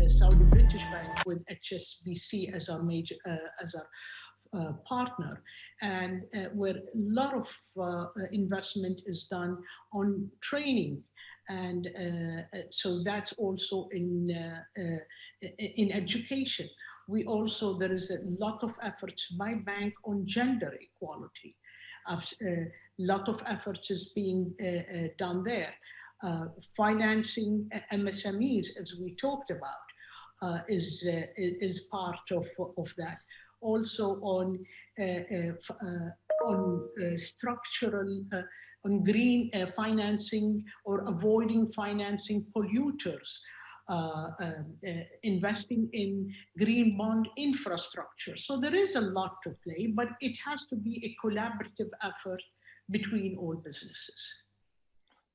Saudi British Bank with HSBC as our major partner, and where a lot of investment is done on training, and so that's also in education. We also, there is a lot of efforts by bank on gender equality. A lot of efforts is being done there. Financing MSMEs, as we talked about, is part of that. Also on structural, on green financing or avoiding financing polluters, investing in green bond infrastructure. So there is a lot to play, but it has to be a collaborative effort between all businesses.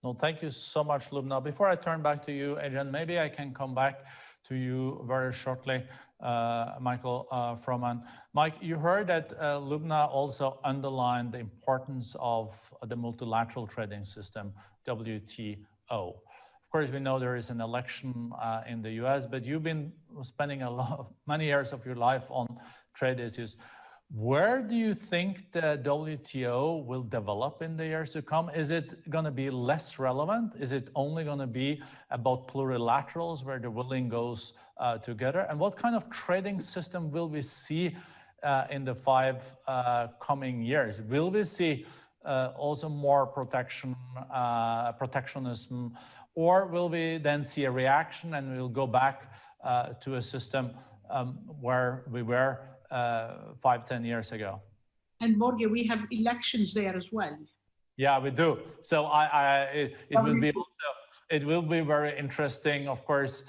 No, thank you so much, Lubna. Before I turn back to you, Adrian, maybe I can come back to you very shortly, Michael Froman. Mike, you heard that Lubna also underlined the importance of the multilateral trading system, WTO. Of course, we know there is an election in the US, but you've been spending many years of your life on trade issues. Where do you think the WTO will develop in the years to come? Is it going to be less relevant? Is it only going to be about plurilaterals where the willing goes together? And what kind of trading system will we see in the 5 coming years? Will we see also more protectionism, or will we then see a reaction and we'll go back to a system where we were 5-10 years ago? And Borge, we have elections there as well. Yeah, we do. So it will be very interesting. Of course,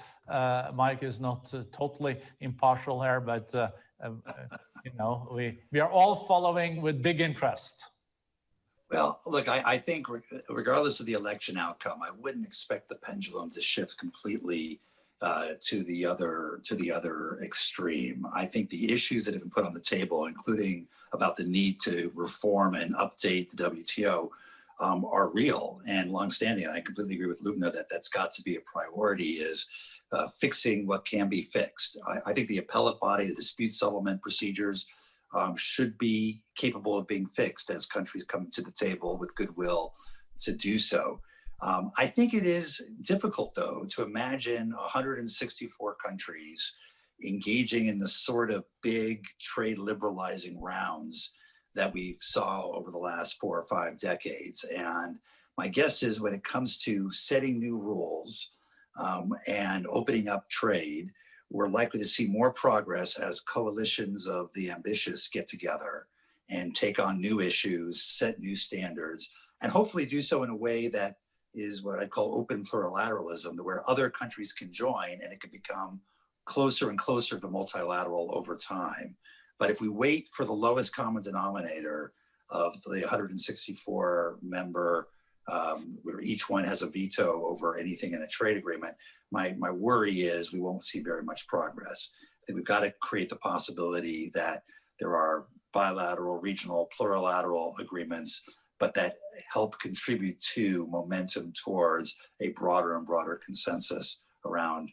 Mike is not totally impartial here, but you know, we are all following with big interest. Well, look, I think regardless of the election outcome, I wouldn't expect the pendulum to shift completely to the other extreme. I think the issues that have been put on the table, including about the need to reform and update the WTO, are real and longstanding. And I completely agree with Lubna that that's got to be a priority, is fixing what can be fixed. I think the appellate body, the dispute settlement procedures, should be capable of being fixed as countries come to the table with goodwill to do so. I think it is difficult, though, to imagine 164 countries engaging in the sort of big trade liberalizing rounds that we saw over the last 4 or 5 decades. And my guess is when it comes to setting new rules and opening up trade, we're likely to see more progress as coalitions of the ambitious get together and take on new issues, set new standards, and hopefully do so in a way that is what I call open plurilateralism, where other countries can join and it can become closer and closer to multilateral over time. But if we wait for the lowest common denominator of the 164 member, where each one has a veto over anything in a trade agreement, my worry is we won't see very much progress. I think we've got to create the possibility that there are bilateral, regional, plurilateral agreements, but that help contribute to momentum towards a broader and broader consensus around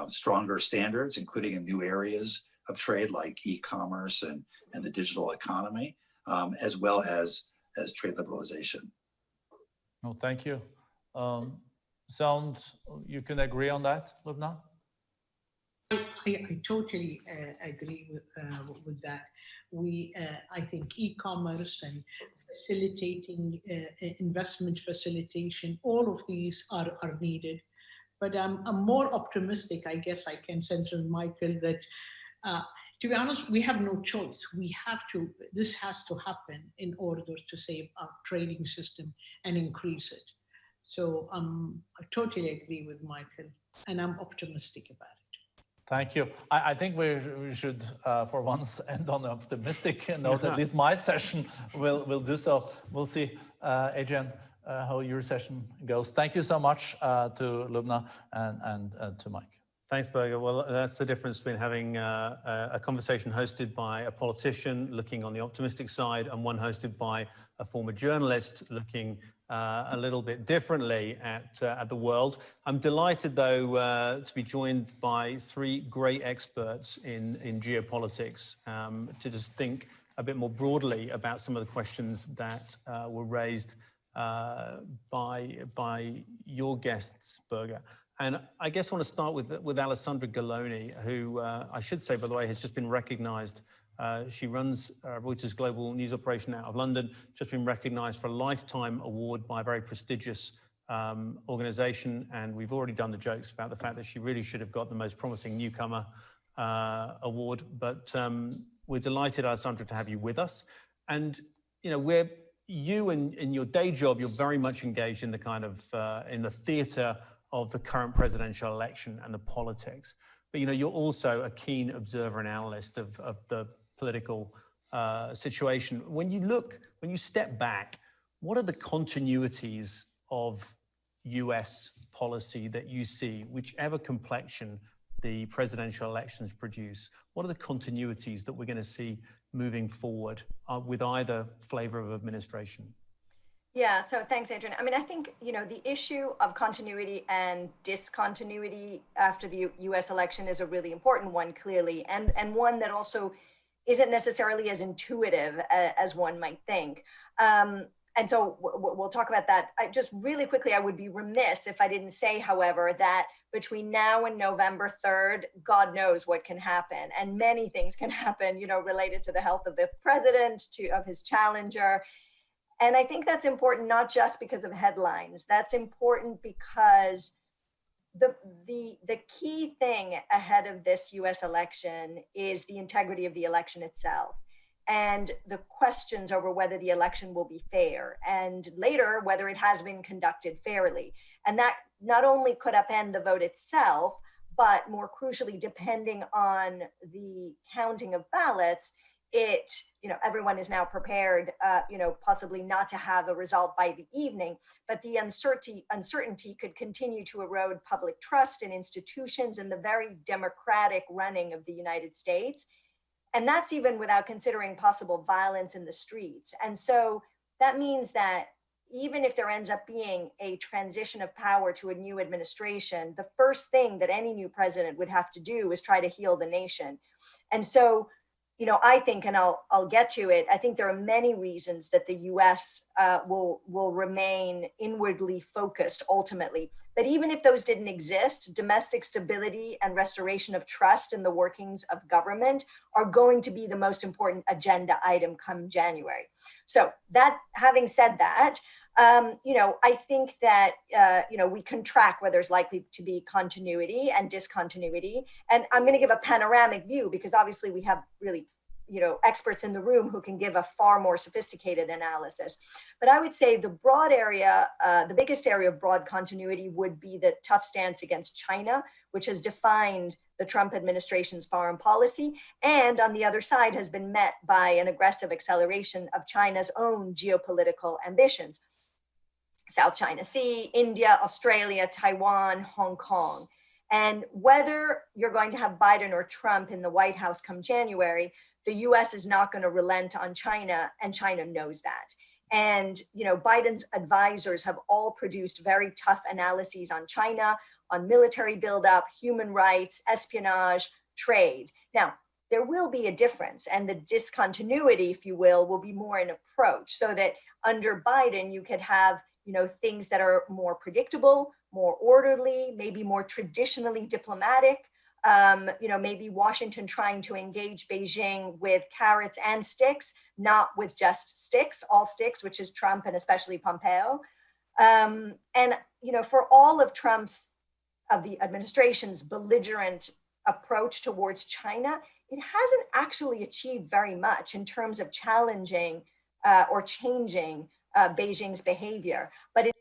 stronger standards, including in new areas of trade like e-commerce and the digital economy, as well as trade liberalization. No, thank you. Sounds you can agree on that, Lubna? I totally agree with that. I think e-commerce and facilitating investment facilitation, all of these are needed. But I'm more optimistic, I guess I can sense from Michael, that to be honest, we have no choice. This has to happen in order to save our trading system and increase it. So I totally agree with Michael, and I'm optimistic about it. Thank you. I think we should, for once, end on an optimistic note. At least my session will do so. We'll see, Adrian, how your session goes. Thank you so much to Lubna and to Mike. Thanks, Birger. Well, that's the difference between having a conversation hosted by a politician looking on the optimistic side and one hosted by a former journalist looking a little bit differently at the world. I'm delighted, though, to be joined by three great experts in geopolitics to just think a bit more broadly about some of the questions that were raised by your guests, Birger. And I guess I want to start with Alessandra Galloni, who I should say, by the way, has just been recognized. She runs Reuters Global News Operation out of London, just been recognized for a lifetime award by a very prestigious organization. And we've already done the jokes about the fact that she really should have got the most promising newcomer award. But we're delighted, Alessandra, to have you with us. And, you know, you in your day job, you're very much engaged in the kind of, in the theater of the current presidential election and the politics. But, you know, you're also a keen observer and analyst of the political situation. When you step back, what are the continuities of US policy that you see, whichever complexion the presidential elections produce? What are the continuities that we're going to see moving forward with either flavor of administration? Yeah, so thanks, Adrian. I mean, I think, you know, the issue of continuity and discontinuity after the US election is a really important one, clearly, and one that also isn't necessarily as intuitive as one might think. And so we'll talk about that. Just really quickly, I would be remiss if I didn't say, however, that between now and November 3rd, God knows what can happen. And many things can happen, you know, related to the health of the president, of his challenger. And I think that's important, not just because of headlines. That's important because the key thing ahead of this US election is the integrity of the election itself and the questions over whether the election will be fair, and later whether it has been conducted fairly. And that not only could upend the vote itself, but more crucially, depending on the counting of ballots, everyone is now prepared, possibly not to have a result by the evening, but the uncertainty could continue to erode public trust in institutions and the very democratic running of the United States. And that's even without considering possible violence in the streets. And so that means that even if there ends up being a transition of power to a new administration, the first thing that any new president would have to do is try to heal the nation. And so, you know, I think, and I'll get to it, I think there are many reasons that the US will remain inwardly focused ultimately. But even if those didn't exist, domestic stability and restoration of trust in the workings of government are going to be the most important agenda item come January. So that, having said that, I think that, we can track where there's likely to be continuity and discontinuity. And I'm going to give a panoramic view because obviously we have really, experts in the room who can give a far more sophisticated analysis. But I would say the broad area, the biggest area of broad continuity would be the tough stance against China, which has defined the Trump administration's foreign policy, and on the other side has been met by an aggressive acceleration of China's own geopolitical ambitions. South China Sea, India, Australia, Taiwan, Hong Kong. And whether you're going to have Biden or Trump in the White House come January, the US is not going to relent on China, and China knows that. And, you know, Biden's advisors have all produced very tough analyses on China, on military buildup, human rights, espionage, trade. Now, there will be a difference, and the discontinuity, if you will be more an approach, so that under Biden, you could have, you know, things that are more predictable, more orderly, maybe more traditionally diplomatic. You know, maybe Washington trying to engage Beijing with carrots and sticks, not with just sticks, all sticks, which is Trump and especially Pompeo. And, you know, for all of the administration's belligerent approach towards China, it hasn't actually achieved very much in terms of challenging or changing Beijing's behavior. But it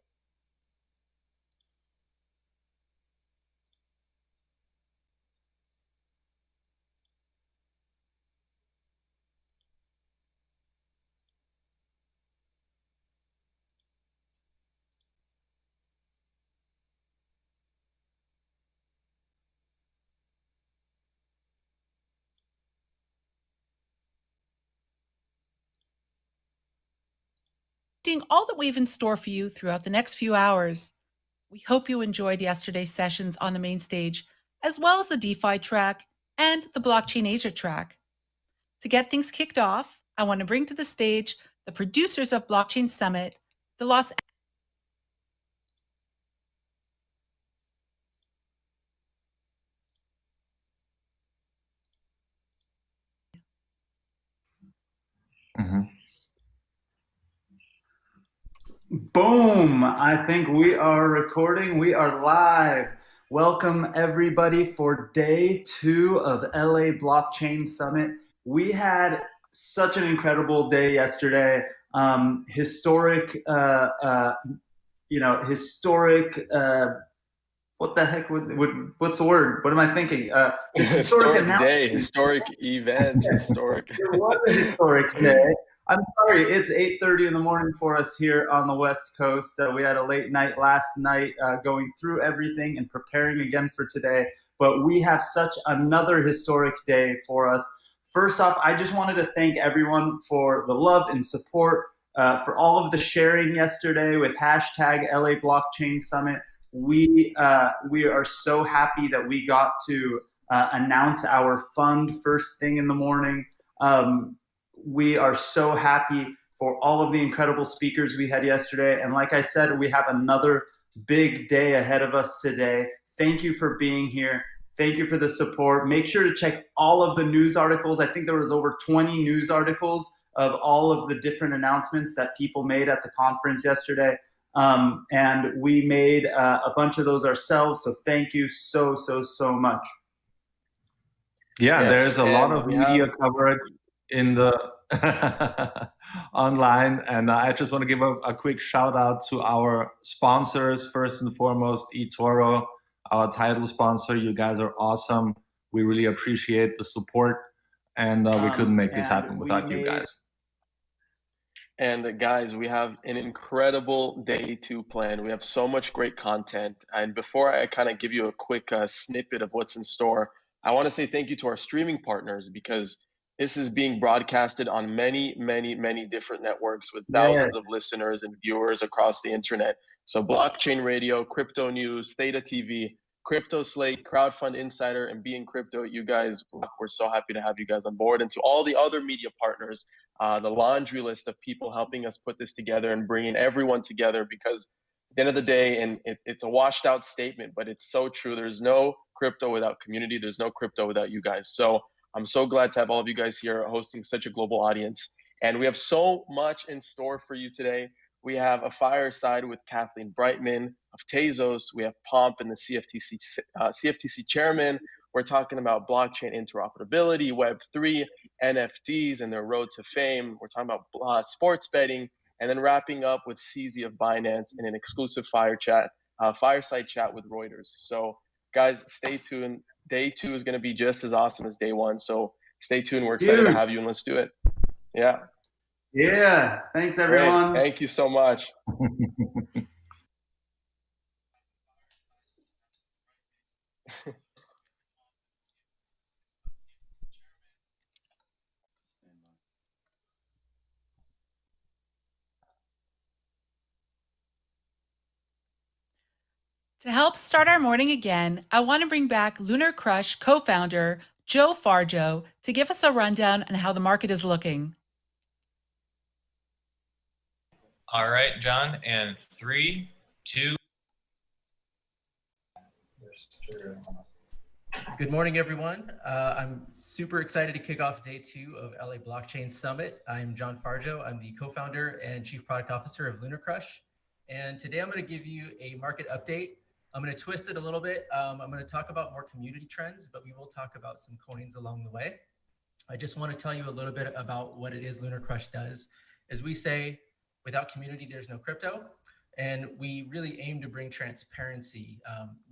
all that we have in store for you throughout the next few hours. We hope you enjoyed yesterday's sessions on the main stage, as well as the DeFi track and the Blockchain Asia track. To get things kicked off, I want to bring to the stage the producers of Blockchain Summit, the Los Boom! I think we are recording. We are live. Welcome everybody for day 2 of LA Blockchain Summit. We had such an incredible day yesterday. Historic, historic. What the heck what's the word? What am I thinking? Historic day, historic event, historic. It was a historic day. I'm sorry, it's 8:30 in the morning for us here on the West Coast. We had a late night last night going through everything and preparing again for today. But we have such another historic day for us. First off, I just wanted to thank everyone for the love and support, for all of the sharing yesterday with hashtag LA Blockchain Summit. We are so happy that we got to announce our fund first thing in the morning. We are so happy for all of the incredible speakers we had yesterday. And like I said, we have another big day ahead of us today. Thank you for being here. Thank you for the support. Make sure to check all of the news articles. I think there was over 20 news articles of all of the different announcements that people made at the conference yesterday. And we made a bunch of those ourselves. So thank you so much. Yeah, yes, there's a lot of media coverage in the online, and I just want to give a quick shout out to our sponsors. First and foremost, eToro, our title sponsor. You guys are awesome. We really appreciate the support, and we couldn't make this happen without you guys. And guys, we have an incredible day 2 planned. We have so much great content. And before I kind of give you a quick snippet of what's in store, I want to say thank you to our streaming partners, because this is being broadcasted on many different networks with thousands of listeners and viewers across the internet. So Blockchain Radio, Crypto News, Theta TV, Crypto Slate, Crowdfund Insider, and Being Crypto. You guys, we're so happy to have you guys on board. And to all the other media partners, the laundry list of people helping us put this together and bringing everyone together, because at the end of the day, and it's a washed out statement, but it's so true. There's no crypto without community. There's no crypto without you guys. So I'm so glad to have all of you guys here hosting such a global audience. And we have so much in store for you today. We have a fireside with Kathleen Brightman of Tezos. We have Pomp and the CFTC chairman. We're talking about blockchain interoperability, Web3, NFTs, and their road to fame. We're talking about sports betting, and then wrapping up with CZ of Binance in an exclusive fireside chat with Reuters. So guys, stay tuned. Day 2 is going to be just as awesome as day 1. So stay tuned. We're excited to have you, and let's do it. Yeah. Yeah. Thanks, everyone. Great. Thank you so much. To help start our morning again, I want to bring back Lunar Crush co-founder Joe Farjo to give us a rundown on how the market is looking. All right, John, and 3, 2. Good morning, everyone. I'm super excited to kick off day 2 of LA Blockchain Summit. I'm John Farjo. I'm the co-founder and chief product officer of Lunar Crush. And today I'm going to give you a market update. I'm going to twist it a little bit. I'm going to talk about more community trends, but we will talk about some coins along the way. I just want to tell you a little bit about what it is Lunar Crush does. As we say, without community, there's no crypto. And we really aim to bring transparency.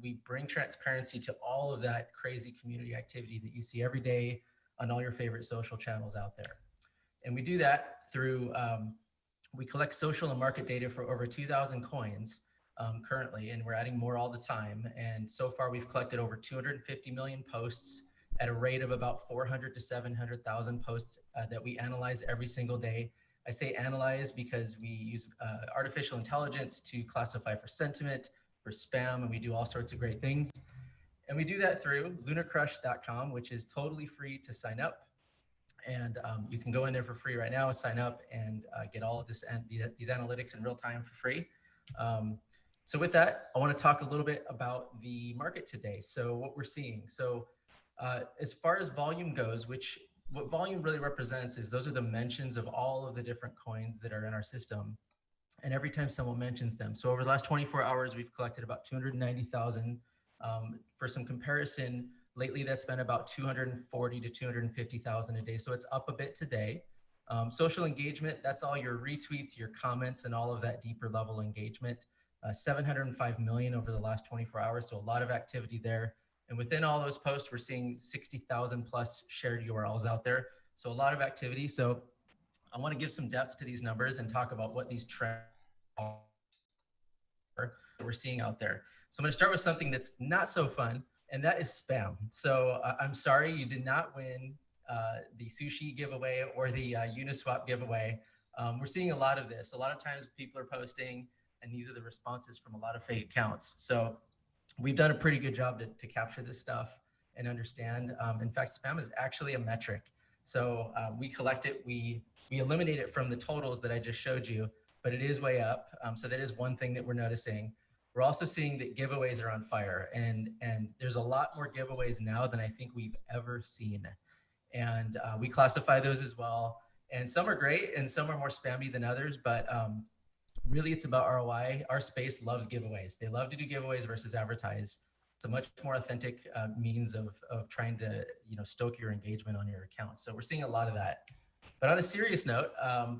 We bring transparency to all of that crazy community activity that you see every day on all your favorite social channels out there. And we do that through, we collect social and market data for over 2,000 coins currently, and we're adding more all the time. And so far we've collected over 250 million posts at a rate of about 400 to 700,000 posts that we analyze every single day. I say analyze because we use artificial intelligence to classify for sentiment, for spam, and we do all sorts of great things. And we do that through lunarcrush.com, which is totally free to sign up. And you can go in there for free right now, sign up, and get all of these analytics in real time for free. So with that, I want to talk a little bit about the market today. So what we're seeing. So as far as volume goes, what volume really represents is those are the mentions of all of the different coins that are in our system. And every time someone mentions them. So over the last 24 hours, we've collected about 290,000. For some comparison, lately that's been about 240 to 250,000 a day. So it's up a bit today. Social engagement, that's all your retweets, your comments, and all of that deeper level engagement. 705 million over the last 24 hours. So a lot of activity there. And within all those posts, we're seeing 60,000 plus shared URLs out there. So a lot of activity. So I want to give some depth to these numbers and talk about what these trends are that we're seeing out there. So I'm going to start with something that's not so fun, and that is spam. So I'm sorry you did not win the sushi giveaway or the Uniswap giveaway. We're seeing a lot of this. A lot of times people are posting, and these are the responses from a lot of fake accounts. So we've done a pretty good job to capture this stuff and understand. In fact, spam is actually a metric. So we collect it, we eliminate it from the totals that I just showed you, but it is way up. So that is one thing that we're noticing. We're also seeing that giveaways are on fire, and there's a lot more giveaways now than I think we've ever seen. And we classify those as well. And some are great and some are more spammy than others, but really it's about ROI. Our space loves giveaways. They love to do giveaways versus advertise. It's a much more authentic means of trying to stoke your engagement on your account. So we're seeing a lot of that. But on a serious note,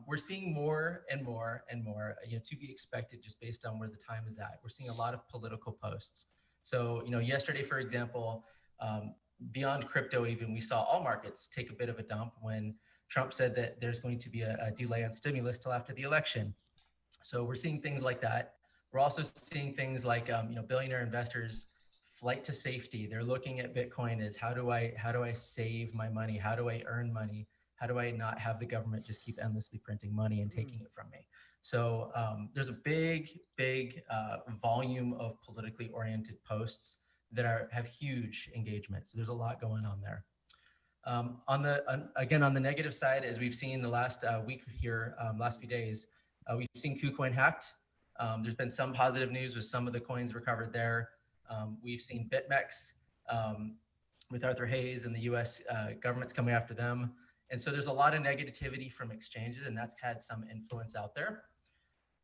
we're seeing more and more and more, to be expected just based on where the time is at. We're seeing a lot of political posts. So, yesterday, for example, beyond crypto even, we saw all markets take a bit of a dump when Trump said that there's going to be a delay on stimulus till after the election. So we're seeing things like that. We're also seeing things like, billionaire investors flight to safety. They're looking at Bitcoin as how do I save my money? How do I earn money? How do I not have the government just keep endlessly printing money and taking it from me? So there's a big volume of politically oriented posts that have huge engagement. So there's a lot going on there. Again, on the negative side, as we've seen the last week here, last few days, we've seen KuCoin hacked. There's been some positive news with some of the coins recovered there. We've seen BitMEX with Arthur Hayes and the US government's coming after them. And so there's a lot of negativity from exchanges, and that's had some influence out there.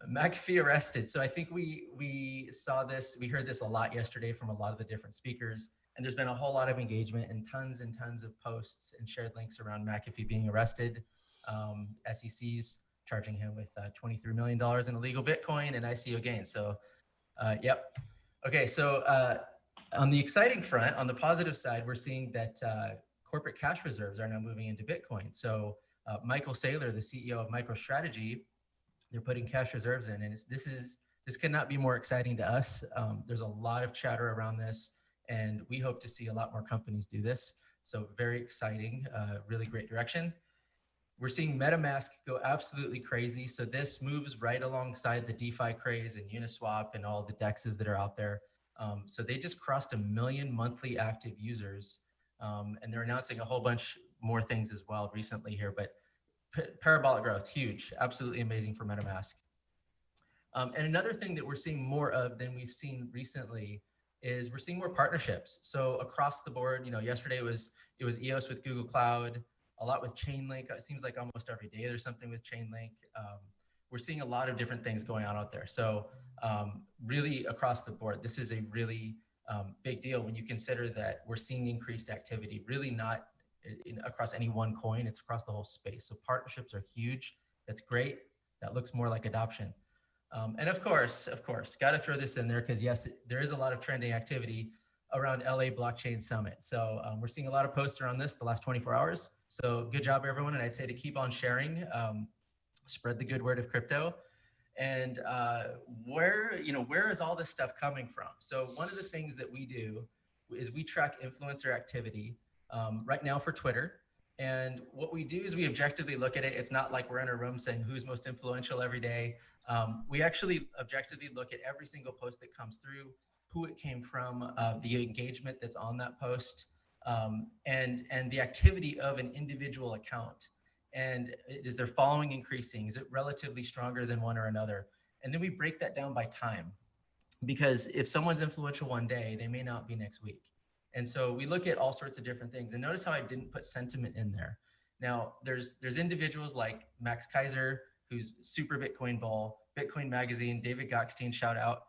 McAfee arrested. So I think we saw this, we heard this a lot yesterday from a lot of the different speakers, and there's been a whole lot of engagement and tons of posts and shared links around McAfee being arrested. SEC's charging him with $23 million in illegal Bitcoin and ICO gains. So, yep. Okay, so on the exciting front, on the positive side, we're seeing that corporate cash reserves are now moving into Bitcoin. So Michael Saylor, the CEO of MicroStrategy, they're putting cash reserves in, and this cannot be more exciting to us. There's a lot of chatter around this, and we hope to see a lot more companies do this. So very exciting, really great direction. We're seeing MetaMask go absolutely crazy. So this moves right alongside the DeFi craze and Uniswap and all the DEXs that are out there. So they just crossed 1 million monthly active users, and they're announcing a whole bunch more things as well recently here, but parabolic growth, huge, absolutely amazing for MetaMask. And another thing that we're seeing more of than we've seen recently is we're seeing more partnerships. So across the board, yesterday it was EOS with Google Cloud, a lot with Chainlink. It seems like almost every day there's something with Chainlink. We're seeing a lot of different things going on out there. So really across the board, this is a really big deal when you consider that we're seeing increased activity, really not across any one coin, it's across the whole space. So partnerships are huge. That's great. That looks more like adoption. And of course, got to throw this in there because yes, there is a lot of trending activity around LA Blockchain Summit. So we're seeing a lot of posts around this the last 24 hours. So good job, everyone. And I'd say to keep on sharing, spread the good word of crypto. And where is all this stuff coming from? So one of the things that we do is we track influencer activity right now for Twitter. And what we do is we objectively look at it. It's not like we're in a room saying who's most influential every day. We actually objectively look at every single post that comes through, who it came from, the engagement that's on that post, and the activity of an individual account. And is their following increasing? Is it relatively stronger than one or another? And then we break that down by time, because if someone's influential one day, they may not be next week. And so we look at all sorts of different things. And notice how I didn't put sentiment in there. Now, there's individuals like Max Kaiser, who's super Bitcoin bull, Bitcoin Magazine, David Gokhshtein, shout out.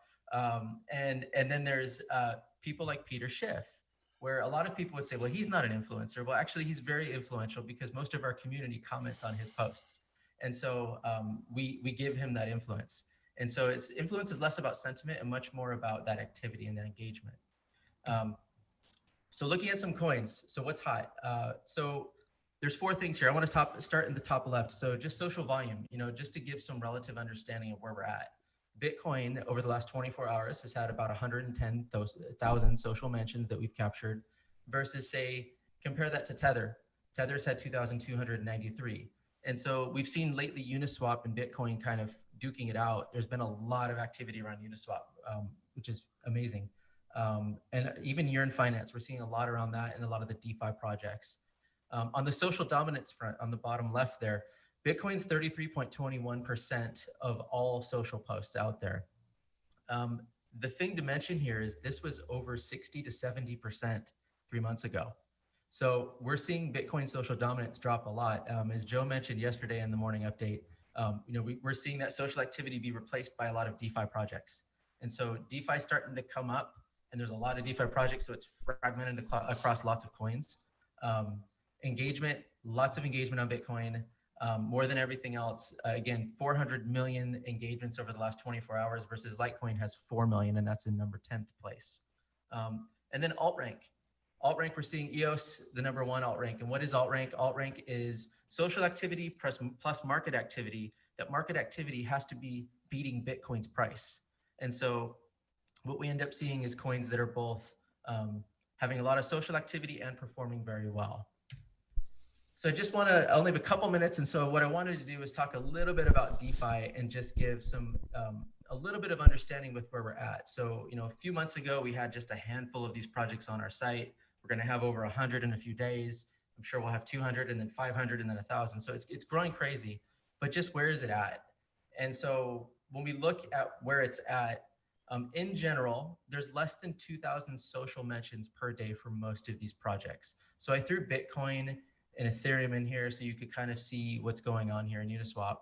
And then there's people like Peter Schiff, where a lot of people would say, well, he's not an influencer. Well, actually, he's very influential because most of our community comments on his posts. And so we give him that influence. And so influence is less about sentiment and much more about that activity and that engagement. So looking at some coins, so what's hot? So there's 4 things here. I want to start in the top left. So just social volume, just to give some relative understanding of where we're at. Bitcoin over the last 24 hours has had about 110,000 social mentions that we've captured versus, say, compare that to Tether. Tether's had 2,293. And so we've seen lately Uniswap and Bitcoin kind of duking it out. There's been a lot of activity around Uniswap, which is amazing. And even Yearn Finance, we're seeing a lot around that and a lot of the DeFi projects. On the social dominance front, on the bottom left there, Bitcoin's 33.21% of all social posts out there. The thing to mention here is this was over 60 to 70% 3 months ago. So we're seeing Bitcoin social dominance drop a lot. As Joe mentioned yesterday in the morning update, we're seeing that social activity be replaced by a lot of DeFi projects. And so DeFi is starting to come up, and there's a lot of DeFi projects, so it's fragmented across lots of coins. Engagement, lots of engagement on Bitcoin, more than everything else. Again, 400 million engagements over the last 24 hours versus Litecoin has 4 million, and that's in number 10th place. And then alt-rank. Alt-rank, we're seeing EOS, the number 1 alt-rank. And what is alt-rank? Alt-rank is social activity plus market activity. That market activity has to be beating Bitcoin's price. And so what we end up seeing is coins that are both having a lot of social activity and performing very well. So I only have a couple minutes. And so what I wanted to do is talk a little bit about DeFi and just give a little bit of understanding with where we're at. So, a few months ago, we had just a handful of these projects on our site. We're going to have over 100 in a few days. I'm sure we'll have 200 and then 500 and then 1,000. So it's growing crazy, but just where is it at? And so when we look at where it's at, in general, there's less than 2,000 social mentions per day for most of these projects. So I threw Bitcoin and Ethereum in here so you could kind of see what's going on here in Uniswap.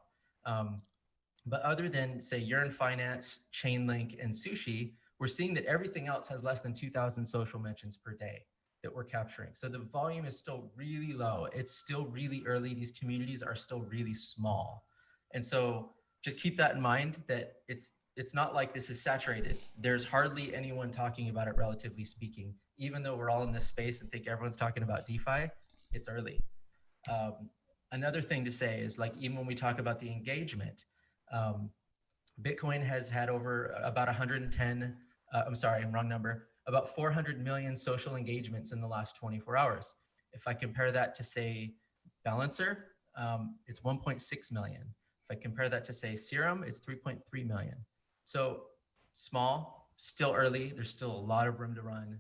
But other than, say, Yearn Finance, Chainlink, and Sushi, we're seeing that everything else has less than 2,000 social mentions per day that we're capturing. So the volume is still really low. It's still really early. These communities are still really small. And so just keep that in mind, that it's not like this is saturated. There's hardly anyone talking about it, relatively speaking. Even though we're all in this space and think everyone's talking about DeFi, it's early. Another thing to say is, like, even when we talk about the engagement, Bitcoin has had over about 110, about 400 million social engagements in the last 24 hours. If I compare that to, say, Balancer, it's 1.6 million. If I compare that to, say, Serum, it's 3.3 million. So small, still early. There's still a lot of room to run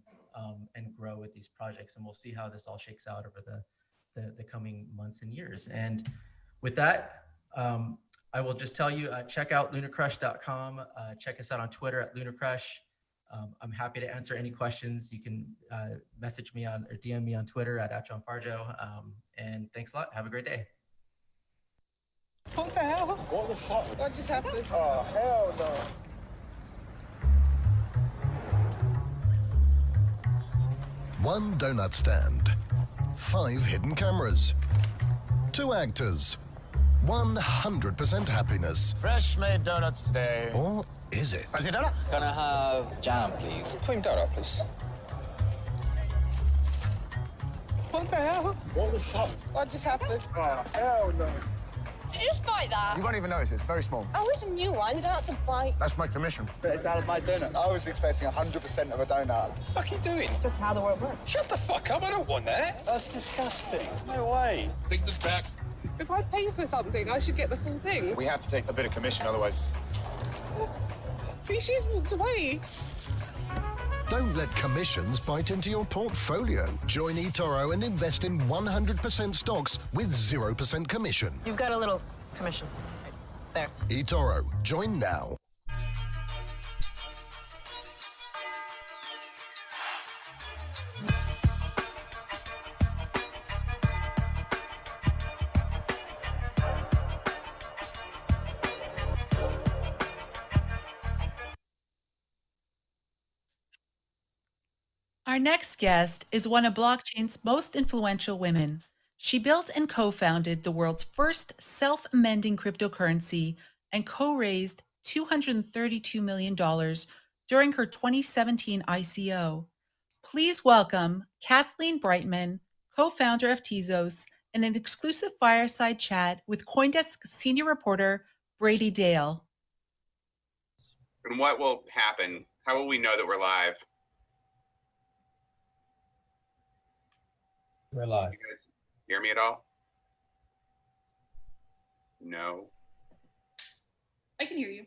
and grow with these projects, and we'll see how this all shakes out over the coming months and years. And with that, I will just tell you, check out lunarcrush.com. Check us out on Twitter at lunarcrush. I'm happy to answer any questions. You can message me on or DM me on Twitter at @JohnFarjo. And thanks a lot. Have a great day. What the hell? What the fuck? What just happened? Oh, hell no. One donut stand, 5 hidden cameras, 2 actors, 100% happiness. Fresh made donuts today. Or is it? Fancy donut? Gonna have jam, please. Cream donut, please. What the hell? What the fuck? What just happened? Oh, hell no. Did you just bite that? You won't even notice, it's very small. Oh, it's a new one. You don't have to bite. That's my commission. But it's out of my donut. I was expecting 100% of a donut. What the fuck are you doing? Just how the world works. Shut the fuck up, I don't want that. That's disgusting. No way. Take this back. If I pay for something, I should get the full thing. We have to take a bit of commission, otherwise... See, she's walked away. Don't let commissions bite into your portfolio. Join eToro and invest in 100% stocks with 0% commission. You've got a little commission. There. eToro. Join now. Our next guest is one of blockchain's most influential women. She built and co-founded the world's first self-amending cryptocurrency and co-raised $232 million during her 2017 ICO. Please welcome Kathleen Brightman, co-founder of Tezos, in an exclusive fireside chat with CoinDesk senior reporter Brady Dale. And what will happen? How will we know that we're live? We're live. You guys hear me at all? No. I can hear you.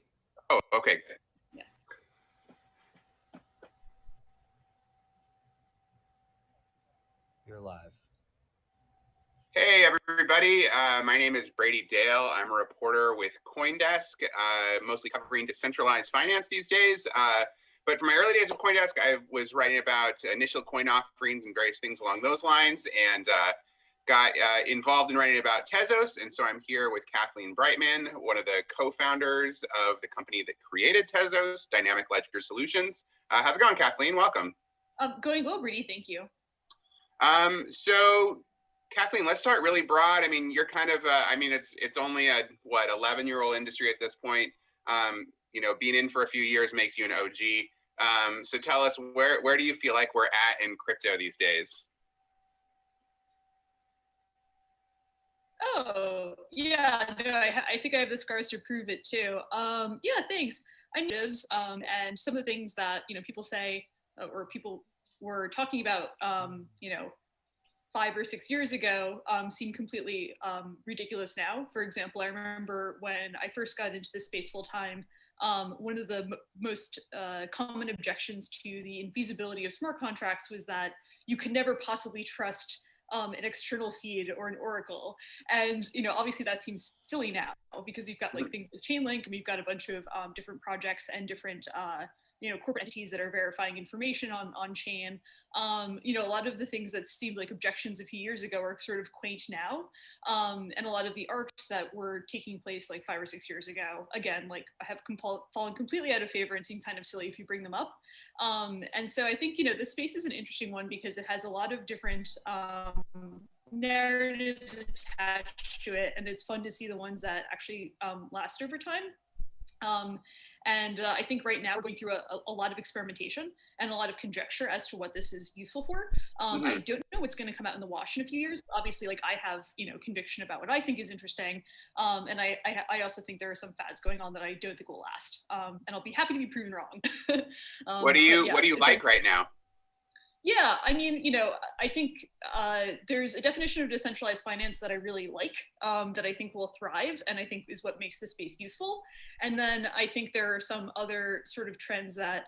Oh, okay, good. Yeah. You're live. Hey, everybody. My name is Brady Dale. I'm a reporter with CoinDesk, mostly covering decentralized finance these days. But from my early days of CoinDesk, I was writing about initial coin offerings and various things along those lines, and got involved in writing about Tezos. And so I'm here with Kathleen Brightman, one of the co-founders of the company that created Tezos, Dynamic Ledger Solutions. How's it going, Kathleen? Welcome. Going well, Brady. Thank you. So Kathleen, let's start really broad. I mean, you're kind of, I mean, it's only a, what, 11-year-old industry at this point. You know, being in for a few years makes you an OG. So tell us, where do you feel like we're at in crypto these days? Oh, yeah, no, I think I have the scars to prove it too. Yeah, thanks. I know, and some of the things that, you know, people say, or people were talking about, you know, 5 or 6 years ago, seem completely ridiculous now. For example, I remember when I first got into this space full time, one of the most common objections to the infeasibility of smart contracts was that you could never possibly trust an external feed or an oracle. And, you know, obviously that seems silly now because you've got like things like Chainlink, and we've got a bunch of different projects and different, you know, corporate entities that are verifying information on chain. You know, a lot of the things that seemed like objections a few years ago are sort of quaint now. And a lot of the arcs that were taking place like 5 or 6 years ago, again, like have fallen completely out of favor and seem kind of silly if you bring them up. And so I think, you know, this space is an interesting one because it has a lot of different narratives attached to it. And it's fun to see the ones that actually last over time. And I think right now we're going through a lot of experimentation and a lot of conjecture as to what this is useful for. I don't know what's going to come out in the wash in a few years. Obviously, like I have, you know, conviction about what I think is interesting. And I also think there are some fads going on that I don't think will last. And I'll be happy to be proven wrong. What do you like right now? Yeah, I mean, you know, I think there's a definition of decentralized finance that I really like, that I think will thrive, and I think is what makes the space useful. And then I think there are some other sort of trends that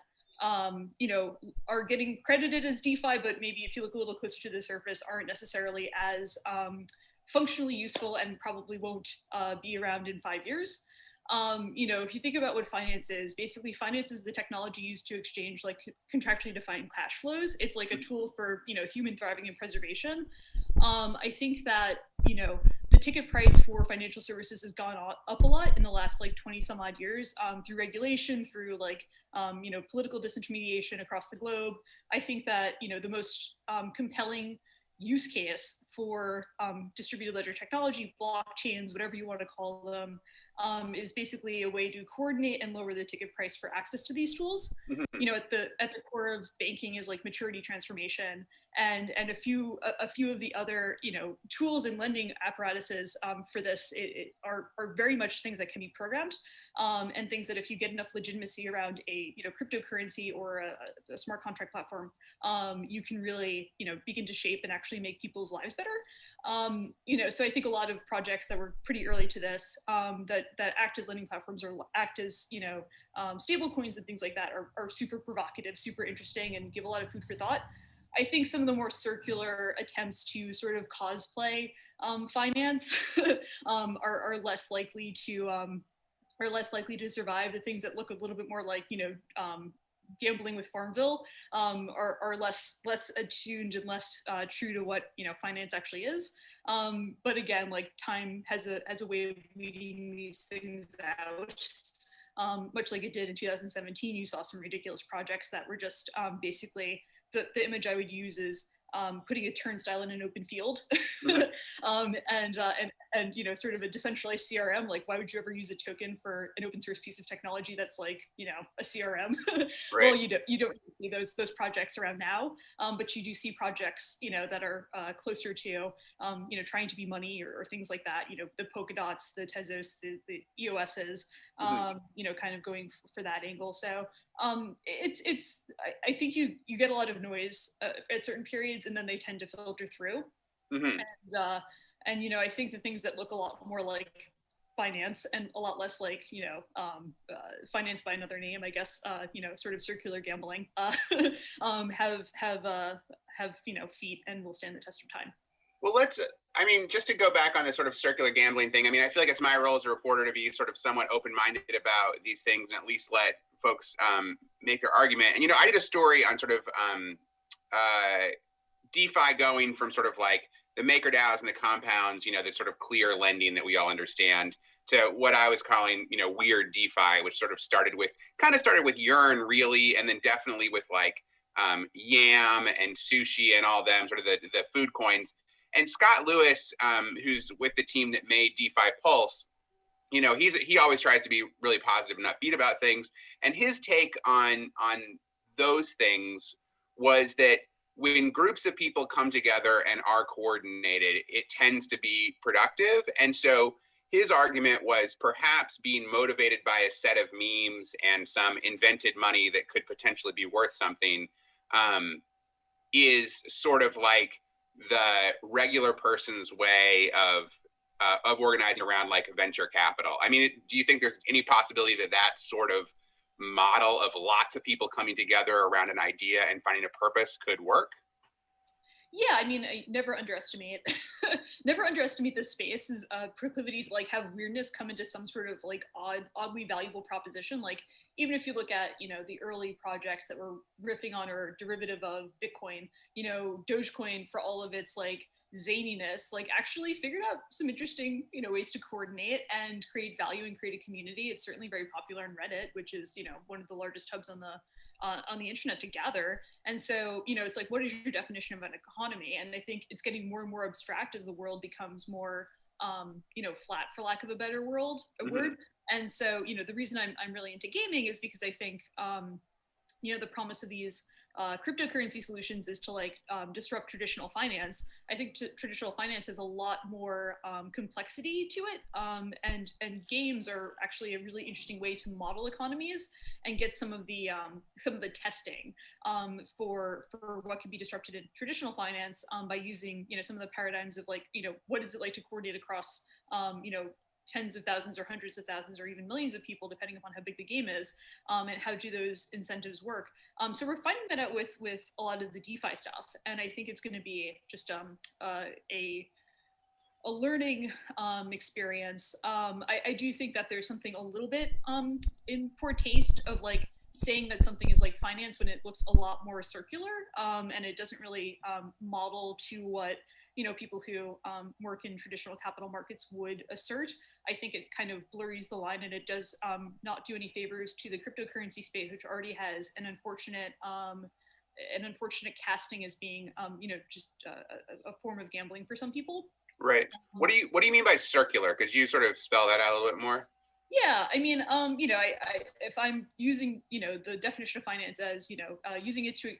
you know, are getting credited as DeFi, but maybe if you look a little closer to the surface, aren't necessarily as functionally useful and probably won't be around in 5 years. You know, if you think about what finance is, basically finance is the technology used to exchange like contractually defined cash flows. It's like a tool for, you know, human thriving and preservation. I think that, you know, the ticket price for financial services has gone up a lot in the last like 20 some odd years through regulation, through like, you know, political disintermediation across the globe. I think that, you know, the most compelling use case for distributed ledger technology, blockchains, whatever you want to call them, is basically a way to coordinate and lower the ticket price for access to these tools. You know, at the core of banking is like maturity transformation, and a few of the other, you know, tools and lending apparatuses for this are very much things that can be programmed, and things that if you get enough legitimacy around a, you know, cryptocurrency or a smart contract platform, you can really, you know, begin to shape and actually make people's lives better. You know, so I think a lot of projects that were pretty early to this, that act as lending platforms or act as, you know, stable coins and things like that are super provocative, super interesting, and give a lot of food for thought. I think some of the more circular attempts to sort of cosplay finance are less likely to survive. The things that look a little bit more like, you know, gambling with Farmville are less attuned and less true to what, you know, finance actually is. But again, like time has a way of weeding these things out. Much like it did in 2017, you saw some ridiculous projects that were just basically, the image I would use is putting a turnstile in an open field, and you know, sort of a decentralized CRM. Like, why would you ever use a token for an open source piece of technology that's like, you know, a CRM? Right. Well, you don't see those projects around now, but you do see projects, you know, that are closer to, you know, trying to be money or things like that. You know, the Polkadots, the Tezos, the EOSs, you know, kind of going for that angle. So I think you get a lot of noise at certain periods, and then they tend to filter through. And you know, I think the things that look a lot more like finance and a lot less like, you know, finance by another name, I guess, you know, sort of circular gambling, have you know, feet and will stand the test of time. Well, I mean, just to go back on this sort of circular gambling thing, I mean, I feel like it's my role as a reporter to be sort of somewhat open-minded about these things and at least let folks make their argument. And, you know, I did a story on sort of DeFi going from sort of like the MakerDAOs and the compounds, you know, the sort of clear lending that we all understand, to what I was calling, you know, weird DeFi, which sort of started with Yearn really, and then definitely with like Yam and Sushi and all them, sort of the food coins. And Scott Lewis, who's with the team that made DeFi Pulse, you know, he always tries to be really positive and upbeat about things. And his take on those things was that when groups of people come together and are coordinated, it tends to be productive. And so his argument was perhaps being motivated by a set of memes and some invented money that could potentially be worth something is sort of like the regular person's way of organizing around like venture capital. I mean, do you think there's any possibility that that sort of model of lots of people coming together around an idea and finding a purpose could work? Yeah, I mean, I never underestimate the space's proclivity to like have weirdness come into some sort of like oddly valuable proposition. Like, even if you look at, you know, the early projects that were riffing on or derivative of Bitcoin, you know, Dogecoin, for all of its like zaniness, like actually figured out some interesting, you know, ways to coordinate and create value and create a community. It's certainly very popular on Reddit, which is, you know, one of the largest hubs on the internet to gather. And so, you know, it's like, what is your definition of an economy? And I think it's getting more and more abstract as the world becomes more, you know, flat, for lack of a better word. And so, you know, the reason I'm really into gaming is because I think, you know, the promise of these cryptocurrency solutions is to like disrupt traditional finance. I think traditional finance has a lot more complexity to it, and games are actually a really interesting way to model economies and get some of the testing for what could be disrupted in traditional finance by using, you know, some of the paradigms of like, you know, what is it like to coordinate across, you know, tens of thousands or hundreds of thousands or even millions of people, depending upon how big the game is, and how do those incentives work. So we're finding that out with a lot of the DeFi stuff, and I think it's going to be just a learning experience. I do think that there's something a little bit in poor taste of like saying that something is like finance when it looks a lot more circular, and it doesn't really model to what people who work in traditional capital markets would assert. I think it kind of blurs the line, and it does not do any favors to the cryptocurrency space, which already has an unfortunate casting as being just a form of gambling for some people. Right. What do you mean by circular? Could you sort of spell that out a little bit more? Yeah, I mean, if I'm using, the definition of finance as, using it to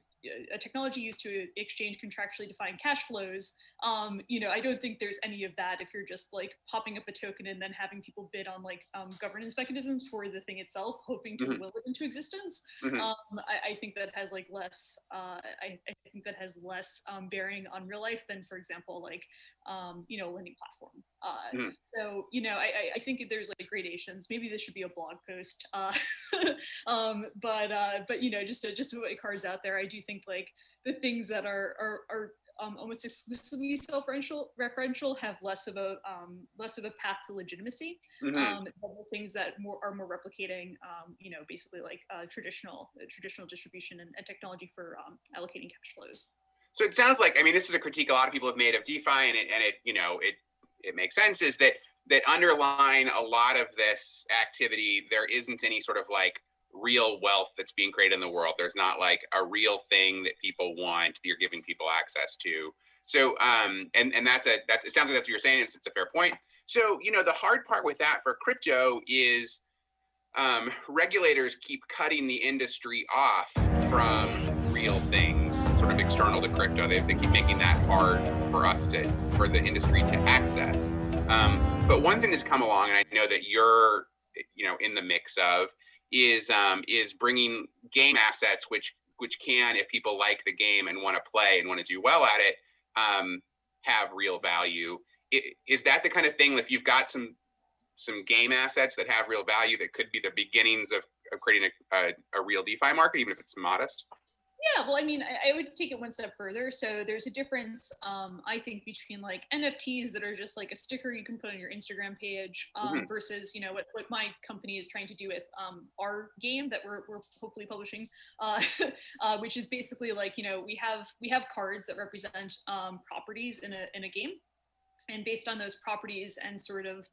a technology used to exchange contractually defined cash flows, I don't think there's any of that if you're just like popping up a token and then having people bid on like governance mechanisms for the thing itself, hoping to will it into existence. I think that has like less, I think that has less bearing on real life than, for example, like, a lending platform. So, I think there's like gradations. Maybe this should be a blog post, but just to put my cards out there, I do think like the things that are almost exclusively self-referential have less of a path to legitimacy. The things that are more replicating, basically like traditional distribution and technology for allocating cash flows. So it sounds like, I mean, this is a critique a lot of people have made of DeFi, and it makes sense, is that underlying a lot of this activity, there isn't any sort of like real wealth that's being created in the world. There's not like a real thing that people want, that you're giving people access to. So, and it sounds like that's what you're saying. It's a fair point. So, the hard part with that for crypto is regulators keep cutting the industry off from real things, sort of external to crypto. They keep making that hard for the industry to access. But one thing that's come along, and I know that you're, in the mix of, is bringing game assets, which can, if people like the game and want to play and want to do well at it, have real value. Is that the kind of thing, if you've got some game assets that have real value, that could be the beginnings of creating a real DeFi market, even if it's modest? Yeah, well, I mean, I would take it one step further. So there's a difference, I think, between like NFTs that are just like a sticker you can put on your Instagram page versus, what my company is trying to do with our game that we're hopefully publishing, which is basically like, we have cards that represent properties in a game, and based on those properties and sort of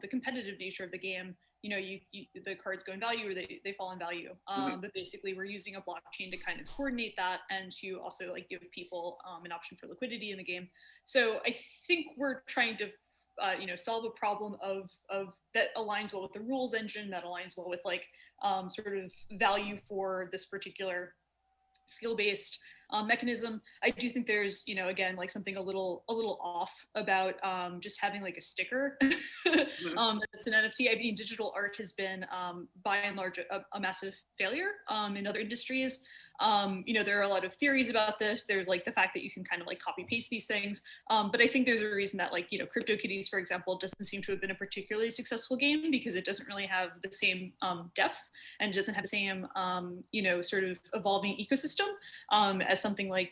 the competitive nature of the game, the cards go in value or they fall in value. But basically we're using a blockchain to kind of coordinate that and to also like give people an option for liquidity in the game. So I think we're trying to, solve a problem of that aligns well with the rules engine, that aligns well with like sort of value for this particular skill-based mechanism. I do think there's, again, like something a little off about just having like a sticker that's an NFT. I mean, digital art has been by and large a massive failure in other industries. There are a lot of theories about this. There's like the fact that you can kind of like copy paste these things. But I think there's a reason that like, CryptoKitties, for example, doesn't seem to have been a particularly successful game, because it doesn't really have the same depth and doesn't have the same, sort of evolving ecosystem as something like,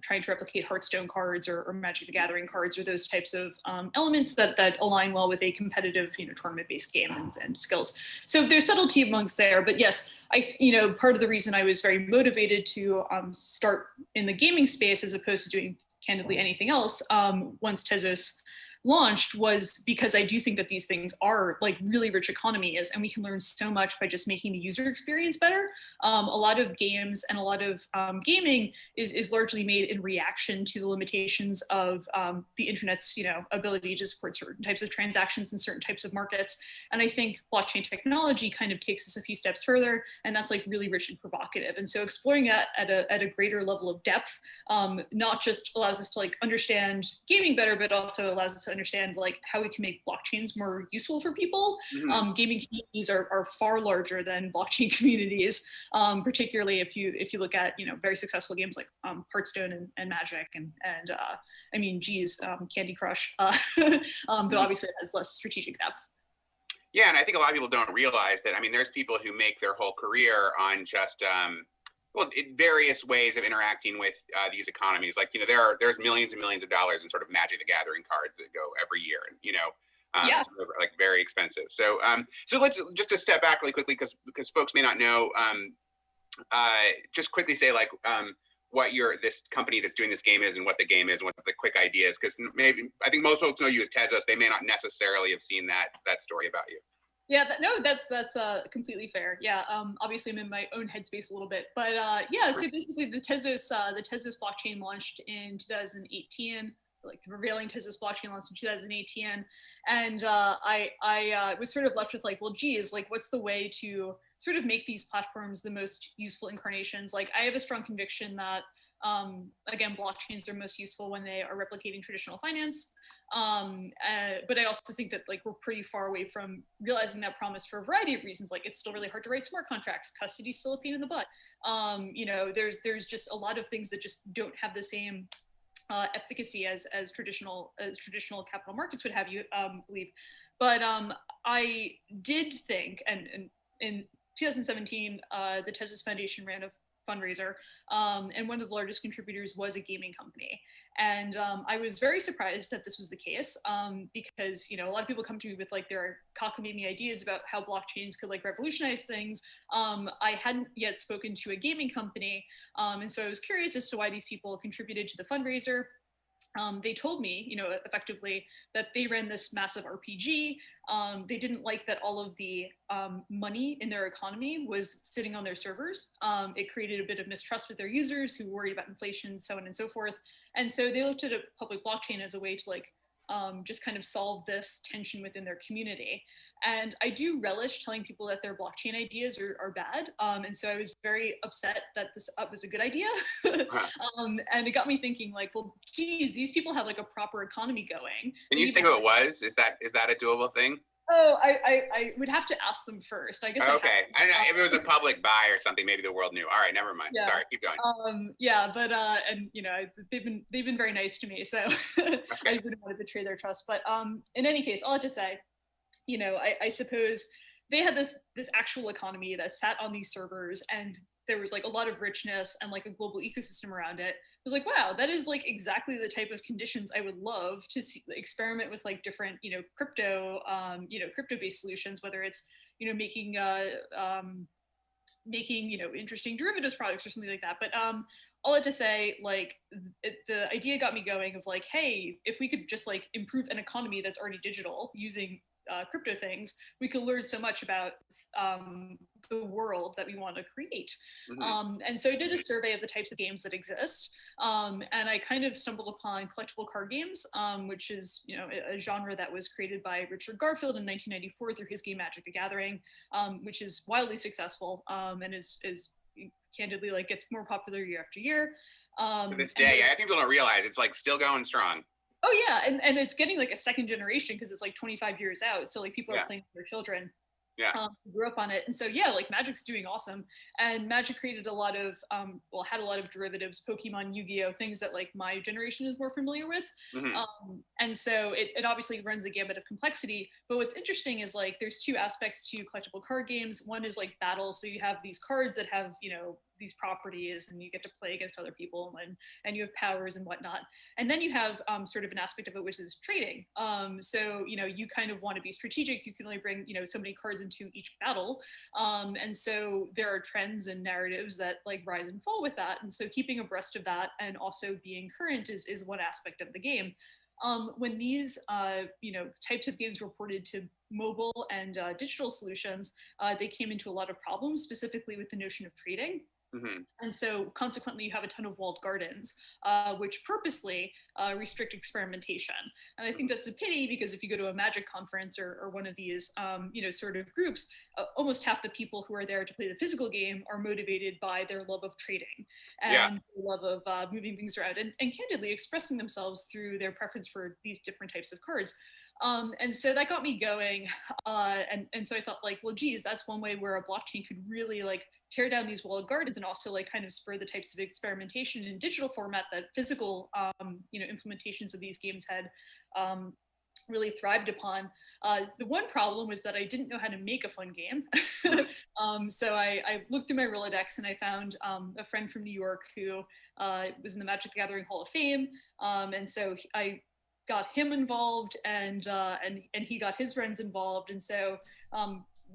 trying to replicate Hearthstone cards or Magic the Gathering cards, or those types of elements that align well with a competitive, tournament-based game and skills. So there's subtlety amongst there, but yes, part of the reason I was very motivated to start in the gaming space as opposed to doing candidly anything else once Tezos launched was because I do think that these things are like really rich economies, and we can learn so much by just making the user experience better. A lot of games and a lot of gaming is largely made in reaction to the limitations of the internet's ability to support certain types of transactions in certain types of markets. And I think blockchain technology kind of takes us a few steps further, and that's like really rich and provocative. And so exploring that at a greater level of depth not just allows us to like understand gaming better, but also allows us to understand like how we can make blockchains more useful for people. Mm-hmm. Gaming communities are far larger than blockchain communities, particularly if you look at very successful games like Hearthstone and Magic and I mean, geez, Candy Crush, though obviously it has less strategic depth. Yeah, and I think a lot of people don't realize that. I mean, there's people who make their whole career on just various ways of interacting with these economies. Like, there's millions and millions of dollars in sort of Magic the Gathering cards that go every year, and yeah. like very expensive. So so let's just to step back really quickly because folks may not know. Just quickly say like what this company that's doing this game is and what the game is and what the quick idea is, because maybe I think most folks know you as Tezos. They may not necessarily have seen that story about you. Yeah, that's completely fair. Yeah, obviously I'm in my own headspace a little bit, but yeah. So basically, the Tezos blockchain launched in 2018. Like the prevailing Tezos blockchain launched in 2018, and I was sort of left with like, well, geez, like what's the way to sort of make these platforms the most useful incarnations? Like I have a strong conviction that again, blockchains are most useful when they are replicating traditional finance. But I also think that like we're pretty far away from realizing that promise for a variety of reasons. Like it's still really hard to write smart contracts. Custody's still a pain in the butt. There's just a lot of things that just don't have the same efficacy as traditional capital markets would have you believe. But I did think, and in 2017, the Tezos Foundation ran a fundraiser, and one of the largest contributors was a gaming company. And I was very surprised that this was the case, because a lot of people come to me with like their cockamamie ideas about how blockchains could like revolutionize things. I hadn't yet spoken to a gaming company, and so I was curious as to why these people contributed to the fundraiser. They told me, effectively that they ran this massive RPG. They didn't like that all of the money in their economy was sitting on their servers. It created a bit of mistrust with their users who worried about inflation, so on and so forth. And so they looked at a public blockchain as a way to like just kind of solve this tension within their community. And I do relish telling people that their blockchain ideas are bad. And so I was very upset that this was a good idea. And it got me thinking like, well, geez, these people have like a proper economy going. Can you say who it was? Is that a doable thing? Oh, I would have to ask them first. I guess. Okay. I don't know if it was a public buy or something. Maybe the world knew. All right, never mind. Yeah. Sorry, keep going. Yeah, but and they've been very nice to me, so okay. I wouldn't want to betray their trust. But in any case, all I have to say, I suppose they had this actual economy that sat on these servers, and there was like a lot of richness and like a global ecosystem around it. I was like, wow, that is like exactly the type of conditions I would love to see, experiment with like different, crypto, crypto-based solutions, whether it's, making interesting derivatives products or something like that. But all that to say, like the idea got me going of like, hey, if we could just like improve an economy that's already digital using crypto things, we could learn so much about the world that we want to create. Mm-hmm. And so I did a survey of the types of games that exist, and I kind of stumbled upon collectible card games, which is a genre that was created by Richard Garfield in 1994 through his game Magic the Gathering, which is wildly successful, and is candidly like gets more popular year after year. To this day, I think people don't realize it's like still going strong. Oh yeah, and it's getting like a second generation because it's like 25 years out. So like people are playing with their children. Yeah. Who grew up on it. And so yeah, like Magic's doing awesome. And Magic created a lot of had a lot of derivatives, Pokemon, Yu-Gi-Oh, things that like my generation is more familiar with. Mm-hmm. And so it obviously runs the gamut of complexity. But what's interesting is like there's two aspects to collectible card games. One is like battle. So you have these cards that have, these properties, and you get to play against other people, and you have powers and whatnot. And then you have sort of an aspect of it which is trading. So you kind of want to be strategic. You can only bring so many cards into each battle, and so there are trends and narratives that like rise and fall with that. And so keeping abreast of that and also being current is one aspect of the game. When these types of games were ported to mobile and digital solutions, they came into a lot of problems, specifically with the notion of trading. And so consequently, you have a ton of walled gardens, which purposely restrict experimentation. And I think that's a pity, because if you go to a Magic conference or one of these, sort of groups, almost half the people who are there to play the physical game are motivated by their love of trading and their love of moving things around and candidly expressing themselves through their preference for these different types of cards. And so that got me going. And so I thought, like, well, geez, that's one way where a blockchain could really like tear down these walled gardens and also like kind of spur the types of experimentation in digital format that physical, implementations of these games had really thrived upon. The one problem was that I didn't know how to make a fun game. So I looked through my Rolodex and I found a friend from New York who was in the Magic the Gathering Hall of Fame. And so I got him involved and he got his friends involved. And so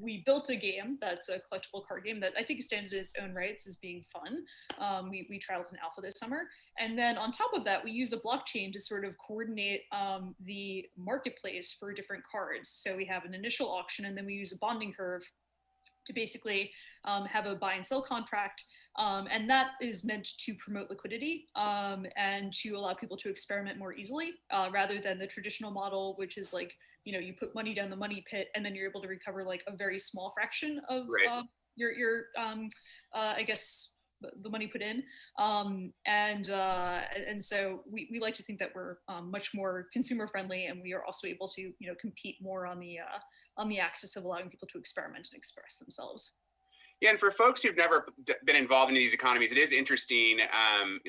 we built a game that's a collectible card game that I think stands in its own rights as being fun. We trialed an alpha this summer. And then on top of that, we use a blockchain to sort of coordinate the marketplace for different cards. So we have an initial auction, and then we use a bonding curve to basically have a buy and sell contract. And that is meant to promote liquidity and to allow people to experiment more easily rather than the traditional model, which is like, you put money down the money pit and then you're able to recover like a very small fraction of your I guess, the money put in. And so we like to think that we're much more consumer friendly, and we are also able to, compete more on the axis of allowing people to experiment and express themselves. Yeah, and for folks who've never been involved in these economies, it is interesting.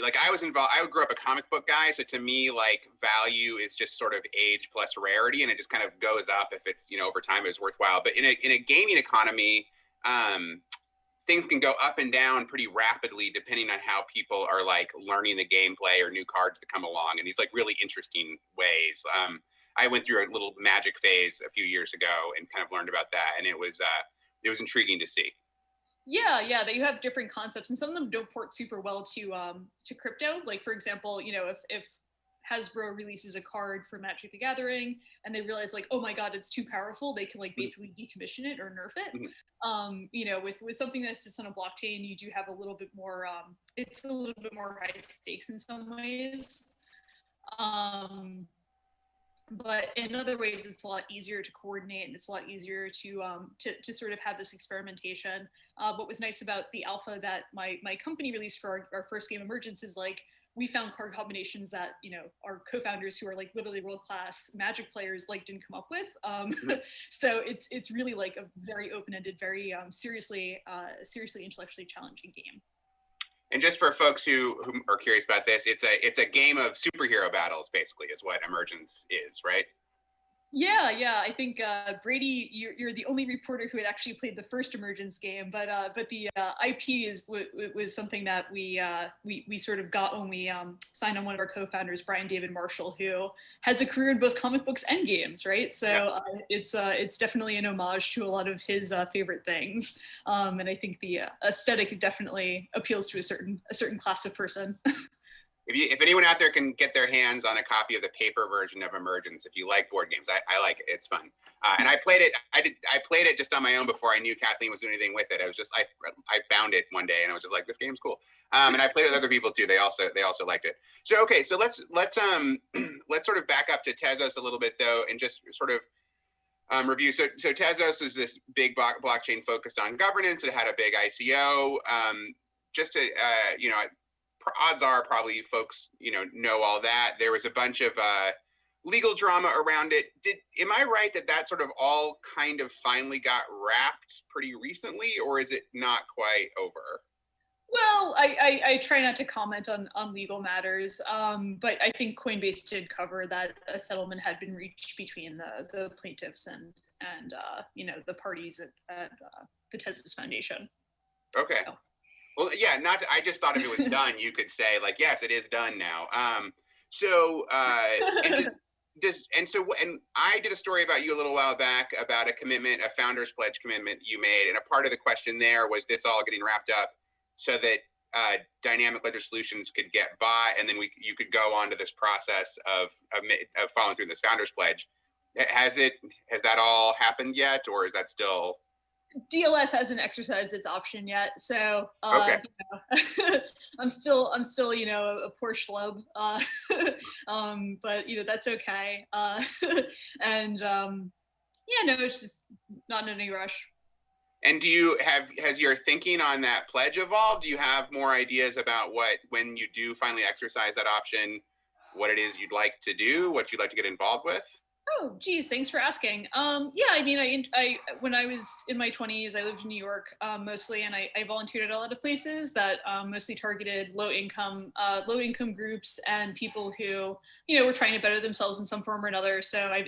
Like I grew up a comic book guy, so to me, like value is just sort of age plus rarity, and it just kind of goes up if it's, over time it's worthwhile. But in a gaming economy, things can go up and down pretty rapidly depending on how people are like learning the gameplay or new cards that come along in these like really interesting ways. I went through a little Magic phase a few years ago and kind of learned about that, and it was intriguing to see. Yeah, that you have different concepts, and some of them don't port super well to crypto. Like, for example, if Hasbro releases a card for Magic the Gathering and they realize like, oh my God, it's too powerful, they can like basically decommission it or nerf it. With something that sits on a blockchain, you do have a little bit more, it's a little bit more high stakes in some ways. But in other ways, it's a lot easier to coordinate, and it's a lot easier to sort of have this experimentation. What was nice about the alpha that my company released for our first game, Emergence, is like we found card combinations that our co-founders, who are like literally world-class Magic players, like didn't come up with. So it's really like a very open-ended, very seriously intellectually challenging game. And just for folks who are curious about this, it's a game of superhero battles, basically, is what Emergence is, right? Yeah. I think Brady, you're the only reporter who had actually played the first Emergence game, but the IP was something that we sort of got when we signed on one of our co-founders, Brian David Marshall, who has a career in both comic books and games, right? So it's definitely an homage to a lot of his favorite things, and I think the aesthetic definitely appeals to a certain class of person. If anyone out there can get their hands on a copy of the paper version of Emergence, if you like board games, I like it. It's fun. And I played it. I played it just on my own before I knew Kathleen was doing anything with it. I was just I found it one day and I was just like, this game's cool. And I played it with other people too. They also liked it. So okay, so let's sort of back up to Tezos a little bit though, and just sort of review. So Tezos is this big blockchain focused on governance. It had a big ICO. Just to odds are probably folks know all that. There was a bunch of legal drama around it. Am I right that sort of all kind of finally got wrapped pretty recently, or is it not quite over? Well, I try not to comment on legal matters, but I think Coinbase did cover that a settlement had been reached between the plaintiffs and the parties at the Tezos Foundation. Okay. So. Well, yeah, I just thought if it was done, you could say like, yes, it is done now. And I did a story about you a little while back about a founder's pledge commitment you made. And a part of the question there was this all getting wrapped up so that dynamic ledger solutions could get by, and then you could go on to this process of following through this founder's pledge. Has that all happened yet, or is that still? DLS hasn't exercised its option yet, so Okay. you know, I'm still you know a poor schlub, but you know that's okay. And yeah, no, it's just not in any rush. And has your thinking on that pledge evolved? Do you have more ideas about when you do finally exercise that option, what it is you'd like to do, what you'd like to get involved with? Oh, geez, thanks for asking. Yeah, I mean, I when I was in my 20s, I lived in New York mostly, and I volunteered at a lot of places that mostly targeted low income groups and people who, you know, were trying to better themselves in some form or another. So I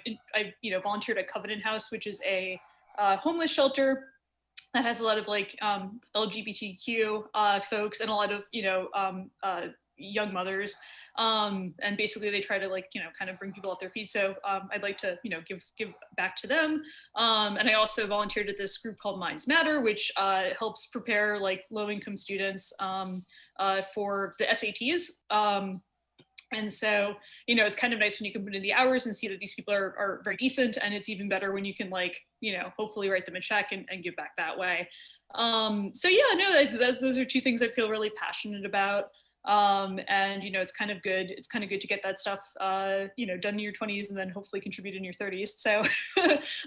you know, volunteered at Covenant House, which is a homeless shelter that has a lot of like LGBTQ folks and a lot of, you know, young mothers. And basically they try to like, you know, kind of bring people off their feet. So I'd like to, you know, give back to them. And I also volunteered at this group called Minds Matter, which helps prepare like low income students for the SATs. And so, you know, it's kind of nice when you can put in the hours and see that these people are very decent. And it's even better when you can like, you know, hopefully write them a check and give back that way. So yeah, no, those are two things I feel really passionate about. And, you know, it's kind of good to get that stuff, you know, done in your 20s and then hopefully contribute in your 30s. So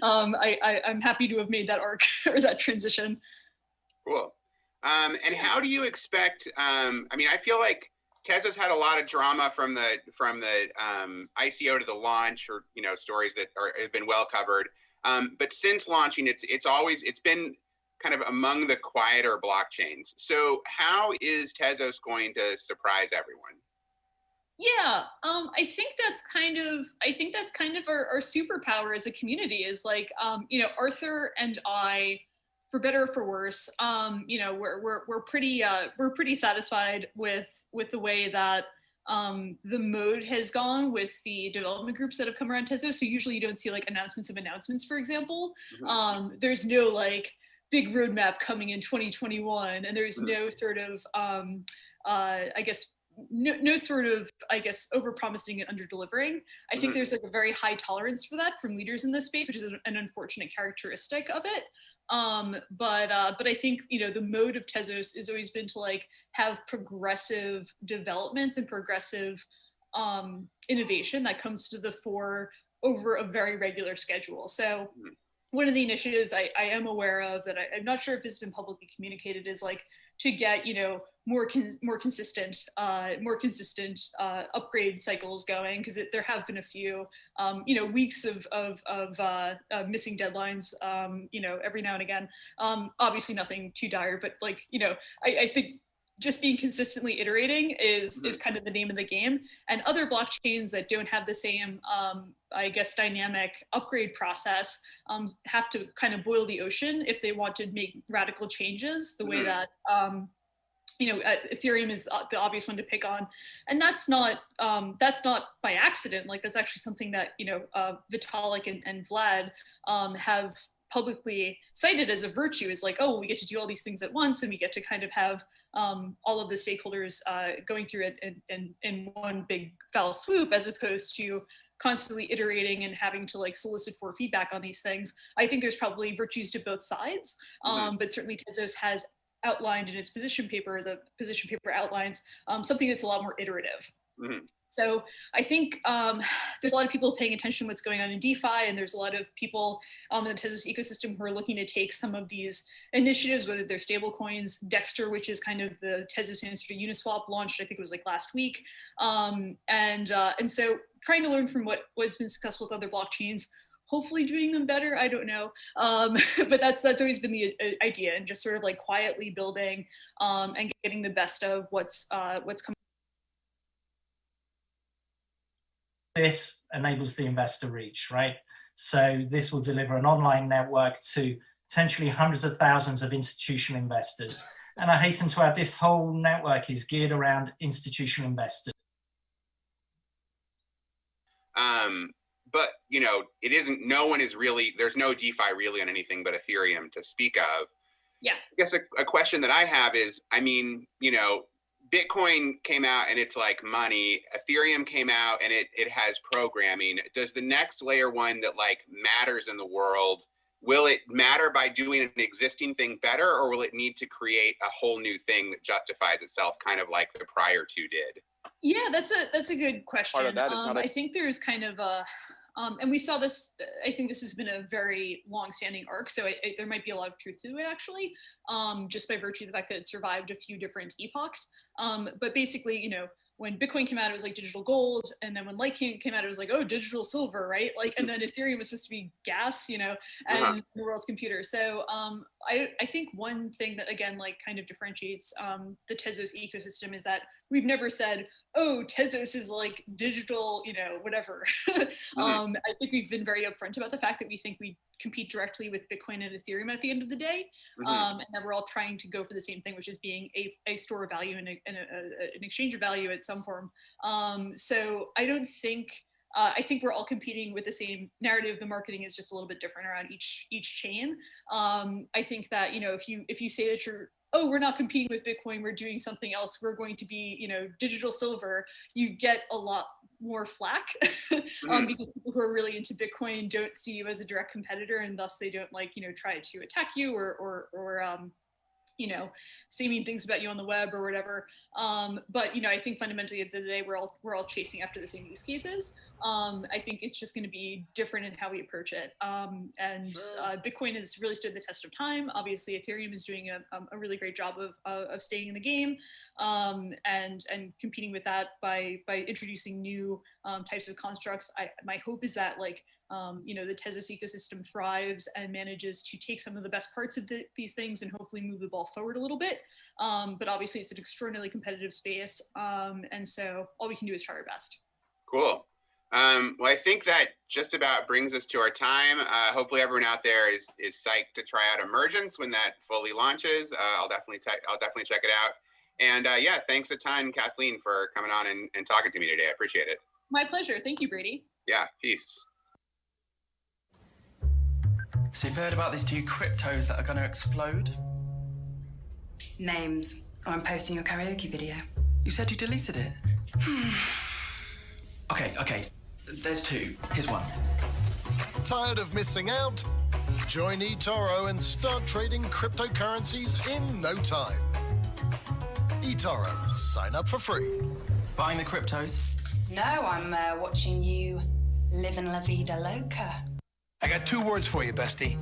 I'm happy to have made that arc or that transition. Cool. And how do you expect, I mean, I feel like Tezos had a lot of drama from the ICO to the launch, or, you know, stories that have been well covered. But since launching, it's been kind of among the quieter blockchains. So how is Tezos going to surprise everyone? Yeah, I think that's kind of our superpower as a community is like, you know, Arthur and I, for better or for worse, you know, we're pretty satisfied with the way that the mode has gone with the development groups that have come around Tezos. So usually you don't see like announcements of announcements, for example. There's no like big roadmap coming in 2021, and there's no sort of I guess no sort of, I guess, over-promising and under-delivering. I think there's like a very high tolerance for that from leaders in this space, which is an unfortunate characteristic of it. But I think, you know, the mode of Tezos has always been to like have progressive developments and progressive innovation that comes to the fore over a very regular schedule. So one of the initiatives I am aware of that I'm not sure if it's been publicly communicated is like to get, you know, more consistent upgrade cycles going, because there have been a few, you know, weeks of missing deadlines, you know, every now and again. Obviously nothing too dire, but like, you know, I think just being consistently iterating is kind of the name of the game. And other blockchains that don't have the same, I guess, dynamic upgrade process have to kind of boil the ocean if they want to make radical changes the way that, you know, Ethereum is the obvious one to pick on. And that's not by accident. Like that's actually something that, you know, Vitalik and Vlad have publicly cited as a virtue, is like, oh, we get to do all these things at once, and we get to kind of have all of the stakeholders going through it in one big foul swoop, as opposed to constantly iterating and having to like solicit for feedback on these things. I think there's probably virtues to both sides, but certainly Tezos has outlined in its position paper, the position paper outlines something that's a lot more iterative. So I think there's a lot of people paying attention to what's going on in DeFi, and there's a lot of people in the Tezos ecosystem who are looking to take some of these initiatives, whether they're stable coins. Dexter, which is kind of the Tezos answer to Uniswap, launched, I think it was like last week. And so trying to learn from what's been successful with other blockchains, hopefully doing them better, I don't know. But that's always been the idea, and just sort of like quietly building and getting the best of what's coming. This enables the investor reach, right? So this will deliver an online network to potentially hundreds of thousands of institutional investors. And I hasten to add, this whole network is geared around institutional investors. But, you know, it isn't, no one is really, there's no DeFi really on anything but Ethereum to speak of. Yeah. I guess a question that I have is, I mean, you know, Bitcoin came out and it's like money. Ethereum came out and it has programming. Does the next layer one that like matters in the world will it matter by doing an existing thing better, or will it need to create a whole new thing that justifies itself, kind of like the prior two did? Yeah, that's a good question. Part of that is not I think there's kind of a, and we saw this, I think this has been a very long-standing arc, so there might be a lot of truth to it, actually, just by virtue of the fact that it survived a few different epochs. But basically, you know, when Bitcoin came out, it was like digital gold, and then when Litecoin came out, it was like, oh, digital silver, right? Like, and then Ethereum was supposed to be gas, you know, and the world's computer. So I think one thing that, again, like kind of differentiates the Tezos ecosystem is that we've never said, oh, Tezos is like digital, you know, whatever. I think we've been very upfront about the fact that we think we compete directly with Bitcoin and Ethereum at the end of the day, and that we're all trying to go for the same thing, which is being a store of value and an exchange of value at some form. So I don't think, I think we're all competing with the same narrative. The marketing is just a little bit different around each chain. I think that, you know, if you say that you're, oh, we're not competing with Bitcoin, we're doing something else, we're going to be, you know, digital silver, you get a lot more flack because people who are really into Bitcoin don't see you as a direct competitor, and thus they don't, like, you know, try to attack you or you know, say mean things about you on the web or whatever. But, you know, I think fundamentally at the end of the day, we're all chasing after the same use cases. I think it's just going to be different in how we approach it. Bitcoin has really stood the test of time. Obviously, Ethereum is doing a really great job of staying in the game and competing with that by introducing new types of constructs. My hope is that, like, you know, the Tezos ecosystem thrives and manages to take some of the best parts of these things and hopefully move the ball forward a little bit. But obviously it's an extraordinarily competitive space. And so all we can do is try our best. Cool. Well, I think that just about brings us to our time. Hopefully everyone out there is psyched to try out Emergence when that fully launches. I'll definitely check it out. And yeah, thanks a ton, Kathleen, for coming on and talking to me today. I appreciate it. My pleasure. Thank you, Brady. Yeah, peace. So you've heard about these two cryptos that are going to explode? Names. Oh, I'm posting your karaoke video. You said you deleted it. Okay. There's two. Here's one. Tired of missing out? Join eToro and start trading cryptocurrencies in no time. eToro. Sign up for free. Buying the cryptos? No, I'm watching you living La Vida Loca. I got 2 words for you, bestie.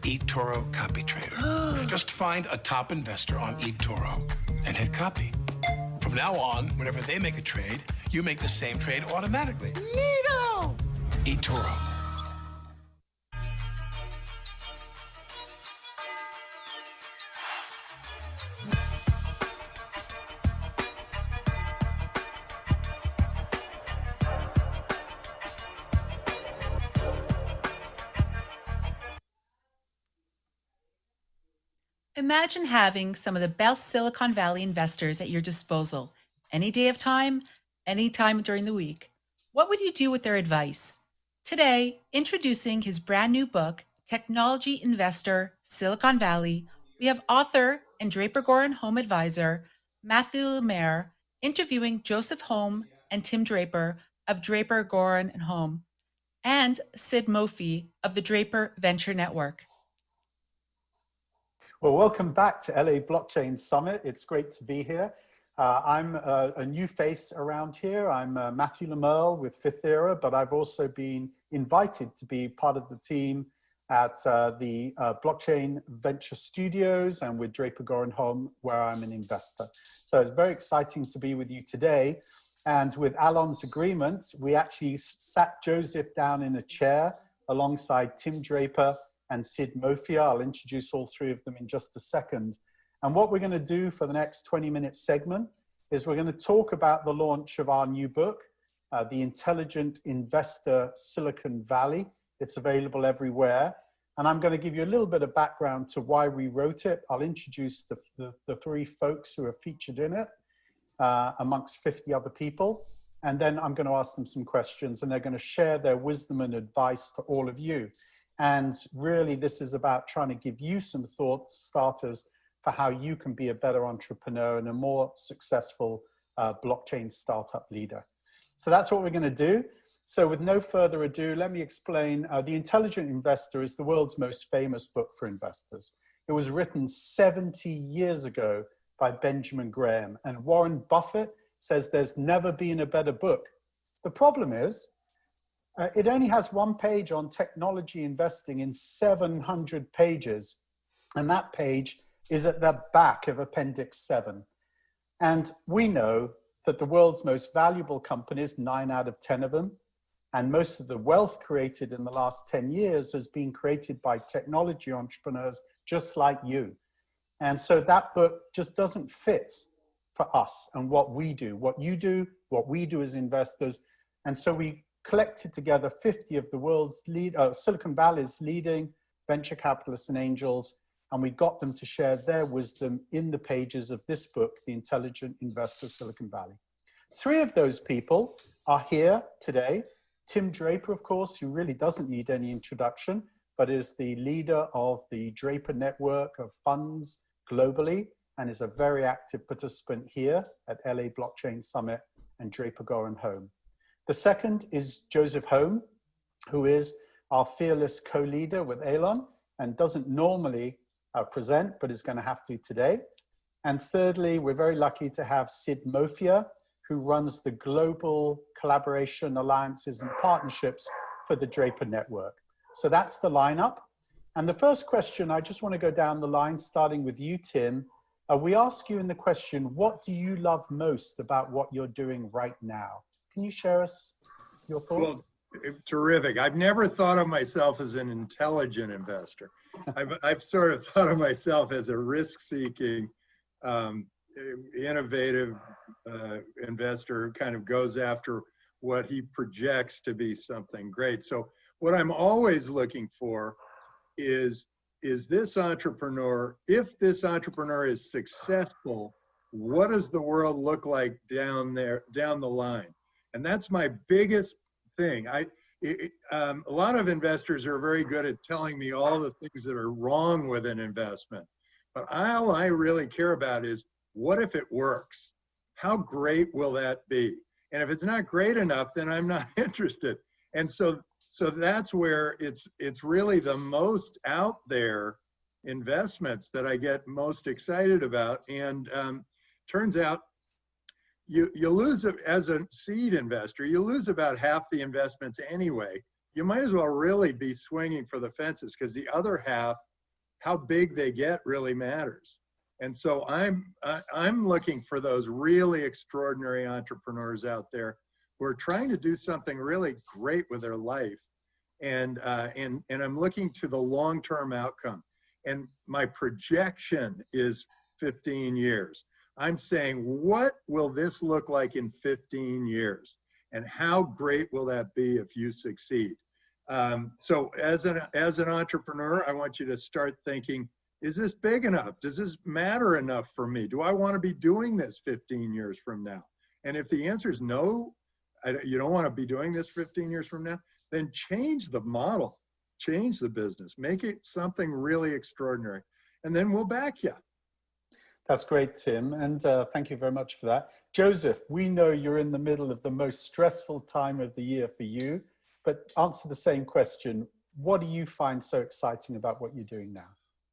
eToro Copy Trader. Just find a top investor on eToro and hit copy. From now on, whenever they make a trade, you make the same trade automatically. Neato! eToro. Imagine having some of the best Silicon Valley investors at your disposal any day of time, any time during the week. What would you do with their advice? Today, introducing his brand new book, Technology Investor, Silicon Valley, we have author and Draper Goren Home advisor, Matthew Lemaire, interviewing Joseph Home and Tim Draper of Draper Goren and Home, and Sid Moffi of the Draper Venture Network. Well, welcome back to LA Blockchain Summit. It's great to be here. I'm a new face around here. I'm Matthew Lemaire with Fifth Era, but I've also been invited to be part of the team at the Blockchain Venture Studios and with Draper Goren Home, where I'm an investor. So it's very exciting to be with you today. And with Alon's agreement, we actually sat Joseph down in a chair alongside Tim Draper and Sid Moffi. I'll introduce all 3 of them in just a second. And what we're going to do for the next 20-minute segment is we're going to talk about the launch of our new book, The Intelligent Investor Silicon Valley. It's available everywhere. And I'm going to give you a little bit of background to why we wrote it. I'll introduce the 3 folks who are featured in it amongst 50 other people. And then I'm going to ask them some questions, and they're going to share their wisdom and advice to all of you. And really, this is about trying to give you some thought starters for how you can be a better entrepreneur and a more successful blockchain startup leader. So that's what we're going to do. So with no further ado, let me explain. The Intelligent Investor is the world's most famous book for investors. It was written 70 years ago by Benjamin Graham, and Warren Buffett says there's never been a better book. The problem is, it only has one page on technology investing in 700 pages, and that page is at the back of Appendix 7. And we know that the world's most valuable companies, 9 out of 10 of them, and most of the wealth created in the last 10 years has been created by technology entrepreneurs just like you. And so that book just doesn't fit for us and what we do, what you do, what we do as investors. And so we collected together 50 of the world's Silicon Valley's leading venture capitalists and angels, and we got them to share their wisdom in the pages of this book, The Intelligent Investor Silicon Valley. 3 of those people are here today. Tim Draper, of course, who really doesn't need any introduction, but is the leader of the Draper network of funds globally and is a very active participant here at LA Blockchain Summit and Draper Goren Home. The second is Joseph Home, who is our fearless co-leader with Elon and doesn't normally present, but is going to have to today. And thirdly, we're very lucky to have Sid Mofia, who runs the global collaboration, alliances, and partnerships for the Draper Network. So that's the lineup. And the first question, I just want to go down the line, starting with you, Tim. We ask you in the question, what do you love most about what you're doing right now? Can you share us your thoughts? Well, terrific. I've never thought of myself as an intelligent investor. I've sort of thought of myself as a risk-seeking, innovative investor who kind of goes after what he projects to be something great. So what I'm always looking for is this entrepreneur, if this entrepreneur is successful, what does the world look like down the line? And that's my biggest thing. A lot of investors are very good at telling me all the things that are wrong with an investment. But all I really care about is, what if it works? How great will that be? And if it's not great enough, then I'm not interested. And so that's where it's really the most out there investments that I get most excited about. And turns out you lose, as a seed investor, you lose about half the investments anyway. You might as well really be swinging for the fences, because the other half, how big they get, really matters. And so I'm looking for those really extraordinary entrepreneurs out there who are trying to do something really great with their life. And I'm looking to the long-term outcome. And my projection is 15 years. I'm saying, what will this look like in 15 years? And how great will that be if you succeed? So as an entrepreneur, I want you to start thinking, is this big enough? Does this matter enough for me? Do I want to be doing this 15 years from now? And if the answer is no, you don't want to be doing this 15 years from now, then change the model, change the business, make it something really extraordinary, and then we'll back you. That's great, Tim, and thank you very much for that. Joseph, we know you're in the middle of the most stressful time of the year for you, but answer the same question. What do you find so exciting about what you're doing now?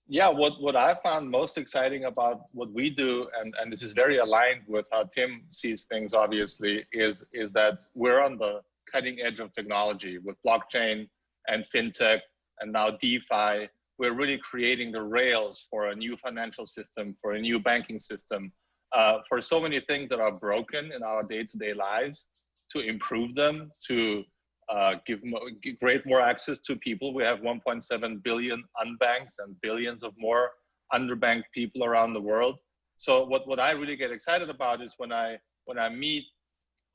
Yeah, what I found most exciting about what we do, and this is very aligned with how Tim sees things, obviously, is that we're on the cutting edge of technology with blockchain and fintech and now DeFi. We're really creating the rails for a new financial system, for a new banking system, for so many things that are broken in our day-to-day lives, to improve them, to give more access to people. We have 1.7 billion unbanked and billions of more underbanked people around the world. So what I really get excited about is when I meet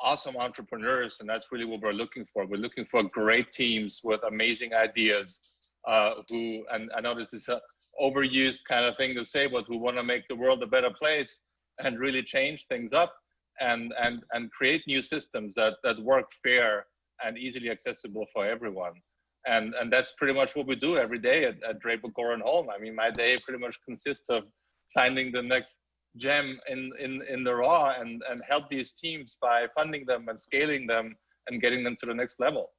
awesome entrepreneurs, and that's really what we're looking for. We're looking for great teams with amazing ideas, who, and I know this is an overused kind of thing to say, but who want to make the world a better place and really change things up and create new systems that work fair and easily accessible for everyone. And that's pretty much what we do every day at Draper Goren Home. I mean, my day pretty much consists of finding the next gem in the raw and help these teams by funding them and scaling them and getting them to the next level.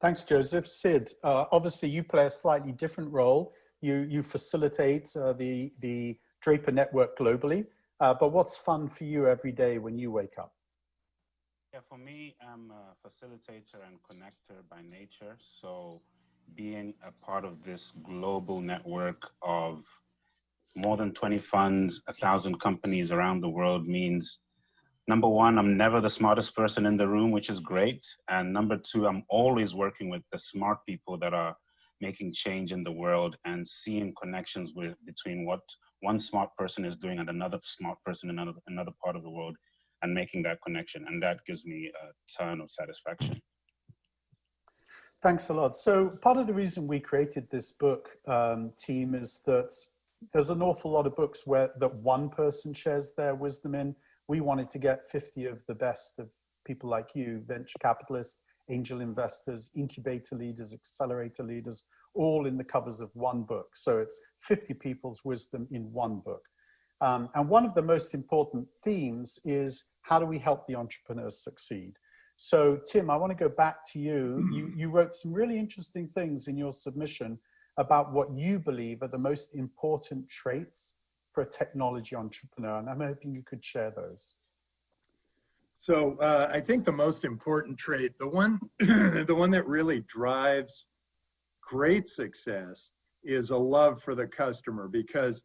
Thanks, Joseph. Sid, obviously you play a slightly different role. You facilitate the Draper network globally, but what's fun for you every day when you wake up? Yeah, for me, I'm a facilitator and connector by nature. So being a part of this global network of more than 20 funds, 1,000 companies around the world means, number one, I'm never the smartest person in the room, which is great. And number two, I'm always working with the smart people that are making change in the world and seeing connections between what one smart person is doing and another smart person in another part of the world, and making that connection. And that gives me a ton of satisfaction. Thanks a lot. So part of the reason we created this book team is that there's an awful lot of books that one person shares their wisdom in. We wanted to get 50 of the best of people like you, venture capitalists, angel investors, incubator leaders, accelerator leaders, all in the covers of one book. So it's 50 people's wisdom in one book. And one of the most important themes is, how do we help the entrepreneurs succeed? So Tim, I want to go back to you. You wrote some really interesting things in your submission about what you believe are the most important traits for a technology entrepreneur, and I'm hoping you could share those. So I think the most important trait, the one that really drives great success, is a love for the customer. Because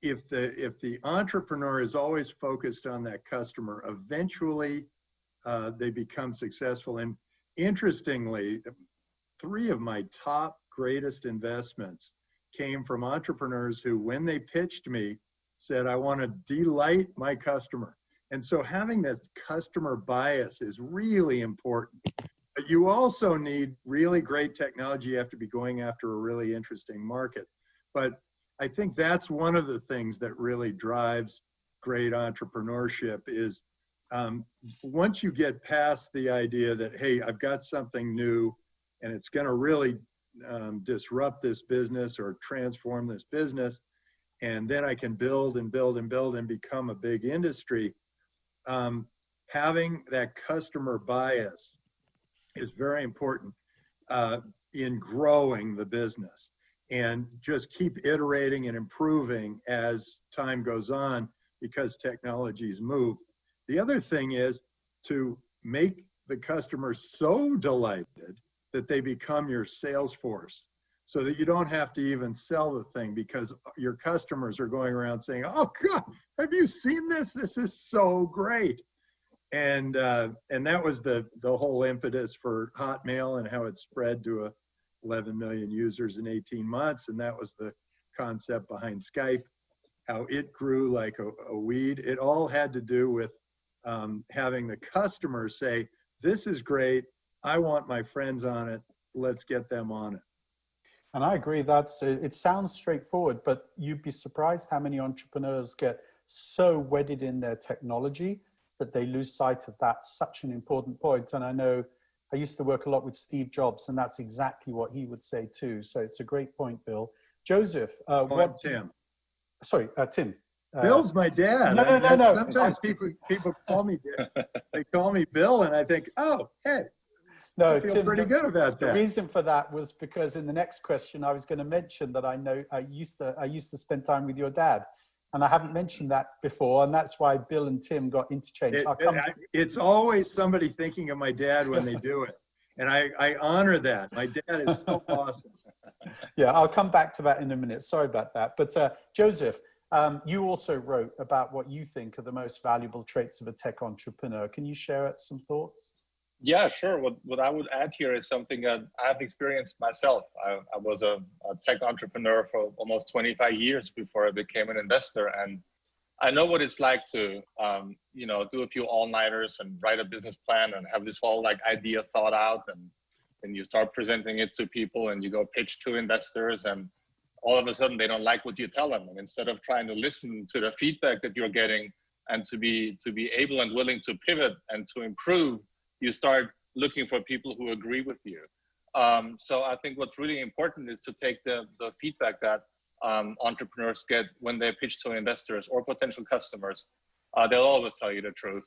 if the entrepreneur is always focused on that customer, eventually they become successful. And interestingly, 3 of my top greatest investments came from entrepreneurs who, when they pitched me, said, I want to delight my customer. And so having that customer bias is really important. But you also need really great technology. You have to be going after a really interesting market. But I think that's one of the things that really drives great entrepreneurship is once you get past the idea that, hey, I've got something new and it's going to really disrupt this business or transform this business, and then I can build and build and build and become a big industry. Having that customer bias is very important in growing the business, and just keep iterating and improving as time goes on, because technologies move. The other thing is to make the customer so delighted that they become your sales force, so that you don't have to even sell the thing, because your customers are going around saying, oh God, have you seen this? This is so great. And that was the whole impetus for Hotmail and how it spread to 11 million users in 18 months. And that was the concept behind Skype, how it grew like a weed. It all had to do with having the customer say, this is great, I want my friends on it, let's get them on it. And I agree, it sounds straightforward, but you'd be surprised how many entrepreneurs get so wedded in their technology that they lose sight of that, such an important point. And I know I used to work a lot with Steve Jobs, and that's exactly what he would say too. So it's a great point, Bill. Joseph, Tim. Sorry, Tim. Bill's my dad. No. Sometimes people call me, they call me Bill, and I think, oh, hey. No, I feel Tim, pretty good about that. The reason for that was because in the next question, I was going to mention that I used to spend time with your dad, and I haven't mentioned that before, and that's why Bill and Tim got interchanged. It's always somebody thinking of my dad when they do it, and I honor that. My dad is so awesome. Yeah, I'll come back to that in a minute. Sorry about that. But Joseph, you also wrote about what you think are the most valuable traits of a tech entrepreneur. Can you share some thoughts? Yeah, sure. What I would add here is something that I've experienced myself. I was a tech entrepreneur for almost 25 years before I became an investor, and I know what it's like to do a few all-nighters and write a business plan and have this whole idea thought out, and you start presenting it to people and you go pitch to investors, and all of a sudden they don't like what you tell them. And instead of trying to listen to the feedback that you're getting and to be able and willing to pivot and to improve, you start looking for people who agree with you. So I think what's really important is to take the feedback that entrepreneurs get when they pitch to investors or potential customers. They'll always tell you the truth.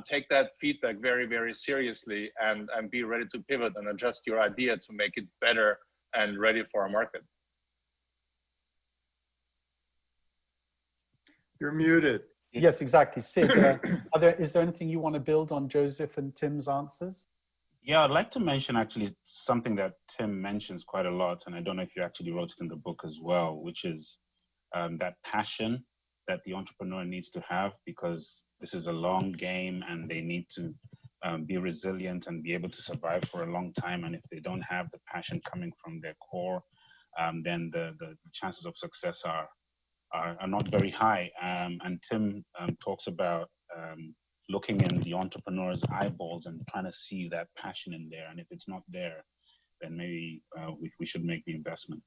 take that feedback very, very seriously and be ready to pivot and adjust your idea to make it better and ready for our market. You're muted. Yes, exactly. Sid, is there anything you want to build on Joseph and Tim's answers? Yeah, I'd like to mention actually something that Tim mentions quite a lot, and I don't know if you actually wrote it in the book as well, which is that passion that the entrepreneur needs to have, because this is a long game and they need to be resilient and be able to survive for a long time. And if they don't have the passion coming from their core, then the chances of success are not very high. And Tim talks about looking in the entrepreneur's eyeballs and trying to see that passion in there. And if it's not there, then maybe we should make the investment.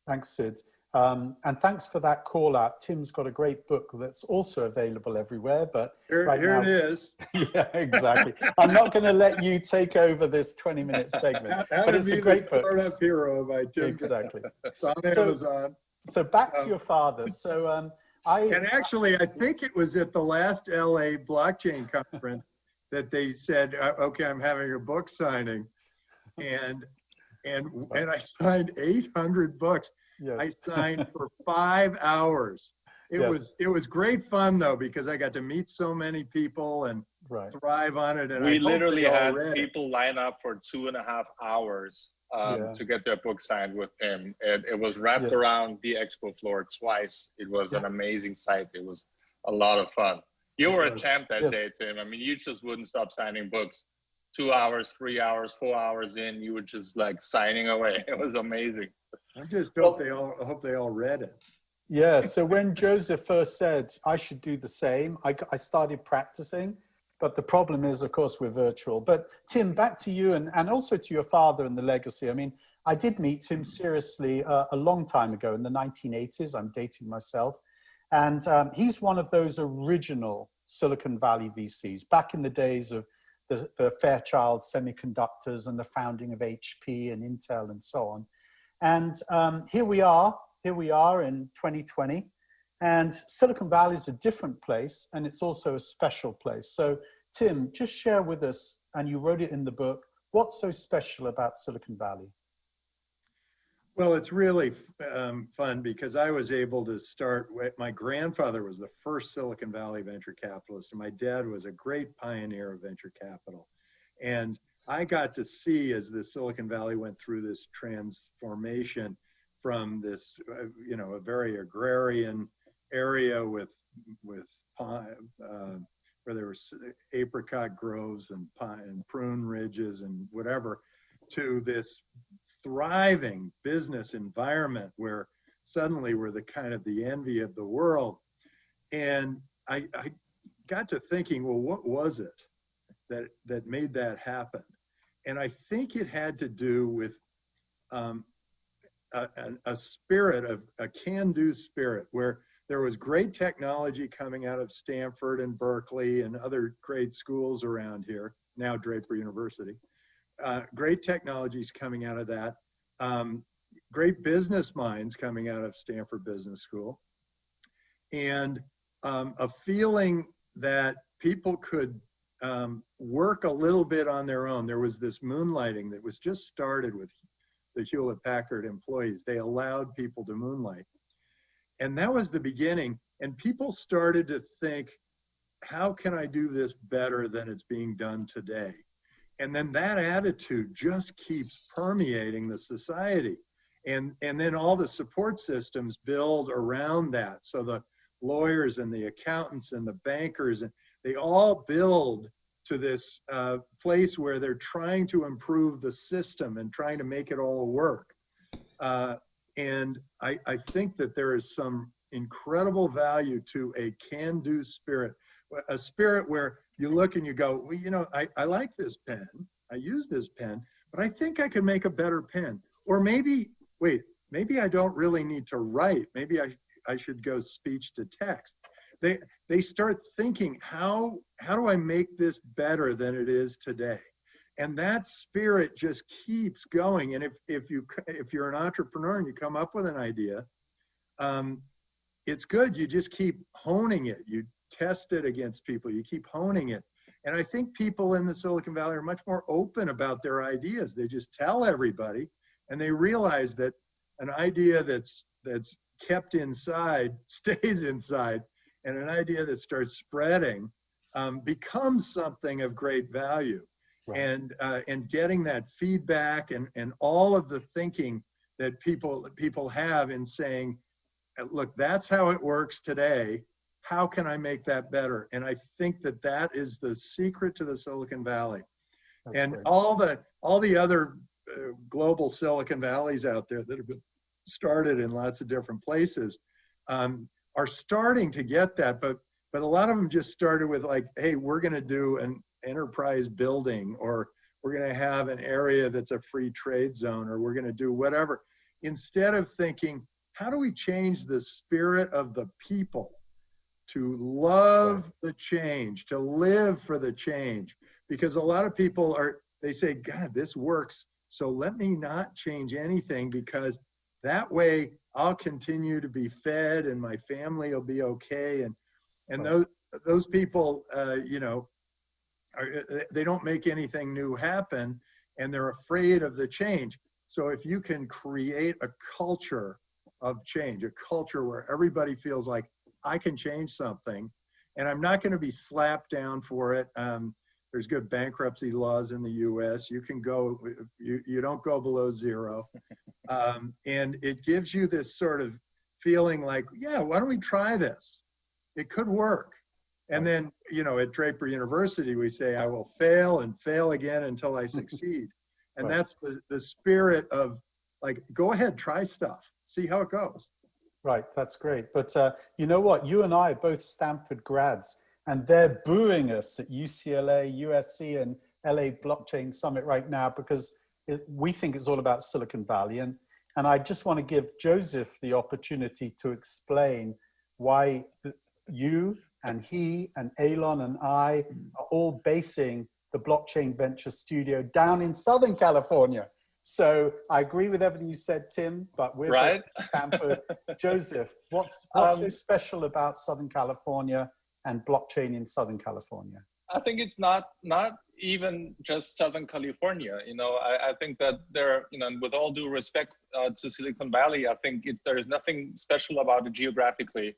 Thanks, Sid. And thanks for that call out. Tim's got a great book that's also available everywhere, but here now, it is. Yeah, exactly. I'm not going to let you take over this 20-minute segment, but it's a great book. Startup Hero by Tim. Exactly. It's on Amazon. So back to your father. So and actually, I think it was at the last LA blockchain conference that they said, "Okay, I'm having a book signing," and I signed 800 books. Yes. I signed for 5 hours. It was great fun though, because I got to meet so many people and thrive on it. And we literally had people line up for 2.5 hours to get their book signed with him. And it was wrapped around the expo floor twice. It was an amazing sight. It was a lot of fun. You were a champ that day, Tim. I mean, you just wouldn't stop signing books. 2 hours, 3 hours, 4 hours in, you were just like signing away. It was amazing. I just hope they all read it. Yeah. So when Joseph first said I should do the same, I started practicing. But the problem is, of course, we're virtual. But Tim, back to you and also to your father and the legacy. I mean, I did meet him seriously a long time ago in the 1980s. I'm dating myself. And he's one of those original Silicon Valley VCs back in the days of the Fairchild Semiconductors and the founding of HP and Intel and so on. And here we are in 2020. And Silicon Valley is a different place, and it's also a special place. So Tim, just share with us, and you wrote it in the book, what's so special about Silicon Valley? Well, it's really fun because I was able to start with, my grandfather was the first Silicon Valley venture capitalist, and my dad was a great pioneer of venture capital. And I got to see as the Silicon Valley went through this transformation from this, a very agrarian area with where there were apricot groves and pine and prune ridges and whatever, to this thriving business environment where suddenly we're the kind of the envy of the world. And I got to thinking, well, what was it that made that happen? And I think it had to do with a spirit of a can-do spirit, where there was great technology coming out of Stanford and Berkeley and other great schools around here, now Draper University. Great technologies coming out of that. Great business minds coming out of Stanford Business School. And a feeling that people could work a little bit on their own. There was this moonlighting that was just started with the Hewlett-Packard employees. They allowed people to moonlight. And that was the beginning. And people started to think, how can I do this better than it's being done today? And then that attitude just keeps permeating the society. And then all the support systems build around that. So the lawyers and the accountants and the bankers, and they all build to this place where they're trying to improve the system and trying to make it all work. And I think that there is some incredible value to a can-do spirit, a spirit where you look and you go, well, I like this pen, I use this pen, but I think I could make a better pen. Or maybe, wait, maybe I don't really need to write. Maybe I should go speech to text. They start thinking, how do I make this better than it is today? And that spirit just keeps going. And if you're an entrepreneur and you come up with an idea, it's good. You just keep honing it. You test it against people. You keep honing it. And I think people in the Silicon Valley are much more open about their ideas. They just tell everybody, and they realize that an idea that's kept inside stays inside, and an idea that starts spreading becomes something of great value. Right. And getting that feedback and all of the thinking that people have in saying, look, that's how it works today. How can I make that better? And I think that that is the secret to the Silicon Valley. That's and great. all the other global Silicon Valleys out there that have been started in lots of different places are starting to get that, but a lot of them just started with like, hey, we're going to do an enterprise building, or we're going to have an area that's a free trade zone, or we're going to do whatever, instead of thinking, how do we change the spirit of the people to love the change, to live for the change? Because a lot of people they say, God, this works, so let me not change anything, because that way I'll continue to be fed and my family will be okay. And those people, they don't make anything new happen, and they're afraid of the change. So if you can create a culture of change, a culture where everybody feels like I can change something, and I'm not going to be slapped down for it. There's good bankruptcy laws in the U.S. You can go, you don't go below zero. And it gives you this sort of feeling like, yeah, why don't we try this? It could work. And then, at Draper University, we say, I will fail and fail again until I succeed. And that's the spirit of like, go ahead, try stuff, see how it goes. Right, that's great. But you know what? You and I are both Stanford grads, and they're booing us at UCLA, USC, and LA Blockchain Summit right now because we think it's all about Silicon Valley. And I just want to give Joseph the opportunity to explain why you and he and Elon and I are all basing the Blockchain Venture Studio down in Southern California. So I agree with everything you said, Tim, but we're right. Stanford. Joseph, what's so special about Southern California and blockchain in Southern California? I think it's not even just Southern California. I think that there, and with all due respect to Silicon Valley, I think there is nothing special about it geographically.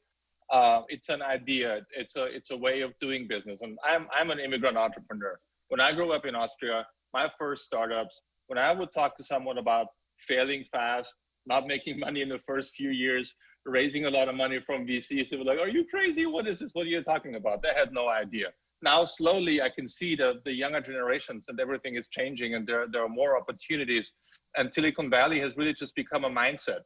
It's an idea. It's a way of doing business. And I'm an immigrant entrepreneur. When I grew up in Austria, my first startups, when I would talk to someone about failing fast, not making money in the first few years, raising a lot of money from VCs, they were like, are you crazy? What is this? What are you talking about? They had no idea. Now, slowly, I can see the younger generations and everything is changing, and there are more opportunities. And Silicon Valley has really just become a mindset,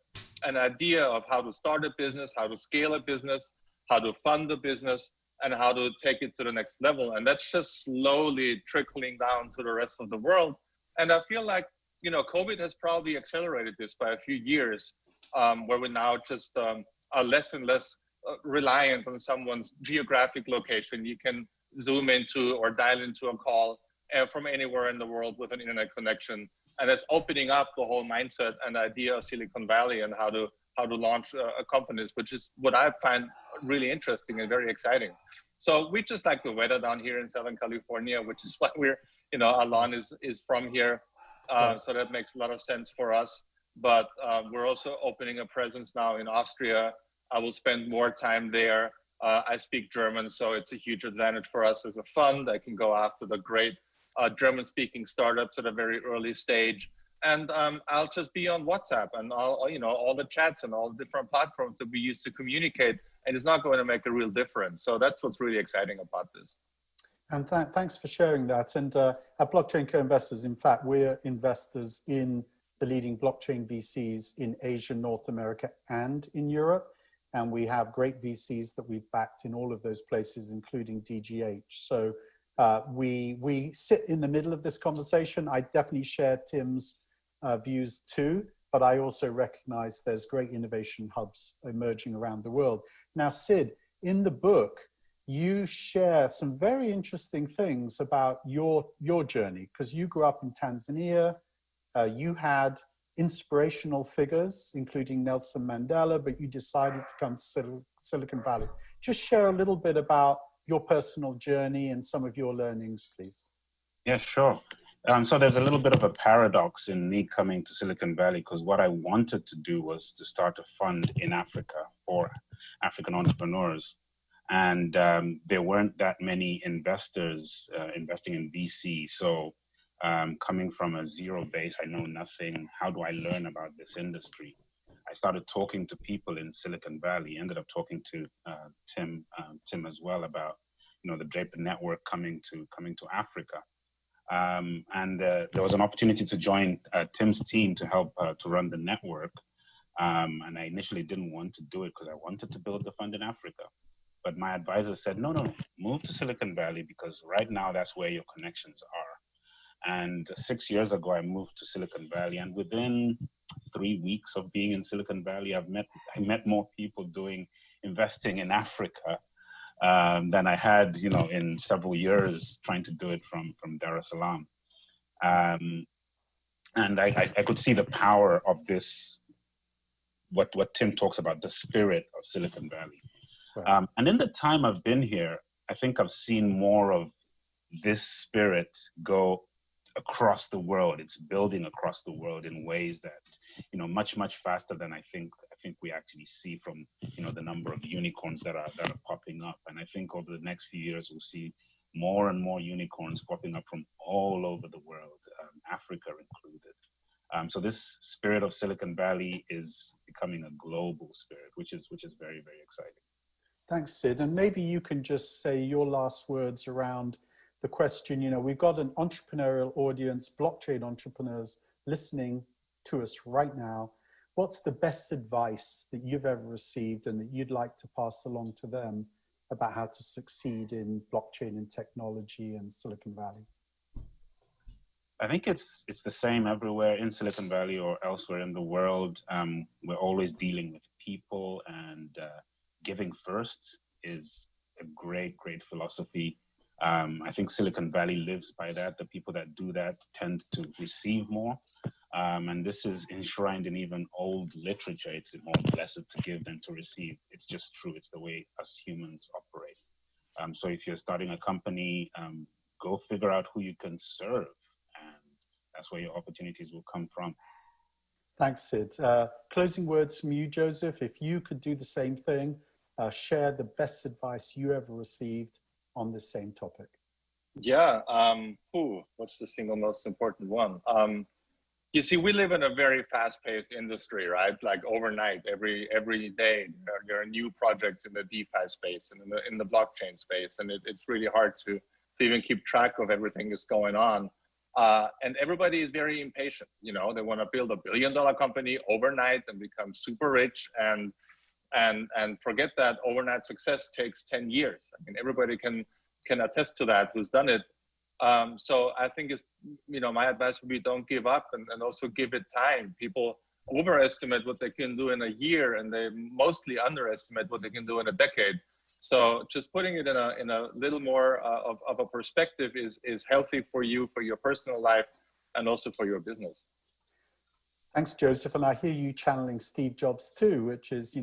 an idea of how to start a business, how to scale a business, how to fund a business, and how to take it to the next level. And that's just slowly trickling down to the rest of the world. And I feel like, COVID has probably accelerated this by a few years, where we now just are less and less reliant on someone's geographic location. You can Zoom into or dial into a call from anywhere in the world with an internet connection. And that's opening up the whole mindset and idea of Silicon Valley and how to launch companies, which is what I find really interesting and very exciting. So we just like the weather down here in Southern California, which is why we're, Alon is from here. So that makes a lot of sense for us. But we're also opening a presence now in Austria. I will spend more time there. I speak German, so it's a huge advantage for us as a fund. I can go after the great German-speaking startups at a very early stage. And I'll just be on WhatsApp and all the chats and all the different platforms that we use to communicate. And it's not going to make a real difference. So that's what's really exciting about this. And thanks for sharing that. And at Blockchain Co-Investors, in fact, we're investors in the leading blockchain VCs in Asia, North America, and in Europe. And we have great VCs that we've backed in all of those places, including DGH. So we sit in the middle of this conversation. I definitely share Tim's views too, but I also recognize there's great innovation hubs emerging around the world. Now, Sid, in the book, you share some very interesting things about your journey, because you grew up in Tanzania. You had inspirational figures, including Nelson Mandela, but you decided to come to Silicon Valley. Just share a little bit about your personal journey and some of your learnings, please. Yeah, sure. So there's a little bit of a paradox in me coming to Silicon Valley, because what I wanted to do was to start a fund in Africa for African entrepreneurs. And there weren't that many investors investing in VC. So coming from a zero base, I know nothing. How do I learn about this industry? I started talking to people in Silicon Valley, ended up talking to Tim as well about, the Draper Network coming to Africa. And there was an opportunity to join Tim's team to help to run the network. And I initially didn't want to do it because I wanted to build the fund in Africa. But my advisor said, no, move to Silicon Valley, because right now that's where your connections are. And 6 years ago, I moved to Silicon Valley. And within 3 weeks of being in Silicon Valley, I met more people investing in Africa than I had, in several years trying to do it from Dar es Salaam. And I could see the power of this, what Tim talks about, the spirit of Silicon Valley. Right. And in the time I've been here, I think I've seen more of this spirit go across the world. It's building across the world in ways that, much, much faster than I think we actually see from, the number of unicorns that are popping up. And I think over the next few years, we'll see more and more unicorns popping up from all over the world, Africa included. So this spirit of Silicon Valley is becoming a global spirit, which is very, very exciting. Thanks, Sid. And maybe you can just say your last words around the question. We've got an entrepreneurial audience, blockchain entrepreneurs listening to us right now. What's the best advice that you've ever received and that you'd like to pass along to them about how to succeed in blockchain and technology in Silicon Valley? I think it's the same everywhere in Silicon Valley or elsewhere in the world. We're always dealing with people, and giving first is a great philosophy. I think Silicon Valley lives by that. The people that do that tend to receive more. And this is enshrined in even old literature. It's more blessed to give than to receive. It's just true. It's the way us humans operate. So if you're starting a company, go figure out who you can serve. And that's where your opportunities will come from. Thanks, Sid. Closing words from you, Joseph. If you could do the same thing, share the best advice you ever received on this same topic. Yeah, what's the single most important one? You see, we live in a very fast-paced industry, right? Like overnight, every day, there are new projects in the DeFi space and in the blockchain space, and it's really hard to even keep track of everything that's going on. And everybody is very impatient. They want to build $1 billion company overnight and become super rich, and forget that overnight success takes 10 years. I mean, everybody can attest to that who's done it. So I think it's, my advice would be don't give up, and also give it time. People overestimate what they can do in a year, and they mostly underestimate what they can do in a decade. So just putting it in a little more of a perspective is healthy for you, for your personal life, and also for your business. Thanks, Joseph. And I hear you channeling Steve Jobs too, which is,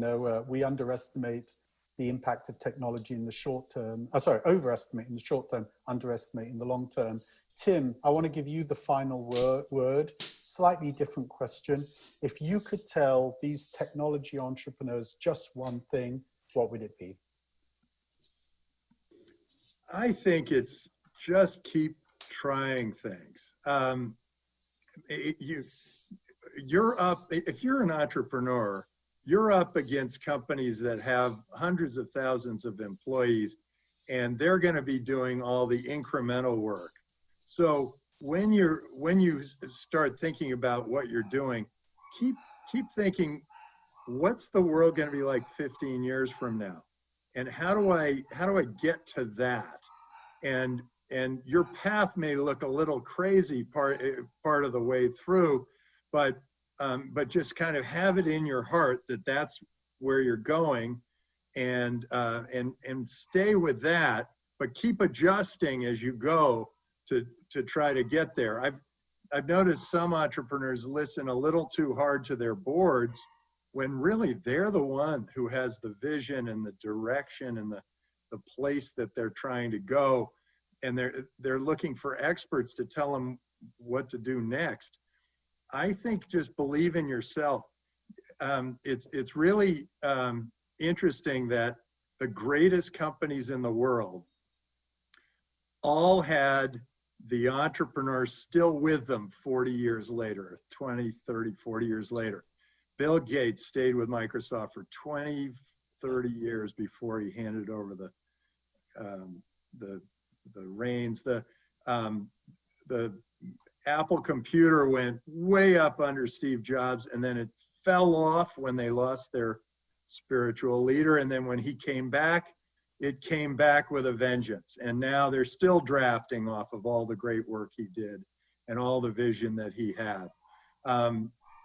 we underestimate the impact of technology in the short term. Overestimate in the short term, underestimate in the long term. Tim, I want to give you the final word, slightly different question. If you could tell these technology entrepreneurs just one thing, what would it be? I think it's just keep trying things. You're up, if you're an entrepreneur, you're up against companies that have hundreds of thousands of employees, and they're going to be doing all the incremental work. So when you start thinking about what you're doing, keep thinking, what's the world going to be like 15 years from now? And how do I get to that? And your path may look a little crazy part of the way through, but just kind of have it in your heart that that's where you're going, and stay with that, but keep adjusting as you go to try to get there. I've noticed some entrepreneurs listen a little too hard to their boards when really they're the one who has the vision and the direction and the place that they're trying to go. And they're looking for experts to tell them what to do next. I think just believe in yourself. It's really interesting that the greatest companies in the world all had the entrepreneurs still with them 40 years later, 20, 30, 40 years later. Bill Gates stayed with Microsoft for 20, 30 years before he handed over the reins. The Apple computer went way up under Steve Jobs, and then it fell off when they lost their spiritual leader. And then when he came back, it came back with a vengeance. And now they're still drafting off of all the great work he did and all the vision that he had.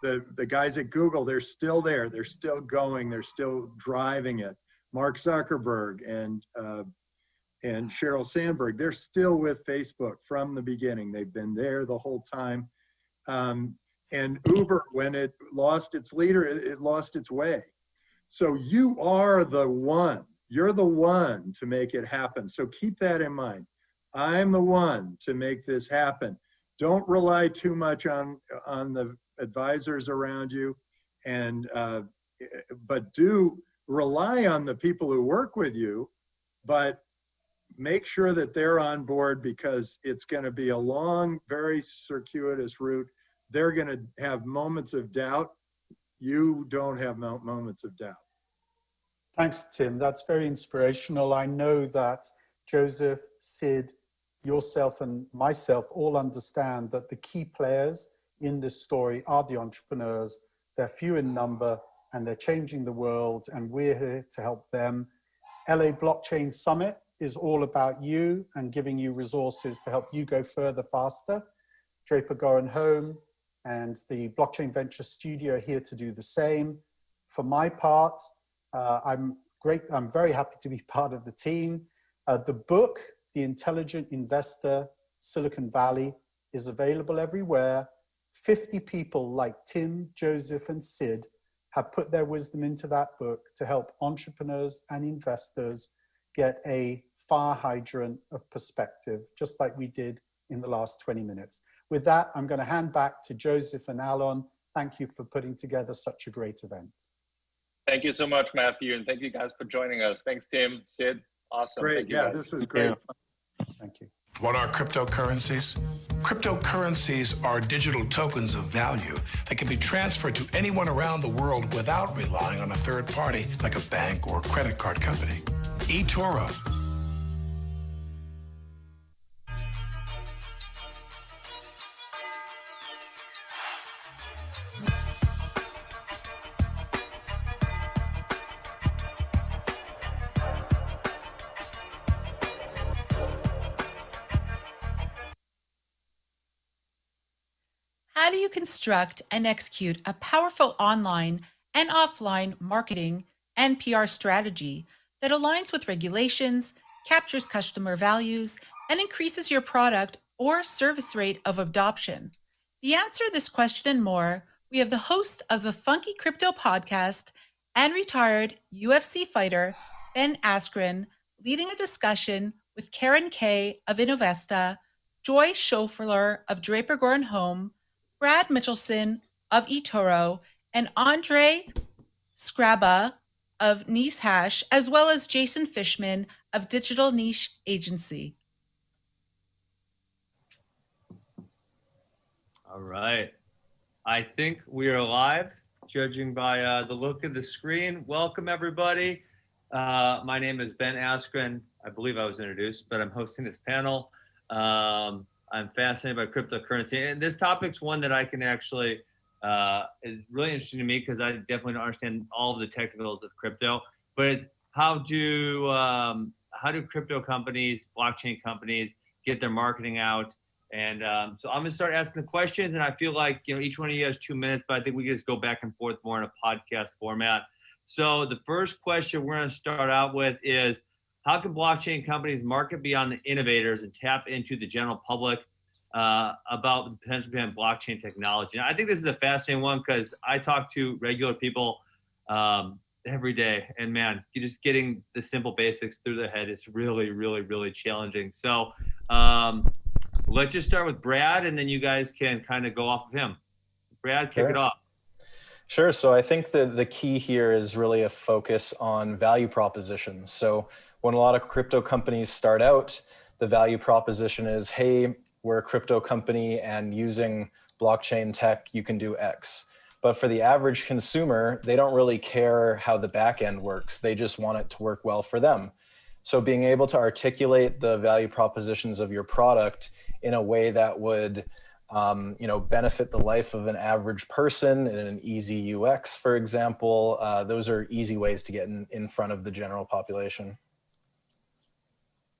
The guys at Google, they're still there. They're still going. They're still driving it. Mark Zuckerberg and Sheryl Sandberg, they're still with Facebook from the beginning. They've been there the whole time. And Uber, when it lost its leader, it lost its way. So you are the one. You're the one to make it happen. So keep that in mind. I'm the one to make this happen. Don't rely too much on the advisors around you, but do rely on the people who work with you, but make sure that they're on board, because it's going to be a long, very circuitous route. They're going to have moments of doubt. You don't have moments of doubt. Thanks, Tim. That's very inspirational. I know that Joseph, Sid, yourself and myself all understand that the key players in this story are the entrepreneurs. They're few in number and they're changing the world, and we're here to help them. LA Blockchain Summit is all about you and giving you resources to help you go further faster. Draper Goren Home and the Blockchain Venture Studio are here to do the same. For my part, I'm very happy to be part of the team. The book, The Intelligent Investor, Silicon Valley, is available everywhere. 50 people like Tim, Joseph, and Sid have put their wisdom into that book to help entrepreneurs and investors get a fire hydrant of perspective, just like we did in the last 20 minutes. With that, I'm going to hand back to Joseph and Alon. Thank you for putting together such a great event. Thank you so much, Matthew, and thank you guys for joining us. Thanks, Tim, Sid. Awesome. Great. Thank you, Yeah, guys. this was great. Thank you. What are cryptocurrencies? Cryptocurrencies are digital tokens of value that can be transferred to anyone around the world without relying on a third party like a bank or credit card company. eToro. How do you construct and execute a powerful online and offline marketing and PR strategy that aligns with regulations, captures customer values, and increases your product or service rate of adoption? To answer this question and more, we have the host of the Funky Crypto podcast and retired UFC fighter, Ben Askren, leading a discussion with Karen Kay of Innovesta, Joy Schofler of Draper Goren Home, Brad Mitchelson of eToro, and Andre Scraba of Niche Hash, as well as Jason Fishman of Digital Niche Agency. All right. I think we are live, judging by the look of the screen. Welcome, everybody. My name is Ben Askren. I believe I was introduced, but I'm hosting this panel. I'm fascinated by cryptocurrency. And this topic's one that I can actually, is really interesting to me because I definitely don't understand all of the technicals of crypto. But it's how do crypto companies, blockchain companies get their marketing out? And so I'm gonna start asking the questions, and I feel like each one of you has 2 minutes, but I think we can just go back and forth more in a podcast format. So the first question we're gonna start out with is, how can blockchain companies market beyond the innovators and tap into the general public? about the potential behind blockchain technology. And I think this is a fascinating one because I talk to regular people every day, and man, you just getting the simple basics through their head is really, really, really challenging. So let's just start with Brad, and then you guys can kind of go off of him. Brad, kick it off. Sure. So I think the key here is really a focus on value proposition. So when a lot of crypto companies start out, the value proposition is, hey, we're a crypto company and using blockchain tech, you can do X. But for the average consumer, they don't really care how the back end works. They just want it to work well for them. So being able to articulate the value propositions of your product in a way that would benefit the life of an average person in an easy UX, for example, those are easy ways to get in front of the general population.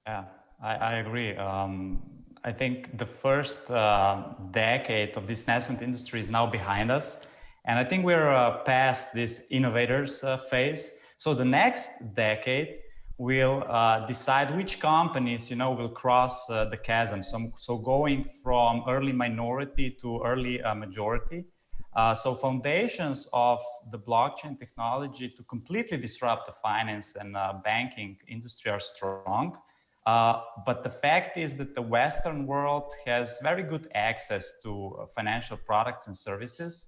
Yeah, I agree. I think the first decade of this nascent industry is now behind us. And I think we're past this innovators phase. So the next decade will decide which companies, will cross the chasm. So going from early minority to early majority. So foundations of the blockchain technology to completely disrupt the finance and banking industry are strong. But the fact is that the Western world has very good access to financial products and services.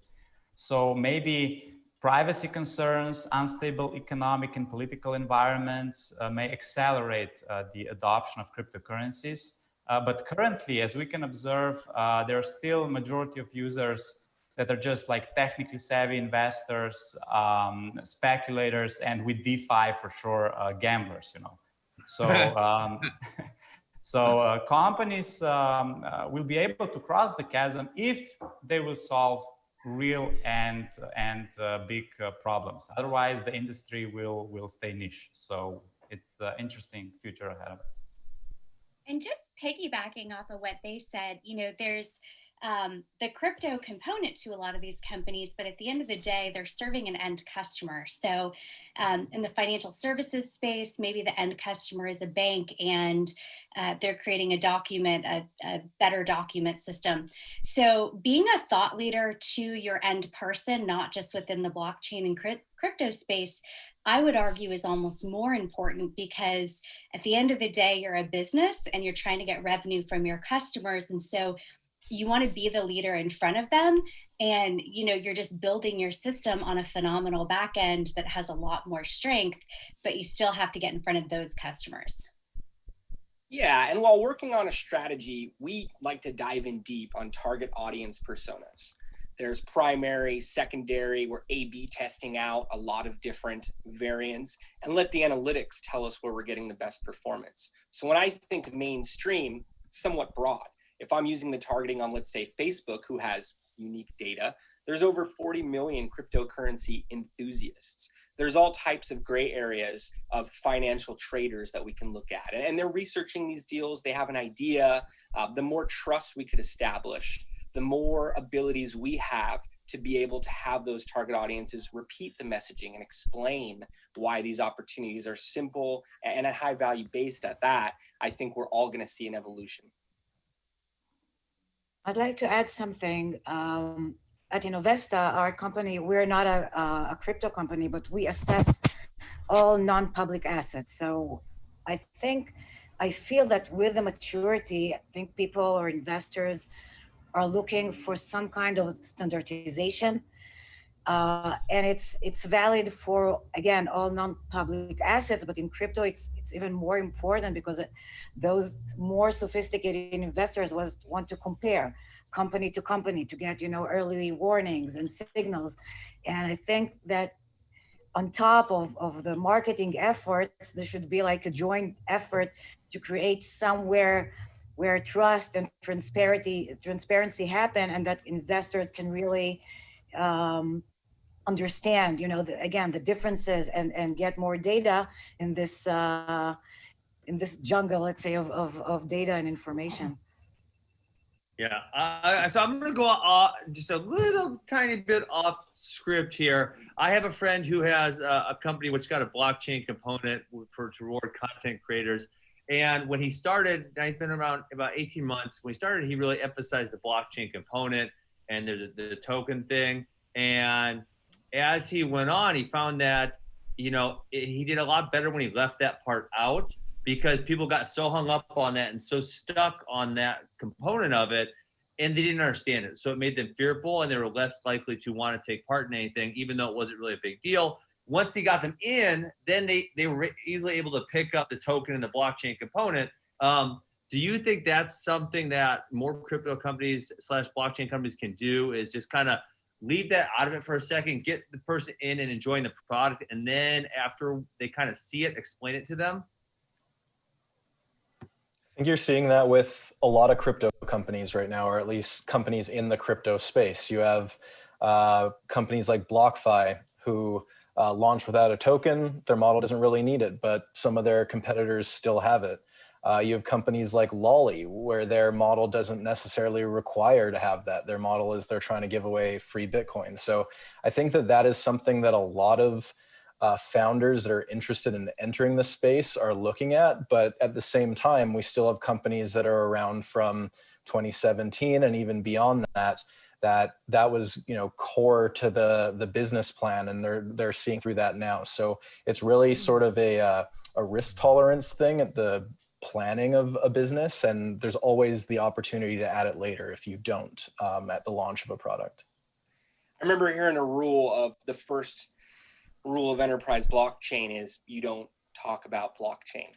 So maybe privacy concerns, unstable economic and political environments may accelerate the adoption of cryptocurrencies. But currently, as we can observe, there are still a majority of users that are just like technically savvy investors, speculators, and with DeFi for sure, gamblers, So, companies will be able to cross the chasm if they will solve real and big problems. Otherwise, the industry will stay niche. So it's an interesting future ahead of us. And just piggybacking off of what they said, there's the crypto component to a lot of these companies, but at the end of the day, they're serving an end customer. So in the financial services space, maybe the end customer is a bank and they're creating a document, a better document system. So being a thought leader to your end person, not just within the blockchain and crypto space, I would argue is almost more important, because at the end of the day, you're a business and you're trying to get revenue from your customers. And so you want to be the leader in front of them, and you're just building your system on a phenomenal back end that has a lot more strength, but you still have to get in front of those customers. Yeah, and while working on a strategy, we like to dive in deep on target audience personas. There's primary, secondary, we're A/B testing out a lot of different variants and let the analytics tell us where we're getting the best performance. So when I think mainstream, it's somewhat broad. If I'm using the targeting on, let's say, Facebook, who has unique data, there's over 40 million cryptocurrency enthusiasts. There's all types of gray areas of financial traders that we can look at. And they're researching these deals. They have an idea. The more trust we could establish, the more abilities we have to be able to have those target audiences repeat the messaging and explain why these opportunities are simple and at high value based at that. I think we're all going to see an evolution. I'd like to add something. At Innovesta, our company, we're not a crypto company, but we assess all non-public assets. So I feel that with the maturity, I think people or investors are looking for some kind of standardization. And it's valid for, again, all non-public assets, but in crypto, it's even more important because those more sophisticated investors want to compare company to company to get, early warnings and signals. And I think that on top of the marketing efforts, there should be like a joint effort to create somewhere where trust and transparency happen, and that investors can really understand, the differences and get more data in this jungle, let's say, of data and information. Yeah, so I'm going to go just a little tiny bit off script here. I have a friend who has a company which got a blockchain component to reward content creators. And when he started, now he's been around about 18 months. When he started, he really emphasized the blockchain component and the token thing. And as he went on, he found that, you know, he did a lot better when he left that part out, because people got so hung up on that and so stuck on that component of it, and they didn't understand it. So it made them fearful, and they were less likely to want to take part in anything, even though it wasn't really a big deal. Once he got them in, then they were easily able to pick up the token and the blockchain component. Do you think that's something that more crypto companies / blockchain companies can do, is just kind of leave that out of it for a second, get the person in and enjoying the product, and then after they kind of see it, explain it to them? I think you're seeing that with a lot of crypto companies right now, or at least companies in the crypto space. You have companies like BlockFi who launch without a token. Their model doesn't really need it, but some of their competitors still have it. You have companies like Lolly, where their model doesn't necessarily require to have that. Their model is they're trying to give away free Bitcoin. So I think that that is something that a lot of founders that are interested in entering the space are looking at. But at the same time, we still have companies that are around from 2017 and even beyond that, that was, you know, core to the business plan, and they're seeing through that now. So it's really sort of a risk tolerance thing at the planning of a business, and there's always the opportunity to add it later if you don't at the launch of a product. I remember hearing a rule of the first rule of enterprise blockchain is you don't talk about blockchain.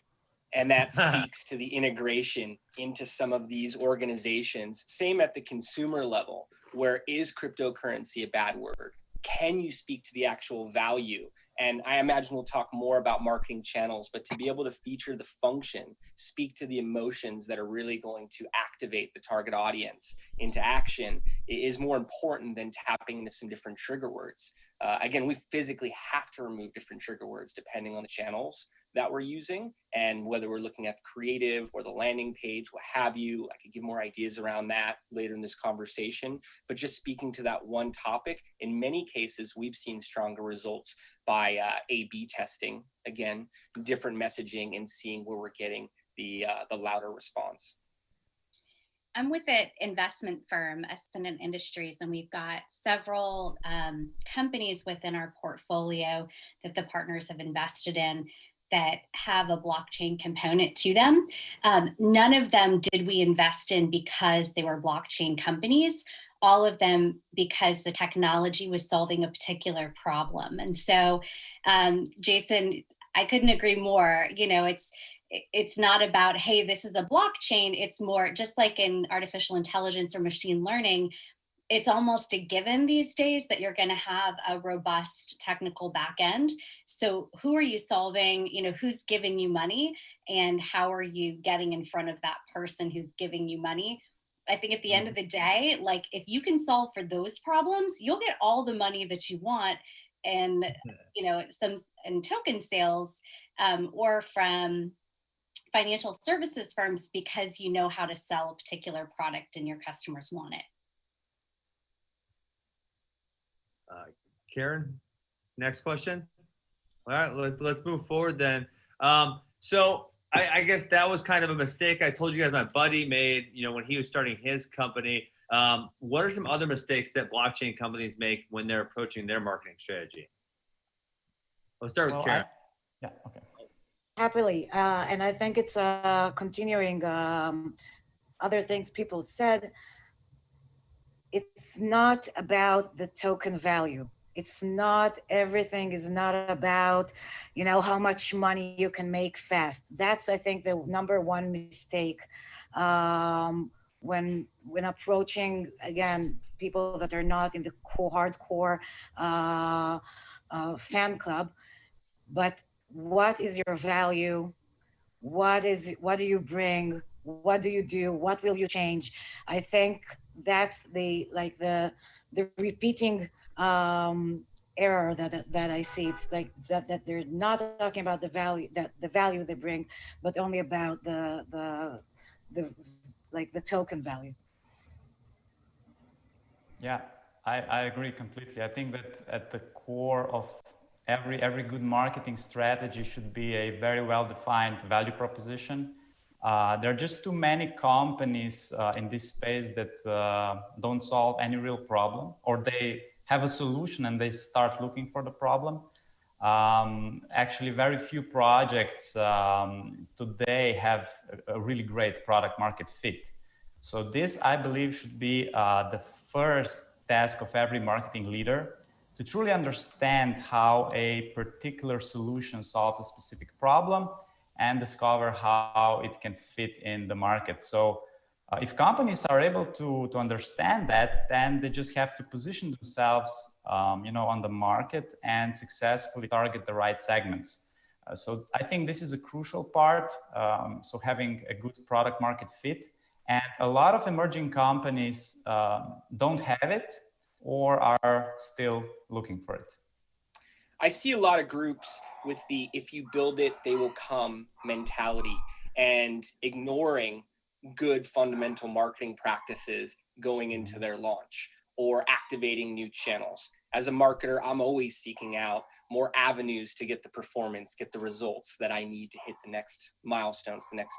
And that speaks to the integration into some of these organizations. Same at the consumer level, where is cryptocurrency a bad word? Can you speak to the actual value? And I imagine we'll talk more about marketing channels, but to be able to feature the function, speak to the emotions that are really going to activate the target audience into action is more important than tapping into some different trigger words. Again, we physically have to remove different trigger words depending on the channels that we're using and whether we're looking at the creative or the landing page, what have you. I could give more ideas around that later in this conversation, but just speaking to that one topic, in many cases, we've seen stronger results by A/B testing, again, different messaging and seeing where we're getting the louder response. I'm with an investment firm, Ascendant Industries, and we've got several companies within our portfolio that the partners have invested in that have a blockchain component to them. None of them did we invest in because they were blockchain companies. All of them because the technology was solving a particular problem. And so, Jason, I couldn't agree more. You know, it's not about, hey, this is a blockchain. It's more just like in artificial intelligence or machine learning, it's almost a given these days that you're going to have a robust technical back end. So who are you solving? You know, who's giving you money, and how are you getting in front of that person who's giving you money? I think at the end of the day, like if you can solve for those problems, you'll get all the money that you want. And, you know, some in token sales or from financial services firms, because you know how to sell a particular product and your customers want it. Karen, next question. All right, let's move forward then. So I guess that was kind of a mistake I told you guys my buddy made, you know, when he was starting his company. What are some other mistakes that blockchain companies make when they're approaching their marketing strategy? Let's start with Karen. Yeah, okay. Happily, and I think it's continuing other things people said. It's not about the token value. It's not, everything is not about, you know, how much money you can make fast. That's, I think, the number one mistake when approaching, again, people that are not in the hardcore fan club. But what is your value? What do you bring? What do you do? What will you change? I think that's the repeating error that I see. It's like that they're not talking about the value, the value they bring, but only about the token value. Yeah, I agree completely. I think that at the core of every good marketing strategy should be a very well-defined value proposition There are just too many companies in this space that don't solve any real problem, or they have a solution and they start looking for the problem. Actually, very few projects today have a really great product market fit. So this, I believe, should be the first task of every marketing leader, to truly understand how a particular solution solves a specific problem and discover how it can fit in the market. So if companies are able to understand that, then they just have to position themselves on the market and successfully target the right segments. So I think this is a crucial part. So having a good product market fit, and a lot of emerging companies don't have it or are still looking for it. I see a lot of groups with the "if you build it, they will come" mentality, and ignoring good fundamental marketing practices going into their launch or activating new channels. As a marketer, I'm always seeking out more avenues to get the performance, get the results that I need to hit the next milestones, the next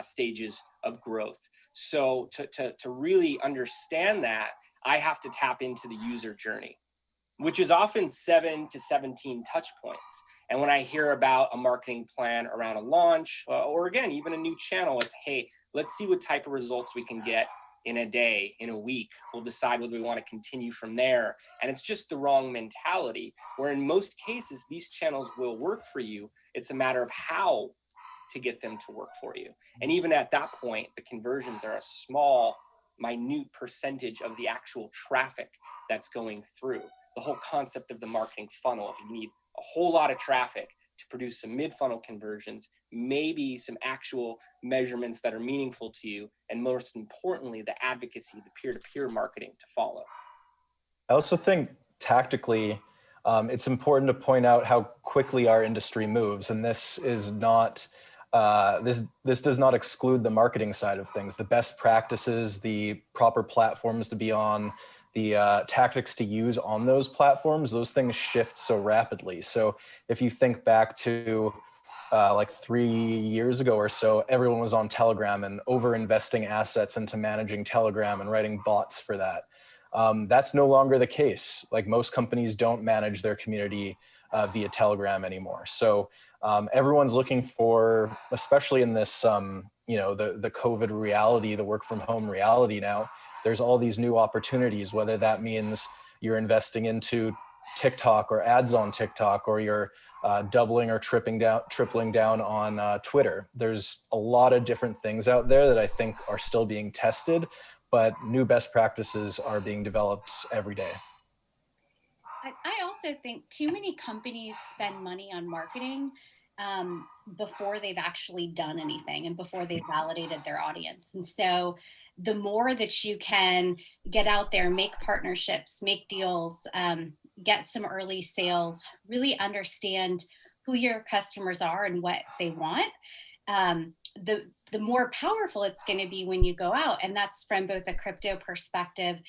stages of growth. So to really understand that, I have to tap into the user journey, which is often 7 to 17 touch points. And when I hear about a marketing plan around a launch, or again, even a new channel, it's, hey, let's see what type of results we can get in a day, in a week. We'll decide whether we want to continue from there. And it's just the wrong mentality, where in most cases, these channels will work for you. It's a matter of how to get them to work for you. And even at that point, the conversions are a small, minute percentage of the actual traffic that's going through. The whole concept of the marketing funnel, if you need a whole lot of traffic to produce some mid-funnel conversions, maybe some actual measurements that are meaningful to you, and most importantly, the advocacy, the peer-to-peer marketing to follow. I also think tactically, it's important to point out how quickly our industry moves, and this is not this does not exclude the marketing side of things. The best practices, the proper platforms to be on, the tactics to use on those platforms, those things shift so rapidly. So if you think back to like 3 years ago or so, everyone was on Telegram and over-investing assets into managing Telegram and writing bots for that. That's no longer the case. Like, most companies don't manage their community via Telegram anymore. So everyone's looking for, especially in this, the COVID reality, the work from home reality now, there's all these new opportunities, whether that means you're investing into TikTok or ads on TikTok, or you're doubling or tripling down on Twitter. There's a lot of different things out there that I think are still being tested, but new best practices are being developed every day. I also think too many companies spend money on marketing before they've actually done anything and before they've validated their audience. And so the more that you can get out there, make partnerships, make deals, get some early sales, really understand who your customers are and what they want, the more powerful it's going to be when you go out. And that's from both a crypto perspective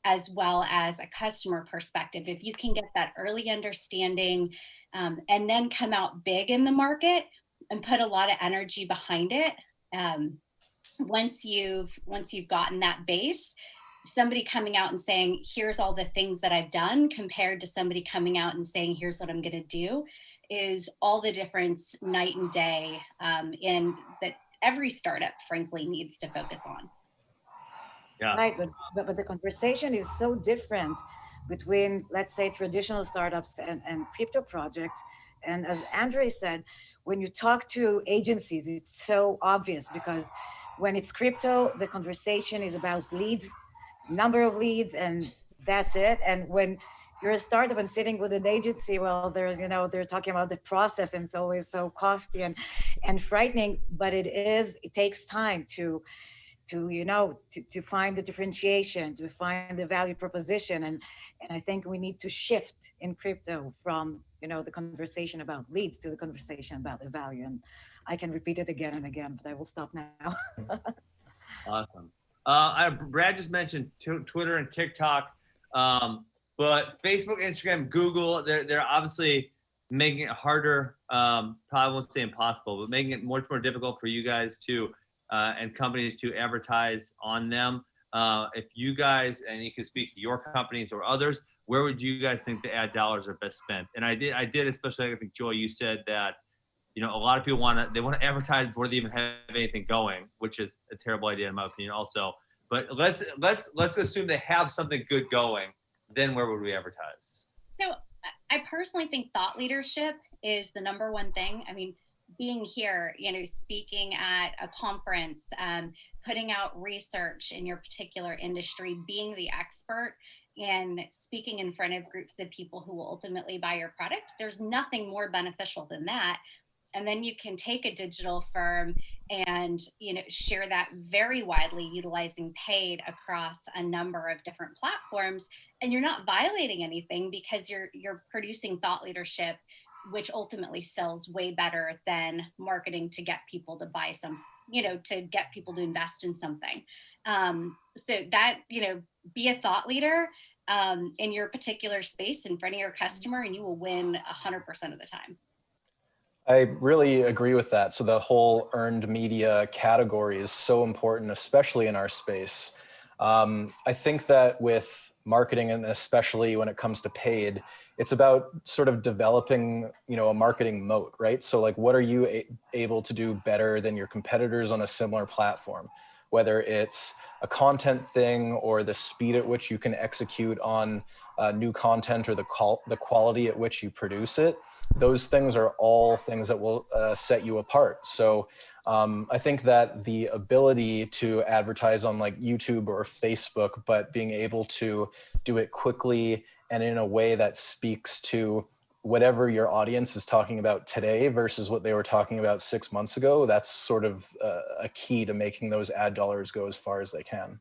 as well as a customer perspective. If you can get that early understanding and then come out big in the market and put a lot of energy behind it, once you've gotten that base, somebody coming out and saying, here's all the things that I've done, compared to somebody coming out and saying, here's what I'm going to do, is all the difference night and day in that every startup, frankly, needs to focus on. Yeah. Right, but the conversation is so different between, let's say, traditional startups and crypto projects. And as Andre said, when you talk to agencies, it's so obvious, because when it's crypto, the conversation is about leads, number of leads, and that's it. And when you're a startup and sitting with an agency, well, there's, they're talking about the process, and it's always so costly and frightening, but it takes time to find the differentiation, to find the value proposition. And I think we need to shift in crypto from, the conversation about leads to the conversation about the value. And I can repeat it again and again, but I will stop now. Awesome. Brad just mentioned Twitter and TikTok, but Facebook, Instagram, Google, they're obviously making it harder, probably won't say impossible, but making it much more difficult for you guys to and companies to advertise on them. If you guys, and you can speak to your companies or others, where would you guys think the ad dollars are best spent? And I did, especially, I think, Joy, you said that, you know, a lot of people want to advertise before they even have anything going, which is a terrible idea in my opinion also. But let's assume they have something good going. Then where would we advertise? So I personally think thought leadership is the #1 thing. I mean, being here, you know, speaking at a conference, putting out research in your particular industry, being the expert, and speaking in front of groups of people who will ultimately buy your product. There's nothing more beneficial than that. And then you can take a digital firm and, you know, share that very widely, utilizing paid across a number of different platforms. And you're not violating anything because you're producing thought leadership, which ultimately sells way better than marketing to get people to buy some, you know, to get people to invest in something. So that, you know, be a thought leader in your particular space in front of your customer, and you will win 100% of the time. I really agree with that. So the whole earned media category is so important, especially in our space. I think that with marketing, and especially when it comes to paid, it's about sort of developing, you know, a marketing moat, right? So like, what are you able to do better than your competitors on a similar platform? Whether it's a content thing or the speed at which you can execute on new content, or the quality at which you produce it. Those things are all things that will set you apart. So I think that the ability to advertise on like YouTube or Facebook, but being able to do it quickly and in a way that speaks to whatever your audience is talking about today versus what they were talking about 6 months ago, that's sort of a key to making those ad dollars go as far as they can.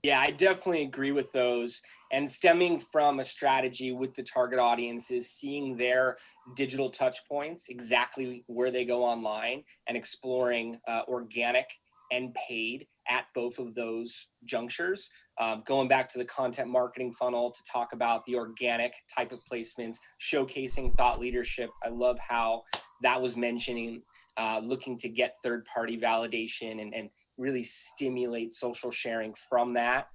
Yeah, I definitely agree with those. And stemming from a strategy with the target audiences, seeing their digital touch points, exactly where they go online, and exploring organic and paid at both of those junctures. Going back to the content marketing funnel to talk about the organic type of placements, showcasing thought leadership. I love how that was mentioning looking to get third-party validation and really stimulate social sharing from that.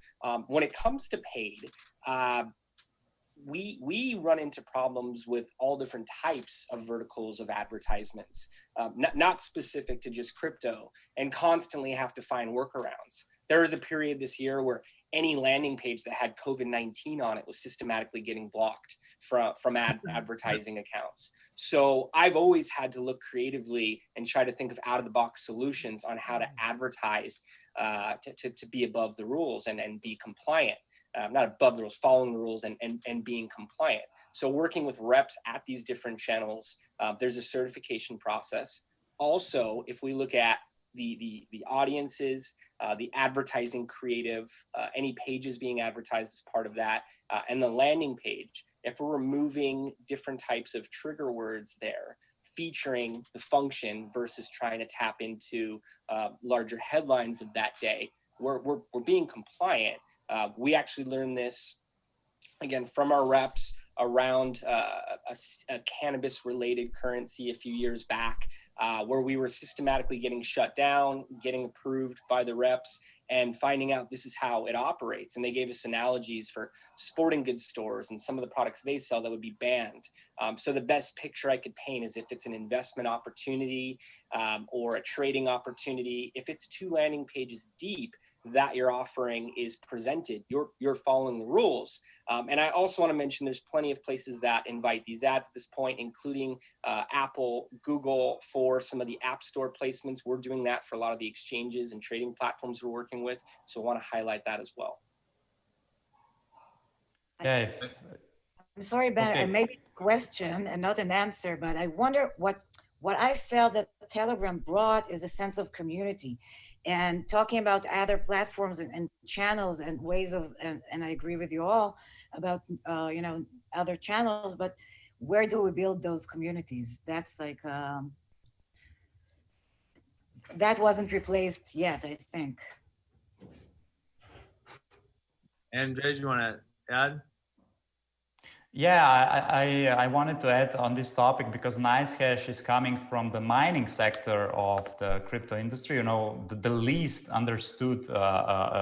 When it comes to paid, we run into problems with all different types of verticals of advertisements, not specific to just crypto, and constantly have to find workarounds. There was a period this year where any landing page that had COVID-19 on it was systematically getting blocked from advertising accounts. So I've always had to look creatively and try to think of out-of-the-box solutions on how to advertise to be above the rules and be compliant. Not above the rules, following the rules and being compliant. So working with reps at these different channels, there's a certification process. Also, if we look at the audiences, the advertising creative, any pages being advertised as part of that, and the landing page, if we're removing different types of trigger words there, featuring the function versus trying to tap into larger headlines of that day, we're being compliant. We actually learned this, again, from our reps around a cannabis-related currency a few years back, where we were systematically getting shut down, getting approved by the reps, and finding out this is how it operates. And they gave us analogies for sporting goods stores and some of the products they sell that would be banned. So the best picture I could paint is if it's an investment opportunity or a trading opportunity, if it's 2 landing pages deep, that your offering is presented, you're following the rules. And I also want to mention there's plenty of places that invite these ads at this point, including Apple, Google for some of the App Store placements. We're doing that for a lot of the exchanges and trading platforms we're working with. So I want to highlight that as well. Yeah, I'm sorry, Ben, okay. maybe a question and not an answer, but I wonder what I felt that Telegram brought is a sense of community. And talking about other platforms and channels and ways of, and I agree with you all about, you know, other channels, but where do we build those communities? That's like, that wasn't replaced yet, I think. And Jay, do you want to add? Yeah, I wanted to add on this topic because NiceHash is coming from the mining sector of the crypto industry, you know, the least understood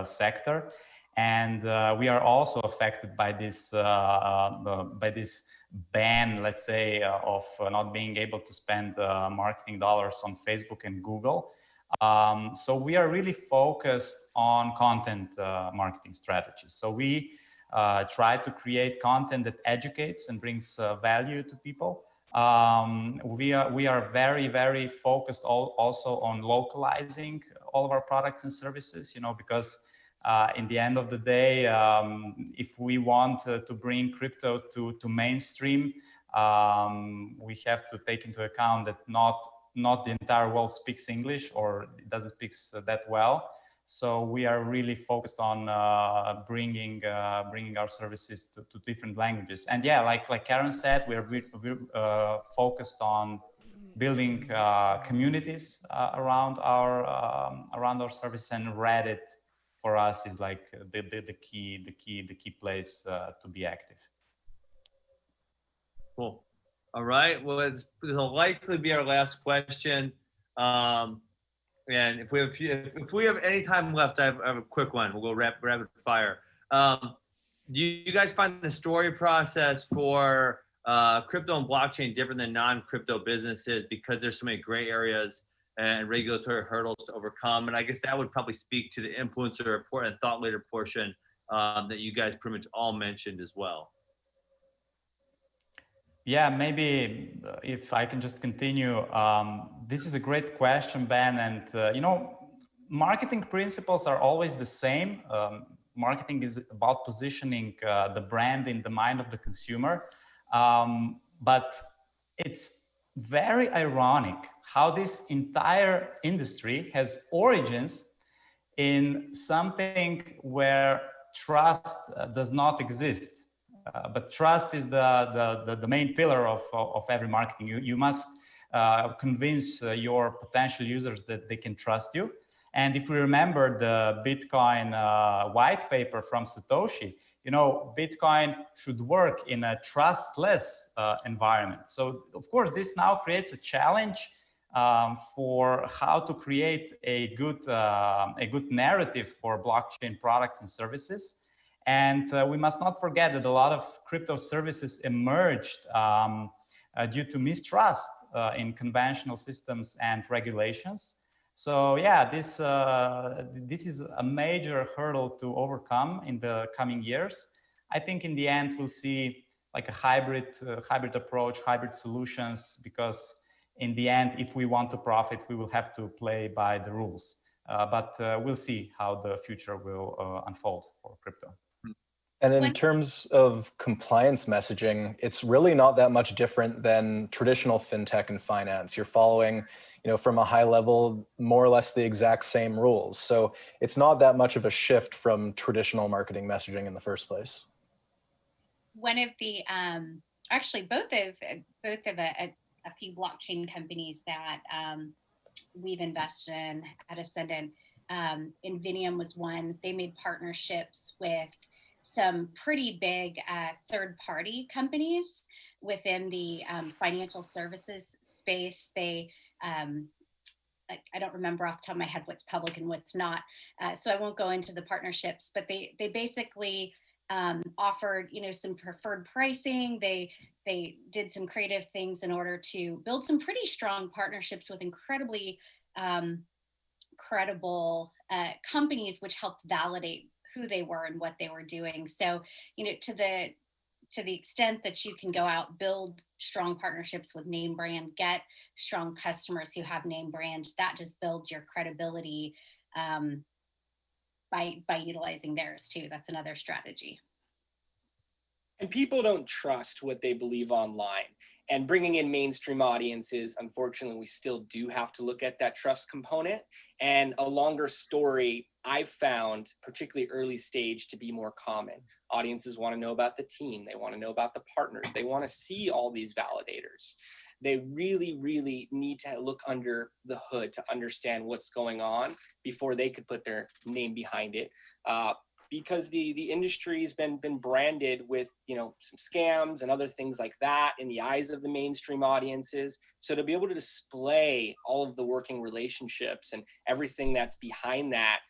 sector. And we are also affected by this ban, let's say, of not being able to spend marketing dollars on Facebook and Google. So we are really focused on content marketing strategies. So we try to create content that educates and brings value to people. We are very, very focused also on localizing all of our products and services, you know, because in the end of the day, if we want to bring crypto to mainstream, we have to take into account that not the entire world speaks English or it doesn't speak that well. So we are really focused on bringing our services to different languages. And yeah, like Karen said, we're focused on building communities around our service, and Reddit for us is like the key place to be active. Cool. All right. Well, it'll likely be our last question. And if we have any time left, I have a quick one. We'll go rapid fire. Do you guys find the story process for crypto and blockchain different than non-crypto businesses because there's so many gray areas and regulatory hurdles to overcome? And I guess that would probably speak to the influencer report and thought leader portion that you guys pretty much all mentioned as well. Yeah, maybe if I can just continue. This is a great question, Ben. And, you know, marketing principles are always the same. Marketing is about positioning the brand in the mind of the consumer. But it's very ironic how this entire industry has origins in something where trust does not exist. But trust is the main pillar of every marketing. You must convince your potential users that they can trust you. And if we remember the Bitcoin white paper from Satoshi, you know, Bitcoin should work in a trustless environment. So of course, this now creates a challenge for how to create a good narrative for blockchain products and services. And we must not forget that a lot of crypto services emerged due to mistrust in conventional systems and regulations. So yeah, this is a major hurdle to overcome in the coming years. I think in the end we'll see like a hybrid approach, hybrid solutions, because in the end, if we want to profit, we will have to play by the rules. But we'll see how the future will unfold for crypto. And in terms of compliance messaging, it's really not that much different than traditional fintech and finance. You're following, you know, from a high level, more or less the exact same rules. So it's not that much of a shift from traditional marketing messaging in the first place. One of the actually both of a few blockchain companies that we've invested in at Ascendant, Invenium was one. They made partnerships with some pretty big third-party companies within the financial services space. They, I don't remember off the top of my head what's public and what's not, so I won't go into the partnerships, but they basically offered, you know, some preferred pricing. They did some creative things in order to build some pretty strong partnerships with incredibly credible companies, which helped validate who they were and what they were doing. So, you know, to the extent that you can go out, build strong partnerships with name brand, get strong customers who have name brand, that just builds your credibility by utilizing theirs too. That's another strategy. And people don't trust what they believe online. And bringing in mainstream audiences, unfortunately, we still do have to look at that trust component. And a longer story, I've found, particularly early stage, to be more common. Audiences want to know about the team. They want to know about the partners. They want to see all these validators. They really, really need to look under the hood to understand what's going on before they could put their name behind it. because the industry's been branded with, you know, some scams and other things like that in the eyes of the mainstream audiences. So to be able to display all of the working relationships and everything that's behind that,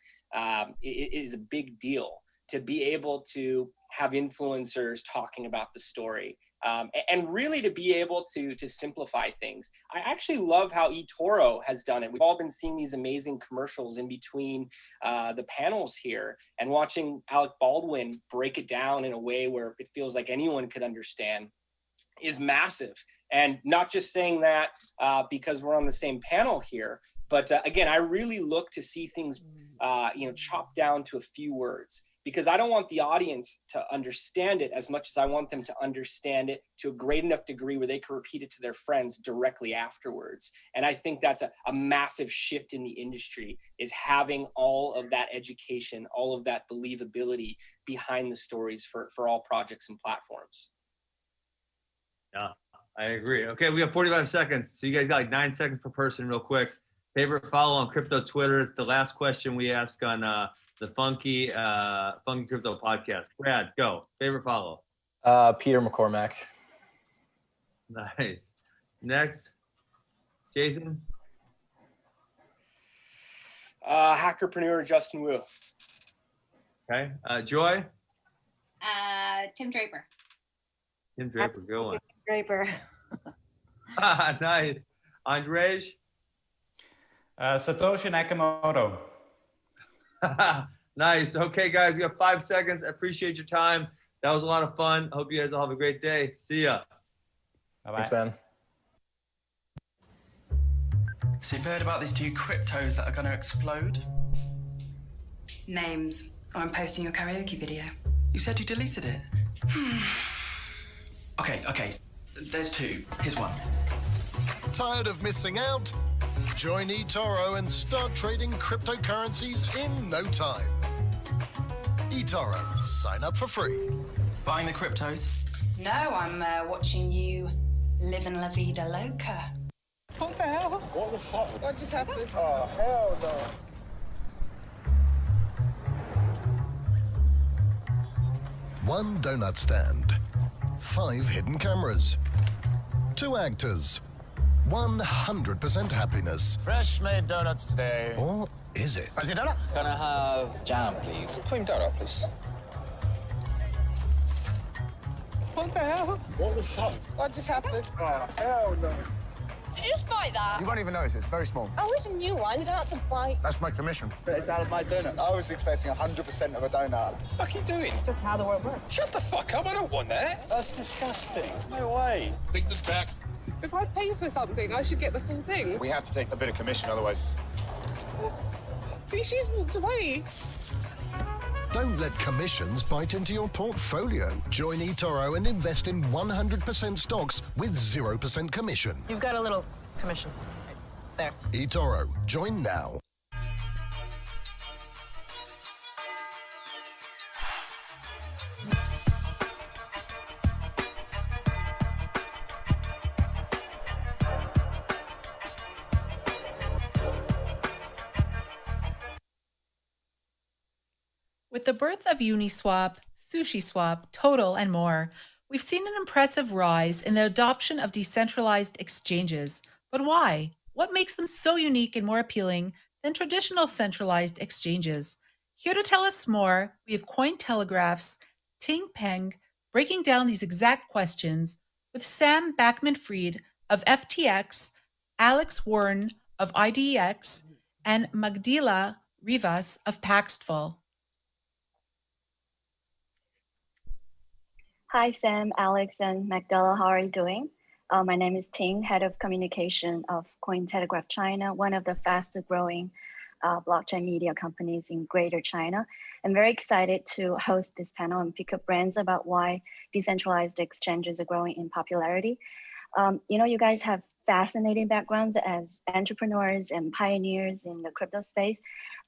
it is a big deal. To be able to have influencers talking about the story, and really to be able to simplify things. I actually love how eToro has done it. We've all been seeing these amazing commercials in between the panels here, and watching Alec Baldwin break it down in a way where it feels like anyone could understand is massive. And not just saying that because we're on the same panel here, but again, I really look to see things you know, chopped down to a few words, because I don't want the audience to understand it as much as I want them to understand it to a great enough degree where they can repeat it to their friends directly afterwards. And I think that's a massive shift in the industry, is having all of that education, all of that believability behind the stories for all projects and platforms. Yeah, I agree. Okay, we have 45 seconds. So you guys got like 9 seconds per person real quick. Favorite follow on crypto Twitter. It's the last question we ask on the Funky Crypto podcast. Brad, go. Favorite follow. Peter McCormack. Nice. Next, Jason. Hackerpreneur Justin Wu. Okay. Joy. Tim Draper. Tim Draper, go on. Draper. Nice. Andrej. Satoshi Nakamoto. Nice. Okay, guys, we have 5 seconds. I appreciate your time. That was a lot of fun. I hope you guys all have a great day. See ya. Bye-bye. Thanks, man. So you've heard about these 2 cryptos that are going to explode? Names, or I'm posting your karaoke video. You said you deleted it. Okay. There's 2. Here's one. Tired of missing out? Join eToro and start trading cryptocurrencies in no time. eToro, sign up for free. Buying the cryptos? No, I'm watching you living la vida loca. What the hell? What the fuck? What just happened? Oh, hell no. One donut stand. 5 hidden cameras. 2 actors. 100% happiness. Fresh made donuts today. Or is it? Fancy donut? Can I have jam, please? Cream donut, please. What the hell? What the fuck? What just happened? Oh, hell no. Did you just bite that? You won't even notice, it's very small. Oh, it's a new one. You don't have to bite. That's my commission. It's out of my donut. I was expecting 100% of a donut. What the fuck are you doing? Just how the world works. Shut the fuck up, I don't want that. That's disgusting. No way. Take this back. If I pay for something, I should get the full thing. We have to take a bit of commission, otherwise... See, she's walked away. Don't let commissions bite into your portfolio. Join eToro and invest in 100% stocks with 0% commission. You've got a little commission. Right there. eToro, join now. With the birth of Uniswap, SushiSwap, Total, and more, we've seen an impressive rise in the adoption of decentralized exchanges. But why? What makes them so unique and more appealing than traditional centralized exchanges? Here to tell us more, we have Cointelegraph's Ting Peng breaking down these exact questions with Sam Backman-Fried of FTX, Alex Warren of IDEX, and Magdila Rivas of Paxful. Hi, Sam, Alex, and Magdala. How are you doing? My name is Ting, Head of Communication of Cointelegraph China, one of the fastest growing blockchain media companies in Greater China. I'm very excited to host this panel and pick up brains about why decentralized exchanges are growing in popularity. You guys have fascinating backgrounds as entrepreneurs and pioneers in the crypto space.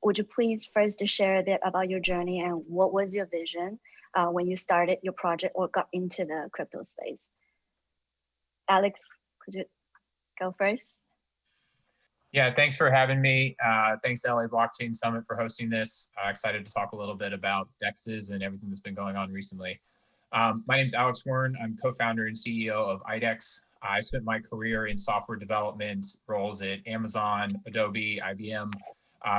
Would you please first share a bit about your journey and what was your vision when you started your project or got into the crypto space? Alex, could you go first? Yeah, thanks for having me. Thanks to LA Blockchain Summit for hosting this. Excited to talk a little bit about DEXs and everything that's been going on recently. My name's Alex Wern. I'm co-founder and CEO of IDEX. I spent my career in software development roles at Amazon, Adobe, IBM.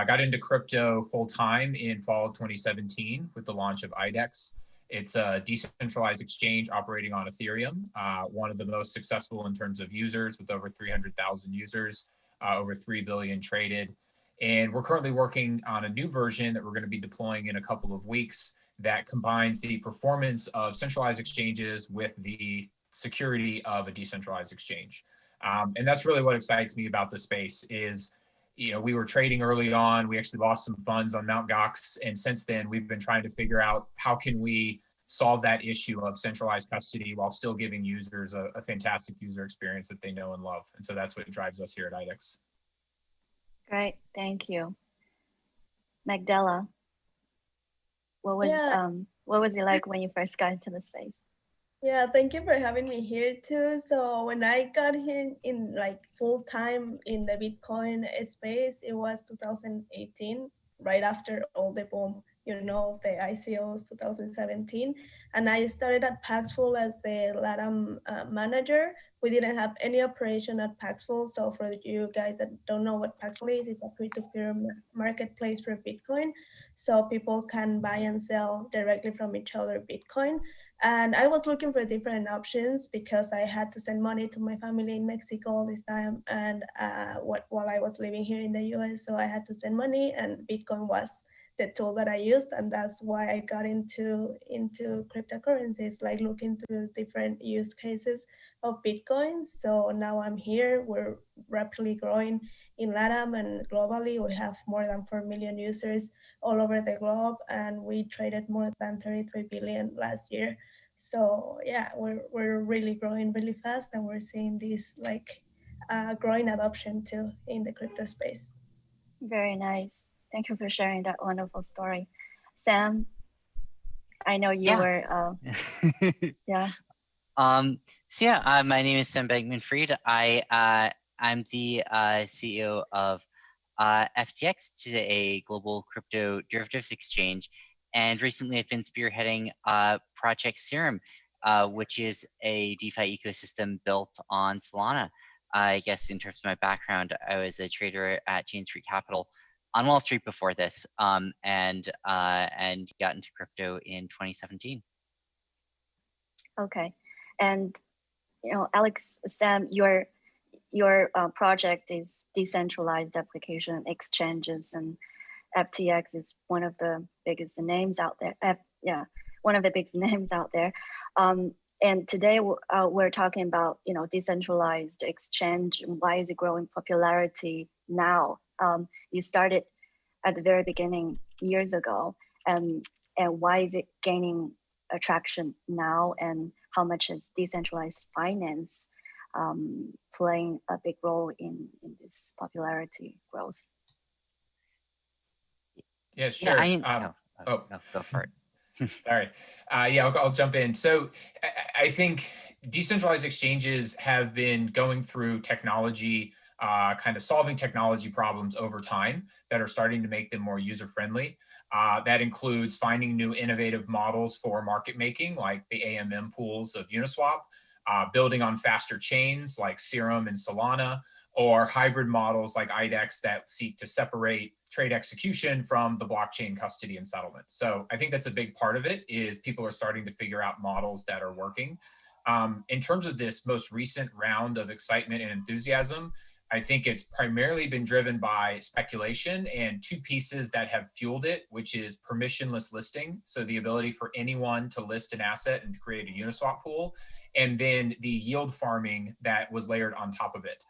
Got into crypto full-time in fall of 2017 with the launch of IDEX. It's a decentralized exchange operating on Ethereum, one of the most successful in terms of users with over 300,000 users. Over 3 billion traded. And we're currently working on a new version that we're going to be deploying in a couple of weeks that combines the performance of centralized exchanges with the security of a decentralized exchange. And that's really what excites me about the space is, we were trading early on. We actually lost some funds on Mt. Gox. And since then, we've been trying to figure out how can we solve that issue of centralized custody while still giving users a fantastic user experience that they know and love. And so that's what drives us here at IDEX. Great, thank you. Magdala, what was it like when you first got into the space? Yeah, thank you for having me here too. So when I got here in like full time in the Bitcoin space, it was 2018, right after all the boom, of the ICOs 2017. And I started at Paxful as the LATAM manager. We didn't have any operation at Paxful. So for you guys that don't know what Paxful is, it's a peer-to-peer marketplace for Bitcoin. So people can buy and sell directly from each other Bitcoin. And I was looking for different options because I had to send money to my family in Mexico all this time, and while I was living here in the US, so I had to send money, and Bitcoin was the tool that I used, and that's why I got into cryptocurrencies, like looking to different use cases of Bitcoin. So now I'm here. We're rapidly growing in LATAM and globally. We have more than 4 million users all over the globe, and we traded more than 33 billion last year. So yeah, we're really growing really fast, and we're seeing this like growing adoption too in the crypto space. Very nice. Thank you for sharing that wonderful story. Sam, I know you were, yeah. So yeah, my name is Sam Bankman-Fried. I'm the CEO of FTX, which is a global crypto derivatives exchange. And recently I've been spearheading Project Serum, which is a DeFi ecosystem built on Solana. I guess in terms of my background, I was a trader at Jane Street Capital on Wall Street before this, and got into crypto in 2017. Okay, and Alex, Sam, your project is decentralized application exchanges, and FTX is one of the biggest names out there. One of the biggest names out there. And today we're talking about decentralized exchange and why is it growing popularity now? You started at the very beginning years ago, and why is it gaining attraction now? And how much is decentralized finance playing a big role in this popularity growth? Yeah, sure. No, go for it. Sorry. Yeah, I'll jump in. So I think decentralized exchanges have been going through technology, kind of solving technology problems over time that are starting to make them more user-friendly. That includes finding new innovative models for market making, like the AMM pools of Uniswap, building on faster chains like Serum and Solana, or hybrid models like IDEX that seek to separate trade execution from the blockchain custody and settlement. So I think that's a big part of it, is people are starting to figure out models that are working. In terms of this most recent round of excitement and enthusiasm, I think it's primarily been driven by speculation and two pieces that have fueled it, which is permissionless listing, so the ability for anyone to list an asset and create a Uniswap pool, and then the yield farming that was layered on top of it.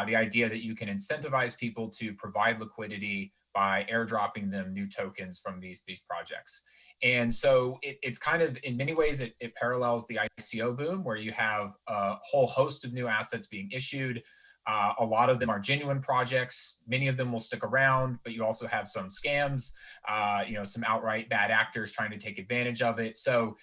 The idea that you can incentivize people to provide liquidity by airdropping them new tokens from these projects. And so it's kind of, in many ways, it parallels the ICO boom, where you have a whole host of new assets being issued. A lot of them are genuine projects. Many of them will stick around, but you also have some scams, some outright bad actors trying to take advantage of it. So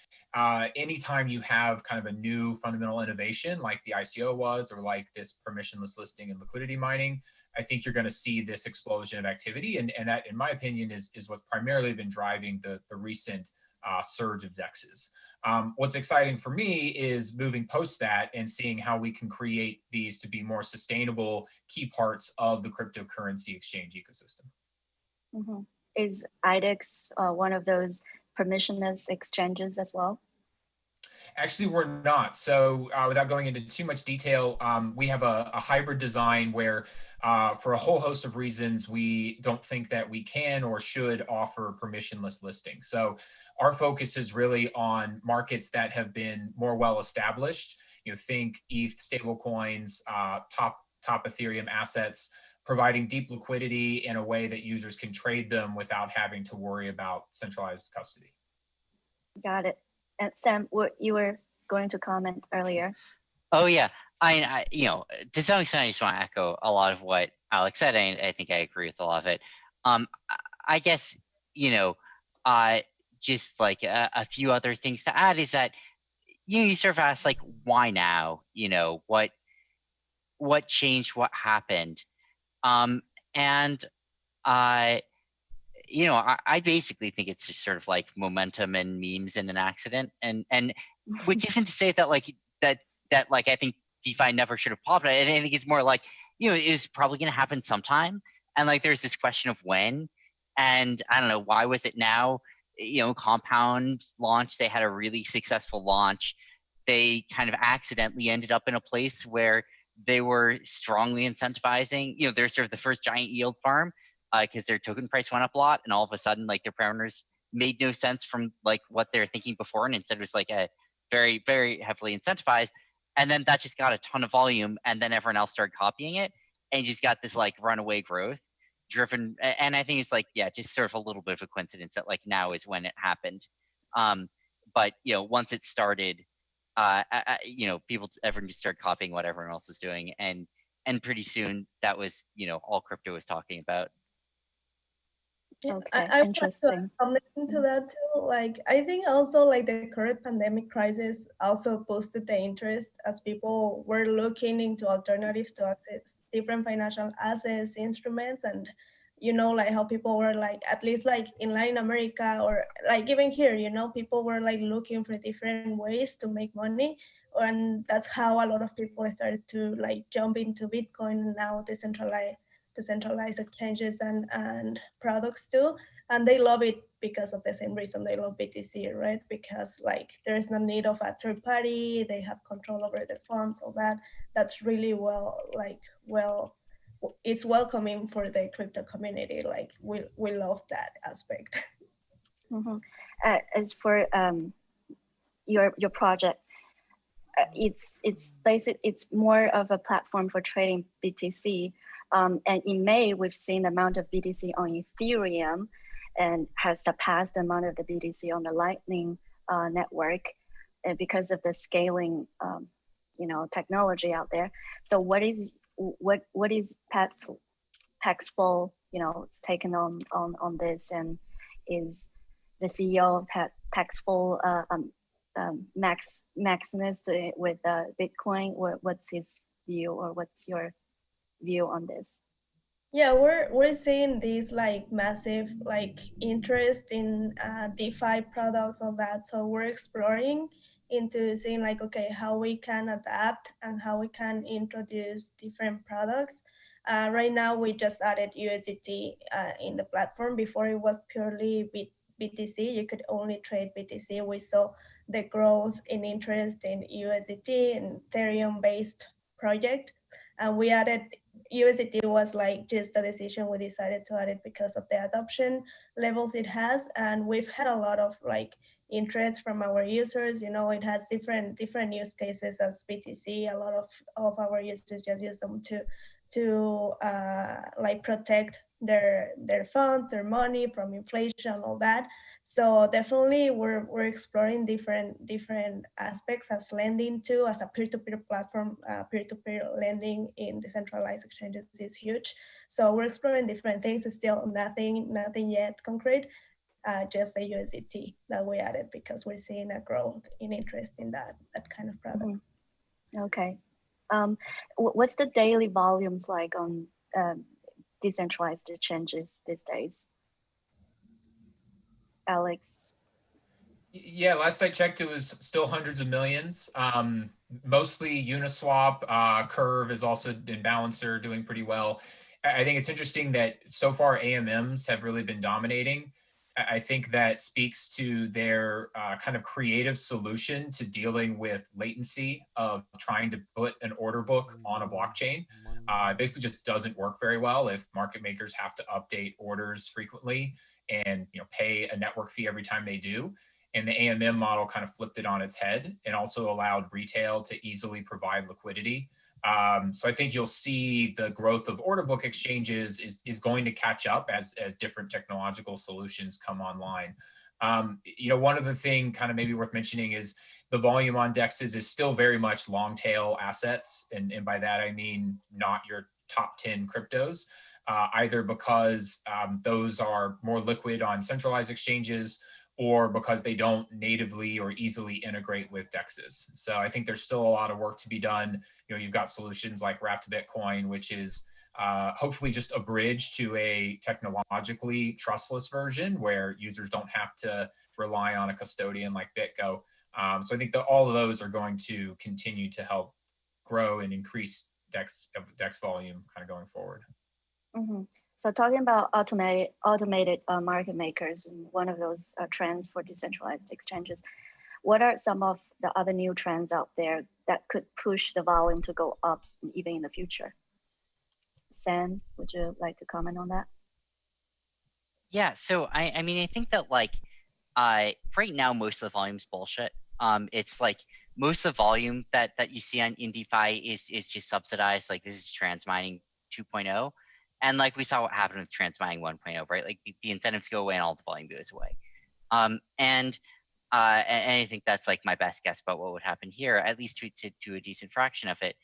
anytime you have kind of a new fundamental innovation like the ICO was, or like this permissionless listing and liquidity mining, I think you're going to see this explosion of activity. And that, in my opinion, is what's primarily been driving the recent surge of DEXs. What's exciting for me is moving post that and seeing how we can create these to be more sustainable key parts of the cryptocurrency exchange ecosystem. Mm-hmm. Is IDEX one of those permissionless exchanges as well? Actually, we're not. So without going into too much detail, we have a hybrid design where for a whole host of reasons, we don't think that we can or should offer permissionless listing. So our focus is really on markets that have been more well established. Think ETH stablecoins, top Ethereum assets, providing deep liquidity in a way that users can trade them without having to worry about centralized custody. Got it. And Sam, you were going to comment earlier. Oh yeah, I to some extent I just want to echo a lot of what Alex said. I think I agree with a lot of it. I guess just like a few other things to add is that you sort of ask like why now? What changed? What happened? And I basically think it's just sort of like momentum and memes and an accident, and which isn't to say that I think DeFi never should have popped. I think it's more like it was probably going to happen sometime, and like there's this question of when, and I don't know why was it now. Compound launched. They had a really successful launch. They kind of accidentally ended up in a place where they were strongly incentivizing. They're sort of the first giant yield farm. Because their token price went up a lot, and all of a sudden, like their parameters made no sense from like what they're thinking before, and instead it was like a very, very heavily incentivized, and then that just got a ton of volume, and then everyone else started copying it, and you just got this like runaway growth driven. And I think it's like just sort of a little bit of a coincidence that like now is when it happened, but once it started, everyone just started copying what everyone else was doing, and pretty soon that was all crypto was talking about. Yeah, Okay, I want interesting. to comment to that too. Like, I think also like the current pandemic crisis also boosted the interest as people were looking into alternatives to access different financial assets, instruments, and like how people were like, at least like in Latin America or like even here, people were like looking for different ways to make money. And that's how a lot of people started to like jump into Bitcoin and now decentralized exchanges and products too, and they love it because of the same reason they love BTC, right? Because like there's no need of a third party, they have control over their funds, all that. That's really it's welcoming for the crypto community. Like we love that aspect. Mm-hmm. As for your project, it's more of a platform for trading BTC. And in May, we've seen the amount of BTC on Ethereum and has surpassed the amount of the BTC on the Lightning network because of the scaling, technology out there. So what is Paxful, taken on this, and is the CEO of Paxful Maximus with Bitcoin? What's his view, or what's your view on this? Yeah, we're seeing this like massive like interest in DeFi products, all that. So we're exploring into seeing like, okay, how we can adapt and how we can introduce different products. Right now, we just added USDT in the platform. Before it was purely BTC. You could only trade BTC. We saw the growth in interest in USDT and Ethereum-based project. And we added USDT was like just a decision we decided to add it because of the adoption levels it has, and we've had a lot of like interest from our users. It has different use cases as BTC. A lot of our users just use them to like protect their funds, their money from inflation, all that. So definitely we're exploring different aspects as lending too, as a peer-to-peer platform. Peer-to-peer lending in decentralized exchanges is huge. So we're exploring different things. It's still nothing yet concrete, just the USDT that we added because we're seeing a growth in interest in that kind of products. Okay. What's the daily volumes like on decentralized exchanges these days? Alex? Yeah, last I checked, it was still hundreds of millions. Mostly Uniswap. Curve is also in Balancer doing pretty well. I think it's interesting that so far AMMs have really been dominating. I think that speaks to their kind of creative solution to dealing with latency of trying to put an order book on a blockchain. It basically just doesn't work very well if market makers have to update orders frequently and pay a network fee every time they do. And the AMM model kind of flipped it on its head and also allowed retail to easily provide liquidity. So I think you'll see the growth of order book exchanges is going to catch up as different technological solutions come online. One other thing kind of maybe worth mentioning is the volume on DEXs is still very much long tail assets. And by that, I mean not your top 10 cryptos, either because those are more liquid on centralized exchanges or because they don't natively or easily integrate with DEXs. So I think there's still a lot of work to be done. You've got solutions like Wrapped Bitcoin, which is hopefully just a bridge to a technologically trustless version where users don't have to rely on a custodian like BitGo. So I think that all of those are going to continue to help grow and increase DEX volume kind of going forward. Mm-hmm. So talking about automated market makers, and one of those trends for decentralized exchanges, what are some of the other new trends out there that could push the volume to go up even in the future? Sam, would you like to comment on that? Yeah, so I mean, I think that like right now most of the volume's bullshit. It's like most of the volume that you see in DeFi is just subsidized. Like this is transmining 2.0. And like we saw what happened with transmining 1.0, right? Like the incentives go away and all the volume goes away. And I think that's like my best guess about what would happen here, at least to a decent fraction of it.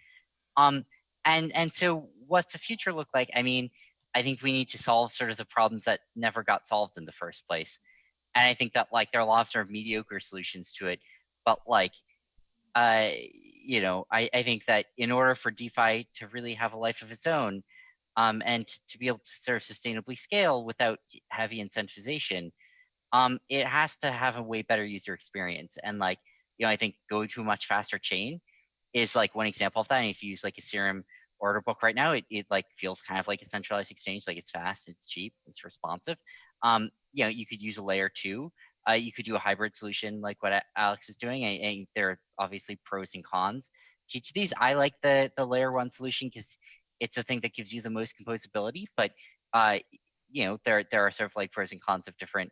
And so what's the future look like? I mean, I think we need to solve sort of the problems that never got solved in the first place. And I think that like there are a lot of sort of mediocre solutions to it, but like, I think that in order for DeFi to really have a life of its own, and to be able to sort of sustainably scale without heavy incentivization, it has to have a way better user experience. And like, I think going to a much faster chain is like one example of that. And if you use like a Serum order book right now, it like feels kind of like a centralized exchange. Like it's fast, it's cheap, it's responsive. You could use a layer 2. You could do a hybrid solution like what Alex is doing. And there are obviously pros and cons to each of these. I like the layer 1 solution because it's a thing that gives you the most composability, but there are sort of like pros and cons of different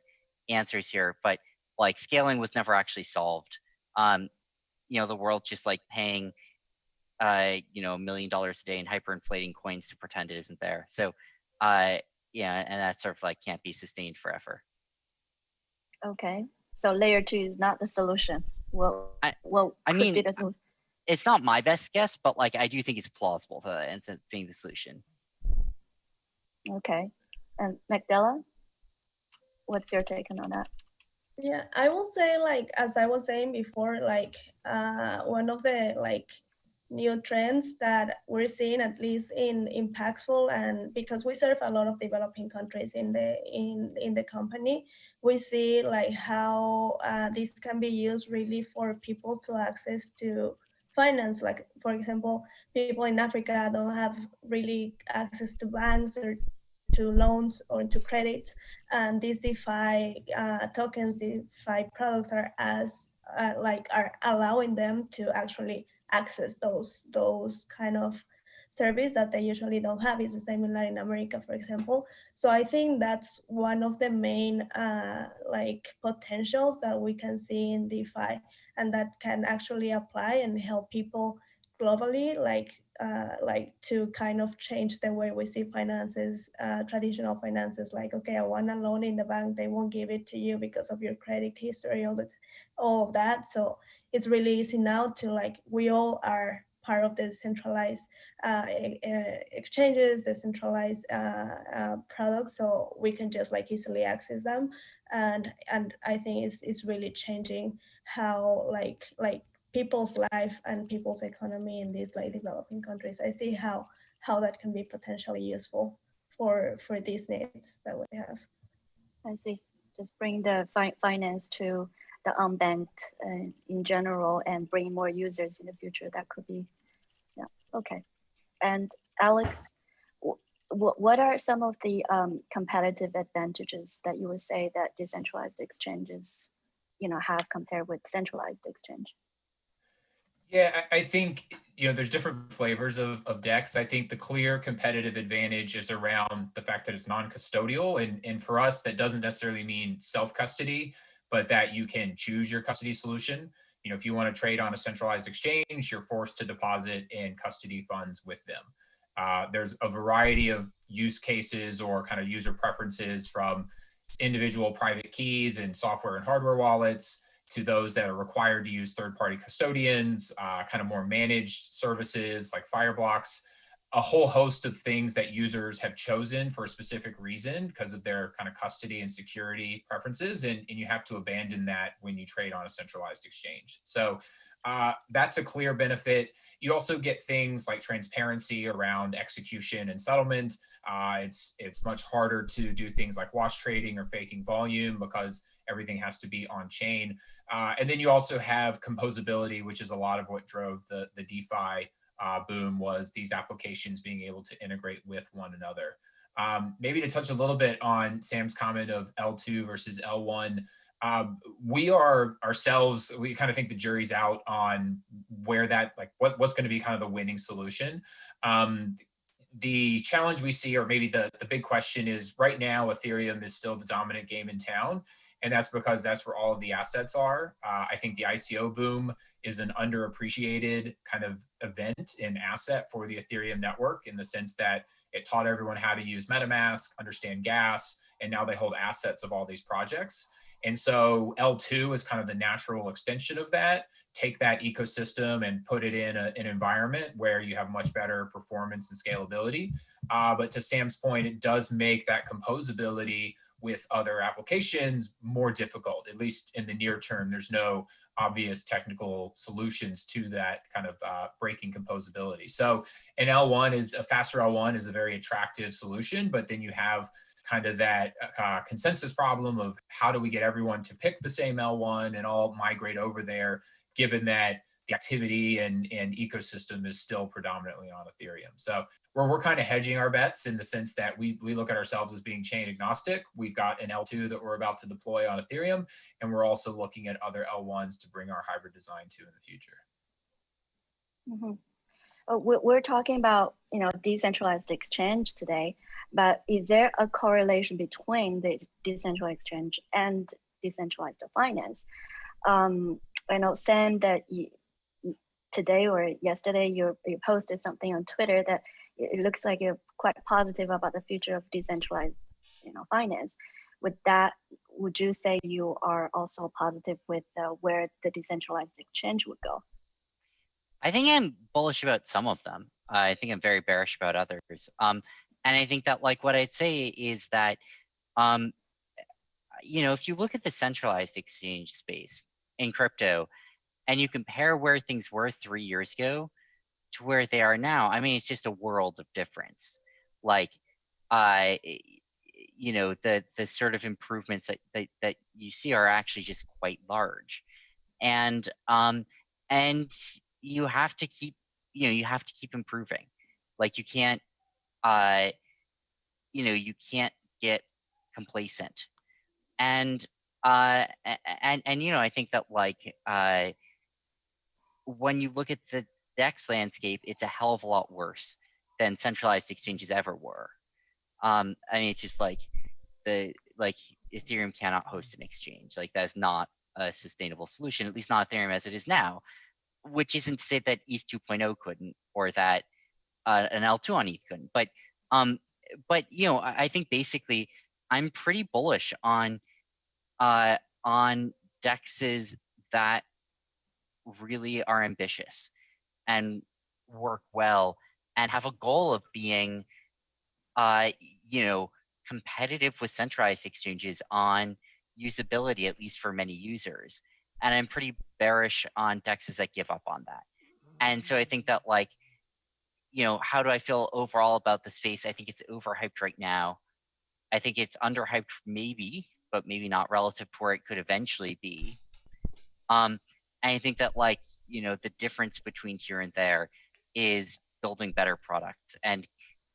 answers here. But like scaling was never actually solved. The world just like paying $1 million a day in hyperinflating coins to pretend it isn't there. So and that sort of like can't be sustained forever. Okay, so layer 2 is not the solution. I mean, it's not my best guess, but like I do think it's plausible for that instance being the solution. Okay, and Magdala, what's your take on that? Yeah, I will say, like, as I was saying before, like one of the like new trends that we're seeing, at least in Impactful, and because we serve a lot of developing countries in the company, we see like how this can be used really for people to access to finance. Like, for example, people in Africa don't have really access to banks or to loans or to credits, and these DeFi tokens, DeFi products are are allowing them to actually access those kind of service that they usually don't have. It's the same in Latin America, for example. So I think that's one of the main like potentials that we can see in DeFi, and that can actually apply and help people globally, like to kind of change the way we see finances, traditional finances. Like, okay, I want a loan in the bank, they won't give it to you because of your credit history, all of that. So it's really easy now to, like, we all are part of the centralized exchanges, the centralized products, so we can just like easily access them. And I think it's really changing how like people's life and people's economy in these like developing countries. I see how how that can be potentially useful for these needs that we have. I see. Just bring the finance to the unbanked in general and bring more users in the future. That could be, yeah, okay. And Alex, what are some of the competitive advantages that you would say that decentralized exchanges, have compared with centralized exchange? Yeah, I think, there's different flavors of DEX. I think the clear competitive advantage is around the fact that it's non-custodial. And for us, that doesn't necessarily mean self-custody, but that you can choose your custody solution. If you want to trade on a centralized exchange, you're forced to deposit in custody funds with them. There's a variety of use cases or kind of user preferences, from individual private keys and software and hardware wallets to those that are required to use third-party custodians, kind of more managed services like Fireblocks, a whole host of things that users have chosen for a specific reason because of their kind of custody and security preferences. And you have to abandon that when you trade on a centralized exchange. So that's a clear benefit. You also get things like transparency around execution and settlement. It's much harder to do things like wash trading or faking volume because everything has to be on chain. And then you also have composability, which is a lot of what drove the DeFi boom, was these applications being able to integrate with one another. Maybe to touch a little bit on Sam's comment of L2 versus L1, we are ourselves, we kind of think the jury's out on where that, like what's going to be kind of the winning solution. The challenge we see, or maybe the big question, is right now Ethereum is still the dominant game in town. And that's because that's where all of the assets are. I think the ICO boom is an underappreciated kind of event and asset for the Ethereum network, in the sense that it taught everyone how to use MetaMask, understand gas, and now they hold assets of all these projects. And so L2 is kind of the natural extension of that. Take that ecosystem and put it in an environment where you have much better performance and scalability. But to Sam's point, it does make that composability with other applications more difficult, at least in the near term. There's no obvious technical solutions to that kind of breaking composability. So an L1 is a faster L1 is a very attractive solution, but then you have kind of that consensus problem of how do we get everyone to pick the same L1 and all migrate over there, given that the activity and ecosystem is still predominantly on Ethereum. So we're kind of hedging our bets in the sense that we look at ourselves as being chain agnostic. We've got an L2 that we're about to deploy on Ethereum, and we're also looking at other L1s to bring our hybrid design to in the future. Mm-hmm. We're talking about decentralized exchange today, but is there a correlation between the decentralized exchange and decentralized finance? I know, Sam, that today or yesterday you posted something on Twitter that it looks like you're quite positive about the future of decentralized finance. Would you say you are also positive with where the decentralized exchange would go? I think I'm bullish about some of them. I think I'm very bearish about others. And I think that, like, what I'd say is that, if you look at the centralized exchange space in crypto and you compare where things were 3 years ago to where they are now, I mean, it's just a world of difference. Like, the sort of improvements that you see are actually just quite large. And you have to keep, improving. Like, you can't, you can't get complacent. And I think that, like, when you look at the DEX landscape, it's a hell of a lot worse than centralized exchanges ever were. I mean, it's just like Ethereum cannot host an exchange. Like, that's not a sustainable solution, at least not Ethereum as it is now. Which isn't to say that ETH 2.0 couldn't, or that an L2 on ETH couldn't. But I think basically I'm pretty bullish on DEXs that really are ambitious and work well and have a goal of being competitive with centralized exchanges on usability, at least for many users. And I'm pretty bearish on DEXs that give up on that. And so I think that, like, how do I feel overall about the space? I think it's overhyped right now. I think it's underhyped maybe, but maybe not relative to where it could eventually be. And I think that the difference between here and there is building better products and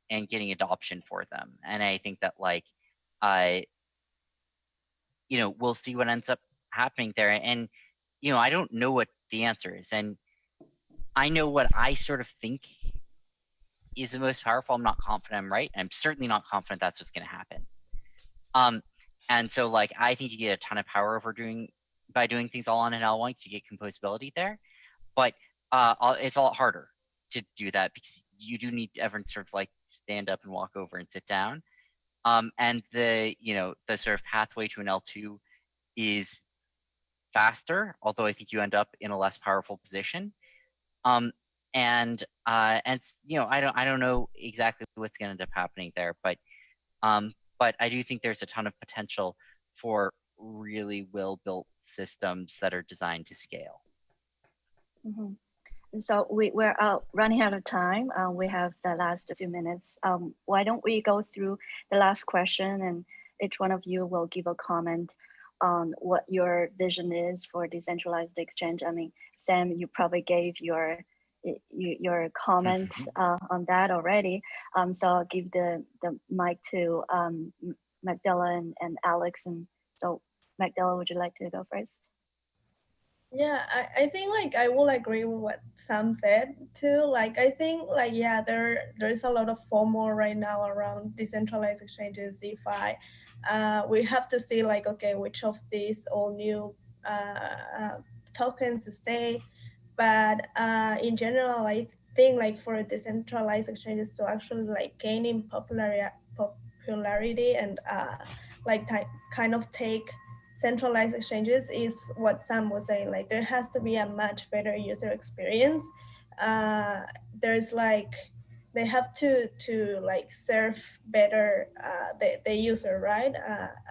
getting adoption for them. And I think that we'll see what ends up happening there. And I don't know what the answer is, and I know what I sort of think is the most powerful. I'm not confident I'm right. I'm certainly not confident that's what's going to happen. And so I think you get a ton of power by doing things all on an L1 because you get composability there. But it's a lot harder to do that because you do need everyone sort of stand up and walk over and sit down. And the sort of pathway to an L2 is faster, although I think you end up in a less powerful position. And I don't know exactly what's going to end up happening there, but I do think there's a ton of potential for really well-built systems that are designed to scale. Mm-hmm. So we're running out of time. We have the last few minutes. Why don't we go through the last question, and each one of you will give a comment on what your vision is for decentralized exchange. I mean, Sam, you probably gave your comment on that already. So I'll give the mic to Magdala and Alex. And so Magdala, would you like to go first? Yeah, I think I will agree with what Sam said too. I think yeah, there's a lot of FOMO right now around decentralized exchanges, DeFi. We have to see okay, which of these all new tokens stay. But in general, I think for decentralized exchanges to actually gain in popularity and kind of take centralized exchanges is what Sam was saying. There has to be a much better user experience. There's they have to serve better the user, right?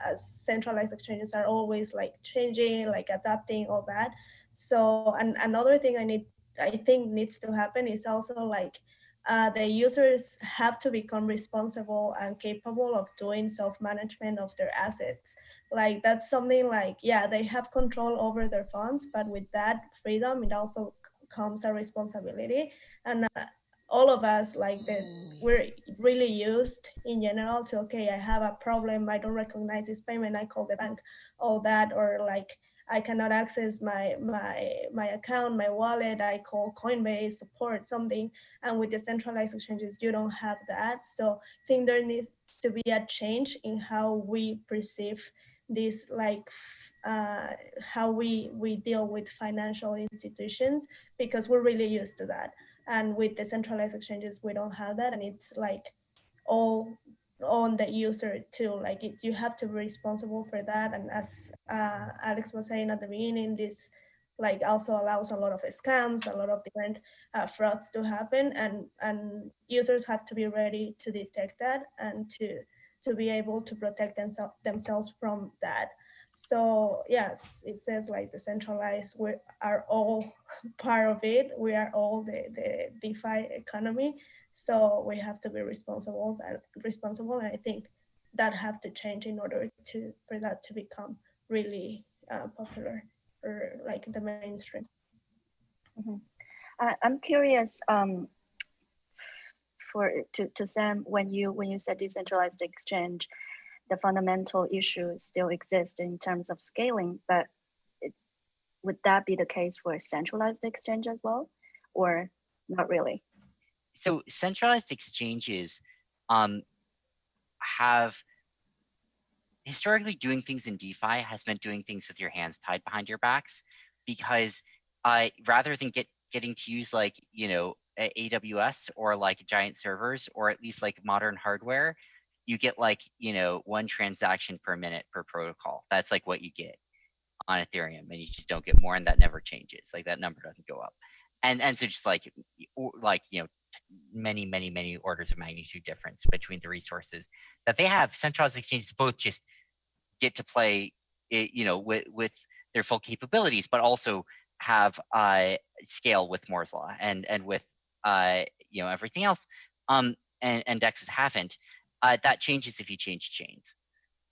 As centralized exchanges are always changing, adapting, all that. So and another thing I think needs to happen is also the users have to become responsible and capable of doing self-management of their assets. That's something yeah, they have control over their funds, but with that freedom, it also comes a responsibility. And all of us we're really used in general to, okay, I have a problem, I don't recognize this payment, I call the bank, all that, or I cannot access my account, my wallet, I call Coinbase support, something. And with the centralized exchanges, you don't have that. So I think there needs to be a change in how we perceive this, how we deal with financial institutions, because we're really used to that. And with the centralized exchanges, we don't have that. And it's all on the user too. You have to be responsible for that. And as Alex was saying at the beginning, this also allows a lot of scams, a lot of different frauds to happen, and users have to be ready to detect that and to be able to protect themselves from that. So yes, it says decentralized, we are all part of it. We are all the DeFi economy. So we have to be responsible, and I think that have to change in order for that to become really popular, or the mainstream. Mm-hmm. I'm curious to Sam, when you said decentralized exchange, the fundamental issues still exist in terms of scaling, but would that be the case for centralized exchange as well, or not really? So centralized exchanges have historically, doing things in DeFi has meant doing things with your hands tied behind your backs, because rather than getting to use AWS or giant servers, or at least modern hardware, you get 1 transaction per minute per protocol. That's what you get on Ethereum, and you just don't get more, and that never changes. That number doesn't go up. And so just many orders of magnitude difference between the resources that they have. Centralized exchanges both just get to play with their full capabilities, but also have scale with Moore's law and with everything else, and DEXs haven't. That changes if you change chains.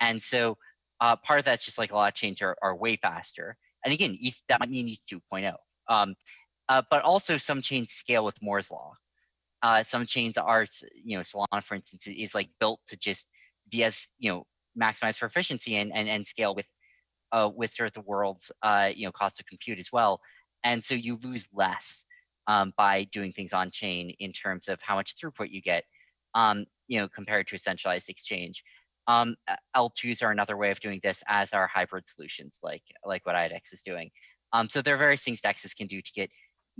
And so part of that's just like a lot of chains are way faster. And again, that might mean ETH 2.0. But also some chains scale with Moore's law. Some chains are, Solana, for instance, is like built to just be as, maximized for efficiency and scale with sort of the world's, cost of compute as well. And so you lose less by doing things on chain in terms of how much throughput you get, compared to a centralized exchange. L2s are another way of doing this, as are hybrid solutions like what IDEX is doing. So there are various things DEXs can do to get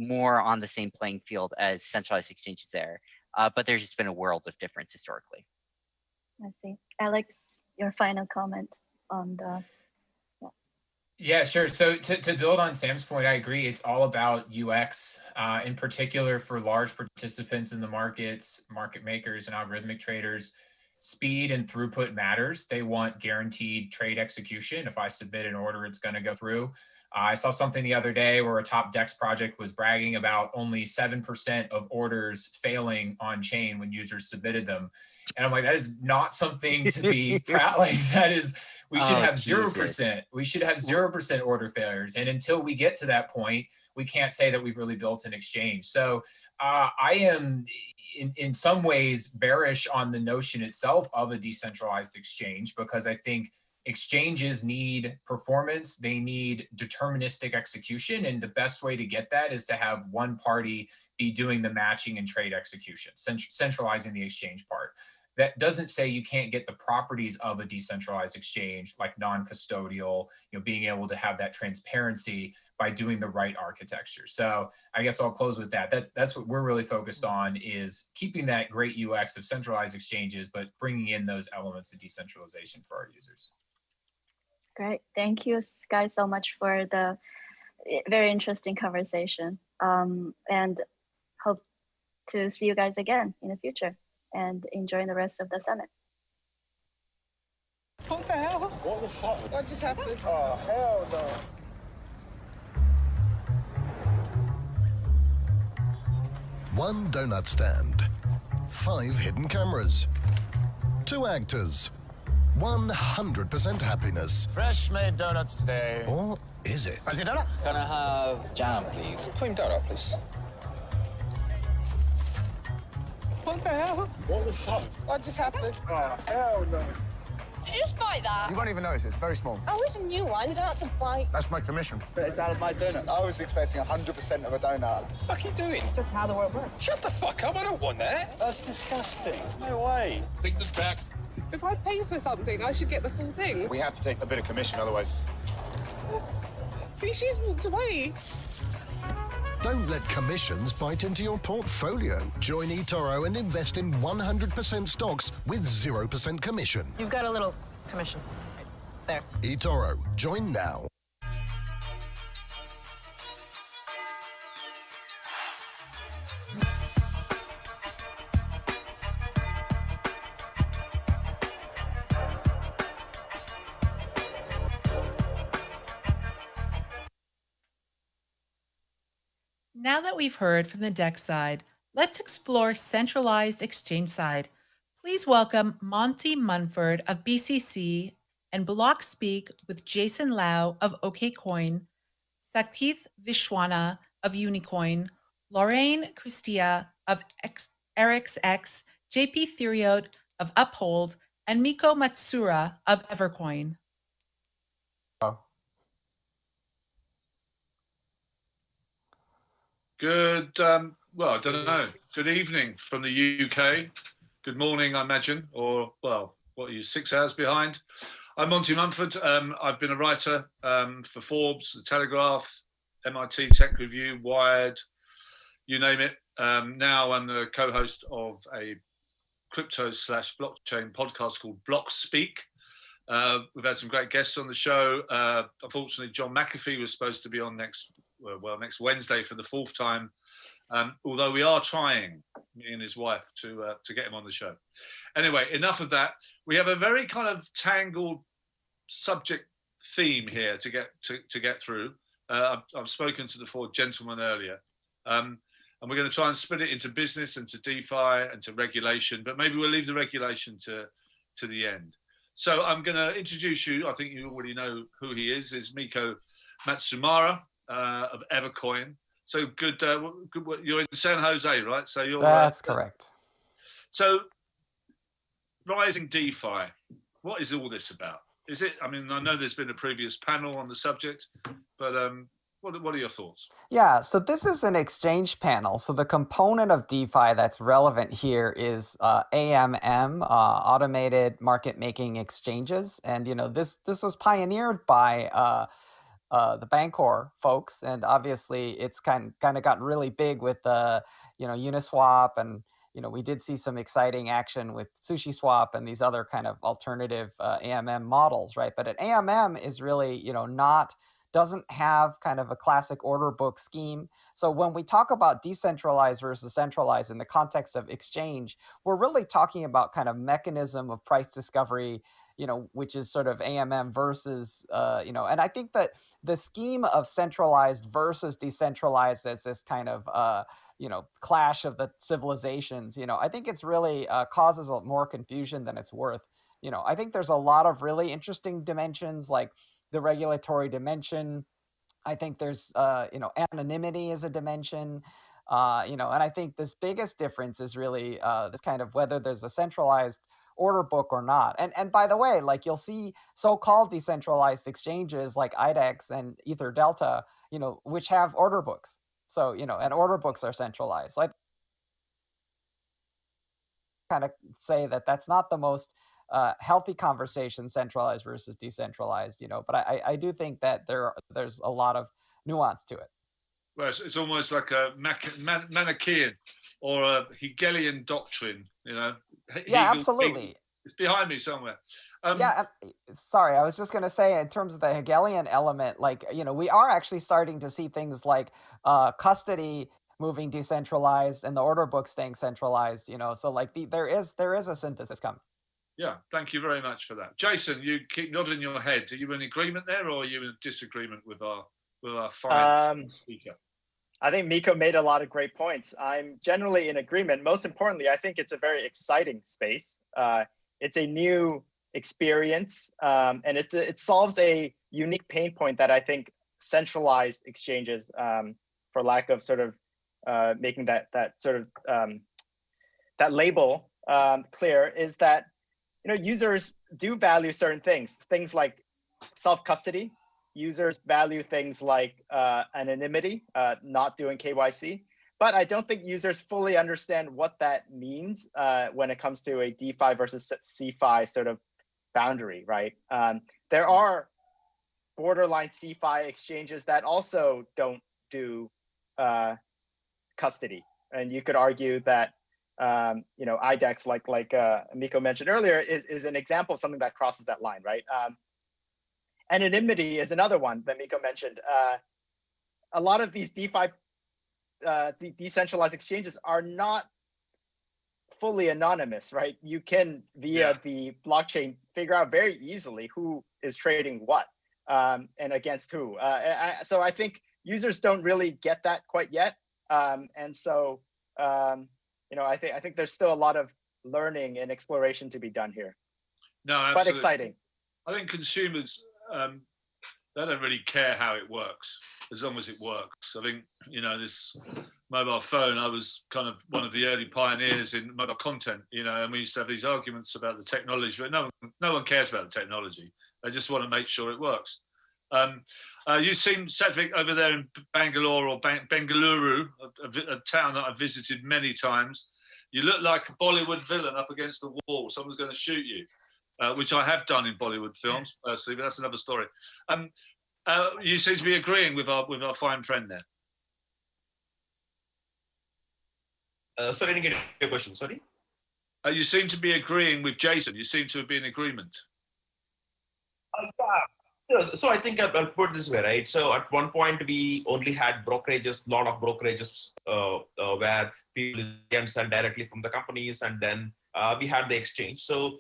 more on the same playing field as centralized exchanges there. But there's just been a world of difference historically. I see. Alex, your final comment on the... Yeah, sure. So to build on Sam's point, I agree. It's all about UX, in particular for large participants in the markets, market makers and algorithmic traders. Speed and throughput matters. They want guaranteed trade execution. If I submit an order, it's going to go through. I saw something the other day where a top DEX project was bragging about only 7% of orders failing on chain when users submitted them. And I'm like, that is not something to be proud. Like, that is, we should have 0%. We should have 0% order failures. And until we get to that point, we can't say that we've really built an exchange. So I am in some ways bearish on the notion itself of a decentralized exchange, because I think exchanges need performance, they need deterministic execution, and the best way to get that is to have one party be doing the matching and trade execution, centralizing the exchange part. That doesn't say you can't get the properties of a decentralized exchange, like non-custodial, being able to have that transparency by doing the right architecture. So I guess I'll close with that. That's what we're really focused on, is keeping that great UX of centralized exchanges, but bringing in those elements of decentralization for our users. Great. Thank you guys so much for the very interesting conversation, and hope to see you guys again in the future, and enjoy the rest of the summit. What the hell? What the fuck? What just happened? Oh, hell no. One donut stand, 5 hidden cameras, 2 actors, 100% happiness. Fresh made donuts today. Or is it? Fancy donut? Can I have jam, please? Cream donut, please. What the hell? What the fuck? What just happened? Oh, hell no. Did you just bite that? You won't even notice, it's very small. Oh, it's a new one. You don't have to bite. That's my commission. But it's out of my donut. I was expecting 100% of a donut. What the fuck are you doing? Just how the world works. Shut the fuck up, I don't want that. That's disgusting. No way. Take this back. If I pay for something, I should get the full thing. We have to take a bit of commission, otherwise... See, she's walked away. Don't let commissions bite into your portfolio. Join eToro and invest in 100% stocks with 0% commission. You've got a little commission. There. eToro. Join now. Now that we've heard from the DEX side, let's explore centralized exchange side. Please welcome Monty Munford of BCC and Block Speak with Jason Lau of OKCoin, Sakith Vishwana of Unicoin, Lorraine Christia of ErixX, JP Theriot of Uphold, and Miko Matsura of Evercoin. Good, well, I don't know. Good evening from the UK. Good morning, I imagine, or, well, what are you, 6 hours behind? I'm Monty Munford. I've been a writer for Forbes, The Telegraph, MIT Tech Review, Wired, you name it. Now I'm the co-host of a crypto/blockchain podcast called Block Speak. We've had some great guests on the show. Unfortunately, John McAfee was supposed to be on next Wednesday for the 4th time. Although we are trying, me and his wife, to get him on the show. Anyway, enough of that. We have a very kind of tangled subject theme here to get through. I've spoken to the 4 gentlemen earlier. And we're going to try and split it into business and to DeFi and to regulation, but maybe we'll leave the regulation to the end. So I'm going to introduce you. I think you already know who he is Miko Matsumara of Evercoin. So good, you're in San Jose, right? So you're That's correct. So rising DeFi, what is all this about? Is it, I mean, I know there's been a previous panel on the subject, but what are your thoughts? Yeah, so this is an exchange panel. So the component of DeFi that's relevant here is AMM, automated market making exchanges. And, you know, this was pioneered by the Bancor folks. And obviously it's kind of gotten really big with, Uniswap. And, you know, we did see some exciting action with SushiSwap and these other kind of alternative AMM models, right? But an AMM is really, doesn't have kind of a classic order book scheme. So when we talk about decentralized versus centralized in the context of exchange, we're really talking about kind of mechanism of price discovery, which is sort of AMM versus, and I think that the scheme of centralized versus decentralized as this kind of, clash of the civilizations, I think it's really causes more confusion than it's worth. I think there's a lot of really interesting dimensions like the regulatory dimension. I think there's, anonymity is a dimension, and I think this biggest difference is really this kind of whether there's a centralized order book or not. And by the way, like you'll see so-called decentralized exchanges like IDEX and Ether Delta, which have order books. So, and order books are centralized. So I kind of say that that's not the most healthy conversation, centralized versus decentralized, but I do think that there's a lot of nuance to it. Well, it's almost like a Manichaean or a Hegelian doctrine, Yeah, absolutely. It's behind me somewhere. Sorry, I was just going to say in terms of the Hegelian element, like, we are actually starting to see things like custody moving decentralized and the order book staying centralized, so like there is a synthesis coming. Yeah, thank you very much for that. Jason, you keep nodding your head. Are you in agreement there or are you in disagreement with our fine speaker? I think Miko made a lot of great points. I'm generally in agreement. Most importantly, I think it's a very exciting space. It's a new experience, and it solves a unique pain point that I think centralized exchanges, for lack of sort of making that sort of that label clear, is that users do value certain things like self-custody. Users value things like anonymity, not doing KYC. But I don't think users fully understand what that means when it comes to a DeFi versus CeFi sort of boundary, right? There are borderline CeFi exchanges that also don't do custody. And you could argue that IDEX, like Miko mentioned earlier, is an example of something that crosses that line, right? Anonymity is another one that Miko mentioned. A lot of these DeFi, decentralized exchanges are not fully anonymous, right? You can, via the blockchain, figure out very easily who is trading what and against who. So I think users don't really get that quite yet. And so, I think there's still a lot of learning and exploration to be done here. No, absolutely. But exciting. I think consumers, they don't really care how it works as long as it works. I think, this mobile phone, I was kind of one of the early pioneers in mobile content, and we used to have these arguments about the technology, but no one cares about the technology. They just want to make sure it works. You seem, Satvik, over there in Bangalore or Bengaluru, a town that I've visited many times. You look like a Bollywood villain up against the wall. Someone's going to shoot you, which I have done in Bollywood films, personally, but that's another story. You seem to be agreeing with our fine friend there. Sorry, I didn't get your question. Sorry. You seem to be agreeing with Jason. You seem to be in agreement. So I think I'll put it this way, right? So at one point we only had brokerages, a lot of brokerages where people can sell directly from the companies, and then we had the exchange. So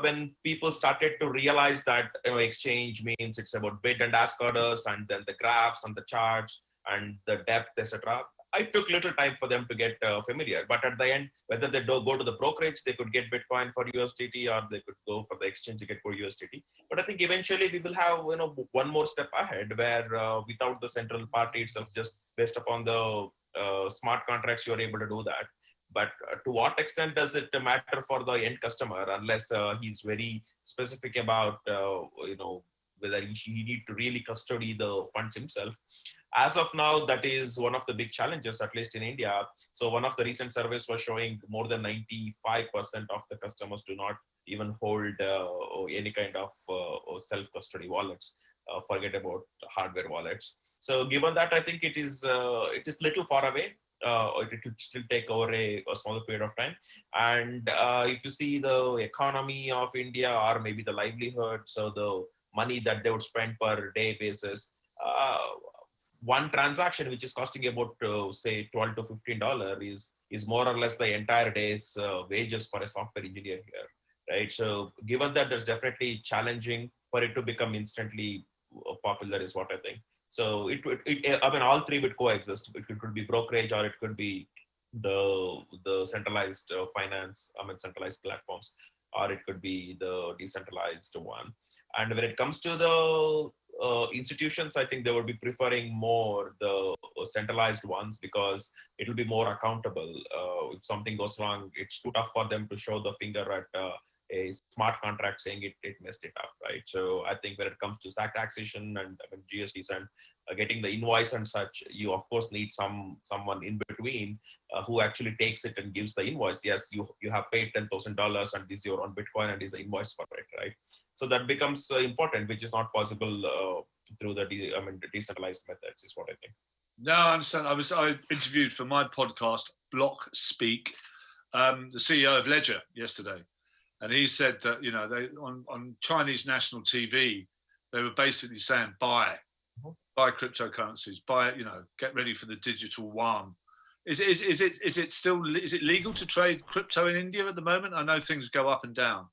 when people started to realize that exchange means it's about bid and ask orders, and then the graphs and the charts and the depth, etc., it took little time for them to get familiar. But at the end, whether they go to the brokerage, they could get Bitcoin for USDT, or they could go for the exchange to get for USDT. But I think eventually we will have one more step ahead, where without the central party itself, just based upon the smart contracts, you're able to do that. But to what extent does it matter for the end customer, unless he's very specific about whether he need to really custody the funds himself? As of now, that is one of the big challenges, at least in India. So one of the recent surveys was showing more than 95% of the customers do not even hold any kind of self-custody wallets. Forget about hardware wallets. So given that, I think it is little far away. It will still take over a smaller period of time. And if you see the economy of India, or maybe the livelihood, so the money that they would spend per day basis, one transaction which is costing about say $12 to $15 is more or less the entire day's wages for a software engineer here, right? So given that, there's definitely challenging for it to become instantly popular, is what I think. So I mean, all three would coexist. It could be brokerage, or it could be the centralized finance, centralized platforms, or it could be the decentralized one. And when it comes to the institutions, I think they would be preferring more the centralized ones, because it will be more accountable. If something goes wrong, it's too tough for them to show the finger at a smart contract saying it messed it up, right? So I think when it comes to taxation and GSTs and getting the invoice and such, you of course need someone in between who actually takes it and gives the invoice. Yes, you have paid $10,000 and this is your own Bitcoin and is the invoice for it, right? So that becomes important, which is not possible through the decentralized methods, is what I think. No, I understand. I interviewed for my podcast, Block Speak, the CEO of Ledger yesterday. And he said that, they on Chinese national TV, they were basically saying, buy cryptocurrencies, get ready for the digital yuan. Is it legal to trade crypto in India at the moment? I know things go up and down.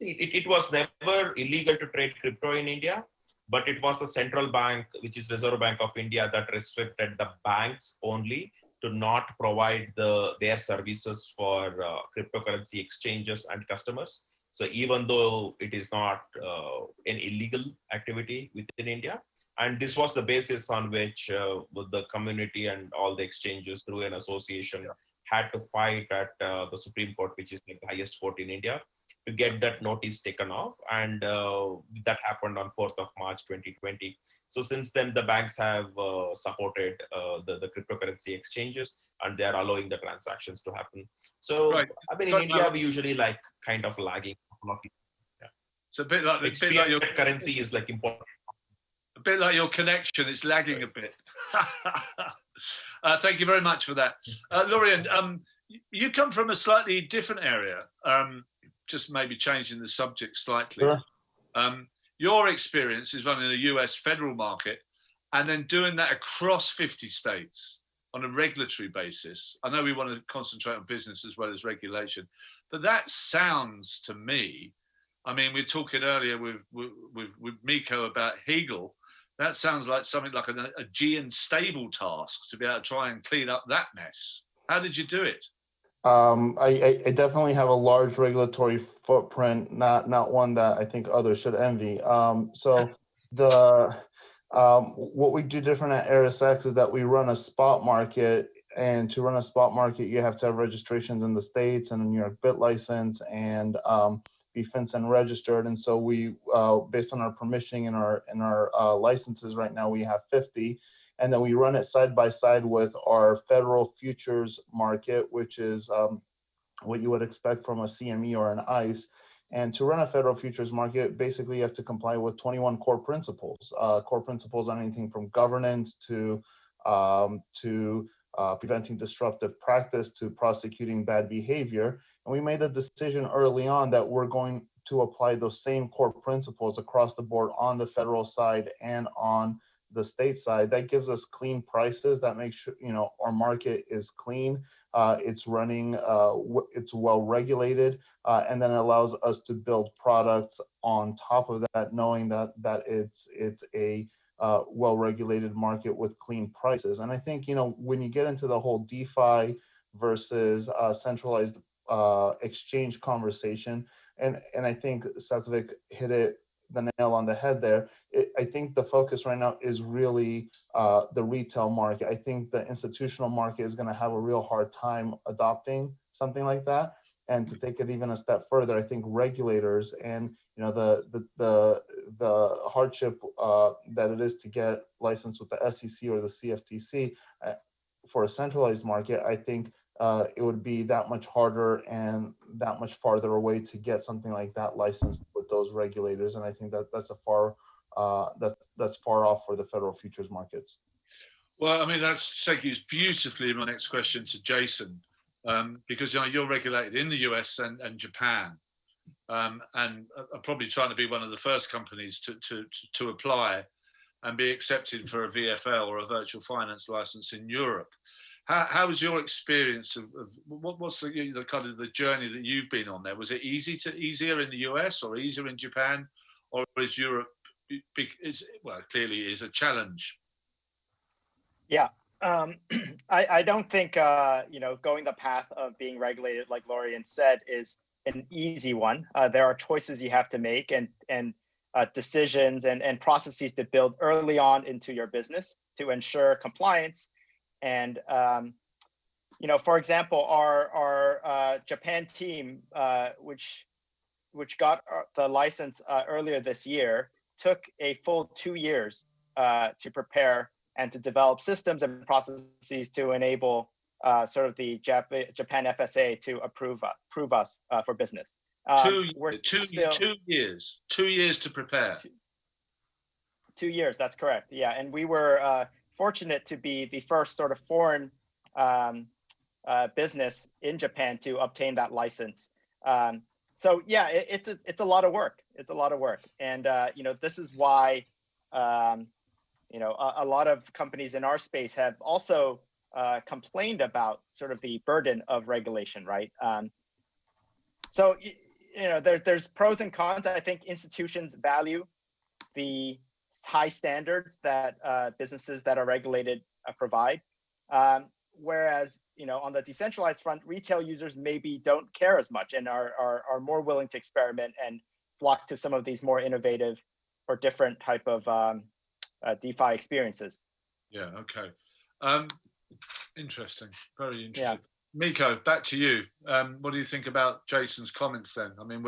It was never illegal to trade crypto in India, but it was the central bank, which is Reserve Bank of India, that restricted the banks only to not provide their services for cryptocurrency exchanges and customers. So even though it is not an illegal activity within India, and this was the basis on which the community and all the exchanges through an association had to fight at the Supreme Court, which is the highest court in India, to get that notice taken off. And that happened on 4th of March 2020. So since then, the banks have supported the cryptocurrency exchanges, and they are allowing the transactions to happen. So, right. In India, we usually kind of lagging. Yeah. It's a bit like your currency is important. A bit like your connection, it's lagging a bit. Thank you very much for that. Lorian, you come from a slightly different area, just maybe changing the subject slightly. Sure. Your experience is running a US federal market and then doing that across 50 states on a regulatory basis. I know we want to concentrate on business as well as regulation, but that sounds to me, we were talking earlier with Miko about Hegel. That sounds like something like a Aegean stable task to be able to try and clean up that mess. How did you do it? I definitely have a large regulatory footprint, not one that I think others should envy. So what we do different at ErisX is that we run a spot market, and to run a spot market, you have to have registrations in the States and a New York bit license and be FinCEN registered. And so we, based on our permissioning and our licenses right now, we have 50. And then we run it side by side with our federal futures market, which is what you would expect from a CME or an ICE. And to run a federal futures market, basically you have to comply with 21 core principles. Core principles on anything from governance to preventing disruptive practice to prosecuting bad behavior. And we made a decision early on that we're going to apply those same core principles across the board on the federal side and on the state side. That gives us clean prices. That makes sure our market is clean, it's running, it's well regulated, and then it allows us to build products on top of that, knowing that it's a well-regulated market with clean prices. And I think, when you get into the whole DeFi versus centralized exchange conversation, and I think Satvik hit the nail on the head there. I think the focus right now is really the retail market. I think the institutional market is going to have a real hard time adopting something like that. And to take it even a step further, I think regulators and the hardship that it is to get licensed with the SEC or the CFTC for a centralized market, I think it would be that much harder and that much farther away to get something like that licensed with those regulators. And I think that's far off for the federal futures markets. Well, I mean, that segues beautifully in my next question to Jason, because you're regulated in the US and Japan, and are probably trying to be one of the first companies to apply and be accepted for a VFL or a virtual finance license in Europe. How was your experience of what's the kind of the journey that you've been on there? Was it easier in the US or easier in Japan, or is Europe clearly is a challenge? Yeah, I don't think going the path of being regulated, like Lorian said, is an easy one. There are choices you have to make and decisions and processes to build early on into your business to ensure compliance. And for example, our Japan team, which got the license earlier this year, took a full 2 years to prepare and to develop systems and processes to enable sort of the Japan FSA to approve us for business. 2 years. 2 years to prepare. 2 years, that's correct. Yeah, and we were fortunate to be the first sort of foreign business in Japan to obtain that license. So yeah, it's a lot of work. It's a lot of work, and this is why a lot of companies in our space have also complained about sort of the burden of regulation, right? So there's pros and cons. I think institutions value the high standards that businesses that are regulated provide. Whereas, on the decentralized front, retail users maybe don't care as much and are more willing to experiment and flock to some of these more innovative or different type of DeFi experiences. Yeah, okay. Interesting, very interesting. Yeah. Miko, back to you. What do you think about Jason's comments then? I mean,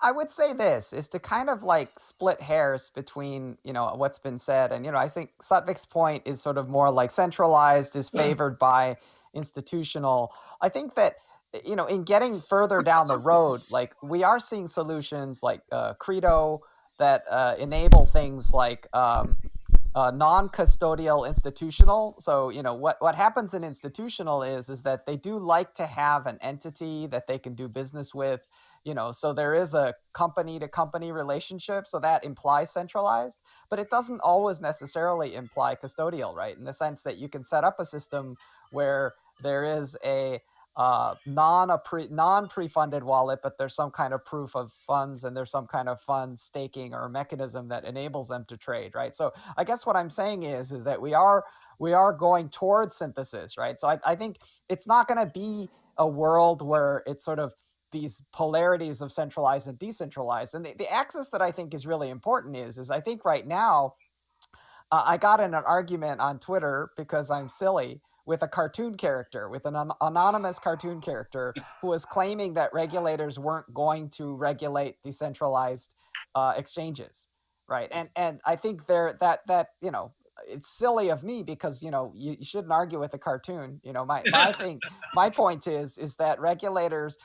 I would say this is to kind of like split hairs between, what's been said. And, I think Satvik's point is sort of more like centralized is favored by institutional. I think that, in getting further down the road, like we are seeing solutions like Credo that enable things like non-custodial institutional. So, what happens in institutional is that they do like to have an entity that they can do business with, so there is a company-to-company relationship. So that implies centralized, but it doesn't always necessarily imply custodial, right? In the sense that you can set up a system where there is a non-pre-funded wallet, but there's some kind of proof of funds and there's some kind of fund staking or mechanism that enables them to trade, right? So I guess what I'm saying is that we are going towards synthesis, right? So I think it's not going to be a world where it's sort of these polarities of centralized and decentralized. And the axis that I think is really important is I think right now, I got in an argument on Twitter because I'm silly with a cartoon character, with an anonymous cartoon character who was claiming that regulators weren't going to regulate decentralized exchanges, right? And I think it's silly of me because you shouldn't argue with a cartoon. My point is that regulators,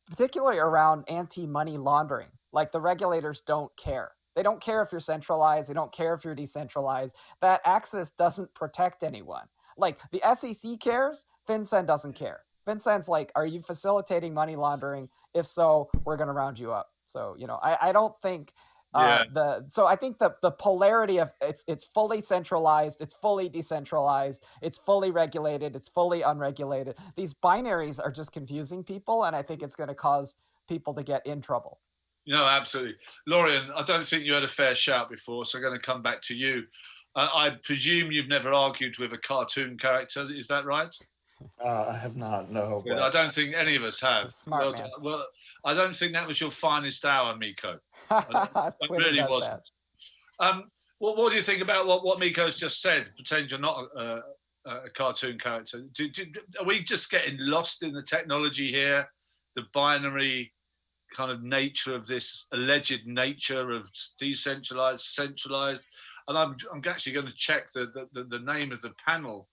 particularly around anti-money laundering, like the regulators don't care. They don't care if you're centralized. They don't care if you're decentralized. That access doesn't protect anyone. Like the SEC cares, FinCEN doesn't care. FinCEN's like, are you facilitating money laundering? If so, we're going to round you up. So, I don't think so I think the polarity of it's fully centralized, it's fully decentralized, it's fully regulated, it's fully unregulated. These binaries are just confusing people, and I think it's going to cause people to get in trouble. No, absolutely. Lorian, I don't think you had a fair shout before, so I'm going to come back to you. I presume you've never argued with a cartoon character, is that right? I have not, no. But I don't think any of us have. Smart man. Well, I don't think that was your finest hour, Miko. It Twitter really does wasn't. that. What do you think about what Miko's just said? Pretend you're not a cartoon character. Are we just getting lost in the technology here? The binary kind of nature of this, alleged nature of decentralized, centralized. And I'm actually going to check the name of the panel.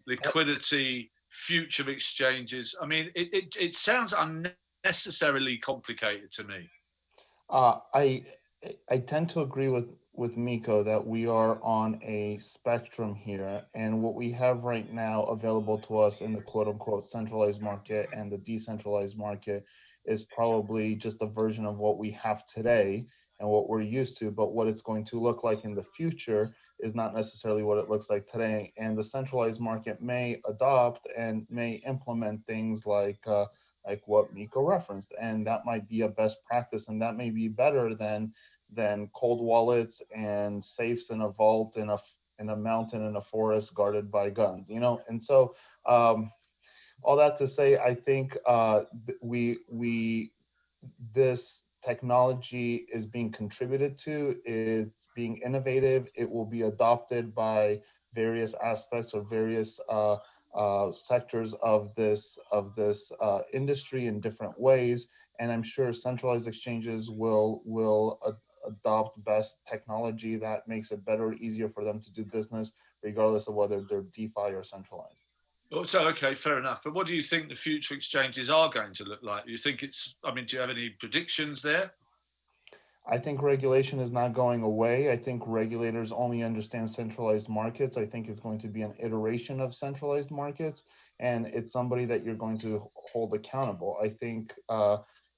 Liquidity, future of exchanges. I mean, it sounds unnecessarily complicated to me. I tend to agree with Miko that we are on a spectrum here, and what we have right now available to us in the quote unquote centralized market and the decentralized market is probably just a version of what we have today and what we're used to, but what it's going to look like in the future is not necessarily what it looks like today. And the centralized market may adopt and may implement things like what Miko referenced, and that might be a best practice, and that may be better than cold wallets and safes in a vault in a mountain in a forest guarded by guns, you know. And so all that to say, I think this technology is being contributed to, is being innovative. It will be adopted by various aspects or various sectors of this industry in different ways. And I'm sure centralized exchanges will adopt best technology that makes it better, easier for them to do business, regardless of whether they're DeFi or centralized. So, okay, fair enough. But what do you think the future exchanges are going to look like? Do you think do you have any predictions there? I think regulation is not going away. I think regulators only understand centralized markets. I think it's going to be an iteration of centralized markets, and it's somebody that you're going to hold accountable. I think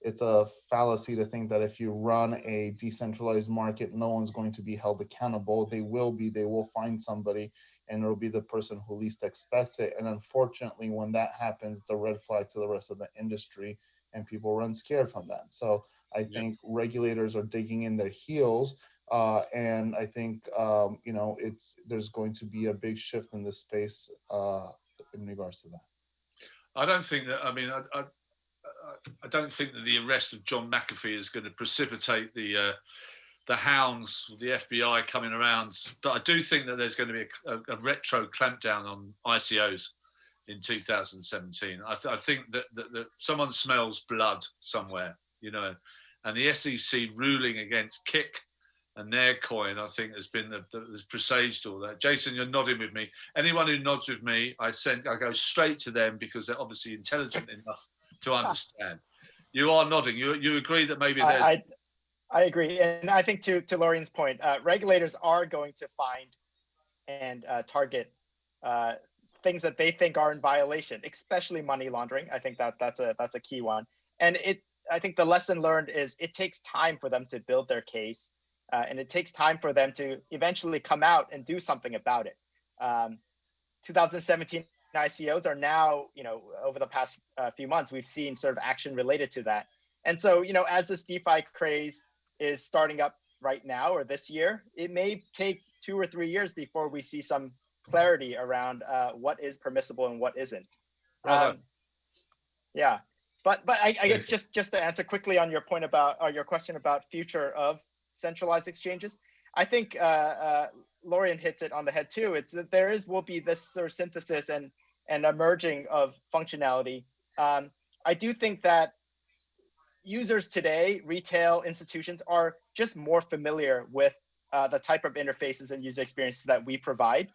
it's a fallacy to think that if you run a decentralized market, no one's going to be held accountable. They will find somebody, and it'll be the person who least expects it. And unfortunately, when that happens, it's a red flag to the rest of the industry, and people run scared from that. So I think regulators are digging in their heels, and I think there's going to be a big shift in this space in regards to that. I don't think that. I mean, I don't think that the arrest of John McAfee is going to precipitate the hounds, the FBI coming around. But I do think that there's going to be a retro clampdown on ICOs in 2017. I think that someone smells blood somewhere, you know, and the SEC ruling against Kik and their coin, I think, has presaged all that. Jason, you're nodding with me. Anyone who nods with me, I go straight to them because they're obviously intelligent enough to understand. You are nodding. You agree that maybe there's... I agree. And I think to Lorian's point, regulators are going to find and target things that they think are in violation, especially money laundering. I think that's a key one. And I think the lesson learned is it takes time for them to build their case, and it takes time for them to eventually come out and do something about it. 2017 ICOs are now, over the past few months, we've seen sort of action related to that. And so, as this DeFi craze is starting up right now or this year, it may take 2 or 3 years before we see some clarity around what is permissible and what isn't. Yeah, but I guess just to answer quickly on your point about, or your question about future of centralized exchanges, I think Lorian hits it on the head too. It's that will be this sort of synthesis and emerging of functionality. I do think that users today, retail institutions, are just more familiar with the type of interfaces and user experiences that we provide.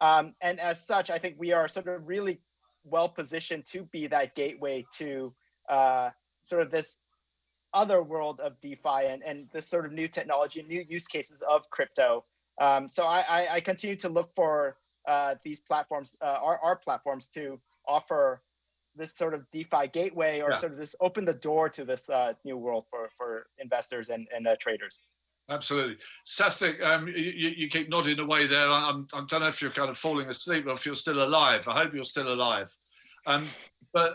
And as such, I think we are sort of really well positioned to be that gateway to sort of this other world of DeFi and this sort of new technology and new use cases of crypto. So I continue to look for these platforms, our platforms, to offer this sort of DeFi gateway, or sort of this open the door to this new world for investors and traders. Absolutely. Safik, you keep nodding away there. I don't know if you're kind of falling asleep or if you're still alive. I hope you're still alive. But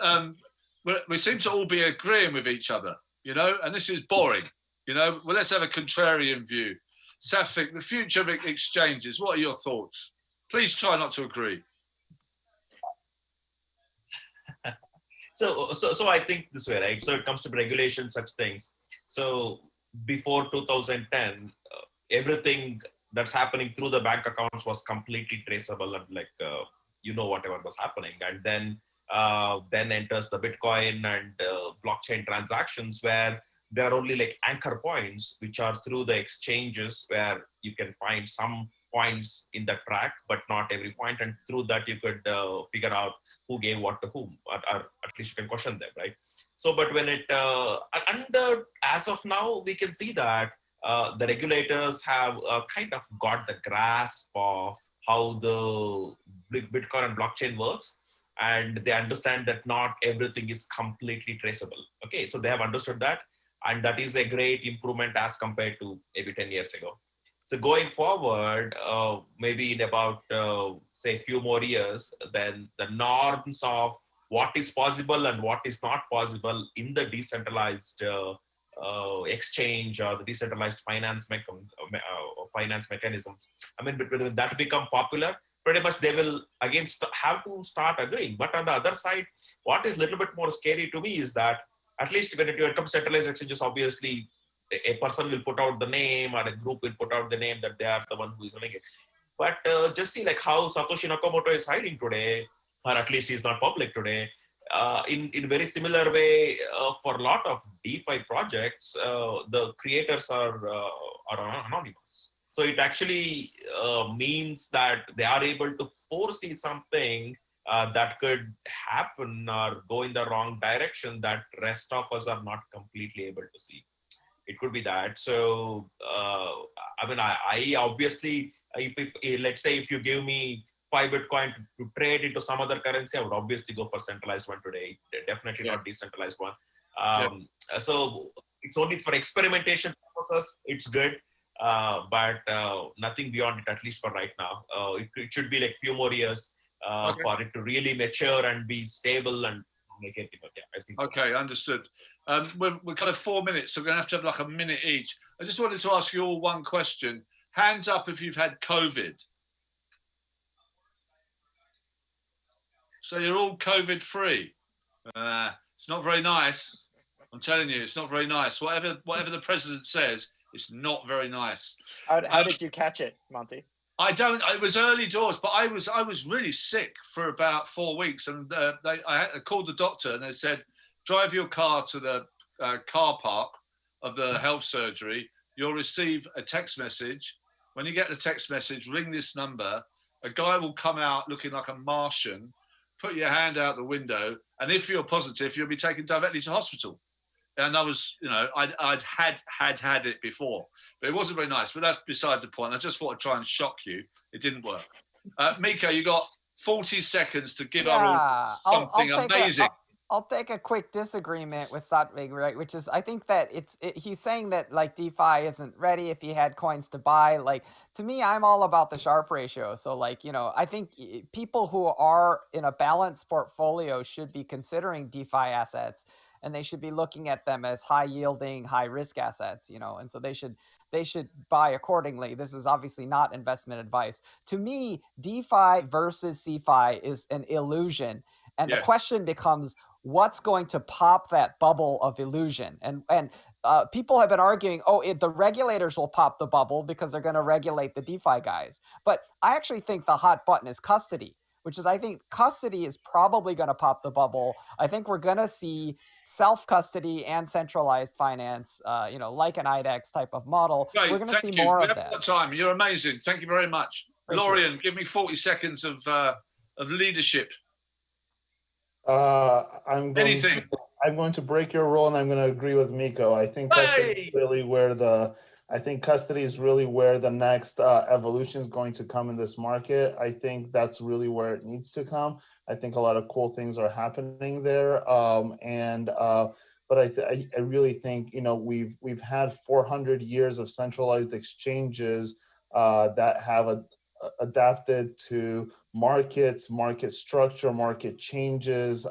we seem to all be agreeing with each other. you know, and this is boring, you know. Well, let's have a contrarian view. Safik, the future of exchanges, what are your thoughts? Please try not to agree. So I think this way, right? So it comes to regulation, such things. So before 2010, everything that's happening through the bank accounts was completely traceable and like, you know, whatever was happening. And then enters the Bitcoin and blockchain transactions where there are only like anchor points, which are through the exchanges where you can find some points in the track, but not every point. And through that, you could figure out who gave what to whom, or at least you can question them, right? So, but when it, as of now, we can see that the regulators have kind of got the grasp of how the Bitcoin and blockchain works. And they understand that not everything is completely traceable. Okay, so they have understood that. And that is a great improvement as compared to maybe 10 years ago. So going forward, maybe in about, say, a few more years, then the norms of what is possible and what is not possible in the decentralized exchange or the decentralized finance mechanisms. I mean, when that become popular, pretty much they will again have to start agreeing. But on the other side, what is a little bit more scary to me is that at least when it comes to centralized exchanges, obviously a person will put out the name or a group will put out the name that they are the one who is running it. But just see like how Satoshi Nakamoto is hiding today, or at least he's not public today. In very similar way, for a lot of DeFi projects, the creators are anonymous. So it actually means that they are able to foresee something that could happen or go in the wrong direction that rest of us are not completely able to see. It could be that. So, I mean, I obviously, if let's say if you give me 5 Bitcoin to trade into some other currency, I would obviously go for centralized one today. Definitely not decentralized one. So it's only for experimentation purposes. It's good, but nothing beyond it, at least for right now. It should be like a few more years for it to really mature and be stable and make it. Yeah, I think so. Okay, understood. We're kind of 4 minutes, so we're going to have like a minute each. I just wanted to ask you all one question. Hands up if you've had COVID. So you're all COVID free. It's not very nice. I'm telling you, it's not very nice. Whatever the president says, it's not very nice. How did you catch it, Monty? I don't. It was early doors, but I was really sick for about 4 weeks, and I called the doctor, and they said, drive your car to the car park of the health surgery. You'll receive a text message. When you get the text message, ring this number. A guy will come out looking like a Martian, put your hand out the window, and if you're positive, you'll be taken directly to hospital. And I was, you know, I'd had it before, but it wasn't very nice. But that's beside the point. I just thought I'd try and shock you. It didn't work. Miko, you got 40 seconds to give our something amazing. I'll take a quick disagreement with Satvik, right? Which is, I think that he's saying that like DeFi isn't ready if he had coins to buy. Like, to me, I'm all about the Sharpe ratio. So like, you know, I think people who are in a balanced portfolio should be considering DeFi assets, and they should be looking at them as high yielding, high risk assets, you know, and so they should buy accordingly. This is obviously not investment advice. To me, DeFi versus CeFi is an illusion. And the question becomes, what's going to pop that bubble of illusion? And people have been arguing, the regulators will pop the bubble because they're going to regulate the DeFi guys. But I actually think the hot button is custody, which is, I think custody is probably going to pop the bubble. I think we're going to see self-custody and centralized finance, you know, like an IDEX type of model. Great, we're going to see more of that. Got time. You're amazing. Thank you very much. Lorian, give me 40 seconds of leadership. I'm going to break your rule, and I'm going to agree with Miko. I think custody is really where the next evolution is going to come in this market. I think that's really where it needs to come. I think a lot of cool things are happening there, but I really think, you know, we've had 400 years of centralized exchanges that have adapted to markets, market structure, market changes,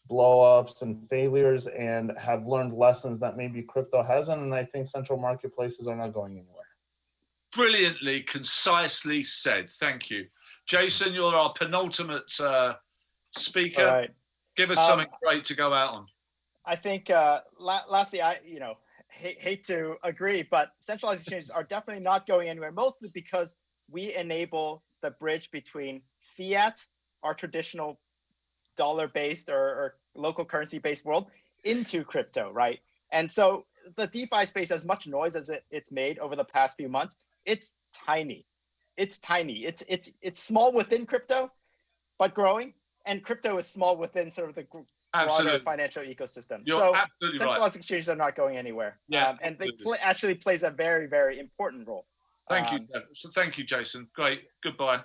blow-ups and failures and have learned lessons that maybe crypto hasn't. And I think central marketplaces are not going anywhere. Brilliantly, concisely said. Thank you. Jason, you're our penultimate speaker. All right. Give us something great to go out on. I think, lastly, I hate to agree, but centralized exchanges are definitely not going anywhere, mostly because we enable the bridge between fiat, our traditional dollar-based or local currency-based world, into crypto, right? And so the DeFi space, as much noise as it's made over the past few months, it's tiny. It's tiny. It's small within crypto, but growing. And crypto is small within sort of the broader financial ecosystem. You're so absolutely centralized right. exchanges are not going anywhere. Yeah, and they actually plays a very, very important role. Thank you. So thank you, Jason. Great. Goodbye.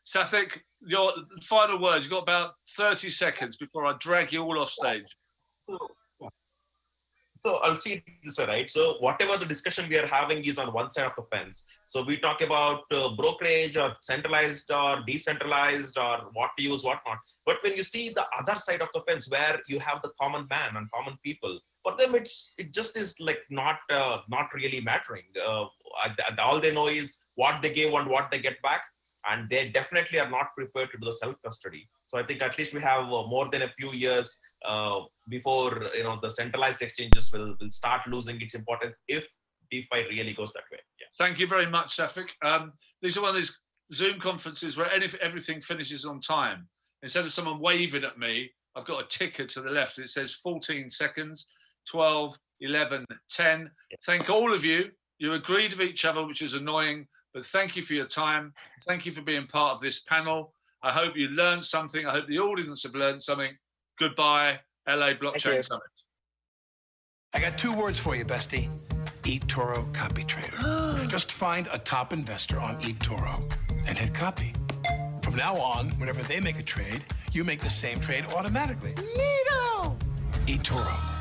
Safik, your final words. You've got about 30 seconds before I drag you all off stage. So I'll see it this way, right? So whatever the discussion we are having is on one side of the fence. So we talk about brokerage or centralized or decentralized or what to use, what not. But when you see the other side of the fence where you have the common man and common people, for them it just is like not really mattering. All they know is what they give and what they get back, and they definitely are not prepared to do the self-custody. So I think at least we have more than a few years before the centralized exchanges will start losing its importance if DeFi really goes that way. Yeah. Thank you very much, Safik. These are one of these Zoom conferences where everything finishes on time. Instead of someone waving at me, I've got a ticker to the left. It says 14 seconds, 12, 11, 10. Thank all of you. You agreed with each other, which is annoying, but thank you for your time. Thank you for being part of this panel. I hope you learned something. I hope the audience have learned something. Goodbye, LA Blockchain Summit. I got 2 words for you, bestie. eToro copy trader. Just find a top investor on eToro and hit copy. From now on, whenever they make a trade, you make the same trade automatically. Neato! eToro.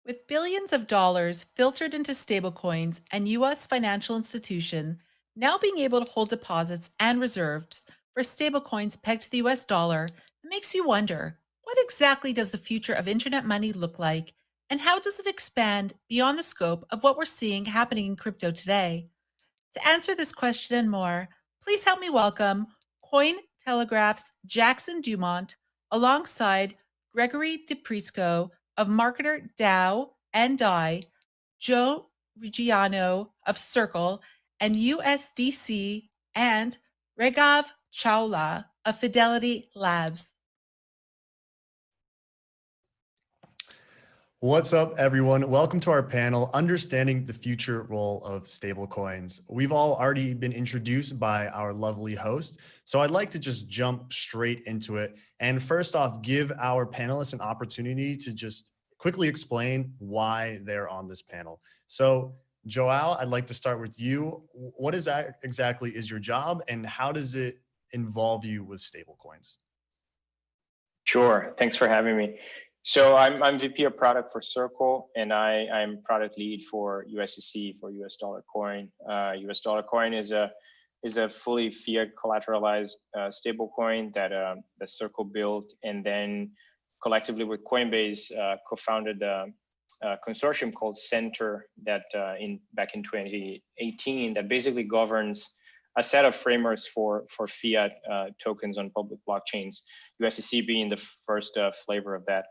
With billions of dollars filtered into stablecoins and U.S. financial institution now being able to hold deposits and reserves for stablecoins pegged to the U.S. dollar, it makes you wonder, what exactly does the future of internet money look like, and how does it expand beyond the scope of what we're seeing happening in crypto today? To answer this question and more, please help me welcome Cointelegraph's Jackson Dumont alongside Gregory DePrisco of Marketer DAO and DAI, Joe Reggiano of Circle and USDC, and Raghav Chawla of Fidelity Labs. What's up, everyone? Welcome to our panel, Understanding the Future Role of Stablecoins. We've all already been introduced by our lovely host, so I'd like to just jump straight into it. And first off, give our panelists an opportunity to just quickly explain why they're on this panel. So, Joao, I'd like to start with you. What exactly is your job, and how does it involve you with stablecoins? Sure. Thanks for having me. So I'm VP of product for Circle, and I'm product lead for USDC, for US Dollar Coin. US Dollar Coin is a fully fiat collateralized stable coin that the Circle built, and then collectively with Coinbase co-founded a consortium called Center that back in 2018 that basically governs a set of frameworks for fiat tokens on public blockchains, USDC being the first flavor of that.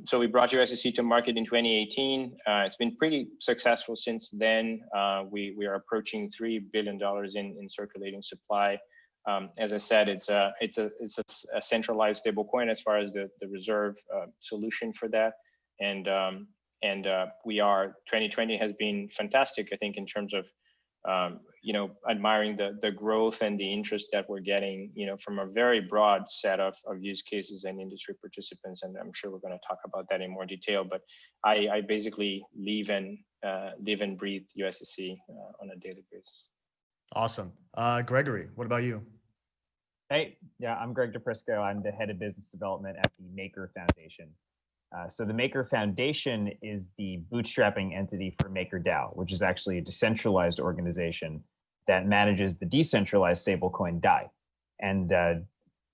So we brought USDC to market in 2018. It's been pretty successful since then. We are approaching $3 billion in circulating supply. As I said, it's a centralized stablecoin as far as the reserve solution for that. And 2020 has been fantastic, I think, in terms of admiring the growth and the interest that we're getting, from a very broad set of use cases and industry participants. And I'm sure we're going to talk about that in more detail, but I basically live and breathe USDC on a daily basis. Awesome. Gregory, what about you? Hey, yeah, I'm Greg DePrisco. I'm the head of business development at the Maker Foundation. So the Maker Foundation is the bootstrapping entity for MakerDAO, which is actually a decentralized organization that manages the decentralized stablecoin DAI. And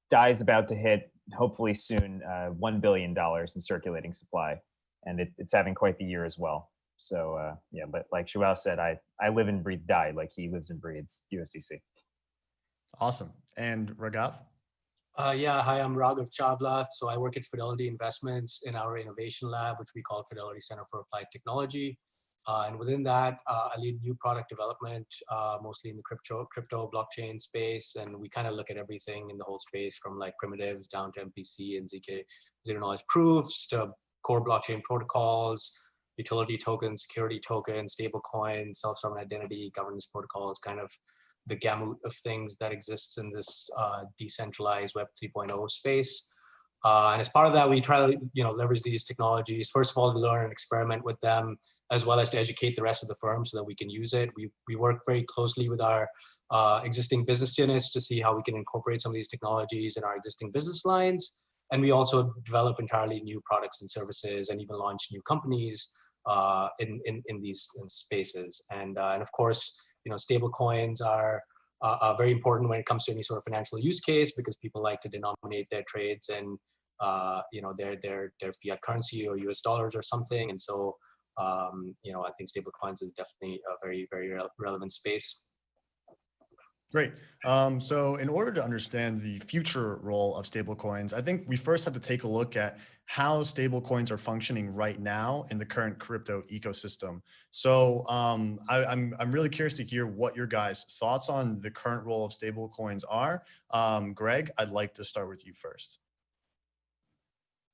DAI is about to hit, hopefully soon, $1 billion in circulating supply. And it's having quite the year as well. So yeah, but like Joao said, I live and breathe DAI like he lives and breathes USDC. Awesome. And Raghav? Yeah, hi, I'm Raghav Chavla. So I work at Fidelity Investments in our innovation lab, which we call Fidelity Center for Applied Technology. And within that, I lead new product development, mostly in the crypto blockchain space. And we kind of look at everything in the whole space from like primitives down to MPC and ZK zero knowledge proofs to core blockchain protocols, utility tokens, security tokens, stable coins, self-sovereign identity, governance protocols, kind of the gamut of things that exists in this decentralized Web 3.0 space. And as part of that, we try to leverage these technologies, first of all, to learn and experiment with them, as well as to educate the rest of the firm so that we can use it. We work very closely with our existing business units to see how we can incorporate some of these technologies in our existing business lines. And we also develop entirely new products and services and even launch new companies in these spaces. And of course, stable coins are very important when it comes to any sort of financial use case, because people like to denominate their trades in their fiat currency or US dollars or something. And so I think stable coins is definitely a very, very relevant space. Great. So in order to understand the future role of stablecoins, I think we first have to take a look at how stablecoins are functioning right now in the current crypto ecosystem. So I'm really curious to hear what your guys' thoughts on the current role of stablecoins are. Greg, I'd like to start with you first.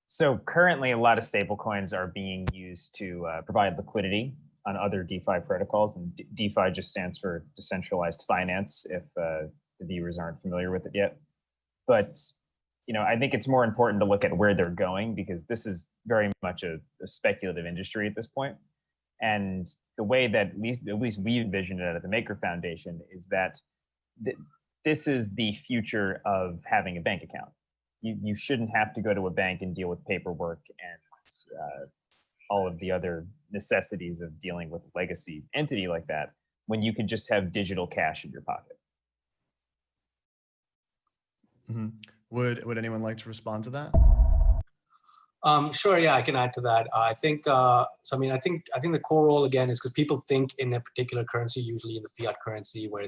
So currently, a lot of stablecoins are being used to provide liquidity on other DeFi protocols, and DeFi just stands for decentralized finance, if the viewers aren't familiar with it yet. But I think it's more important to look at where they're going, because this is very much a speculative industry at this point. And the way that at least we envision it at the Maker Foundation is that this is the future of having a bank account. You shouldn't have to go to a bank and deal with paperwork and all of the other necessities of dealing with a legacy entity like that, when you can just have digital cash in your pocket. Mm-hmm. Would anyone like to respond to that? Sure. Yeah, I can add to that. I think I think the core role again is because people think in a particular currency, usually in the fiat currency where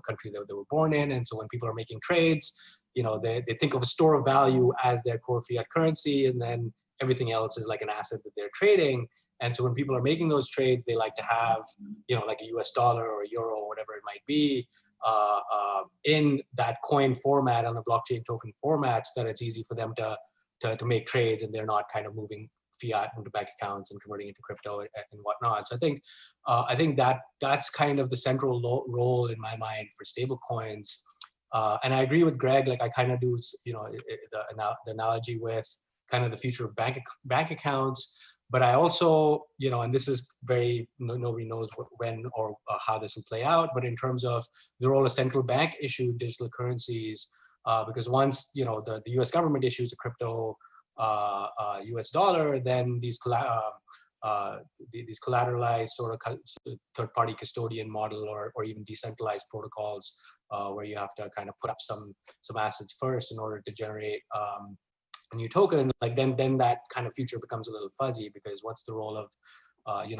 country that they were born in, and so when people are making trades, they think of a store of value as their core fiat currency, and then everything else is like an asset that they're trading. And so when people are making those trades, they like to have like a US dollar or a euro or whatever it might be in that coin format, on the blockchain token format, so that it's easy for them to make trades, and they're not kind of moving fiat into bank accounts and converting into crypto and whatnot. So I think that's kind of the central role in my mind for stable coins. And I agree with Greg. Like I kind of do the analogy with kind of the future of bank accounts. But I also, and this is nobody knows when or how this will play out, but in terms of the role of central bank issued digital currencies, because once, the US government issues a crypto US dollar, then these collateralized sort of third-party custodian model or even decentralized protocols where you have to kind of put up some assets first in order to generate a new token, like then that kind of future becomes a little fuzzy, because what's the role of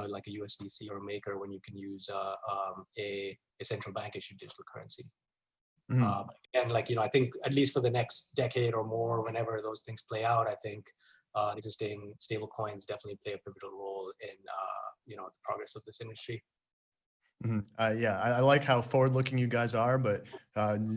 like a USDC or Maker when you can use a central bank issued digital currency? Mm-hmm. And I think at least for the next decade or more, whenever those things play out, I think existing stable coins definitely play a pivotal role in the progress of this industry. Mm-hmm. Yeah, I like how forward-looking you guys are, but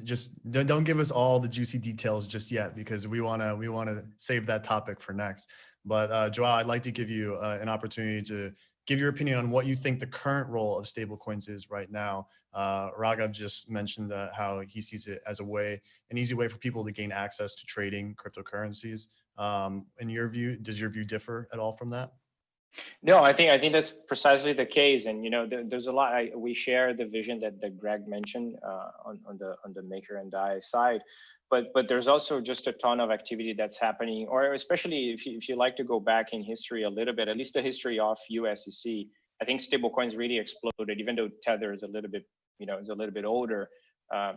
just don't give us all the juicy details just yet, because we wanna save that topic for next. But Joao, I'd like to give you an opportunity to give your opinion on what you think the current role of stablecoins is right now. Raghav just mentioned how he sees it as an easy way for people to gain access to trading cryptocurrencies. In your view, does your view differ at all from that? No, I think that's precisely the case, and there's a lot. We share the vision that Greg mentioned on the maker and die side, but there's also just a ton of activity that's happening, or especially if you like to go back in history a little bit, at least the history of USDC. I think stablecoins really exploded, even though Tether is a little bit older,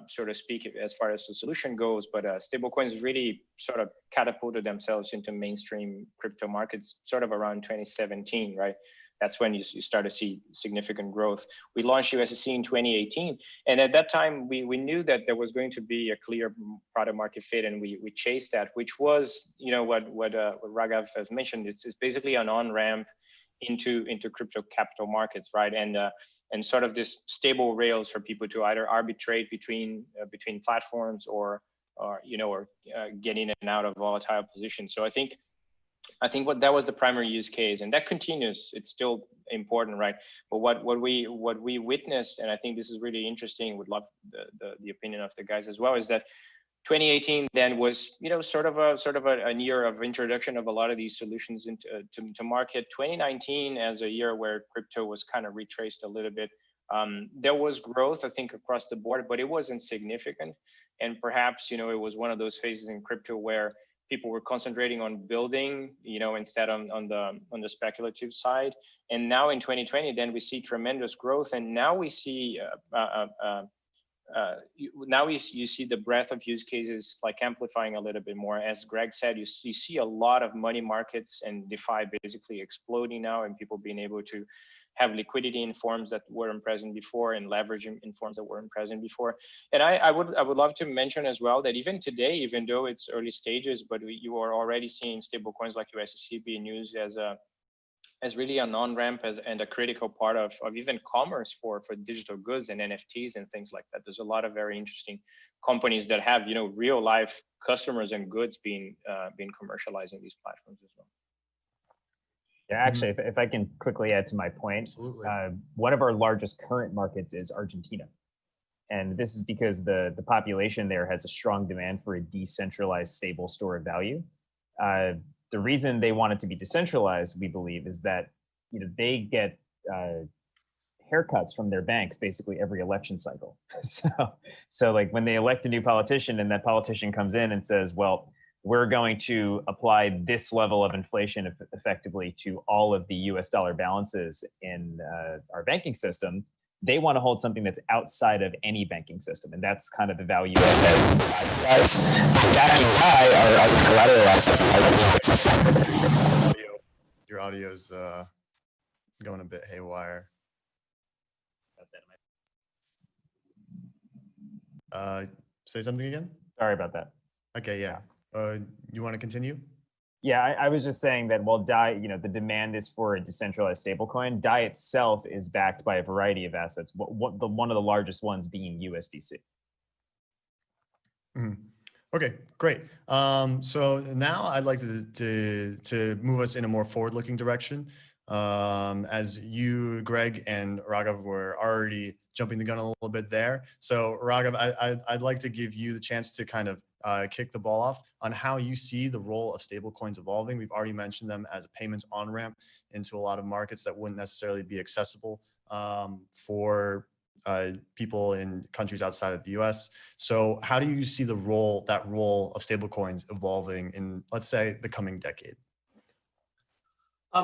so to speak, as far as the solution goes. But stablecoins really sort of catapulted themselves into mainstream crypto markets sort of around 2017, right? That's when you start to see significant growth. We launched USDC in 2018. And at that time, we knew that there was going to be a clear product market fit, and we chased that, which was, what Raghav has mentioned. It's basically an on-ramp into crypto capital markets, right? And sort of this stable rails for people to either arbitrate between platforms or get in and out of volatile positions. So I think that was the primary use case, and that continues. It's still important, right? But what we witnessed, and I think this is really interesting, would love the opinion of the guys as well, is that 2018 then was sort of a year of introduction of a lot of these solutions to market. 2019 as a year where crypto was kind of retraced a little bit. There was growth, I think, across the board, but it wasn't significant. And perhaps it was one of those phases in crypto where people were concentrating on building, instead on the speculative side. And now in 2020, then we see tremendous growth, and now we see you see the breadth of use cases like amplifying a little bit more. As Greg said, you see a lot of money markets and DeFi basically exploding now, and people being able to have liquidity in forms that weren't present before, and leverage in forms that weren't present before. And I would love to mention as well that even today, even though it's early stages, but you are already seeing stablecoins like USDC being used as really an on-ramp and a critical part of even commerce for digital goods and NFTs and things like that. There's a lot of very interesting companies that have real life customers and goods being commercialized in these platforms as well. Yeah, actually, if I can quickly add to my point, one of our largest current markets is Argentina. And this is because the population there has a strong demand for a decentralized, stable store of value. The reason they want it to be decentralized, we believe, is that they get haircuts from their banks basically every election cycle. So like when they elect a new politician and that politician comes in and says, well, we're going to apply this level of inflation effectively to all of the US dollar balances in our banking system, they want to hold something that's outside of any banking system. And that's kind of the value of that. Your audio's going a bit haywire. Say something again? Sorry about that. Okay, yeah. You want to continue? Yeah, I was just saying that while DAI, the demand is for a decentralized stablecoin, DAI itself is backed by a variety of assets, one of the largest ones being USDC. Mm-hmm. Okay, great. So now I'd like to move us in a more forward-looking direction. As you, Greg, and Raghav were already jumping the gun a little bit there. So Raghav, I'd like to give you the chance to kind of kick the ball off on how you see the role of stablecoins evolving. We've already mentioned them as a payments on-ramp into a lot of markets that wouldn't necessarily be accessible for people in countries outside of the US. So how do you see that role of stablecoins evolving in, let's say, the coming decade?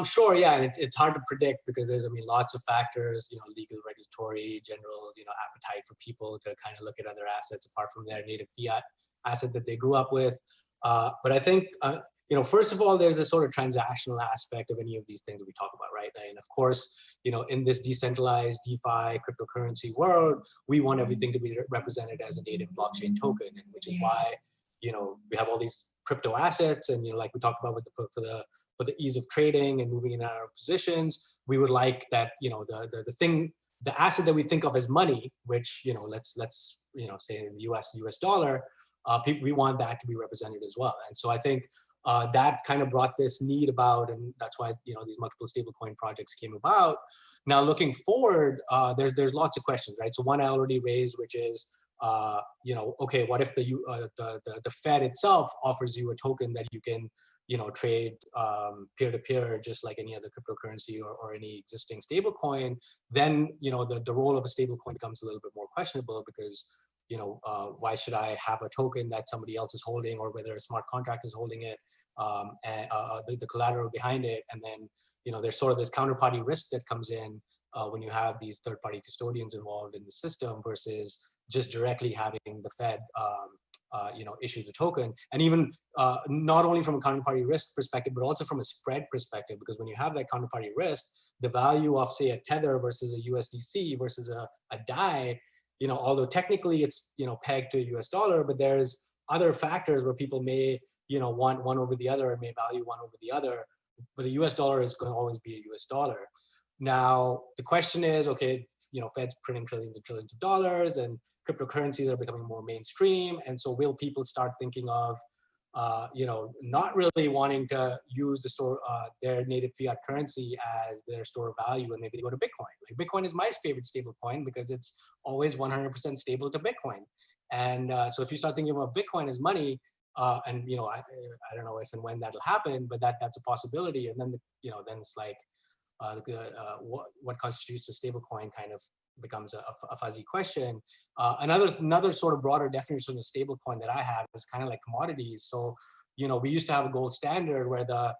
Sure, yeah, and it's hard to predict because there's, lots of factors, legal, regulatory, general, appetite for people to kind of look at other assets apart from their native fiat asset that they grew up with. But I think, first of all, there's a sort of transactional aspect of any of these things that we talk about, right? And of course, in this decentralized DeFi cryptocurrency world, we want everything to be represented as a native blockchain token, and which is why, we have all these crypto assets, and like we talked about with for the ease of trading and moving in our positions, we would like that, the asset that we think of as money, which, let's say in the US dollar, we want that to be represented as well. And so I think that kind of brought this need about, and that's why these multiple stablecoin projects came about. Now looking forward, there's lots of questions, right? So one I already raised, which is, okay, what if the Fed itself offers you a token that you can trade peer-to-peer, just like any other cryptocurrency or any existing stablecoin, then the role of a stablecoin becomes a little bit more questionable, because why should I have a token that somebody else is holding, or whether a smart contract is holding it, and the collateral behind it, and then there's sort of this counterparty risk that comes in when you have these third-party custodians involved in the system, versus just directly having the Fed issue the token. And even not only from a counterparty risk perspective, but also from a spread perspective, because when you have that counterparty risk, the value of, say, a Tether versus a USDC versus a DAI, although technically it's pegged to a US dollar, but there's other factors where people may want one over the other, and may value one over the other, but a US dollar is going to always be a US dollar. Now the question is, okay, Fed's printing trillions and trillions of dollars, and cryptocurrencies are becoming more mainstream, and so will people start thinking of not really wanting to use their native fiat currency as their store of value, and maybe they go to Bitcoin. Like, Bitcoin is my favorite stable coin because it's always 100% stable to Bitcoin. And so if you start thinking about Bitcoin as money, and I don't know if and when that'll happen, but that's a possibility. And then then it's like what constitutes a stable coin kind of becomes a fuzzy question. Another sort of broader definition of stable coin that I have is kind of like commodities. So we used to have a gold standard where the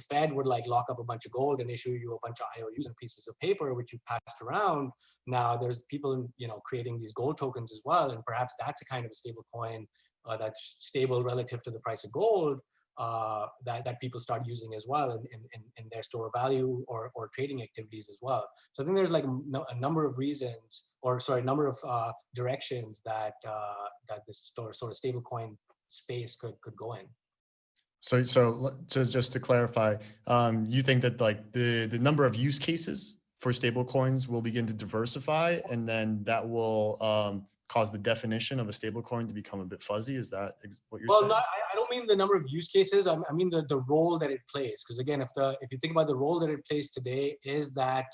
Fed would like lock up a bunch of gold and issue you a bunch of IOUs and pieces of paper, which you passed around. Now there's people creating these gold tokens as well, and perhaps that's a kind of a stable coin that's stable relative to the price of gold, that people start using as well in their store of value or trading activities as well. So I think there's like a number of reasons, number of directions that this sort of stablecoin space could go in. So just to clarify, you think that like the number of use cases for stablecoins will begin to diversify, and then that will cause the definition of a stablecoin to become a bit fuzzy? Is that what you're saying? Well, I don't mean the number of use cases. I mean the role that it plays. Because again, if you think about the role that it plays today, is that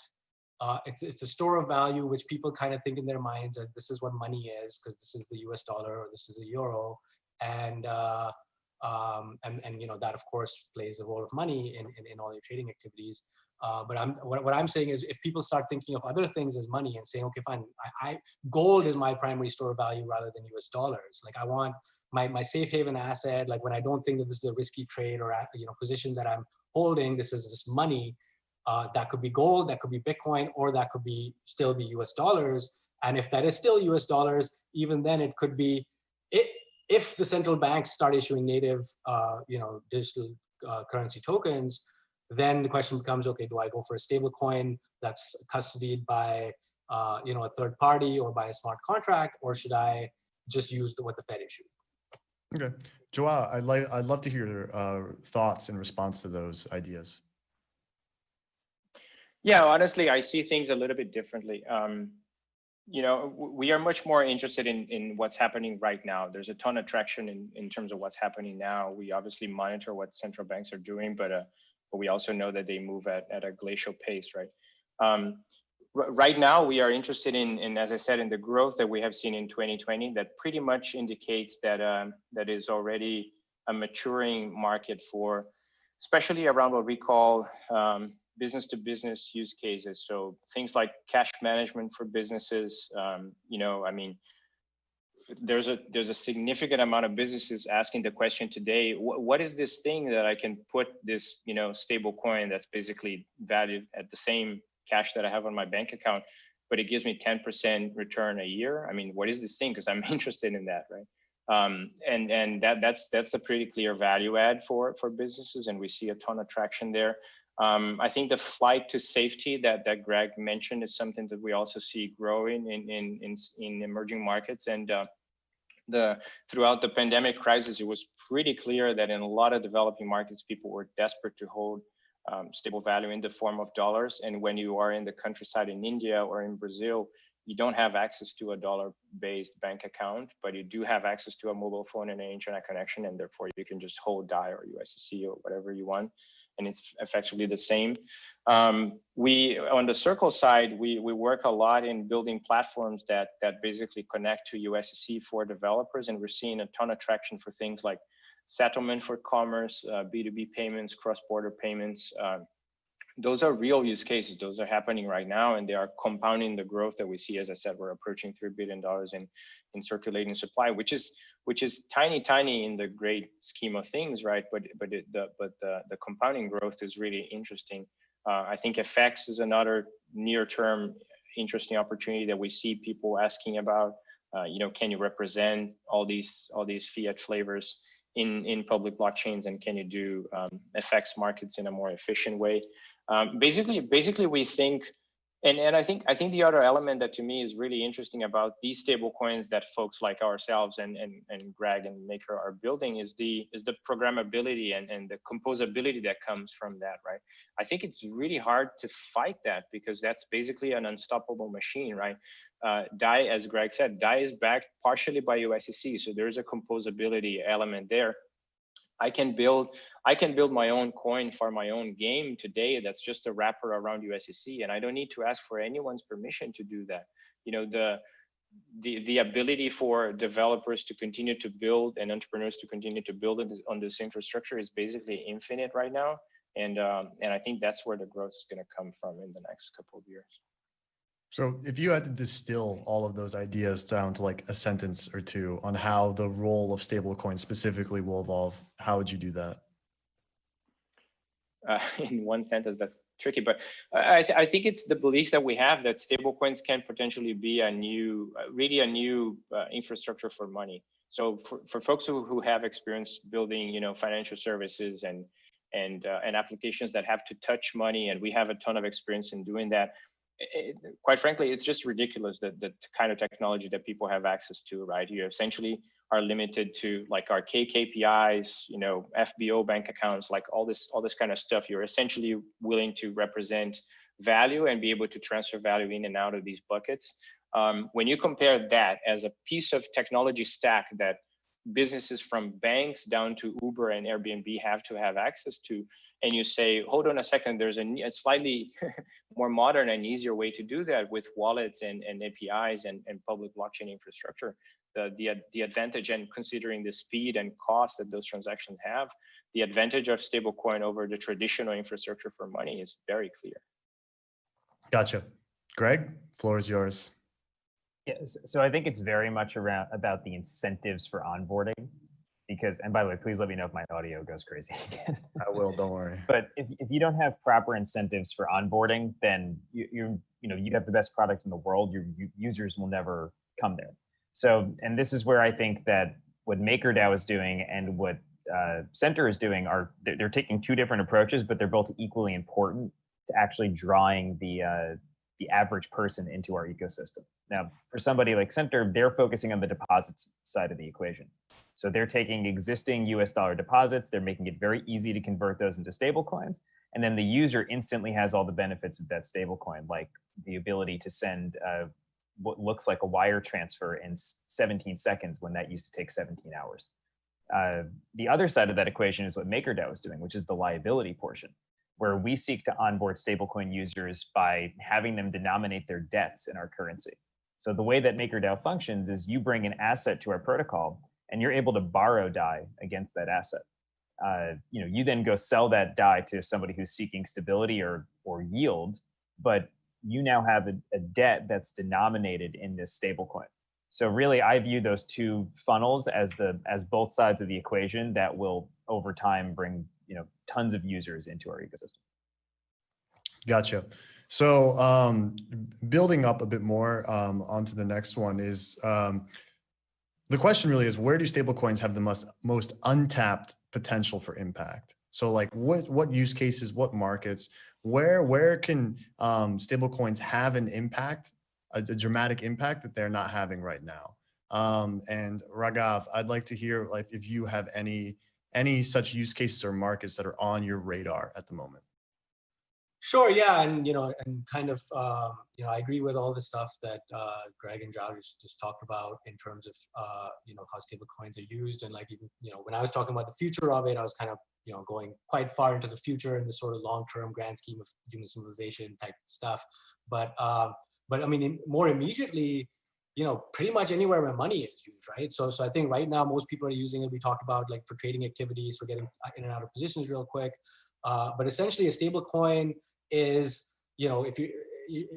it's a store of value which people kind of think in their minds as this is what money is, because this is the US dollar or this is the euro, and that of course plays a role of money in all your trading activities. But what I'm saying is, if people start thinking of other things as money and saying, okay, fine, gold is my primary store of value rather than US dollars. Like, I want my safe haven asset, like when I don't think that this is a risky trade or position that I'm holding, this is just money. That could be gold, that could be Bitcoin, or that could still be US dollars. And if that is still US dollars, even then it could be, if the central banks start issuing native, digital currency tokens, then the question becomes, okay, do I go for a stable coin that's custodied by a third party or by a smart contract, or should I just use what the Fed issued? Okay, Joao, I'd love to hear your thoughts in response to those ideas. Yeah, honestly, I see things a little bit differently. We are much more interested in what's happening right now. There's a ton of traction in terms of what's happening now. We obviously monitor what central banks are doing, but we also know that they move at a glacial pace, right? Right now, we are interested in, as I said, in the growth that we have seen in 2020. That pretty much indicates that that is already a maturing market for, especially around what we call business-to-business use cases. So things like cash management for businesses. There's a significant amount of businesses asking the question today, what is this thing that I can put this stable coin that's basically valued at the same cash that I have on my bank account, but it gives me 10% return a year? I mean, what is this thing? Because I'm interested in that, right? And that's a pretty clear value add for businesses, and we see a ton of traction there. I think the flight to safety that Greg mentioned is something that we also see growing in emerging markets. And throughout the pandemic crisis, it was pretty clear that in a lot of developing markets, people were desperate to hold stable value in the form of dollars. And when you are in the countryside in India or in Brazil, you don't have access to a dollar-based bank account, but you do have access to a mobile phone and an internet connection, and therefore you can just hold DAI or USDC or whatever you want, and it's effectively the same. We, on the Circle side, we work a lot in building platforms that basically connect to USDC for developers, and we're seeing a ton of traction for things like settlement for commerce, B2B payments, cross-border payments. Those are real use cases. Those are happening right now, and they are compounding the growth that we see. As I said, we're approaching $3 billion in circulating supply, which is tiny in the great scheme of things, right? But the compounding growth is really interesting. I think FX is another near-term interesting opportunity that we see people asking about. Can you represent all these fiat flavors in public blockchains, and can you do FX markets in a more efficient way? Basically, we think, and I think the other element that to me is really interesting about these stable coins that folks like ourselves and Greg and Maker are building is the programmability and the composability that comes from that, right? I think it's really hard to fight that because that's basically an unstoppable machine, right? DAI, as Greg said, DAI is backed partially by USDC, so there's a composability element there. I can build my own coin for my own game today that's just a wrapper around USDC, and I don't need to ask for anyone's permission to do that. The ability for developers to continue to build and entrepreneurs to continue to build on this infrastructure is basically infinite right now, and I think that's where the growth is going to come from in the next couple of years. So if you had to distill all of those ideas down to like a sentence or two on how the role of stablecoins specifically will evolve, how would you do that? In one sentence, that's tricky, but I think it's the belief that we have that stablecoins can potentially be a new infrastructure for money. So for folks who have experience building, financial services and applications that have to touch money, and we have a ton of experience in doing that. Quite frankly, it's just ridiculous that the kind of technology that people have access to, right? You essentially are limited to like our KPIs, FBO bank accounts, like all this kind of stuff. You're essentially willing to represent value and be able to transfer value in and out of these buckets. When you compare that as a piece of technology stack that businesses from banks down to Uber and Airbnb have to have access to, and you say, hold on a second, there's a slightly more modern and easier way to do that with wallets and APIs and public blockchain infrastructure. The advantage, and considering the speed and cost that those transactions have, the advantage of stablecoin over the traditional infrastructure for money is very clear. Gotcha. Greg, floor is yours. Yes, so I think it's very much about the incentives for onboarding. Because, and by the way, please let me know if my audio goes crazy again. I will, don't worry. But if you don't have proper incentives for onboarding, then you have the best product in the world. Your users will never come there. So, and this is where I think that what MakerDAO is doing and what Center is doing they're taking two different approaches, but they're both equally important to actually drawing the average person into our ecosystem. Now, for somebody like Center, they're focusing on the deposits side of the equation. So they're taking existing US dollar deposits, they're making it very easy to convert those into stable coins. And then the user instantly has all the benefits of that stablecoin, like the ability to send what looks like a wire transfer in 17 seconds when that used to take 17 hours. The other side of that equation is what MakerDAO is doing, which is the liability portion, where we seek to onboard stablecoin users by having them denominate their debts in our currency. So the way that MakerDAO functions is you bring an asset to our protocol, and you're able to borrow DAI against that asset. You then go sell that DAI to somebody who's seeking stability or yield, but you now have a debt that's denominated in this stablecoin. So really, I view those two funnels as both sides of the equation that will over time bring tons of users into our ecosystem. Gotcha. So building up a bit more onto the next one is. The question really is, where do stablecoins have the most untapped potential for impact? So like what use cases, what markets, where can stablecoins have an impact, a dramatic impact that they're not having right now? And Raghav, I'd like to hear like if you have any such use cases or markets that are on your radar at the moment. Sure, yeah, and kind of, I agree with all the stuff that Greg and Josh just talked about in terms of, how stable coins are used, and like even, when I was talking about the future of it, I was kind of, going quite far into the future in the sort of long-term grand scheme of human civilization type stuff. But I mean, more immediately, pretty much anywhere where money is used, right? So I think right now most people are using it. We talked about like for trading activities, for getting in and out of positions real quick. But essentially, a stable coin is, if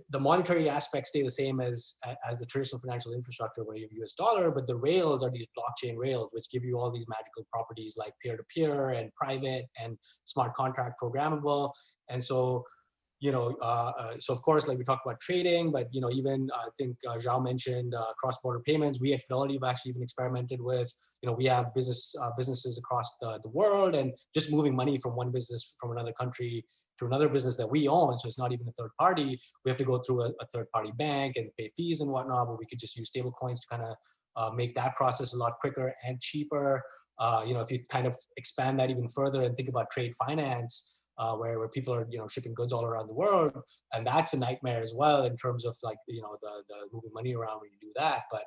the monetary aspects stay the same as the traditional financial infrastructure where you have US dollar, but the rails are these blockchain rails, which give you all these magical properties like peer-to-peer and private and smart contract programmable. And so, so of course, like we talked about trading, but even I think Zhao mentioned cross-border payments. We at Fidelity have actually even experimented with, we have businesses across the world, and just moving money from one business from another country to another business that we own. So it's not even a third party. We have to go through a third party bank and pay fees and whatnot, but we could just use stable coins to kind of make that process a lot quicker and cheaper. If you kind of expand that even further and think about trade finance, where people are shipping goods all around the world, and that's a nightmare as well in terms of like the moving money around when you do that. But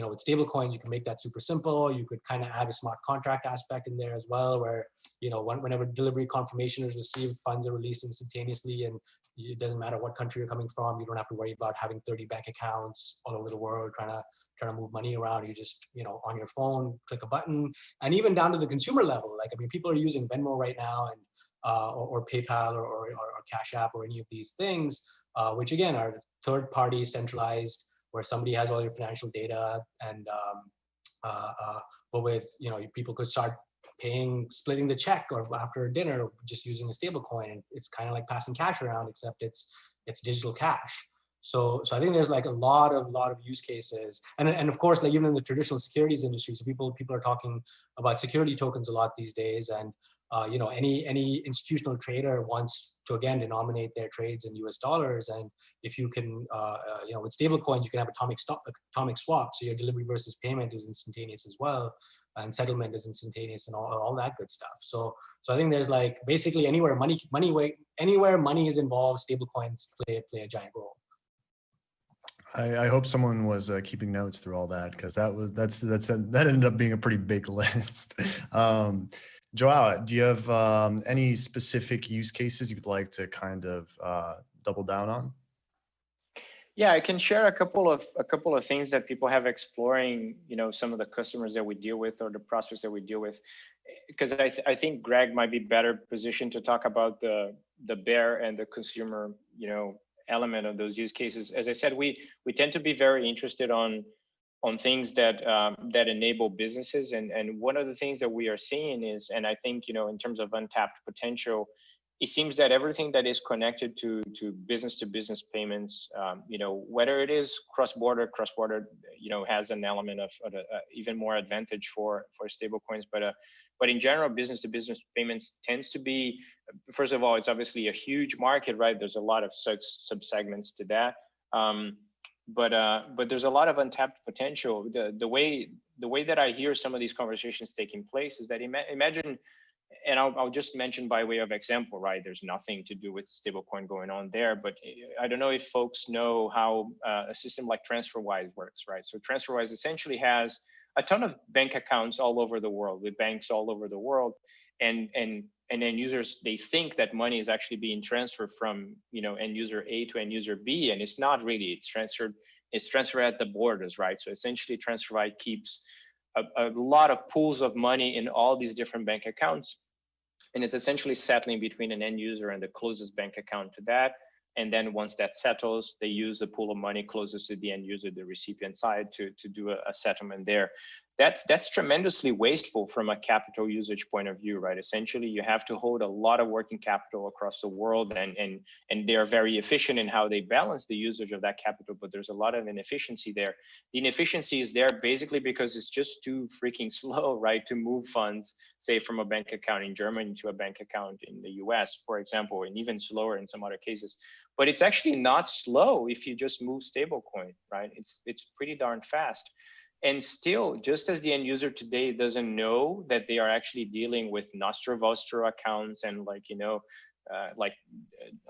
with stable coins, you can make that super simple. You could kind of add a smart contract aspect in there as well, where whenever delivery confirmation is received, funds are released instantaneously, and it doesn't matter what country you're coming from. You don't have to worry about having 30 bank accounts all over the world trying to move money around. You just on your phone click a button. And even down to the consumer level, like people are using Venmo right now, and or PayPal or Cash App or any of these things, which again are third party centralized, where somebody has all your financial data, and but with people could start splitting the check or after dinner just using a stable coin, and it's kind of like passing cash around, except it's digital cash. So I think there's like a lot of use cases, and of course, like even in the traditional securities industry, so people are talking about security tokens a lot these days, and any institutional trader wants to again denominate their trades in US dollars, and if you can with stable coins you can have atomic swap, so your delivery versus payment is instantaneous as well, and settlement is instantaneous, and all that good stuff. So I think there's like basically anywhere money is involved, stable coins play a giant role. I hope someone was keeping notes through all that, because that ended up being a pretty big list. Joao, do you have any specific use cases you'd like to kind of double down on? Yeah, I can share a couple of things that people have exploring, some of the customers that we deal with or the prospects that we deal with, because I think Greg might be better positioned to talk about the bear and the consumer, element of those use cases. As I said, we tend to be very interested on things that enable businesses, and one of the things that we are seeing is, and I think in terms of untapped potential, it seems that everything that is connected to business payments, whether it is cross-border, has an element of even more advantage for stable coins, but in general, business to business payments tends to be, first of all, it's obviously a huge market, right? There's a lot of sub-segments to that. But there's a lot of untapped potential. The way that I hear some of these conversations taking place is that imagine, and I'll just mention by way of example, right? There's nothing to do with stablecoin going on there, but I don't know if folks know how a system like TransferWise works, right? So TransferWise essentially has a ton of bank accounts all over the world, with banks all over the world, and then users, they think that money is actually being transferred from end user A to end user B, and it's not really. It's transferred at the borders, right? So essentially, TransferWise keeps a lot of pools of money in all these different bank accounts, and it's essentially settling between an end user and the closest bank account to that. And then once that settles, they use the pool of money closest to the end user, the recipient side, to do a settlement there. That's tremendously wasteful from a capital usage point of view, right? Essentially, you have to hold a lot of working capital across the world, and they are very efficient in how they balance the usage of that capital, but there's a lot of inefficiency there. The inefficiency is there basically because it's just too freaking slow, right, to move funds, say, from a bank account in Germany to a bank account in the US, for example, and even slower in some other cases. But it's actually not slow if you just move stablecoin, right? It's pretty darn fast. And still, just as the end user today doesn't know that they are actually dealing with Nostro Vostro accounts and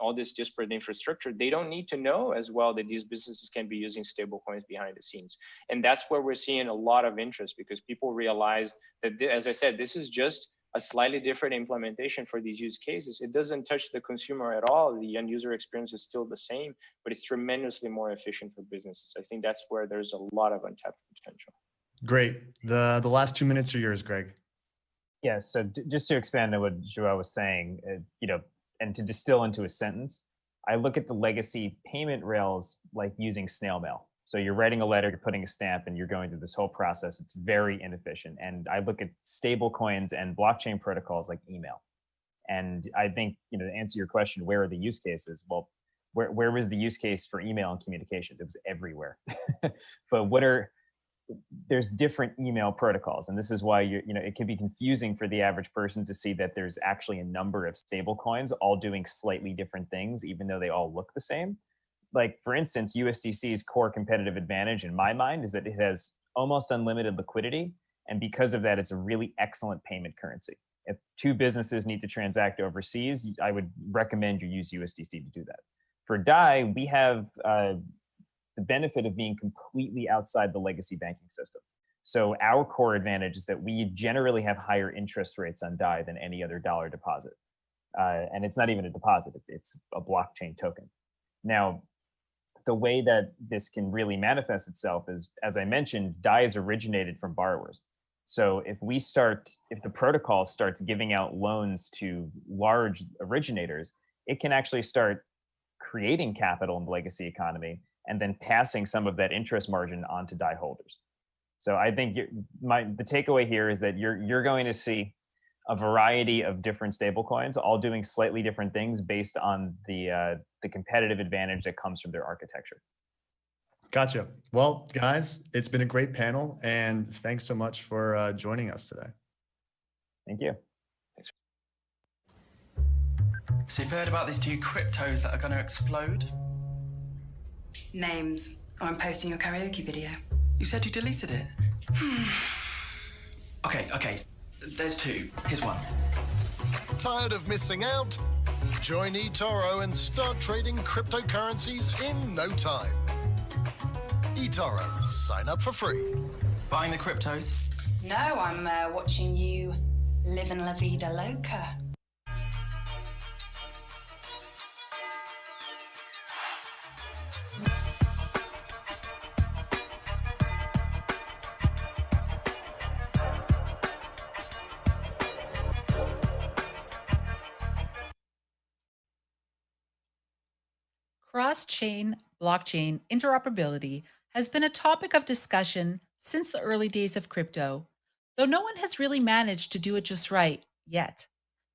all this disparate infrastructure, they don't need to know as well that these businesses can be using stablecoins behind the scenes. And that's where we're seeing a lot of interest, because people realize that, as I said, this is just a slightly different implementation for these use cases. It doesn't touch the consumer at all. The end user experience is still the same, but it's tremendously more efficient for businesses. I think that's where there's a lot of untapped potential. Great. The last 2 minutes are yours, Greg. Yeah, so just to expand on what Joao was saying, and to distill into a sentence, I look at the legacy payment rails like using snail mail. So you're writing a letter, you're putting a stamp, and you're going through this whole process. It's very inefficient. And I look at stable coins and blockchain protocols like email. And I think, to answer your question, where are the use cases? Well, where was the use case for email and communications? It was everywhere. But there's different email protocols, and this is why it can be confusing for the average person to see that there's actually a number of stable coins all doing slightly different things, even though they all look the same. Like, for instance, USDC's core competitive advantage in my mind is that it has almost unlimited liquidity, and because of that, it's a really excellent payment currency. If two businesses need to transact overseas, I would recommend you use USDC to do that. For DAI, we have the benefit of being completely outside the legacy banking system. So our core advantage is that we generally have higher interest rates on DAI than any other dollar deposit. And it's not even a deposit, it's a blockchain token. Now, the way that this can really manifest itself is, as I mentioned, DAI is originated from borrowers. So if the protocol starts giving out loans to large originators, it can actually start creating capital in the legacy economy and then passing some of that interest margin on to DAI holders. So I think the takeaway here is that you're going to see a variety of different stablecoins, all doing slightly different things based on the competitive advantage that comes from their architecture. Gotcha. Well, guys, it's been a great panel, and thanks so much for joining us today. Thank you. So you've heard about these two cryptos that are going to explode? Names. Oh, I'm posting your karaoke video. You said you deleted it. Okay. There's two. Here's one. Tired of missing out? Join eToro and start trading cryptocurrencies in no time. eToro, sign up for free. Buying the cryptos? No, I'm watching you living la vida loca. Cross-chain blockchain interoperability has been a topic of discussion since the early days of crypto, though no one has really managed to do it just right yet.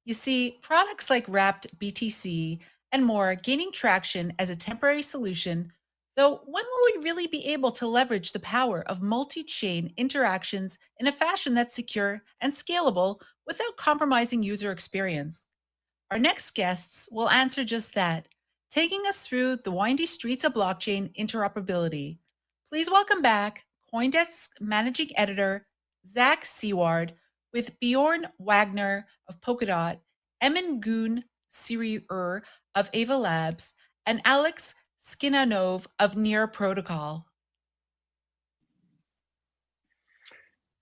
You see, products like wrapped BTC and more gaining traction as a temporary solution, though when will we really be able to leverage the power of multi-chain interactions in a fashion that's secure and scalable without compromising user experience? Our next guests will answer just that, taking us through the windy streets of blockchain interoperability. Please welcome back CoinDesk's managing editor, Zach Seward, with Bjorn Wagner of Polkadot, Emin Siriur of Ava Labs, and Alex Skinanov of Near Protocol.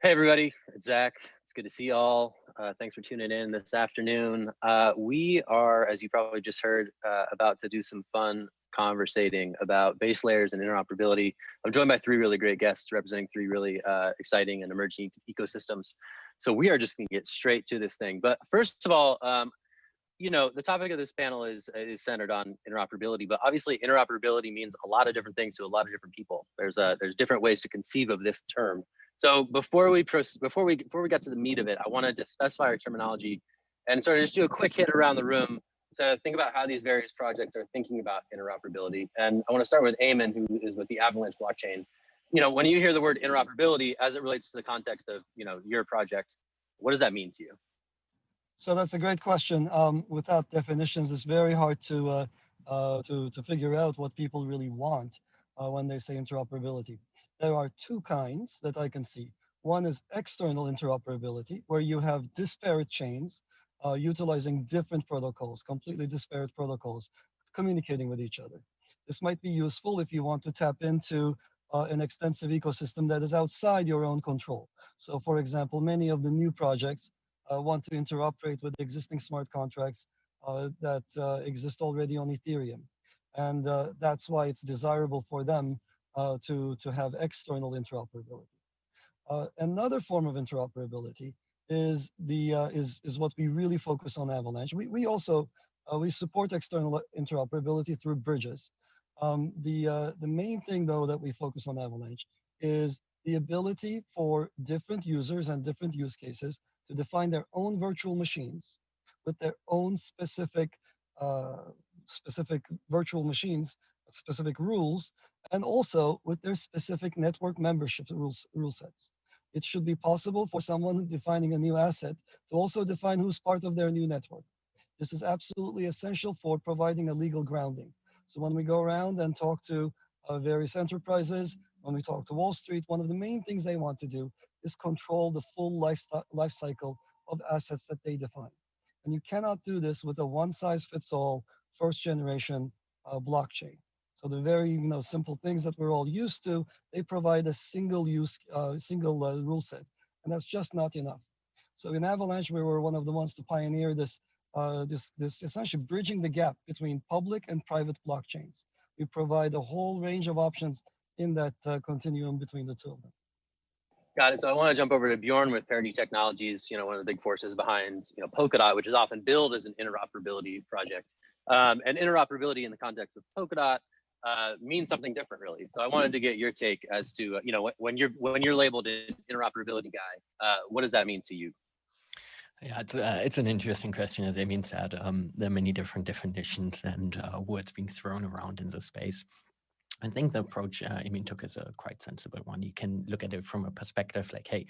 Hey everybody, it's Zach. It's good to see you all. Thanks for tuning in this afternoon. We are, as you probably just heard, about to do some fun conversating about base layers and interoperability. I'm joined by three really great guests representing three really exciting and emerging ecosystems. So we are just gonna get straight to this thing. But first of all, the topic of this panel is centered on interoperability, but obviously interoperability means a lot of different things to a lot of different people. There's different ways to conceive of this term. So before we get to the meat of it, I wanted to specify our terminology and sort of just do a quick hit around the room to think about how these various projects are thinking about interoperability. And I want to start with Eamon, who is with the Avalanche blockchain. When you hear the word interoperability as it relates to the context of your project, what does that mean to you? So that's a great question. Without definitions, it's very hard to figure out what people really want when they say interoperability. There are two kinds that I can see. One is external interoperability, where you have disparate chains utilizing different protocols, completely disparate protocols, communicating with each other. This might be useful if you want to tap into an extensive ecosystem that is outside your own control. So for example, many of the new projects want to interoperate with existing smart contracts that exist already on Ethereum. And that's why it's desirable for them to have external interoperability. Another form of interoperability is what we really focus on Avalanche. We also we support external interoperability through bridges. The main thing though that we focus on Avalanche is the ability for different users and different use cases to define their own virtual machines with their own specific virtual machines, specific rules, and also with their specific network membership rule sets. It should be possible for someone defining a new asset to also define who's part of their new network. This is absolutely essential for providing a legal grounding. So when we go around and talk to various enterprises, when we talk to Wall Street, one of the main things they want to do is control the full life cycle of assets that they define. And you cannot do this with a one-size-fits-all first-generation blockchain. So the very simple things that we're all used to, they provide a single rule set, and that's just not enough. So in Avalanche, we were one of the ones to pioneer this essentially bridging the gap between public and private blockchains. We provide a whole range of options in that continuum between the two of them. Got it. So I want to jump over to Bjorn with Parity Technologies, one of the big forces behind Polkadot, which is often billed as an interoperability project. And interoperability in the context of Polkadot means something different, really. So I wanted to get your take as to when you're labeled an interoperability guy, what does that mean to you? Yeah, it's an interesting question. As Emin said, there are many different definitions and words being thrown around in this space. I think the approach Emin took is a quite sensible one. You can look at it from a perspective like, hey,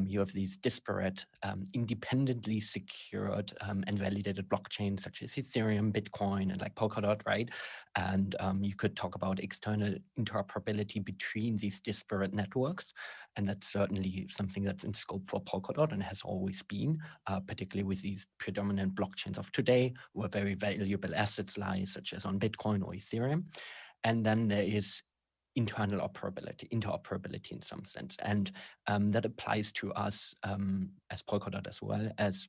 you have these disparate, independently secured and validated blockchains such as Ethereum, Bitcoin, and like Polkadot, right? And you could talk about external interoperability between these disparate networks. And that's certainly something that's in scope for Polkadot and has always been, particularly with these predominant blockchains of today, where very valuable assets lie, such as on Bitcoin or Ethereum. And then there is internal interoperability in some sense. And that applies to us as Polkadot as well, as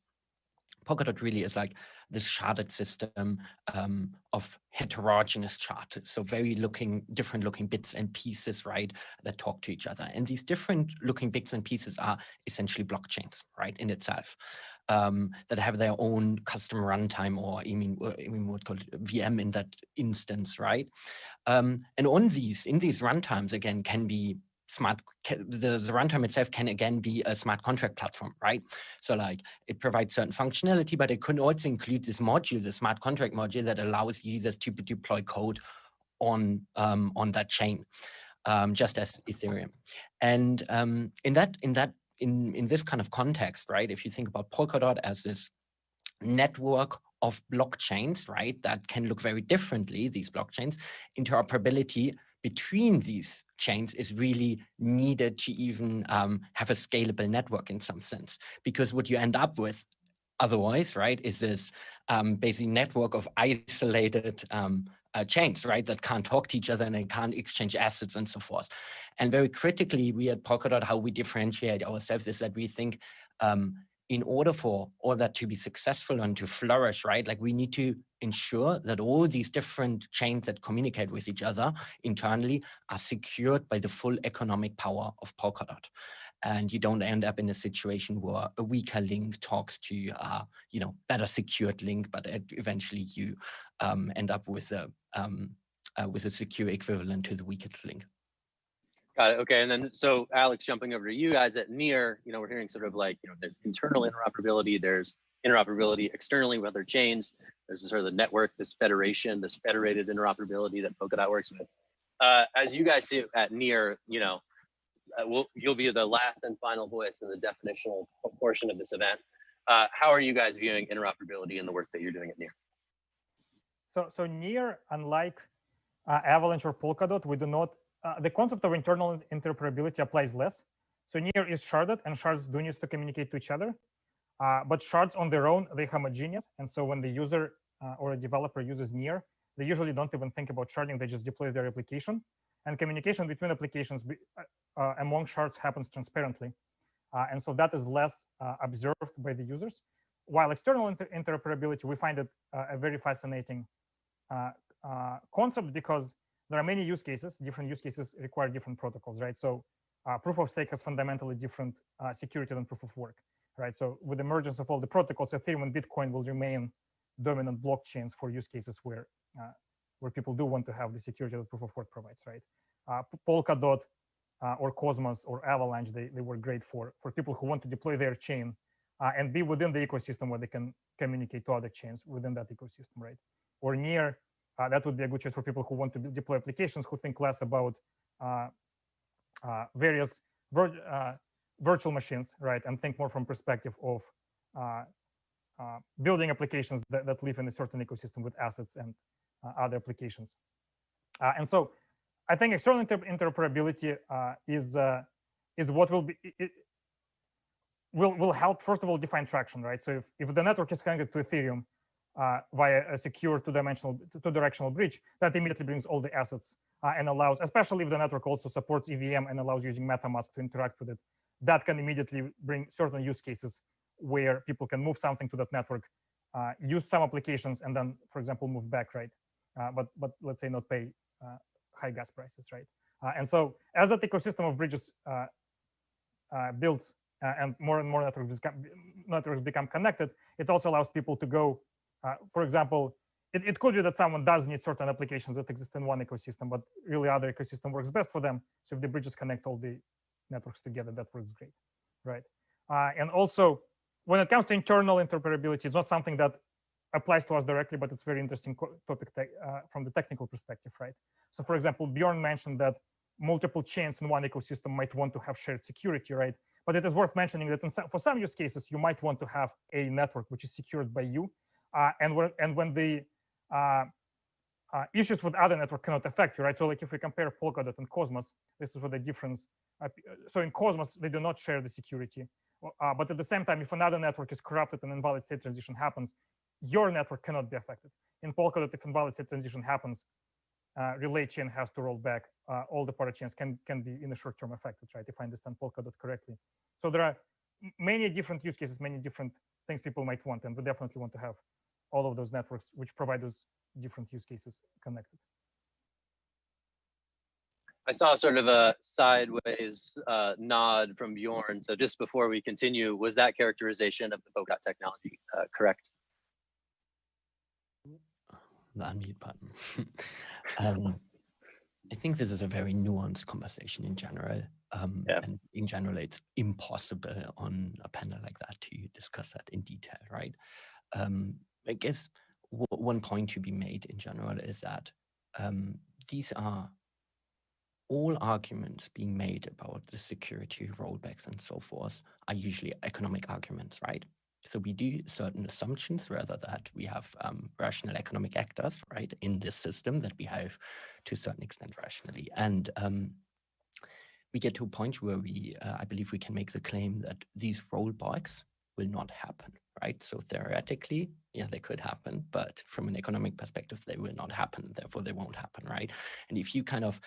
Polkadot really is like this sharded system of heterogeneous charts. So different looking bits and pieces, right, that talk to each other. And these different looking bits and pieces are essentially blockchains, right, in itself, that have their own custom runtime, or Emin would call it VM in that instance, right? And in these runtimes, again, can be the runtime itself can again be a smart contract platform, right? So like it provides certain functionality, but it could also include this module, the smart contract module, that allows users to deploy code on that chain, just as Ethereum. And in this kind of context, right, if you think about Polkadot as this network of blockchains, right, that can look very differently, these blockchains, interoperability between these chains is really needed to even have a scalable network in some sense. Because what you end up with otherwise, right, is this basically network of isolated chains, right, that can't talk to each other and they can't exchange assets and so forth. And very critically, we at Polkadot, how we differentiate ourselves is that we think in order for all that to be successful and to flourish, right, like we need to ensure that all these different chains that communicate with each other internally are secured by the full economic power of Polkadot. And you don't end up in a situation where a weaker link talks to, better secured link, but eventually you end up with a secure equivalent to the weakest link. Got it. Okay. And then, so Alex, jumping over to you guys at Near, we're hearing sort of like, there's internal interoperability, there's interoperability externally with other chains, there's sort of the network, this federation, this federated interoperability that Polkadot works with. As you guys see it at Near, you'll be the last and final voice in the definitional portion of this event. How are you guys viewing interoperability in the work that you're doing at Near? So Near, unlike Avalanche or Polkadot, we do not, the concept of internal interoperability applies less. So Near is sharded, and shards do need to communicate to each other. But shards on their own, they're homogeneous. And so when the user or a developer uses Near, they usually don't even think about sharding, they just deploy their application. And communication between applications among shards happens transparently. And so that is less observed by the users. While external interoperability, we find it a very fascinating concept because there are many use cases. Different use cases require different protocols, right? So proof of stake has fundamentally different security than proof of work, right? So with the emergence of all the protocols, Ethereum and Bitcoin will remain dominant blockchains for use cases where people do want to have the security that proof of work provides, right? Polkadot or Cosmos or Avalanche, they were great for people who want to deploy their chain and be within the ecosystem where they can communicate to other chains within that ecosystem, right? Or Near, that would be a good choice for people who want to deploy applications who think less about various virtual machines, right? And think more from perspective of building applications that live in a certain ecosystem with assets and other applications. And so I think external interoperability is what will help, first of all, define traction, right? So if the network is connected to Ethereum via a secure two-directional bridge, that immediately brings all the assets and allows, especially if the network also supports EVM and allows using MetaMask to interact with it, that can immediately bring certain use cases where people can move something to that network, use some applications, and then, for example, move back, right? But let's say not pay high gas prices, right? And so as that ecosystem of bridges builds and more networks become connected, it also allows people to go, for example, it could be that someone does need certain applications that exist in one ecosystem, but really other ecosystem works best for them. So if the bridges connect all the networks together, that works great, right? And also, when it comes to internal interoperability, it's not something that applies to us directly, but it's very interesting topic from the technical perspective, right? So for example, Bjorn mentioned that multiple chains in one ecosystem might want to have shared security, right? But it is worth mentioning that for some use cases, you might want to have a network which is secured by you. And when the issues with other network cannot affect you, right? So like if we compare Polkadot and Cosmos, this is what the difference. So in Cosmos, they do not share the security. But at the same time, if another network is corrupted and invalid state transition happens, your network cannot be affected. In Polkadot, if invalid state transition happens, relay chain has to roll back. All the party chains can be in the short term affected, right? If I understand Polkadot correctly. So there are many different use cases, many different things people might want, and we definitely want to have all of those networks which provide those different use cases connected. I saw sort of a sideways nod from Bjorn. So just before we continue, was that characterization of the Polkadot technology correct? The unmute button. I think this is a very nuanced conversation in general. And in general, it's impossible on a panel like that to discuss that in detail, right? I guess one point to be made in general is that these are all arguments being made about the security rollbacks and so forth are usually economic arguments, right? So we do certain assumptions rather that we have rational economic actors, right, in this system that behave to a certain extent rationally. And we get to a point where I believe we can make the claim that these rollbacks will not happen, right? So theoretically, yeah, they could happen, but from an economic perspective, they will not happen. Therefore, they won't happen, right? And if you kind of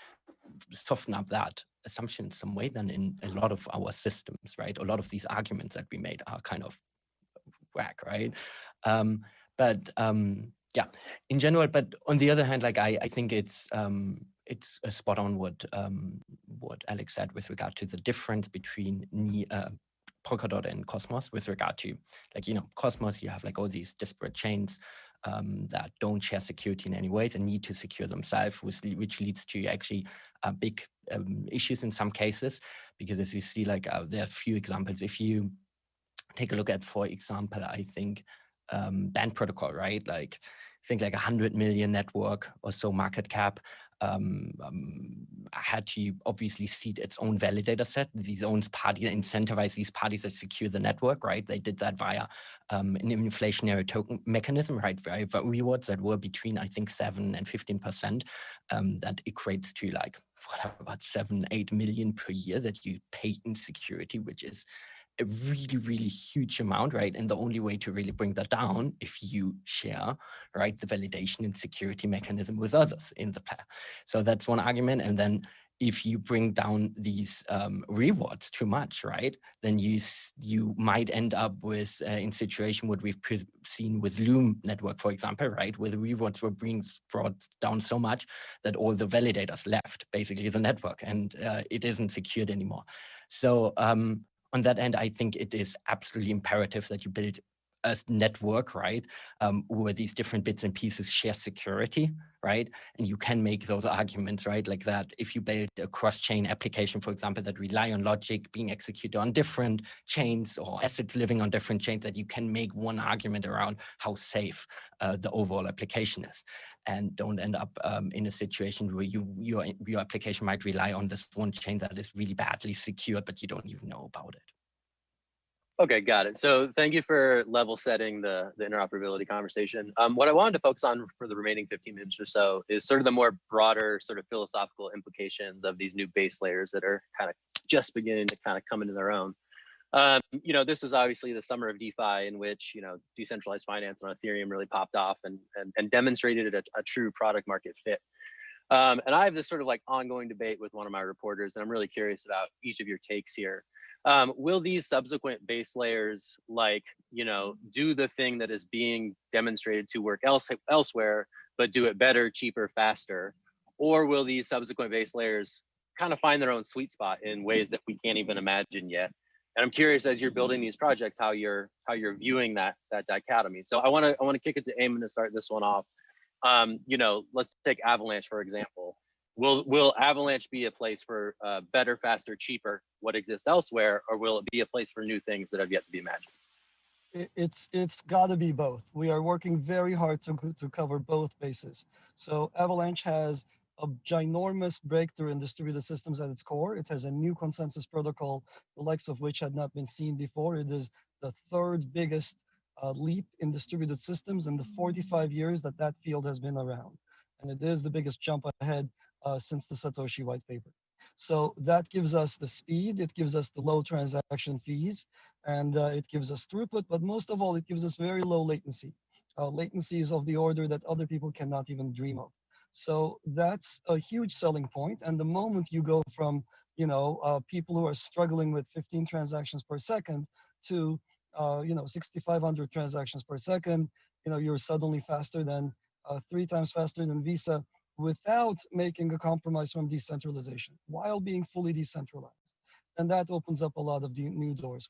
soften up that assumption in some way, then in a lot of our systems, right, a lot of these arguments that we made are kind of whack, right? Yeah, in general, but on the other hand, like I think it's spot on what Alex said with regard to the difference between Polkadot and Cosmos with regard to, like, you know, Cosmos, you have like all these disparate chains that don't share security in any ways and need to secure themselves, which leads to actually big issues in some cases, because as you see, like there are a few examples. If you take a look at, for example, I think Band Protocol, right? Like I think like 100 million network or so market cap, had to obviously seed its own validator set. These own parties incentivize these parties that secure the network, right? They did that via an inflationary token mechanism, right? Via rewards that were between, I think, 7 and 15%. That equates to like, what, about 7-8 million per year that you pay in security, which is a really, really huge amount, right? And the only way to really bring that down, if you share, right, the validation and security mechanism with others in the pair. So that's one argument. And then if you bring down these rewards too much, right, then you might end up with in situation what we've seen with Loom network, for example, right, where the rewards were being brought down so much that all the validators left basically the network, and it isn't secured anymore. So on that end, I think it is absolutely imperative that you build a network, right, where these different bits and pieces share security, right? And you can make those arguments, right? Like that if you build a cross-chain application, for example, that rely on logic being executed on different chains or assets living on different chains, that you can make one argument around how safe the overall application is, and don't end up in a situation where your application might rely on this one chain that is really badly secured, but you don't even know about it. Okay, got it. So thank you for level setting the interoperability conversation. What I wanted to focus on for the remaining 15 minutes or so is sort of the more broader sort of philosophical implications of these new base layers that are kind of just beginning to kind of come into their own. You know, this was obviously the summer of DeFi, in which, you know, decentralized finance on Ethereum really popped off and demonstrated a true product market fit. And I have this sort of like ongoing debate with one of my reporters, and I'm really curious about each of your takes here. Will these subsequent base layers, like, you know, do the thing that is being demonstrated to work elsewhere, but do it better, cheaper, faster? Or will these subsequent base layers kind of find their own sweet spot in ways that we can't even imagine yet? And I'm curious, as you're building these projects, how you're viewing that dichotomy. So I want to kick it to Eamon to start this one off. You know, let's take Avalanche, for example. Will Avalanche be a place for better, faster, cheaper, what exists elsewhere, or will it be a place for new things that have yet to be imagined? It's got to be both. We are working very hard to cover both bases. So Avalanche has a ginormous breakthrough in distributed systems at its core. It has a new consensus protocol, the likes of which had not been seen before. It is the third biggest leap in distributed systems in the 45 years that field has been around. And it is the biggest jump ahead since the Satoshi white paper. So that gives us the speed, it gives us the low transaction fees, and it gives us throughput, but most of all, it gives us very low latency. Latency is of the order that other people cannot even dream of. So that's a huge selling point. And the moment you go from, you know, people who are struggling with 15 transactions per second to, you know, 6,500 transactions per second, you know, you're suddenly faster than 3 times faster than Visa, without making a compromise from decentralization, while being fully decentralized. And that opens up a lot of new doors.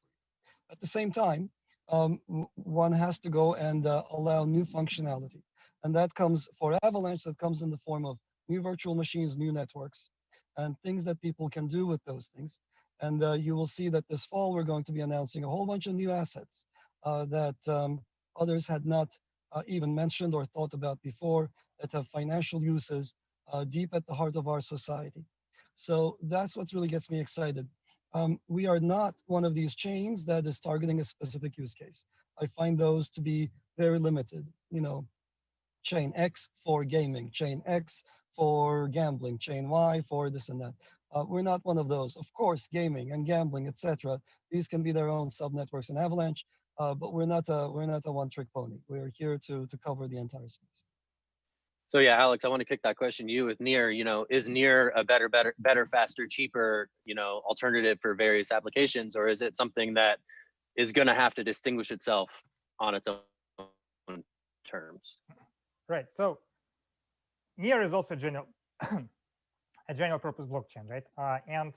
At the same time, one has to go and allow new functionality. And that comes for Avalanche, that comes in the form of new virtual machines, new networks, and things that people can do with those things. And you will see that this fall, we're going to be announcing a whole bunch of new assets that others had not even mentioned or thought about before, that have financial uses deep at the heart of our society. So that's what really gets me excited. We are not one of these chains that is targeting a specific use case. I find those to be very limited. You know, chain X for gaming, chain X for gambling, chain Y for this and that. We're not one of those. Of course, gaming and gambling, etc. These can be their own subnetworks in Avalanche, but we're not a one-trick pony. We're here to cover the entire space. So yeah, Alex, I want to kick that question to you with Near. You know, is Near a better, faster, cheaper, you know, alternative for various applications, or is it something that is going to have to distinguish itself on its own terms? Right. So Near is also a general purpose blockchain, right? And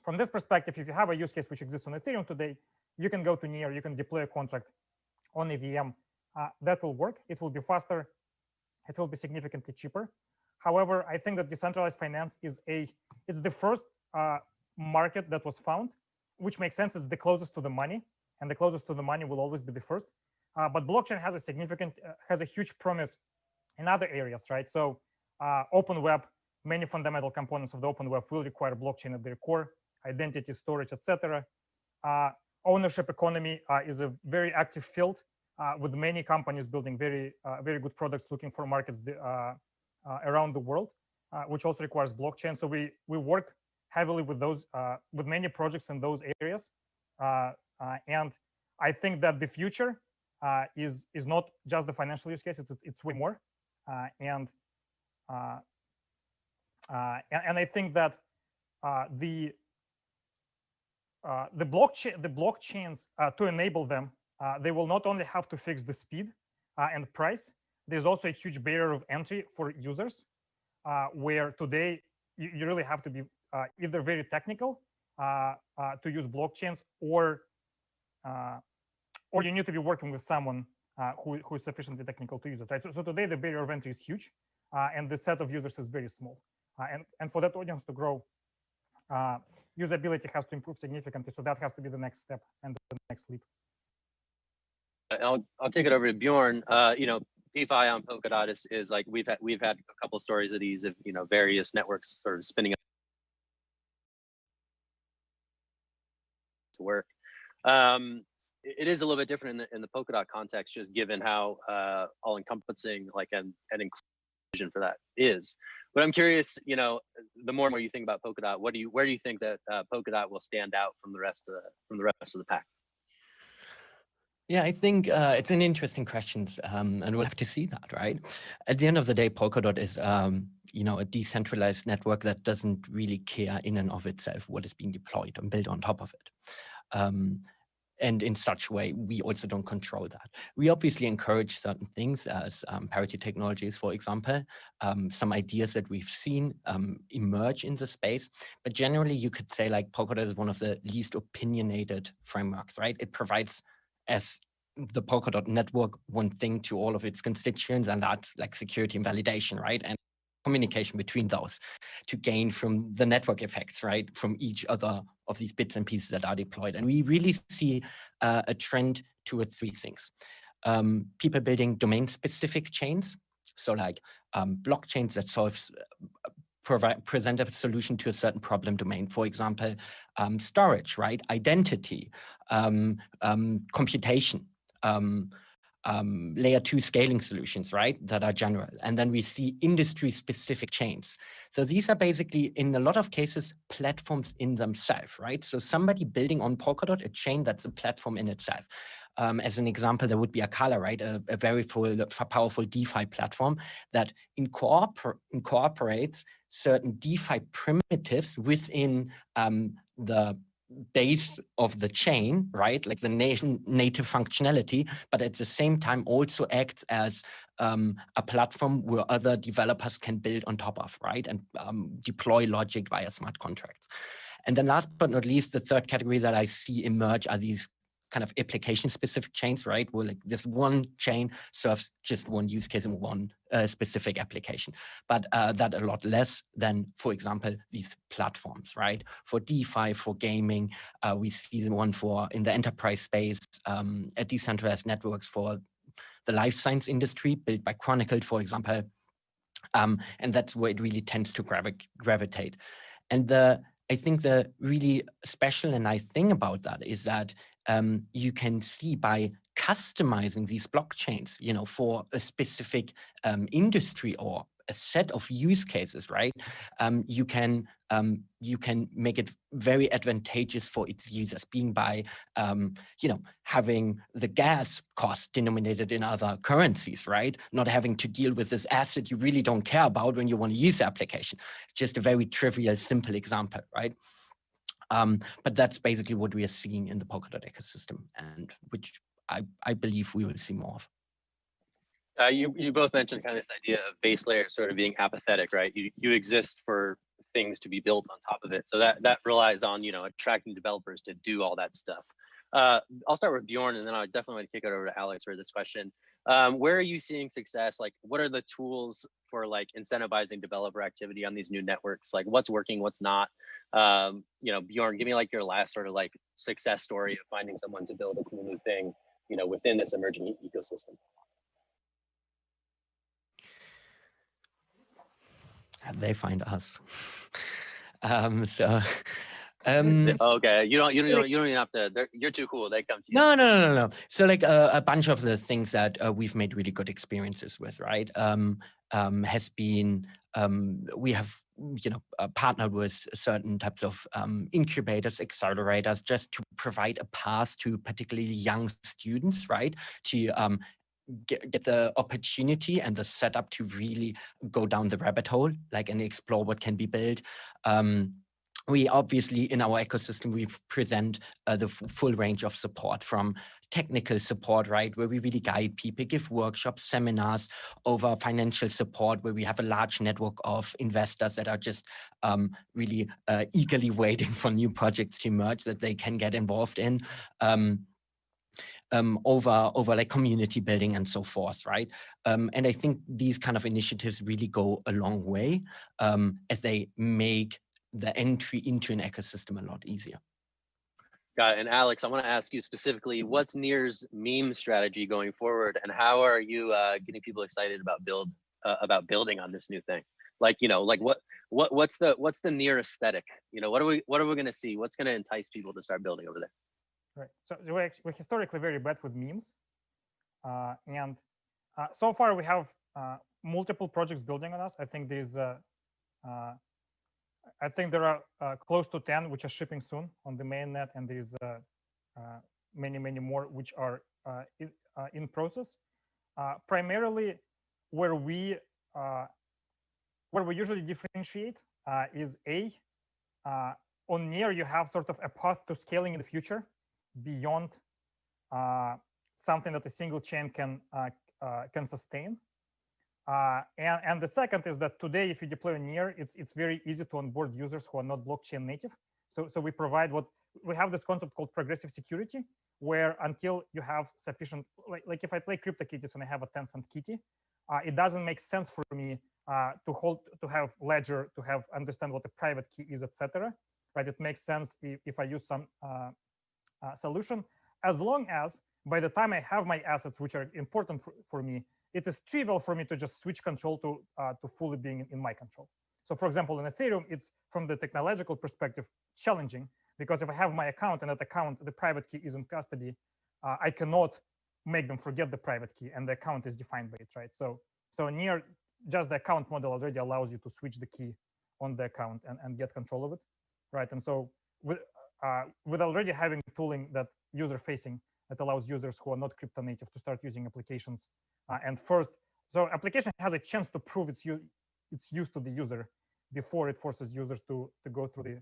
from this perspective, if you have a use case which exists on Ethereum today, you can go to Near, you can deploy a contract on a VM. That will work. It will be faster. It will be significantly cheaper. However, I think that decentralized finance is it's the first market that was found, which makes sense. It's the closest to the money, and the closest to the money will always be the first. But blockchain has a huge promise in other areas, right? So open web, many fundamental components of the open web will require blockchain at their core, identity, storage, etc. Ownership economy is a very active field, with many companies building very good products, looking for markets around the world, which also requires blockchain. So we work heavily with those, with many projects in those areas, and I think that the future is not just the financial use case; it's way more. And And I think that the blockchains to enable them, they will not only have to fix the speed and price. There's also a huge barrier of entry for users, where today you really have to be either very technical to use blockchains, or you need to be working with someone who is sufficiently technical to use it, right? So today the barrier of entry is huge, and the set of users is very small. And for that audience to grow, usability has to improve significantly. So that has to be the next step and the next leap. I'll take it over to Bjorn. You know, DeFi on Polkadot is like we've had a couple stories of these, of various networks sort of spinning up to work. It is a little bit different in the Polkadot context, just given how all-encompassing and inclusion for that is. But I'm curious, the more and more you think about Polkadot, where do you think that Polkadot will stand out from the rest of the pack? Yeah, I think it's an interesting question, and we'll have to see that, right? At the end of the day, Polkadot is, a decentralized network that doesn't really care in and of itself what is being deployed and built on top of it. And in such a way, we also don't control that. We obviously encourage certain things as parity technologies, for example, some ideas that we've seen emerge in the space. But generally, you could say Polkadot is one of the least opinionated frameworks, right? It provides, as the Polkadot network, one thing to all of its constituents, and that's security and validation, right? And communication between those to gain from the network effects, right? From each other of these bits and pieces that are deployed. And we really see a trend towards three things. People building domain-specific chains, so blockchains that present a solution to a certain problem domain. For example, storage, right? Identity, computation, layer 2 scaling solutions, right? That are general. And then we see industry-specific chains. So these are basically, in a lot of cases, platforms in themselves, right? So somebody building on Polkadot, a chain that's a platform in itself. As an example, there would be a parler, right? A very powerful DeFi platform that incorporates certain DeFi primitives within the base of the chain, right? Like the native functionality, but at the same time also acts as a platform where other developers can build on top of, right? And deploy logic via smart contracts. And then last but not least, the third category that I see emerge are these kind of application-specific chains, right? Where this one chain serves just one use case in one specific application, but that a lot less than, for example, these platforms, right? For DeFi, for gaming, we see the one in the enterprise space, at decentralized networks for the life science industry, built by Chronicled, for example, and that's where it really tends to gravitate. And I think the really special and nice thing about that is that you can see by customizing these blockchains, for a specific industry or a set of use cases, right? You can make it very advantageous for its users, being by, having the gas cost denominated in other currencies, right? Not having to deal with this asset you really don't care about when you want to use the application. Just a very trivial, simple example, right? But that's basically what we are seeing in the Polkadot ecosystem, and which I believe we will see more of. You both mentioned kind of this idea of base layer sort of being apathetic, right? You exist for things to be built on top of it. So that relies on, attracting developers to do all that stuff. I'll start with Bjorn, and then I definitely want to kick it over to Alex for this question. Where are you seeing success? What are the tools for incentivizing developer activity on these new networks? What's working, what's not? Bjorn, give me your last sort of success story of finding someone to build a cool new thing, within this emerging ecosystem. They find us. Okay, you don't even have to. You're too cool. They come to you. No. So a bunch of the things that we've made really good experiences with, right? Has been we have partnered with certain types of incubators, accelerators, just to provide a path to particularly young students, right? To get the opportunity and the setup to really go down the rabbit hole, like, and explore what can be built. We obviously, in our ecosystem, we present the full range of support, from technical support, right, where we really guide people, give workshops, seminars, over financial support, where we have a large network of investors that are just really eagerly waiting for new projects to emerge that they can get involved in. Over like community building and so forth, right? And I think these kind of initiatives really go a long way as they make the entry into an ecosystem a lot easier. Got it. And Alex, I want to ask you specifically, what's Near's meme strategy going forward, and how are you getting people excited about building on this new thing? Like, you know, like what's the Near aesthetic? You know, what are we going to see? What's going to entice people to start building over there? Right. So we're historically very bad with memes, and so far we have multiple projects building on us. I think there's I think there are close to 10 which are shipping soon on the mainnet, and there's many more which are in process. Primarily, where we usually differentiate is on Near you have sort of a path to scaling in the future beyond something that a single chain can sustain. And the second is that today, if you deploy Near, it's very easy to onboard users who are not blockchain native. So we provide we have this concept called progressive security, where until you have sufficient, like if I play CryptoKitties and I have a 10-cent kitty, it doesn't make sense for me to have ledger, to understand what the private key is, etc. Right? It makes sense if I use some solution, as long as by the time I have my assets, which are important for me, it is trivial for me to just switch control to fully being in my control. So for example, in Ethereum, it's from the technological perspective challenging, because if I have my account and that account, the private key is in custody, I cannot make them forget the private key, and the account is defined by it, right? So Near, just the account model already allows you to switch the key on the account and get control of it, right? And so with already having tooling that user facing, that allows users who are not crypto native to start using applications. And first, so application has a chance to prove its use to the user before it forces users to go through the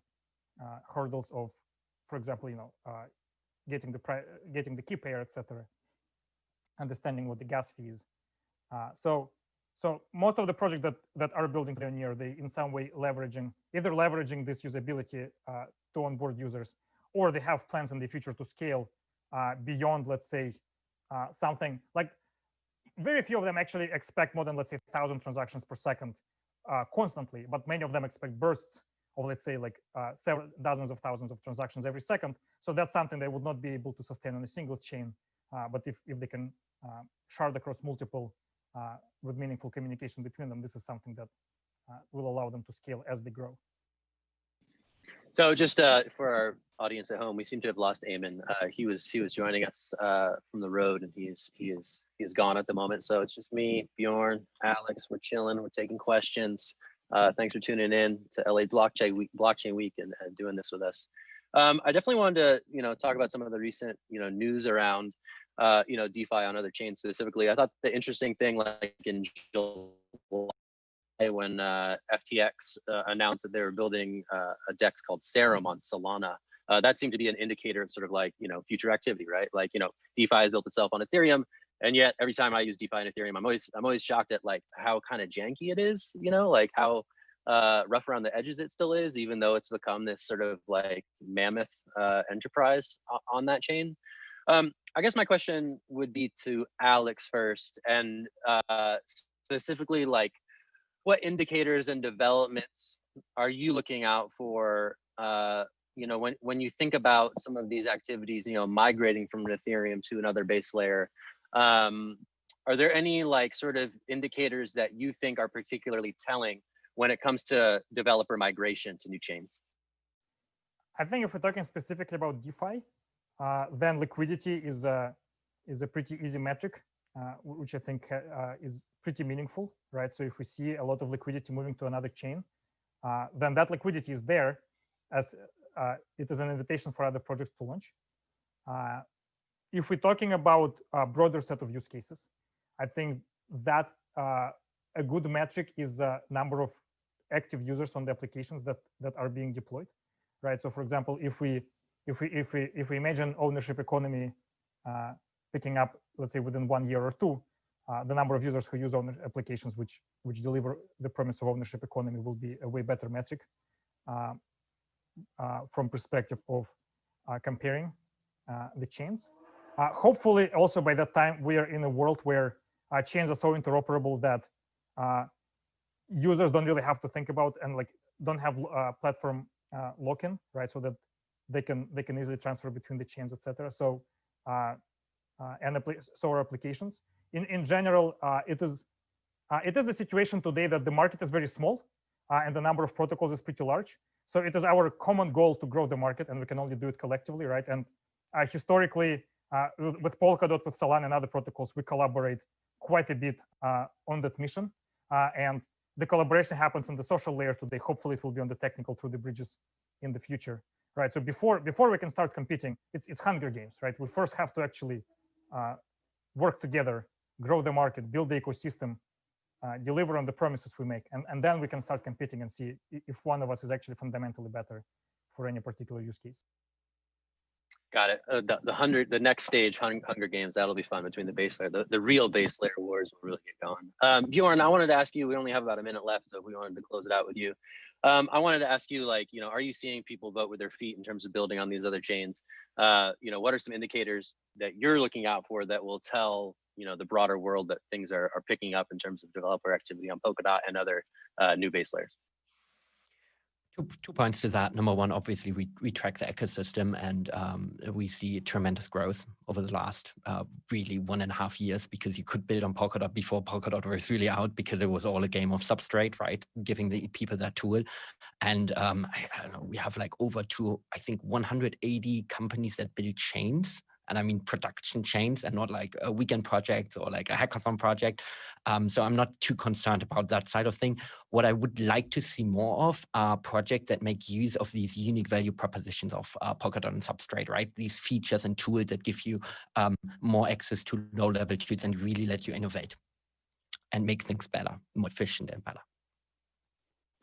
hurdles of, for example, getting the key pair, etc. Understanding what the gas fee is. So most of the projects that are building Near, they in some way either leveraging this usability to onboard users, or they have plans in the future to scale beyond, let's say, something like, very few of them actually expect more than, let's say, 1,000 transactions per second constantly, but many of them expect bursts of, let's say, like several dozens of thousands of transactions every second. So that's something they would not be able to sustain on a single chain. But if they can shard across multiple with meaningful communication between them, this is something that will allow them to scale as they grow. So just for our audience at home, we seem to have lost Eamon. He was joining us from the road, and he is gone at the moment. So it's just me, Bjorn, Alex. We're chilling. We're taking questions. Thanks for tuning in to LA Blockchain Week and doing this with us. I definitely wanted to talk about some of the recent news around DeFi on other chains specifically. I thought the interesting thing, like in July, when FTX announced that they were building a DEX called Serum on Solana. That seemed to be an indicator of sort of like, future activity, right? Like, DeFi has built itself on Ethereum, and yet every time I use DeFi and Ethereum, I'm always shocked at like how kind of janky it is, like how rough around the edges it still is, even though it's become this sort of like mammoth enterprise on that chain. I guess my question would be to Alex first, and specifically like, what indicators and developments are you looking out for, when you think about some of these activities, migrating from an Ethereum to another base layer? Are there any like sort of indicators that you think are particularly telling when it comes to developer migration to new chains? I think if we're talking specifically about DeFi, then liquidity is a pretty easy metric, which I think is pretty meaningful, right? So if we see a lot of liquidity moving to another chain, then that liquidity is there as it is an invitation for other projects to launch. If we're talking about a broader set of use cases, I think that a good metric is the number of active users on the applications that are being deployed, right? So, for example, if we imagine ownership economy picking up, let's say within 1 year or two, the number of users who use owner applications which deliver the promise of ownership economy will be a way better metric from perspective of comparing the chains. Hopefully, also by that time, we are in a world where chains are so interoperable that users don't really have to think about and like don't have platform lock-in, right? So that they can easily transfer between the chains, etc. So so are applications. In general, it is the situation today that the market is very small and the number of protocols is pretty large. So it is our common goal to grow the market, and we can only do it collectively, right? And historically, with Polkadot, with Solana, and other protocols, we collaborate quite a bit on that mission. And the collaboration happens on the social layer today. Hopefully, it will be on the technical through the bridges in the future, right? So before we can start competing, it's Hunger Games, right? We first have to actually work together, grow the market, build the ecosystem, deliver on the promises we make, and then we can start competing and see if one of us is actually fundamentally better for any particular use case. Got it. The next stage, Hunger Games, that'll be fun between the base layer. The real base layer wars will really get going. Bjorn, I wanted to ask you, we only have about a minute left, so we wanted to close it out with you. I wanted to ask you, like, are you seeing people vote with their feet in terms of building on these other chains? What are some indicators that you're looking out for that will tell, the broader world that things are picking up in terms of developer activity on Polkadot and other new base layers? Two points to that. Number one, obviously, we track the ecosystem, and we see tremendous growth over the last really 1.5 years, because you could build on Polkadot before Polkadot was really out, because it was all a game of substrate, right? Giving the people that tool. And I don't know, we have like over 180 companies that build chains. And I mean production chains, and not like a weekend project or like a hackathon project. So I'm not too concerned about that side of thing. What I would like to see more of are projects that make use of these unique value propositions of Polkadot and Substrate, right? These features and tools that give you more access to low-level tools and really let you innovate and make things better, more efficient and better.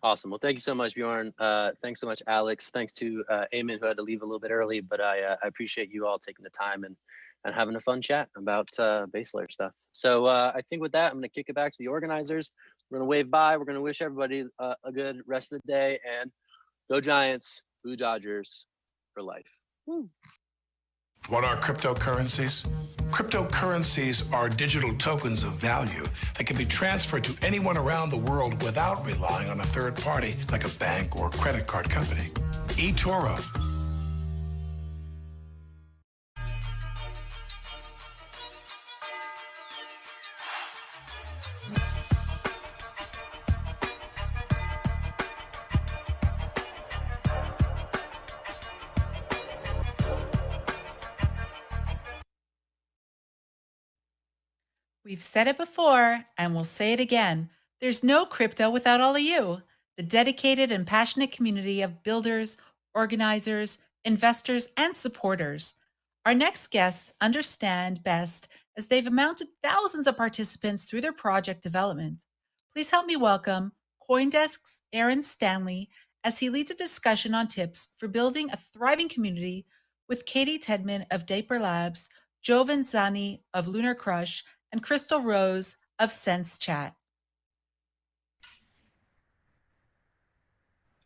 Awesome. Well, thank you so much, Bjorn. Thanks so much, Alex. Thanks to Eamon, who had to leave a little bit early, but I appreciate you all taking the time and having a fun chat about base layer stuff. So I think with that, I'm going to kick it back to the organizers. We're going to wave bye. We're going to wish everybody a good rest of the day, and go Giants, boo Dodgers for life. Woo. What are cryptocurrencies? Cryptocurrencies are digital tokens of value that can be transferred to anyone around the world without relying on a third party like a bank or credit card company. eToro. We've said it before, and we'll say it again. There's no crypto without all of you, the dedicated and passionate community of builders, organizers, investors, and supporters. Our next guests understand best, as they've amounted thousands of participants through their project development. Please help me welcome CoinDesk's Aaron Stanley, as he leads a discussion on tips for building a thriving community with Katie Tedman of Diaper Labs, Joe Venzani of Lunar Crush, and Crystal Rose of Sense Chat.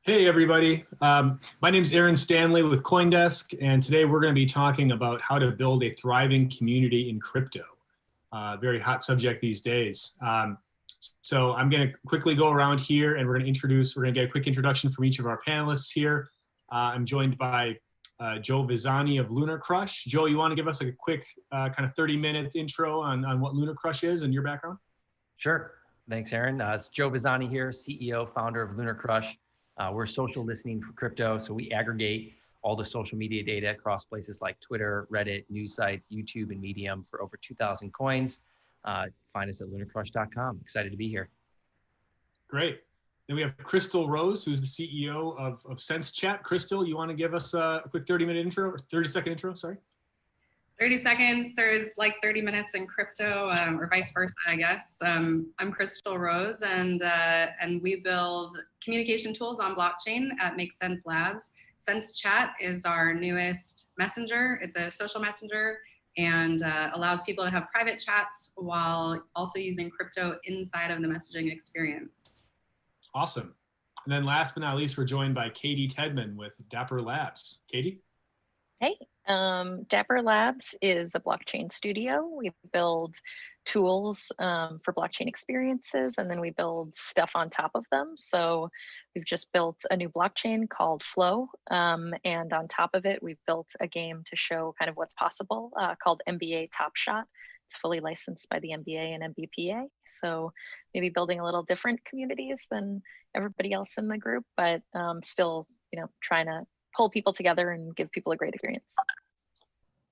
Hey, everybody. My name is Aaron Stanley with CoinDesk, and today we're going to be talking about how to build a thriving community in crypto. Very hot subject these days. So I'm going to quickly go around here, and we're going to get a quick introduction from each of our panelists here. I'm joined by Joe Venzani of Lunar Crush. Joe, you want to give us a quick kind of 30-minute intro on what Lunar Crush is and your background? Sure. Thanks, Aaron. It's Joe Venzani here, CEO, founder of Lunar Crush. We're social listening for crypto, so we aggregate all the social media data across places like Twitter, Reddit, news sites, YouTube, and Medium for over 2,000 coins. Find us at lunarcrush.com. Excited to be here. Great. Then we have Crystal Rose, who's the CEO of Sense Chat. Crystal, you want to give us a quick 30-minute intro, or 30-second intro, sorry? 30 seconds. There's like 30 minutes in crypto, or vice versa, I guess. I'm Crystal Rose, and we build communication tools on blockchain at Make Sense Labs. Sense Chat is our newest messenger. It's a social messenger and allows people to have private chats while also using crypto inside of the messaging experience. Awesome. And then last but not least, we're joined by Katie Tedman with Dapper Labs. Katie? Hey, Dapper Labs is a blockchain studio. We build tools for blockchain experiences, and then we build stuff on top of them. So we've just built a new blockchain called Flow, and on top of it, we've built a game to show kind of what's possible called NBA Top Shot. It's fully licensed by the NBA and MBPA. So maybe building a little different communities than everybody else in the group, but still, you know, trying to pull people together and give people a great experience.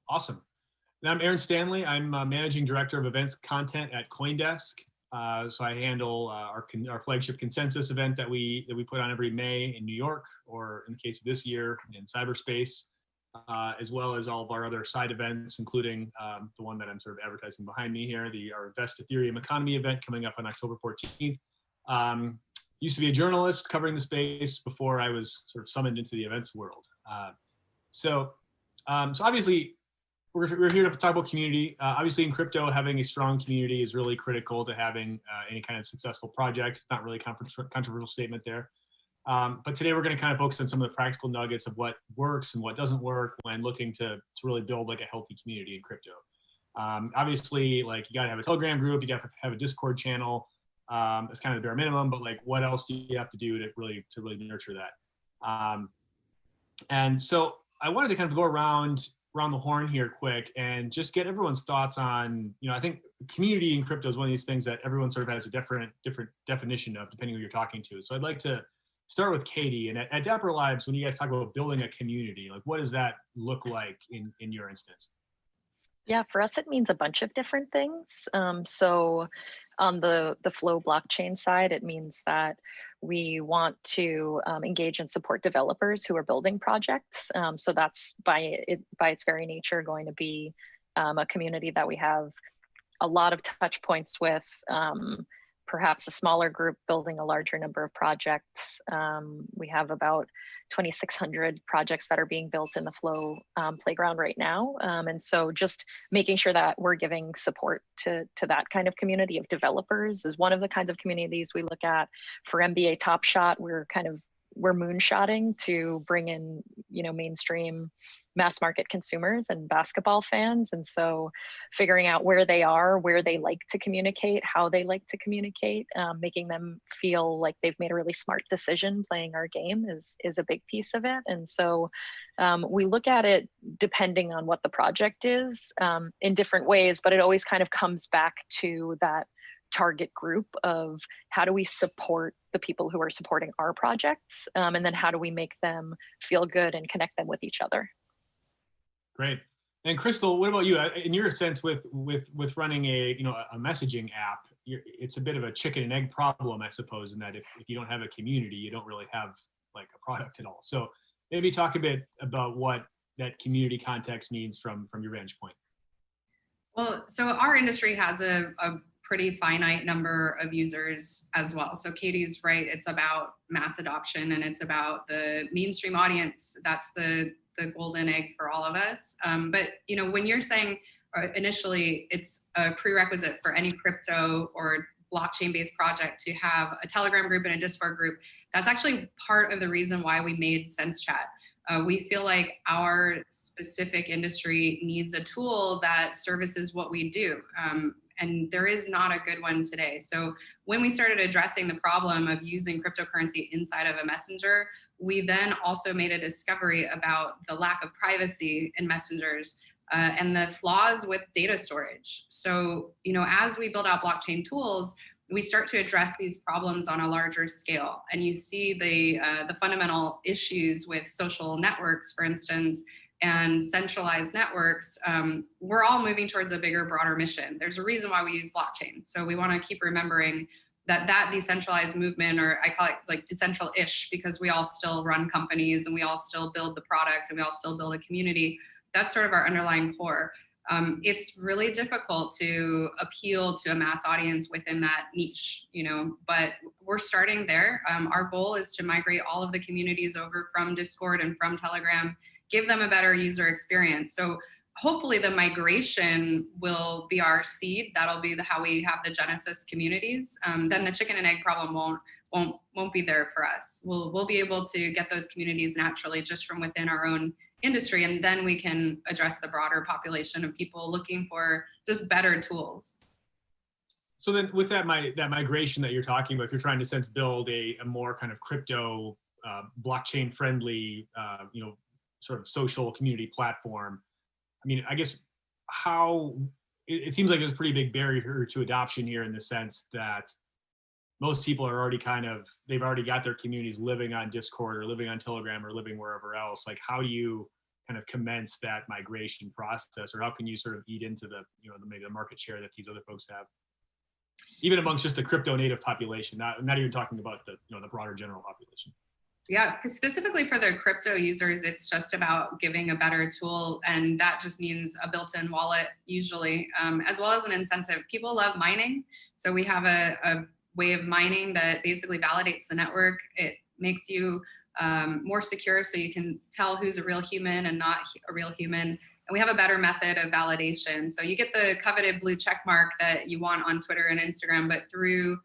Awesome. And I'm Aaron Stanley. I'm Managing Director of Events Content at CoinDesk. So I handle our flagship consensus event that we put on every May in New York, or in the case of this year in cyberspace, as well as all of our other side events, including the one that I'm sort of advertising behind me here, our Invest Ethereum Economy event coming up on October 14th. Used to be a journalist covering the space before I was sort of summoned into the events world. So obviously we're here to talk about community. Obviously in crypto, having a strong community is really critical to having any kind of successful project. It's not really a controversial statement there. But today we're going to kind of focus on some of the practical nuggets of what works and what doesn't work when looking to really build like a healthy community in crypto. Obviously, like you got to have a Telegram group, you got to have a Discord channel. That's kind of the bare minimum, but like what else do you have to do to really nurture that? And so I wanted to kind of go around the horn here quick and just get everyone's thoughts on, you know, I think community in crypto is one of these things that everyone sort of has a different definition of depending who you're talking to. So I'd like to start with Katie. And at Dapper Labs, when you guys talk about building a community, like what does that look like in your instance? Yeah, for us, it means a bunch of different things. So on the Flow blockchain side, it means that we want to engage and support developers who are building projects. So that's by its very nature going to be a community that we have a lot of touch points with, perhaps a smaller group building a larger number of projects. We have about 2,600 projects that are being built in the Flow playground right now. And so just making sure that we're giving support to that kind of community of developers is one of the kinds of communities we look at. For NBA Top Shot, we're moonshotting to bring in, you know, mainstream mass market consumers and basketball fans. And so figuring out where they are, where they like to communicate, how they like to communicate, making them feel like they've made a really smart decision playing our game is a big piece of it. And so we look at it depending on what the project is in different ways, but it always kind of comes back to that target group of how do we support the people who are supporting our projects, and then how do we make them feel good and connect them with each other. Great. And Crystal, what about you? In your sense, with running a messaging app, it's a bit of a chicken and egg problem, I suppose, in that if you don't have a community, you don't really have like a product at all. So maybe talk a bit about what that community context means from your vantage point. Well, so our industry has a pretty finite number of users as well. So Katie's right, it's about mass adoption and it's about the mainstream audience. That's the golden egg for all of us. But you know, when you're saying initially it's a prerequisite for any crypto or blockchain-based project to have a Telegram group and a Discord group, that's actually part of the reason why we made Sense Chat. We feel like our specific industry needs a tool that services what we do. And there is not a good one today. So when we started addressing the problem of using cryptocurrency inside of a messenger, we then also made a discovery about the lack of privacy in messengers and the flaws with data storage. So, you know, as we build out blockchain tools, we start to address these problems on a larger scale. And you see the fundamental issues with social networks, for instance, and centralized networks. We're all moving towards a bigger, broader mission. There's a reason why we use blockchain. So we want to keep remembering that decentralized movement, or I call it like decentral-ish, because we all still run companies and we all still build the product and we all still build a community. That's sort of our underlying core. it's really difficult to appeal to a mass audience within that niche, you know, but we're starting there. Our goal is to migrate all of the communities over from Discord and from Telegram, give them a better user experience. So hopefully the migration will be our seed. That'll be how we have the Genesis communities. Then the chicken and egg problem won't be there for us. We'll be able to get those communities naturally just from within our own industry, and then we can address the broader population of people looking for just better tools. So then with that migration that you're talking about, if you're trying to build a more kind of crypto blockchain friendly you know, sort of social community platform, I mean, I guess it seems like there's a pretty big barrier to adoption here, in the sense that most people are already they've already got their communities living on Discord or living on Telegram or living wherever else. Like, how do you kind of commence that migration process, or how can you sort of eat into the, you know, maybe the market share that these other folks have, even amongst just the crypto native population, not even talking about the, you know, the broader general population? Yeah, specifically for the crypto users, it's just about giving a better tool, and that just means a built-in wallet usually, as well as an incentive. People love mining, so we have a way of mining that basically validates the network. It makes you more secure, so you can tell who's a real human and not a real human. And we have a better method of validation. So you get the coveted blue check mark that you want on Twitter and Instagram, but through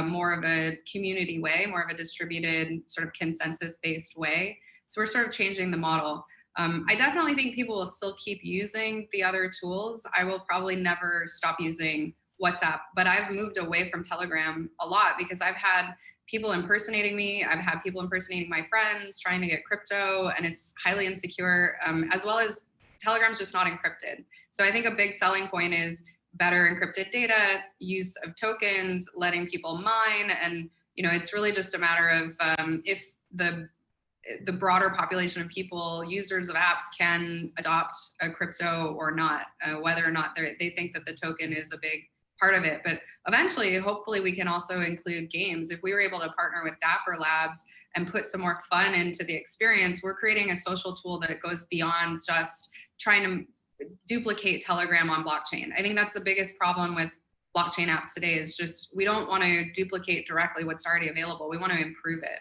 more of a community way, more of a distributed sort of consensus-based way. So we're sort of changing the model. I definitely think people will still keep using the other tools. I will probably never stop using WhatsApp, but I've moved away from Telegram a lot because I've had people impersonating me. I've had people impersonating my friends, trying to get crypto, and it's highly insecure, as well as Telegram's just not encrypted. So I think a big selling point is better encrypted data, use of tokens, letting people mine. And, you know, it's really just a matter of if the broader population of people, users of apps, can adopt a crypto or not, whether or not they think that the token is a big part of it. But eventually, hopefully, we can also include games. If we were able to partner with Dapper Labs and put some more fun into the experience, we're creating a social tool that goes beyond just trying to duplicate Telegram on blockchain. I think that's the biggest problem with blockchain apps today, is just we don't want to duplicate directly what's already available. We want to improve it.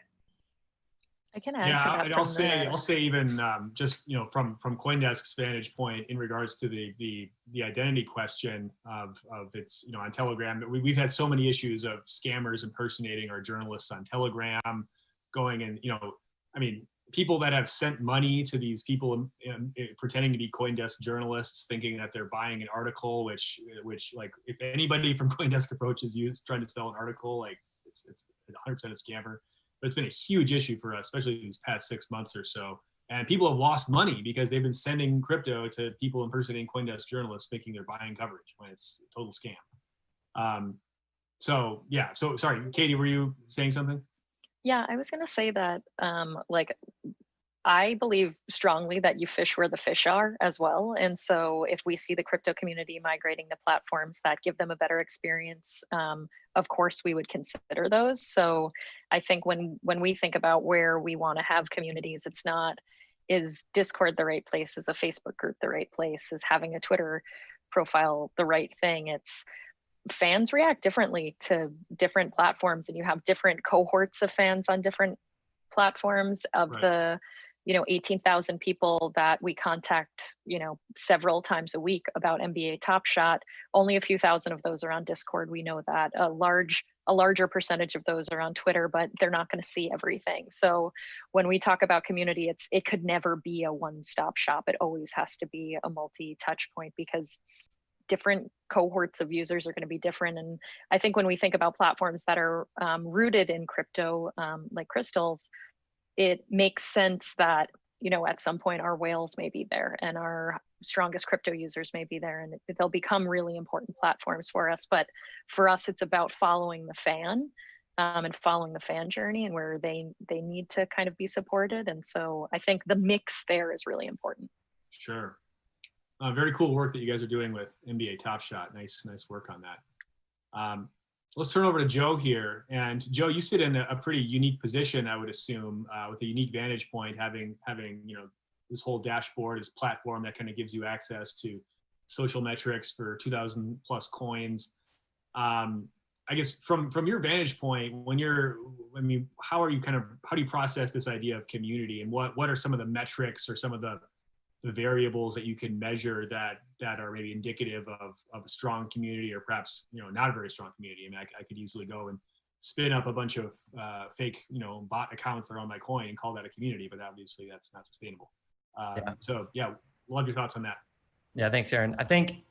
I can add to that. And I'll say even just, you know, from CoinDesk's vantage point in regards to the identity question of its, you know, on Telegram, we've had so many issues of scammers impersonating our journalists on Telegram, going and, you know, I mean, people that have sent money to these people pretending to be CoinDesk journalists, thinking that they're buying an article, which like, if anybody from CoinDesk approaches you trying to sell an article, like it's 100% a scammer. But it's been a huge issue for us, especially these past 6 months or so. And people have lost money because they've been sending crypto to people impersonating CoinDesk journalists, thinking they're buying coverage when it's a total scam. So yeah, so sorry, Katie, were you saying something? Yeah, I was going to say that, like, I believe strongly that you fish where the fish are as well. And so if we see the crypto community migrating to platforms that give them a better experience, of course, we would consider those. So I think when we think about where we want to have communities, it's not, is Discord the right place? Is a Facebook group the right place? Is having a Twitter profile the right thing? It's fans react differently to different platforms, and you have different cohorts of fans on different platforms. Of the, you know, 18,000 people that we contact, you know, several times a week about NBA Top Shot, only a few thousand of those are on Discord. We know that a larger percentage of those are on Twitter, but they're not going to see everything. So when we talk about community, it could never be a one-stop shop. It always has to be a multi-touch point, because different cohorts of users are going to be different. And I think when we think about platforms that are rooted in crypto, like Crystals, it makes sense that, you know, at some point our whales may be there and our strongest crypto users may be there, and they'll become really important platforms for us. But for us, it's about following the fan and following the fan journey and where they need to kind of be supported. And so I think the mix there is really important. Sure. Very cool work that you guys are doing with NBA Top Shot. Nice work on that. Let's turn over to Joe here. And Joe, you sit in a pretty unique position, I would assume, with a unique vantage point, having you know, this whole dashboard, this platform that kind of gives you access to social metrics for 2,000 plus coins. I guess from your vantage point, how do you process this idea of community, and what are some of the metrics or some of the variables that you can measure that are maybe indicative of a strong community, or perhaps not a very strong community? I mean, I could easily go and spin up a bunch of fake bot accounts that are on my coin and call that a community, but obviously that's not sustainable. So yeah, love your thoughts on that. Yeah, thanks, Aaron. I think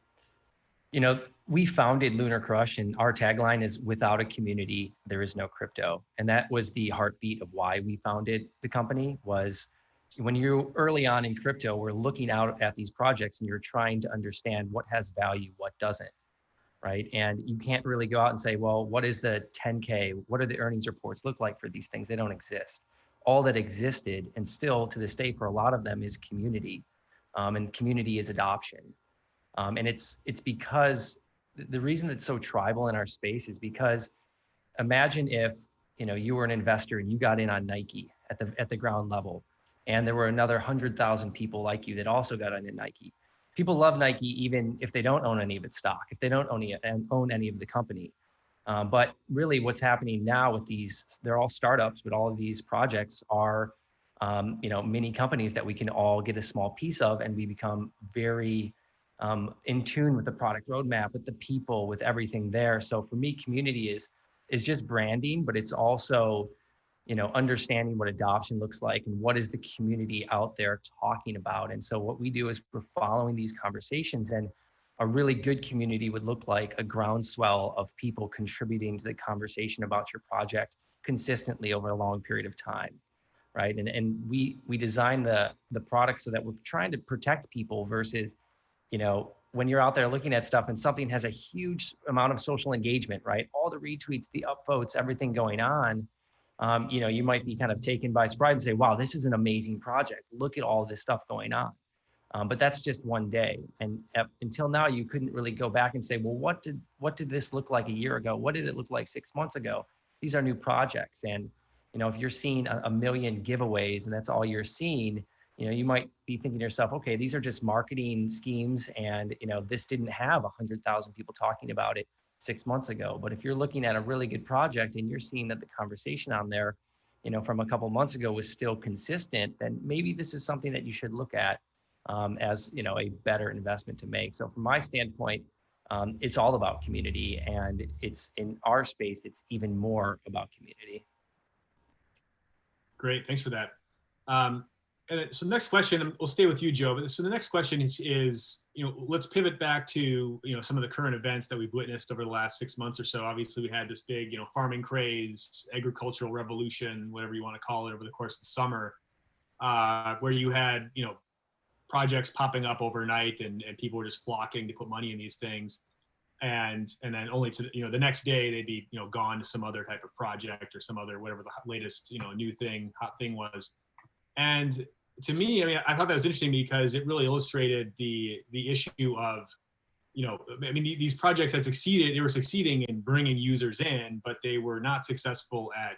we founded Lunar Crush, and our tagline is "Without a community, there is no crypto." And that was the heartbeat of why we founded the company. Was when you're early on in crypto, we're looking out at these projects and you're trying to understand what has value, what doesn't, right? And you can't really go out and say, well, what is the 10K? What are the earnings reports look like for these things? They don't exist. All that existed, and still to this day for a lot of them, is community, and community is adoption. And it's because the reason it's so tribal in our space is because imagine if you were an investor and you got in on Nike at the ground level, and there were another 100,000 people like you that also got in Nike. People love Nike even if they don't own any of its stock, if they don't own any of the company. But really what's happening now with these, they're all startups, but all of these projects are mini companies that we can all get a small piece of, and we become very in tune with the product roadmap, with the people, with everything there. So for me, community is just branding, but it's also understanding what adoption looks like and what is the community out there talking about. And so what we do is we're following these conversations, and a really good community would look like a groundswell of people contributing to the conversation about your project consistently over a long period of time, right? And we design the product so that we're trying to protect people versus, when you're out there looking at stuff and something has a huge amount of social engagement, right? All the retweets, the upvotes, everything going on, you might be kind of taken by surprise and say, wow, this is an amazing project. Look at all this stuff going on. But that's just one day. And until now, you couldn't really go back and say, well, what did this look like a year ago? What did it look like 6 months ago? These are new projects. And, if you're seeing a million giveaways and that's all you're seeing, you might be thinking to yourself, okay, these are just marketing schemes. And, this didn't have 100,000 people talking about it 6 months ago. But if you're looking at a really good project and you're seeing that the conversation on there, from a couple months ago was still consistent, then maybe this is something that you should look at as a better investment to make. So from my standpoint, it's all about community, and it's in our space, it's even more about community. Great, thanks for that. And so the next question, we'll stay with you, Joe. But so the next question is let's pivot back to some of the current events that we've witnessed over the last 6 months or so. Obviously, we had this big farming craze, agricultural revolution, whatever you want to call it, over the course of the summer, where you had projects popping up overnight, and people were just flocking to put money in these things, and then only to the next day they'd be gone to some other type of project or some other whatever the latest new thing, hot thing was. And to me, I thought that was interesting because it really illustrated the issue of these projects that succeeded, they were succeeding in bringing users in, but they were not successful at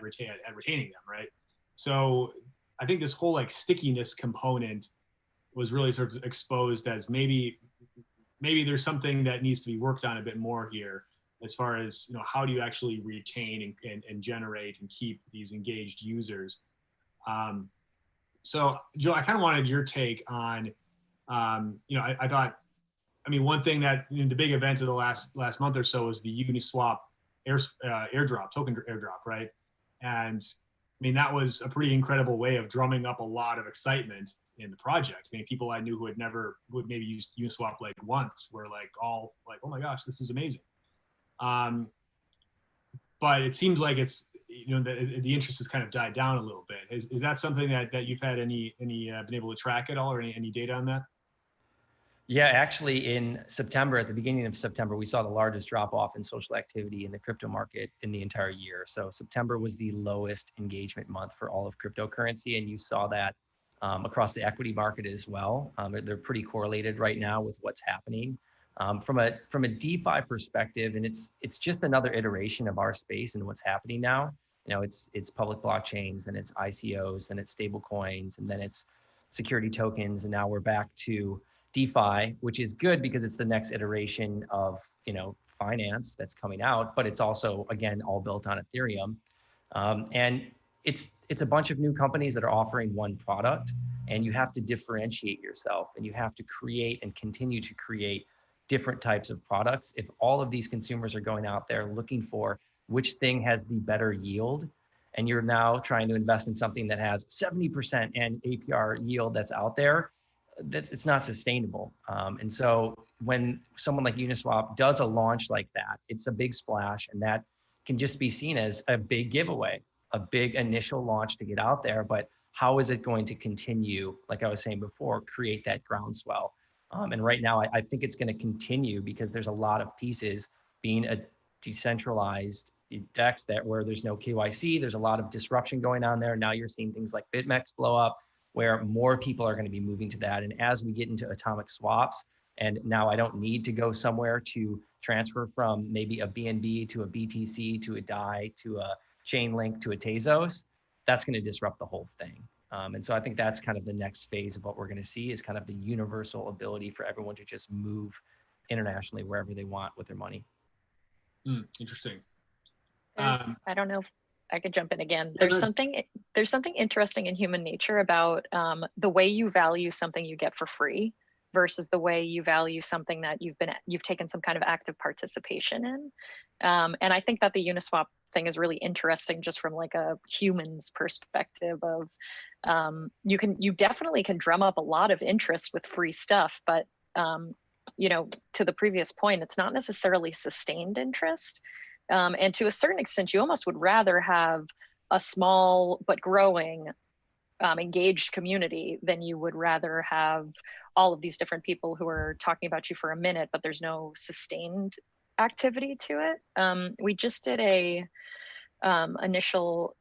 retaining them, right? So I think this whole stickiness component was really sort of exposed as maybe there's something that needs to be worked on a bit more here, as far as how do you actually retain and generate and keep these engaged users. So Joe, I kind of wanted your take on I thought, one thing that the big event of the last month or so was the Uniswap airdrop, token airdrop, right? And that was a pretty incredible way of drumming up a lot of excitement in the project. People I knew who had maybe used Uniswap once were all like, oh my gosh, this is amazing. But it seems like it's, the interest has kind of died down a little bit. Is that something that you've had any been able to track at all, or any data on that? Yeah, actually in September, at the beginning of September, we saw the largest drop off in social activity in the crypto market in the entire year. So September was the lowest engagement month for all of cryptocurrency. And you saw that across the equity market as well. They're pretty correlated right now with what's happening. From a DeFi perspective, and it's just another iteration of our space and what's happening now. It's public blockchains, and it's ICOs, and it's stable coins, and then it's security tokens, and now we're back to DeFi, which is good because it's the next iteration of, finance that's coming out, but it's also, again, all built on Ethereum. And it's a bunch of new companies that are offering one product, and you have to differentiate yourself, and you have to create and continue to create different types of products. If all of these consumers are going out there looking for which thing has the better yield, and you're now trying to invest in something that has 70% and APR yield that's out there, it's not sustainable. And so when someone like Uniswap does a launch like that, it's a big splash, and that can just be seen as a big giveaway, a big initial launch to get out there. But how is it going to continue, like I was saying before, create that groundswell? And right now, I think it's going to continue because there's a lot of pieces being a decentralized DEX where there's no KYC. There's a lot of disruption going on there. Now you're seeing things like BitMEX blow up, where more people are going to be moving to that. And as we get into atomic swaps, and now I don't need to go somewhere to transfer from maybe a BNB to a BTC to a DAI to a Chainlink to a Tezos, that's going to disrupt the whole thing. And so I think that's kind of the next phase of what we're going to see, is kind of the universal ability for everyone to just move internationally wherever they want with their money. Interesting. I don't know if I could jump in again. There's something interesting in human nature about the way you value something you get for free versus the way you value something that you've taken some kind of active participation in. And I think that the Uniswap thing is really interesting just from like a human's perspective of you definitely can drum up a lot of interest with free stuff, but to the previous point, it's not necessarily sustained interest. And to a certain extent, you almost would rather have a small but growing engaged community than you would rather have all of these different people who are talking about you for a minute, but there's no sustained activity to it. We just did a initial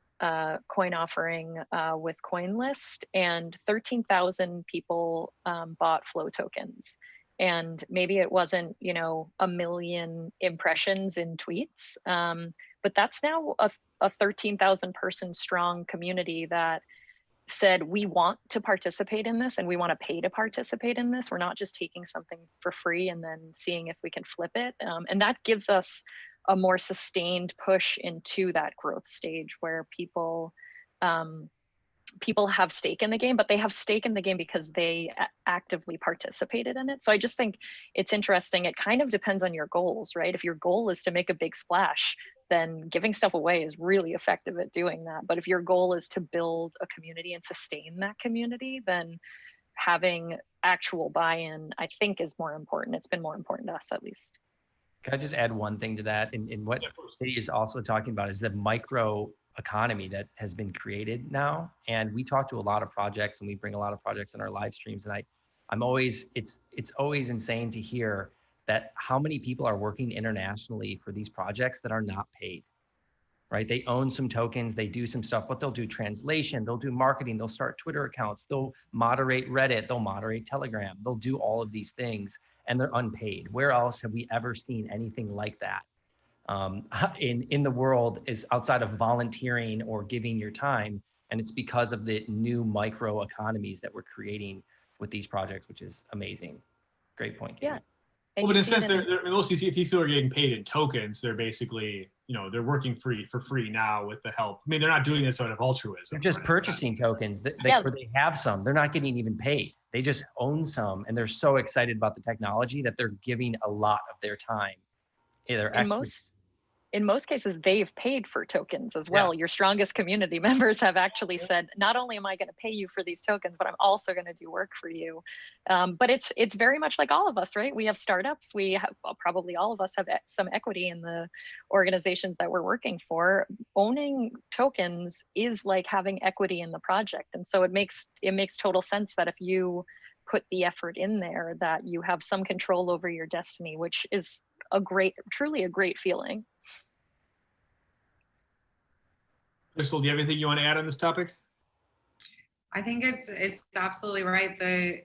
coin offering with CoinList, and 13,000 people bought flow tokens. And maybe it wasn't, 1 million impressions in tweets, but that's now a 13,000 person strong community that said, we want to participate in this and we want to pay to participate in this. We're not just taking something for free and then seeing if we can flip it. And that gives us a more sustained push into that growth stage where people have stake in the game, but they have stake in the game because they actively participated in it. So I just think it's interesting. It kind of depends on your goals, right? If your goal is to make a big splash, then giving stuff away is really effective at doing that. But if your goal is to build a community and sustain that community, then having actual buy-in, I think, is more important. It's been more important to us, at least. Can I just add one thing to that? And what Katie is also talking about is the micro economy that has been created now. And we talk to a lot of projects, and we bring a lot of projects in our live streams. And it's always insane to hear that how many people are working internationally for these projects that are not paid, right? They own some tokens, they do some stuff, but they'll do translation, they'll do marketing, they'll start Twitter accounts, they'll moderate Reddit, they'll moderate Telegram, they'll do all of these things, and they're unpaid. Where else have we ever seen anything like that in the world, is outside of volunteering or giving your time? And it's because of the new micro economies that we're creating with these projects, which is amazing. Great point, Katie. Yeah. Well, but in a sense, most of these people are getting paid in tokens. They're basically, they're working for free now with the help. I mean, they're not doing this out of altruism. They're just purchasing tokens. They have some. They're not getting even paid. They just own some, and they're so excited about the technology that they're giving a lot of their time. In most cases, they've paid for tokens as well. Yeah. Your strongest community members have actually said, not only am I going to pay you for these tokens, but I'm also going to do work for you. But it's very much like all of us, right? We have startups. Probably all of us have some equity in the organizations that we're working for. Owning tokens is like having equity in the project. And so it makes total sense that if you put the effort in there, that you have some control over your destiny, which is truly a great feeling. Crystal, do you have anything you want to add on this topic? I think it's absolutely right. The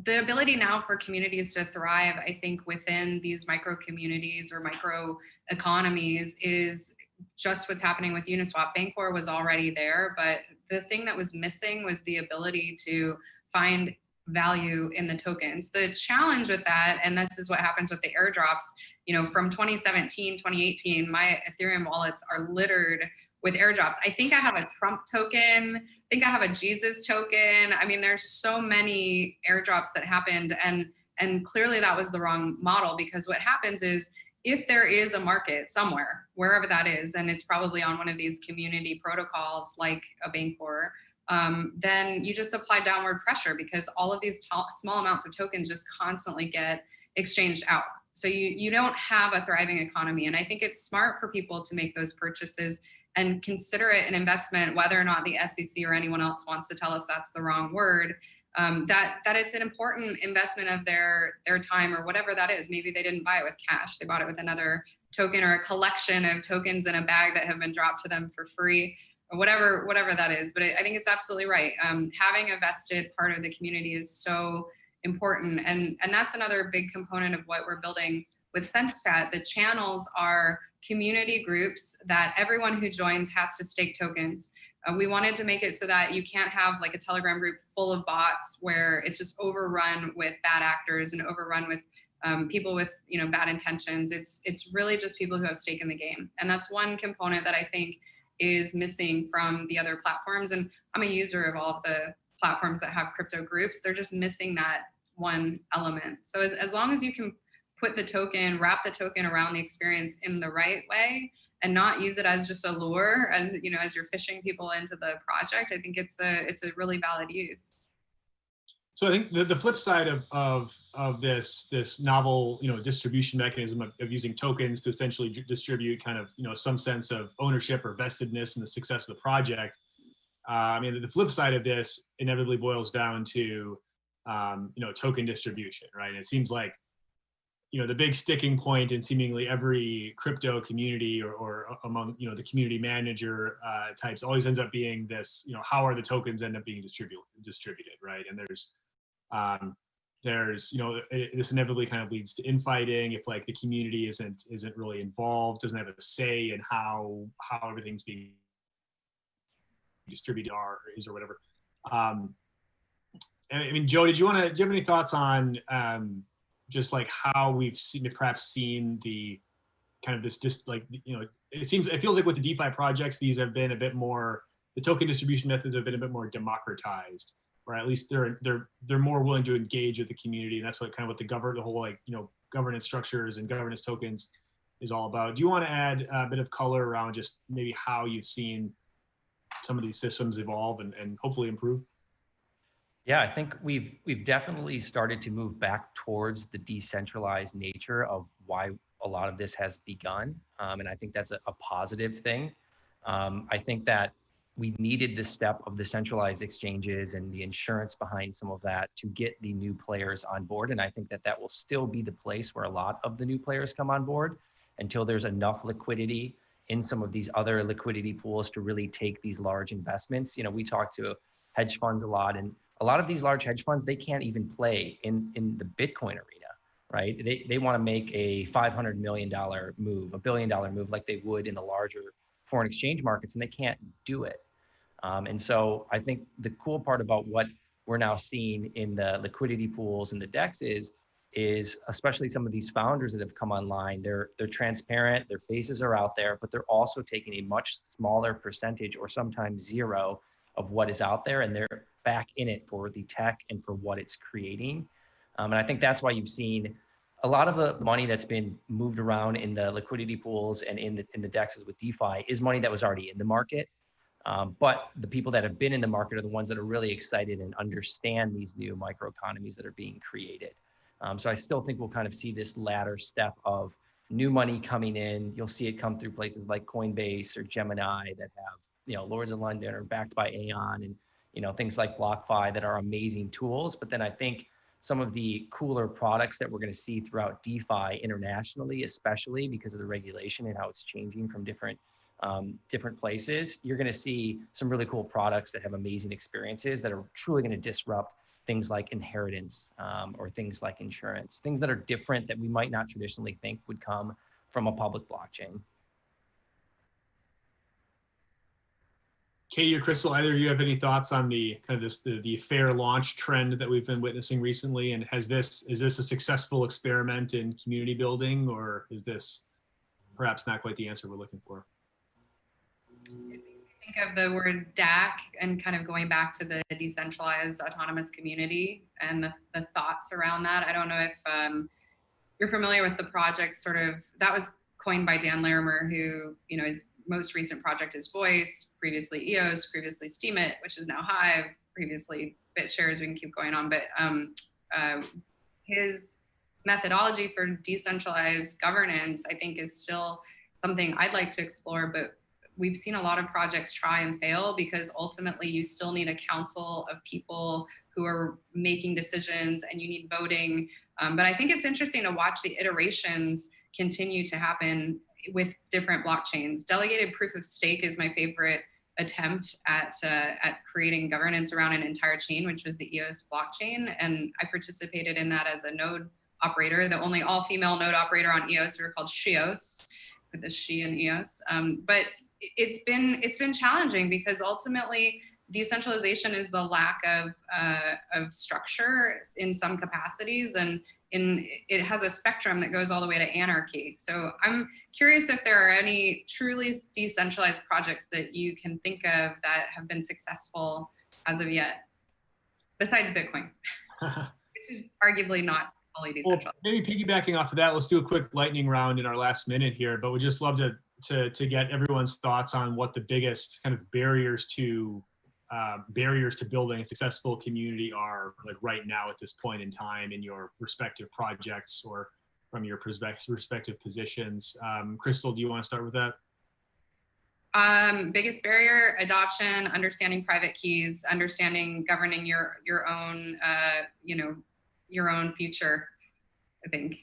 ability now for communities to thrive, I think, within these micro communities or micro economies is just what's happening with Uniswap. Bancor was already there, but the thing that was missing was the ability to find value in the tokens. The challenge with that, and this is what happens with the airdrops, you know, from 2017, 2018, my Ethereum wallets are littered with airdrops. I think I have a Trump token. I think I have a Jesus token. I mean, there's so many airdrops that happened, and clearly that was the wrong model, because what happens is if there is a market somewhere, wherever that is, and it's probably on one of these community protocols like a Bancor, then you just apply downward pressure, because all of these small amounts of tokens just constantly get exchanged out. So you don't have a thriving economy. And I think it's smart for people to make those purchases and consider it an investment, whether or not the SEC or anyone else wants to tell us that's the wrong word, that it's an important investment of their time or whatever that is. Maybe they didn't buy it with cash, they bought it with another token or a collection of tokens in a bag that have been dropped to them for free, or whatever that is. But I think it's absolutely right. Having a vested part of the community is so important. And that's another big component of what we're building with SenseChat. The channels are community groups that everyone who joins has to stake tokens. We wanted to make it so that you can't have like a Telegram group full of bots where it's just overrun with bad actors and overrun with people with, you know, bad intentions. It's really just people who have stake in the game. And that's one component that I think is missing from the other platforms. And I'm a user of all of the platforms that have crypto groups. They're just missing that one element. So as long as you can put the token, wrap the token around the experience in the right way and not use it as just a lure, as you know, as you're fishing people into the project, I think it's a really valid use. So I think the flip side of this novel, you know, distribution mechanism of using tokens to essentially distribute kind of, you know, some sense of ownership or vestedness in the success of the project. I mean, the flip side of this inevitably boils down to, you know, token distribution, right? And it seems like, you know, the big sticking point in seemingly every crypto community or among, you know, the community manager types always ends up being this, you know, how are the tokens end up being distributed, right? And there's, you know, this inevitably kind of leads to infighting if like the community isn't really involved, doesn't have a say in how everything's being distributed or whatever. I mean, Joe, do you have any thoughts on just like how we've seen the kind of this just like, you know, it feels like with the DeFi projects, these have been a bit more, the token distribution methods have been a bit more democratized, or at least they're more willing to engage with the community. And that's what kind of what the whole like, you know, governance structures and governance tokens is all about. Do you want to add a bit of color around just maybe how you've seen some of these systems evolve and hopefully improve? Yeah, I think we've definitely started to move back towards the decentralized nature of why a lot of this has begun. And I think that's a positive thing. I think that we needed the step of the centralized exchanges and the insurance behind some of that to get the new players on board. And I think that will still be the place where a lot of the new players come on board until there's enough liquidity in some of these other liquidity pools to really take these large investments. You know, we talk to hedge funds a lot, and a lot of these large hedge funds, they can't even play in the Bitcoin arena, right? They want to make a $500 million move, $1 billion move like they would in the larger foreign exchange markets, and they can't do it. And so I think the cool part about what we're now seeing in the liquidity pools and the DEX is especially some of these founders that have come online, they're transparent, their faces are out there, but they're also taking a much smaller percentage or sometimes zero of what is out there, and they're back in it for the tech and for what it's creating. And I think that's why you've seen a lot of the money that's been moved around in the liquidity pools and in the DEXs with DeFi is money that was already in the market. But the people that have been in the market are the ones that are really excited and understand these new microeconomies that are being created. So I still think we'll kind of see this latter step of new money coming in. You'll see it come through places like Coinbase or Gemini that have, you know, Lords of London or backed by Aeon, and, you know, things like BlockFi that are amazing tools. But then I think some of the cooler products that we're going to see throughout DeFi internationally, especially because of the regulation and how it's changing from different places, you're going to see some really cool products that have amazing experiences that are truly going to disrupt things like inheritance or things like insurance, things that are different that we might not traditionally think would come from a public blockchain. Katie or Crystal, either of you have any thoughts on the kind of the fair launch trend that we've been witnessing recently? And is this a successful experiment in community building, or is this perhaps not quite the answer we're looking for? Think of the word DAC and kind of going back to the decentralized autonomous community and the thoughts around that. I don't know if you're familiar with the project that was coined by Dan Larimer, who, his most recent project is Voice, previously EOS, previously Steemit, which is now Hive, previously BitShares, we can keep going on, but his methodology for decentralized governance, I think, is still something I'd like to explore, but we've seen a lot of projects try and fail because ultimately you still need a council of people who are making decisions and you need voting. But I think it's interesting to watch the iterations continue to happen with different blockchains. Delegated proof of stake is my favorite attempt at creating governance around an entire chain, which was the EOS blockchain. And I participated in that as a node operator, the only all-female node operator on EOS. We were called SHIOS, with the she in EOS. But it's been challenging because ultimately decentralization is the lack of structure in some capacities, and it has a spectrum that goes all the way to anarchy. So I'm curious if there are any truly decentralized projects that you can think of that have been successful as of yet, besides Bitcoin, which is arguably not fully decentralized. Well, maybe piggybacking off of that, let's do a quick lightning round in our last minute here, but we'd just love to get everyone's thoughts on what the biggest kind of barriers to building a successful community are, like right now at this point in time in your respective projects or from your respective positions. Crystal, do you want to start with that? Biggest barrier: adoption, understanding private keys, understanding governing your own your own future, I think.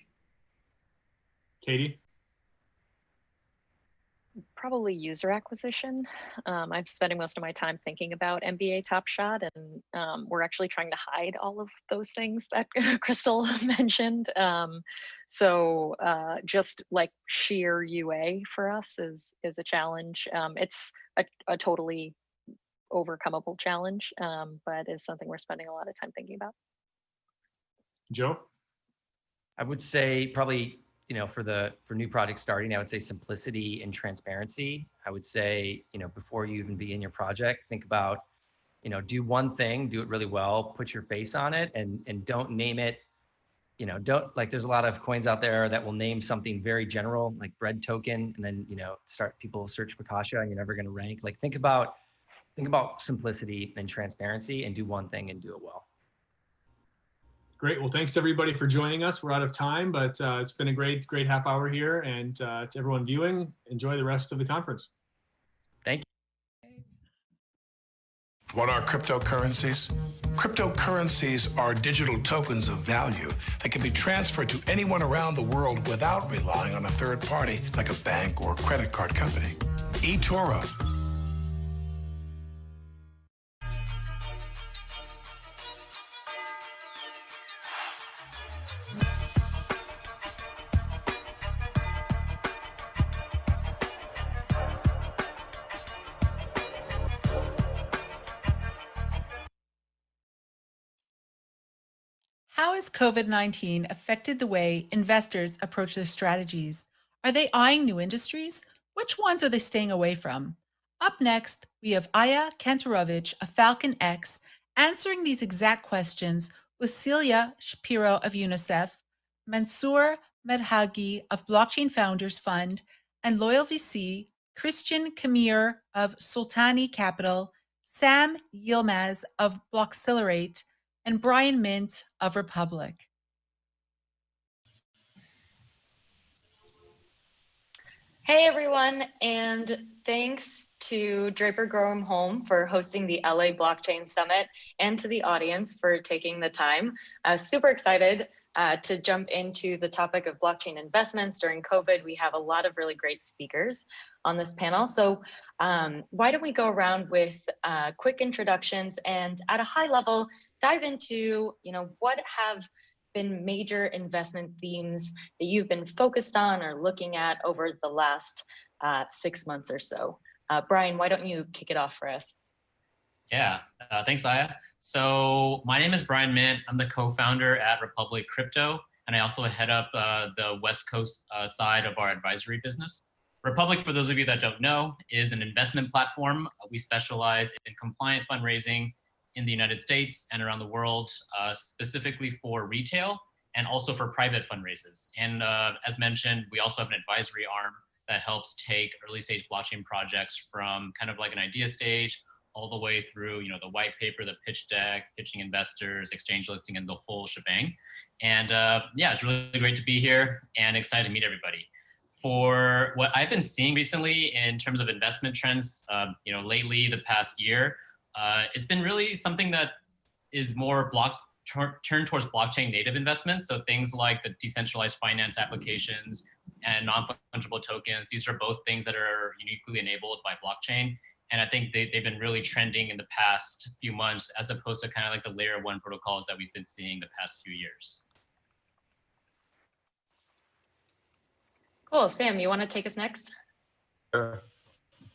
Katie? Probably user acquisition. I'm spending most of my time thinking about NBA Top Shot, and we're actually trying to hide all of those things that Crystal mentioned. So just like sheer UA for us is a challenge. It's a totally overcomable challenge, but is something we're spending a lot of time thinking about. Joe? I would say probably, for new projects starting, I would say simplicity and transparency. I would say, before you even begin your project, think about, do one thing, do it really well, put your face on it, and don't name it, there's a lot of coins out there that will name something very general, like bread token, and then, people search for Kasha and you're never going to rank. Like think about simplicity and transparency and do one thing and do it well. Great. Well, thanks to everybody for joining us. We're out of time, but it's been a great half hour here. And to everyone viewing, enjoy the rest of the conference. Thank you. What are cryptocurrencies? Cryptocurrencies are digital tokens of value that can be transferred to anyone around the world without relying on a third party like a bank or credit card company. eToro. How has COVID-19 affected the way investors approach their strategies? Are they eyeing new industries? Which ones are they staying away from? Up next, we have Aya Kantarovich of Falcon X answering these exact questions with Celia Shapiro of UNICEF, Mansoor Medhagi of Blockchain Founders Fund, and Loyal VC, Christian Kamir of Sultani Capital, Sam Yilmaz of Blockcelerate, and Brian Mint of Republic. Hey everyone, and thanks to Draper Graham Home for hosting the LA Blockchain Summit and to the audience for taking the time. Super excited to jump into the topic of blockchain investments during COVID. We have a lot of really great speakers on this panel. So why don't we go around with quick introductions and at a high level, dive into, what have been major investment themes that you've been focused on or looking at over the last 6 months or so. Brian, why don't you kick it off for us? Yeah, thanks, Aya. So my name is Brian Mint. I'm the co-founder at Republic Crypto, and I also head up the West Coast side of our advisory business. Republic, for those of you that don't know, is an investment platform. We specialize in compliant fundraising in the United States and around the world, specifically for retail and also for private fundraisers. And as mentioned, we also have an advisory arm that helps take early stage blockchain projects from kind of like an idea stage all the way through, you know, the white paper, the pitch deck, pitching investors, exchange listing, and the whole shebang. And yeah, it's really great to be here and excited to meet everybody. For what I've been seeing recently in terms of investment trends, you know, lately the past year, it's been really something that is more turned towards blockchain native investments. So things like the decentralized finance applications and non-fungible tokens. These are both things that are uniquely enabled by blockchain. And I think they've been really trending in the past few months, as opposed to kind of like the layer one protocols that we've been seeing the past few years. Cool. Sam, you want to take us next? Sure.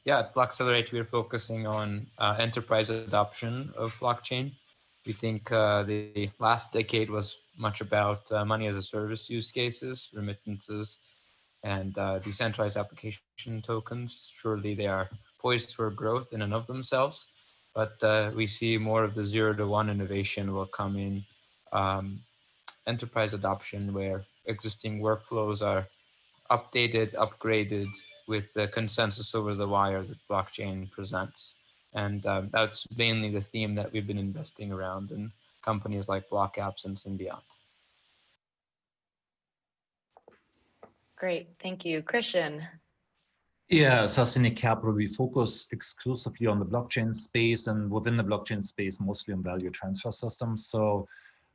Yeah, at Blockcelerate, we're focusing on enterprise adoption of blockchain. We think the last decade was much about money as a service use cases, remittances, and decentralized application tokens. Surely they are poised for growth in and of themselves, but we see more of the 0 to 1 innovation will come in enterprise adoption, where existing workflows are updated, upgraded with the consensus over the wire that blockchain presents. And that's mainly the theme that we've been investing around in companies like Block Apps and Symbiont. Great, thank you. Christian. Yeah, Sasinic Capital, we focus exclusively on the blockchain space, and within the blockchain space, mostly on value transfer systems. So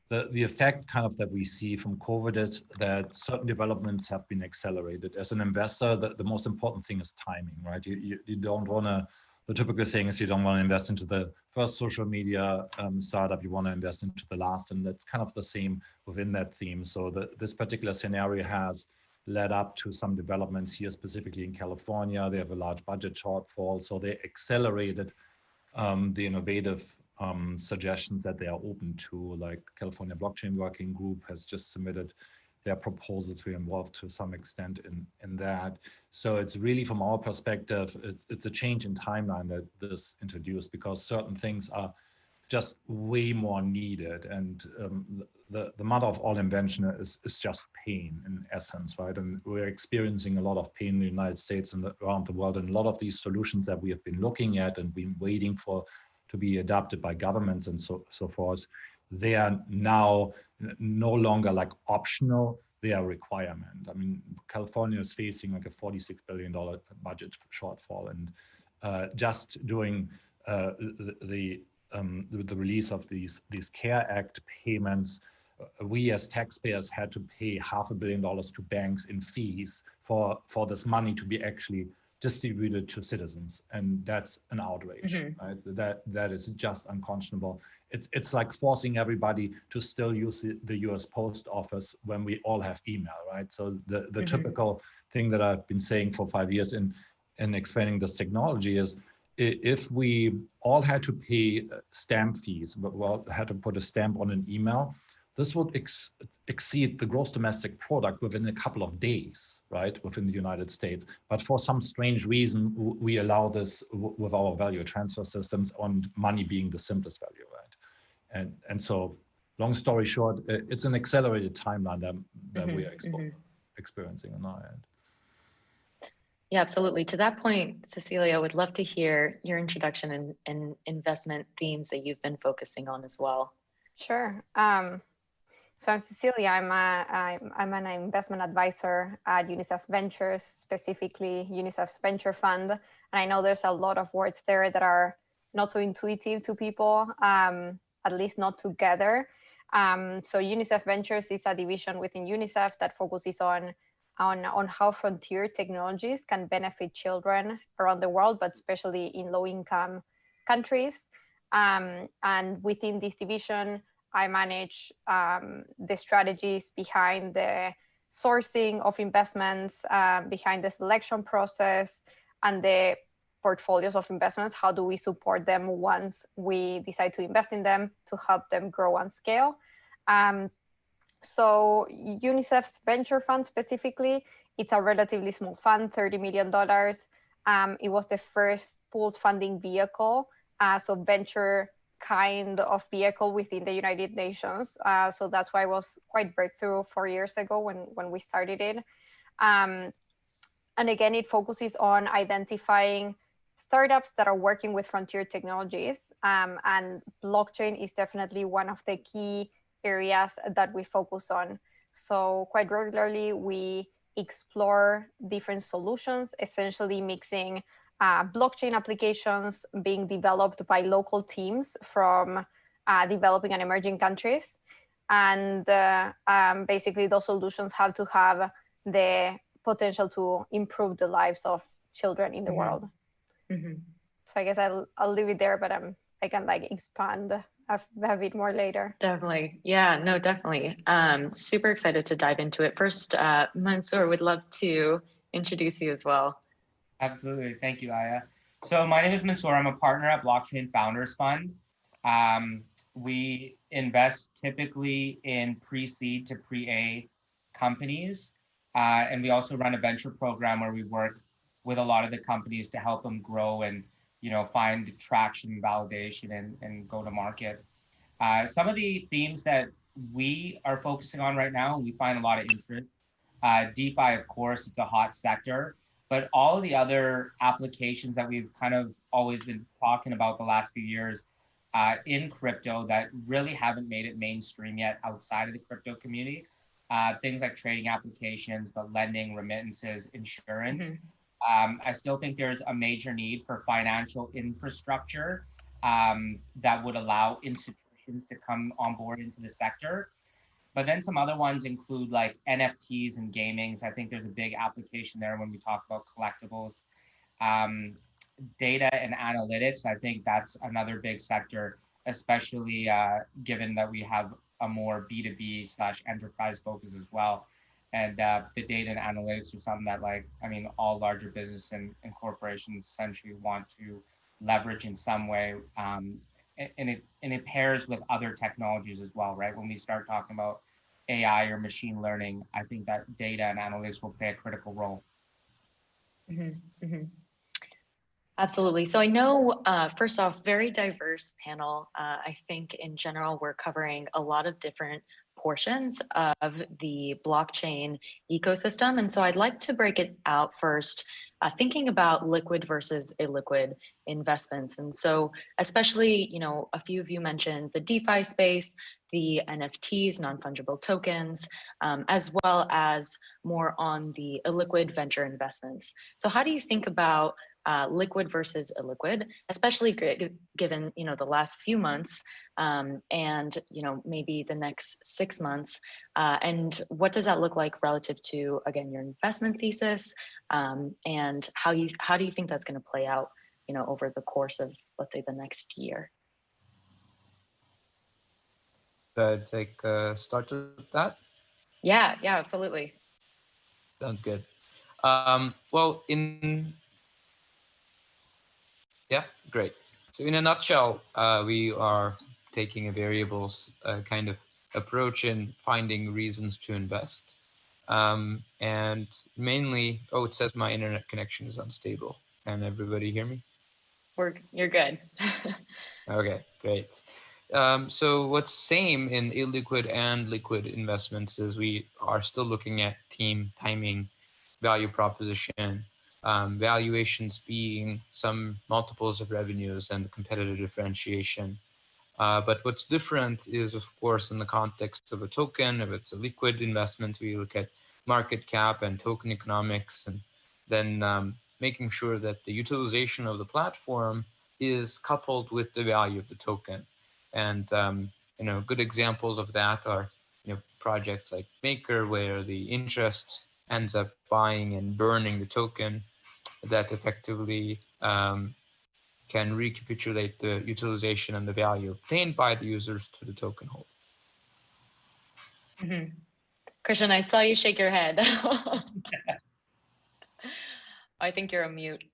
the effect kind of that we see from COVID is that certain developments have been accelerated. As an investor, the most important thing is timing, right? You don't want to, the typical saying is you don't want to invest into the first social media startup, you want to invest into the last, and that's kind of the same within that theme. So this particular scenario has led up to some developments here, specifically in California. They have a large budget shortfall, so they accelerated the innovative suggestions that they are open to, like California Blockchain Working Group has just submitted their proposals. We're involved to some extent in that. So it's really, from our perspective, it's a change in timeline that this introduced, because certain things are just way more needed. And the mother of all invention is just pain in essence, right? And we're experiencing a lot of pain in the United States and around the world. And a lot of these solutions that we have been looking at and been waiting for to be adopted by governments and so forth, they are now no longer like optional, they are requirement. I mean, California is facing like a $46 billion budget shortfall, and just doing the release of these CARE Act payments, we as taxpayers had to pay $500 million to banks in fees for this money to be actually distributed to citizens, and that's an outrage. Right? That is just unconscionable. It's like forcing everybody to still use the U.S. Post Office when we all have email, right? So the typical thing that I've been saying for 5 years in explaining this technology is, if we all had to pay stamp fees, but had to put a stamp on an email, this would exceed the gross domestic product within a couple of days, right, within the United States. But for some strange reason, we allow this with our value transfer systems, on money being the simplest value, right? And so, long story short, it's an accelerated timeline that we are experiencing on our end. Yeah, absolutely. To that point, Cecilia, I would love to hear your introduction and investment themes that you've been focusing on as well. Sure. So I'm Cecilia. I'm an investment advisor at UNICEF Ventures, specifically UNICEF's Venture Fund. And I know there's a lot of words there that are not so intuitive to people, at least not together. So UNICEF Ventures is a division within UNICEF that focuses on how frontier technologies can benefit children around the world, but especially in low-income countries. And within this division, I manage the strategies behind the sourcing of investments, behind the selection process, and the portfolios of investments. How do we support them once we decide to invest in them to help them grow and scale? So UNICEF's venture fund specifically, it's a relatively small fund, $30 million. It was the first pooled funding vehicle, so venture kind of vehicle within the United Nations. So that's why it was quite breakthrough 4 years ago when we started it. And again, it focuses on identifying startups that are working with frontier technologies. And blockchain is definitely one of the key areas that we focus on. So quite regularly, we explore different solutions, essentially mixing blockchain applications being developed by local teams from developing and emerging countries. And basically those solutions have to have the potential to improve the lives of children in the world. So I guess I'll leave it there, but I can like expand a bit more later. Definitely. Yeah, no, definitely. Super excited to dive into it. First, Mansoor, would love to introduce you as well. Absolutely. Thank you, Aya. So my name is Mansoor. I'm a partner at Blockchain Founders Fund. We invest typically in pre-seed to pre-A companies. And we also run a venture program where we work with a lot of the companies to help them grow and, you know, find traction, validation, and go to market. Some of the themes that we are focusing on right now, we find a lot of interest. DeFi, of course, it's a hot sector, but all of the other applications that we've kind of always been talking about the last few years in crypto that really haven't made it mainstream yet outside of the crypto community, things like trading applications, but lending, remittances, insurance. I still think there's a major need for financial infrastructure that would allow institutions to come on board into the sector. But then some other ones include like NFTs and gamings. I think there's a big application there when we talk about collectibles. Data and analytics, I think that's another big sector, especially given that we have a more B2B / enterprise focus as well. And the data and analytics are something that, like, I mean, all larger business and corporations essentially want to leverage in some way. And it pairs with other technologies as well, right? When we start talking about AI or machine learning, I think that data and analytics will play a critical role. Absolutely. So I know, first off, very diverse panel. I think in general, we're covering a lot of different portions of the blockchain ecosystem. And so I'd like to break it out first, thinking about liquid versus illiquid investments. And so especially, you know, a few of you mentioned the DeFi space, the NFTs, non-fungible tokens, as well as more on the illiquid venture investments. So how do you think about liquid versus illiquid, especially given, you know, the last few months and, you know, maybe the next 6 months, and what does that look like relative to, again, your investment thesis, and how do you think that's going to play out, you know, over the course of, let's say, the next year? Take start with that. Yeah, absolutely. Sounds good. Well, yeah, great. So in a nutshell, we are taking a variables kind of approach in finding reasons to invest. And mainly, oh, it says my internet connection is unstable. Can everybody hear me? You're good. Okay, great. So what's same in illiquid and liquid investments is we are still looking at team, timing, value proposition, valuations being some multiples of revenues and competitive differentiation. But what's different is, of course, in the context of a token, if it's a liquid investment, we look at market cap and token economics, and then making sure that the utilization of the platform is coupled with the value of the token. And you know, good examples of that are, you know, projects like Maker, where the interest ends up buying and burning the token that effectively can recapitulate the utilization and the value obtained by the users to the token holder. Christian, I saw you shake your head. I think you're on mute.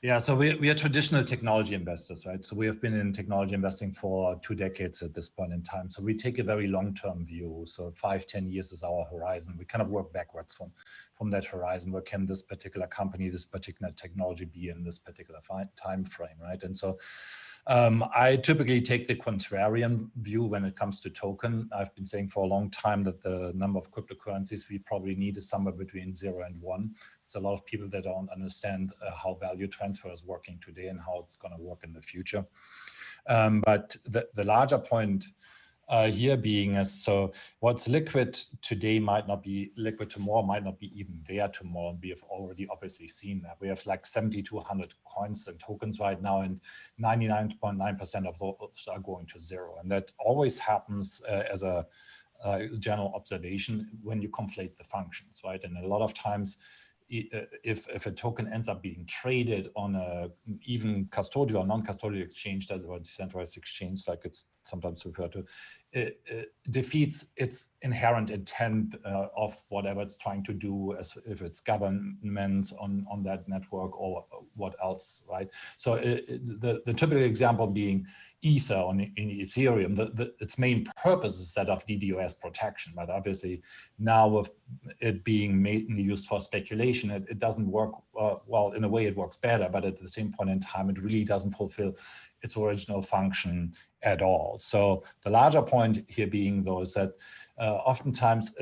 Yeah, so we are traditional technology investors, right? So we have been in technology investing for 2 decades at this point in time. So we take a very long-term view. So 5-10 years is our horizon. We kind of work backwards from that horizon. Where can this particular company, this particular technology be in this particular time frame, right? And so I typically take the contrarian view when it comes to token. I've been saying for a long time that the number of cryptocurrencies we probably need is somewhere between 0 and 1. There's a lot of people that don't understand how value transfer is working today and how it's going to work in the future. But the larger point here being is, so what's liquid today might not be liquid tomorrow, might not be even there tomorrow. And we have already obviously seen that. We have like 7,200 coins and tokens right now, and 99.9% of those are going to zero. And that always happens as a general observation when you conflate the functions, right? And a lot of times, if a token ends up being traded on a even custodial or non-custodial exchange, or decentralized exchange, like it's sometimes referred to, it defeats its inherent intent of whatever it's trying to do, as if it's governments on that network or what else, right? So the typical example being Ether in Ethereum, its main purpose is that of DDoS protection, but obviously now with it being mainly used for speculation, it doesn't work, well, in a way it works better, but at the same point in time, it really doesn't fulfill its original function at all. So the larger point here being, though, is that oftentimes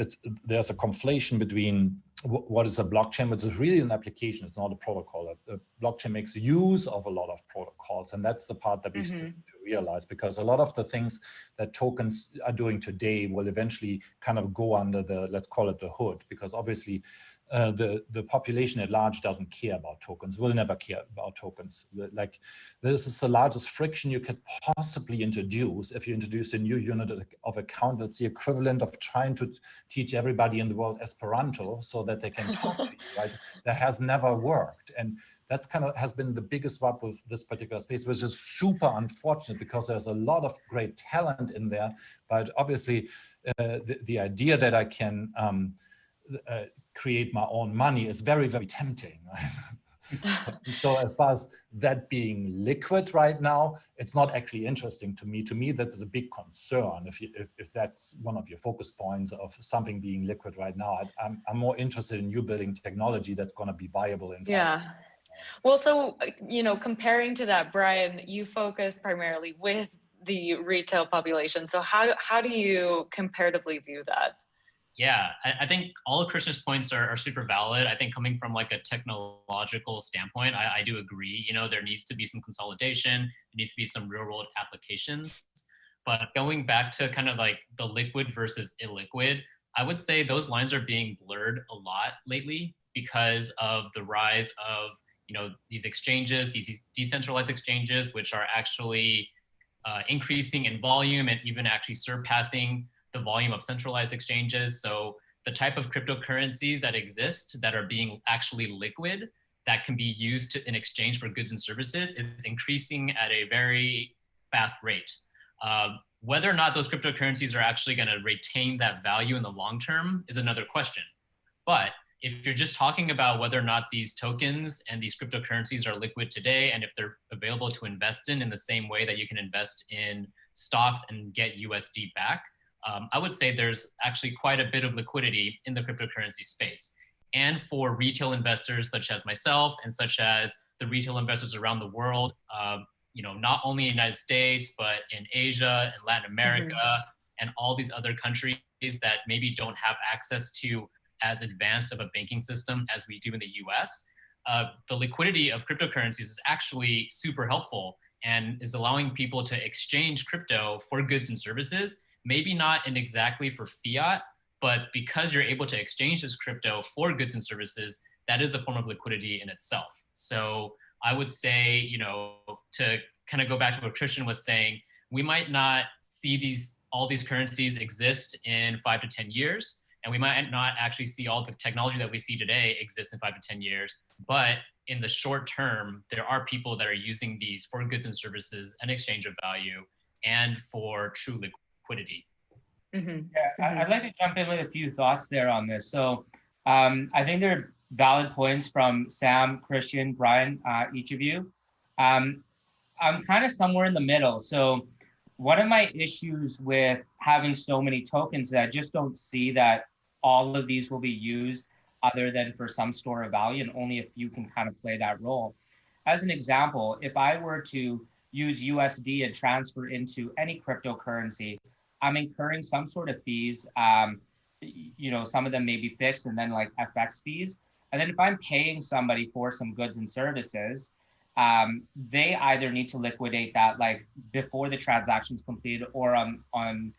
there's a conflation between what is a blockchain, which is really an application, it's not a protocol. The blockchain makes use of a lot of protocols, and that's the part that we still need to realize, because a lot of the things that tokens are doing today will eventually kind of go under the, let's call it the hood, because obviously the population at large doesn't care about tokens, will never care about tokens. Like, this is the largest friction you could possibly introduce if you introduce a new unit of account. That's the equivalent of trying to teach everybody in the world Esperanto so that they can talk to you, right? That has never worked. And that's kind of has been the biggest rub with this particular space, which is super unfortunate because there's a lot of great talent in there. But obviously, the idea that I can create my own money is very, very tempting. So as far as that being liquid right now, it's not actually interesting to me. To me, that is a big concern if that's one of your focus points of something being liquid right now. I'm more interested in you building technology that's going to be viable in 5 years. Well, so, comparing to that, Brian, you focus primarily with the retail population. So how do you comparatively view that? Yeah, I think all of Christian's points are super valid. I think coming from like a technological standpoint, I do agree. There needs to be some consolidation. There needs to be some real world applications. But going back to kind of like the liquid versus illiquid, I would say those lines are being blurred a lot lately because of the rise of, these exchanges, these decentralized exchanges, which are actually increasing in volume and even actually surpassing the volume of centralized exchanges. So the type of cryptocurrencies that exist that are being actually liquid, that can be used in exchange for goods and services, is increasing at a very fast rate. Whether or not those cryptocurrencies are actually going to retain that value in the long term is another question. But if you're just talking about whether or not these tokens and these cryptocurrencies are liquid today, and if they're available to invest in the same way that you can invest in stocks and get USD back, I would say there's actually quite a bit of liquidity in the cryptocurrency space. And for retail investors such as myself and such as the retail investors around the world, not only in the United States, but in Asia and Latin America and all these other countries that maybe don't have access to as advanced of a banking system as we do in the US, the liquidity of cryptocurrencies is actually super helpful and is allowing people to exchange crypto for goods and services. Maybe not in exactly for fiat, but because you're able to exchange this crypto for goods and services, that is a form of liquidity in itself. So I would say, to kind of go back to what Christian was saying, we might not see all these currencies exist in 5 to 10 years, and we might not actually see all the technology that we see today exist in 5 to 10 years. But in the short term, there are people that are using these for goods and services and exchange of value and for true liquidity. Yeah, I'd like to jump in with a few thoughts there on this. So I think there valid points from Sam, Christian, Brian, each of you. I'm kind of somewhere in the middle. So one of my issues with having so many tokens is I just don't see that all of these will be used other than for some store of value, and only a few can kind of play that role. As an example, if I were to use USD and transfer into any cryptocurrency, I'm incurring some sort of fees. Some of them may be fixed, and then like FX fees. And then if I'm paying somebody for some goods and services, they either need to liquidate that like before the transaction's completed or on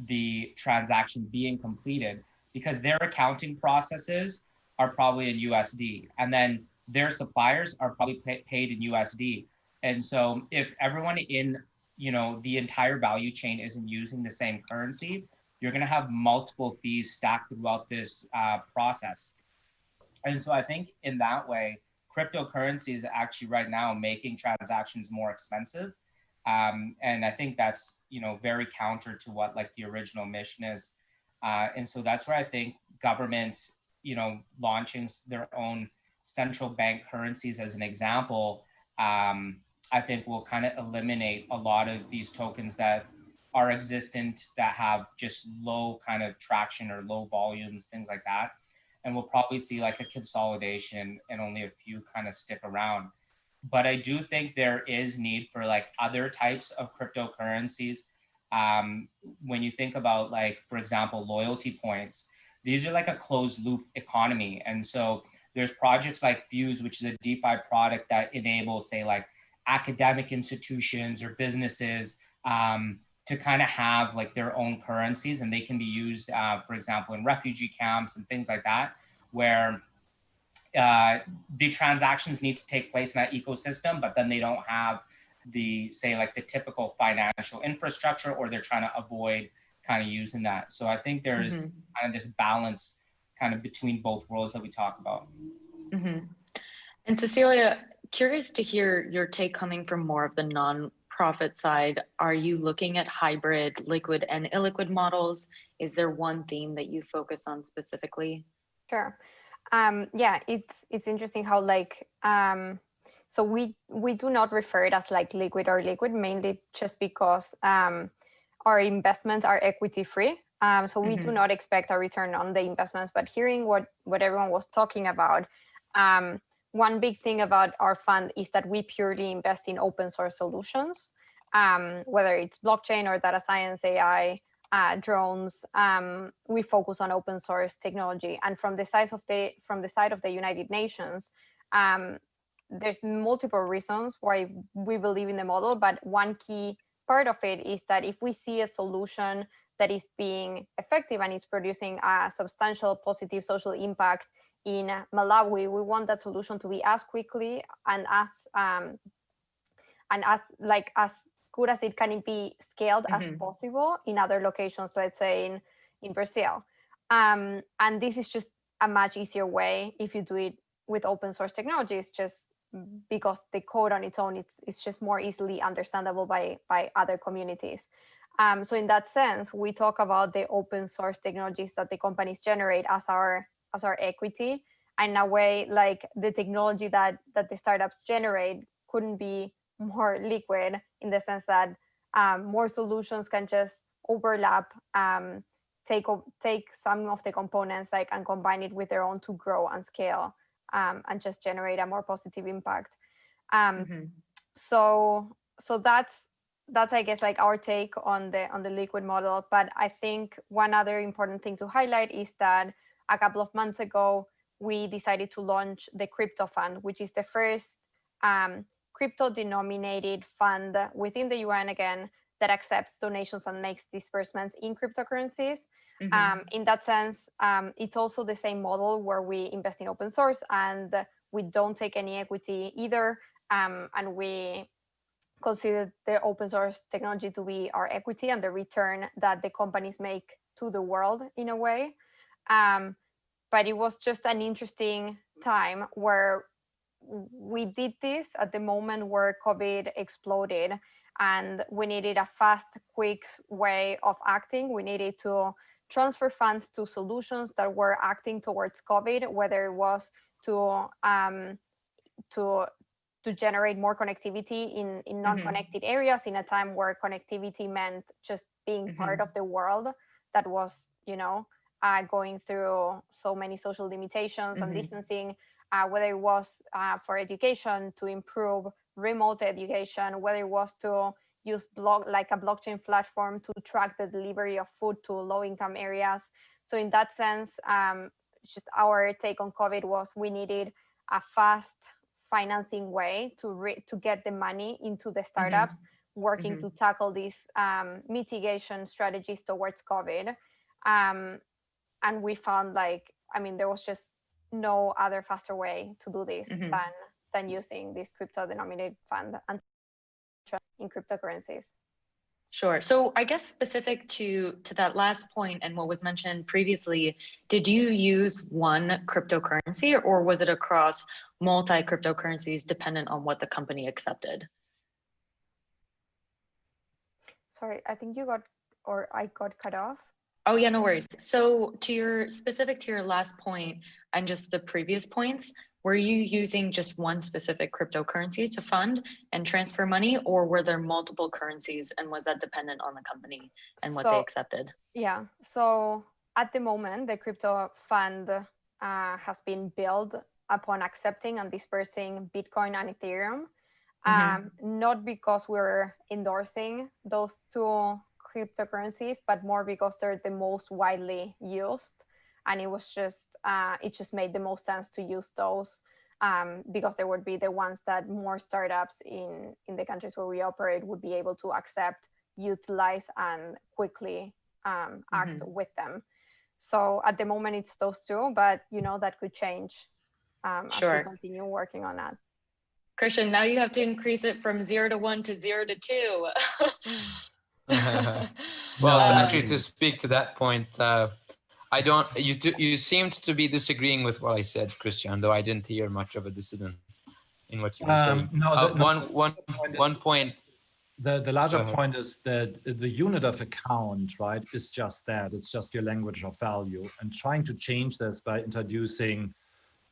the transaction being completed, because their accounting processes are probably in USD, and then their suppliers are probably paid in USD. And so if everyone in the entire value chain isn't using the same currency, you're going to have multiple fees stacked throughout this process. And so I think in that way, cryptocurrency is actually right now making transactions more expensive. And I think that's, very counter to what like the original mission is. And so that's where I think governments, launching their own central bank currencies as an example, I think will kind of eliminate a lot of these tokens that are existent that have just low kind of traction or low volumes, things like that. And we'll probably see like a consolidation and only a few kind of stick around. But I do think there is need for like other types of cryptocurrencies. When you think about like, for example, loyalty points, these are like a closed loop economy. And so there's projects like Fuse, which is a DeFi product that enables, say, like academic institutions or businesses to kind of have like their own currencies, and they can be used, for example, in refugee camps and things like that, where the transactions need to take place in that ecosystem, but then they don't have the, say, like the typical financial infrastructure, or they're trying to avoid kind of using that. So I think there's kind of this balance kind of between both worlds that we talk about. And Cecilia, curious to hear your take coming from more of the non-profit side. Are you looking at hybrid liquid and illiquid models? Is there one theme that you focus on specifically? Sure. Yeah, it's interesting how like so we do not refer it as like liquid or liquid, mainly just because our investments are equity free. So we do not expect a return on the investments. But hearing what everyone was talking about, one big thing about our fund is that we purely invest in open source solutions, whether it's blockchain or data science, AI, drones. We focus on open source technology. And from the side of the United Nations, there's multiple reasons why we believe in the model, but one key part of it is that if we see a solution that is being effective and is producing a substantial positive social impact in Malawi, we want that solution to be as quickly and as good as it can be scaled as possible in other locations, let's say in Brazil. And this is just a much easier way if you do it with open source technologies, just because the code on its own, it's just more easily understandable by other communities. So in that sense, we talk about the open source technologies that the companies generate as our equity. And in a way, like the technology that the startups generate couldn't be more liquid, in the sense that more solutions can just overlap, take some of the components and combine it with their own to grow and scale, and just generate a more positive impact. So that's I guess like our take on the liquid model. But I think one other important thing to highlight is that a couple of months ago we decided to launch the crypto fund, which is the first crypto denominated fund within the UN again that accepts donations and makes disbursements in cryptocurrencies. In that sense, it's also the same model where we invest in open source and we don't take any equity either, and we consider the open source technology to be our equity and the return that the companies make to the world in a way. But it was just an interesting time where we did this at the moment where COVID exploded, and we needed a fast, quick way of acting. We needed to transfer funds to solutions that were acting towards COVID, whether it was to generate more connectivity in non-connected areas in a time where connectivity meant just being part of the world that was, going through so many social limitations and distancing, whether it was for education to improve remote education, whether it was to use like a blockchain platform to track the delivery of food to low-income areas. So in that sense, just our take on COVID was we needed a fast financing way to get the money into the startups working to tackle these mitigation strategies towards COVID. And we found there was just no other faster way to do this than using this crypto denominated fund and in cryptocurrencies. Sure. So I guess specific to that last point and what was mentioned previously, did you use one cryptocurrency or was it across multi cryptocurrencies dependent on what the company accepted? Sorry, I think I got cut off. Oh yeah, no worries. So specific to your last point and just the previous points, were you using just one specific cryptocurrency to fund and transfer money, or were there multiple currencies and was that dependent on the company and what they accepted? Yeah, so at the moment, the crypto fund has been built upon accepting and dispersing Bitcoin and Ethereum, not because we're endorsing those two cryptocurrencies, but more because they're the most widely used. And it was just, it just made the most sense to use those because they would be the ones that more startups in the countries where we operate would be able to accept, utilize, and quickly act with them. So at the moment it's those two, but that could change as we continue working on that. Christian, now you have to increase it from 0 to 1 to 0 to 2. Well, actually, to speak to that point, you seemed to be disagreeing with what I said, Christian, though I didn't hear much of a dissidence in what you were saying. One point. The larger point is that the unit of account, right, is just that. It's just your language of value. And trying to change this by introducing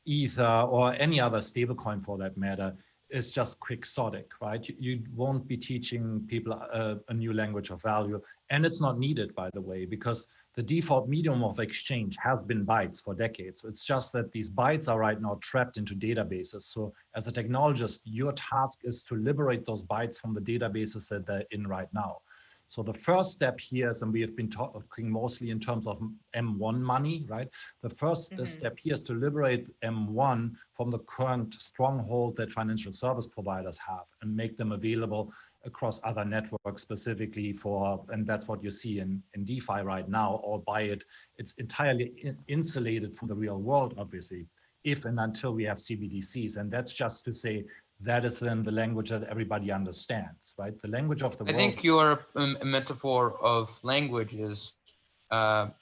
Ether or any other stablecoin for that matter is just quixotic, right? You won't be teaching people a new language of value. And it's not needed, by the way, because the default medium of exchange has been bytes for decades. It's just that these bytes are right now trapped into databases. So as a technologist, your task is to liberate those bytes from the databases that they're in right now. So the first step here is, and we have been talking mostly in terms of M1 money, right? The first step here is to liberate M1 from the current stronghold that financial service providers have and make them available across other networks specifically for, and that's what you see in DeFi right now, albeit it's entirely insulated from the real world, obviously, if and until we have CBDCs. And that's just to say, that is then the language that everybody understands, right? The language of the world. I think your metaphor of language is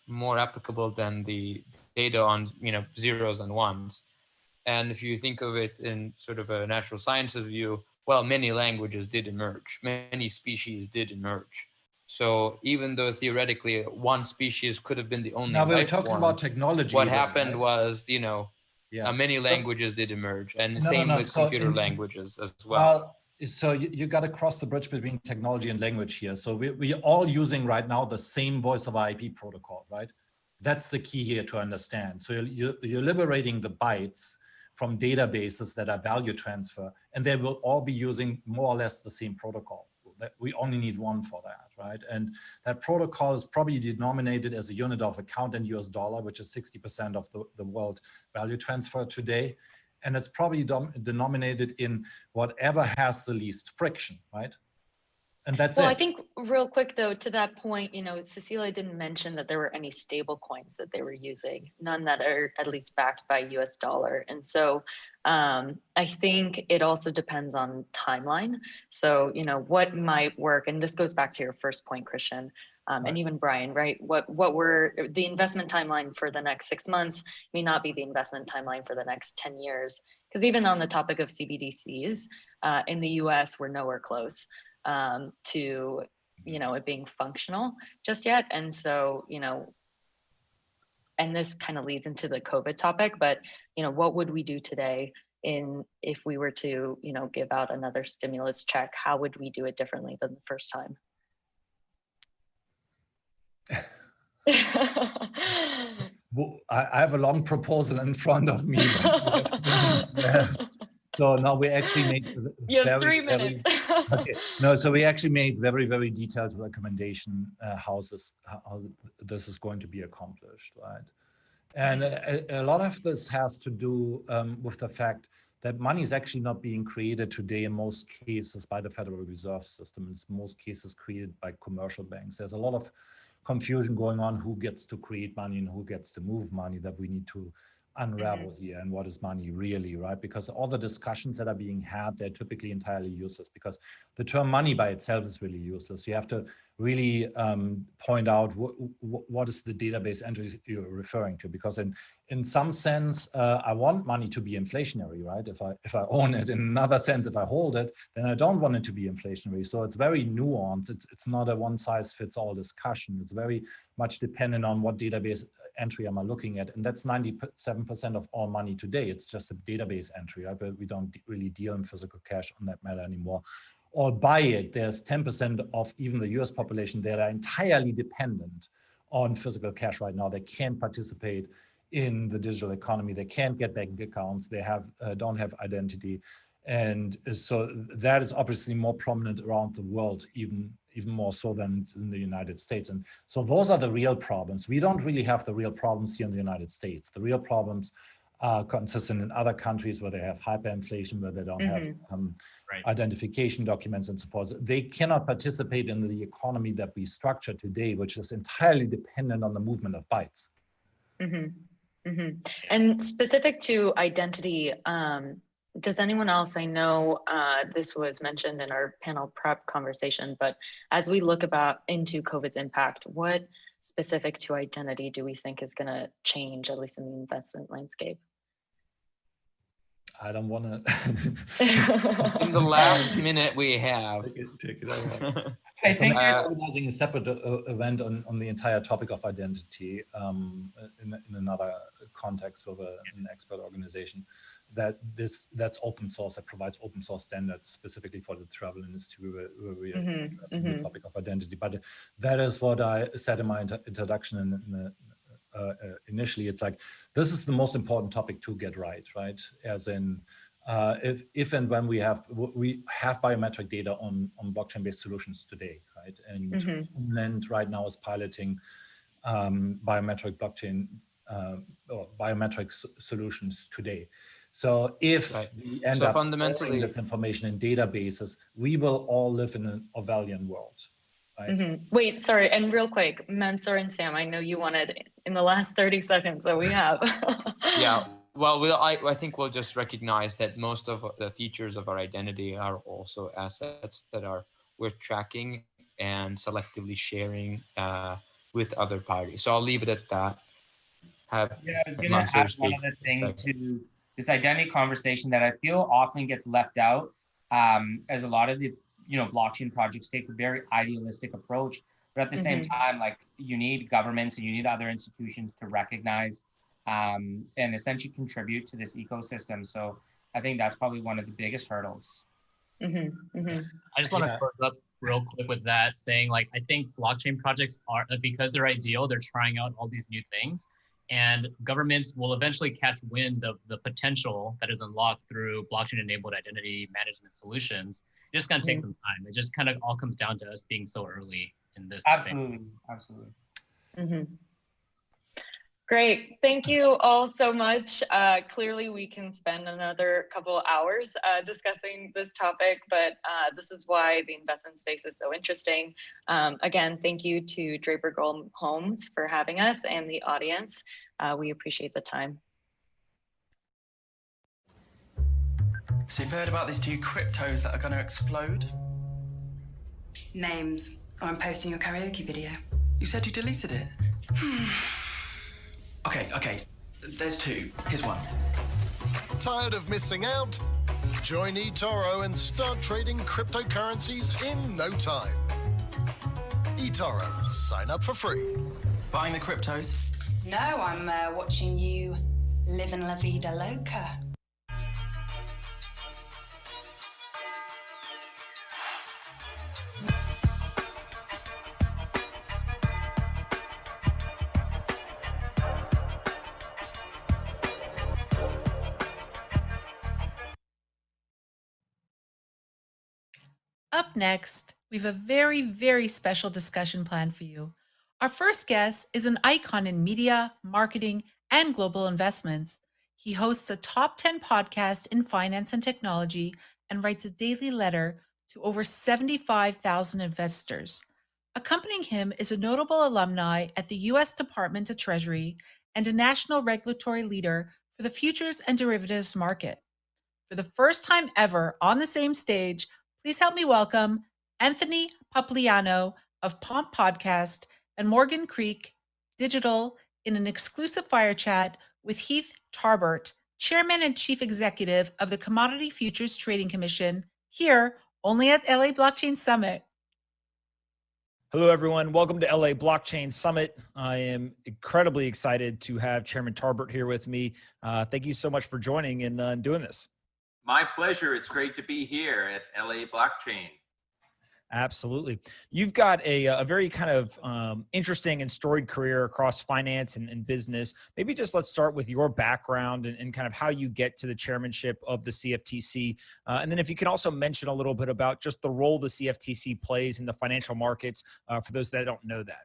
more applicable than the data on zeros and ones. And if you think of it in sort of a natural sciences view, well, many languages did emerge, many species did emerge. So even though theoretically one species could have been the only now, we were life talking form, about technology. what happened was, many So- languages did emerge, and No, same no, with so computer languages as well. So you got to cross the bridge between technology and language here. So we're all using right now the same voice over IP protocol, right? That's the key here to understand. So you're liberating the bytes from databases that are value transfer, and they will all be using more or less the same protocol. We only need one for that, right? And that protocol is probably denominated as a unit of account in US dollar, which is 60% of the world value transfer today. And it's probably denominated in whatever has the least friction, right? And that's Well, it. I think real quick though, to that point, Cecilia didn't mention that there were any stable coins that they were using, none that are at least backed by US dollar. And so I think it also depends on timeline. So, what might work, and this goes back to your first point, Christian, and even Brian, right? What were the investment timeline for the next 6 months may not be the investment timeline for the next 10 years. Because even on the topic of CBDCs, in the US, we're nowhere close to it being functional just yet. And so and this kind of leads into the COVID topic, but what would we do today if we were to give out another stimulus check? How would we do it differently than the first time? Well, I have a long proposal in front of me. So now we actually made you have 3 minutes. Okay. No, so we actually made very, very detailed recommendation how this is going to be accomplished, right? And a lot of this has to do with the fact that money is actually not being created today in most cases by the Federal Reserve System. It's in most cases created by commercial banks. There's a lot of confusion going on who gets to create money and who gets to move money that we need to unravel here, and what is money really, right? Because all the discussions that are being had, they're typically entirely useless, because the term money by itself is really useless. You have to really point out what is the database entry you're referring to, because in some sense, I want money to be inflationary, right? If I own it. In another sense, if I hold it, then I don't want it to be inflationary. So it's very nuanced. It's not a one size fits all discussion. It's very much dependent on what database entry am I looking at, and that's 97% of all money today. It's just a database entry, right? But we don't really deal in physical cash on that matter anymore. Albeit there's 10% of even the US population that are entirely dependent on physical cash right now. They can't participate in the digital economy. They can't get bank accounts. They don't have identity. And so that is obviously more prominent around the world, even more so than it's in the United States. And so those are the real problems. We don't really have the real problems here in the United States. The real problems are consistent in other countries where they have hyperinflation, where they don't have identification documents and so forth. They cannot participate in the economy that we structure today, which is entirely dependent on the movement of bytes. And specific to identity, does anyone else, I know this was mentioned in our panel prep conversation, but as we look into COVID's impact, what specific to identity do we think is going to change, at least in the investment landscape? I don't want to. In the last minute we have. Take it over. I think we're organizing a separate event on the entire topic of identity in another context with an expert organization that's open source, that provides open source standards specifically for the travel industry, where we are addressing the topic of identity. But that is what I said in my introduction initially. It's like, this is the most important topic to get right? As in, if and when we have biometric data on blockchain-based solutions today, right? And Finland right now is piloting biometric blockchain or biometric solutions today. So if we end up storing this information in databases, we will all live in an Orwellian world. Right? Wait, sorry, and real quick, Mansoor and Sam, I know you wanted in the last 30 seconds that we have. Yeah. Well, I think we'll just recognize that most of the features of our identity are also assets that are worth tracking and selectively sharing with other parties. So I'll leave it at that. I was going to add one other thing to this identity conversation that I feel often gets left out, as a lot of the blockchain projects take a very idealistic approach, but at the same time, like, you need governments and you need other institutions to recognize and essentially contribute to this ecosystem. So I think that's probably one of the biggest hurdles. I just want to close up real quick with that, saying, like, I think blockchain projects are, because they're ideal, they're trying out all these new things, and governments will eventually catch wind of the potential that is unlocked through blockchain-enabled identity management solutions. It's just going to take some time. It just kind of all comes down to us being so early in this. Absolutely. Great. Thank you all so much. Clearly, we can spend another couple of hours discussing this topic, but this is why the investment space is so interesting. Again, thank you to Draper Gold Homes for having us and the audience. We appreciate the time. So you've heard about these two cryptos that are going to explode? Names, or I'm posting your karaoke video. You said you deleted it. Okay, there's two. Here's one. Tired of missing out? Join eToro and start trading cryptocurrencies in no time. eToro, sign up for free. Buying the cryptos, No, I'm watching you living la vida loca. Up next, we have a very, very special discussion planned for you. Our first guest is an icon in media, marketing, and global investments. He hosts a top 10 podcast in finance and technology and writes a daily letter to over 75,000 investors. Accompanying him is a notable alumni at the U.S. Department of Treasury and a national regulatory leader for the futures and derivatives market. For the first time ever on the same stage, please help me welcome Anthony Papliano of Pomp Podcast and Morgan Creek Digital in an exclusive fire chat with Heath Tarbert, Chairman and Chief Executive of the Commodity Futures Trading Commission, here only at LA Blockchain Summit. Hello, everyone. Welcome to LA Blockchain Summit. I am incredibly excited to have Chairman Tarbert here with me. Thank you so much for joining and doing this. My pleasure. It's great to be here at LA Blockchain. Absolutely. You've got a very kind of interesting and storied career across finance and business. Maybe just let's start with your background and kind of how you get to the chairmanship of the CFTC. And then if you can also mention a little bit about just the role the CFTC plays in the financial markets for those that don't know that.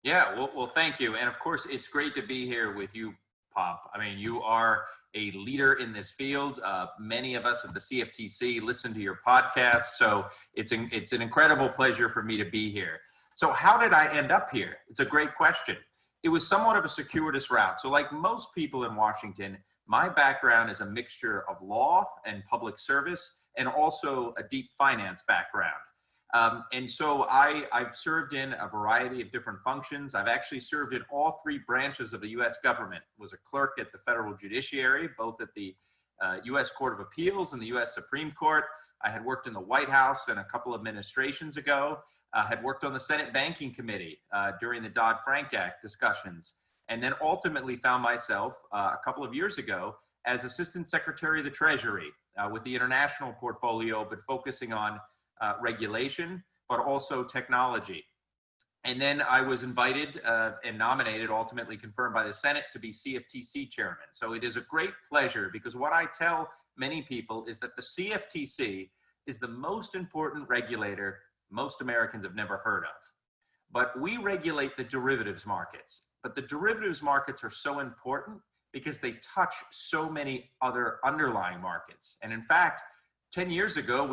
Yeah, well, thank you. And of course, it's great to be here with you, Pomp. I mean, you are a leader in this field. Many of us at the CFTC listen to your podcast, so it's an incredible pleasure for me to be here. So how did I end up here? It's a great question. It was somewhat of a circuitous route. So like most people in Washington, my background is a mixture of law and public service and also a deep finance background. And so I've served in a variety of different functions. I've actually served in all three branches of the U.S. government. Was a clerk at the federal judiciary, both at the U.S. Court of Appeals and the U.S. Supreme Court. I had worked in the White House and a couple administrations ago. Had worked on the Senate Banking Committee during the Dodd-Frank Act discussions. And then ultimately found myself a couple of years ago as Assistant Secretary of the Treasury with the international portfolio, but focusing on regulation, but also technology. And then I was invited and nominated, ultimately confirmed by the Senate, to be CFTC chairman. So it is a great pleasure because what I tell many people is that the CFTC is the most important regulator most Americans have never heard of. But we regulate the derivatives markets. But the derivatives markets are so important because they touch so many other underlying markets. And in fact, 10 years ago,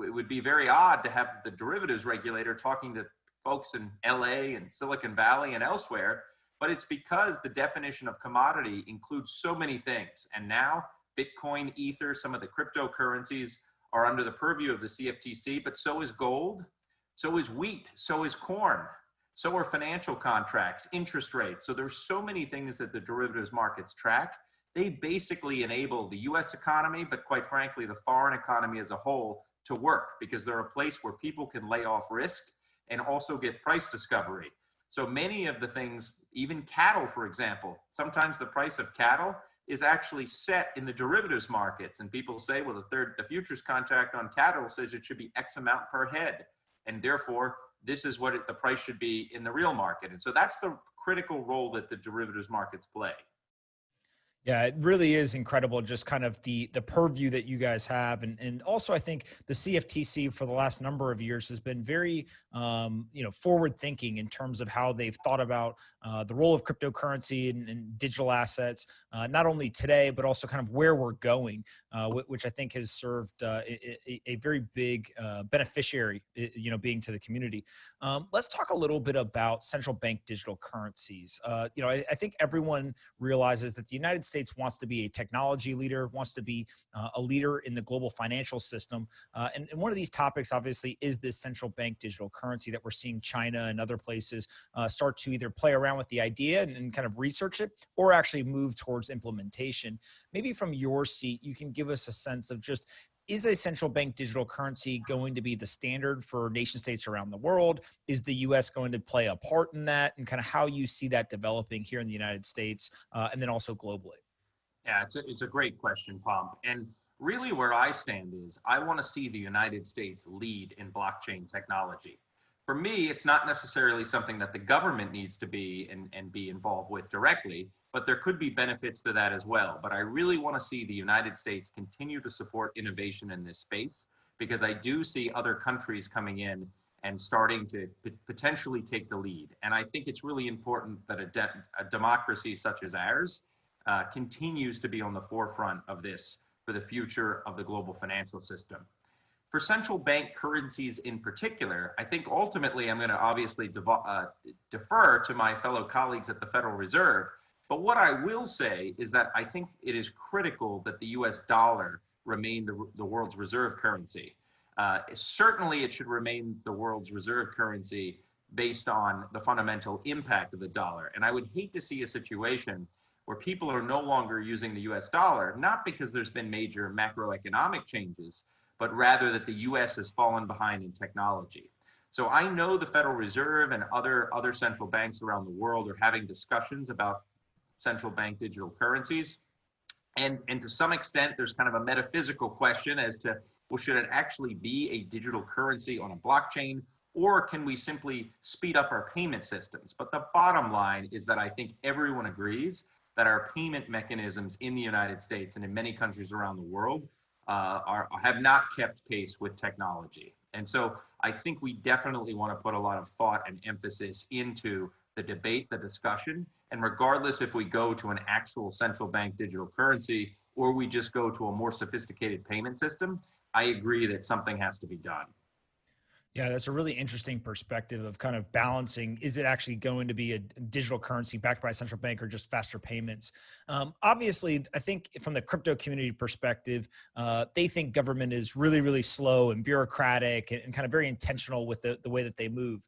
it would be very odd to have the derivatives regulator talking to folks in LA and Silicon Valley and elsewhere, but it's because the definition of commodity includes so many things. And now Bitcoin, Ether, some of the cryptocurrencies are under the purview of the CFTC, but so is gold, so is wheat, so is corn, so are financial contracts, interest rates. So there's so many things that the derivatives markets track. They basically enable the US economy, but quite frankly, the foreign economy as a whole to work because they're a place where people can lay off risk and also get price discovery. So many of the things, even cattle, for example, sometimes the price of cattle is actually set in the derivatives markets. And people say, well, the futures contract on cattle says it should be X amount per head. And therefore, this is what the price should be in the real market. And so that's the critical role that the derivatives markets play. Yeah, it really is incredible, just kind of the purview that you guys have. And also, I think the CFTC for the last number of years has been very, forward thinking in terms of how they've thought about the role of cryptocurrency and digital assets, not only today, but also kind of where we're going, which I think has served a very big beneficiary, being to the community. Let's talk a little bit about central bank digital currencies. I think everyone realizes that the United States wants to be a technology leader, wants to be a leader in the global financial system. And one of these topics, obviously, is this central bank digital currency that we're seeing China and other places start to either play around with the idea and kind of research it, or actually move towards implementation. Maybe from your seat, you can give us a sense of just is a central bank digital currency going to be the standard for nation states around the world? Is the US going to play a part in that, and kind of how you see that developing here in the United States and then also globally? Yeah, it's a great question, Pomp. And really where I stand is I want to see the United States lead in blockchain technology. For me, it's not necessarily something that the government needs to be and be involved with directly, but there could be benefits to that as well. But I really want to see the United States continue to support innovation in this space, because I do see other countries coming in and starting to potentially take the lead. And I think it's really important that a democracy such as ours continues to be on the forefront of this for the future of the global financial system. For central bank currencies in particular, I think ultimately I'm going to obviously defer to my fellow colleagues at the Federal Reserve. But what I will say is that I think it is critical that the US dollar remain the world's reserve currency. Certainly it should remain the world's reserve currency based on the fundamental impact of the dollar. And I would hate to see a situation where people are no longer using the US dollar, not because there's been major macroeconomic changes, but rather that the US has fallen behind in technology. So I know the Federal Reserve and other central banks around the world are having discussions about central bank digital currencies. And to some extent, there's kind of a metaphysical question as to, well, should it actually be a digital currency on a blockchain, or can we simply speed up our payment systems? But the bottom line is that I think everyone agrees that our payment mechanisms in the United States and in many countries around the world have not kept pace with technology. And so I think we definitely want to put a lot of thought and emphasis into the debate, the discussion, and regardless if we go to an actual central bank digital currency or we just go to a more sophisticated payment system, I agree that something has to be done. Yeah, that's a really interesting perspective of kind of balancing, is it actually going to be a digital currency backed by a central bank or just faster payments? Obviously, I think from the crypto community perspective, they think government is really, really slow and bureaucratic and kind of very intentional with the way that they move.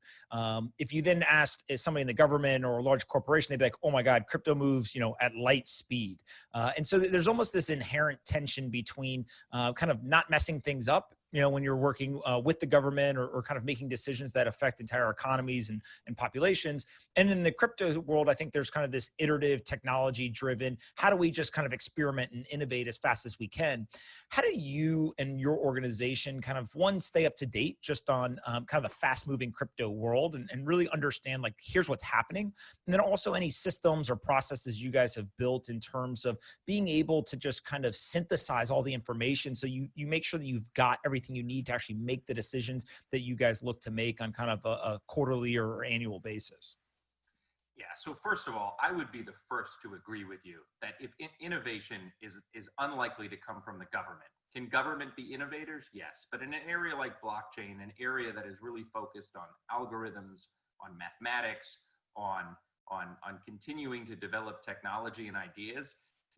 If you then asked somebody in the government or a large corporation, they'd be like, oh my God, crypto moves, at light speed. And so there's almost this inherent tension between kind of not messing things up, when you're working with the government or kind of making decisions that affect entire economies and populations. And in the crypto world, I think there's kind of this iterative, technology driven, how do we just kind of experiment and innovate as fast as we can? How do you and your organization kind of, one, stay up to date just on kind of the fast moving crypto world and really understand, like, here's what's happening? And then also any systems or processes you guys have built in terms of being able to just kind of synthesize all the information so you make sure that you've got everything you need to actually make the decisions that you guys look to make on kind of a quarterly or annual basis? Yeah, so first of all, I would be the first to agree with you that if innovation is unlikely to come from the government. Can government be innovators? Yes, but in an area like blockchain, an area that is really focused on algorithms, on mathematics, on continuing to develop technology and ideas,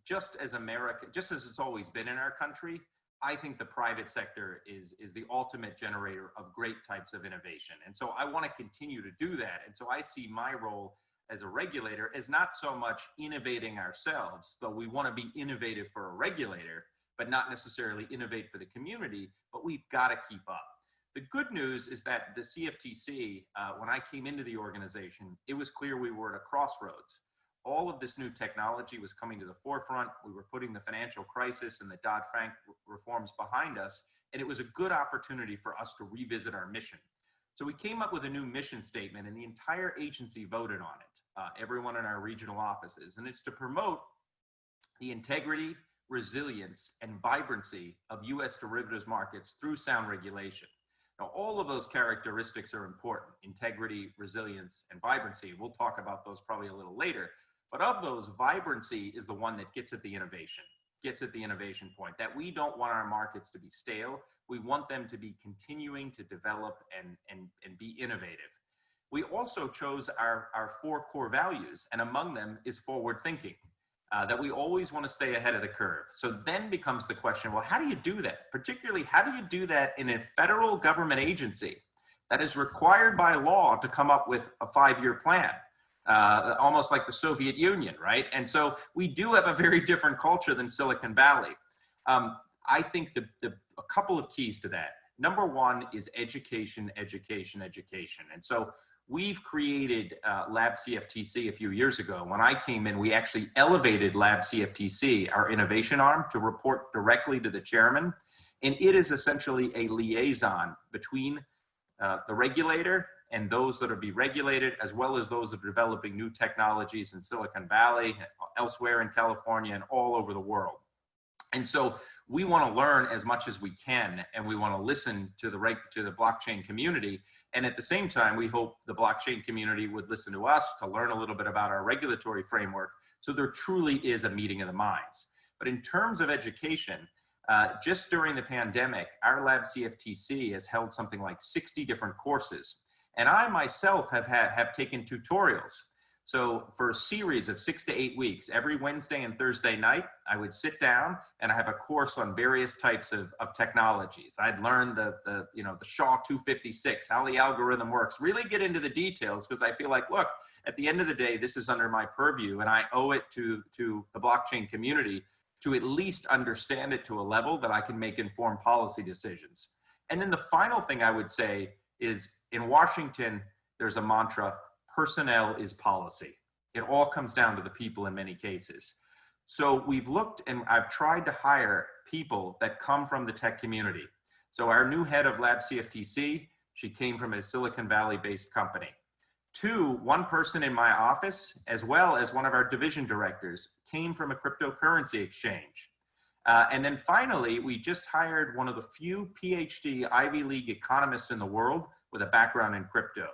just as it's always been in our country, I think the private sector is the ultimate generator of great types of innovation. And so I want to continue to do that. And so I see my role as a regulator as not so much innovating ourselves, though we want to be innovative for a regulator, but not necessarily innovate for the community, but we've got to keep up. The good news is that the CFTC, when I came into the organization, it was clear we were at a crossroads. All of this new technology was coming to the forefront. We were putting the financial crisis and the Dodd-Frank reforms behind us, and it was a good opportunity for us to revisit our mission. So we came up with a new mission statement, and the entire agency voted on it, everyone in our regional offices, and it's to promote the integrity, resilience, and vibrancy of U.S. derivatives markets through sound regulation. Now, all of those characteristics are important: integrity, resilience, and vibrancy. We'll talk about those probably a little later. But of those, vibrancy is the one that gets at the innovation point, that we don't want our markets to be stale. We want them to be continuing to develop and be innovative. We also chose our 4 core values, and among them is forward thinking, that we always want to stay ahead of the curve. So then becomes the question, well, how do you do that? Particularly, how do you do that in a federal government agency that is required by law to come up with a 5-year plan? Almost like the Soviet Union, right? And so we do have a very different culture than Silicon Valley. I think a couple of keys to that. Number one is education, education, education. And so we've created Lab CFTC a few years ago. When I came in, we actually elevated Lab CFTC, our innovation arm, to report directly to the chairman. And it is essentially a liaison between the regulator and those that are be regulated, as well as those that are developing new technologies in Silicon Valley, elsewhere in California, and all over the world. And so we want to learn as much as we can, and we want to listen to the blockchain community. And at the same time, we hope the blockchain community would listen to us to learn a little bit about our regulatory framework. So there truly is a meeting of the minds. But in terms of education, just during the pandemic, our Lab CFTC has held something like 60 different courses. And I myself have taken tutorials. So for a series of 6 to 8 weeks, every Wednesday and Thursday night, I would sit down and I have a course on various types of technologies. I'd learn the SHA 256, how the algorithm works, really get into the details, because I feel like, look, at the end of the day, this is under my purview, and I owe it to the blockchain community to at least understand it to a level that I can make informed policy decisions. And then the final thing I would say is, in Washington, there's a mantra: personnel is policy. It all comes down to the people in many cases. So we've looked, and I've tried to hire people that come from the tech community. So our new head of Lab CFTC, she came from a Silicon Valley-based company. One person in my office, as well as one of our division directors, came from a cryptocurrency exchange. And then finally, we just hired one of the few PhD Ivy League economists in the world with a background in crypto.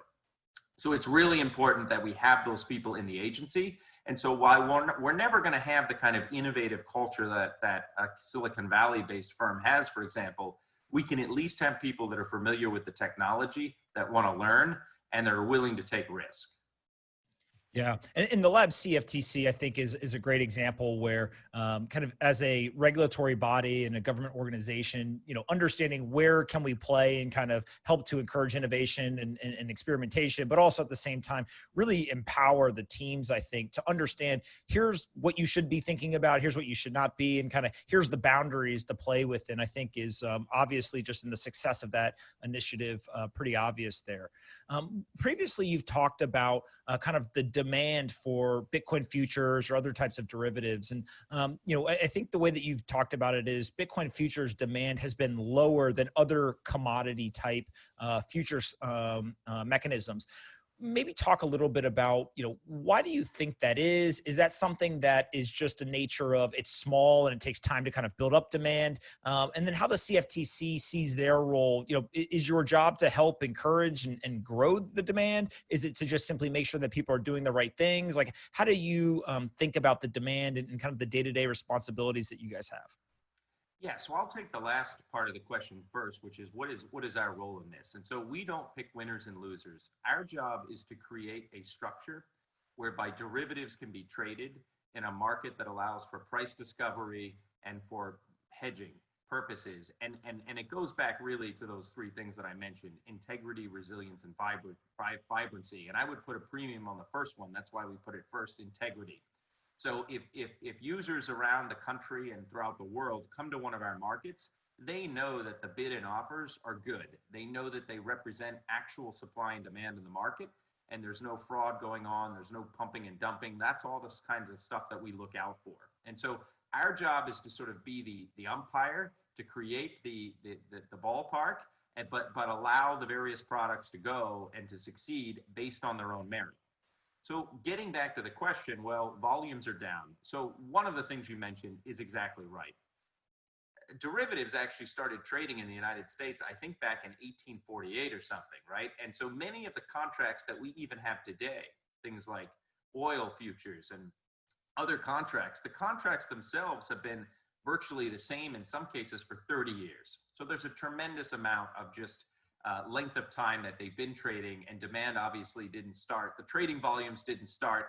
So it's really important that we have those people in the agency. And so while we're never going to have the kind of innovative culture that a Silicon Valley-based firm has, for example, we can at least have people that are familiar with the technology, that want to learn, and that are willing to take risk. Yeah, and the Lab CFTC, I think, is a great example where kind of as a regulatory body and a government organization, understanding where can we play and kind of help to encourage innovation and experimentation, but also at the same time, really empower the teams, I think, to understand here's what you should be thinking about, here's what you should not be, and kind of here's the boundaries to play within, I think is obviously just in the success of that initiative, pretty obvious there. Previously, you've talked about kind of the demand for Bitcoin futures or other types of derivatives. And, I think the way that you've talked about it is Bitcoin futures demand has been lower than other commodity type futures mechanisms. Maybe talk a little bit about, why do you think that is? Is that something that is just a nature of it's small and it takes time to kind of build up demand? And then how the CFTC sees their role, is your job to help encourage and grow the demand? Is it to just simply make sure that people are doing the right things? Like, how do you think about the demand and kind of the day-to-day responsibilities that you guys have? Yeah, so I'll take the last part of the question first, which is what is our role in this? And so we don't pick winners and losers. Our job is to create a structure whereby derivatives can be traded in a market that allows for price discovery and for hedging purposes. And it goes back really to those three things that I mentioned: integrity, resilience, and vibrancy. And I would put a premium on the first one. That's why we put it first: integrity. So if users around the country and throughout the world come to one of our markets, they know that the bid and offers are good. They know that they represent actual supply and demand in the market, and there's no fraud going on. There's no pumping and dumping. That's all this kinds of stuff that we look out for. And so our job is to sort of be the umpire, to create the ballpark, but allow the various products to go and to succeed based on their own merit. So getting back to the question, well, volumes are down. So one of the things you mentioned is exactly right. Derivatives actually started trading in the United States, I think back in 1848 or something, right? And so many of the contracts that we even have today, things like oil futures and other contracts, the contracts themselves have been virtually the same in some cases for 30 years. So there's a tremendous amount of just length of time that they've been trading, and demand obviously didn't start. The trading volumes didn't start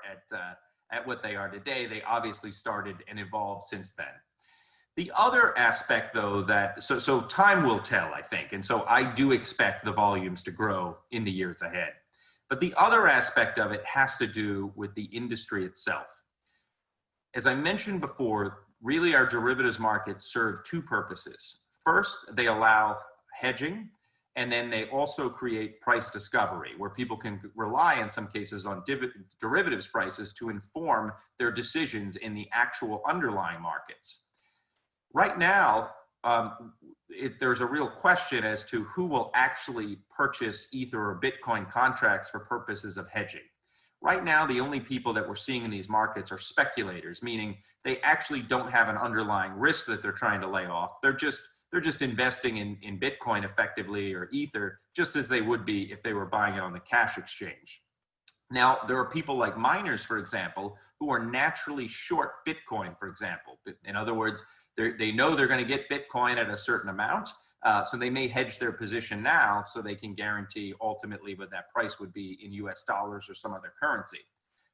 at what they are today. They obviously started and evolved since then. The other aspect, though, so time will tell, I think, and so I do expect the volumes to grow in the years ahead. But the other aspect of it has to do with the industry itself. As I mentioned before, really our derivatives markets serve two purposes. First, they allow hedging, and then they also create price discovery, where people can rely in some cases on derivatives prices to inform their decisions in the actual underlying markets. Right now, there's a real question as to who will actually purchase Ether or Bitcoin contracts for purposes of hedging. Right now, the only people that we're seeing in these markets are speculators, meaning they actually don't have an underlying risk that they're trying to lay off. They're just investing in Bitcoin effectively or Ether, just as they would be if they were buying it on the cash exchange. Now, there are people like miners, for example, who are naturally short Bitcoin, for example. In other words, they know they're going to get Bitcoin at a certain amount, so they may hedge their position now so they can guarantee ultimately what that price would be in US dollars or some other currency.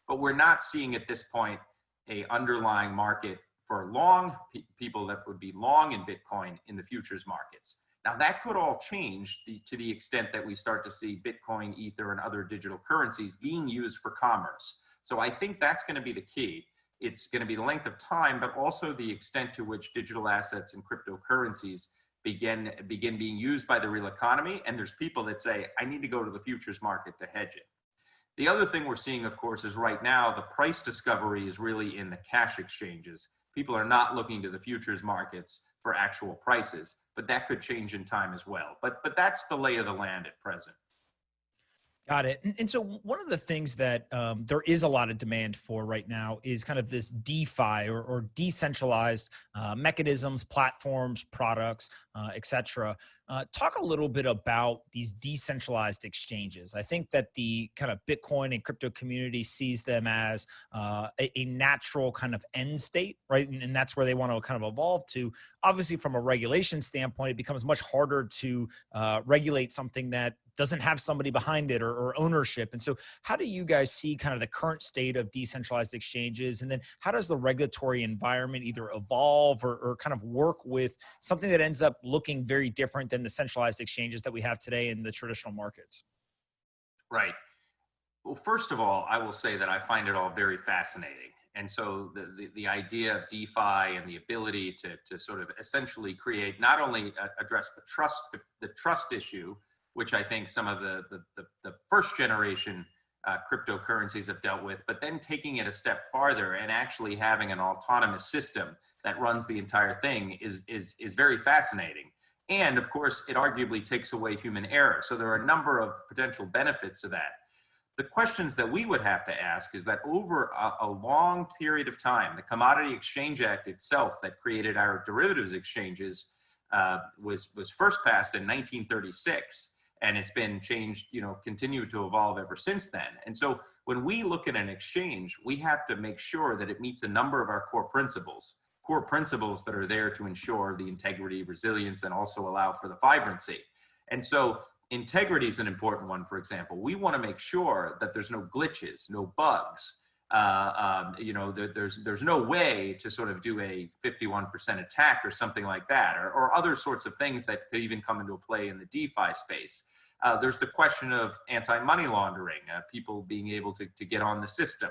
But we're not seeing at this point a underlying market for long people that would be long in Bitcoin in the futures markets. Now that could all change to the extent that we start to see Bitcoin, Ether, and other digital currencies being used for commerce. So I think that's going to be the key. It's going to be the length of time, but also the extent to which digital assets and cryptocurrencies begin being used by the real economy. And there's people that say, I need to go to the futures market to hedge it. The other thing we're seeing, of course, is right now the price discovery is really in the cash exchanges. People are not looking to the futures markets for actual prices, but that could change in time as well. But that's the lay of the land at present. Got it. And so one of the things that there is a lot of demand for right now is kind of this DeFi or decentralized mechanisms, platforms, products, et cetera. Talk a little bit about these decentralized exchanges. I think that the kind of Bitcoin and crypto community sees them as a natural kind of end state, right? And that's where they want to kind of evolve to. Obviously, from a regulation standpoint, it becomes much harder to regulate something that doesn't have somebody behind it or ownership. And so how do you guys see kind of the current state of decentralized exchanges? And then how does the regulatory environment either evolve or kind of work with something that ends up looking very different than the centralized exchanges that we have today in the traditional markets? Right. Well, first of all, I will say that I find it all very fascinating. And so the idea of DeFi and the ability to sort of essentially create, not only address the trust issue, which I think some of the first generation cryptocurrencies have dealt with, but then taking it a step farther and actually having an autonomous system that runs the entire thing is very fascinating. And of course, it arguably takes away human error. So there are a number of potential benefits to that. The questions that we would have to ask is that over a long period of time, the Commodity Exchange Act itself that created our derivatives exchanges was first passed in 1936. And it's been changed, continued to evolve ever since then. And so when we look at an exchange, we have to make sure that it meets a number of our core principles that are there to ensure the integrity, resilience, and also allow for the vibrancy. And so integrity is an important one, for example. We want to make sure that there's no glitches, no bugs. There's no way to sort of do a 51% attack or something like that, or other sorts of things that could even come into play in the DeFi space. There's the question of anti-money laundering, people being able to get on the system.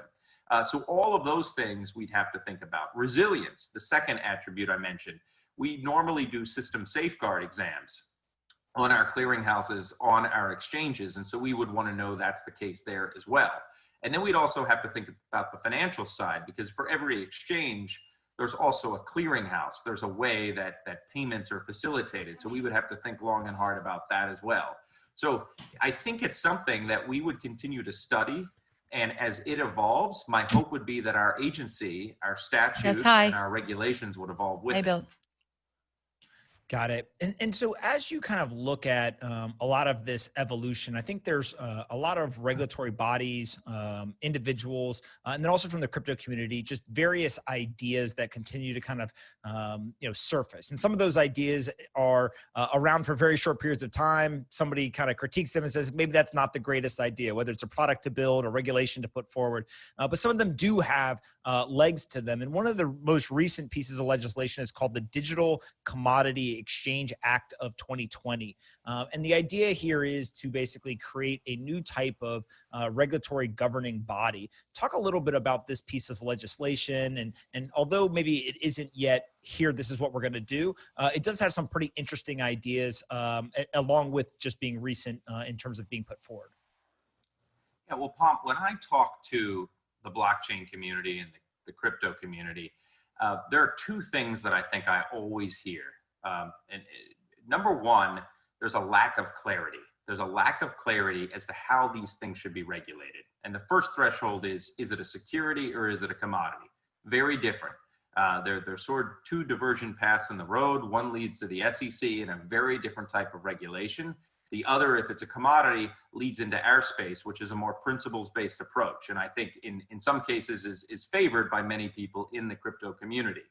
So all of those things we'd have to think about. Resilience, the second attribute I mentioned. We normally do system safeguard exams on our clearinghouses, on our exchanges, and so we would want to know that's the case there as well. And then we'd also have to think about the financial side, because for every exchange, there's also a clearinghouse. There's a way that payments are facilitated. So we would have to think long and hard about that as well. So I think it's something that we would continue to study. And as it evolves, my hope would be that our agency, our statutes, and our regulations would evolve with it. Got it. And so as you kind of look at a lot of this evolution, I think there's a lot of regulatory bodies, individuals, and then also from the crypto community, just various ideas that continue to kind of surface. And some of those ideas are around for very short periods of time. Somebody kind of critiques them and says, maybe that's not the greatest idea, whether it's a product to build or regulation to put forward. But some of them do have legs to them. And one of the most recent pieces of legislation is called the Digital Commodity Exchange Act of 2020. And the idea here is to basically create a new type of regulatory governing body. Talk a little bit about this piece of legislation. And although maybe it isn't yet here, this is what we're going to do, it does have some pretty interesting ideas along with just being recent in terms of being put forward. Yeah, well, Pomp, when I talk to the blockchain community and the crypto community, there are two things that I think I always hear. Number one, there's a lack of clarity. There's a lack of clarity as to how these things should be regulated. And the first threshold is it a security or is it a commodity? Very different. They're sort of two diversion paths in the road. One leads to the SEC and a very different type of regulation. The other, if it's a commodity, leads into our space, which is a more principles-based approach. And I think in some cases is favored by many people in the crypto community.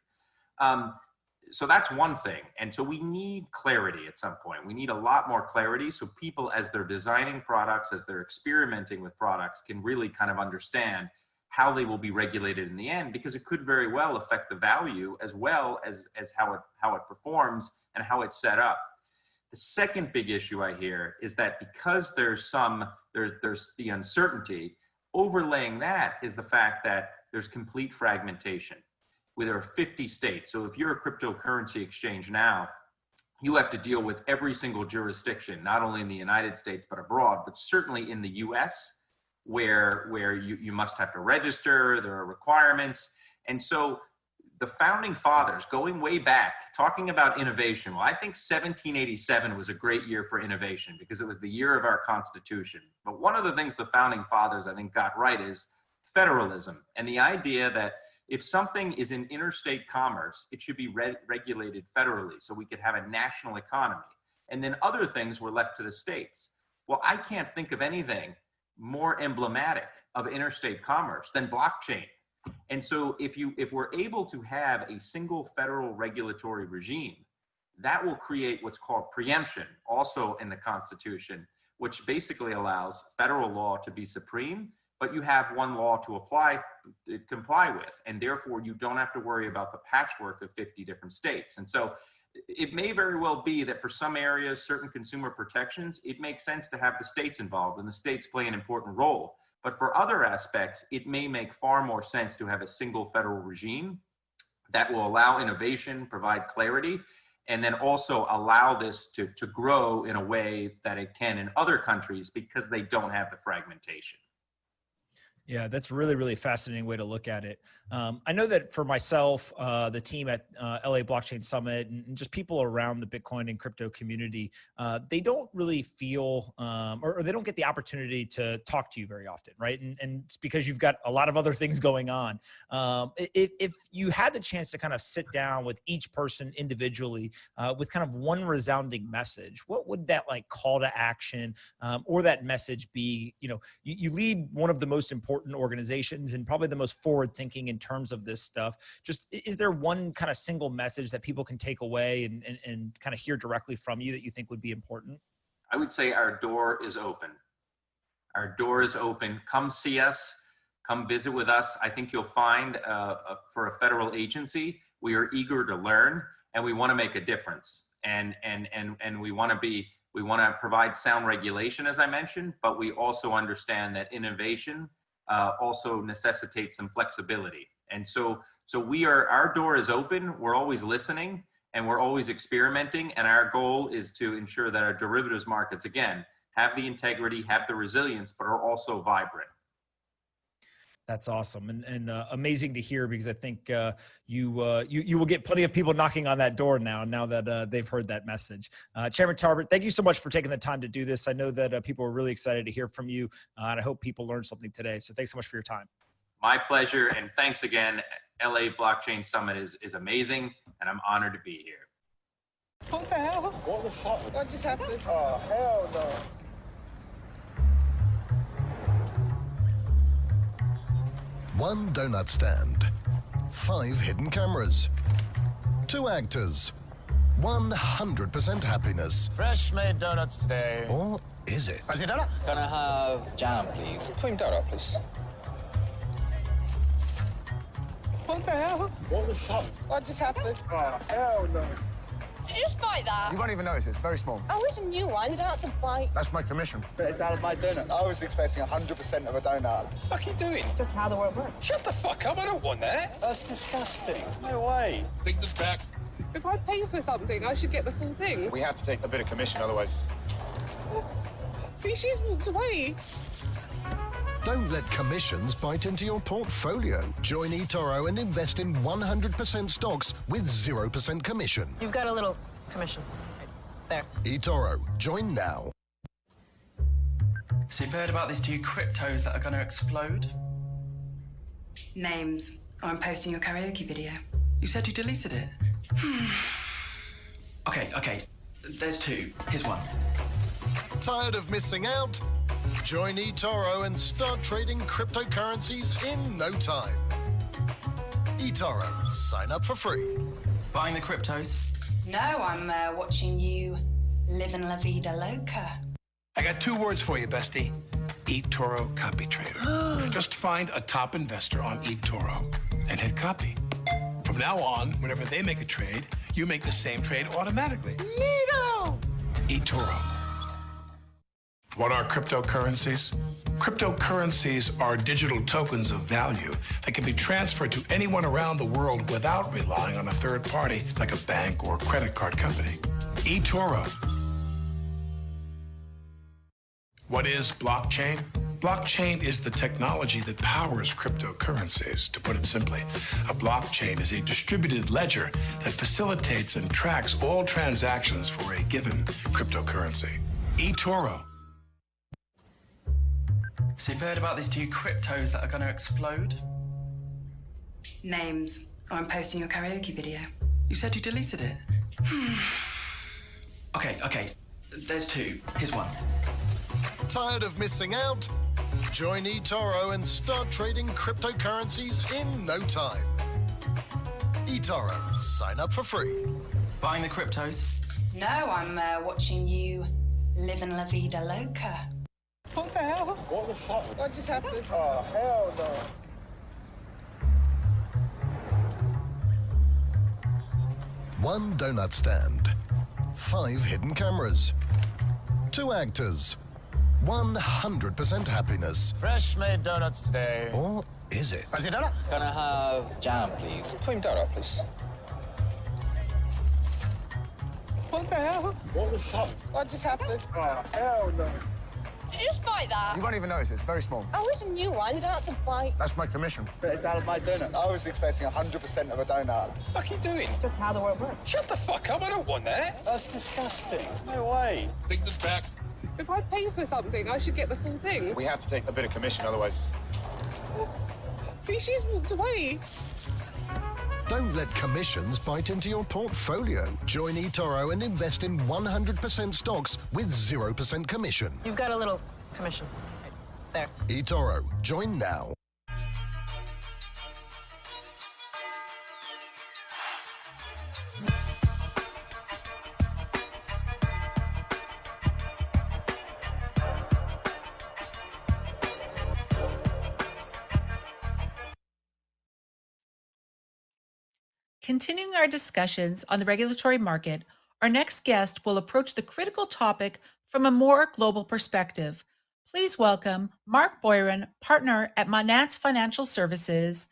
So that's one thing. And so we need clarity at some point. We need a lot more clarity so people, as they're designing products, as they're experimenting with products, can really kind of understand how they will be regulated in the end, because it could very well affect the value as well as how it performs and how it's set up. The second big issue I hear is that because there's the uncertainty, overlaying that is the fact that there's complete fragmentation. There are 50 states. So if you're a cryptocurrency exchange now, you have to deal with every single jurisdiction, not only in the United States, but abroad, but certainly in the US, where you must have to register, there are requirements. And so the founding fathers, going way back, talking about innovation. Well, I think 1787 was a great year for innovation because it was the year of our Constitution. But one of the things the founding fathers, I think, got right is federalism, and the idea that if something is in interstate commerce, it should be regulated federally so we could have a national economy. And then other things were left to the states. Well, I can't think of anything more emblematic of interstate commerce than blockchain. And so if we're able to have a single federal regulatory regime, that will create what's called preemption, also in the Constitution, which basically allows federal law to be supreme, but you have one law to comply with, and therefore you don't have to worry about the patchwork of 50 different states. And so it may very well be that for some areas, certain consumer protections, it makes sense to have the states involved, and the states play an important role. But for other aspects, it may make far more sense to have a single federal regime that will allow innovation, provide clarity, and then also allow this to grow in a way that it can in other countries because they don't have the fragmentation. Yeah, that's really, really fascinating way to look at it. I know that for myself, the team at LA Blockchain Summit, and just people around the Bitcoin and crypto community, they don't really feel, or they don't get the opportunity to talk to you very often, right? And it's because you've got a lot of other things going on. If you had the chance to kind of sit down with each person individually with kind of one resounding message, what would that like call to action or that message be? You know, you lead one of the most important organizations and probably the most forward thinking in terms of this stuff. Just, is there one kind of single message that people can take away and kind of hear directly from you that you think would be important? I would say our door is open. Our door is open. Come see us. Come visit with us. I think you'll find for a federal agency, we are eager to learn and we want to make a difference. And we want to provide sound regulation, as I mentioned, but we also understand that innovation also necessitates some flexibility. And so our door is open. We're always listening and we're always experimenting. And our goal is to ensure that our derivatives markets, again, have the integrity, have the resilience, but are also vibrant. That's awesome and amazing to hear, because I think you will get plenty of people knocking on that door now that they've heard that message. Chairman Tarbert, thank you so much for taking the time to do this. I know that people are really excited to hear from you, and I hope people learned something today. So thanks so much for your time. My pleasure, and thanks again. LA Blockchain Summit is amazing, and I'm honored to be here. What the hell? What the fuck? What just happened? Oh, hell no. One donut stand, 5 hidden cameras, 2 actors, 100% happiness. Fresh made donuts today. Or is it? Fancy donut? Can I have jam, please? Cream donut, please. What the hell? What the fuck? What just happened? Oh, hell no. Did you just bite that? You won't even notice. It's very small. Oh, it's a new one. You don't have to bite. That's my commission. But it's out of my donut. I was expecting 100% of a donut. What the fuck are you doing? Just how the world works. Shut the fuck up. I don't want that. That's disgusting. No way. Take this back. If I pay for something, I should get the full thing. We have to take a bit of commission, otherwise... See, she's walked away. Don't let commissions bite into your portfolio. Join eToro and invest in 100% stocks with 0% commission. You've got a little commission. Right there. eToro. Join now. So you've heard about these two cryptos that are going to explode? Names. I'm posting your karaoke video. You said you deleted it. Okay. There's two. Here's one. Tired of missing out? Join eToro and start trading cryptocurrencies in no time. eToro. Sign up for free. Buying the cryptos? No, I'm watching you living la vida loca. I got 2 words for you, bestie. eToro copy trader. Just find a top investor on eToro and hit copy. From now on, whenever they make a trade, you make the same trade automatically. Neato! eToro. What are cryptocurrencies? Cryptocurrencies are digital tokens of value that can be transferred to anyone around the world without relying on a third party like a bank or credit card company. eToro. What is blockchain? Blockchain is the technology that powers cryptocurrencies. To put it simply, a blockchain is a distributed ledger that facilitates and tracks all transactions for a given cryptocurrency. eToro. So you've heard about these two cryptos that are going to explode? Names. I'm posting your karaoke video. You said you deleted it. Okay. There's two. Here's one. Tired of missing out? Join eToro and start trading cryptocurrencies in no time. eToro. Sign up for free. Buying the cryptos? No, I'm watching you living la vida loca. What the hell? What the fuck? What just happened? Oh, hell no. One donut stand. 5 hidden cameras. 2 actors. 100% happiness. Fresh made donuts today. Or is it? Fancy donut? Can I have jam, please? Cream donut, please. What the hell? What the fuck? What just happened? Oh, hell no. Did you just bite that? You won't even notice. It's very small. Oh, it's a new one. You don't have to bite. That's my commission. But it's out of my donut. I was expecting 100% of a donut. What the fuck are you doing? Just how the world works. Shut the fuck up. I don't want that. That's disgusting. No way. Take this back. If I pay for something, I should get the full thing. We have to take a bit of commission, otherwise... See, she's walked away. Don't let commissions bite into your portfolio. Join eToro and invest in 100% stocks with 0% commission. You've got a little commission. Right there. eToro. Join now. Continuing our discussions on the regulatory market, our next guest will approach the critical topic from a more global perspective. Please welcome Mark Boyron, partner at Monat Financial Services,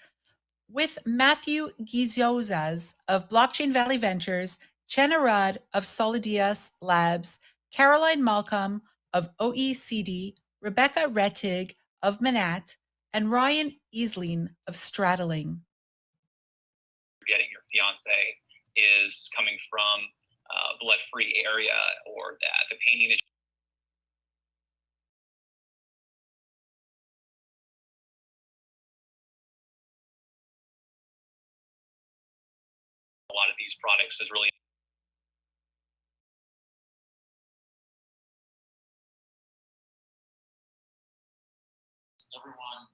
with Matthew Giziozas of Blockchain Valley Ventures, Chen Arad of Solidius Labs, Caroline Malcolm of OECD, Rebecca Rettig of Monat, and Ryan Easling of Straddling. Getting your fiance is coming from a blood-free area, or that the painting is a lot of these products is really everyone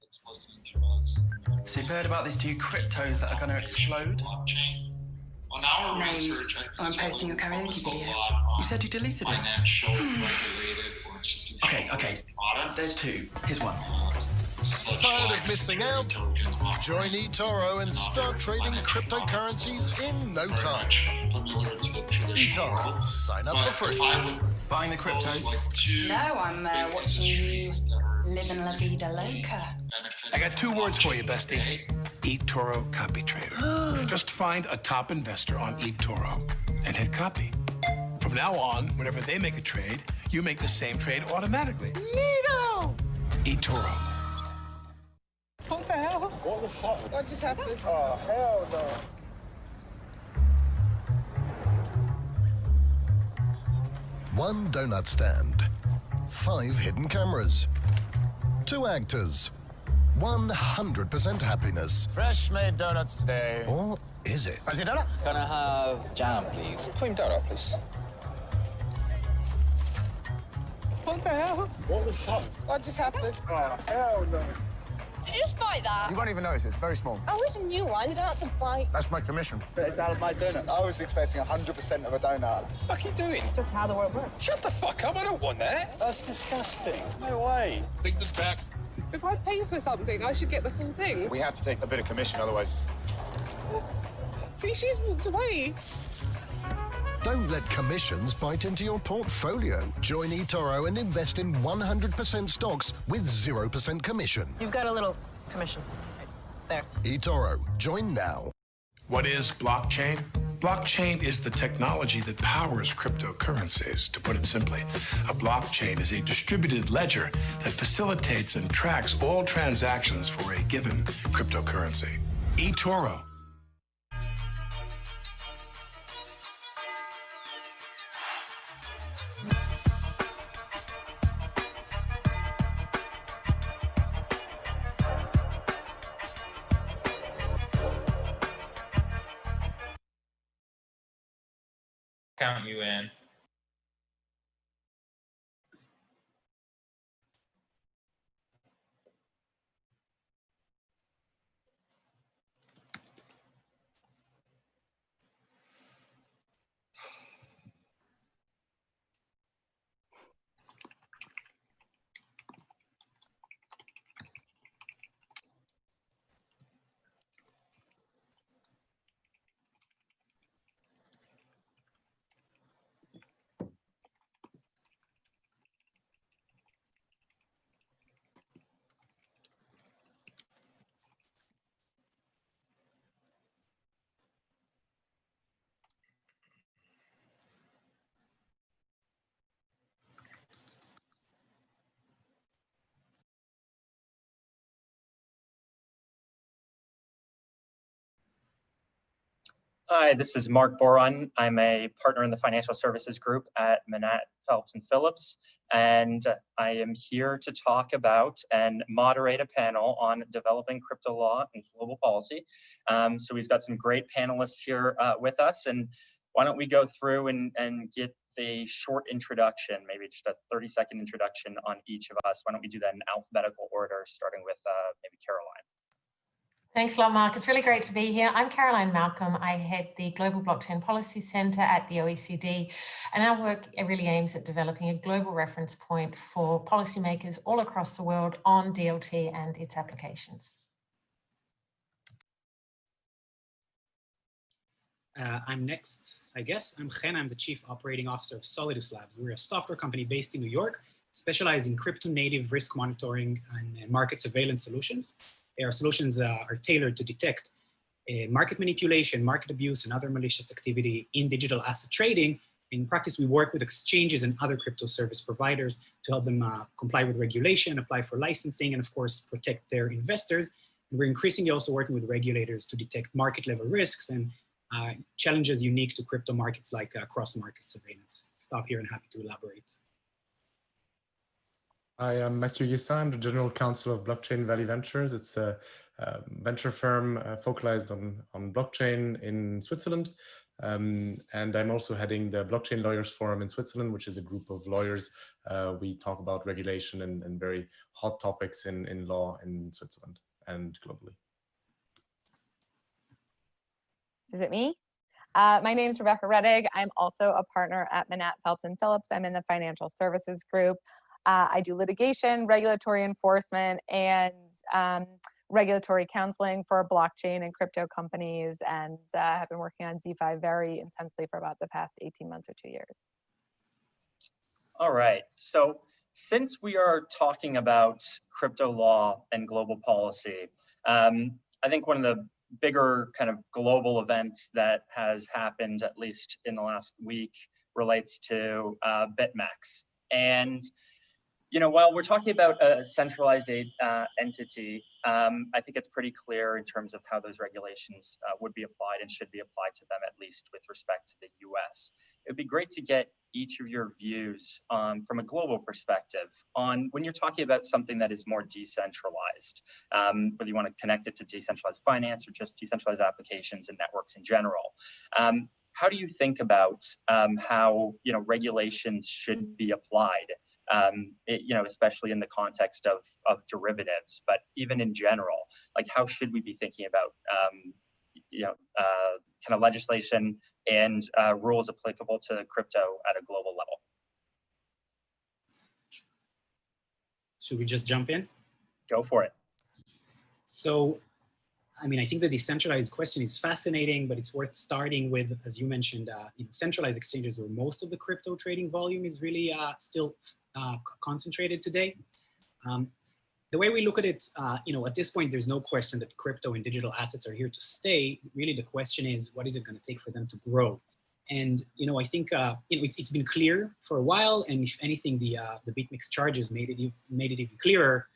that's listening to us. So you've heard about these two cryptos that are going to explode? On our Names. research, I'm posting your karaoke video. You said you deleted it. Financial regulated or institutional Okay. products. There's two. Here's one. Tired of missing out? Join eToro and start trading cryptocurrencies in no time. eToro, sign up for free. Buying the cryptos? No, I'm watching you living la vida loca. I got 2 words for you, bestie. eToro Copy Trader. Just find a top investor on eToro and hit copy. From now on, whenever they make a trade, you make the same trade automatically. Neato! eToro. What the hell? What the fuck? What just happened? Oh, hell no. One donut stand, 5 hidden cameras, 2 actors, 100% happiness. Fresh made donuts today. Or is it? Fancy donut? Can I have jam, please? Cream donut, please. What the hell? What the fuck? What just happened? Oh, hell no. Did you just buy that? You won't even notice, it's very small. Oh, it's a new one. You don't have to buy. That's my commission. But it's out of my donut. I was expecting 100% of a donut. What the fuck are you doing? Just how the world works. Shut the fuck up, I don't want that. That's disgusting. No way. Take this back. If I pay for something, I should get the full thing. We have to take a bit of commission, otherwise... See, she's walked away. Don't let commissions bite into your portfolio. Join eToro and invest in 100% stocks with 0% commission. You've got a little commission. Right there. eToro, join now. What is blockchain? Blockchain is the technology that powers cryptocurrencies. To put it simply, a blockchain is a distributed ledger that facilitates and tracks all transactions for a given cryptocurrency. eToro. Count you in. Hi, this is Mark Boron. I'm a partner in the financial services group at Manat, Phelps & Phillips, and I am here to talk about and moderate a panel on developing crypto law and global policy. So we've got some great panelists here with us, and why don't we go through and get the short introduction, maybe just a 30-second introduction on each of us. Why don't we do that in alphabetical order, starting with maybe Caroline. Thanks a lot, Mark. It's really great to be here. I'm Caroline Malcolm. I head the Global Blockchain Policy Centre at the OECD, and our work really aims at developing a global reference point for policymakers all across the world on DLT and its applications. I'm next, I guess. I'm Chen. I'm the Chief Operating Officer of Solidus Labs. We're a software company based in New York, specializing in crypto-native risk monitoring and market surveillance solutions. Our solutions are tailored to detect market manipulation, market abuse, and other malicious activity in digital asset trading. In practice, we work with exchanges and other crypto service providers to help them comply with regulation, apply for licensing, and of course, protect their investors. And we're increasingly also working with regulators to detect market level risks and challenges unique to crypto markets like cross-market surveillance. Stop here and happy to elaborate. I am Mathieu Guessin. I'm the General Counsel of Blockchain Valley Ventures. It's a venture firm focused on blockchain in Switzerland. And I'm also heading the Blockchain Lawyers Forum in Switzerland, which is a group of lawyers. We talk about regulation and very hot topics in law in Switzerland and globally. Is it me? My name is Rebecca Rettig. I'm also a partner at Manat, Phelps & Phillips. I'm in the financial services group. I do litigation, regulatory enforcement, and regulatory counseling for blockchain and crypto companies, and have been working on DeFi very intensely for about the past 18 months or 2 years. All right. So since we are talking about crypto law and global policy, I think one of the bigger kind of global events that has happened, at least in the last week, relates to BitMEX. And while we're talking about a centralized entity, I think it's pretty clear in terms of how those regulations would be applied and should be applied to them, at least with respect to the US. It would be great to get each of your views from a global perspective on when you're talking about something that is more decentralized, whether you want to connect it to decentralized finance or just decentralized applications and networks in general. How do you think about how regulations should be applied? Especially in the context of derivatives, but even in general, like how should we be thinking about, kind of legislation and rules applicable to crypto at a global level? Should we just jump in? Go for it. So, I mean, I think the decentralized question is fascinating, but it's worth starting with, as you mentioned, centralized exchanges where most of the crypto trading volume is really still concentrated today. The way we look at it, at this point, there's no question that crypto and digital assets are here to stay. Really, the question is, what is it going to take for them to grow? And I think it's been clear for a while, and if anything, the BitMEX charges made it even clearer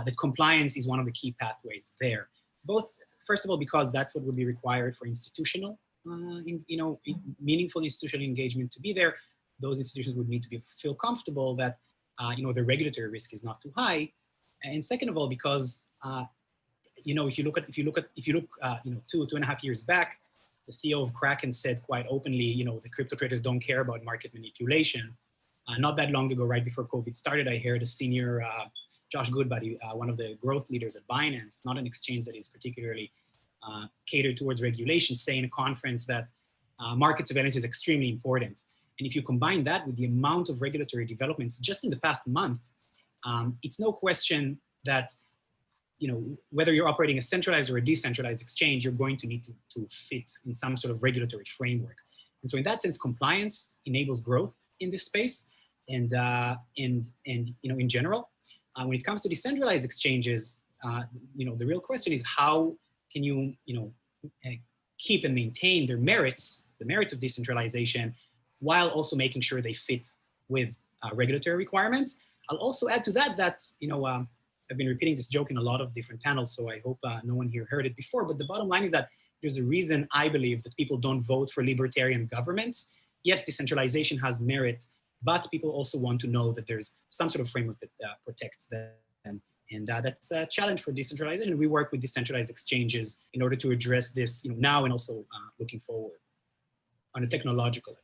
that compliance is one of the key pathways there. Both, first of all, because that's what would be required for institutional, meaningful institutional engagement to be there. Those institutions would need to feel comfortable that the regulatory risk is not too high. And second of all, because if you look 2.5 years back, the CEO of Kraken said quite openly, the crypto traders don't care about market manipulation. Not that long ago, right before COVID started, I heard a senior Josh Goodbody, one of the growth leaders at Binance, not an exchange that is particularly catered towards regulation, say in a conference that market surveillance is extremely important. And if you combine that with the amount of regulatory developments just in the past month, it's no question that whether you're operating a centralized or a decentralized exchange, you're going to need to fit in some sort of regulatory framework. And so in that sense, compliance enables growth in this space. And in general, when it comes to decentralized exchanges, the real question is how can you, keep and maintain their merits, the merits of decentralization, while also making sure they fit with regulatory requirements. I'll also add to that I've been repeating this joke in a lot of different panels, so I hope no one here heard it before, but the bottom line is that there's a reason I believe that people don't vote for libertarian governments. Yes, decentralization has merit, but people also want to know that there's some sort of framework that protects them. And that's a challenge for decentralization. We work with decentralized exchanges in order to address this now and also looking forward on a technological level.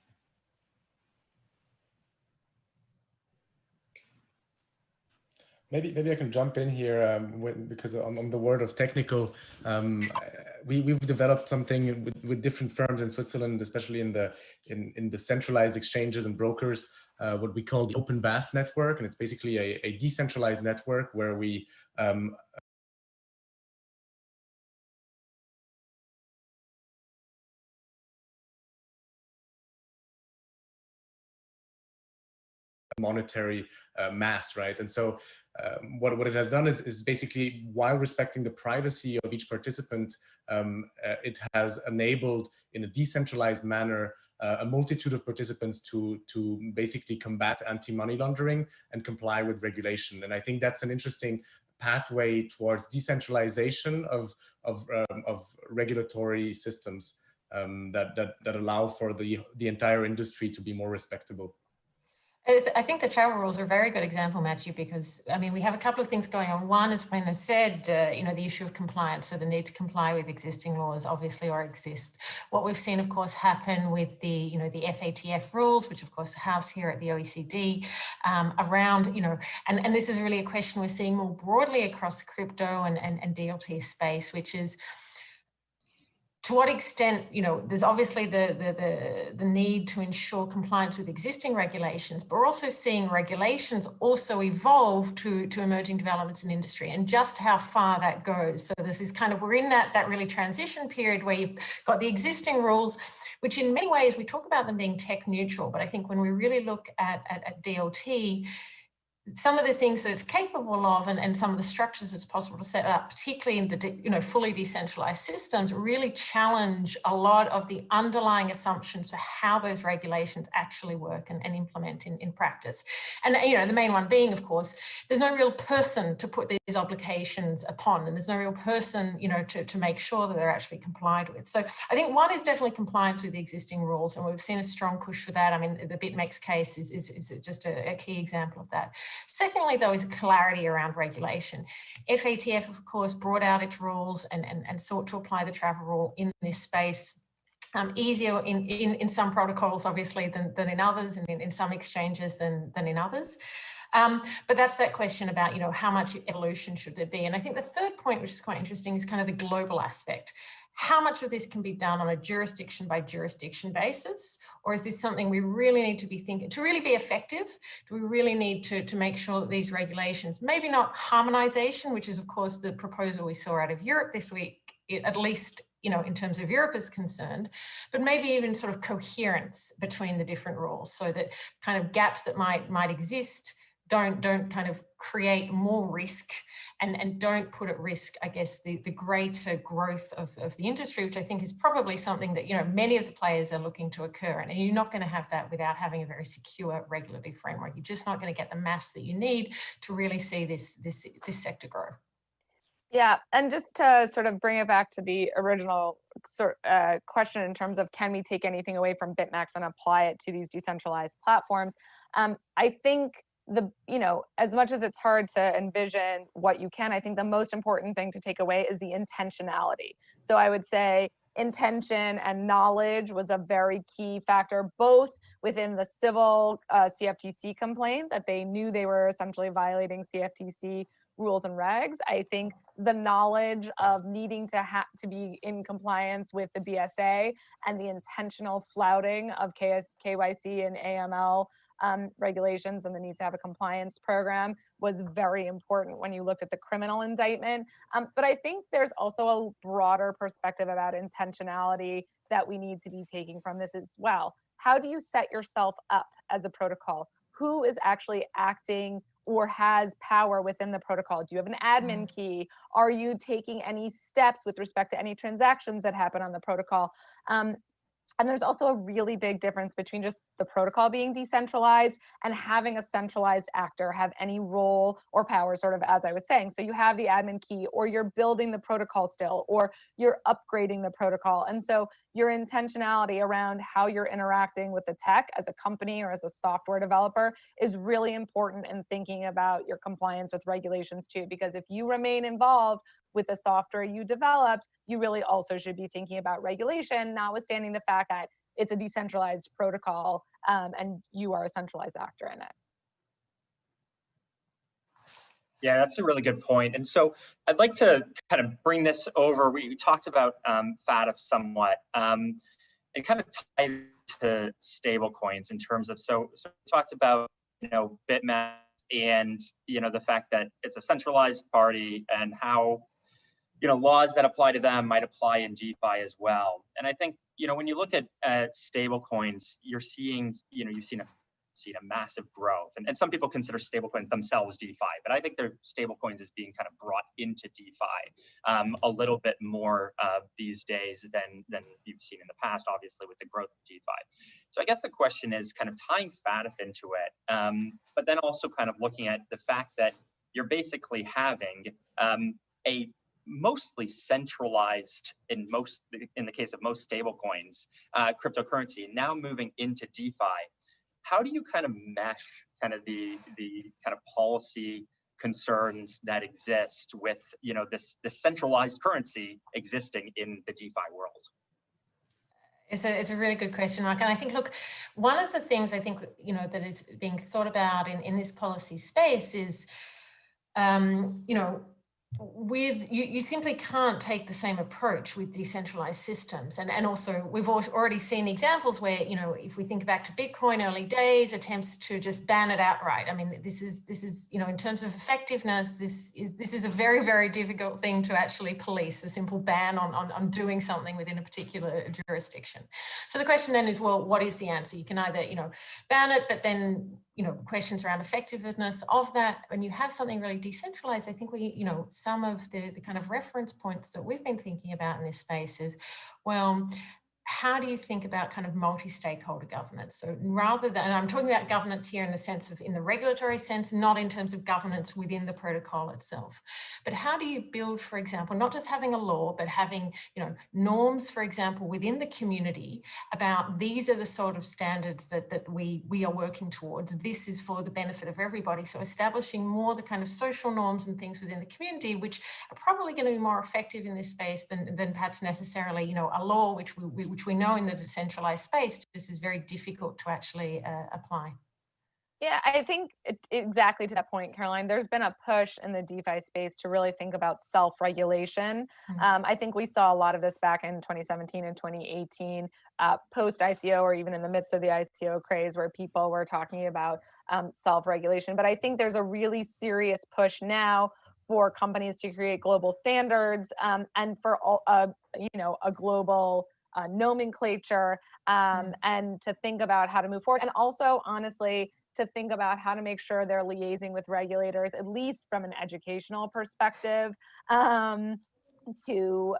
Maybe I can jump in here because on the word of technical, we've developed something with different firms in Switzerland, especially in the centralized exchanges and brokers, what we call the Open VASP network, and it's basically a decentralized network where we monetary mass, right? And so what it has done is basically, while respecting the privacy of each participant, it has enabled in a decentralized manner a multitude of participants to basically combat anti-money laundering and comply with regulation. And I think that's an interesting pathway towards decentralization of regulatory systems that allow for the entire industry to be more respectable. I think the travel rules are a very good example, Matthew, because I mean, we have a couple of things going on. One, as Brenda said, the issue of compliance, so the need to comply with existing laws, obviously, or exist. What we've seen, of course, happen with the FATF rules, which of course are housed here at the OECD, around, and this is really a question we're seeing more broadly across the crypto and DLT space, which is, to what extent, there's obviously the need to ensure compliance with existing regulations, but we're also seeing regulations also evolve to emerging developments in industry, and just how far that goes. So this is we're in that really transition period where you've got the existing rules, which in many ways we talk about them being tech neutral, but I think when we really look at DLT, some of the things that it's capable of and some of the structures it's possible to set up, particularly in the fully decentralized systems, really challenge a lot of the underlying assumptions for how those regulations actually work and implement in practice. And the main one being, of course, there's no real person to put these obligations upon, and there's no real person to make sure that they're actually complied with. So I think one is definitely compliance with the existing rules, and we've seen a strong push for that. I mean, the BitMEX case is just a key example of that. Secondly, though, is clarity around regulation. FATF, of course, brought out its rules and sought to apply the travel rule in this space. Easier in some protocols, obviously, than in others, and in some exchanges than in others. But that's that question about, how much evolution should there be? And I think the third point, which is quite interesting, is kind of the global aspect. How much of this can be done on a jurisdiction by jurisdiction basis? Or is this something we really need to be thinking, to really be effective? Do we really need to make sure that these regulations, maybe not harmonization, which is of course the proposal we saw out of Europe this week, at least in terms of Europe is concerned, but maybe even sort of coherence between the different rules, so that kind of gaps that might exist don't kind of create more risk and don't put at risk, I guess, the greater growth of the industry, which I think is probably something that, many of the players are looking to occur. And you're not going to have that without having a very secure regulatory framework. You're just not going to get the mass that you need to really see this sector grow. Yeah, and just to sort of bring it back to the original question in terms of can we take anything away from BitMEX and apply it to these decentralized platforms, I think as much as it's hard to envision what you can, I think the most important thing to take away is the intentionality. So I would say intention and knowledge was a very key factor, both within the civil CFTC complaint, that they knew they were essentially violating CFTC rules and regs. I think the knowledge of needing to be in compliance with the BSA and the intentional flouting of KYC and AML regulations and the need to have a compliance program was very important when you looked at the criminal indictment. But I think there's also a broader perspective about intentionality that we need to be taking from this as well. How do you set yourself up as a protocol? Who is actually acting or has power within the protocol? Do you have an admin key? Are you taking any steps with respect to any transactions that happen on the protocol? And there's also a really big difference between just the protocol being decentralized and having a centralized actor have any role or power, sort of as I was saying. So you have the admin key, or you're building the protocol still, or you're upgrading the protocol. And so your intentionality around how you're interacting with the tech as a company or as a software developer is really important in thinking about your compliance with regulations too, because if you remain involved with the software you developed, you really also should be thinking about regulation, notwithstanding the fact that it's a decentralized protocol and you are a centralized actor in it. Yeah, that's a really good point. And so I'd like to kind of bring this over. We talked about FATF somewhat and kind of tied to stable coins in terms of, so we talked about, BitMEX and, the fact that it's a centralized party and how, laws that apply to them might apply in DeFi as well. And I think, when you look at stable coins, you're seeing, you've seen a massive growth. And some people consider stable coins themselves DeFi, but I think they're stable coins as being kind of brought into DeFi a little bit more these days than you've seen in the past, obviously, with the growth of DeFi. So I guess the question is kind of tying FATF into it, but then also kind of looking at the fact that you're basically having a mostly centralized, in the case of most stable coins, cryptocurrency now moving into DeFi. How do you kind of mesh kind of the kind of policy concerns that exist with this centralized currency existing in the DeFi world? It's a really good question, Mark. And I think, look, one of the things I think that is being thought about in this policy space is you simply can't take the same approach with decentralized systems. And also we've already seen examples where, you know, if we think back to Bitcoin early days, attempts to just ban it outright. I mean, this is, you know, in terms of effectiveness, this is a very, very difficult thing to actually police, a simple ban on doing something within a particular jurisdiction. So the question then is, well, what is the answer? You can either, you know, ban it, but then, you know, questions around effectiveness of that. When you have something really decentralized, I think we, you know, some of the kind of reference points that we've been thinking about in this space is, well, how do you think about kind of multi-stakeholder governance? So rather than, and I'm talking about governance here in the sense of, in the regulatory sense, not in terms of governance within the protocol itself, but how do you build, for example, not just having a law, but having, you know, norms, for example, within the community about these are the sort of standards that we are working towards. This is for the benefit of everybody. So establishing more the kind of social norms and things within the community, which are probably going to be more effective in this space than perhaps necessarily, you know, a law which we know in the decentralized space just is very difficult to actually apply. Yeah, I think exactly to that point, Caroline, there's been a push in the DeFi space to really think about self-regulation. I think we saw a lot of this back in 2017 and 2018, post-ICO or even in the midst of the ICO craze where people were talking about self-regulation. But I think there's a really serious push now for companies to create global standards and for you know, a global nomenclature and to think about how to move forward. And also, honestly, to think about how to make sure they're liaising with regulators, at least from an educational perspective, to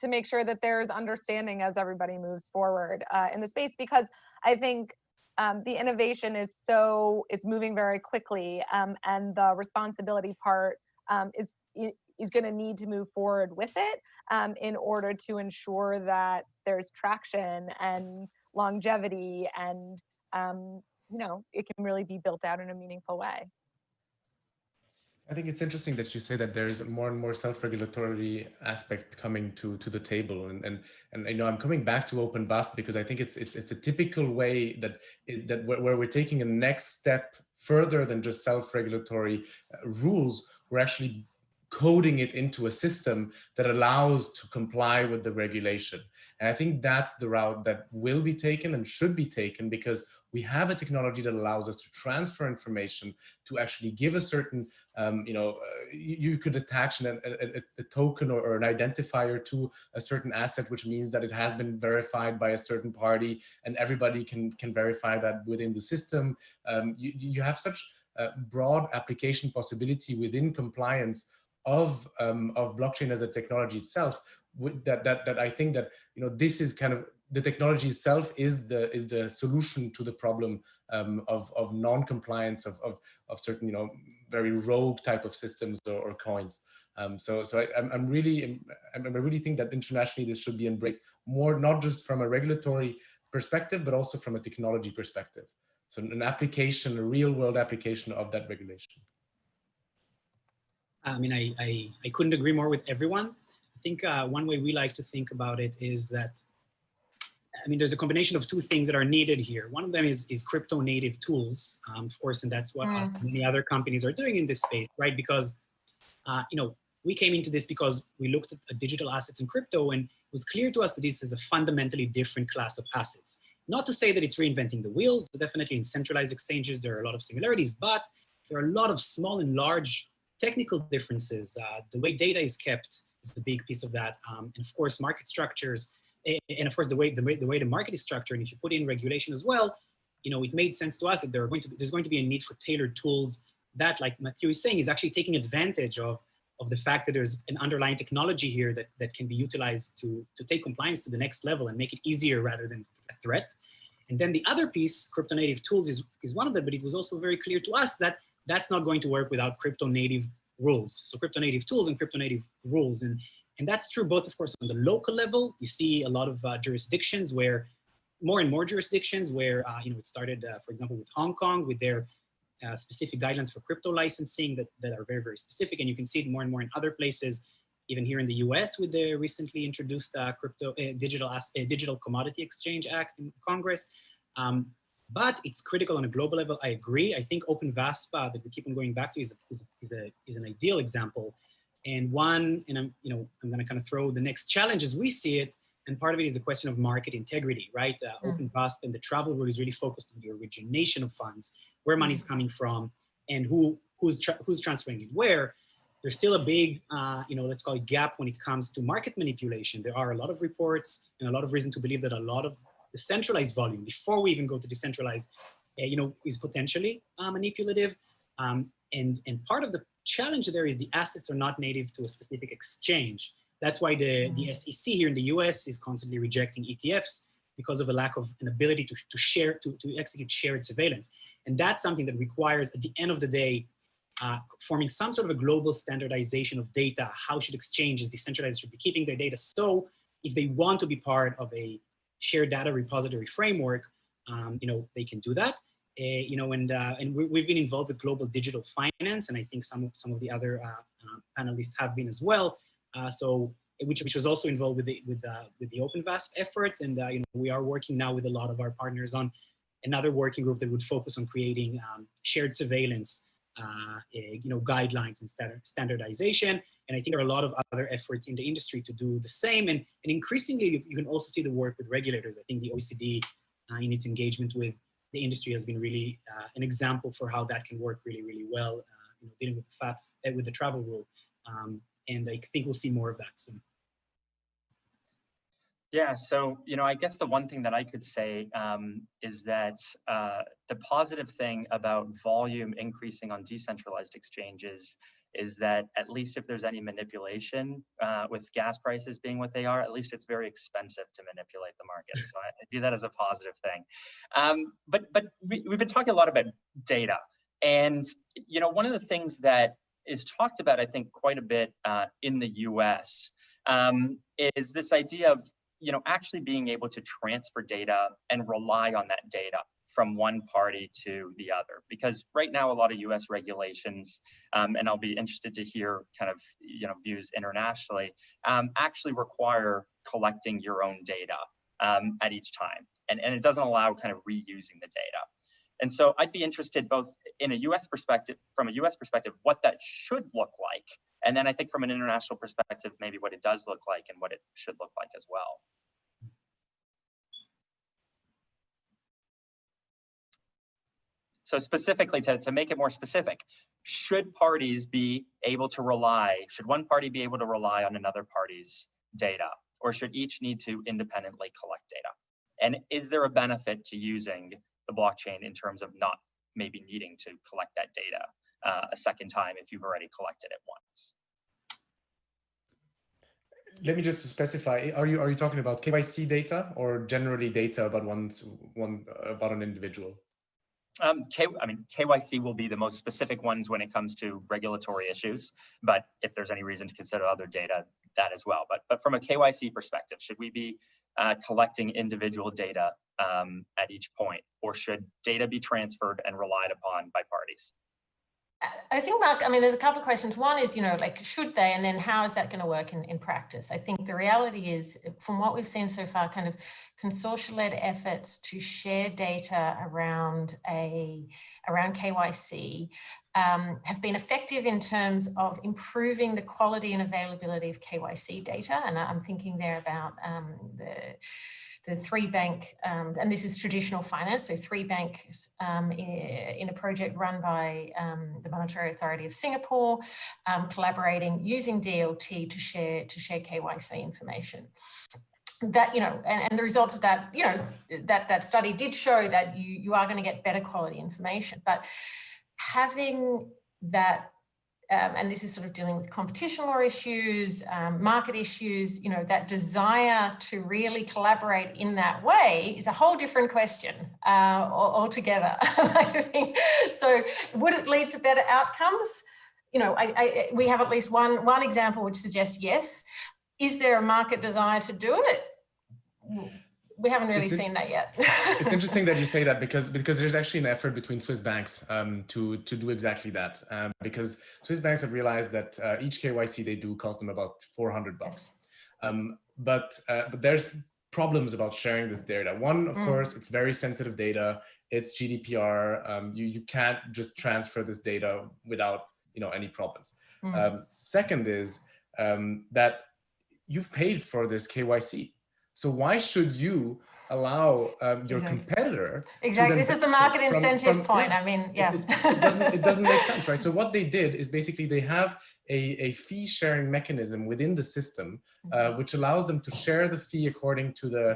make sure that there's understanding as everybody moves forward in the space. Because I think the innovation is it's moving very quickly, and the responsibility part is going to need to move forward with it in order to ensure that there's traction and longevity and, you know, it can really be built out in a meaningful way. I think it's interesting that you say that there's more and more self-regulatory aspect coming to the table, and you know, I'm coming back to open BASP because I think it's a typical way where we're taking a next step further than just self-regulatory rules. We're actually coding it into a system that allows to comply with the regulation. And I think that's the route that will be taken and should be taken, because we have a technology that allows us to transfer information, to actually give a certain, you know, you could attach a token or an identifier to a certain asset, which means that it has been verified by a certain party and everybody can verify that within the system. You have such a broad application possibility within compliance of blockchain as a technology itself, that I think that, you know, this is kind of, the technology itself is the solution to the problem of non-compliance of certain, you know, very rogue type of systems or coins. So I really think that internationally this should be embraced more, not just from a regulatory perspective, but also from a technology perspective. So an application, a real world application of that regulation. I mean, I couldn't agree more with everyone. I think one way we like to think about it is that, I mean, there's a combination of two things that are needed here. One of them is crypto native tools, of course, and that's what many other companies are doing in this space, right? Because, you know, we came into this because we looked at digital assets and crypto, and it was clear to us that this is a fundamentally different class of assets. Not to say that it's reinventing the wheels. Definitely in centralized exchanges, there are a lot of similarities, but there are a lot of small and large technical differences. The way data is kept is a big piece of that. And of course, market structures, and of course, the way the market is structured, and if you put in regulation as well, you know, it made sense to us that there's going to be a need for tailored tools that, like Matthew is saying, is actually taking advantage of the fact that there's an underlying technology here that can be utilized to take compliance to the next level and make it easier rather than a threat. And then the other piece, crypto native tools, is one of them, but it was also very clear to us that that's not going to work without crypto native rules. So crypto native tools and crypto native rules. And that's true both, of course, on the local level. You see a lot of jurisdictions where, more and more jurisdictions where, you know, it started, for example, with Hong Kong with their specific guidelines for crypto licensing that are very, very specific. And you can see it more and more in other places, even here in the US with the recently introduced Digital Commodity Exchange Act in Congress. but it's critical on a global level. I agree. I think OpenVASP that we keep on going back to is an ideal example. And one, and I'm going to kind of throw the next challenge as we see it. And part of it is the question of market integrity, right? OpenVASP and the travel rule is really focused on the origination of funds, where money is coming from, and who's transferring it where. There's still a big, let's call it gap when it comes to market manipulation. There are a lot of reports and a lot of reason to believe that a lot of the centralized volume, before we even go to decentralized, is potentially manipulative. And part of the challenge there is the assets are not native to a specific exchange. That's why the SEC here in the US is constantly rejecting ETFs because of a lack of an ability to execute shared surveillance. And that's something that requires, at the end of the day, forming some sort of a global standardization of data. How should exchanges, decentralized, should be keeping their data? So if they want to be part of a shared data repository framework, they can do that. And we've been involved with global digital finance, and I think some of the other panelists have been as well. Which was also involved with the OpenVASP effort, and we are working now with a lot of our partners on another working group that would focus on creating shared surveillance, guidelines and standardization. And I think there are a lot of other efforts in the industry to do the same. And increasingly, you can also see the work with regulators. I think the OECD, in its engagement with the industry, has been really an example for how that can work really, really well, dealing with the travel rule. And I think we'll see more of that soon. Yeah, so, I guess the one thing that I could say is that the positive thing about volume increasing on decentralized exchanges is that at least if there's any manipulation with gas prices being what they are, at least it's very expensive to manipulate the market. So I view that as a positive thing. But we've been talking a lot about data. And, one of the things that is talked about, I think, quite a bit in the US is this idea of actually being able to transfer data and rely on that data from one party to the other. Because right now, a lot of US regulations, and I'll be interested to hear kind of, views internationally, actually require collecting your own data at each time. And it doesn't allow kind of reusing the data. And so I'd be interested both in a US perspective, from a US perspective, what that should look like. And then I think from an international perspective, maybe what it does look like and what it should look like as well. So specifically, to make it more specific, should one party be able to rely on another party's data, or should each need to independently collect data? And is there a benefit to using the blockchain in terms of not maybe needing to collect that data a second time if you've already collected it once? Let me just specify, are you talking about KYC data or generally data about about an individual? KYC will be the most specific ones when it comes to regulatory issues, but if there's any reason to consider other data, that as well. But from a KYC perspective, should we be collecting individual data at each point, or should data be transferred and relied upon by parties? I think, Mark, there's a couple of questions. One is, should they, and then how is that going to work in practice? I think the reality is, from what we've seen so far, kind of consortium-led efforts to share data around KYC have been effective in terms of improving the quality and availability of KYC data. And I'm thinking there about the three bank, and this is traditional finance, so three banks in a project run by the Monetary Authority of Singapore, collaborating using DLT to share KYC information. That, and the results of that, that study did show that you are going to get better quality information, but having that, and this is sort of dealing with competition law issues, market issues, that desire to really collaborate in that way is a whole different question altogether. I think. So would it lead to better outcomes? We have at least one example which suggests yes. Is there a market desire to do it? We haven't really seen that yet. It's interesting that you say that because there's actually an effort between Swiss banks to do exactly that. Because Swiss banks have realized that each KYC they do costs them about $400. But there's problems about sharing this data. One, of course, it's very sensitive data. It's GDPR. You can't just transfer this data without any problems. Second is that you've paid for this KYC. So why should you allow your competitor? Exactly. This is the market incentive point. Yeah, I mean, it doesn't make sense, right? So what they did is basically they have a fee sharing mechanism within the system, which allows them to share the fee according to the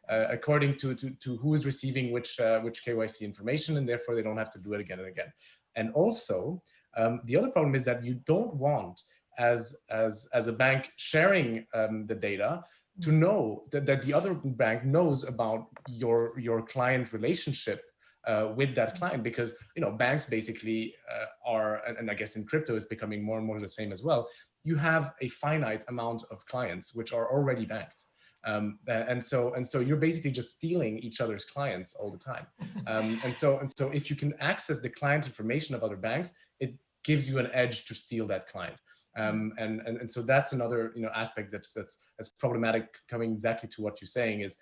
according to who is receiving which KYC information, and therefore they don't have to do it again and again. And also, the other problem is that you don't want as a bank sharing the data to know that the other bank knows about your client relationship with that client, because banks basically are, and I guess in crypto is becoming more and more the same as well. You have a finite amount of clients which are already banked. And so you're basically just stealing each other's clients all the time. And so if you can access the client information of other banks, it gives you an edge to steal that client. And so that's another aspect that's problematic, coming exactly to what you're saying is,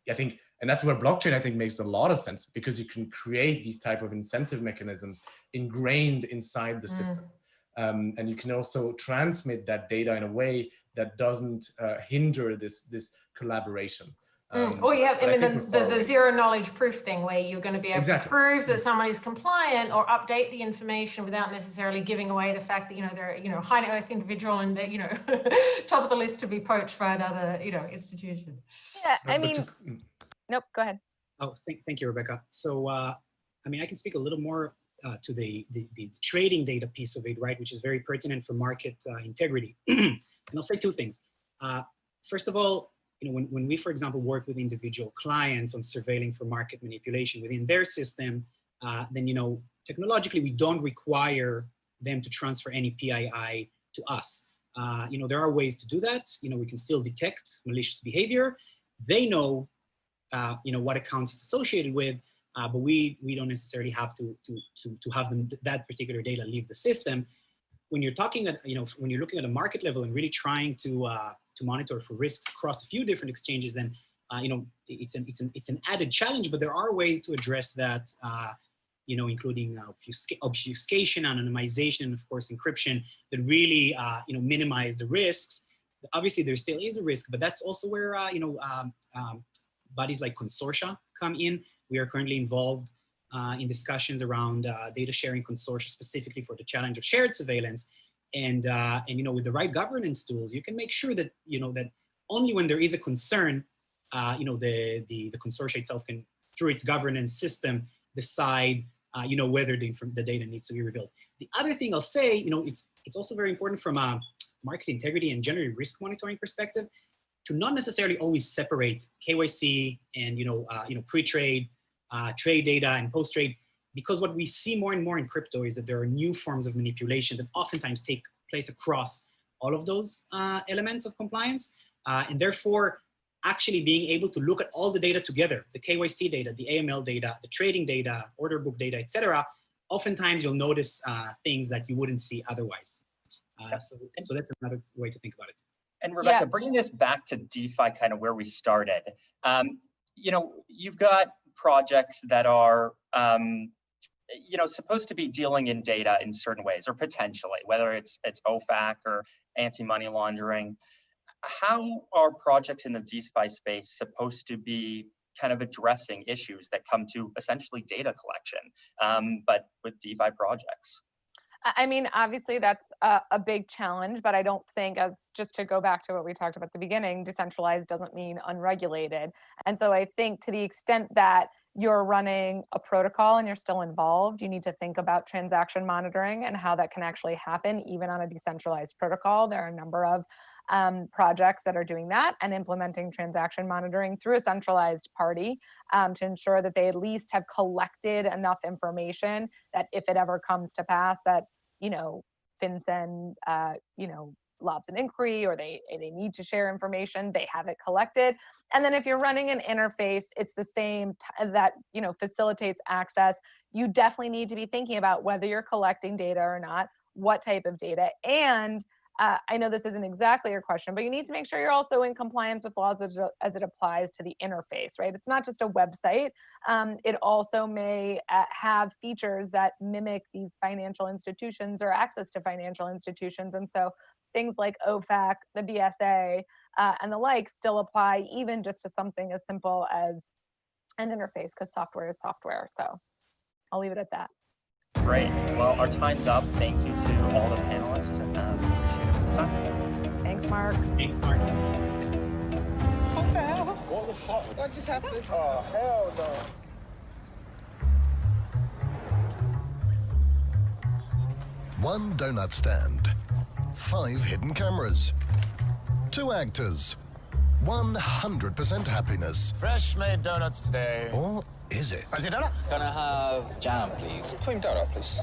I think, and that's where blockchain I think makes a lot of sense, because you can create these type of incentive mechanisms ingrained inside the system. And you can also transmit that data in a way that doesn't hinder this collaboration. Or you have, I mean, the zero knowledge proof thing, where you're going to be able to prove that someone is compliant or update the information without necessarily giving away the fact that they're a high net worth individual and they're top of the list to be poached by another institution. Yeah, I mean, nope. Go ahead. Oh, thank you, Rebecca. So I mean, I can speak a little more to the trading data piece of it, right, which is very pertinent for market integrity. And I'll say two things. First of all, when we, for example, work with individual clients on surveilling for market manipulation within their system, then, technologically, we don't require them to transfer any PII to us. There are ways to do that. We can still detect malicious behavior. They know, what accounts it's associated with, but we don't necessarily have to have them, that particular data leave the system. When you're talking at, when you're looking at a market level and really trying to monitor for risks across a few different exchanges, then it's an added challenge. But there are ways to address that, including obfuscation, anonymization, and of course encryption, that really minimize the risks. Obviously, there still is a risk, but that's also where bodies like consortia come in. We are currently involved in discussions around data sharing consortia, specifically for the challenge of shared surveillance. And with the right governance tools, you can make sure that that only when there is a concern, the consortia itself can, through its governance system, decide whether the data needs to be revealed. The other thing I'll say, it's also very important from a market integrity and generally risk monitoring perspective to not necessarily always separate KYC and pre-trade, trade data, and post-trade, because what we see more and more in crypto is that there are new forms of manipulation that oftentimes take place across all of those elements of compliance. And therefore, actually being able to look at all the data together, the KYC data, the AML data, the trading data, order book data, etc., oftentimes you'll notice things that you wouldn't see otherwise. So that's another way to think about it. And Rebecca, bringing this back to DeFi, kind of where we started, you've got projects that are, supposed to be dealing in data in certain ways, or potentially, whether it's OFAC or anti-money laundering. How are projects in the DeFi space supposed to be kind of addressing issues that come to essentially data collection, but with DeFi projects? I mean, obviously that's a big challenge, but I don't think, as just to go back to what we talked about at the beginning, decentralized doesn't mean unregulated. And so I think to the extent that you're running a protocol and you're still involved, you need to think about transaction monitoring and how that can actually happen, even on a decentralized protocol. There are a number of projects that are doing that and implementing transaction monitoring through a centralized party to ensure that they at least have collected enough information that if it ever comes to pass that, FinCEN, lobs an inquiry or they need to share information, they have it collected. And then if you're running an interface, it's the same that, facilitates access. You definitely need to be thinking about whether you're collecting data or not, what type of data, and I know this isn't exactly your question, but you need to make sure you're also in compliance with laws as it applies to the interface, right? It's not just a website. It also may have features that mimic these financial institutions or access to financial institutions. And so things like OFAC, the BSA, and the like still apply even just to something as simple as an interface, because software is software. So I'll leave it at that. Great. Well, our time's up. Thank you to all the panelists. Thanks, Mark. Thanks, Mark. What the hell? What the fuck? What just happened? Oh, hell no. One donut stand, 5 hidden cameras, 2 actors, 100% happiness. Fresh made donuts today. Or is it? Fancy donut? Gonna have jam, please. Cream donut, please.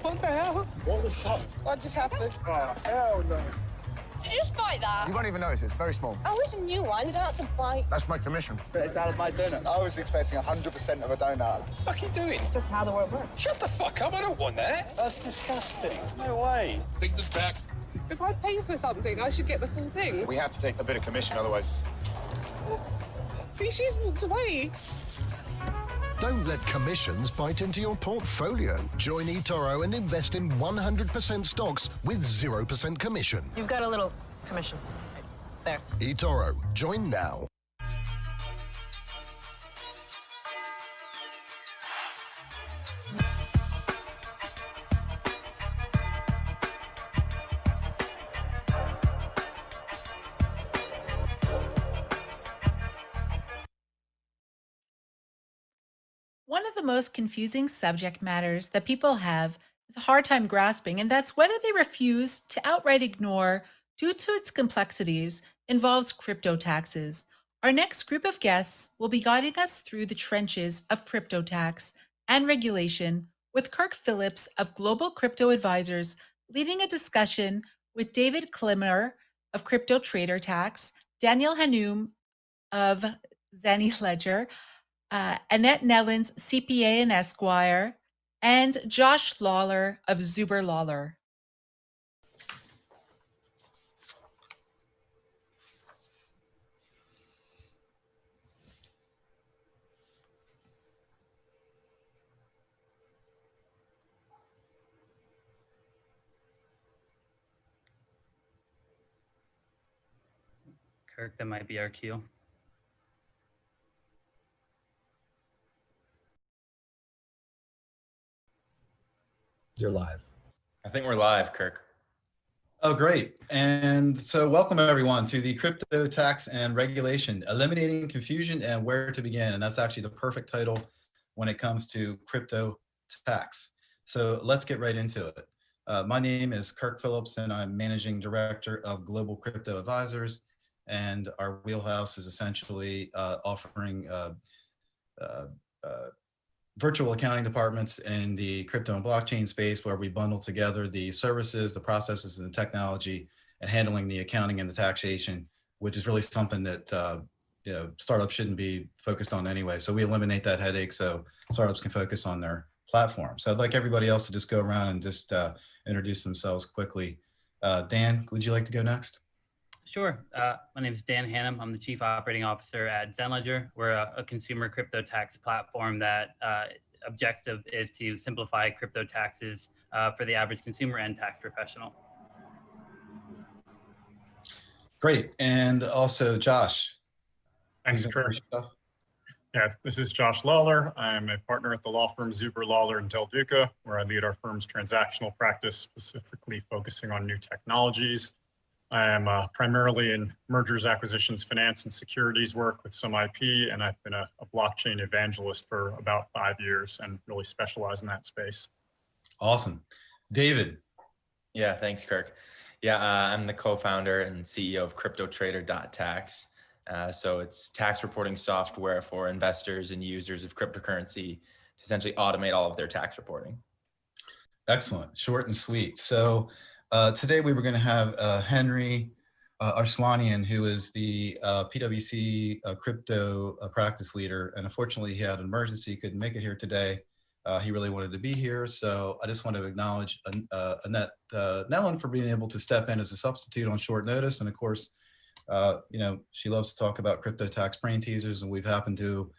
What the hell? What the fuck? What just happened? Oh, hell no. Did you just bite that? You won't even notice, it's very small. I wish a new one. You don't have to bite. That's my commission. But it's out of my donut. I was expecting 100% of a donut. What the fuck are you doing? Just how the world works. Shut the fuck up, I don't want that. That's disgusting. No way. Take this back. If I pay for something, I should get the full thing. We have to take a bit of commission, otherwise... See, she's walked away. Don't let commissions bite into your portfolio. Join eToro and invest in 100% stocks with 0% commission. You've got a little commission. There. eToro. Join now. One of the most confusing subject matters that people have is a hard time grasping, and that's whether they refuse to outright ignore due to its complexities involves crypto taxes. Our next group of guests will be guiding us through the trenches of crypto tax and regulation, with Kirk Phillips of Global Crypto Advisors leading a discussion with David Klimmer of Crypto Trader Tax, Daniel Hanoum of Zany Ledger, Annette Nellens, CPA and Esquire, and Josh Lawler of Zuber Lawler. Kirk, that might be our cue. You're live. I think we're live, Kirk. Oh, great. And so welcome everyone to the Crypto Tax and Regulation, Eliminating Confusion and Where to Begin. And that's actually the perfect title when it comes to crypto tax. So let's get right into it. My name is Kirk Phillips and I'm Managing Director of Global Crypto Advisors. And our wheelhouse is essentially offering virtual accounting departments in the crypto and blockchain space, where we bundle together the services, the processes, and the technology, and handling the accounting and the taxation, which is really something that startups shouldn't be focused on anyway. So we eliminate that headache so startups can focus on their platform. So I'd like everybody else to just go around and just introduce themselves quickly. Dan, would you like to go next? Sure. My name is Dan Hannum. I'm the Chief Operating Officer at ZenLedger. We're a consumer crypto tax platform that objective is to simplify crypto taxes for the average consumer and tax professional. Great. And also Josh. Thanks, Kirk. Yeah, this is Josh Lawler. I'm a partner at the law firm Zuber Lawler in Del Duca, where I lead our firm's transactional practice, specifically focusing on new technologies. I am primarily in mergers, acquisitions, finance, and securities work with some IP, and I've been a blockchain evangelist for about 5 years and really specialize in that space. Awesome. David. Yeah, thanks, Kirk. Yeah, I'm the co-founder and CEO of CryptoTrader.tax. So it's tax reporting software for investors and users of cryptocurrency to essentially automate all of their tax reporting. Excellent. Short and sweet. So today we were going to have Henry Arslanian, who is the PwC crypto practice leader, and unfortunately he had an emergency, couldn't make it here today. He really wanted to be here. So I just want to acknowledge Annette Nellen for being able to step in as a substitute on short notice. And of course, she loves to talk about crypto tax brain teasers, and we've happened to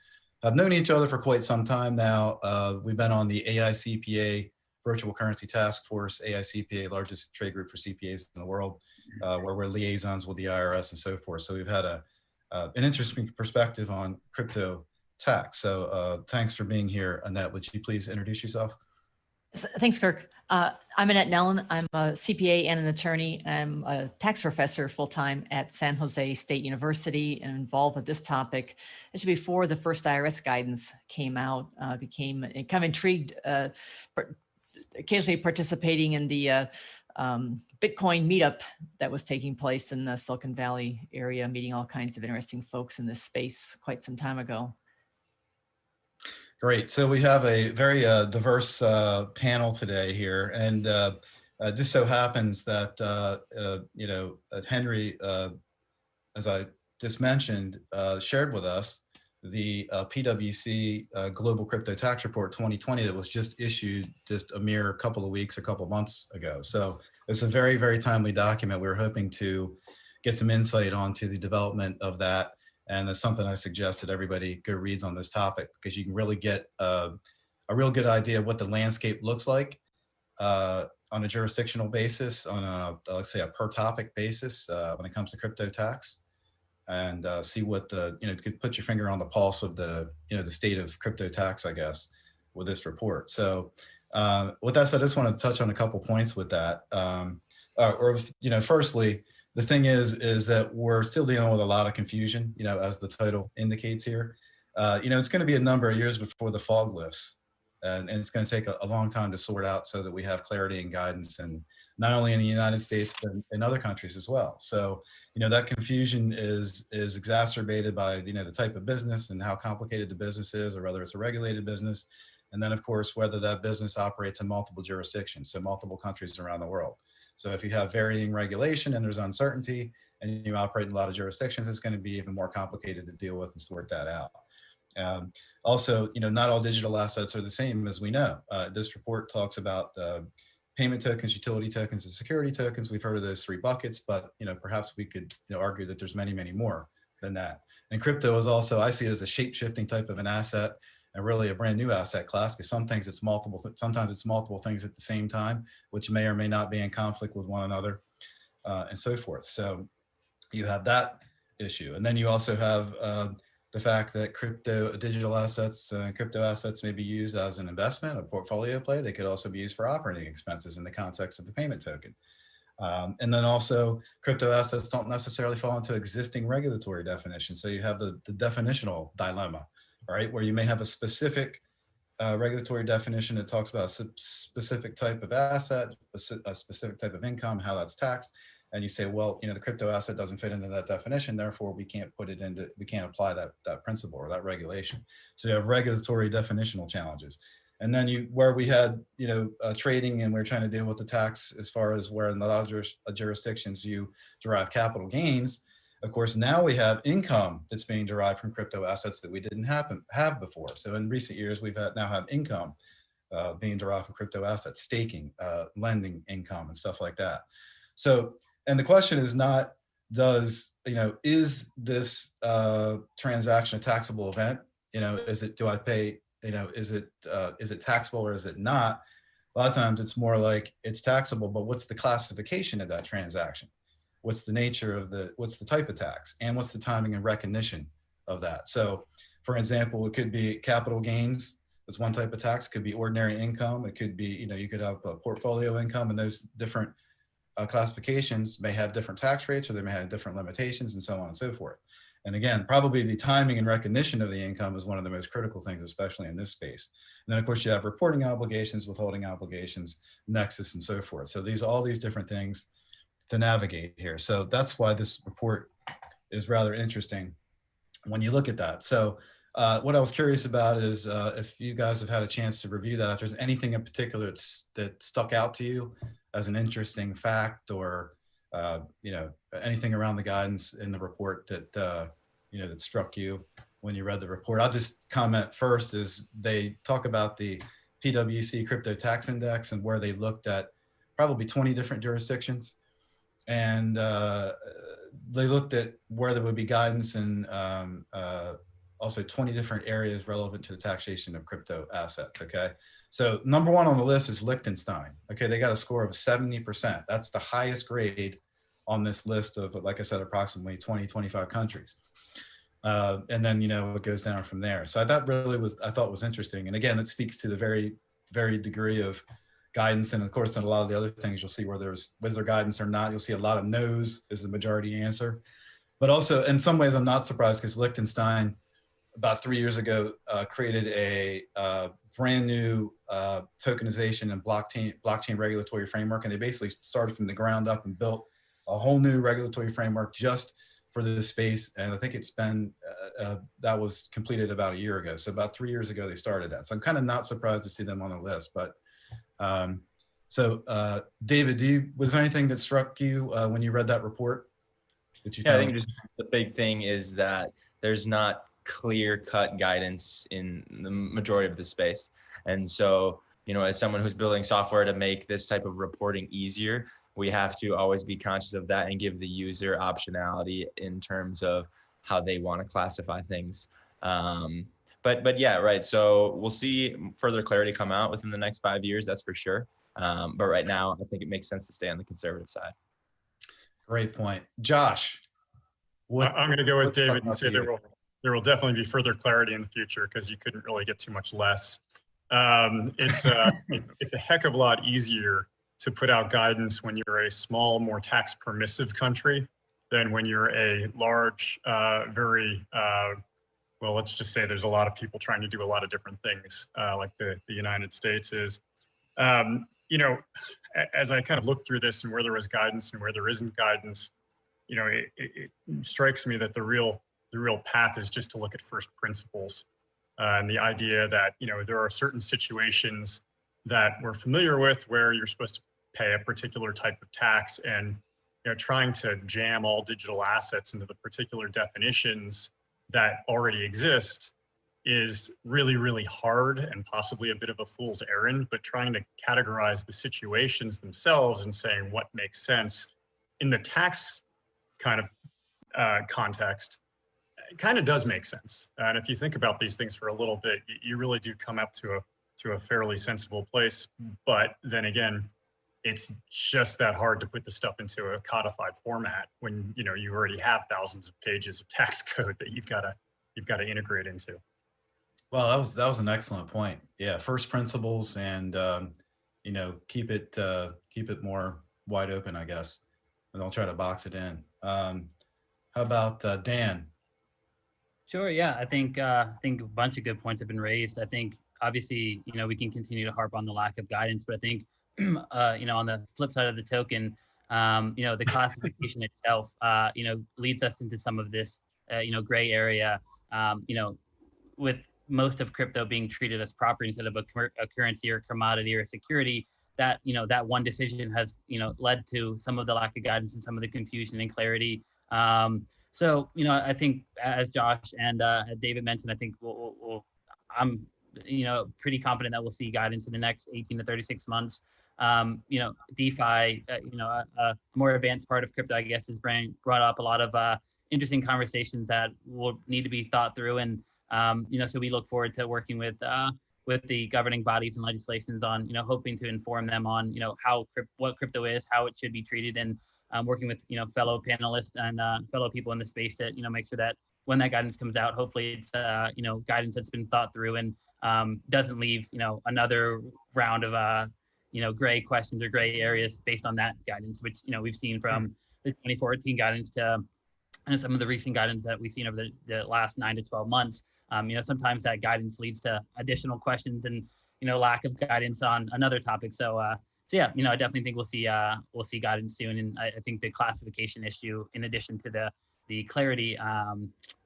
have known each other for quite some time now. We've been on the AICPA Virtual Currency Task Force, AICPA, largest trade group for CPAs in the world, where we're liaisons with the IRS and so forth. So we've had an interesting perspective on crypto tax. So thanks for being here, Annette. Would you please introduce yourself? Thanks, Kirk. I'm Annette Nellen. I'm a CPA and an attorney. I'm a tax professor full-time at San Jose State University and involved with this topic. Actually, before the first IRS guidance came out, became kind of intrigued, occasionally participating in the Bitcoin meetup that was taking place in the Silicon Valley area, meeting all kinds of interesting folks in this space quite some time ago. Great. So we have a very diverse panel today here, and just so happens that Henry, as I just mentioned, shared with us the PwC Global Crypto Tax Report 2020 that was just issued just a mere couple of weeks, a couple of months ago. So it's a very, very timely document. We were hoping to get some insight onto the development of that. And it's something I suggest that everybody go reads on this topic, because you can really get a real good idea of what the landscape looks like on a jurisdictional basis, on a, let's say, a per topic basis when it comes to crypto tax, and see what you could put your finger on the pulse of the state of crypto tax, I guess, with this report. So with that said, I just want to touch on a couple points with that. Firstly, the thing is that we're still dealing with a lot of confusion, as the title indicates here. It's going to be a number of years before the fog lifts, and it's going to take a long time to sort out so that we have clarity and guidance, and not only in the United States, but in other countries as well. So, that confusion is exacerbated by, the type of business and how complicated the business is, or whether it's a regulated business. And then, of course, whether that business operates in multiple jurisdictions, so multiple countries around the world. So if you have varying regulation and there's uncertainty and you operate in a lot of jurisdictions, it's going to be even more complicated to deal with and sort that out. Also, not all digital assets are the same, as we know. This report talks about payment tokens, utility tokens, and security tokens. We've heard of those three buckets, but perhaps we could argue that there's many, many more than that. And crypto is also, I see it as a shape-shifting type of an asset, and really a brand new asset class, because sometimes it's multiple things at the same time, which may or may not be in conflict with one another, and so forth. So you have that issue. And then you also have the fact that digital assets may be used as an investment, a portfolio play. They could also be used for operating expenses in the context of the payment token. And then also crypto assets don't necessarily fall into existing regulatory definitions. So you have the definitional dilemma, right? Where you may have a specific regulatory definition that talks about a specific type of asset, a specific type of income, how that's taxed. And you say, well, the crypto asset doesn't fit into that definition, therefore we can't apply that principle or that regulation. So you have regulatory definitional challenges. And then where we had, trading, and we're trying to deal with the tax as far as where in the larger jurisdictions you derive capital gains. Of course, now we have income that's being derived from crypto assets that we didn't have before. So in recent years, now have income being derived from crypto assets, staking, lending income, and stuff like that. So, and the question is not, is this transaction a taxable event? Is it taxable or is it not? A lot of times it's more like it's taxable, but what's the classification of that transaction? What's the nature of what's the type of tax, and what's the timing and recognition of that? So for example, it could be capital gains. That's one type of tax. It could be ordinary income. It could be, you could have a portfolio income, and those different classifications may have different tax rates, or they may have different limitations, and so on and so forth. And again, probably the timing and recognition of the income is one of the most critical things, especially in this space. And then of course you have reporting obligations, withholding obligations, nexus, and so forth. So all these different things to navigate here. So that's why this report is rather interesting when you look at that. So what I was curious about is if you guys have had a chance to review that, if there's anything in particular that stuck out to you as an interesting fact, or anything around the guidance in the report that that struck you when you read the report. I'll just comment first is they talk about the PwC Crypto Tax Index, and where they looked at probably 20 different jurisdictions. And they looked at where there would be guidance in also 20 different areas relevant to the taxation of crypto assets, okay? So number one on the list is Liechtenstein. Okay, they got a score of 70%. That's the highest grade on this list of, like I said, approximately 20, 25 countries. And then, you know, it goes down from there. So that really was, I thought was interesting. And again, it speaks to the very degree of guidance. And of course, in a lot of the other things, you'll see where was there guidance or not. You'll see a lot of no's is the majority answer. But also, in some ways, I'm not surprised because Liechtenstein, about 3 years ago, created a brand new tokenization and blockchain regulatory framework. And they basically started from the ground up and built a whole new regulatory framework just for this space. And I think it's been, that was completed about a year ago. So about 3 years ago, they started that. So I'm kind of not surprised to see them on the list. But David, was there anything that struck you when you read that report? That you I think just the big thing is that there's not clear-cut guidance in the majority of the space. And so, you know, as someone who's building software to make this type of reporting easier, we have to always be conscious of that and give the user optionality in terms of how they want to classify things. But yeah, right. So we'll see further clarity come out within the next 5 years, that's for sure. But right now, I think it makes sense to stay on the conservative side. Great point. Josh. I'm going to go with David and say there will definitely be further clarity in the future because you couldn't really get too much less. It's a heck of a lot easier to put out guidance when you're a small, more tax permissive country than when you're a large, well, let's just say there's a lot of people trying to do a lot of different things like the United States is. You know, as I kind of look through this and where there is guidance and where there isn't guidance, you know, it strikes me that the real path is just to look at first principles and the idea that, you know, there are certain situations that we're familiar with where you're supposed to pay a particular type of tax, and, you know, trying to jam all digital assets into the particular definitions that already exist is really, really hard and possibly a bit of a fool's errand. But trying to categorize the situations themselves and saying what makes sense in the tax kind of context, it kind of does make sense. And if you think about these things for a little bit, you really do come up to a fairly sensible place. But then again, it's just that hard to put the stuff into a codified format when, you know, you already have thousands of pages of tax code that you've got to integrate into. Well, that was an excellent point. Yeah, first principles, and you know, keep it more wide open, I guess, and don't try to box it in. How about Dan? Sure. Yeah, I think a bunch of good points have been raised. I think obviously, you know, we can continue to harp on the lack of guidance, but I think you know, on the flip side of the token, you know, the classification itself, you know, leads us into some of this, you know, gray area, you know, with most of crypto being treated as property instead of a currency or commodity or a security. That, you know, that one decision has, you know, led to some of the lack of guidance and some of the confusion and clarity. So, you know, I think as Josh and David mentioned, I think I'm, you know, pretty confident that we'll see guidance in the next 18 to 36 months. You know, DeFi, you know, a more advanced part of crypto, I guess, has brought up a lot of interesting conversations that will need to be thought through. And, you know, so we look forward to working with the governing bodies and legislations on, you know, hoping to inform them on, you know, what crypto is, how it should be treated, and working with, you know, fellow panelists and fellow people in the space to, you know, make sure that when that guidance comes out, hopefully it's, you know, guidance that's been thought through and doesn't leave, you know, another round of, you know, gray questions or gray areas based on that guidance, which, you know, we've seen from the 2014 guidance to and some of the recent guidance that we've seen over the last 9 to 12 months. You know, sometimes that guidance leads to additional questions and, you know, lack of guidance on another topic. So yeah, you know, I definitely think we'll see guidance soon. And I think the classification issue, in addition to the clarity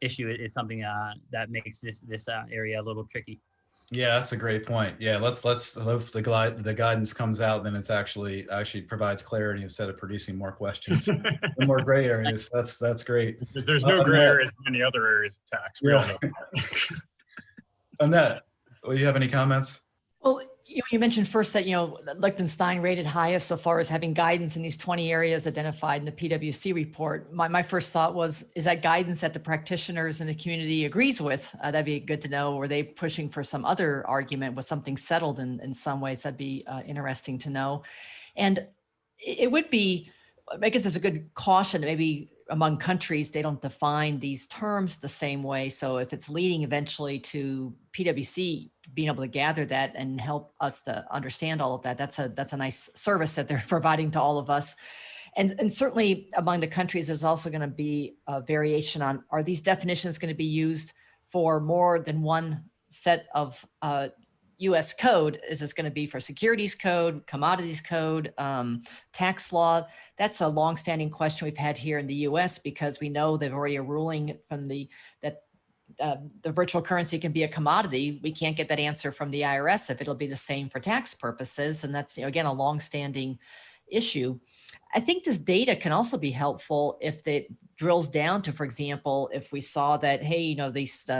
issue, is something that makes this area a little tricky. Yeah, that's a great point. Yeah, let's hope the guidance comes out, then it's actually provides clarity instead of producing more questions and more gray areas. That's great. There's no gray areas in any other areas of tax. We all know. Annette, do you have any comments? Well, You mentioned first that, Liechtenstein rated highest so far as having guidance in these 20 areas identified in the PwC report. My first thought was, is that guidance that the practitioners in the community agrees with? That'd be good to know. Were they pushing for some other argument? Was something settled in some ways? That'd be interesting to know. And it would be, I guess there's a good caution that maybe among countries, they don't define these terms the same way. So if it's leading eventually to PwC being able to gather that and help us to understand all of that, that's a nice service that they're providing to all of us. And certainly among the countries, there's also going to be a variation on, are these definitions going to be used for more than one set of US code? Is this going to be for securities code, commodities code, tax law? That's a longstanding question we've had here in the US, because we know they've already a ruling from that the virtual currency can be a commodity. We can't get that answer from the IRS if it'll be the same for tax purposes. And that's, again, a longstanding issue. I think this data can also be helpful if it drills down to, for example, if we saw that, hey, these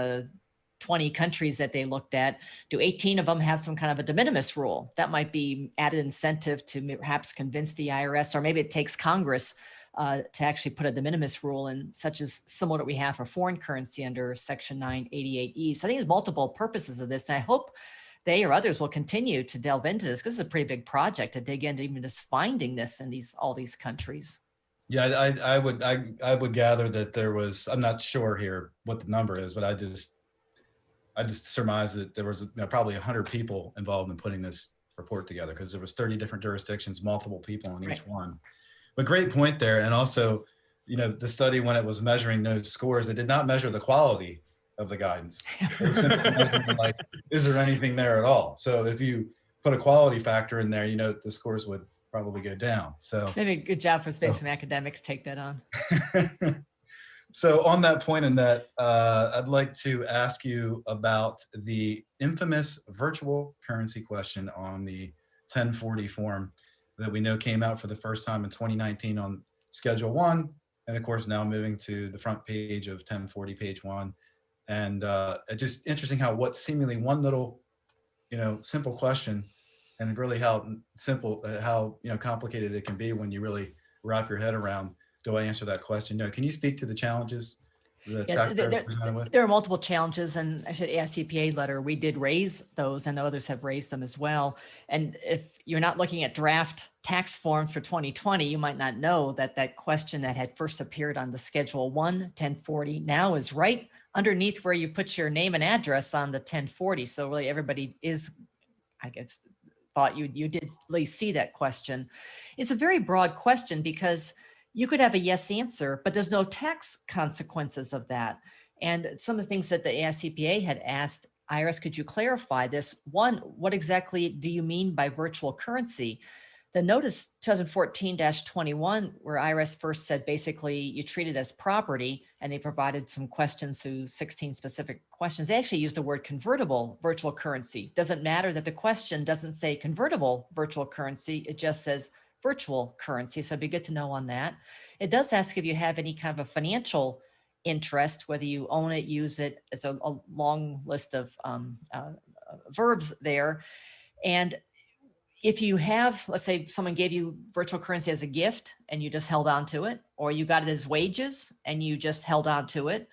20 countries that they looked at, do 18 of them have some kind of a de minimis rule? That might be added incentive to perhaps convince the IRS, or maybe it takes Congress to actually put a de minimis rule in, such as similar to what we have for foreign currency under Section 988E. So I think there's multiple purposes of this. And I hope they or others will continue to delve into this, because it's a pretty big project to dig into even just finding this in all these countries. Yeah, I would gather that there was, I'm not sure here what the number is, but I just surmise that there was probably 100 people involved in putting this report together, because there was 30 different jurisdictions, multiple people in each one. But great point there. And also, the study, when it was measuring those scores, it did not measure the quality of the guidance. It was simply measuring, like, is there anything there at all? So if you put a quality factor in there, the scores would probably go down. So maybe a good job for space and academics take that on. So on that point, and that I'd like to ask you about the infamous virtual currency question on the 1040 form that we know came out for the first time in 2019 on Schedule 1, and of course now moving to the front page of 1040 page 1. And it's just interesting how what seemingly one little, simple question, and really how simple, how complicated it can be when you really wrap your head around. Do I answer that question? No. Can you speak to the challenges that there are multiple challenges, and I should ASCPA letter, we did raise those, and others have raised them as well. And if you're not looking at draft tax forms for 2020, you might not know that question that had first appeared on the Schedule 1 1040 now is right underneath where you put your name and address on the 1040. So really everybody is, I guess, thought you did at least see that question. It's a very broad question, because you could have a yes answer, but there's no tax consequences of that. And some of the things that the ASCPA had asked, IRS, could you clarify this? One, what exactly do you mean by virtual currency? The notice 2014-21, where IRS first said basically you treat it as property, and they provided some questions to 16 specific questions. They actually used the word convertible virtual currency. Doesn't matter that the question doesn't say convertible virtual currency, it just says virtual currency. So it'd be good to know on that. It does ask if you have any kind of a financial interest, whether you own it, use it. It's a long list of verbs there. And if you have, let's say someone gave you virtual currency as a gift and you just held on to it, or you got it as wages and you just held on to it,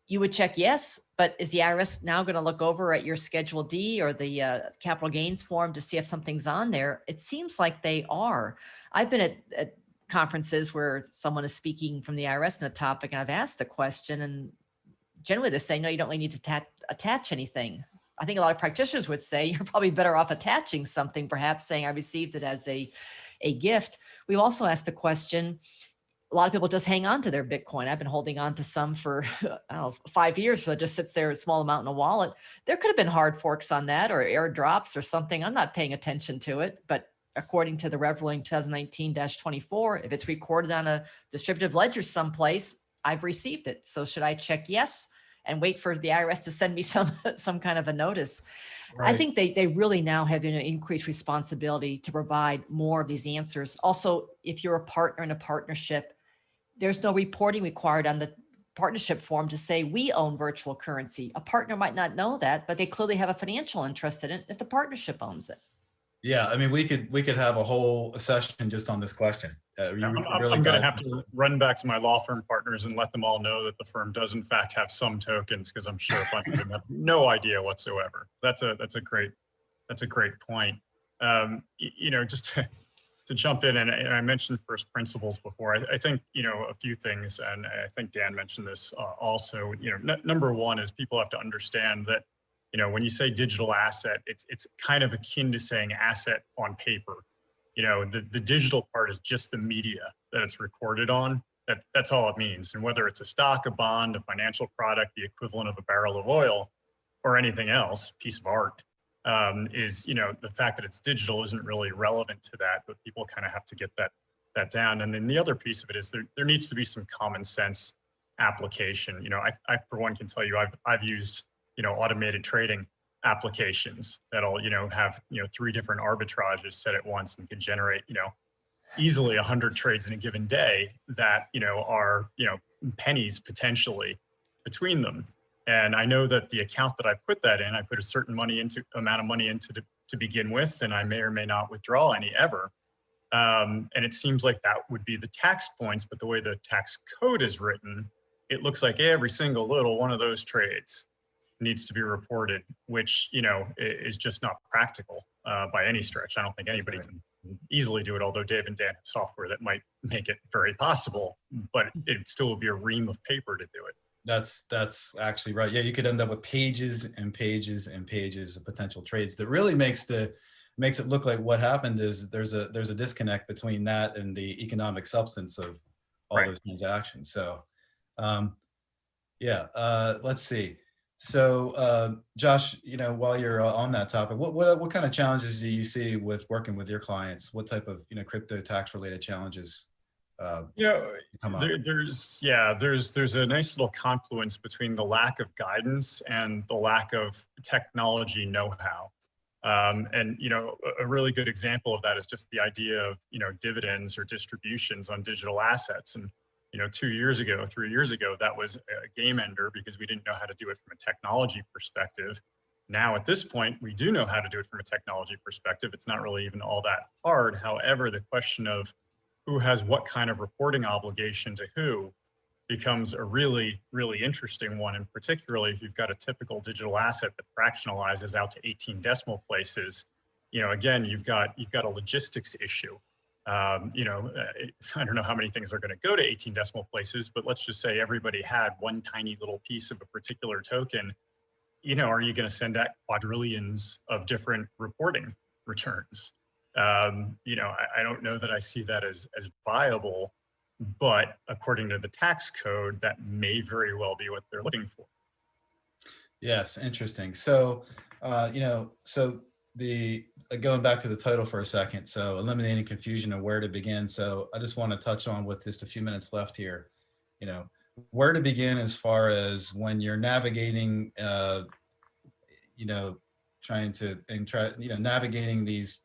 you would check yes, but is the IRS now going to look over at your Schedule D or the capital gains form to see if something's on there? It seems like they are. I've been at conferences where someone is speaking from the IRS on a topic, and I've asked the question, and generally they're saying, no, you don't really need to attach anything. I think a lot of practitioners would say you're probably better off attaching something, perhaps saying I received it as a gift. We've also asked the question, a lot of people just hang on to their Bitcoin. I've been holding on to some for 5 years, so it just sits there, a small amount in a wallet. There could have been hard forks on that, or airdrops or something. I'm not paying attention to it, but according to the Rev Ruling 2019-24, if it's recorded on a distributive ledger someplace, I've received it. So should I check yes and wait for the IRS to send me some kind of a notice? Right. I think they really now have an increased responsibility to provide more of these answers. Also, if you're a partner in a partnership, there's no reporting required on the partnership form to say we own virtual currency. A partner might not know that, but they clearly have a financial interest in it if the partnership owns it. Yeah, I mean, we could have a whole session just on this question. I'm going to have to run back to my law firm partners and let them all know that the firm does in fact have some tokens, because I'm sure a bunch of them have no idea whatsoever. That's a great point. You know, just to jump in, and I mentioned first principles before. I think, you know, a few things, and I think Dan mentioned this also. You know, number one is people have to understand that, you know, when you say digital asset, it's kind of akin to saying asset on paper. You know, the digital part is just the media that it's recorded on. That's all it means. And whether it's a stock, a bond, a financial product, the equivalent of a barrel of oil, or anything else, piece of art, is, you know, the fact that it's digital isn't really relevant to that, but people kind of have to get that down. And then the other piece of it is there needs to be some common sense application. You know, I for one can tell you I've used, you know, automated trading applications that'll, you know, have, you know, 3 different arbitrages set at once and can generate, you know, easily 100 trades in a given day that, you know, are, you know, pennies potentially between them. And I know that the account that I put that in, I put a certain amount of money into to begin with, and I may or may not withdraw any ever. And it seems like that would be the tax points, but the way the tax code is written, it looks like every single little one of those trades needs to be reported, which, you know, is just not practical by any stretch. I don't think anybody can easily do it, although Dave and Dan have software that might make it very possible, but it still would be a ream of paper to do it. That's actually right. Yeah, you could end up with pages and pages and pages of potential trades. That really makes it look like what happened is there's a disconnect between that and the economic substance of all those transactions. So, let's see. So, Josh, you know, while you're on that topic, what kind of challenges do you see with working with your clients? What type of, you know, crypto tax related challenges? There's a nice little confluence between the lack of guidance and the lack of technology know-how. And, you know, a really good example of that is just the idea of, you know, dividends or distributions on digital assets. And, you know, 3 years ago, that was a game ender because we didn't know how to do it from a technology perspective. Now, at this point, we do know how to do it from a technology perspective. It's not really even all that hard. However, the question of who has what kind of reporting obligation to who becomes a really, really interesting one. And particularly if you've got a typical digital asset that fractionalizes out to 18 decimal places, you know, again, you've got a logistics issue. You know, I don't know how many things are going to go to 18 decimal places, but let's just say everybody had one tiny little piece of a particular token. You know, are you going to send out quadrillions of different reporting returns? You know, I don't know that I see that as viable, but according to the tax code, that may very well be what they're looking for. Yes, interesting. So, you know, so going back to the title for a second, so eliminating confusion and where to begin. So I just want to touch on, with just a few minutes left here, you know, where to begin as far as when you're navigating, you know, navigating these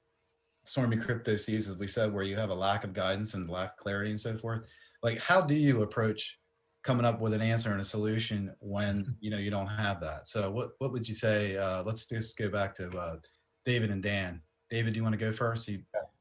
stormy crypto seas, as we said, where you have a lack of guidance and lack of clarity and so forth. Like, how do you approach coming up with an answer and a solution when, you know, you don't have that? So what would you say? Let's just go back to David and Dan. David, do you want to go first?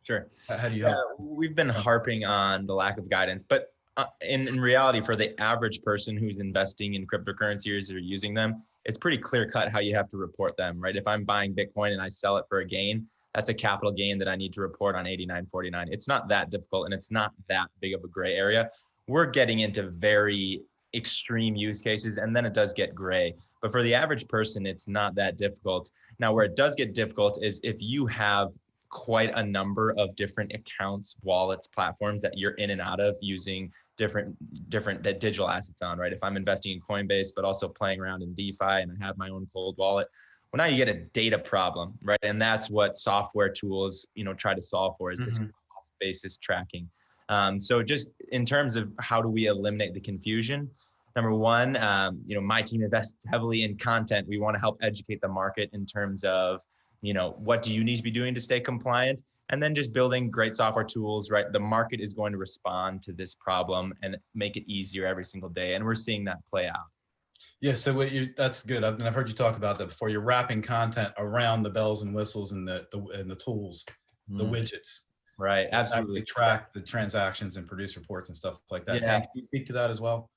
Sure. How do you help? We've been harping on the lack of guidance, but in reality, for the average person who's investing in cryptocurrencies or using them, it's pretty clear cut how you have to report them, right? If I'm buying Bitcoin and I sell it for a gain, that's a capital gain that I need to report on 8949. It's not that difficult, and it's not that big of a gray area. We're getting into very extreme use cases, and then it does get gray. But for the average person, it's not that difficult. Now, where it does get difficult is if you have quite a number of different accounts, wallets, platforms that you're in and out of using different digital assets on, right? If I'm investing in Coinbase, but also playing around in DeFi and I have my own cold wallet, well, now you get a data problem, right? And that's what software tools, you know, try to solve for, is this cost basis tracking. So just in terms of how do we eliminate the confusion, number one, you know, my team invests heavily in content. We want to help educate the market in terms of what do you need to be doing to stay compliant? And then just building great software tools, right? The market is going to respond to this problem and make it easier every single day. And we're seeing that play out. Yeah, so that's good. I've heard you talk about that before. You're wrapping content around the bells and whistles and the tools, the widgets. Right, absolutely. Track the transactions and produce reports and stuff like that. Yeah. Dan, can you speak to that as well?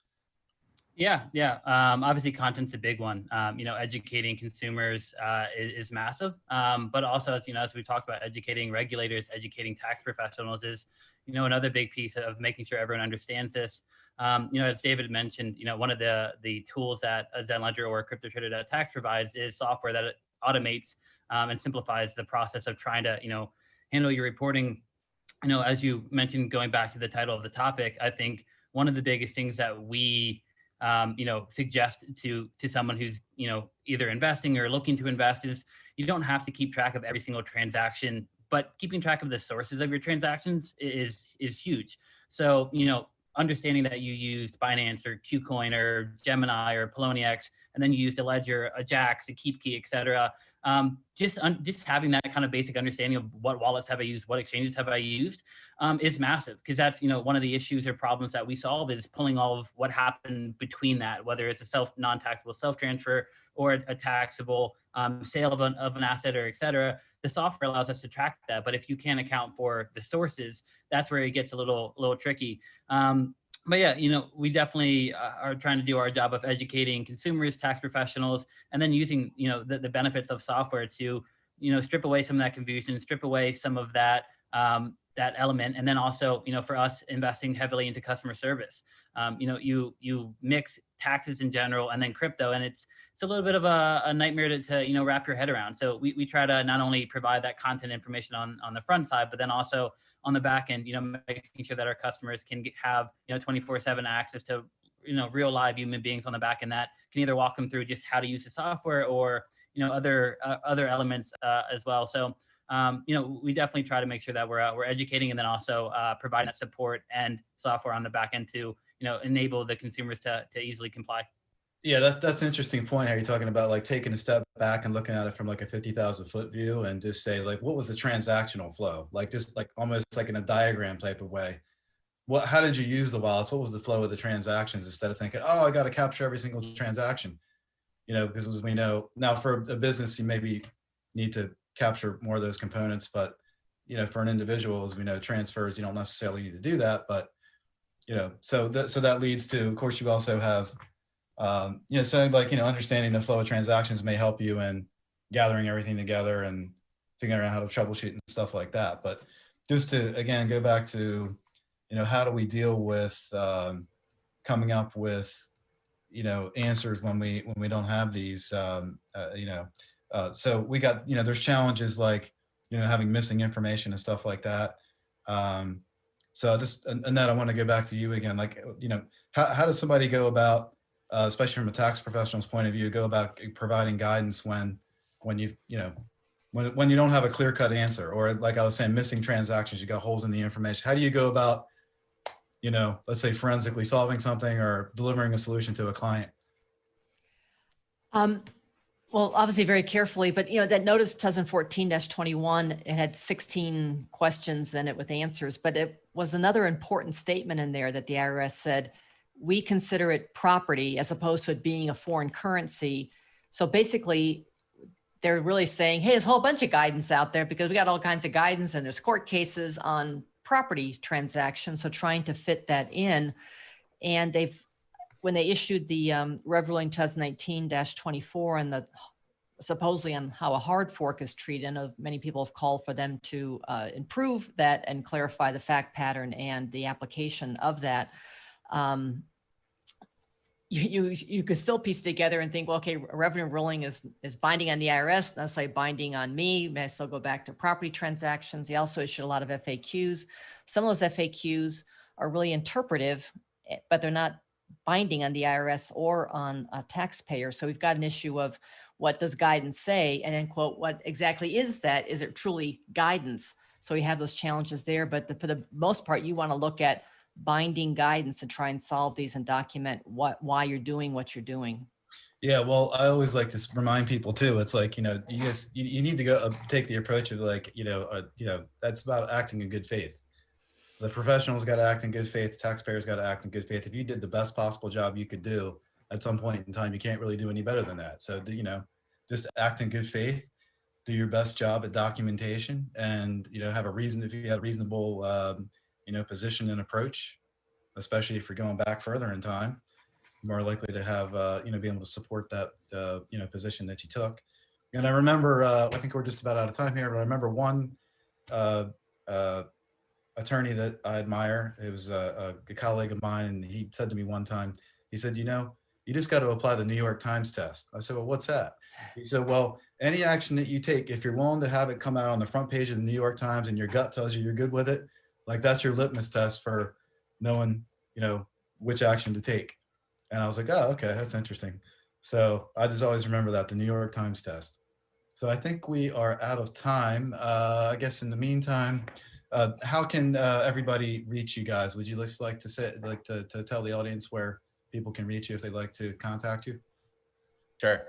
Yeah. Obviously, content's a big one. Educating consumers is massive, but also, as we've talked about, educating regulators, educating tax professionals is, another big piece of making sure everyone understands this. As David mentioned, one of the tools that Zenledger or CryptoTrader.tax provides is software that automates and simplifies the process of trying to, handle your reporting. As you mentioned, going back to the title of the topic, I think one of the biggest things that we suggest to someone who's, either investing or looking to invest is you don't have to keep track of every single transaction, but keeping track of the sources of your transactions is huge. So, understanding that you used Binance or KuCoin or Gemini or Poloniex, and then you used a Ledger, a Jax, a KeepKey, et cetera. Just having that kind of basic understanding of what wallets have I used, what exchanges have I used, is massive, because that's, one of the issues or problems that we solve is pulling all of what happened between that, whether it's a non-taxable self-transfer or a taxable sale of an asset, or et cetera. The software allows us to track that, but if you can't account for the sources, that's where it gets a little tricky. But yeah, we definitely are trying to do our job of educating consumers, tax professionals, and then using, the benefits of software to, strip away some of that confusion, strip away some of that that element, and then also, for us, investing heavily into customer service. You mix taxes in general and then crypto, and it's a little bit of a nightmare to wrap your head around. So we try to not only provide that content information on the front side, but then also on the back end, making sure that our customers can have 24/7 access to real live human beings on the back end that can either walk them through just how to use the software or other elements as well. So we definitely try to make sure that we're educating, and then also providing that support and software on the back end to enable the consumers to easily comply. Yeah, that's an interesting point. How you're talking about like taking a step back and looking at it from like a 50,000 foot view and just say like, what was the transactional flow? Like just like almost like in a diagram type of way. How did you use the wallets? What was the flow of the transactions, instead of thinking, oh, I got to capture every single transaction, because as we know now, for a business, you maybe need to capture more of those components, but for an individual, as we know, transfers, you don't necessarily need to do that. But so that leads to, of course, you also have so like, understanding the flow of transactions may help you in gathering everything together and figuring out how to troubleshoot and stuff like that. But just to, again, go back to, how do we deal with coming up with, answers when we don't have these, so we got, there's challenges like, having missing information and stuff like that. So just, Annette, I want to go back to you again. Like, how does somebody go about, especially from a tax professional's point of view, go about providing guidance when you don't have a clear-cut answer, or like I was saying, missing transactions, you got holes in the information. How do you go about, let's say forensically solving something or delivering a solution to a client? Well, obviously very carefully, but that notice 2014-21, it had 16 questions in it with answers, but it was another important statement in there that the IRS said, we consider it property as opposed to it being a foreign currency. So basically, they're really saying, hey, there's a whole bunch of guidance out there because we got all kinds of guidance and there's court cases on property transactions. So trying to fit that in. And when they issued the Rev ruling 2019-24 and the supposedly on how a hard fork is treated, and many people have called for them to improve that and clarify the fact pattern and the application of that. You could still piece together and think, well, okay, a revenue ruling is binding on the IRS, not say binding on me. May I still go back to property transactions? They also issued a lot of FAQs. Some of those FAQs are really interpretive, but they're not binding on the IRS or on a taxpayer. So we've got an issue of what does guidance say? And then quote, what exactly is that? Is it truly guidance? So we have those challenges there, but for the most part, you want to look at binding guidance to try and solve these and document why you're doing what you're doing. Yeah, well, I always like to remind people too. It's like, you need to go take the approach of like, that's about acting in good faith. The professionals got to act in good faith. The taxpayers got to act in good faith. If you did the best possible job you could do at some point in time, you can't really do any better than that. So, just act in good faith, do your best job at documentation, and, have a reason, if you have a reasonable, position and approach, especially if you're going back further in time, more likely to have, be able to support that, position that you took. And I remember, I think we're just about out of time here, but I remember one attorney that I admire. It was a colleague of mine, and he said to me one time, he said, you just got to apply the New York Times test. I said, well, what's that? He said, well, any action that you take, if you're willing to have it come out on the front page of the New York Times and your gut tells you you're good with it, like that's your litmus test for knowing, which action to take. And I was like, oh, okay, that's interesting. So I just always remember that, the New York Times test. So I think we are out of time. I guess in the meantime, how can everybody reach you guys? Would you just like to say, to tell the audience where people can reach you if they'd like to contact you? Sure.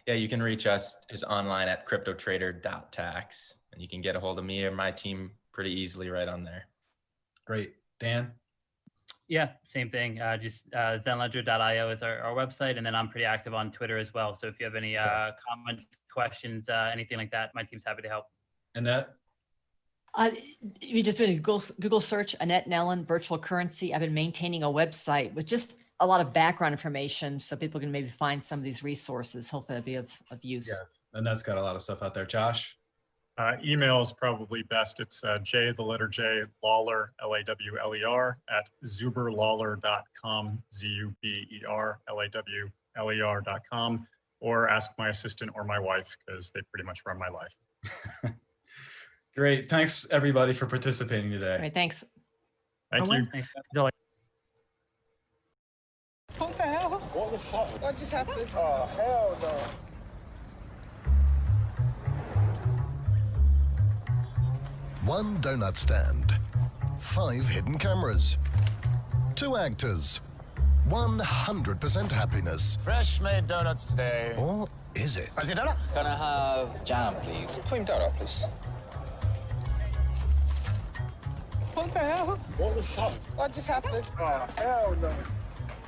Yeah, you can reach us just online at cryptotrader.tax, and you can get a hold of me or my team pretty easily right on there. Great. Dan? Yeah, same thing. Just zenledger.io is our website. And then I'm pretty active on Twitter as well. So if you have any comments, questions, anything like that, my team's happy to help. Annette? You just doing a Google search, Annette Nellen, virtual currency. I've been maintaining a website with just a lot of background information so people can maybe find some of these resources. Hopefully that'll be of use. Yeah, Annette's got a lot of stuff out there. Josh? Email is probably best. It's J, the letter J, Lawler, Lawler, at zuberlawler.com, zuberlawler.com, or ask my assistant or my wife, because they pretty much run my life. Great. Thanks, everybody, for participating today. All right, thanks. Thank you. What the hell? What the fuck? What just happened? Oh, hell no. One donut stand, 5 hidden cameras, 2 actors, 100% happiness. Fresh made donuts today. Or is it? Fancy donut? Can I have jam, please? Cream donut, please. What the hell? What the fuck? What just happened? Oh, hell no.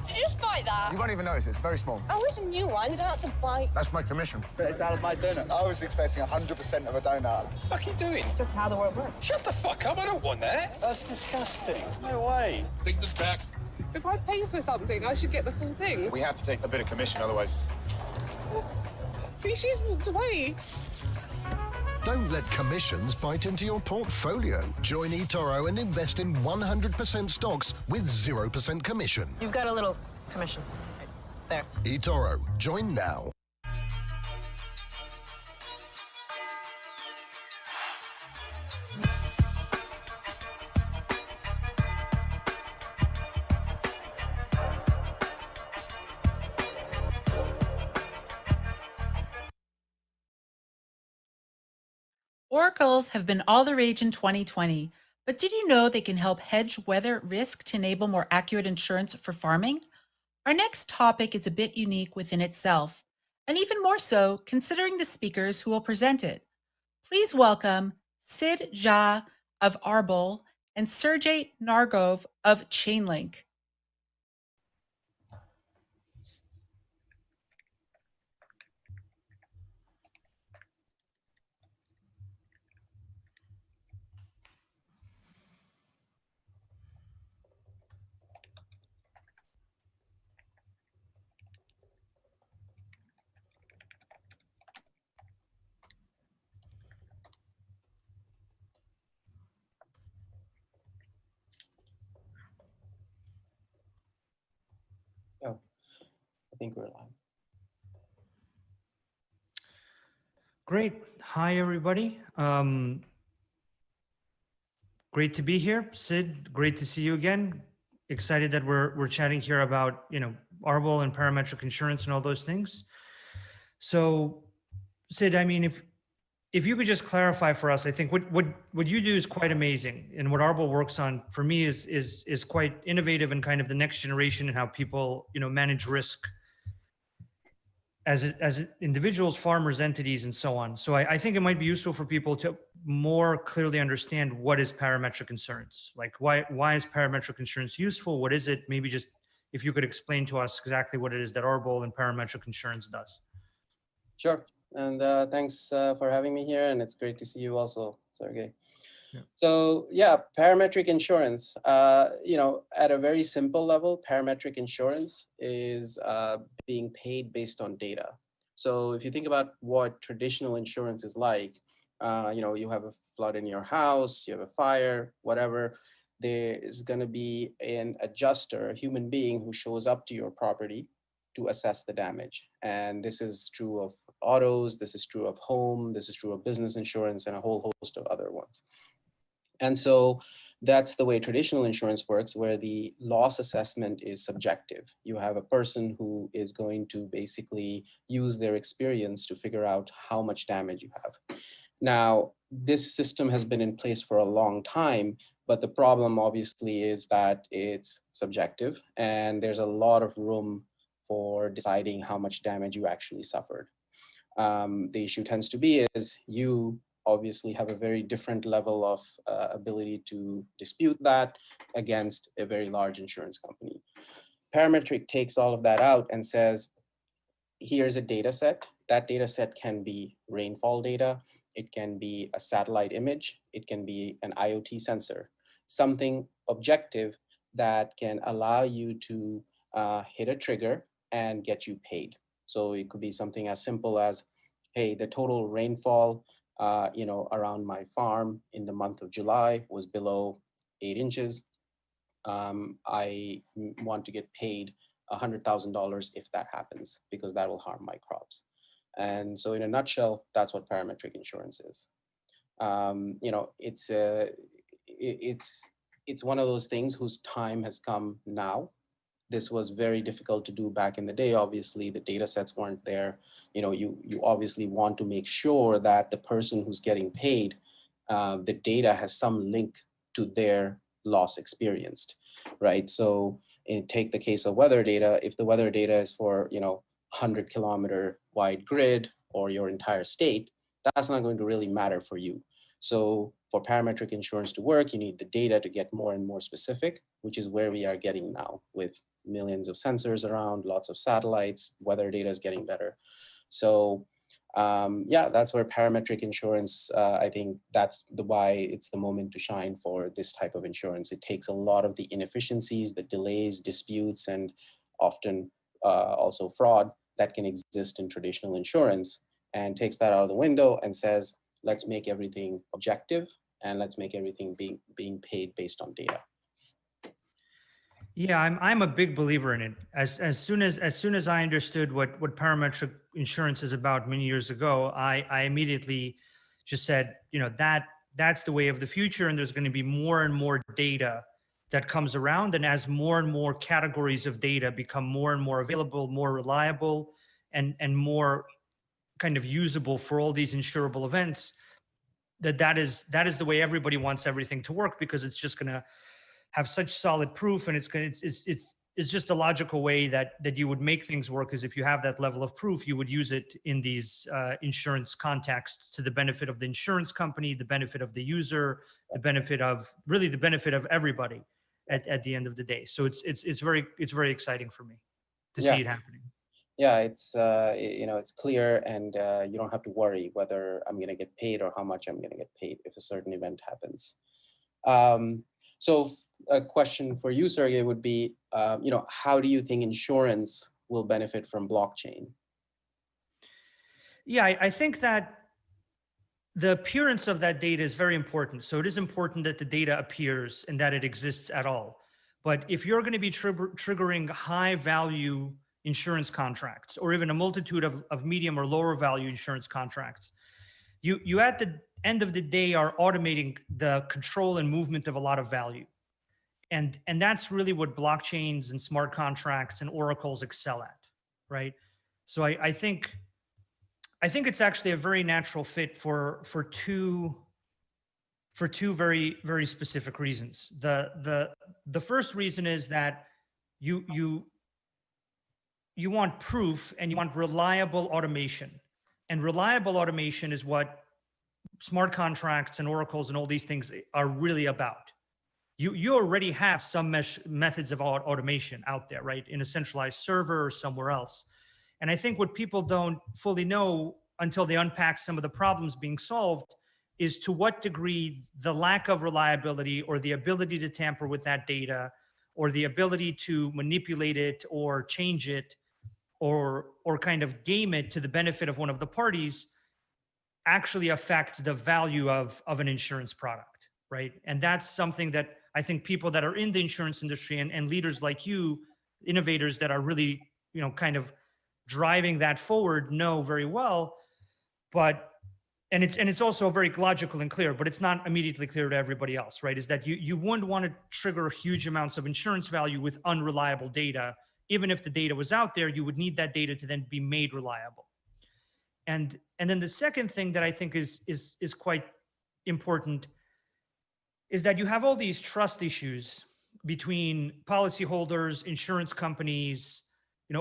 Did you just buy that? You won't even notice, it's very small. Oh, it's a new one. You don't have to buy. That's my commission. But it's out of my donut. I was expecting 100% of a donut. What the fuck are you doing? Just how the world works. Shut the fuck up, I don't want that. That's disgusting. No way. Take this back. If I pay for something, I should get the full thing. We have to take a bit of commission, otherwise... See, she's walked away. Don't let commissions bite into your portfolio. Join eToro and invest in 100% stocks with 0% commission. You've got a little commission. Right there. eToro. Join now. Oracles have been all the rage in 2020, but did you know they can help hedge weather risk to enable more accurate insurance for farming? Our next topic is a bit unique within itself, and even more so considering the speakers who will present it. Please welcome Sid Jha of Arbol and Sergey Nargov of Chainlink. Oh, I think we're live. Great. Hi, everybody. Great to be here. Sid, great to see you again. Excited that we're chatting here about, Arbol and parametric insurance and all those things. So, Sid, I mean, if you could just clarify for us, I think what you do is quite amazing, and what Arbol works on for me is quite innovative and kind of the next generation in how people manage risk. as individuals, farmers, entities, and so on. So I think it might be useful for people to more clearly understand what is parametric insurance. Like why is parametric insurance useful? What is it? Maybe just if you could explain to us exactly what it is that Arbol and parametric insurance does. Sure. And thanks for having me here. And it's great to see you also, Sergey. Yeah. So yeah, parametric insurance, you know, at a very simple level, parametric insurance is being paid based on data. So if you think about what traditional insurance is like, you know, you have a flood in your house, you have a fire, whatever, there is going to be an adjuster, a human being who shows up to your property to assess the damage. And this is true of autos, this is true of home, this is true of business insurance, and a whole host of other ones. And so that's the way traditional insurance works, where the loss assessment is subjective. You have a person who is going to basically use their experience to figure out how much damage you have. Now, this system has been in place for a long time, but the problem obviously is that it's subjective and there's a lot of room for deciding how much damage you actually suffered. The issue tends to be is you obviously have a very different level of ability to dispute that against a very large insurance company. Parametric takes all of that out and says, here's a data set. That data set can be rainfall data. It can be a satellite image. It can be an IoT sensor, something objective that can allow you to hit a trigger and get you paid. So it could be something as simple as, hey, the total rainfall you know, around my farm in the month of July was below 8 inches. I want to get paid $100,000 if that happens, because that will harm my crops. And so in a nutshell, that's what parametric insurance is. You know, it's one of those things whose time has come now. This was very difficult to do back in the day. Obviously, the data sets weren't there. You know, you obviously want to make sure that the person who's getting paid, the data has some link to their loss experienced, right? So take the case of weather data. If the weather data is for, you know, 100-kilometer wide grid or your entire state, that's not going to really matter for you. So for parametric insurance to work, you need the data to get more and more specific, which is where we are getting now with millions of sensors around, lots of satellites, weather data is getting better. So yeah, that's where parametric insurance, I think that's why it's the moment to shine for this type of insurance. It takes a lot of the inefficiencies, the delays, disputes, and often also fraud that can exist in traditional insurance, and takes that out of the window and says, let's make everything objective and let's make everything being paid based on data. Yeah, I'm a big believer in it. As soon as I understood what parametric insurance is about many years ago, I immediately just said, you know, that's the way of the future, and there's going to be more and more data that comes around, and as more and more categories of data become more and more available, more reliable, and more kind of usable for all these insurable events, that is the way everybody wants everything to work, because it's just going to have such solid proof, and it's just a logical way that you would make things work. Is if you have that level of proof, you would use it in these insurance contexts to the benefit of the insurance company, the benefit of the user, the benefit of everybody at the end of the day. So it's very exciting for me to see it happening. Yeah, it's you know, it's clear, and you don't have to worry whether I'm going to get paid or how much I'm going to get paid if a certain event happens. So a question for you, Sergey, would be, you know, how do you think insurance will benefit from blockchain? Yeah, I think that the appearance of that data is very important. So it is important that the data appears and that it exists at all. But if you're going to be triggering high value insurance contracts, or even a multitude of medium or lower value insurance contracts, you at the end of the day are automating the control and movement of a lot of value. And that's really what blockchains and smart contracts and oracles excel at, right? So I think it's actually a very natural fit for two very, very specific reasons. The first reason is that you you want proof and you want reliable automation. And reliable automation is what smart contracts and oracles and all these things are really about. You already have some methods of automation out there, right? In a centralized server or somewhere else. And I think what people don't fully know until they unpack some of the problems being solved is to what degree the lack of reliability or the ability to tamper with that data or the ability to manipulate it or change it or kind of game it to the benefit of one of the parties actually affects the value of an insurance product, right? And that's something that I think people that are in the insurance industry and leaders like you, innovators that are really, kind of driving that forward know very well. But and it's also very logical and clear, but it's not immediately clear to everybody else, right? Is that you wouldn't want to trigger huge amounts of insurance value with unreliable data. Even if the data was out there, you would need that data to then be made reliable. And then the second thing that I think is quite important is that you have all these trust issues between policyholders, insurance companies,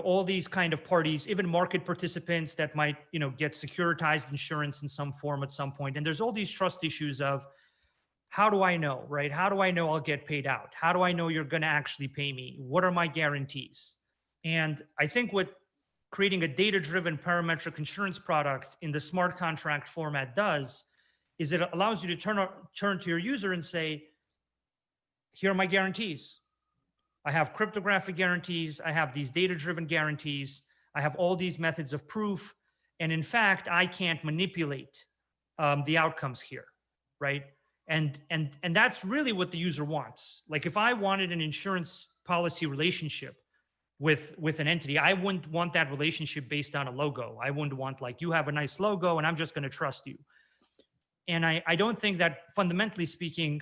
all these kind of parties, even market participants that might, get securitized insurance in some form at some point. And there's all these trust issues of how do I know, right? How do I know I'll get paid out? How do I know you're going to actually pay me? What are my guarantees? And I think what creating a data-driven parametric insurance product in the smart contract format does is it allows you to turn to your user and say, here are my guarantees. I have cryptographic guarantees. I have these data-driven guarantees. I have all these methods of proof. And in fact, I can't manipulate the outcomes here, right? And that's really what the user wants. Like if I wanted an insurance policy relationship with an entity, I wouldn't want that relationship based on a logo. I wouldn't want like, you have a nice logo and I'm just going to trust you. And I don't think that fundamentally speaking,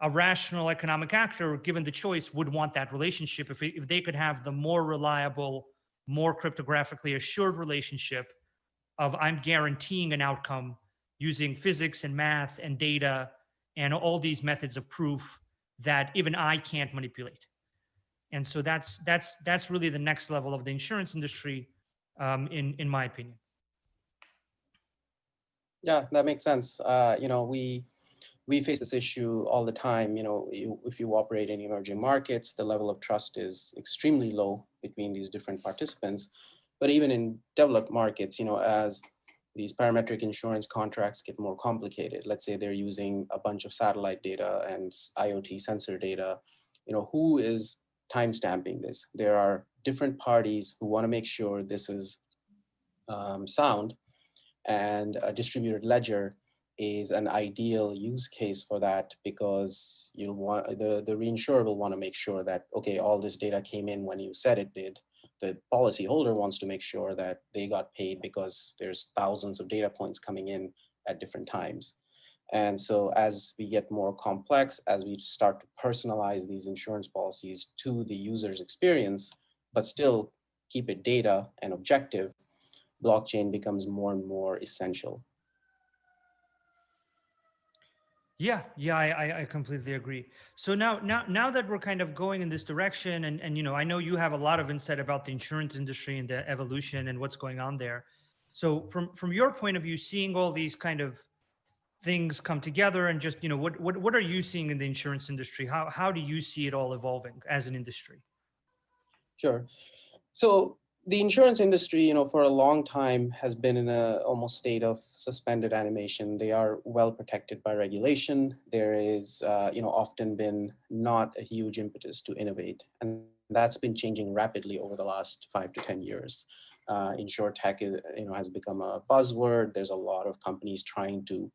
a rational economic actor, given the choice, would want that relationship if they could have the more reliable, more cryptographically assured relationship of I'm guaranteeing an outcome using physics and math and data and all these methods of proof that even I can't manipulate. And so that's really the next level of the insurance industry, in my opinion. Yeah, that makes sense. We face this issue all the time. If you operate in emerging markets, the level of trust is extremely low between these different participants. But even in developed markets, as these parametric insurance contracts get more complicated, let's say they're using a bunch of satellite data and IoT sensor data, who is timestamping this? There are different parties who want to make sure this is sound, and a distributed ledger is an ideal use case for that, because you want the reinsurer will want to make sure that, okay, all this data came in when you said it did. The policyholder wants to make sure that they got paid because there's thousands of data points coming in at different times. And so as we get more complex, as we start to personalize these insurance policies to the user's experience, but still keep it data and objective, blockchain becomes more and more essential. Yeah, I completely agree. So now that we're kind of going in this direction, and I know you have a lot of insight about the insurance industry and the evolution and what's going on there. So from your point of view, seeing all these kind of things come together, and just what are you seeing in the insurance industry? How do you see it all evolving as an industry? Sure. So the insurance industry, for a long time has been in a almost state of suspended animation. They are well protected by regulation. There is, often been not a huge impetus to innovate, and that's been changing rapidly over the last 5 to 10 years. Insurtech, has become a buzzword. There's a lot of companies trying to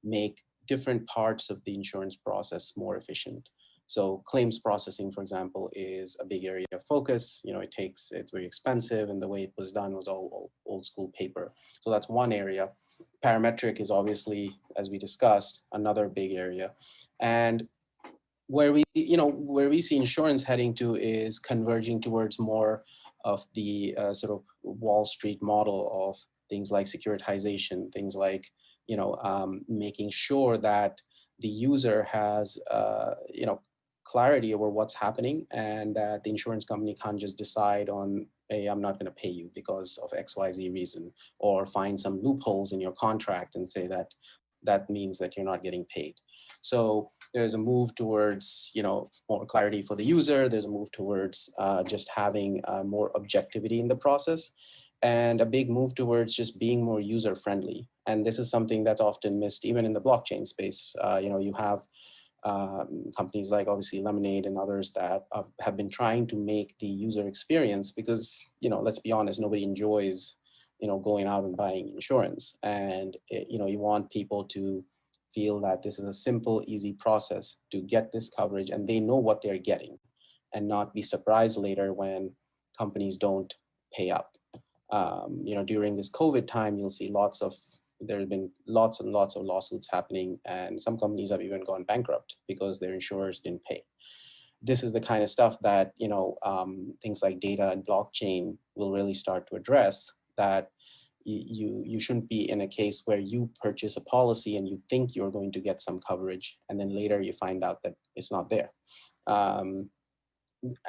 make different parts of the insurance process more efficient. So claims processing, for example, is a big area of focus. It's very expensive, and the way it was done was all old school paper. So that's one area. Parametric is obviously, as we discussed, another big area. And where we see insurance heading to is converging towards more of the sort of Wall Street model of things like securitization, things like, making sure that the user has, clarity over what's happening, and that the insurance company can't just decide on hey, I'm not going to pay you because of XYZ reason, or find some loopholes in your contract and say that that means that you're not getting paid. So there's a move towards, more clarity for the user. There's a move towards just having more objectivity in the process, and a big move towards just being more user friendly. And this is something that's often missed even in the blockchain space. You have companies like obviously Lemonade and others that have been trying to make the user experience, because, let's be honest, nobody enjoys, going out and buying insurance. And, you want people to feel that this is a simple, easy process to get this coverage, and they know what they're getting, and not be surprised later when companies don't pay up. During this COVID time, you'll see there have been lots and lots of lawsuits happening, and some companies have even gone bankrupt because their insurers didn't pay. This is the kind of stuff that, things like data and blockchain will really start to address, that you shouldn't be in a case where you purchase a policy and you think you're going to get some coverage, and then later you find out that it's not there.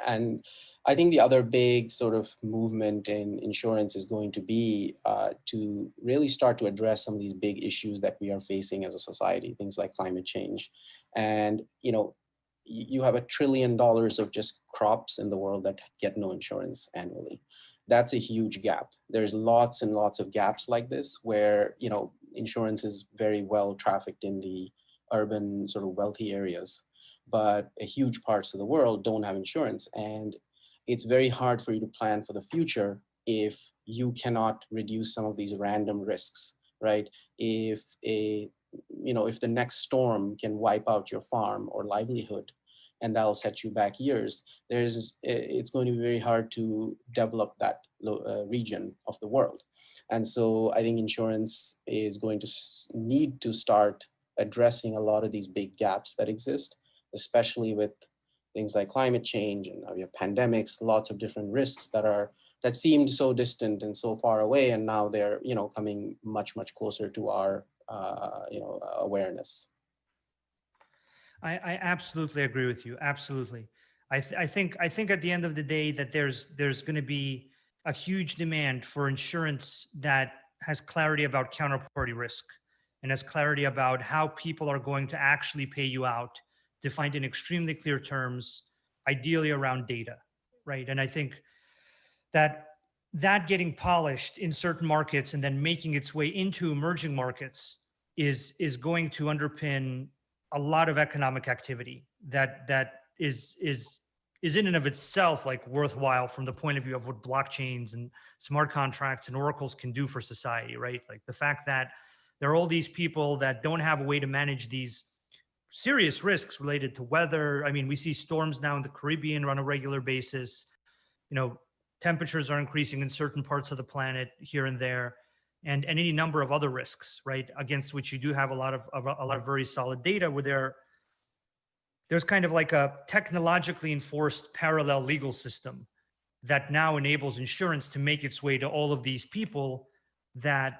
And I think the other big sort of movement in insurance is going to be to really start to address some of these big issues that we are facing as a society, things like climate change. And, you have $1 trillion of just crops in the world that get no insurance annually. That's a huge gap. There's lots and lots of gaps like this where, insurance is very well trafficked in the urban sort of wealthy areas, but huge parts of the world don't have insurance. And it's very hard for you to plan for the future if you cannot reduce some of these random risks, right? If the next storm can wipe out your farm or livelihood, and that'll set you back years, it's going to be very hard to develop that region of the world. And so I think insurance is going to need to start addressing a lot of these big gaps that exist, especially with things like climate change, and we have pandemics, lots of different risks that seemed so distant and so far away, and now they're coming much, much closer to our awareness. I absolutely agree with you. Absolutely. I think at the end of the day that there's going to be a huge demand for insurance that has clarity about counterparty risk, and has clarity about how people are going to actually pay you out, defined in extremely clear terms, ideally around data, right? And I think that getting polished in certain markets and then making its way into emerging markets is going to underpin a lot of economic activity that is in and of itself like worthwhile from the point of view of what blockchains and smart contracts and oracles can do for society, right? Like the fact that there are all these people that don't have a way to manage these serious risks related to weather. I mean, we see storms now in the Caribbean on a regular basis. Temperatures are increasing in certain parts of the planet here and there, and any number of other risks, right, against which you do have a lot of very solid data, where there's kind of like a technologically enforced parallel legal system that now enables insurance to make its way to all of these people that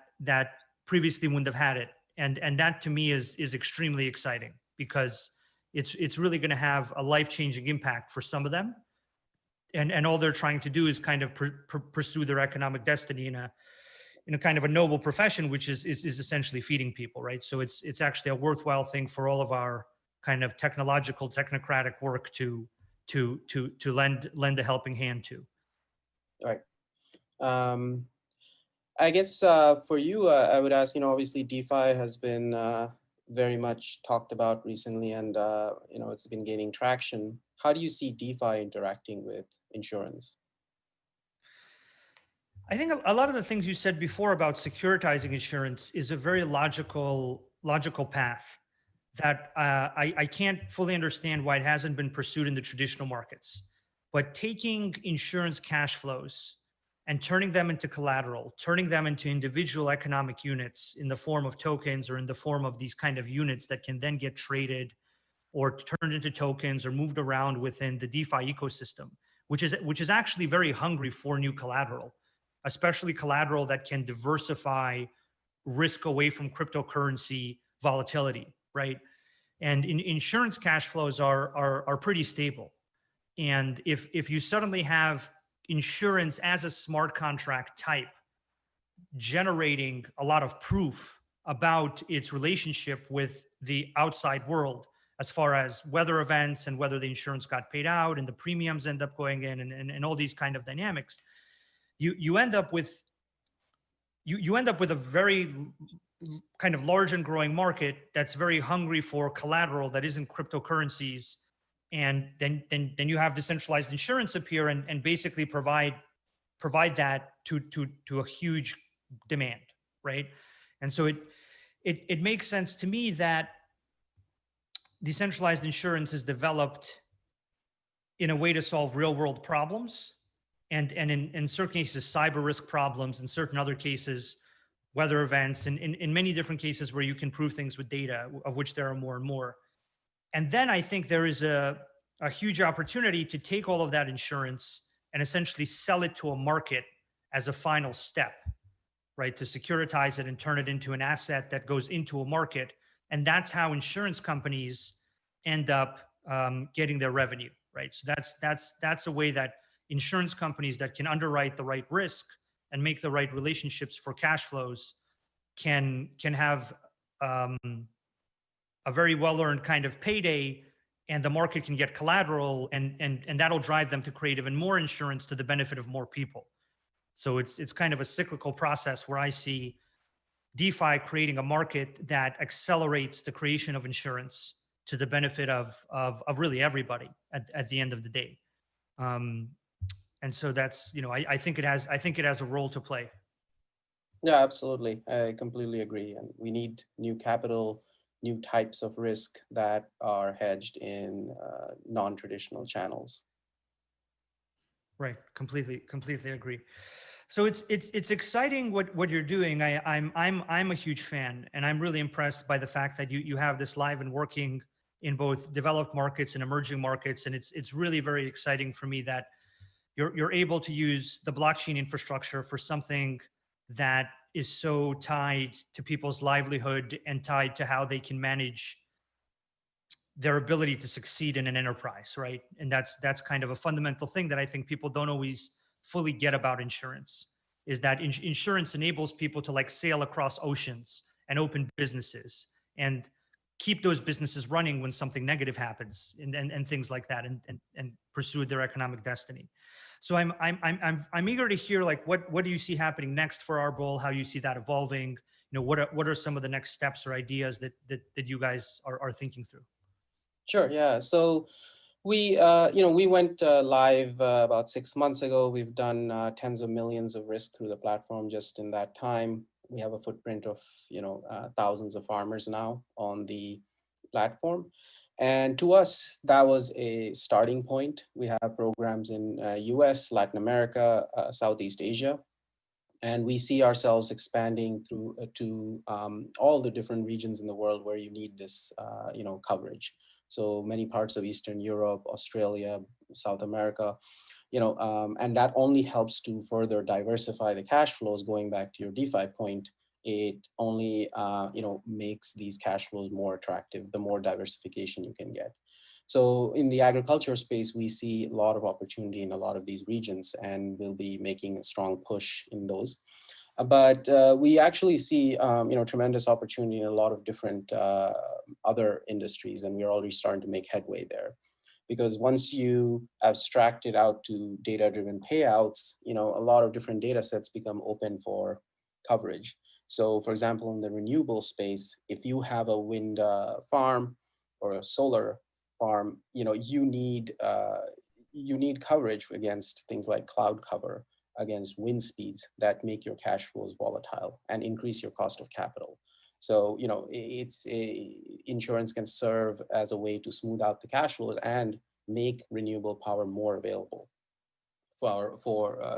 previously wouldn't have had it. And that to me is extremely exciting, because it's really going to have a life-changing impact for some of them. And all they're trying to do is kind of pursue their economic destiny in a kind of a noble profession, which is essentially feeding people, right? So it's actually a worthwhile thing for all of our kind of technological, technocratic work to lend a helping hand to. Right. I guess for you, I would ask, obviously DeFi has been very much talked about recently, and it's been gaining traction. How do you see DeFi interacting with insurance? I think a lot of the things you said before about securitizing insurance is a very logical path that I can't fully understand why it hasn't been pursued in the traditional markets. But taking insurance cash flows and turning them into collateral, turning them into individual economic units in the form of tokens or in the form of these kind of units that can then get traded or turned into tokens or moved around within the DeFi ecosystem, which is actually very hungry for new collateral, especially collateral that can diversify risk away from cryptocurrency volatility, right? And insurance cash flows are pretty stable. And if you suddenly have insurance as a smart contract type generating a lot of proof about its relationship with the outside world as far as weather events and whether the insurance got paid out and the premiums end up going in and all these kind of dynamics, you end up with a very kind of large and growing market that's very hungry for collateral that isn't cryptocurrencies. And then you have decentralized insurance appear and basically provide that to a huge demand, right? And so it makes sense to me that decentralized insurance is developed in a way to solve real world problems, and in certain cases cyber risk problems, in certain other cases weather events, and in many different cases where you can prove things with data, of which there are more and more. And then I think there is a huge opportunity to take all of that insurance and essentially sell it to a market as a final step, right? To securitize it and turn it into an asset that goes into a market. And that's how insurance companies end up getting their revenue, right? So that's a way that insurance companies that can underwrite the right risk and make the right relationships for cash flows can have a very well-earned kind of payday, and the market can get collateral, and that'll drive them to create even more insurance to the benefit of more people. So it's kind of a cyclical process where I see DeFi creating a market that accelerates the creation of insurance to the benefit of really everybody at the end of the day. And so that's, I think it has a role to play. Yeah, absolutely. I completely agree. And we need new capital, new types of risk that are hedged in non-traditional channels. Right. Completely agree. So it's exciting what you're doing. I'm a huge fan, and I'm really impressed by the fact that you have this live and working in both developed markets and emerging markets. And it's really very exciting for me that you're able to use the blockchain infrastructure for something that is so tied to people's livelihood and tied to how they can manage their ability to succeed in an enterprise, right? And that's kind of a fundamental thing that I think people don't always fully get about insurance, is that insurance enables people to like sail across oceans and open businesses and keep those businesses running when something negative happens and things like that, and pursue their economic destiny. So I'm eager to hear, like, what do you see happening next for Arbol? How you see that evolving? What are some of the next steps or ideas that you guys are thinking through? Sure. Yeah. So we went live about 6 months ago. We've done tens of millions of risk through the platform just in that time. We have a footprint of thousands of farmers now on the platform. And to us, that was a starting point. We have programs in US, Latin America, Southeast Asia, and we see ourselves expanding through to all the different regions in the world where you need this coverage. So many parts of Eastern Europe, Australia, South America, and that only helps to further diversify the cash flows. Going back to your DeFi point, it only makes these cash flows more attractive the more diversification you can get. So in the agriculture space, we see a lot of opportunity in a lot of these regions, and we'll be making a strong push in those. But we actually see tremendous opportunity in a lot of different other industries, and we're already starting to make headway there. Because once you abstract it out to data-driven payouts, a lot of different data sets become open for coverage. So for example, in the renewable space, if you have a wind farm or a solar farm, you need coverage against things like cloud cover, against wind speeds that make your cash flows volatile and increase your cost of capital. So, insurance can serve as a way to smooth out the cash flows and make renewable power more available for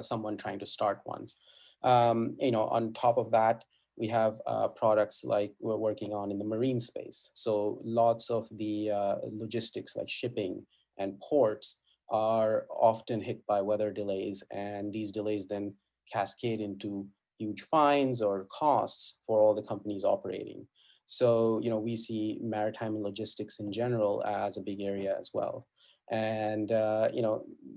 someone trying to start one. On top of that, we have products like we're working on in the marine space. So lots of the logistics like shipping and ports are often hit by weather delays, and these delays then cascade into huge fines or costs for all the companies operating. So, we see maritime and logistics in general as a big area as well. And,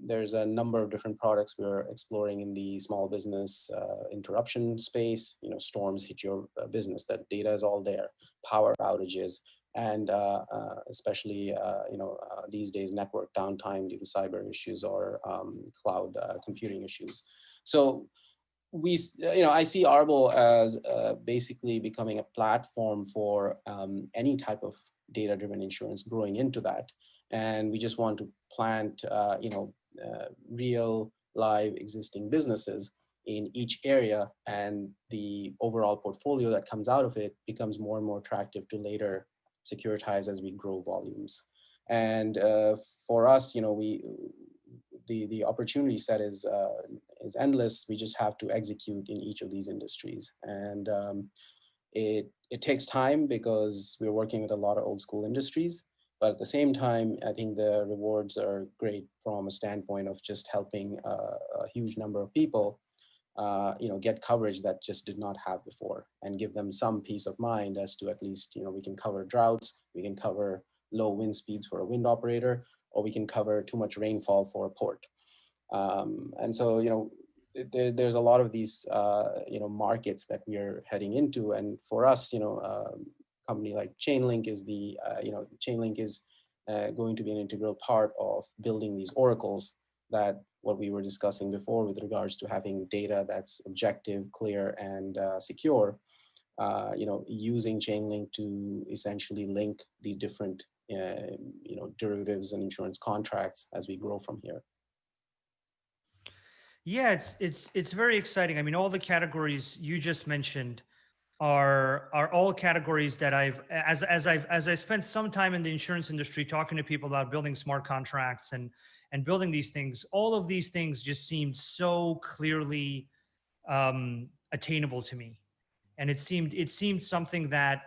there's a number of different products we're exploring in the small business interruption space. Storms hit your business, that data is all there, power outages, and especially, these days, network downtime due to cyber issues or cloud computing issues. So I see Arbol as basically becoming a platform for any type of data-driven insurance growing into that. And we just want to plant, real live existing businesses in each area, and the overall portfolio that comes out of it becomes more and more attractive to later securitize as we grow volumes. And for us, the opportunity set is endless. We just have to execute in each of these industries, and it takes time because we're working with a lot of old school industries. But at the same time, I think the rewards are great from a standpoint of just helping a huge number of people, get coverage that just did not have before, and give them some peace of mind as to at least, we can cover droughts, we can cover low wind speeds for a wind operator, or we can cover too much rainfall for a port. And so, there's a lot of these, markets that we are heading into. And for us, company like Chainlink is going to be an integral part of building these oracles, that what we were discussing before with regards to having data that's objective, clear, and secure, using Chainlink to essentially link these different, derivatives and insurance contracts as we grow from here. Yeah, it's very exciting. I mean, all the categories you just mentioned are all categories that as I spent some time in the insurance industry talking to people about building smart contracts and building these things, all of these things just seemed so clearly attainable to me. And it seemed something that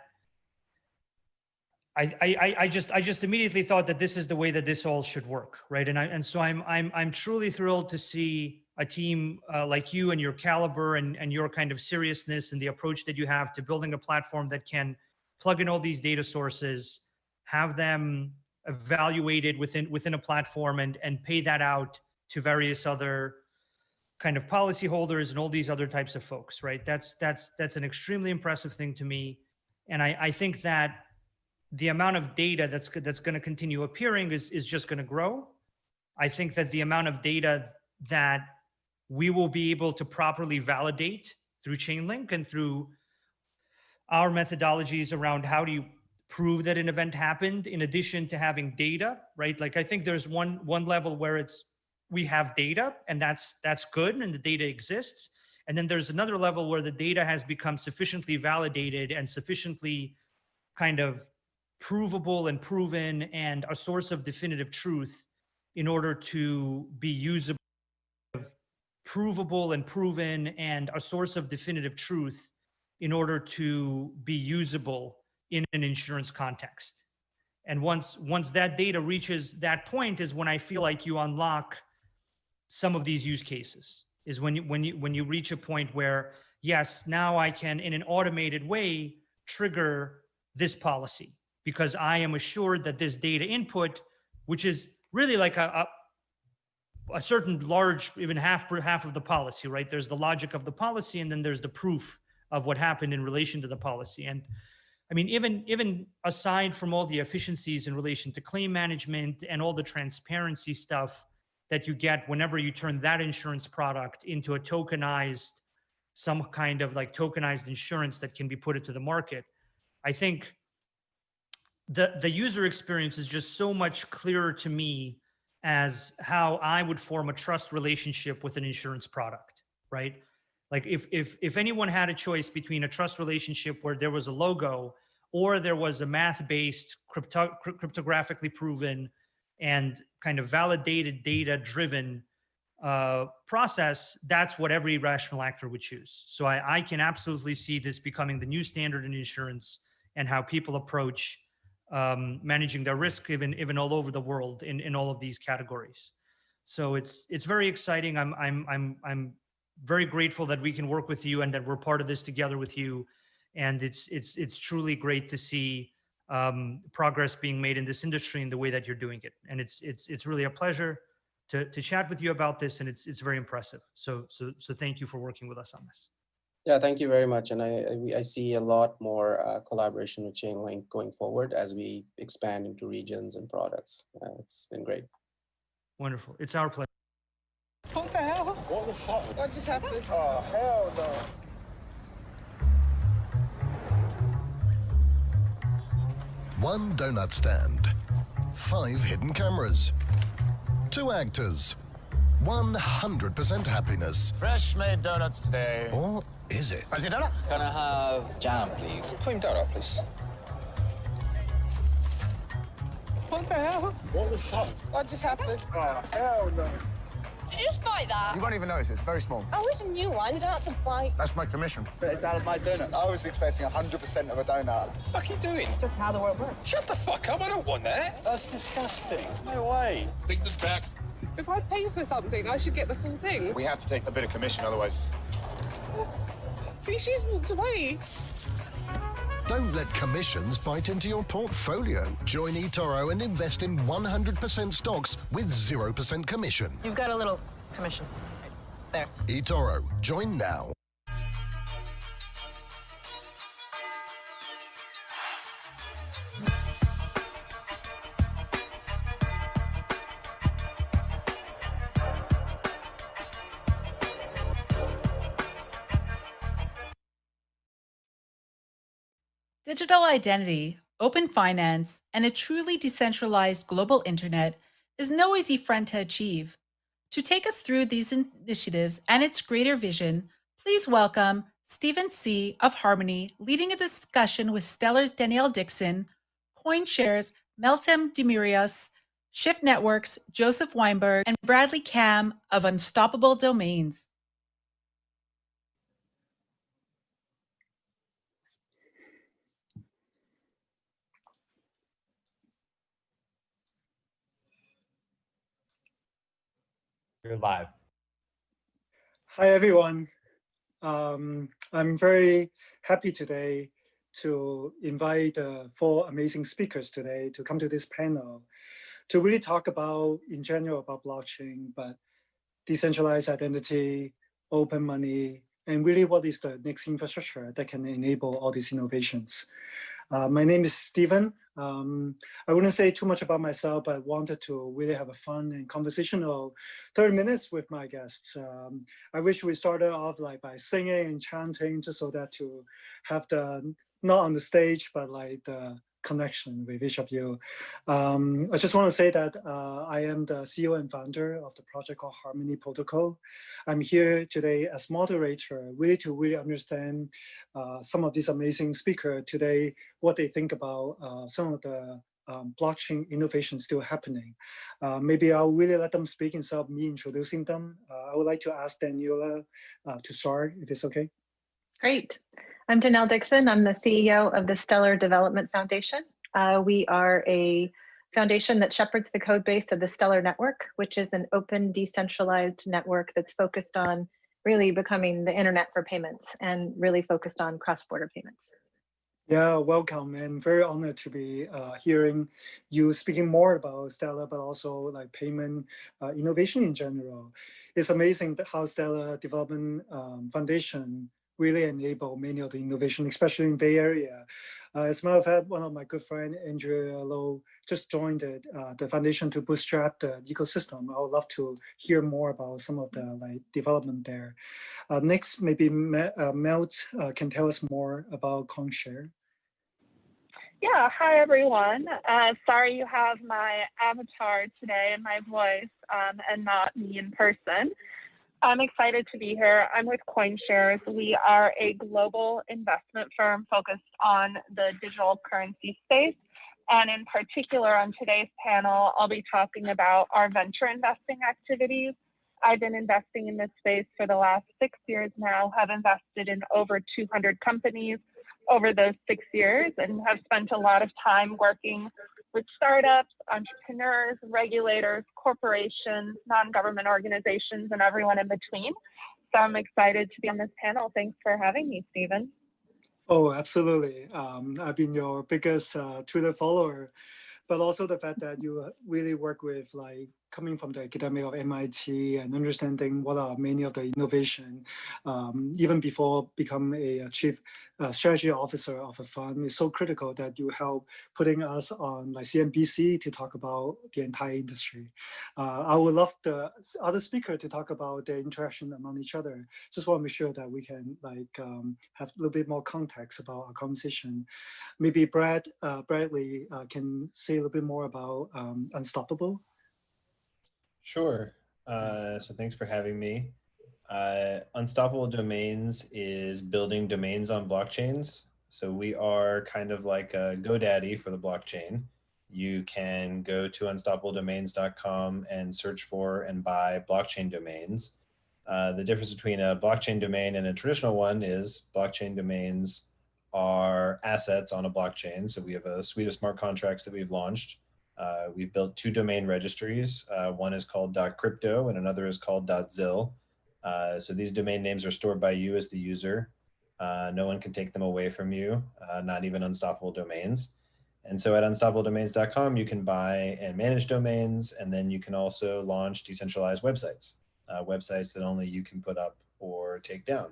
I just immediately thought that this is the way that this all should work, right? And so I'm truly thrilled to see a team like you and your caliber and your kind of seriousness and the approach that you have to building a platform that can plug in all these data sources, have them evaluated within a platform, and pay that out to various other kind of policyholders and all these other types of folks, right? That's an extremely impressive thing to me. And I think that the amount of data that's going to continue appearing is just going to grow. I think that the amount of data that we will be able to properly validate through Chainlink and through our methodologies around how do you prove that an event happened, in addition to having data, right? Like, I think there's one level where we have data, and that's good, and the data exists. And then there's another level where the data has become sufficiently validated and sufficiently kind of provable and proven and a source of definitive truth in order to be usable, provable and proven and a source of definitive truth in order to be usable in an insurance context. And once that data reaches that point is when I feel like you unlock some of these use cases, is when you reach a point where, yes, now I can, in an automated way, trigger this policy because I am assured that this data input, which is really like a certain large, even half of the policy, right? There's the logic of the policy, and then there's the proof of what happened in relation to the policy. And I mean, even aside from all the efficiencies in relation to claim management and all the transparency stuff that you get whenever you turn that insurance product into a tokenized, some kind of like tokenized insurance that can be put into the market, I think the user experience is just so much clearer to me as how I would form a trust relationship with an insurance product, right? Like if anyone had a choice between a trust relationship where there was a logo or there was a math-based, cryptographically proven and kind of validated data-driven process, that's what every rational actor would choose. So I can absolutely see this becoming the new standard in insurance and how people approach managing their risk even all over the world in all of these categories. So it's very exciting. I'm very grateful that we can work with you and that we're part of this together with you. And it's truly great to see progress being made in this industry in the way that you're doing it. And it's really a pleasure to chat with you about this, and it's very impressive. So thank you for working with us on this. Yeah, thank you very much. And I see a lot more collaboration with Chainlink going forward as we expand into regions and products. It's been great. Wonderful. It's our pleasure. What the hell? What the fuck? What just happened? Oh, hell no. One donut stand, 5 hidden cameras, 2 actors, 100% happiness. Fresh made donuts today. Or is it? Fancy a donut? Can I have jam, please? Cream donut, please. What the hell? What the fuck? What just happened? Oh, hell no. Did you just bite that? You won't even notice, it's very small. Oh, it's a new one. You don't have to bite. That's my commission. But it's out of my donut. I was expecting 100% of a donut. What the fuck are you doing? Just how the world works. Shut the fuck up, I don't want that. That's disgusting. No way. Take this back. If I pay for something, I should get the full thing. We have to take a bit of commission, otherwise... See, she's walked away. Don't let commissions bite into your portfolio. Join eToro and invest in 100% stocks with 0% commission. You've got a little commission. Right there. eToro. Join now. Digital identity, open finance, and a truly decentralized global internet is no easy friend to achieve. To take us through these initiatives and its greater vision, please welcome Stephen C. of Harmony, leading a discussion with Stellar's Danielle Dixon, CoinShares' Meltem Demirios, Shift Networks' Joseph Weinberg, and Bradley Cam of Unstoppable Domains. You're live. Hi, everyone. I'm very happy today to invite 4 amazing speakers today to come to this panel to really talk about, in general, about blockchain, but decentralized identity, open money, and really what is the next infrastructure that can enable all these innovations. My name is Stephen. I wouldn't say too much about myself, but I wanted to really have a fun and conversational 30 minutes with my guests. I wish we started off like by singing and chanting, just so that to have the, not on the stage, but like the connection with each of you. I just want to say that I am the CEO and founder of the project called Harmony Protocol. I'm here today as moderator, really to really understand some of these amazing speakers today, what they think about some of the blockchain innovation still happening. Maybe I'll really let them speak instead of me introducing them. I would like to ask Daniela to start, if it's okay. Great. I'm Danielle Dixon. I'm the CEO of the Stellar Development Foundation. We are a foundation that shepherds the code base of the Stellar Network, which is an open, decentralized network that's focused on really becoming the internet for payments and really focused on cross-border payments. Yeah, welcome, and very honored to be hearing you speaking more about Stellar, but also like payment innovation in general. It's amazing how Stellar Development Foundation really enable many of the innovation, especially in Bay Area. As a matter of fact, one of my good friends, Andrea Lowe, just joined the foundation to bootstrap the ecosystem. I would love to hear more about some of the like development there. Next, maybe Melt can tell us more about CoinShare. Yeah, hi everyone. Sorry you have my avatar today and my voice and not me in person. I'm excited to be here. I'm with CoinShares. We are a global investment firm focused on the digital currency space. And in particular on today's panel, I'll be talking about our venture investing activities. I've been investing in this space for the last 6 years now, have invested in over 200 companies over those 6 years, and have spent a lot of time working with startups, entrepreneurs, regulators, corporations, non-government organizations, and everyone in between. So I'm excited to be on this panel. Thanks for having me, Stephen. Oh, absolutely. I've been your biggest Twitter follower, but also the fact that you really work with like coming from the academic of MIT and understanding what are many of the innovation, even before become a chief strategy officer of a fund is so critical that you help putting us on like CNBC to talk about the entire industry. I would love the other speaker to talk about the interaction among each other. Just want to make sure that we can like have a little bit more context about our conversation. Maybe Bradley can say a little bit more about Unstoppable. Sure. So thanks for having me. Unstoppable Domains is building domains on blockchains. So we are kind of like a GoDaddy for the blockchain. You can go to unstoppabledomains.com and search for and buy blockchain domains. The difference between a blockchain domain and a traditional one is blockchain domains are assets on a blockchain. So we have a suite of smart contracts that we've launched. We've built 2 domain registries. One is called .crypto and another is called .zil. So these domain names are stored by you as the user. No one can take them away from you, not even Unstoppable Domains. And so at unstoppabledomains.com, you can buy and manage domains, and then you can also launch decentralized websites, websites that only you can put up or take down.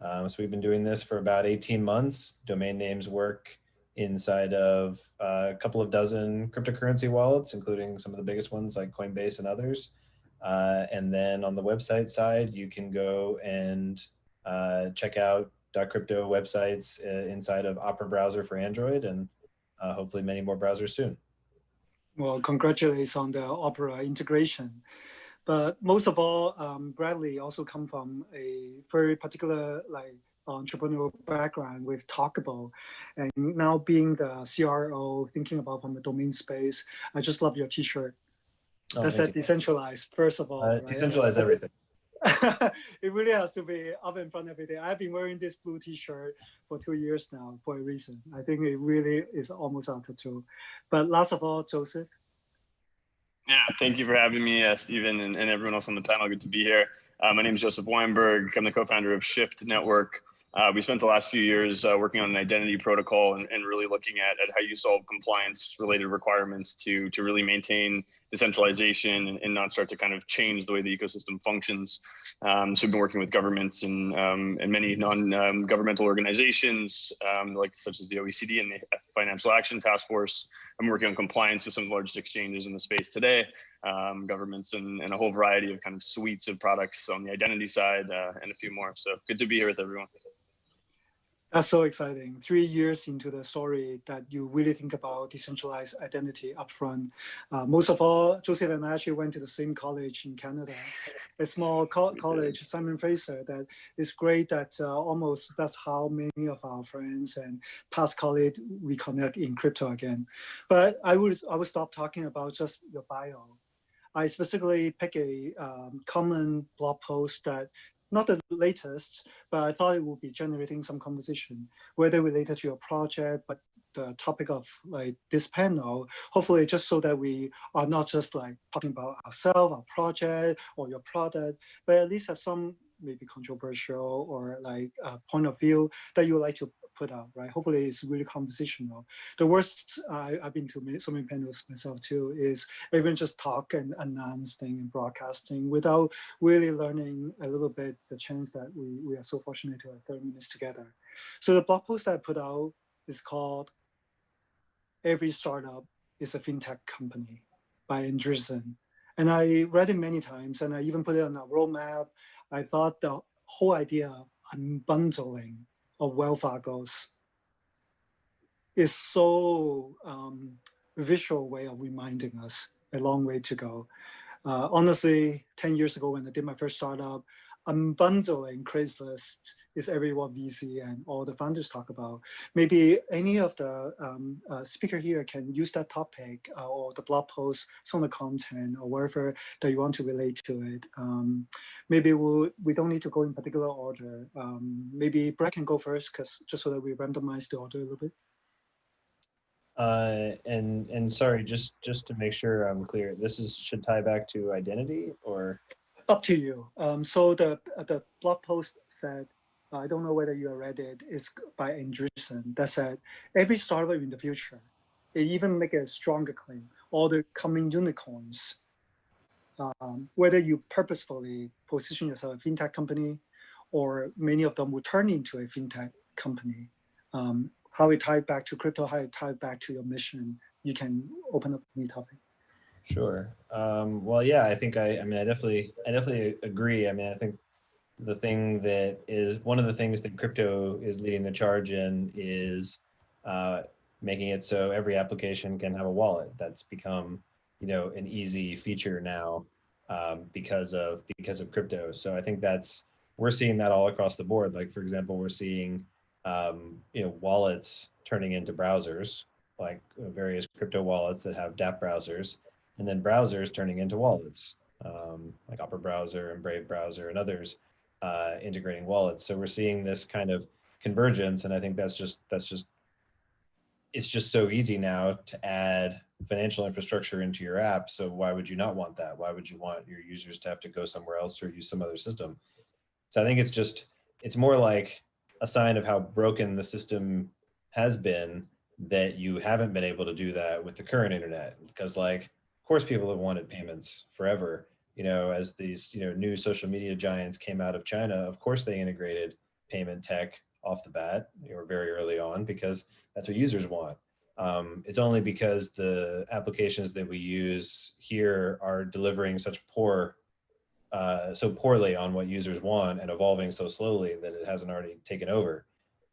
So we've been doing this for about 18 months. Domain names work inside of a couple of dozen cryptocurrency wallets, including some of the biggest ones like Coinbase and others. And then on the website side, you can go and check out .crypto websites inside of Opera browser for Android, and hopefully many more browsers soon. Well, congratulations on the Opera integration. But most of all, Bradley also come from a very particular like entrepreneurial background with Talkable, and now being the CRO, thinking about from the domain space. I just love your T-shirt. That said decentralized, first of all. Right? Decentralize everything. It really has to be up in front every day. I've been wearing this blue T-shirt for 2 years now for a reason. I think it really is almost out of two. But last of all, Joseph. Yeah, thank you for having me, Stephen, and everyone else on the panel. Good to be here. My name is Joseph Weinberg. I'm the co-founder of Shift Network. We spent the last few years working on an identity protocol and really looking at how you solve compliance-related requirements to really maintain decentralization and not start to kind of change the way the ecosystem functions. So we've been working with governments and many non-governmental organizations, like such as the OECD and the Financial Action Task Force. I'm working on compliance with some of the largest exchanges in the space today, governments and a whole variety of kind of suites of products on the identity side and a few more. So good to be here with everyone. That's so exciting. 3 years into the story that you really think about decentralized identity upfront. Most of all, Joseph and I actually went to the same college in Canada, a small college, Simon Fraser, that is great that almost that's how many of our friends and past colleagues we connect in crypto again. But I would stop talking about just your bio. I specifically pick a common blog post that not the latest, but I thought it would be generating some conversation, whether related to your project, but the topic of like this panel, hopefully just so that we are not just like talking about ourselves, our project or your product, but at least have some maybe controversial or like point of view that you would like to put out, right? Hopefully it's really conversational. The worst, I've been to so many panels myself too, is everyone just talk and announcing and broadcasting without really learning a little bit the chance that we are so fortunate to have 30 minutes together. So the blog post that I put out is called Every Startup is a FinTech Company by Andreessen. And I read it many times and I even put it on a roadmap. I thought the whole idea of unbundling of Wells Fargo's is so visual way of reminding us a long way to go. Honestly, 10 years ago when I did my first startup, unbundling Craigslist is everyone VC and all the founders talk about. Maybe any of the speaker here can use that topic or the blog post, some of the content or whatever that you want to relate to it. Maybe we don't need to go in particular order. Maybe Brett can go first, because just so that we randomize the order a little bit. And sorry, just to make sure I'm clear, this should tie back to identity or? Up to you. So the blog post said, I don't know whether you read it, it's by Andreessen, that said, every startup in the future, it even make a stronger claim, all the coming unicorns, whether you purposefully position yourself as a fintech company, or many of them will turn into a fintech company. How it tied back to crypto, how it tied back to your mission, you can open up a new topic. Sure. Well, yeah, I think I definitely agree. I mean, I think the thing that is one of the things that crypto is leading the charge in is making it so every application can have a wallet. That's become, an easy feature now because of crypto. So I think we're seeing that all across the board. Like, for example, we're seeing wallets turning into browsers, like various crypto wallets that have dApp browsers, and then browsers turning into wallets, like Opera Browser and Brave Browser and others integrating wallets. So we're seeing this kind of convergence, and I think it's just so easy now to add financial infrastructure into your app. So why would you not want that? Why would you want your users to have to go somewhere else or use some other system? So I think it's more like a sign of how broken the system has been that you haven't been able to do that with the current internet. Because, like, of course people have wanted payments forever. As these, new social media giants came out of China, of course they integrated payment tech off the bat, or very early on, because that's what users want. It's only because the applications that we use here are delivering so poorly on what users want and evolving so slowly that it hasn't already taken over.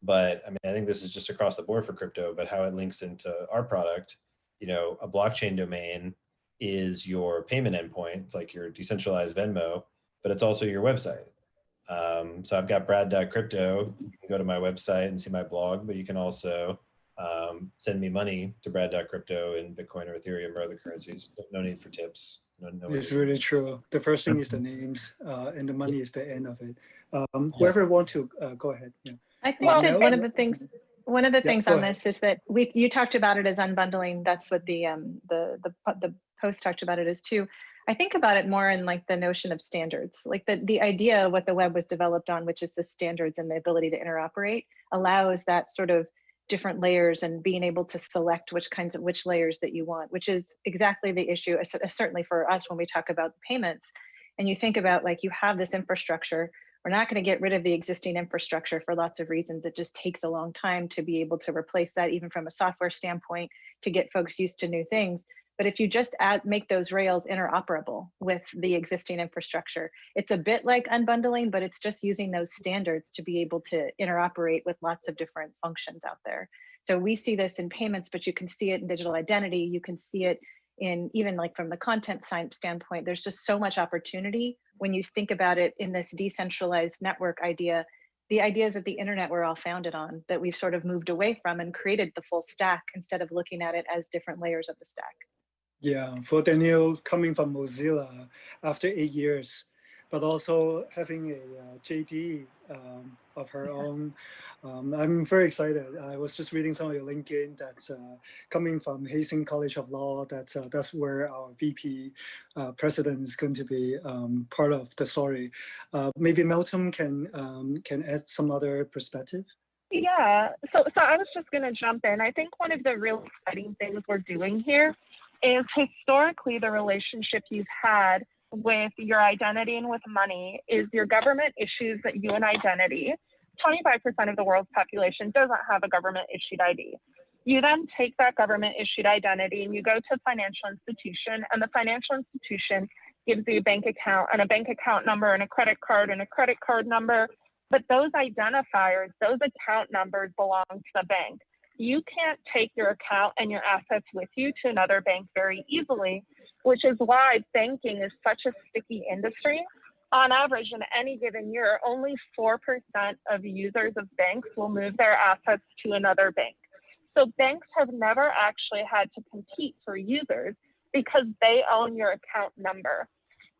But I mean, I think this is just across the board for crypto, but how it links into our product, a blockchain domain is your payment endpoint. It's like your decentralized Venmo, but it's also your website. So I've got brad.crypto. You can go to my website and see my blog, but you can also send me money to brad.crypto in Bitcoin or Ethereum or other currencies. No need for tips. No It's really true. The first thing is the names, and the money is the end of it. Whoever want to go ahead. Yeah. I think that one of the things on this is that you talked about it as unbundling. That's what the post talked about it as too. I think about it more in like the notion of standards, like the idea of what the web was developed on, which is the standards and the ability to interoperate, allows that sort of different layers and being able to select which layers that you want, which is exactly the issue, certainly for us when we talk about payments. And you think about, like, you have this infrastructure. We're not going to get rid of the existing infrastructure for lots of reasons. It just takes a long time to be able to replace that, even from a software standpoint, to get folks used to new things. But if you just make those rails interoperable with the existing infrastructure, it's a bit like unbundling, but it's just using those standards to be able to interoperate with lots of different functions out there. So we see this in payments, but you can see it in digital identity. You can see it in even like from the content standpoint. There's just so much opportunity when you think about it in this decentralized network idea. The ideas that the internet were all founded on, that we've sort of moved away from and created the full stack instead of looking at it as different layers of the stack. Yeah, for Danielle coming from Mozilla after 8 years, but also having a JD of her own, I'm very excited. I was just reading some of your LinkedIn that's coming from Hastings College of Law. That's where our VP president is going to be part of the story. Maybe Melton can add some other perspective. Yeah, so I was just going to jump in. I think one of the real exciting things we're doing here is historically the relationship you've had with your identity and with money is your government issues you an identity. 25% of the world's population doesn't have a government issued ID. You then take that government issued identity and you go to a financial institution, and the financial institution gives you a bank account and a bank account number and a credit card number. But those identifiers, those account numbers belong to the bank. You can't take your account and your assets with you to another bank very easily, which is why banking is such a sticky industry. On average, in any given year, only 4% of users of banks will move their assets to another bank. So banks have never actually had to compete for users because they own your account number.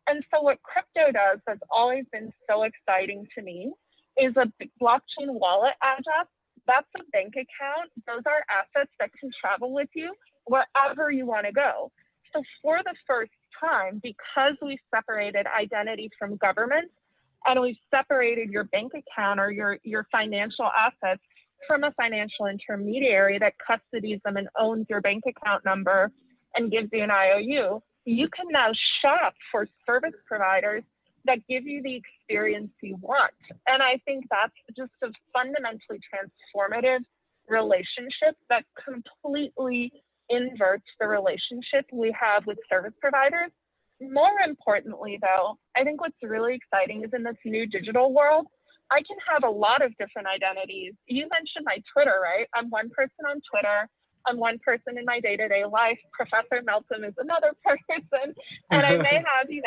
And so what crypto does that's always been so exciting to me is a blockchain wallet address. That's a bank account. Those are assets that can travel with you wherever you want to go. So for the first time, because we separated identity from government, And we've separated your bank account or your financial assets from a financial intermediary that custodies them and owns your bank account number and gives you an IOU. You can now shop for service providers that give you the experience you want. And I think that's just a fundamentally transformative relationship that completely inverts the relationship we have with service providers. More importantly, though, I think what's really exciting is in this new digital world, I can have a lot of different identities. You mentioned my Twitter, right? I'm one person on Twitter. I'm one person in my day-to-day life. Professor Melton is another person. And I may have, 10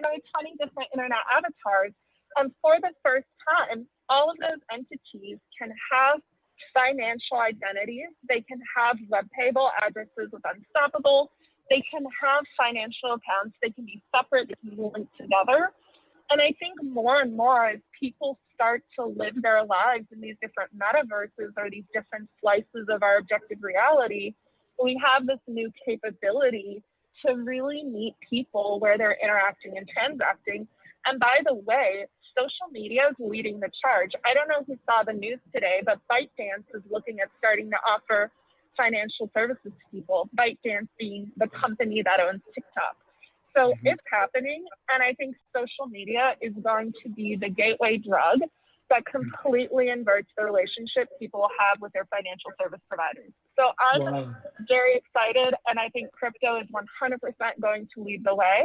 or 20 different internet avatars. And for the first time, all of those entities can have financial identities. They can have web table addresses with Unstoppable. They can have financial accounts. They can be separate. They can be linked together. And I think more and more as people start to live their lives in these different metaverses or these different slices of our objective reality, we have this new capability to really meet people where they're interacting and transacting. And by the way, social media is leading the charge. I don't know who saw the news today, but ByteDance is looking at starting to offer financial services to people, ByteDance being the company that owns TikTok. So it's happening, and I think social media is going to be the gateway drug that completely inverts the relationship people have with their financial service providers. So I'm very excited, and I think crypto is 100% going to lead the way.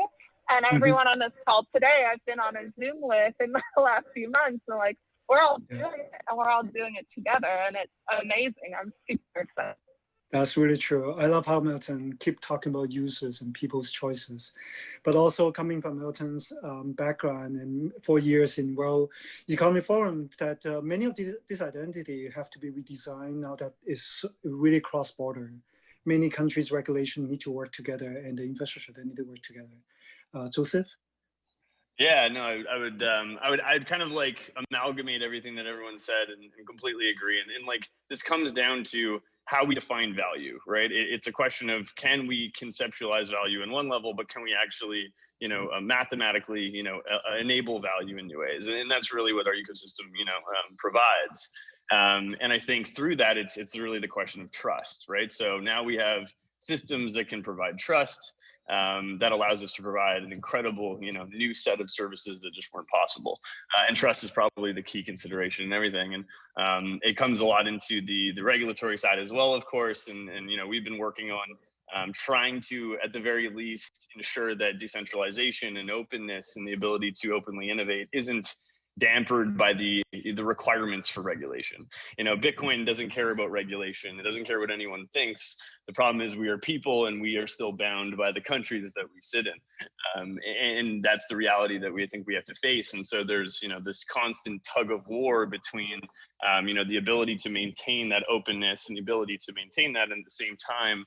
And everyone on this call today, I've been on a Zoom with in the last few months, and like, we're all doing it, and we're all doing it together, and it's amazing. I'm super excited. That's really true. I love how Milton keep talking about users and people's choices, but also coming from Milton's background and 4 years in World Economic Forum, that many of this identity have to be redesigned now that is really cross-border. Many countries' regulation need to work together, and the infrastructure they need to work together. Joseph? Yeah, no, I'd kind of like amalgamate everything that everyone said and completely agree. And like, this comes down to how we define value, right? It's a question of, can we conceptualize value in one level, but can we actually, mathematically, enable value in new ways? And that's really what our ecosystem, provides. And I think through that, it's really the question of trust, right? So now we have systems that can provide trust, that allows us to provide an incredible, new set of services that just weren't possible. And trust is probably the key consideration in everything. And it comes a lot into the regulatory side as well, of course. And we've been working on trying to, at the very least, ensure that decentralization and openness and the ability to openly innovate isn't dampened by the requirements for regulation. Bitcoin doesn't care about regulation. It doesn't care what anyone thinks. The problem is we are people, and we are still bound by the countries that we sit in. And that's the reality that we think we have to face. And so there's, this constant tug of war between, the ability to maintain that openness and the ability to maintain that, and at the same time,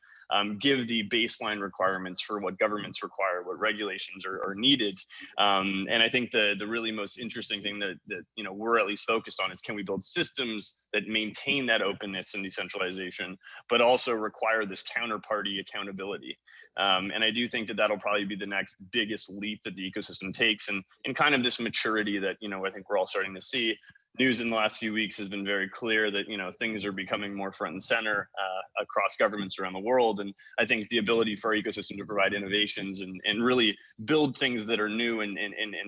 give the baseline requirements for what governments require, what regulations are needed. And I think the really most interesting thing that we're at least focused on is, can we build systems that maintain that openness and decentralization, but also require this counterparty accountability. And I do think that that'll probably be the next biggest leap that the ecosystem takes, and kind of this maturity that I think we're all starting to see. News in the last few weeks has been very clear that things are becoming more front and center across governments around the world. And I think the ability for our ecosystem to provide innovations and really build things that are new and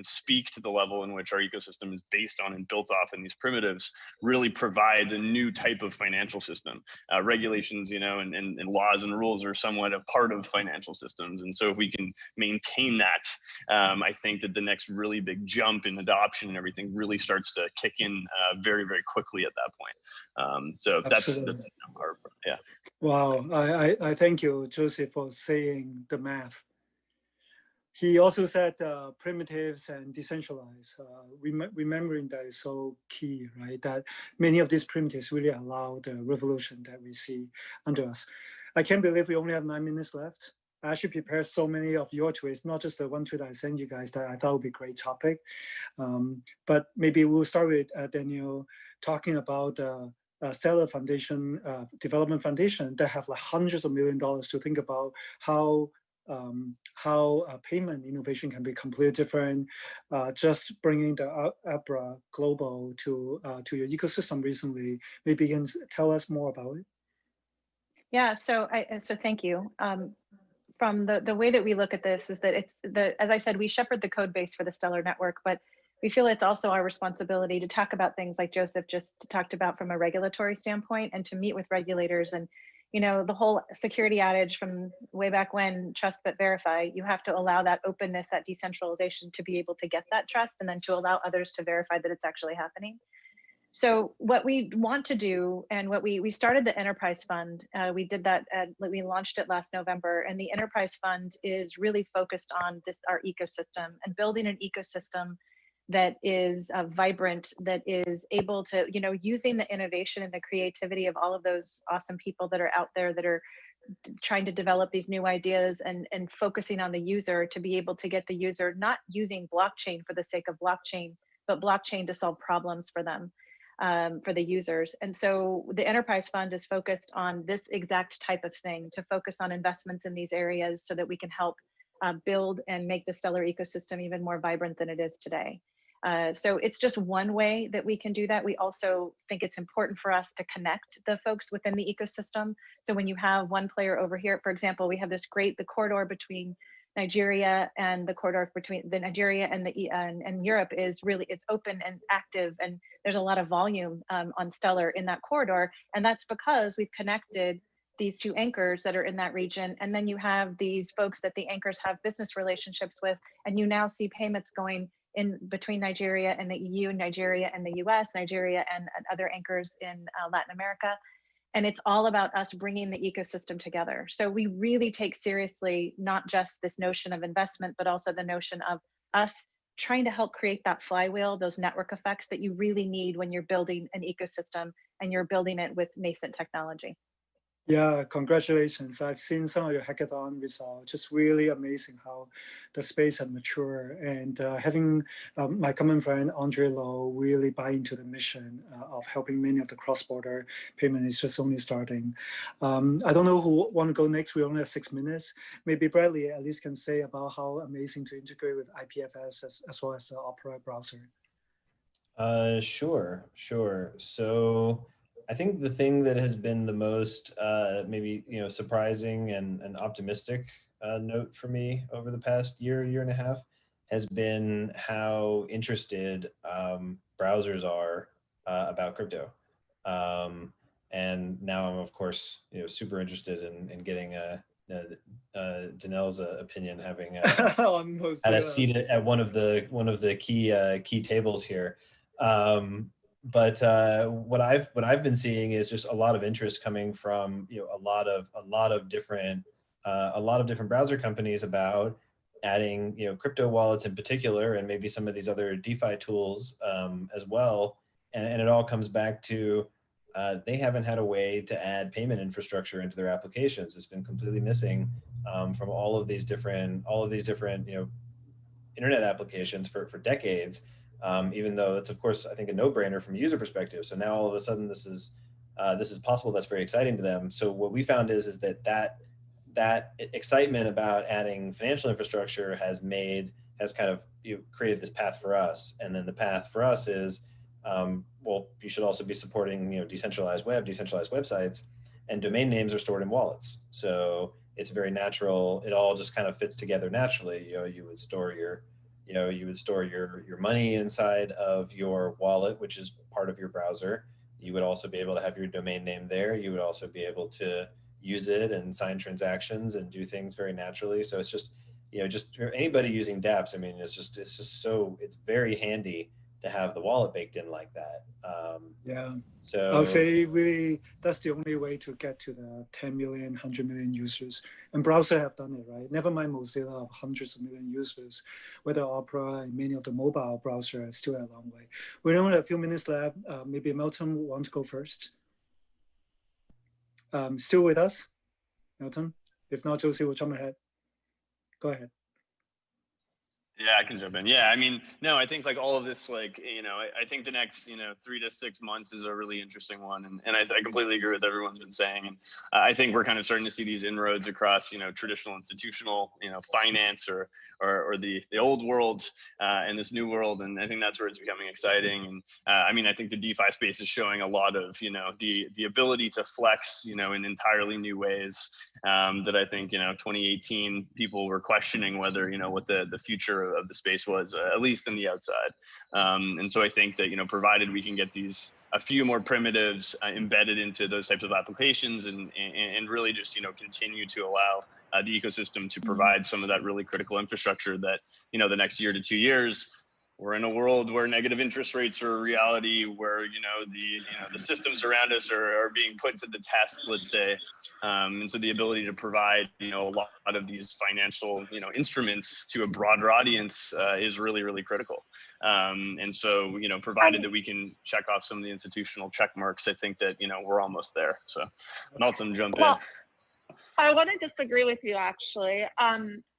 speak to the level in which our ecosystem is based on and built off in these primitives really provides a new type of financial system. Regulations, and laws and rules are somewhat a part of financial systems. And so if we can maintain that, I think that the next really big jump in adoption and everything really starts to kick in very, very quickly at that point. So that's our, yeah. Wow, I thank you, Joseph, for saying the math. He also said primitives and decentralized. Remembering that is so key, right? That many of these primitives really allow the revolution that we see under us. I can't believe we only have 9 minutes left. I actually prepared so many of your tweets, not just the one tweet I sent you guys that I thought would be a great topic. But maybe we'll start with Daniel talking about Stellar Foundation, Development Foundation that have like hundreds of $1 millions to think about how how payment innovation can be completely different. Just bringing the lbry global to your ecosystem recently. Maybe you can tell us more about it. Yeah, so thank you. From the way that we look at this is that as I said, we shepherd the code base for the Stellar network, but we feel it's also our responsibility to talk about things like Joseph just talked about from a regulatory standpoint, and to meet with regulators. And the whole security adage from way back when, trust but verify, you have to allow that openness, that decentralization to be able to get that trust, and then to allow others to verify that it's actually happening. So what we want to do, and what we started the Enterprise Fund, we did that, we launched it last November, and the Enterprise Fund is really focused on our ecosystem, and building an ecosystem that is vibrant, that is able to, using the innovation and the creativity of all of those awesome people that are out there that are trying to develop these new ideas, and focusing on the user to be able to get the user not using blockchain for the sake of blockchain, but blockchain to solve problems for them. For the users. And so the Enterprise Fund is focused on this exact type of thing, to focus on investments in these areas so that we can help build and make the Stellar ecosystem even more vibrant than it is today. So it's just one way that we can do that. We also think it's important for us to connect the folks within the ecosystem. So when you have one player over here, for example, we have the corridor between Nigeria, and the corridor between the Nigeria and and Europe is really, it's open and active, and there's a lot of volume on Stellar in that corridor, and that's because we've connected these two anchors that are in that region, and then you have these folks that the anchors have business relationships with, and you now see payments going in between Nigeria and the EU, Nigeria and the US, Nigeria and other anchors in Latin America. And it's all about us bringing the ecosystem together. So we really take seriously not just this notion of investment, but also the notion of us trying to help create that flywheel, those network effects that you really need when you're building an ecosystem and you're building it with nascent technology. Yeah, congratulations. I've seen some of your hackathon results. Just really amazing how the space has matured. And having my common friend, Andre Lowe, really buy into the mission of helping many of the cross-border payment is just only starting. I don't know who want to go next. We only have 6 minutes. Maybe Bradley at least can say about how amazing to integrate with IPFS as well as the Opera browser. Sure. So I think the thing that has been the most maybe surprising and optimistic note for me over the past year and a half has been how interested browsers are about crypto. And now I'm of course super interested in getting Danelle's opinion, having had a seat at one of the key tables here. But what I've been seeing is just a lot of interest coming from a lot of different browser companies about adding crypto wallets in particular, and maybe some of these other DeFi tools as well. And it all comes back to they haven't had a way to add payment infrastructure into their applications. It's been completely missing from all of these different internet applications for decades. Even though it's of course I think a no-brainer from a user perspective. So now all of a sudden this is possible. That's very exciting to them. So what we found is that excitement about adding financial infrastructure has kind of created this path for us. And then the path for us is well, you should also be supporting decentralized websites, and domain names are stored in wallets. So it's very natural. It all just kind of fits together naturally. You would store your money inside of your wallet, which is part of your browser. You would also be able to have your domain name there. You would also be able to use it and sign transactions and do things very naturally. So it's just, just for anybody using dApps, I mean, it's very handy to have the wallet baked in like that. Yeah. So I'll say really that's the only way to get to the 10 million, 100 million users. And browser have done it, right? Never mind Mozilla of hundreds of million users, whether Opera and many of the mobile browsers are still a long way. We only have a few minutes left. Maybe Milton will want to go first. Still with us, Milton? If not, Josie will jump ahead. Go ahead. Yeah, I can jump in. Yeah, I mean, no, I think like all of this, like, I think the next, 3 to 6 months is a really interesting one. And I completely agree with everyone's been saying. And I think we're kind of starting to see these inroads across, traditional institutional, finance or the old world and this new world. And I think that's where it's becoming exciting. And I mean, I think the DeFi space is showing a lot of, the ability to flex, in entirely new ways that I think, 2018 people were questioning whether, what the future of the space was, at least in the outside. And so I think that, provided we can get a few more primitives embedded into those types of applications and really just, continue to allow the ecosystem to provide some of that really critical infrastructure that, the next year to 2 years, we're in a world where negative interest rates are a reality, where the systems around us are being put to the test, let's say, and so the ability to provide a lot of these financial instruments to a broader audience is really, really critical. And so provided that we can check off some of the institutional check marks, I think that we're almost there. So Malcolm, jump in. I want to disagree with you, actually.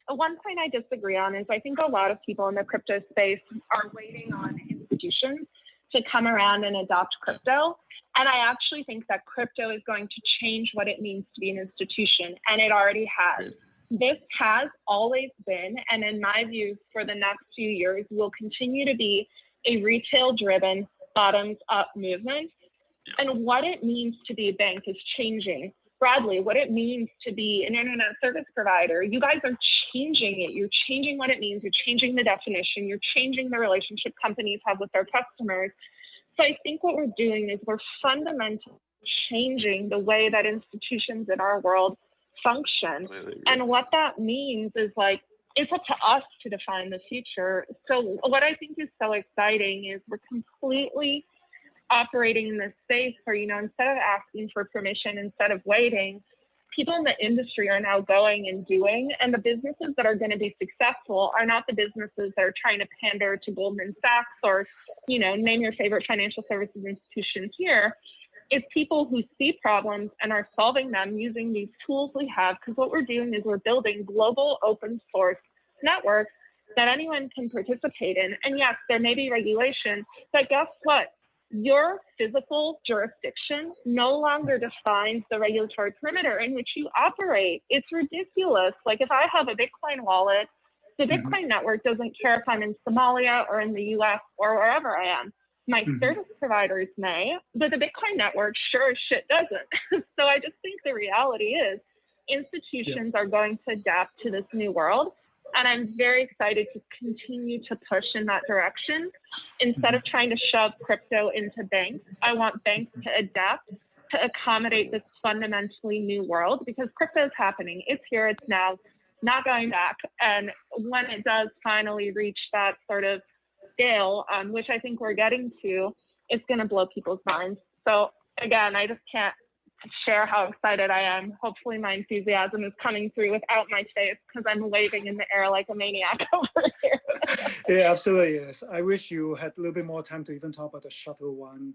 One point I disagree on is I think a lot of people in the crypto space are waiting on institutions to come around and adopt crypto. And I actually think that crypto is going to change what it means to be an institution, and it already has. This has always been, and in my view, for the next few years, will continue to be a retail-driven, bottoms-up movement. And what it means to be a bank is changing. Bradley, what it means to be an internet service provider, you guys are changing it. You're changing what it means. You're changing the definition. You're changing the relationship companies have with their customers. So I think what we're doing is we're fundamentally changing the way that institutions in our world function. And what that means is like, it's up to us to define the future. So what I think is so exciting is we're completely operating in this space where, instead of asking for permission, instead of waiting, people in the industry are now going and doing, and the businesses that are going to be successful are not the businesses that are trying to pander to Goldman Sachs or, name your favorite financial services institution here. It's people who see problems and are solving them using these tools we have, because what we're doing is we're building global open source networks that anyone can participate in. And yes, there may be regulation, but guess what? Your physical jurisdiction no longer defines the regulatory perimeter in which you operate. It's ridiculous. Like if I have a Bitcoin wallet, the Bitcoin network doesn't care if I'm in Somalia or in the US or wherever I am. My service providers may, but the Bitcoin network sure as shit doesn't. So I just think the reality is institutions are going to adapt to this new world. And I'm very excited to continue to push in that direction. Instead of trying to shove crypto into banks, I want banks to adapt to accommodate this fundamentally new world, because crypto is happening. It's here, it's now, not going back. And when it does finally reach that sort of scale, which I think we're getting to, it's going to blow people's minds. So again, I just can't share how excited I am. Hopefully my enthusiasm is coming through without my face, because I'm waving in the air like a maniac over here. Yeah, absolutely is. I wish you had a little bit more time to even talk about the Shuttle One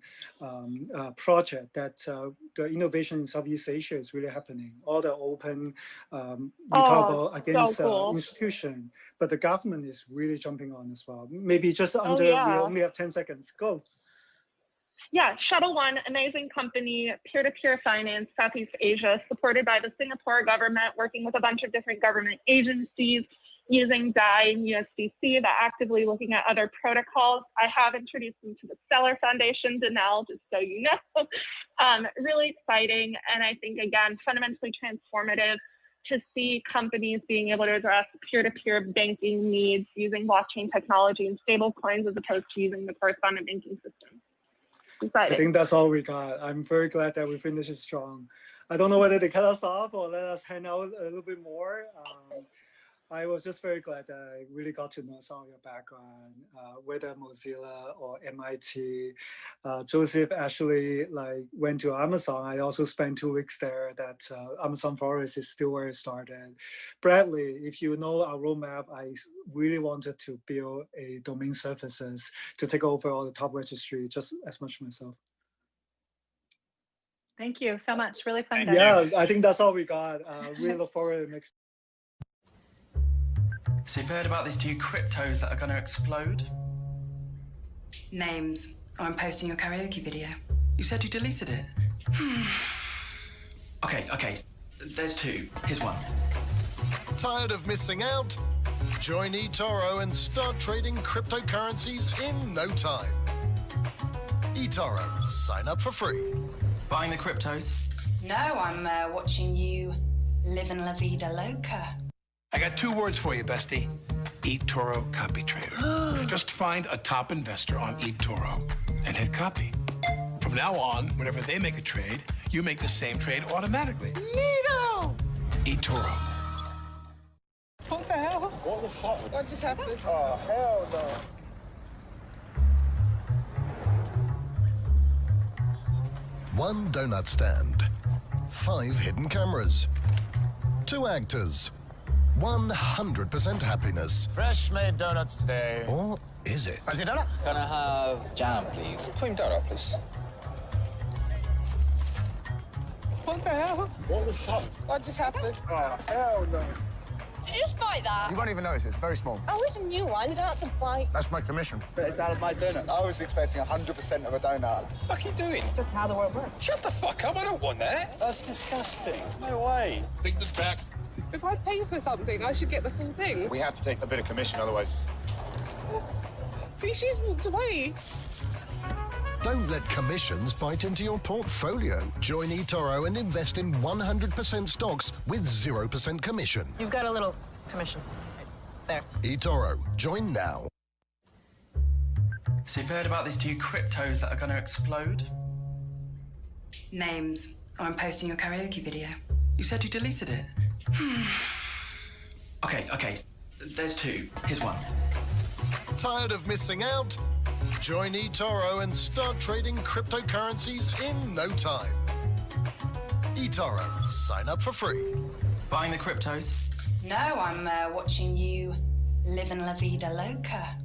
project that the innovation in Southeast Asia is really happening. All the open, we talk about against so cool. institution, but the government is really jumping on as well. Maybe just under, we only have 10 seconds. Go. Yeah, Shuttle One, amazing company, peer-to-peer finance, Southeast Asia, supported by the Singapore government, working with a bunch of different government agencies, using DAI and USDC, but actively looking at other protocols. I have introduced them to the Stellar Foundation, Danelle, just so you know. Really exciting, and I think, again, fundamentally transformative to see companies being able to address peer-to-peer banking needs using blockchain technology and stable coins as opposed to using the correspondent banking system. I think that's all we got. I'm very glad that we finished it strong. I don't know whether they cut us off or let us hang out a little bit more. I was just very glad that I really got to know some of your background, whether Mozilla or MIT. Joseph actually went to Amazon. I also spent 2 weeks there. That Amazon Forest is still where it started. Bradley, if you know our roadmap, I really wanted to build a domain services to take over all the top registry, just as much myself. Thank you so much. Really fun. Yeah, I think that's all we got. Really look forward to the next. So you've heard about these two cryptos that are going to explode? Names. I'm posting your karaoke video. You said you deleted it. Okay. There's two. Here's one. Tired of missing out? Join eToro and start trading cryptocurrencies in no time. eToro, sign up for free. Buying the cryptos? No, I'm watching you living la vida loca. I got 2 words for you, bestie. eToro copy trader. Just find a top investor on eToro and hit copy. From now on, whenever they make a trade, you make the same trade automatically. Neato! eToro. What the hell? What the fuck? What just happened? Oh, hell no. One donut stand, 5 hidden cameras, 2 actors, 100% happiness. Fresh made donuts today. Or is it? Fancy donut? Can I have jam, please? Cream donut, please. What the hell? What the fuck? What just happened? Oh, hell no. Did you just bite that? You won't even notice, it's very small. Oh, it's a new one. You don't have to bite. That's my commission. But it's out of my donut. I was expecting 100% of a donut. What the fuck are you doing? Just how the world works. Shut the fuck up, I don't want that. That's disgusting. No way. Take this back. If I pay for something, I should get the full thing. We have to take a bit of commission, otherwise... See, she's walked away. Don't let commissions bite into your portfolio. Join eToro and invest in 100% stocks with 0% commission. You've got a little commission. There. eToro, join now. So you've heard about these two cryptos that are going to explode? Names. I'm posting your karaoke video. You said you deleted it. Okay. There's two. Here's one. Tired of missing out? Join eToro and start trading cryptocurrencies in no time. eToro, sign up for free. Buying the cryptos? No, I'm watching you living la vida loca.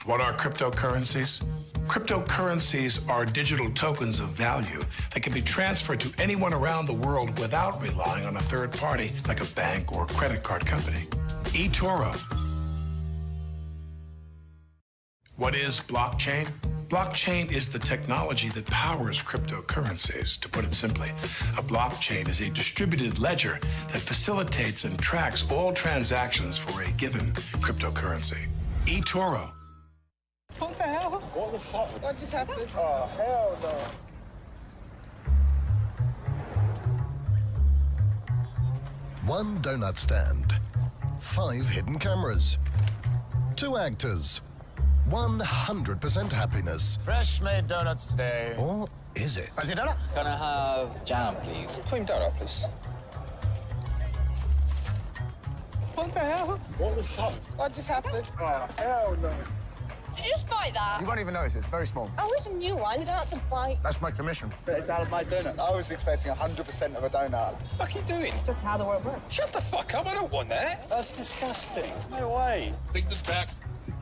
What are cryptocurrencies? Cryptocurrencies are digital tokens of value that can be transferred to anyone around the world without relying on a third party like a bank or credit card company. eToro. What is blockchain? Blockchain is the technology that powers cryptocurrencies. To put it simply, a blockchain is a distributed ledger that facilitates and tracks all transactions for a given cryptocurrency. eToro. What the hell? What the fuck? What just happened? Oh, hell no. One donut stand, 5 hidden cameras, 2 actors, 100% happiness. Fresh made donuts today. Or is it? Fancy donut? Can I have jam, please? Cream donut, please. What the hell? What the fuck? What just happened? Oh, hell no. Did you just bite that? You won't even notice, it's very small. Oh, it's a new one. You don't have to bite. That's my commission. But it's out of my donut. I was expecting 100% of a donut. What the fuck are you doing? Just how the world works. Shut the fuck up, I don't want that. That's disgusting. No way. Take this back.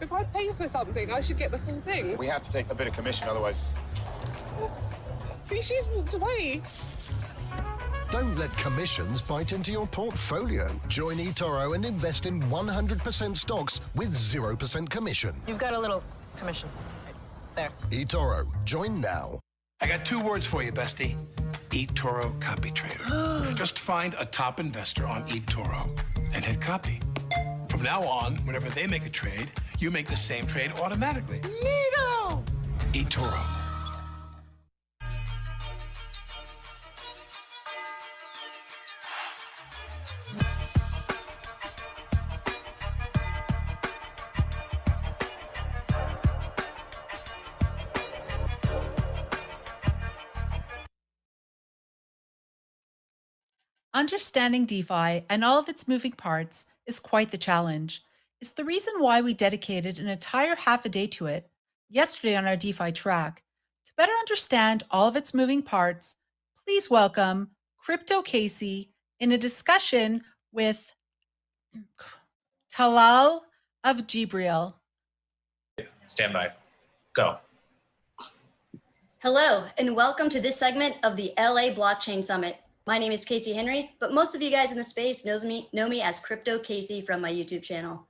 If I pay for something, I should get the full thing. We have to take a bit of commission, otherwise... See, she's walked away. Don't let commissions bite into your portfolio. Join eToro and invest in 100% stocks with 0% commission. You've got a little commission. There. eToro, join now. I got 2 words for you, bestie. eToro copy trader. Just find a top investor on eToro and hit copy. From now on, whenever they make a trade, you make the same trade automatically. Neato! eToro. Understanding DeFi and all of its moving parts is quite the challenge. It's the reason why we dedicated an entire half a day to it yesterday on our DeFi track. To better understand all of its moving parts, please welcome Crypto Casey in a discussion with Talal of Gibril. Stand by. Go. Hello, and welcome to this segment of the LA Blockchain Summit. My name is Casey Henry, but most of you guys in the space know me as Crypto Casey from my YouTube channel.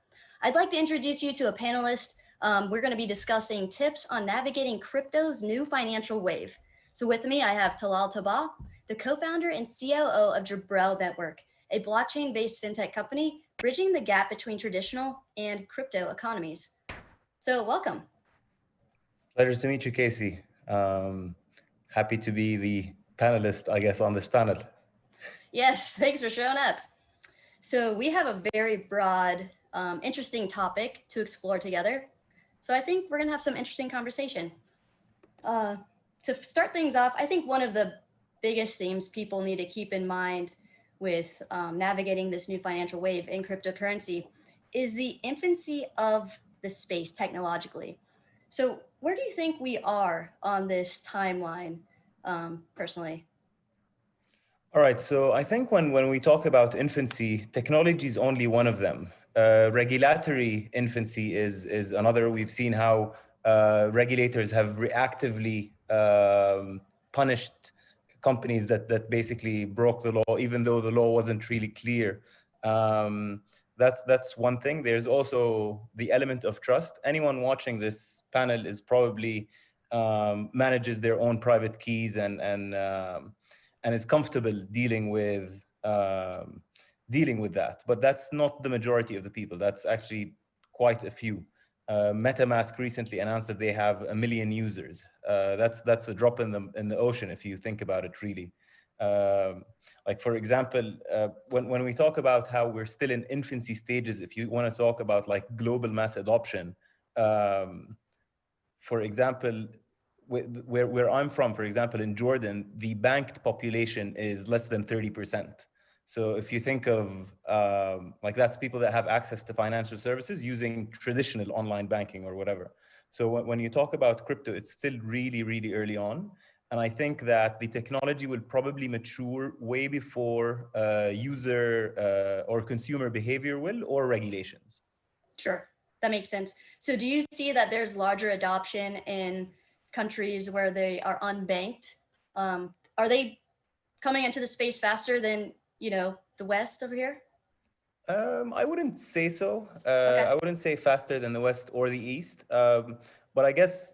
I'd like to introduce you to a panelist. We're going to be discussing tips on navigating crypto's new financial wave. So with me, I have Talal Tabah, the co-founder and COO of Jabrel Network, a blockchain-based fintech company bridging the gap between traditional and crypto economies. So welcome. Pleasure to meet you, Casey. Happy to be the panelist, I guess, on this panel. Yes, thanks for showing up. So we have a very broad, interesting topic to explore together. So I think we're gonna have some interesting conversation. To start things off, I think one of the biggest themes people need to keep in mind with navigating this new financial wave in cryptocurrency is the infancy of the space technologically. So where do you think we are on this timeline, personally? All right, so I think when we talk about infancy, technology is only one of them. Regulatory infancy is another. We've seen how regulators have reactively punished companies that basically broke the law, even though the law wasn't really clear. That's one thing. There's also the element of trust. Anyone watching this panel is probably manages their own private keys and is comfortable dealing with that. But that's not the majority of the people. That's actually quite a few. MetaMask recently announced that they have 1 million users. That's a drop in the ocean if you think about it really. Like for example, when we talk about how we're still in infancy stages, if you want to talk about like global mass adoption, for example, where I'm from, for example, in Jordan, the banked population is less than 30%. So if you think of like that's people that have access to financial services using traditional online banking or whatever. So when you talk about crypto, it's still really, really early on. And I think that the technology will probably mature way before user or consumer behavior will or regulations. Sure, that makes sense. So do you see that there's larger adoption in countries where they are unbanked? Are they coming into the space faster than, you know, the West over here? I wouldn't say so. Okay. I wouldn't say faster than the West or the East. But I guess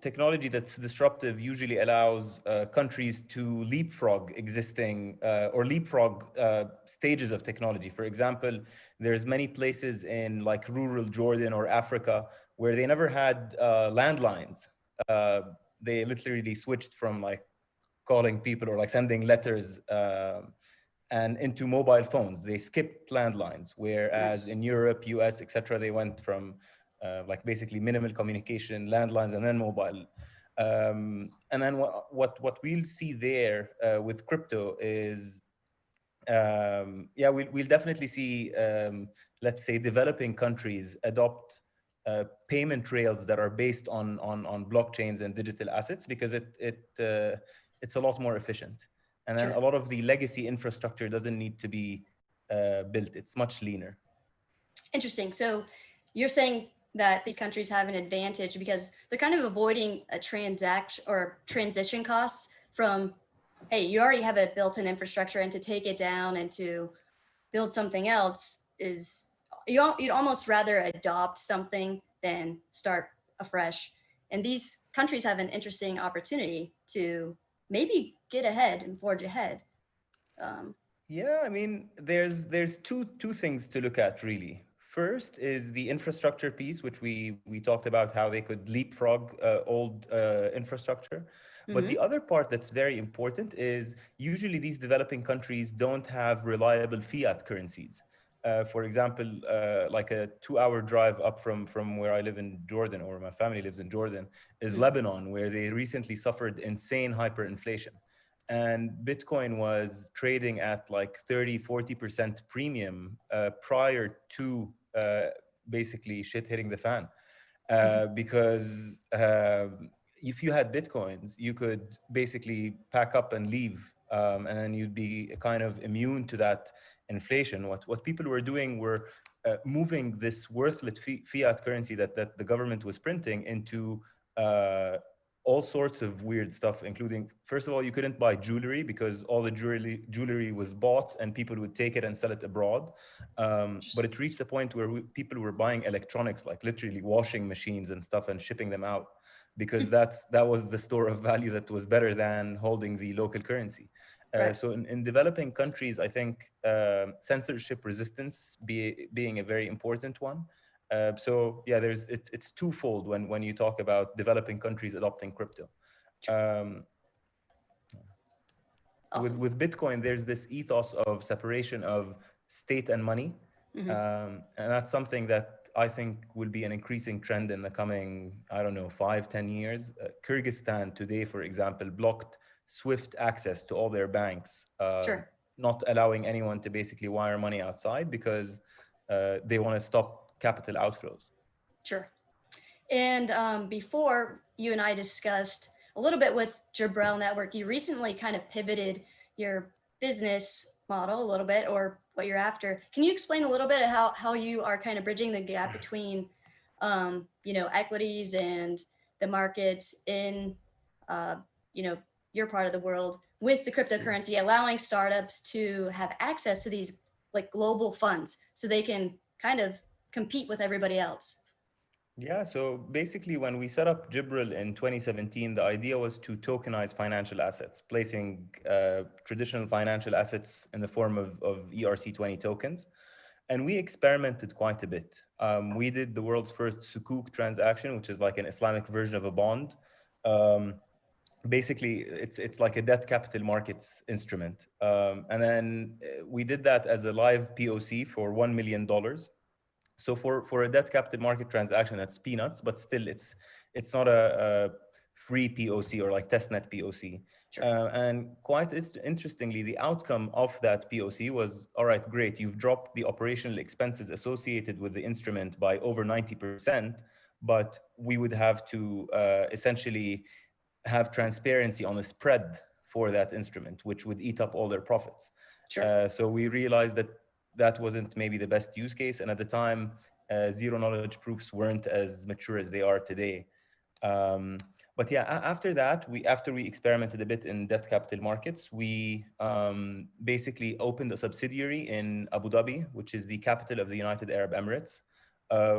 technology that's disruptive usually allows countries to leapfrog existing or leapfrog stages of technology. For example, there's many places in like rural Jordan or Africa where they never had landlines. They literally switched from like calling people or like sending letters and into mobile phones. They skipped landlines, whereas in Europe, US, etc., they went from like basically minimal communication, landlines, and then mobile. And then what we'll see there with crypto is, yeah, we'll definitely see, let's say, developing countries adopt payment rails that are based on blockchains and digital assets because it's a lot more efficient. And then a lot of the legacy infrastructure doesn't need to be built. It's much leaner. Interesting. So you're saying that these countries have an advantage because they're kind of avoiding a transition costs from, hey, you already have a built-in infrastructure, and to take it down and to build something else is, you'd almost rather adopt something than start afresh. And these countries have an interesting opportunity to maybe get ahead and forge ahead. Yeah, I mean, there's two things to look at really. First is the infrastructure piece, which we talked about how they could leapfrog old infrastructure. But the other part that's very important is usually these developing countries don't have reliable fiat currencies. For example, like a 2-hour drive up from where I live in Jordan, or my family lives in Jordan, is Lebanon, where they recently suffered insane hyperinflation. And Bitcoin was trading at like 30-40% premium prior to basically shit hitting the fan. Because if you had Bitcoins, you could basically pack up and leave, and then you'd be kind of immune to that inflation. What people were doing were moving this worthless fiat currency that the government was printing into all sorts of weird stuff, including, first of all, you couldn't buy jewelry because all the jewelry was bought and people would take it and sell it abroad. But it reached a point where people were buying electronics, like literally washing machines and stuff, and shipping them out because that was the store of value that was better than holding the local currency. Right. So in developing countries, I think censorship resistance being a very important one. So yeah, it's twofold when you talk about developing countries adopting crypto. Awesome. With Bitcoin, there's this ethos of separation of state and money, and that's something that I think will be an increasing trend in the coming, I don't know, 5-10 years. Kyrgyzstan today, for example, blocked SWIFT access to all their banks, not allowing anyone to basically wire money outside because they want to stop capital outflows. Sure. And before you and I discussed a little bit with Jabril Network, you recently kind of pivoted your business model a little bit, or what you're after. Can you explain a little bit of how you are kind of bridging the gap between, equities and the markets in, your part of the world with the cryptocurrency, allowing startups to have access to these like global funds so they can kind of compete with everybody else? Yeah, so basically when we set up Jibril in 2017, the idea was to tokenize financial assets, placing traditional financial assets in the form of ERC20 tokens. And we experimented quite a bit. We did the world's first sukuk transaction, which is like an Islamic version of a bond. Basically, it's like a debt capital markets instrument. And then we did that as a live POC for $1 million. So for a debt capital market transaction, that's peanuts, but still it's not a free POC or like testnet POC. And quite interestingly, the outcome of that POC was, all right, great, you've dropped the operational expenses associated with the instrument by over 90%, but we would have to essentially have transparency on the spread for that instrument, which would eat up all their profits. So we realized that wasn't maybe the best use case. And at the time, zero knowledge proofs weren't as mature as they are today. But yeah, after that, after we experimented a bit in debt capital markets, we basically opened a subsidiary in Abu Dhabi, which is the capital of the United Arab Emirates,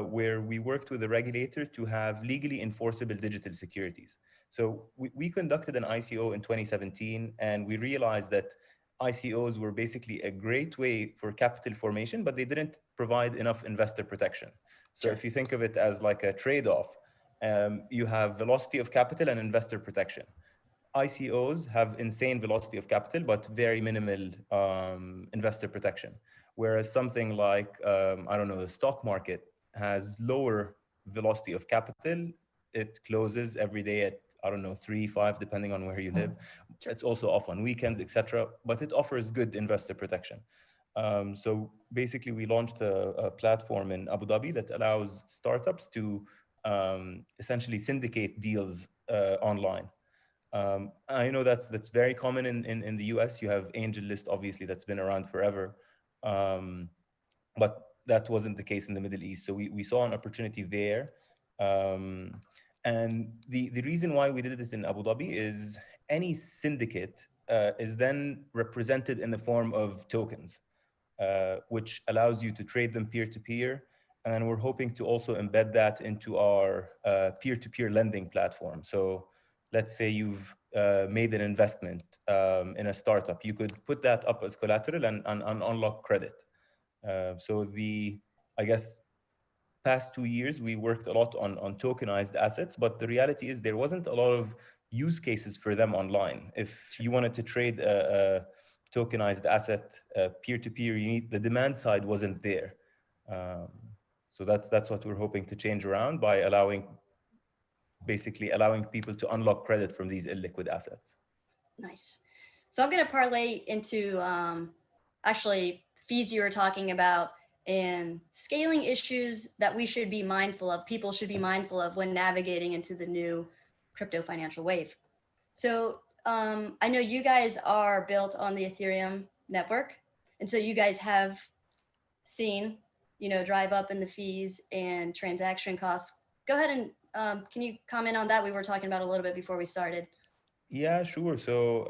where we worked with the regulator to have legally enforceable digital securities. So we conducted an ICO in 2017, and we realized that ICOs were basically a great way for capital formation, but they didn't provide enough investor protection. So if you think of it as like a trade-off, you have velocity of capital and investor protection. ICOs have insane velocity of capital, but very minimal investor protection. Whereas something like, I don't know, the stock market has lower velocity of capital. It closes every day at, I don't know, 3, 5, depending on where you live. It's also off on weekends, etc. But it offers good investor protection. So basically, we launched a platform in Abu Dhabi that allows startups to essentially syndicate deals online. I know that's very common in the US. You have AngelList, obviously, that's been around forever. But that wasn't the case in the Middle East. So we saw an opportunity there. And the reason why we did it in Abu Dhabi is any syndicate is then represented in the form of tokens, which allows you to trade them peer-to-peer. And then we're hoping to also embed that into our peer-to-peer lending platform. So let's say you've made an investment in a startup. You could put that up as collateral and unlock credit. So I guess, past 2 years, we worked a lot on tokenized assets, but the reality is there wasn't a lot of use cases for them online. If you wanted to trade a tokenized asset peer-to-peer, the demand side wasn't there. So that's what we're hoping to change around by basically allowing people to unlock credit from these illiquid assets. Nice. So I'm going to parlay into actually fees you were talking about and scaling issues that we should be mindful of, people should be mindful of when navigating into the new crypto financial wave. So I know you guys are built on the Ethereum network. And so you guys have seen, drive up in the fees and transaction costs go ahead and can you comment on that? We were talking about a little bit before we started. Yeah, sure. So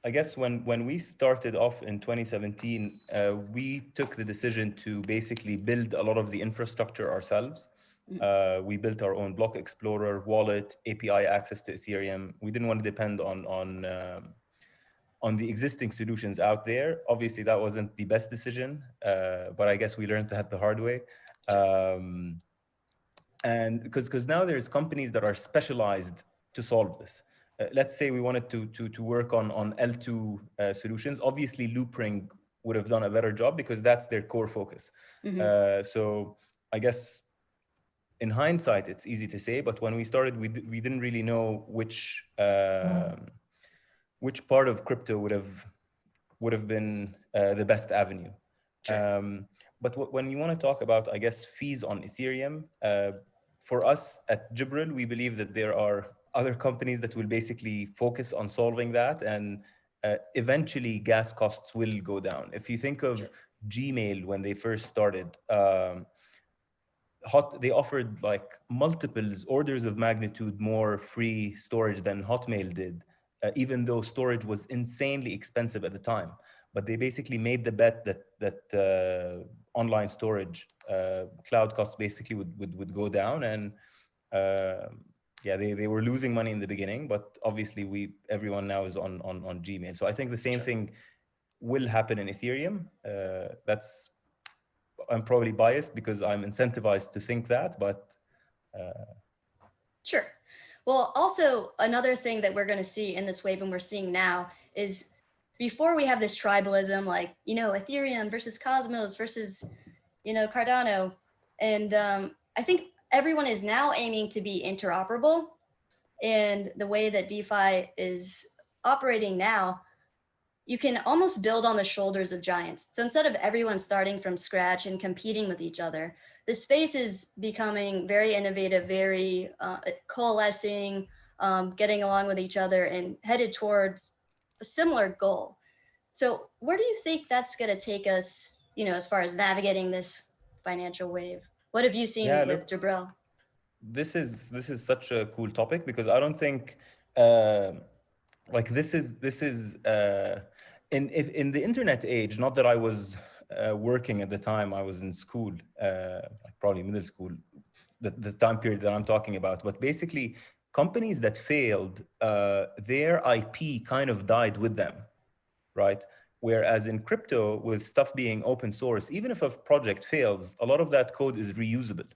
I guess when we started off in 2017, we took the decision to basically build a lot of the infrastructure ourselves. We built our own block explorer, wallet, API access to Ethereum. We didn't want to depend on the existing solutions out there. Obviously, that wasn't the best decision, but I guess we learned that the hard way. And because now there's companies that are specialized to solve this. Let's say we wanted to work on L2 solutions. Obviously, Loopring would have done a better job because that's their core focus. So I guess in hindsight, it's easy to say, but when we started, we didn't really know which part of crypto would have been the best avenue. But when you want to talk about, I guess, fees on Ethereum, for us at Jibril, we believe that there are other companies that will basically focus on solving that, and eventually gas costs will go down. If you think of Gmail when they first started, they offered like multiples, orders of magnitude more free storage than Hotmail did, even though storage was insanely expensive at the time. But they basically made the bet that online storage, cloud costs basically would go down. And yeah, they were losing money in the beginning, but obviously everyone now is on Gmail. So I think the same thing will happen in Ethereum. I'm probably biased because I'm incentivized to think that, but Sure. Well, also another thing that we're going to see in this wave, and we're seeing now, is before we have this tribalism, like, Ethereum versus Cosmos versus, Cardano. And I think everyone is now aiming to be interoperable. And the way that DeFi is operating now, you can almost build on the shoulders of giants. So instead of everyone starting from scratch and competing with each other, the space is becoming very innovative, very coalescing, getting along with each other and headed towards a similar goal. So where do you think that's going to take us, as far as navigating this financial wave? What have you seen with Jibril? This is such a cool topic because I don't think this is in the internet age. Not that I was working at the time. I was in school, probably middle school, the time period that I'm talking about. But basically, companies that failed, their IP kind of died with them, right? Whereas in crypto, with stuff being open source, even if a project fails, a lot of that code is reusable.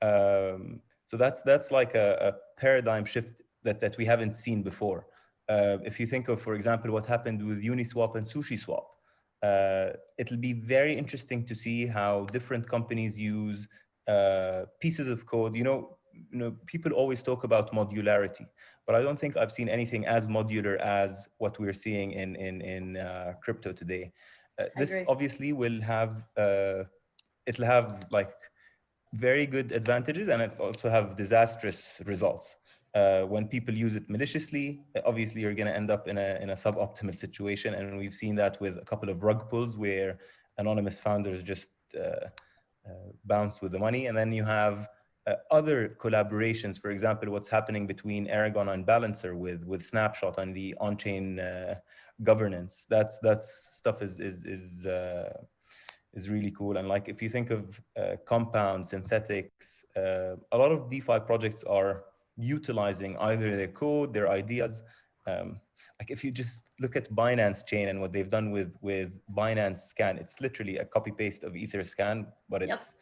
So that's like a paradigm shift that we haven't seen before. If you think of, for example, what happened with Uniswap and SushiSwap, it'll be very interesting to see how different companies use pieces of code. People always talk about modularity, but I don't think I've seen anything as modular as what we're seeing in crypto today. This obviously will have it'll have like very good advantages, and it'll also have disastrous results. When people use it maliciously, obviously you're going to end up in a suboptimal situation, and we've seen that with a couple of rug pulls where anonymous founders just bounce with the money. And then you have other collaborations, for example, what's happening between Aragon and Balancer with Snapshot and the on-chain governance. That's stuff is really cool. And like, if you think of Compound, Synthetics, a lot of DeFi projects are utilizing either their code, their ideas. Like if you just look at Binance Chain and what they've done with Binance Scan, it's literally a copy paste of Etherscan, but it's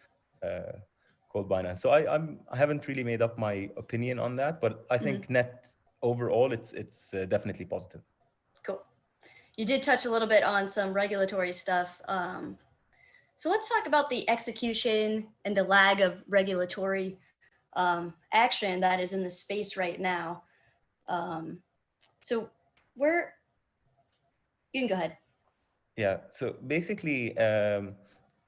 called Binance. So I haven't really made up my opinion on that, but I think net overall, it's definitely positive. Cool. You did touch a little bit on some regulatory stuff. So let's talk about the execution and the lag of regulatory action that is in the space right now. So you can go ahead. Yeah, so basically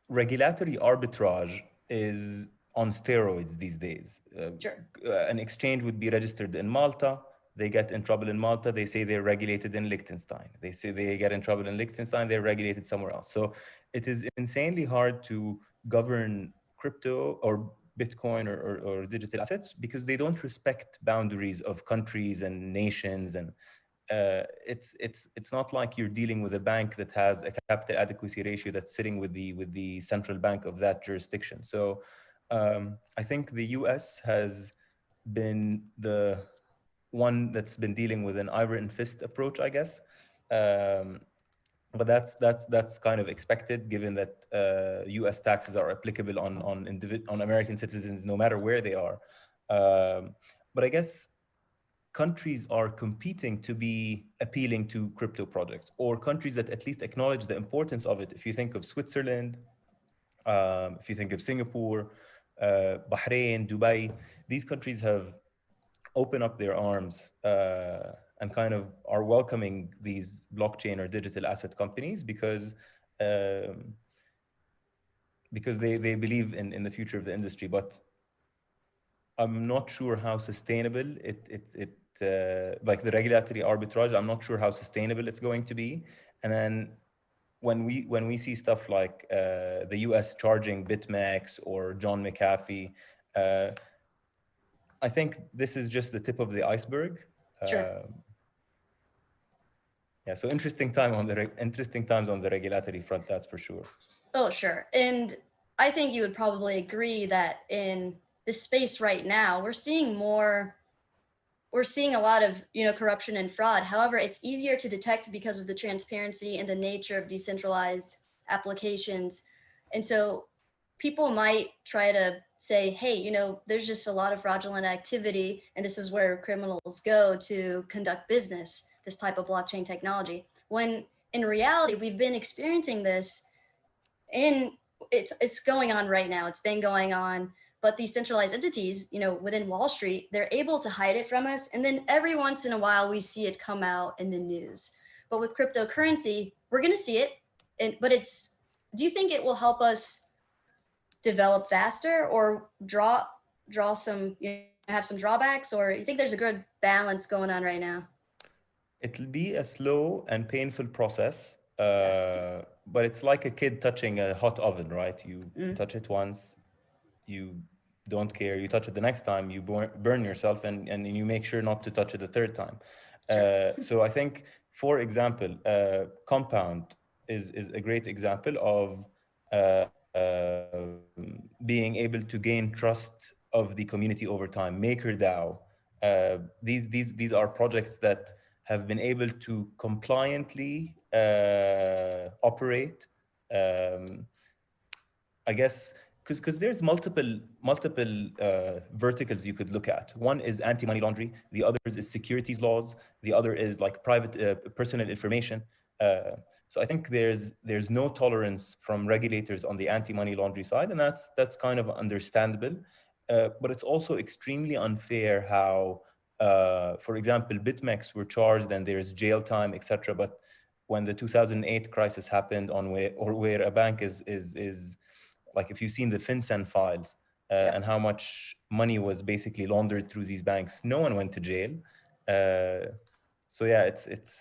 regulatory arbitrage is on steroids these days. Sure. An exchange would be registered in Malta. They get in trouble in Malta. They say they're regulated in Liechtenstein. They say they get in trouble in Liechtenstein. They're regulated somewhere else. So it is insanely hard to govern crypto or Bitcoin or digital assets because they don't respect boundaries of countries and nations, and it's not like you're dealing with a bank that has a capital adequacy ratio that's sitting with the central bank of that jurisdiction. So I think the US has been the one that's been dealing with an iron fist approach, I guess. But that's kind of expected, given that U.S. taxes are applicable on American citizens no matter where they are. But I guess countries are competing to be appealing to crypto projects, or countries that at least acknowledge the importance of it. If you think of Switzerland, if you think of Singapore, Bahrain, Dubai, these countries have opened up their arms and kind of are welcoming these blockchain or digital asset companies because they believe in the future of the industry. But I'm not sure how sustainable like the regulatory arbitrage, I'm not sure how sustainable it's going to be. And then when we see stuff like the US charging BitMEX or John McAfee, I think this is just the tip of the iceberg. Sure. Yeah, so interesting times on the regulatory front, that's for sure. Oh, sure. And I think you would probably agree that in this space right now, we're seeing a lot of, corruption and fraud. However, it's easier to detect because of the transparency and the nature of decentralized applications. And so people might try to say, hey, there's just a lot of fraudulent activity, and this is where criminals go to conduct business, this type of blockchain technology. When in reality, we've been experiencing this it's going on right now. It's been going on, but these centralized entities, within Wall Street, they're able to hide it from us. And then every once in a while, we see it come out in the news. But with cryptocurrency, we're going to see it. But do you think it will help us develop faster or draw some, have some drawbacks, or you think there's a good balance going on right now? It'll be a slow and painful process. But it's like a kid touching a hot oven, right? You touch it once, you don't care. You touch it the next time, you burn yourself, and you make sure not to touch it the third time. Sure. So I think, for example, Compound is a great example of being able to gain trust of the community over time. MakerDAO, these are projects that have been able to compliantly operate, I guess, because there's multiple verticals you could look at. One is anti-money laundering, the other is securities laws, the other is like private personal information. So I think there's no tolerance from regulators on the anti-money laundering side, and that's kind of understandable. But it's also extremely unfair how, for example, BitMEX were charged and there's jail time, etc. But when the 2008 crisis happened where a bank is like, if you've seen the FinCEN files and how much money was basically laundered through these banks, no one went to jail. So yeah, it's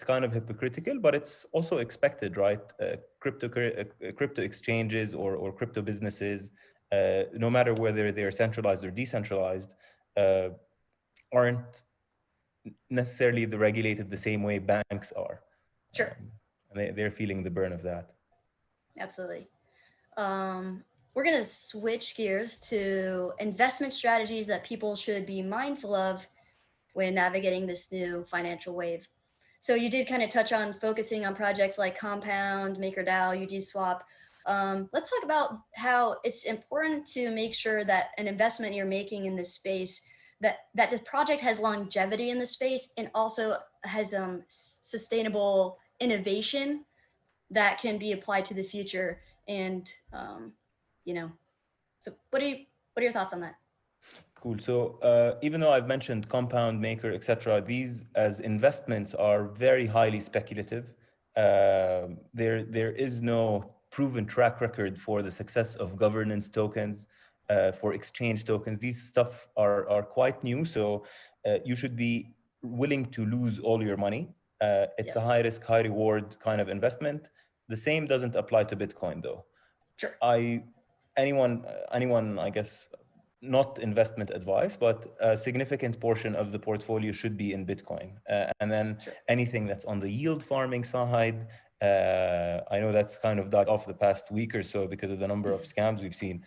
kind of hypocritical, but it's also expected, right? Crypto exchanges or crypto businesses, no matter whether they're centralized or decentralized, aren't necessarily regulated the same way banks are. Sure. And they're feeling the burn of that. Absolutely. We're going to switch gears to investment strategies that people should be mindful of when navigating this new financial wave. So you did kind of touch on focusing on projects like Compound, MakerDAO, UDSwap. Let's talk about how it's important to make sure that an investment you're making in this space, that the project has longevity in the space and also has sustainable innovation that can be applied to the future. And so what are your thoughts on that? Cool. So even though I've mentioned Compound, Maker, etc., these as investments are very highly speculative. There is no proven track record for the success of governance tokens, for exchange tokens. These stuff are quite new, so you should be willing to lose all your money. It's a high risk, high reward kind of investment. The same doesn't apply to Bitcoin, though. Sure. anyone, I guess, not investment advice, but a significant portion of the portfolio should be in Bitcoin. And then anything that's on the yield farming side, I know that's kind of died off the past week or so because of the number of scams we've seen.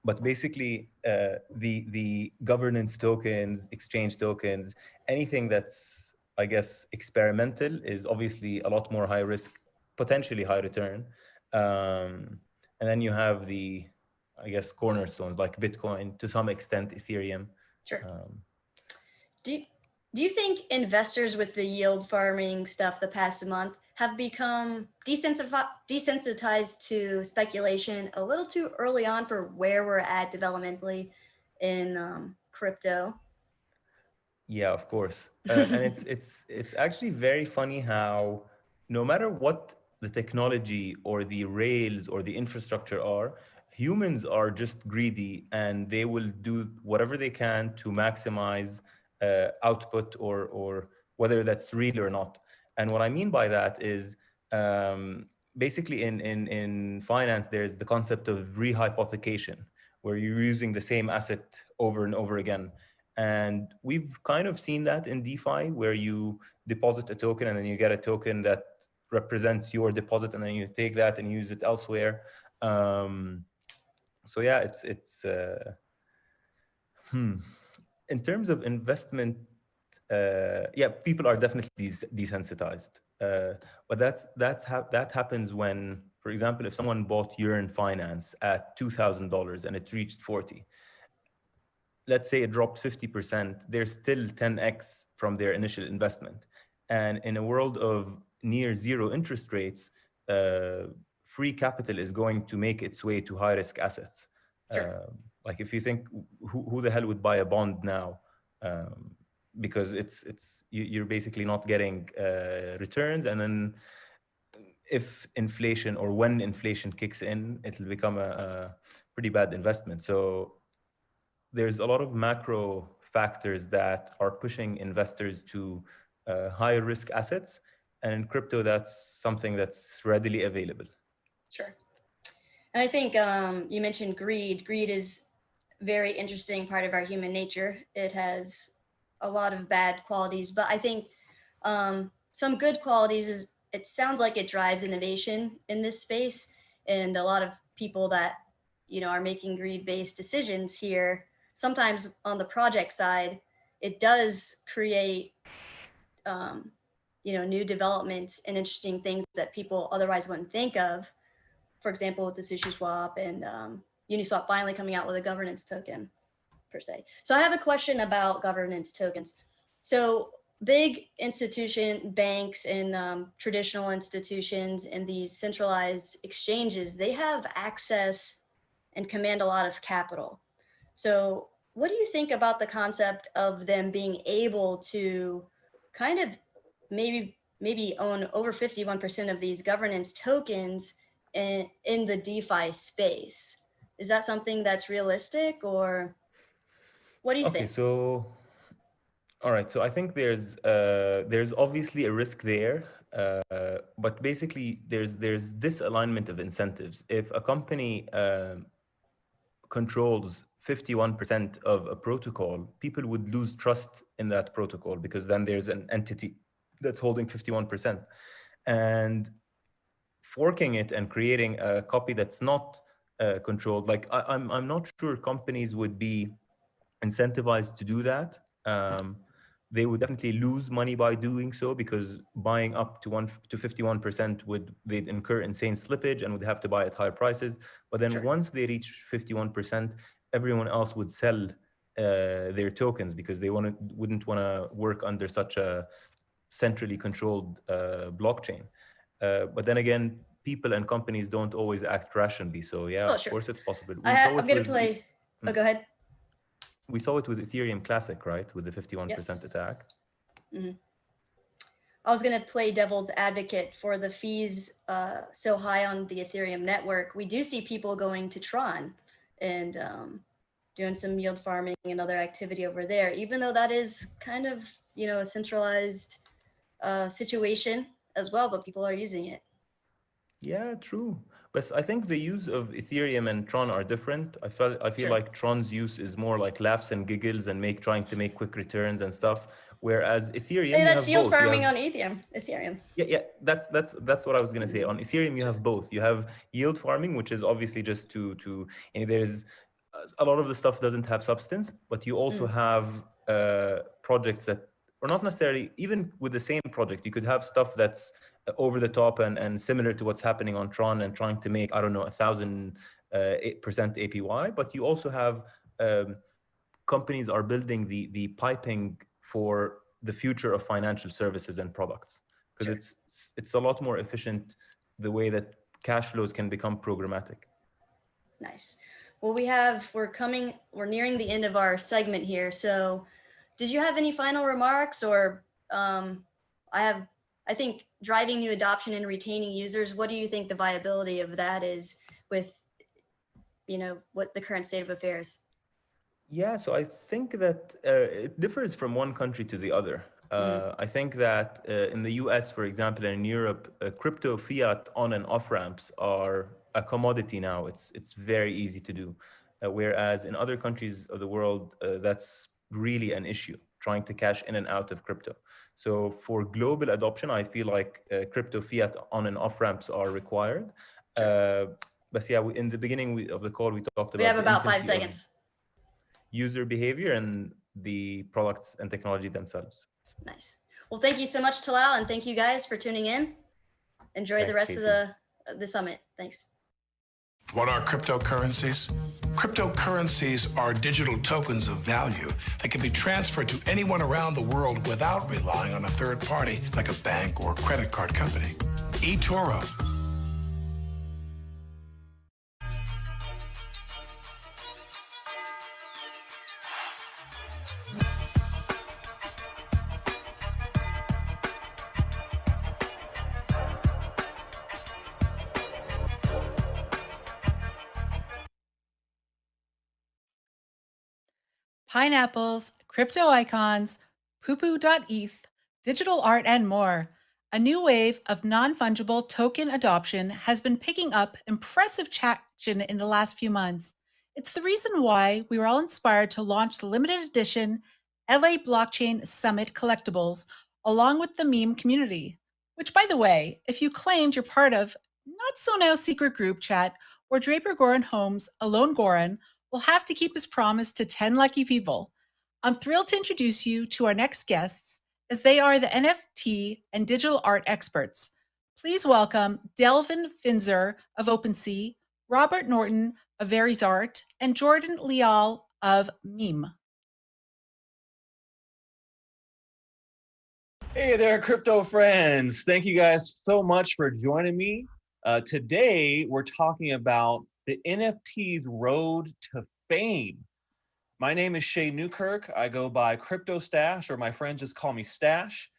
But basically, the governance tokens, exchange tokens, anything that's, I guess, experimental is obviously a lot more high risk, potentially high return. And then you have the, I guess, cornerstones like Bitcoin, to some extent Ethereum. Sure. Do you think investors with the yield farming stuff the past month have become desensitized to speculation a little too early on for where we're at developmentally in crypto? Yeah, of course. And it's actually very funny how no matter what the technology or the rails or the infrastructure are, humans are just greedy and they will do whatever they can to maximize output or whether that's real or not. And what I mean by that is basically in finance, there's the concept of rehypothecation, where you're using the same asset over and over again. And we've kind of seen that in DeFi, where you deposit a token and then you get a token that represents your deposit, and then you take that and use it elsewhere. So yeah, it's in terms of investment, yeah, people are definitely desensitized. But that happens when, for example, if someone bought Yearn Finance at $2,000 and it reached 40, let's say it dropped 50%, they're still 10x from their initial investment. And in a world of near zero interest rates, free capital is going to make its way to high risk assets. Like if you think, who the hell would buy a bond now? Because you're basically not getting returns, and then if inflation or when inflation kicks in, it'll become a pretty bad investment. So there's a lot of macro factors that are pushing investors to higher risk assets, and in crypto, that's something that's readily available. Sure. And I think you mentioned greed. Greed is a very interesting part of our human nature. It has a lot of bad qualities, but I think some good qualities is it sounds like it drives innovation in this space. And a lot of people that, are making greed-based decisions here, sometimes on the project side, it does create, new developments and interesting things that people otherwise wouldn't think of. For example, with the Sushi Swap and Uniswap finally coming out with a governance token, per se. So I have a question about governance tokens. So big banks and traditional institutions and these centralized exchanges, they have access and command a lot of capital. So what do you think about the concept of them being able to kind of maybe own over 51% of these governance tokens in the DeFi space? Is that something that's realistic, or what do you think? So, all right. So I think there's obviously a risk there, but basically there's this alignment of incentives. If a company controls 51% of a protocol, people would lose trust in that protocol because then there's an entity that's holding 51%. And forking it and creating a copy that's not controlled, like I'm not sure companies would be incentivized to do that. They would definitely lose money by doing so, because buying up to 51% they'd incur insane slippage and would have to buy at higher prices. But then once they reach 51%, everyone else would sell their tokens because they wouldn't want to work under such a centrally controlled blockchain. But then again, people and companies don't always act rationally. So yeah, of course it's possible. I'm going to play. Oh, go ahead. We saw it with Ethereum Classic, right? With the 51% attack. Mm-hmm. I was going to play devil's advocate for the fees so high on the Ethereum network. We do see people going to Tron and doing some yield farming and other activity over there, even though that is kind of, a centralized situation as well, but people are using it. Yeah, true. But I think the use of Ethereum and Tron are different. I feel Sure. like Tron's use is more like laughs and giggles and trying to make quick returns and stuff. Whereas Ethereum, Hey, you that's have yield both. farming on Ethereum. Yeah, that's what I was gonna say. On Ethereum, you have both. You have yield farming, which is obviously just to and there's a lot of the stuff doesn't have substance, but you also have projects that, or not necessarily, even with the same project, you could have stuff that's over the top and similar to what's happening on Tron and trying to make, I don't know, 1,000% APY. But you also have companies are building the piping for the future of financial services and products, because it's a lot more efficient the way that cash flows can become programmatic. Nice. Well, we're nearing the end of our segment here. So did you have any final remarks, or I think driving new adoption and retaining users, what do you think the viability of that is with, what the current state of affairs? Yeah, so I think that it differs from one country to the other. I think that in the US, for example, and in Europe, crypto fiat on and off ramps are a commodity now. It's very easy to do. Whereas in other countries of the world, that's really an issue, trying to cash in and out of crypto. So for global adoption, I feel like crypto fiat on and off ramps are required. But yeah, in the beginning of the call, we talked about We have about 5 seconds. User behavior and the products and technology themselves. Nice. Well, thank you so much, Talal, and thank you guys for tuning in. Enjoy the rest of the summit. Thanks. What are cryptocurrencies? Cryptocurrencies are digital tokens of value that can be transferred to anyone around the world without relying on a third party like a bank or credit card company. eToro. Pineapples, crypto icons, poo-poo.eth, digital art, and more. A new wave of non-fungible token adoption has been picking up impressive traction in the last few months. It's the reason why we were all inspired to launch the limited edition LA Blockchain Summit collectibles along with the meme community. Which, by the way, if you claimed you're part of not so now secret group chat where Draper Goran Holmes, Alone Goran, will have to keep his promise to 10 lucky people. I'm thrilled to introduce you to our next guests, as they are the NFT and digital art experts. Please welcome Delvin Finzer of OpenSea, Robert Norton of Very's Art, and Jordan Leal of Meme. Hey there, crypto friends. Thank you guys so much for joining me. Today, we're talking about the NFT's road to fame. My name is Shay Newkirk. I go by Crypto Stash, or my friends just call me Stash.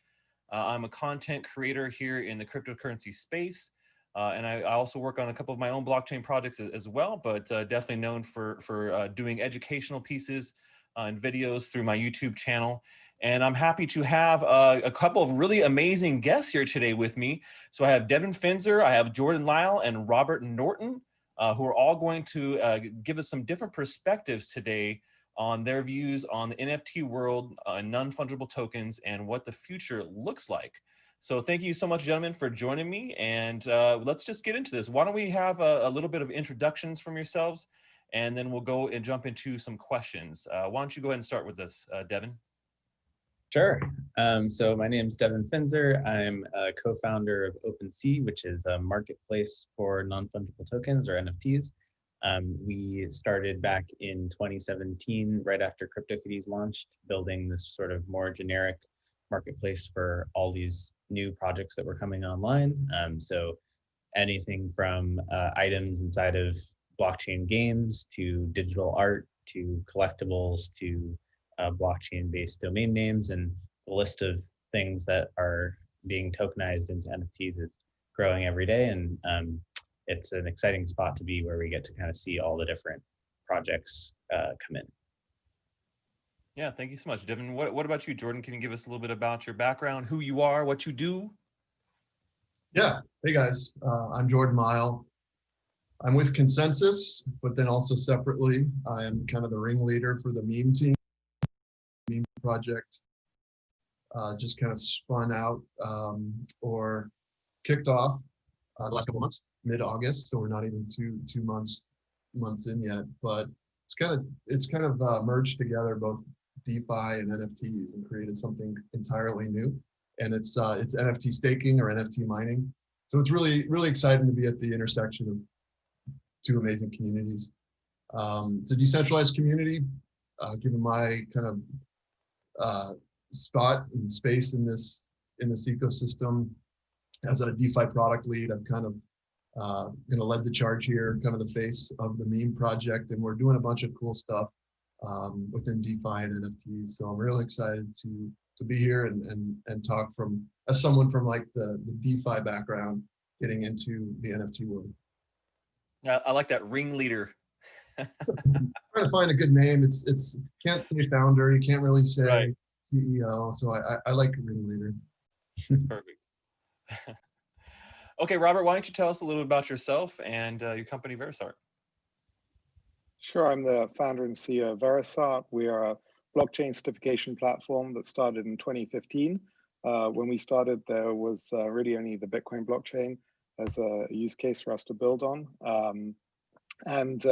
I'm a content creator here in the cryptocurrency space. And I also work on a couple of my own blockchain projects as well, but definitely known for doing educational pieces and videos through my YouTube channel. And I'm happy to have a couple of really amazing guests here today with me. So I have Devin Finzer, I have Jordan Lyle, and Robert Norton, who are all going to give us some different perspectives today on their views on the NFT world, non-fungible tokens, and what the future looks like. So thank you so much, gentlemen, for joining me. And let's just get into this. Why don't we have a little bit of introductions from yourselves, and then we'll go and jump into some questions. Why don't you go ahead and start with this, Devin? Sure. So my name is Devin Finzer. I'm a co-founder of OpenSea, which is a marketplace for non-fungible tokens, or NFTs. We started back in 2017, right after CryptoKitties launched, building this sort of more generic marketplace for all these new projects that were coming online. So anything from items inside of blockchain games to digital art to collectibles to blockchain-based domain names, and the list of things that are being tokenized into NFTs is growing every day. And it's an exciting spot to be, where we get to kind of see all the different projects come in. Yeah, thank you so much, Devin. What about you, Jordan? Can you give us a little bit about your background, who you are, what you do? Yeah. Hey guys, I'm Jordan Lyle. I'm with Consensus, but then also separately, I am kind of the ringleader for the meme team. Meme project just kind of spun out or kicked off the last couple months, mid-August. So we're not even two months in yet, but it's kind of merged together both DeFi and NFTs and created something entirely new. And it's NFT staking or NFT mining. So it's really exciting to be at the intersection of two amazing communities. It's a decentralized community, given my kind of spot and space in this ecosystem. As a DeFi product lead, I've kind of led the charge here, kind of the face of the meme project, and we're doing a bunch of cool stuff within DeFi and NFTs. So I'm really excited to be here and talk as someone from like the DeFi background, getting into the NFT world. Yeah, I like that ringleader. Trying to find a good name. It's can't say founder. You can't really say CEO. So I like ringleader. Perfect. Okay, Robert, why don't you tell us a little bit about yourself and your company, Verisart? Sure, I'm the founder and CEO of Verisart. We are a blockchain certification platform that started in 2015. When we started, there was really only the Bitcoin blockchain as a use case for us to build on.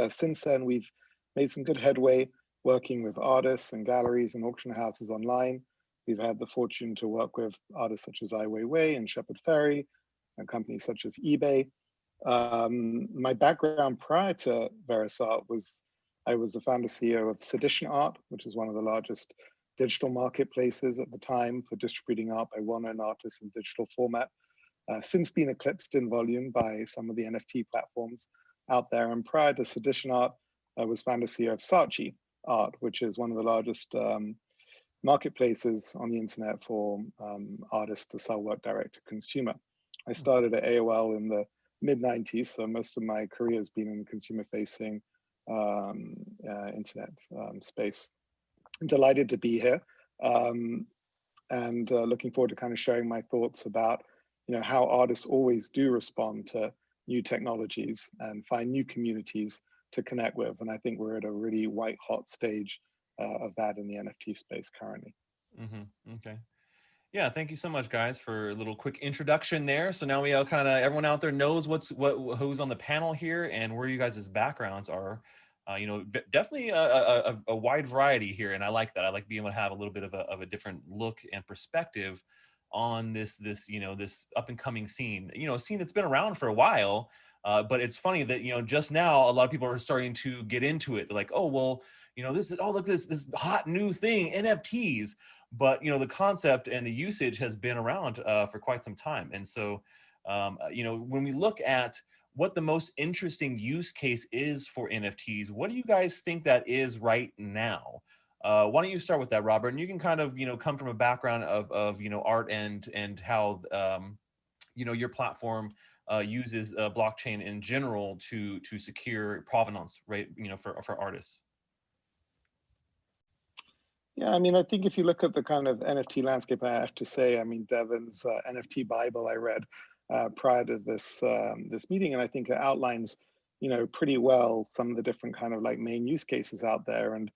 Since then, we've made some good headway working with artists and galleries and auction houses online. We've had the fortune to work with artists such as Ai Weiwei and Shepard Fairey and companies such as eBay. My background prior to Verisart was I was the founder CEO of Sedition Art, which is one of the largest digital marketplaces at the time for distributing art by well-known artists in digital format. Since been eclipsed in volume by some of the NFT platforms out there. And prior to Sedition Art, I was founder CEO of Saatchi Art, which is one of the largest marketplaces on the internet for artists to sell work direct to consumer. I started at AOL in the mid-90s, so most of my career has been in consumer-facing internet space. I'm delighted to be here and looking forward to kind of sharing my thoughts about how artists always do respond to new technologies and find new communities to connect with. And I think we're at a really white hot stage of that in the NFT space currently. Mm-hmm. Okay. Yeah, thank you so much, guys, for a little quick introduction there. So now we all kind of, everyone out there knows who's on the panel here and where you guys' backgrounds are. Definitely a wide variety here, and I like that. I like being able to have a little bit of a different look and perspective on this up and coming scene. A scene that's been around for a while, but it's funny that just now a lot of people are starting to get into it. They're like, oh well, this is look this hot new thing, NFTs. But the concept and the usage has been around for quite some time. And so when we look at what the most interesting use case is for NFTs, what do you guys think that is right now? Why don't you start with that, Robert? And you can kind of come from a background of art and how your platform uses blockchain in general to secure provenance, right? For artists. Yeah, I mean, I think if you look at the kind of NFT landscape, I have to say, I mean, Devin's NFT Bible I read prior to this meeting, and I think it outlines, pretty well some of the different kind of like main use cases out there. And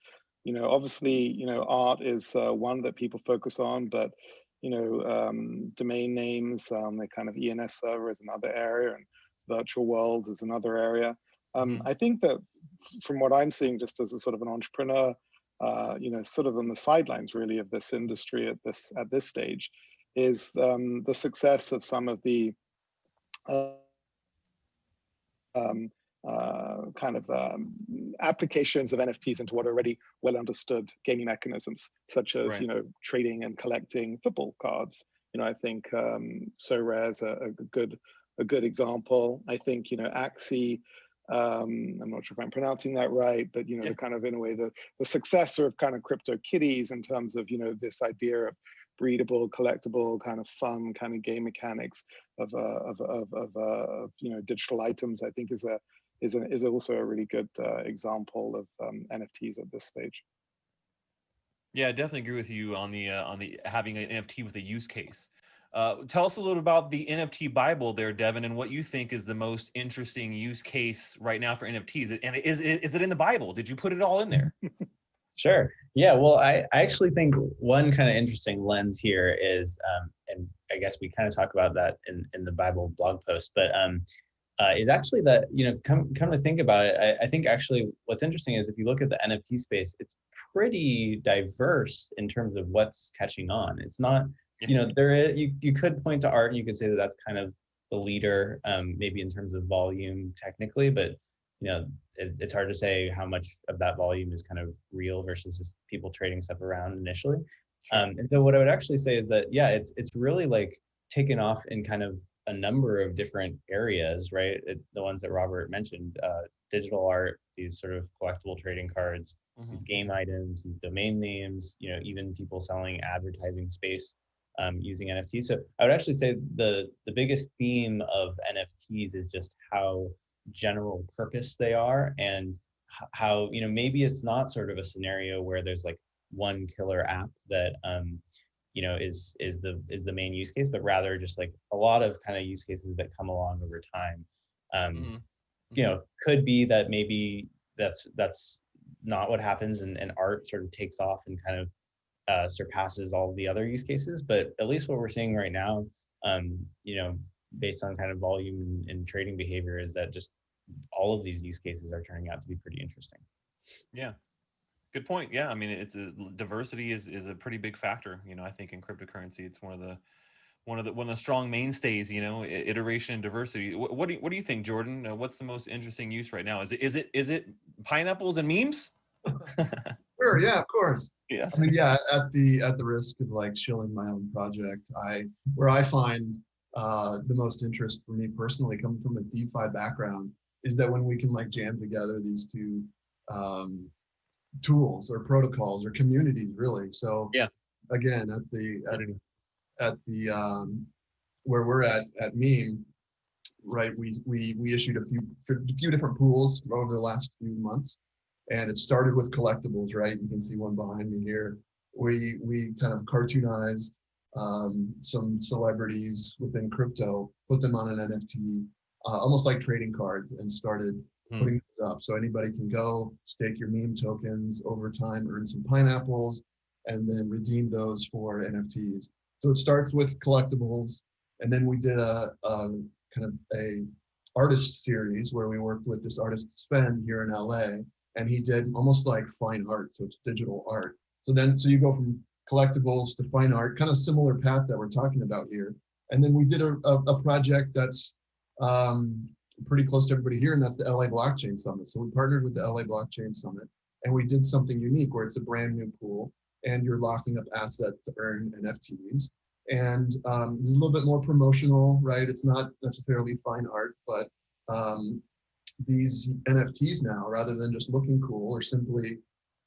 obviously, art is one that people focus on, but domain names, the kind of ENS server is another area, and virtual worlds is another area. I think that from what I'm seeing, just as a sort of an entrepreneur, sort of on the sidelines really of this industry at this stage, is the success of some of the applications of NFTs into what are already well understood gaming mechanisms, such as trading and collecting football cards. I think SoRare is a good example. I think Axie. I'm not sure if I'm pronouncing that right, but the kind of in a way the successor of kind of CryptoKitties in terms of this idea of breedable, collectible, kind of fun, kind of game mechanics of digital items. I think is also a really good example of NFTs at this stage. Yeah, I definitely agree with you on the having an NFT with a use case. Tell us a little about the NFT Bible there, Devin, and what you think is the most interesting use case right now for NFTs. And is it in the Bible? Did you put it all in there? Sure. Yeah. Well, I actually think one kind of interesting lens here is, and I guess we kind of talk about that in the Bible blog post, but is actually that, come to think about it, I think actually what's interesting is if you look at the NFT space, it's pretty diverse in terms of what's catching on. It's not, there is, you could point to art and you could say that that's kind of the leader, maybe in terms of volume technically, but it's hard to say how much of that volume is kind of real versus just people trading stuff around initially. And so what I would actually say is that, yeah, it's really like taken off in kind of a number of different areas, right? The ones that Robert mentioned, digital art, these sort of collectible trading cards, these game items, these domain names, even people selling advertising space using NFTs. So I would actually say the biggest theme of NFTs is just how general purpose they are, and how maybe it's not sort of a scenario where there's like one killer app that is the main use case, but rather just like a lot of kind of use cases that come along over time. Could be that maybe that's not what happens, and art sort of takes off and kind of surpasses all the other use cases. But at least what we're seeing right now, based on kind of volume and trading behavior, is that just all of these use cases are turning out to be pretty interesting. Yeah, good point. Yeah, I mean, diversity is a pretty big factor. I think in cryptocurrency, it's one of the strong mainstays. Iteration and diversity. What do you think, Jordan? What's the most interesting use right now? Is it pineapples and memes? Sure. Yeah, of course. Yeah. I mean, yeah. At the risk of like shilling my own project, where I find the most interest for me personally, coming from a DeFi background, is that when we can like jam together these two tools or protocols or communities, really. So yeah, again, at the where we're at Meme, right? We issued a few different pools over the last few months, and it started with collectibles, right? You can see one behind me here. We kind of cartoonized some celebrities within crypto, put them on an NFT, almost like trading cards, and started putting those up. So anybody can go stake your meme tokens over time, earn some pineapples, and then redeem those for NFTs. So it starts with collectibles, and then we did a kind of a artist series where we worked with this artist Sven here in LA, and he did almost like fine art, so it's digital art. So you go from collectibles to fine art, kind of similar path that we're talking about here. And then we did a project that's pretty close to everybody here, and that's the LA Blockchain Summit. So we partnered with the LA Blockchain Summit, and we did something unique where it's a brand new pool, and you're locking up assets to earn NFTs. And it's a little bit more promotional, right? It's not necessarily fine art, but these NFTs now, rather than just looking cool or simply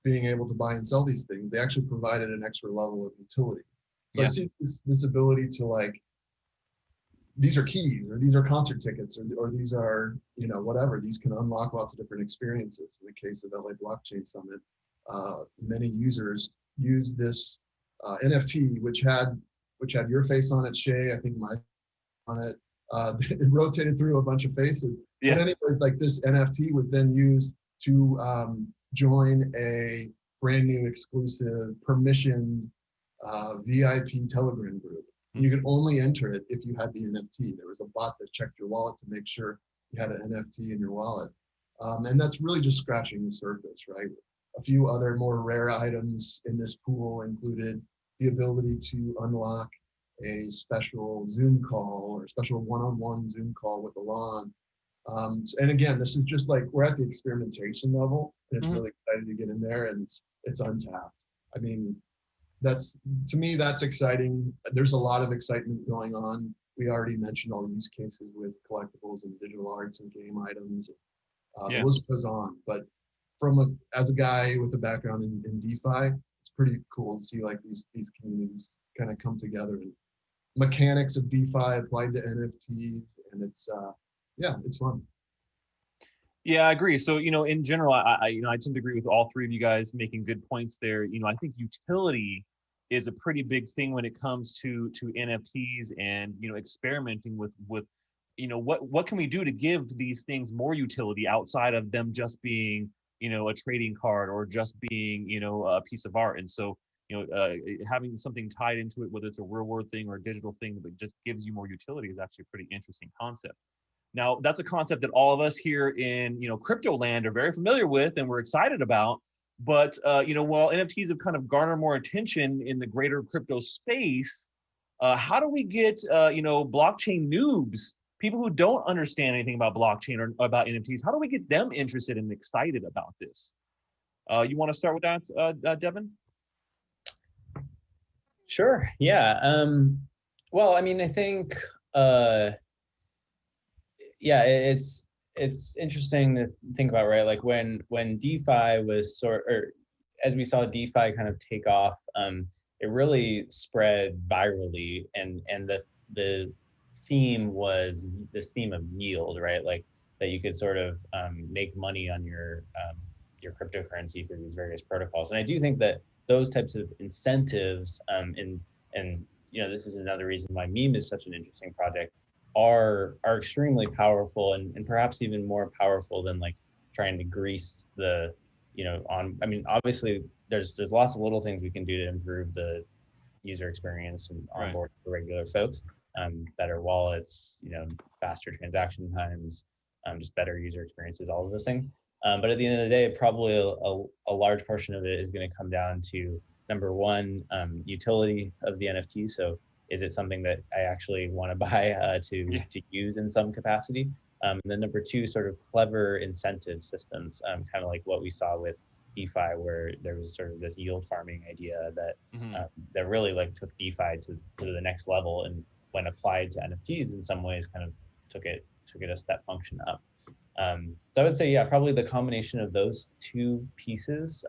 being able to buy and sell these things, they actually provided an extra level of utility. So I see this ability to like, these are keys, or these are concert tickets, or these are, whatever. These can unlock lots of different experiences. In the case of LA Blockchain Summit, many users use this NFT, which had your face on it, Shay, I think my on it. It rotated through a bunch of faces. Yeah. But anyways, like this NFT was then used to join a brand new exclusive permissioned VIP Telegram group. You could only enter it if you had the NFT. There was a bot that checked your wallet to make sure you had an NFT in your wallet. And that's really just scratching the surface, right? A few other more rare items in this pool included the ability to unlock a special Zoom call or a special one-on-one Zoom call with Alon. And again, this is just like, we're at the experimentation level, and it's really exciting to get in there, and it's untapped. I mean, to me, that's exciting. There's a lot of excitement going on. We already mentioned all the use cases with collectibles and digital arts and game items. The list goes on, but as a guy with a background in DeFi, it's pretty cool to see like these communities kind of come together, and mechanics of DeFi applied to NFTs, and it's fun. Yeah, I agree. So, in general, I tend to agree with all three of you guys making good points there. I think utility is a pretty big thing when it comes to NFTs and, you know, experimenting with you know, what can we do to give these things more utility outside of them just being, you know, a trading card or just being, you know, a piece of art. And so, you know, having something tied into it, whether it's a real world thing or a digital thing that just gives you more utility, is actually a pretty interesting concept. Now, that's a concept that all of us here in, you know, crypto land are very familiar with and we're excited about. But, you know, while NFTs have kind of garnered more attention in the greater crypto space, how do we get, you know, blockchain noobs, people who don't understand anything about blockchain or about NFTs, how do we get them interested and excited about this? You want to start with that, Devin? Sure. Yeah. Well, I mean, I think, yeah, it's interesting to think about, right? Like when DeFi was as we saw DeFi kind of take off, it really spread virally, and the theme was this theme of yield, right? Like that you could sort of make money on your cryptocurrency through these various protocols. And I do think that those types of incentives, and you know, this is another reason why meme is such an interesting project, are extremely powerful, and perhaps even more powerful than like trying to grease the, you know, I mean, obviously there's lots of little things we can do to improve the user experience and onboard for regular folks, better wallets, you know, faster transaction times, just better user experiences, all of those things. But at the end of the day, probably a large portion of it is going to come down to, number one, utility of the NFT. So is it something that I actually want to buy to use in some capacity? And then number two, sort of clever incentive systems, kind of like what we saw with DeFi, where there was sort of this yield farming idea that that really like took DeFi to the next level, and when applied to NFTs in some ways kind of took it a step function up. So I would say, yeah, probably the combination of those two pieces,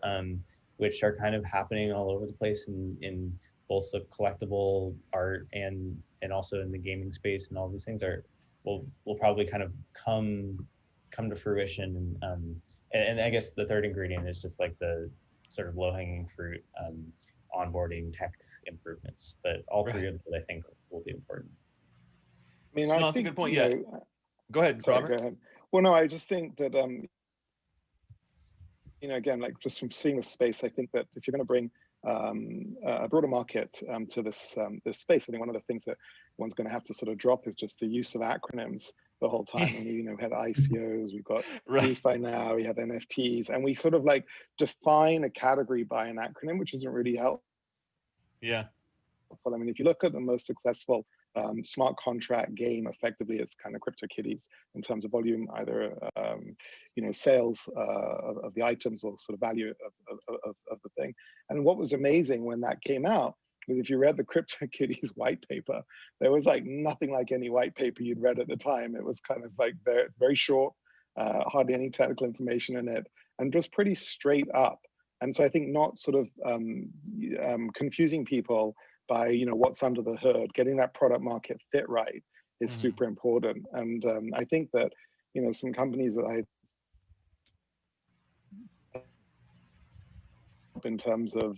which are kind of happening all over the place in both the collectible art and also in the gaming space, and all these things will probably kind of come to fruition. And I guess the third ingredient is just like the sort of low-hanging fruit, onboarding tech improvements. But all three of them, I think, will be important. I mean, no, I that's think, a good point. you Yeah. know, Go ahead, sorry, Robert. go ahead. Well, no, I just think that, you know, again, like just from seeing the space, I think that if you're going to bring a broader market to this space, I think one of the things that one's going to have to sort of drop is just the use of acronyms the whole time. And we, you know, had ICOs, we've got DeFi now, we have NFTs, and we sort of like define a category by an acronym, which isn't really helpful. Yeah. I mean, if you look at the most successful smart contract game, effectively it's kind of CryptoKitties in terms of volume, either you know, sales of the items or sort of value of the thing. And what was amazing when that came out was, if you read the CryptoKitties white paper, there was like nothing like any white paper you'd read at the time. It was kind of like very, very short, hardly any technical information in it, and just pretty straight up. And so I think not sort of confusing people by, you know, what's under the hood, getting that product market fit right is super important. And I think that, you know, some companies that in terms of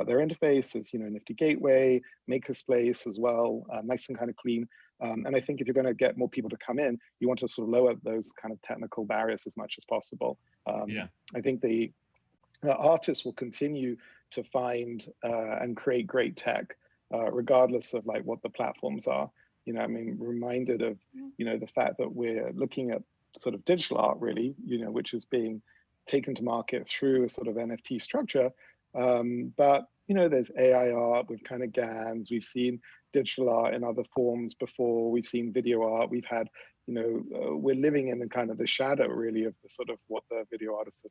their interface is, you know, Nifty Gateway, Makerspace as well, nice and kind of clean. And I think if you're going to get more people to come in, you want to sort of lower those kind of technical barriers as much as possible. I think the artists will continue to find and create great tech, regardless of like what the platforms are. You know, I mean, reminded of, you know, the fact that we're looking at sort of digital art, really, you know, which is being taken to market through a sort of NFT structure. But, you know, there's AI art with kind of GANs. We've seen digital art in other forms before. We've seen video art. We've had, you know, we're living in the kind of the shadow, really, of the sort of what the video artists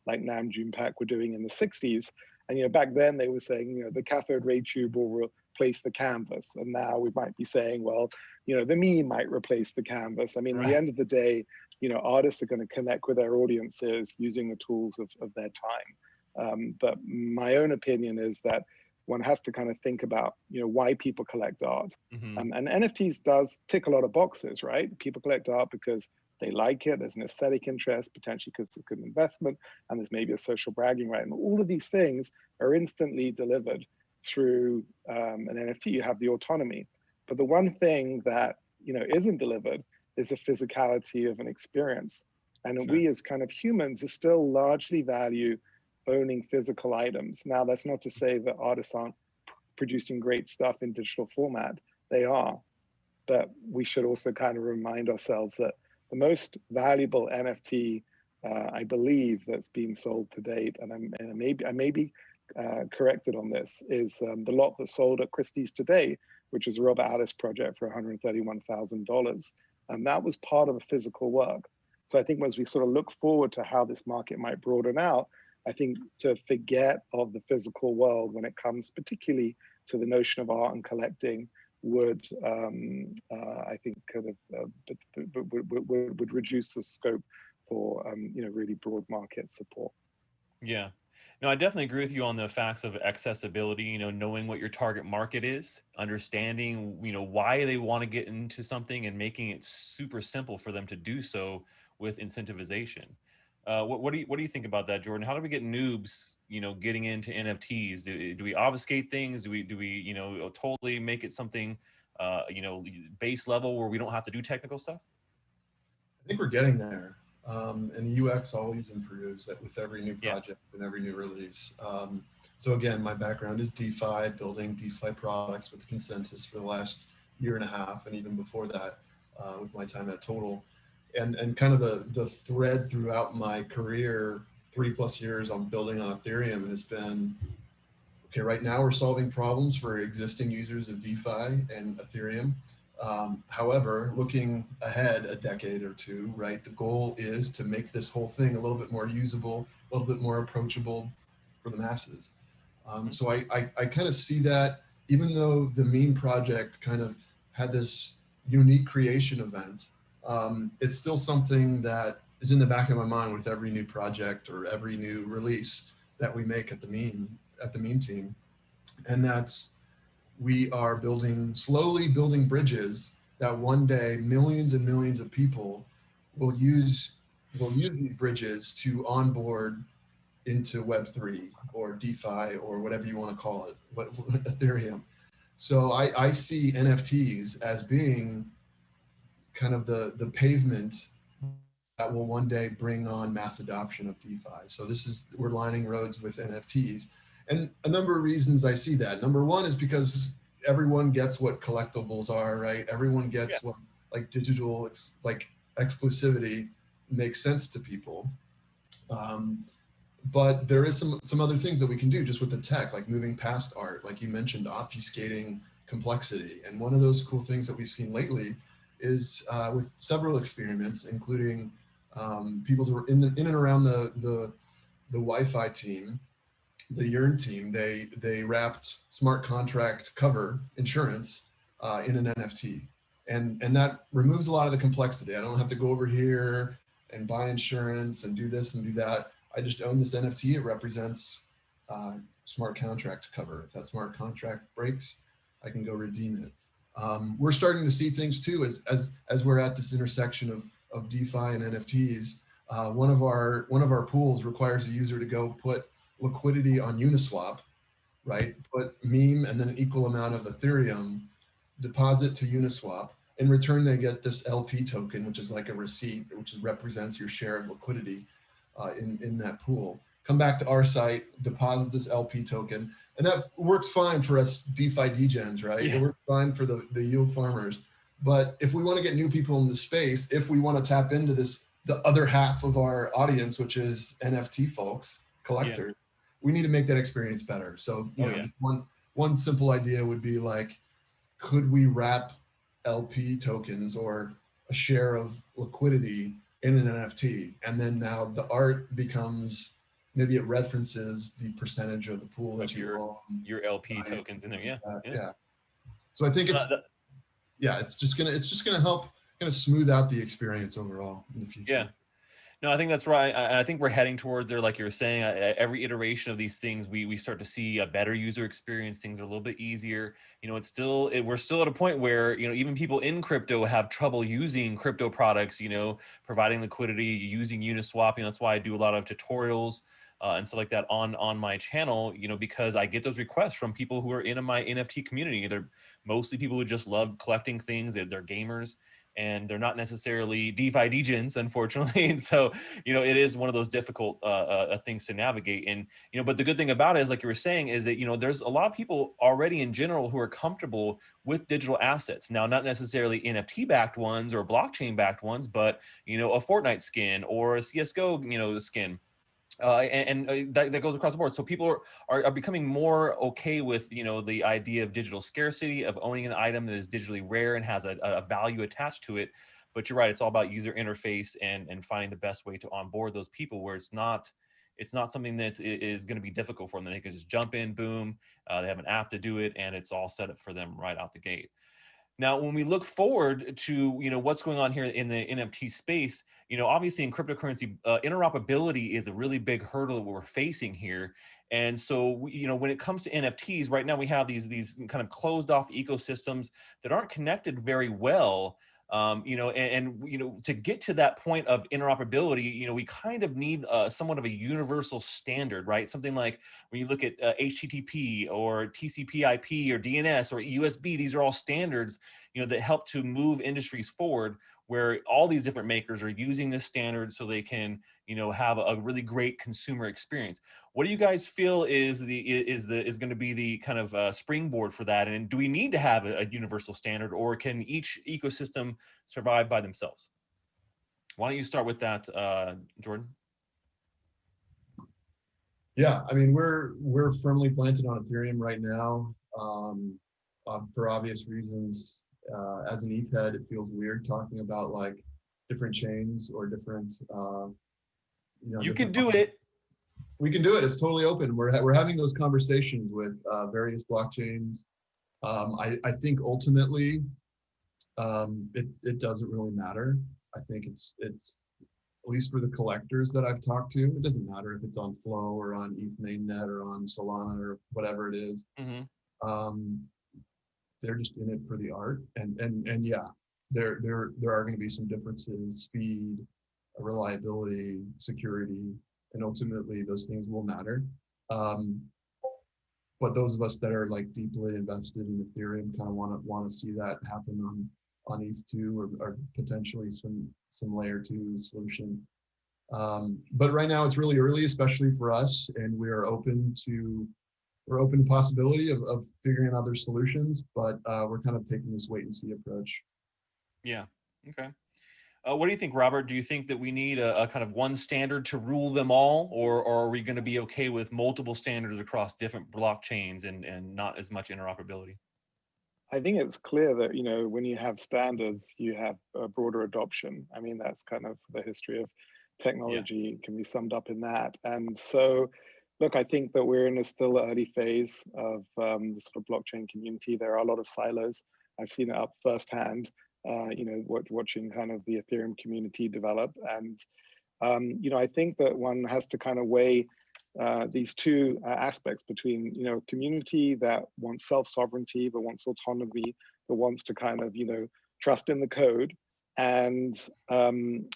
like Nam June Pak were doing in the 60s. And, you know, back then they were saying, you know, the cathode ray tube will replace the canvas. And now we might be saying, well, you know, the meme might replace the canvas. I mean, at the end of the day, you know, artists are going to connect with their audiences using the tools of their time. But my own opinion is that one has to kind of think about, you know, why people collect art. And NFTs does tick a lot of boxes, right? People collect art because they like it. There's an aesthetic interest, potentially because it's a good investment, and there's maybe a social bragging right. And all of these things are instantly delivered. through an NFT, you have the autonomy. But the one thing that isn't delivered is the physicality of an experience. And we as kind of humans are still largely value owning physical items. Now, that's not to say that artists aren't producing great stuff in digital format. They are. But we should also kind of remind ourselves that the most valuable NFT, I believe, that's been sold to date, and I may be corrected on this, is the lot that sold at Christie's today, which is a Robert Alice project for $131,000. And that was part of a physical work. So I think as we sort of look forward to how this market might broaden out, I think to forget of the physical world when it comes particularly to the notion of art and collecting would, I think, kind of would reduce the scope for really broad market support. Yeah. No, I definitely agree with you on the facts of accessibility, knowing what your target market is, understanding, why they want to get into something and making it super simple for them to do so with incentivization. What do you think about that, Jordan? How do we get noobs, getting into NFTs? Do we obfuscate things? Do we totally make it something, base level where we don't have to do technical stuff? I think we're getting there. And the UX always improves that with every new project and every new release. So again, my background is DeFi, building DeFi products with Consensus for the last year and a half, and even before that, with my time at Total. And kind of the thread throughout my career, 3+ years on building on Ethereum, has been, okay, right now we're solving problems for existing users of DeFi and Ethereum. However, looking ahead a decade or two, right, the goal is to make this whole thing a little bit more usable, a little bit more approachable for the masses. So I kind of see that, even though the meme project kind of had this unique creation event, it's still something that is in the back of my mind with every new project or every new release that we make at the meme team. And that's, we are slowly building bridges that one day millions and millions of people will use these bridges to onboard into Web3 or DeFi or whatever you want to call it, Ethereum. So I see NFTs as being kind of the pavement that will one day bring on mass adoption of DeFi. So we're lining roads with NFTs. And a number of reasons I see that. Number one is because everyone gets what collectibles are, right? Everyone gets what like digital, like exclusivity makes sense to people. But there is some other things that we can do just with the tech, like moving past art, like you mentioned, obfuscating complexity. And one of those cool things that we've seen lately is with several experiments, including people who were in and around the Wi-Fi team, the Yearn team, they wrapped smart contract cover insurance in an NFT. And that removes a lot of the complexity. I don't have to go over here and buy insurance and do this and do that. I just own this NFT. It represents smart contract cover. If that smart contract breaks, I can go redeem it. We're starting to see things too, as we're at this intersection of DeFi and NFTs. One of our pools requires a user to go put liquidity on Uniswap, right? Put meme and then an equal amount of Ethereum, deposit to Uniswap. In return, they get this LP token, which is like a receipt, which represents your share of liquidity in that pool. Come back to our site, deposit this LP token, and that works fine for us DeFi degens, right? Yeah. It works fine for the yield farmers. But if we want to get new people in the space, if we want to tap into the other half of our audience, which is NFT folks, collectors, we need to make that experience better. So, you know, just one simple idea would be like, could we wrap LP tokens or a share of liquidity in an NFT? And then now the art becomes, maybe it references the percentage of the pool that your LP tokens in there. Yeah. So I think it's just gonna help kind of smooth out the experience overall in the future. Yeah. No, I think that's right. I think we're heading towards there, like you were saying. Every iteration of these things, we start to see a better user experience. Things are a little bit easier. You know, we're still at a point where, you know, even people in crypto have trouble using crypto products. You know, providing liquidity, using Uniswap. You know, that's why I do a lot of tutorials and stuff like that on my channel, you know, because I get those requests from people who are in my NFT community. They're mostly people who just love collecting things. They're gamers, and they're not necessarily DeFi degens, unfortunately. And so, you know, it is one of those difficult things to navigate. And, you know, but the good thing about it is, like you were saying, is that, you know, there's a lot of people already in general who are comfortable with digital assets. Now, not necessarily NFT backed ones or blockchain backed ones, but, you know, a Fortnite skin or a CSGO, you know, skin. That goes across the board. So people are becoming more okay with, you know, the idea of digital scarcity, of owning an item that is digitally rare and has a value attached to it. But you're right, it's all about user interface and finding the best way to onboard those people, where it's not something that is going to be difficult for them. They can just jump in, boom, they have an app to do it, and it's all set up for them right out the gate. Now, when we look forward to, you know, what's going on here in the NFT space, you know, obviously in cryptocurrency, interoperability is a really big hurdle that we're facing here. And so, you know, when it comes to NFTs, right now we have these kind of closed off ecosystems that aren't connected very well. You know, you know, to get to that point of interoperability, you know, we kind of need somewhat of a universal standard, right? Something like when you look at HTTP or TCP/IP or DNS or USB, these are all standards, you know, that help to move industries forward, where all these different makers are using this standard so they can, you know, have a really great consumer experience. What do you guys feel is going to be the kind of springboard for that? And do we need to have a universal standard, or can each ecosystem survive by themselves? Why don't you start with that, Jordan? Yeah, I mean, we're firmly planted on Ethereum right now, for obvious reasons. As an ETH head, it feels weird talking about like different chains or different. You know, you can do it. We can do it. It's totally open. We're having those conversations with various blockchains. I think ultimately, it doesn't really matter. I think it's at least for the collectors that I've talked to, it doesn't matter if it's on Flow or on ETH mainnet or on Solana or whatever it is. Mm-hmm. They're just in it for the art, and yeah, there are going to be some differences: speed, reliability, security, and ultimately those things will matter. But those of us that are like deeply invested in Ethereum kind of want to see that happen on ETH2 or potentially some layer 2 solution. But right now it's really early, especially for us, and we're open to possibility of figuring out other solutions, but we're kind of taking this wait and see approach. Yeah. Okay. What do you think, Robert? Do you think that we need a kind of one standard to rule them all, or are we going to be okay with multiple standards across different blockchains and not as much interoperability? I think it's clear that, you know, when you have standards, you have a broader adoption. I mean, that's kind of the history of technology, can be summed up in that. And so, look, I think that we're in a still early phase of the sort of blockchain community. There are a lot of silos. I've seen it up firsthand, you know, watching kind of the Ethereum community develop. And, you know, I think that one has to kind of weigh these two aspects between, you know, community that wants self-sovereignty, but wants autonomy, that wants to kind of, you know, trust in the code. And, you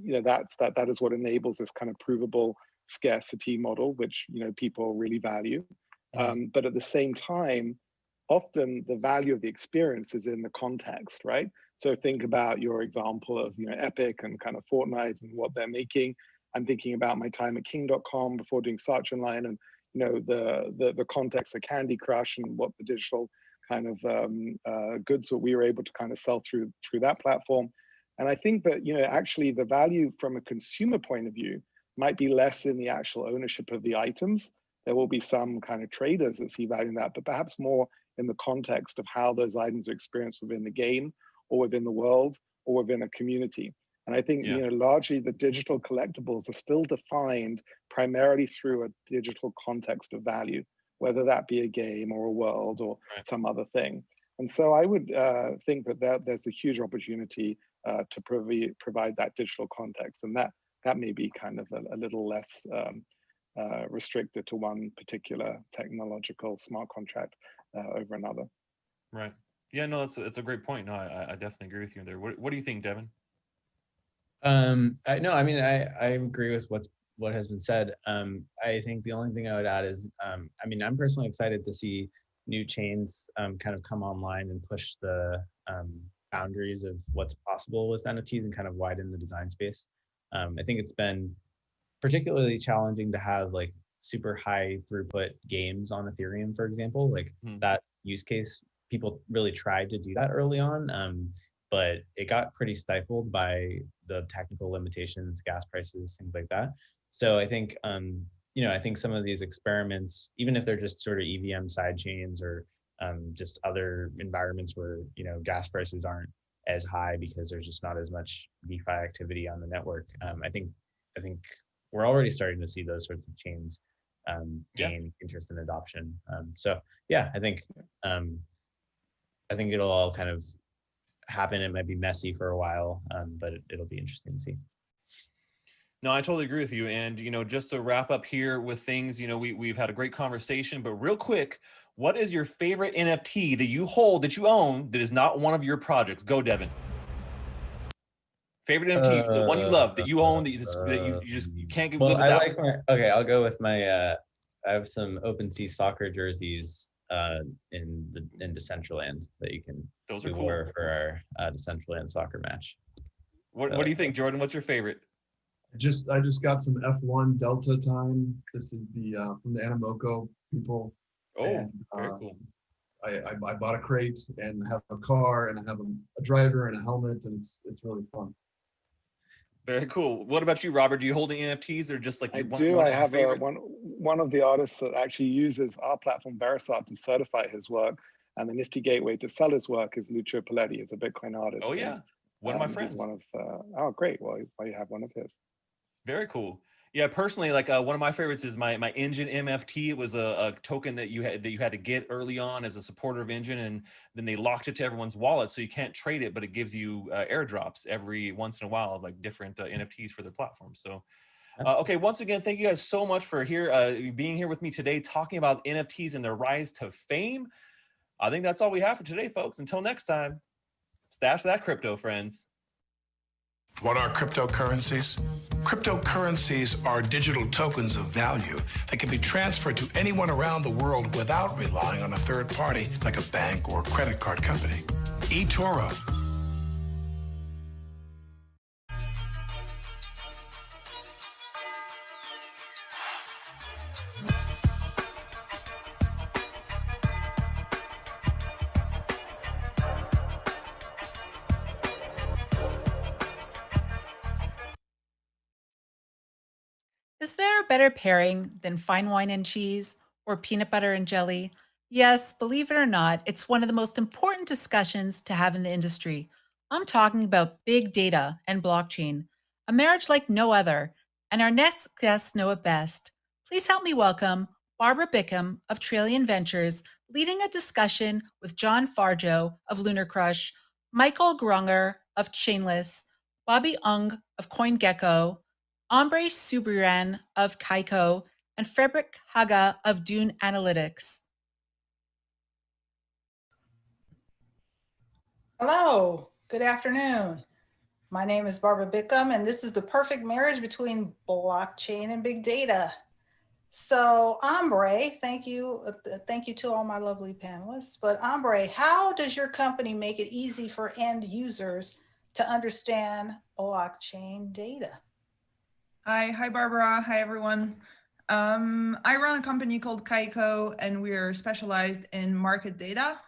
know, that is what enables this kind of provable scarcity model, which, you know, people really value. But at the same time, often the value of the experience is in the context, right? So think about your example of, you know, Epic and kind of Fortnite and what they're making. I'm thinking about my time at king.com before doing Search Online, and, you know, the context of Candy Crush and what the digital kind of goods that we were able to kind of sell through that platform. And I think that, you know, actually the value from a consumer point of view might be less in the actual ownership of the items. There will be some kind of traders that see value in that, but perhaps more in the context of how those items are experienced within the game or within the world or within a community. And I think, you know, largely the digital collectibles are still defined primarily through a digital context of value, whether that be a game or a world or some other thing. And so I would think that there's a huge opportunity to provide that digital context, and that may be kind of a little less restricted to one particular technological smart contract over another. Right. Yeah, no, it's a great point. No, I definitely agree with you there. What do you think, Devin? I agree with what has been said. I think the only thing I would add is, I mean, I'm personally excited to see new chains kind of come online and push the boundaries of what's possible with NFTs and kind of widen the design space. I think it's been particularly challenging to have like super high throughput games on Ethereum, for example. Like that use case, people really tried to do that early on, but it got pretty stifled by the technical limitations, gas prices, things like that. So I think, you know, I think some of these experiments, even if they're just sort of EVM side chains or just other environments where, you know, gas prices aren't as high because there's just not as much DeFi activity on the network. I think we're already starting to see those sorts of chains gain interest and adoption. So yeah, I think it'll all kind of happen. It might be messy for a while, but it'll be interesting to see. No, I totally agree with you. And, you know, just to wrap up here with things, you know, we've had a great conversation, but real quick, what is your favorite NFT that you hold, that you own, that is not one of your projects? Go, Devin. Favorite NFT, the one you love, that you own, that you can't live well, without. I like okay, I'll go with my, I have some OpenSea soccer jerseys in Decentraland that you can Those are wear cool for our Decentraland soccer match. What do you think, Jordan? What's your favorite? I just got some F1 Delta time. This is the from the Animoco people. Oh, and, very cool. I bought a crate and have a car and I have a driver and a helmet, and it's really fun. Very cool. What about you, Robert? Do you hold any NFTs or just like I one, do. one I is your have favorite? one of the artists that actually uses our platform Verisart to certify his work, and the Nifty gateway to sell his work is Lucio Paletti. He's a Bitcoin artist. Oh yeah, one of my friends. He's one of oh great. Well, you have one of his. Very cool. Yeah, personally, like one of my favorites is my Engine MFT. It was a token that you had to get early on as a supporter of Engine, and then they locked it to everyone's wallet, so you can't trade it, but it gives you airdrops every once in a while of like different NFTs for their platform. So, okay, once again, thank you guys so much for being here with me today, talking about NFTs and their rise to fame. I think that's all we have for today, folks. Until next time, stash that crypto, friends. What are cryptocurrencies? Cryptocurrencies are digital tokens of value that can be transferred to anyone around the world without relying on a third party like a bank or credit card company. eToro. Is there a better pairing than fine wine and cheese or peanut butter and jelly? Yes, believe it or not, it's one of the most important discussions to have in the industry. I'm talking about big data and blockchain, a marriage like no other, and our next guests know it best. Please help me welcome Barbara Bickham of Trillion Ventures, leading a discussion with John Farjo of Lunar Crush, Michael Grunger of Chainless, Bobby Ung of CoinGecko, Ombre Subriran of Kaiko, and Frederick Haga of Dune Analytics. Hello, good afternoon. My name is Barbara Bickham, and this is the perfect marriage between blockchain and big data. So Ombre, thank you to all my lovely panelists. But Ombre, how does your company make it easy for end users to understand blockchain data? Hi Barbara, hi everyone. I run a company called Kaiko, and we're specialized in market data,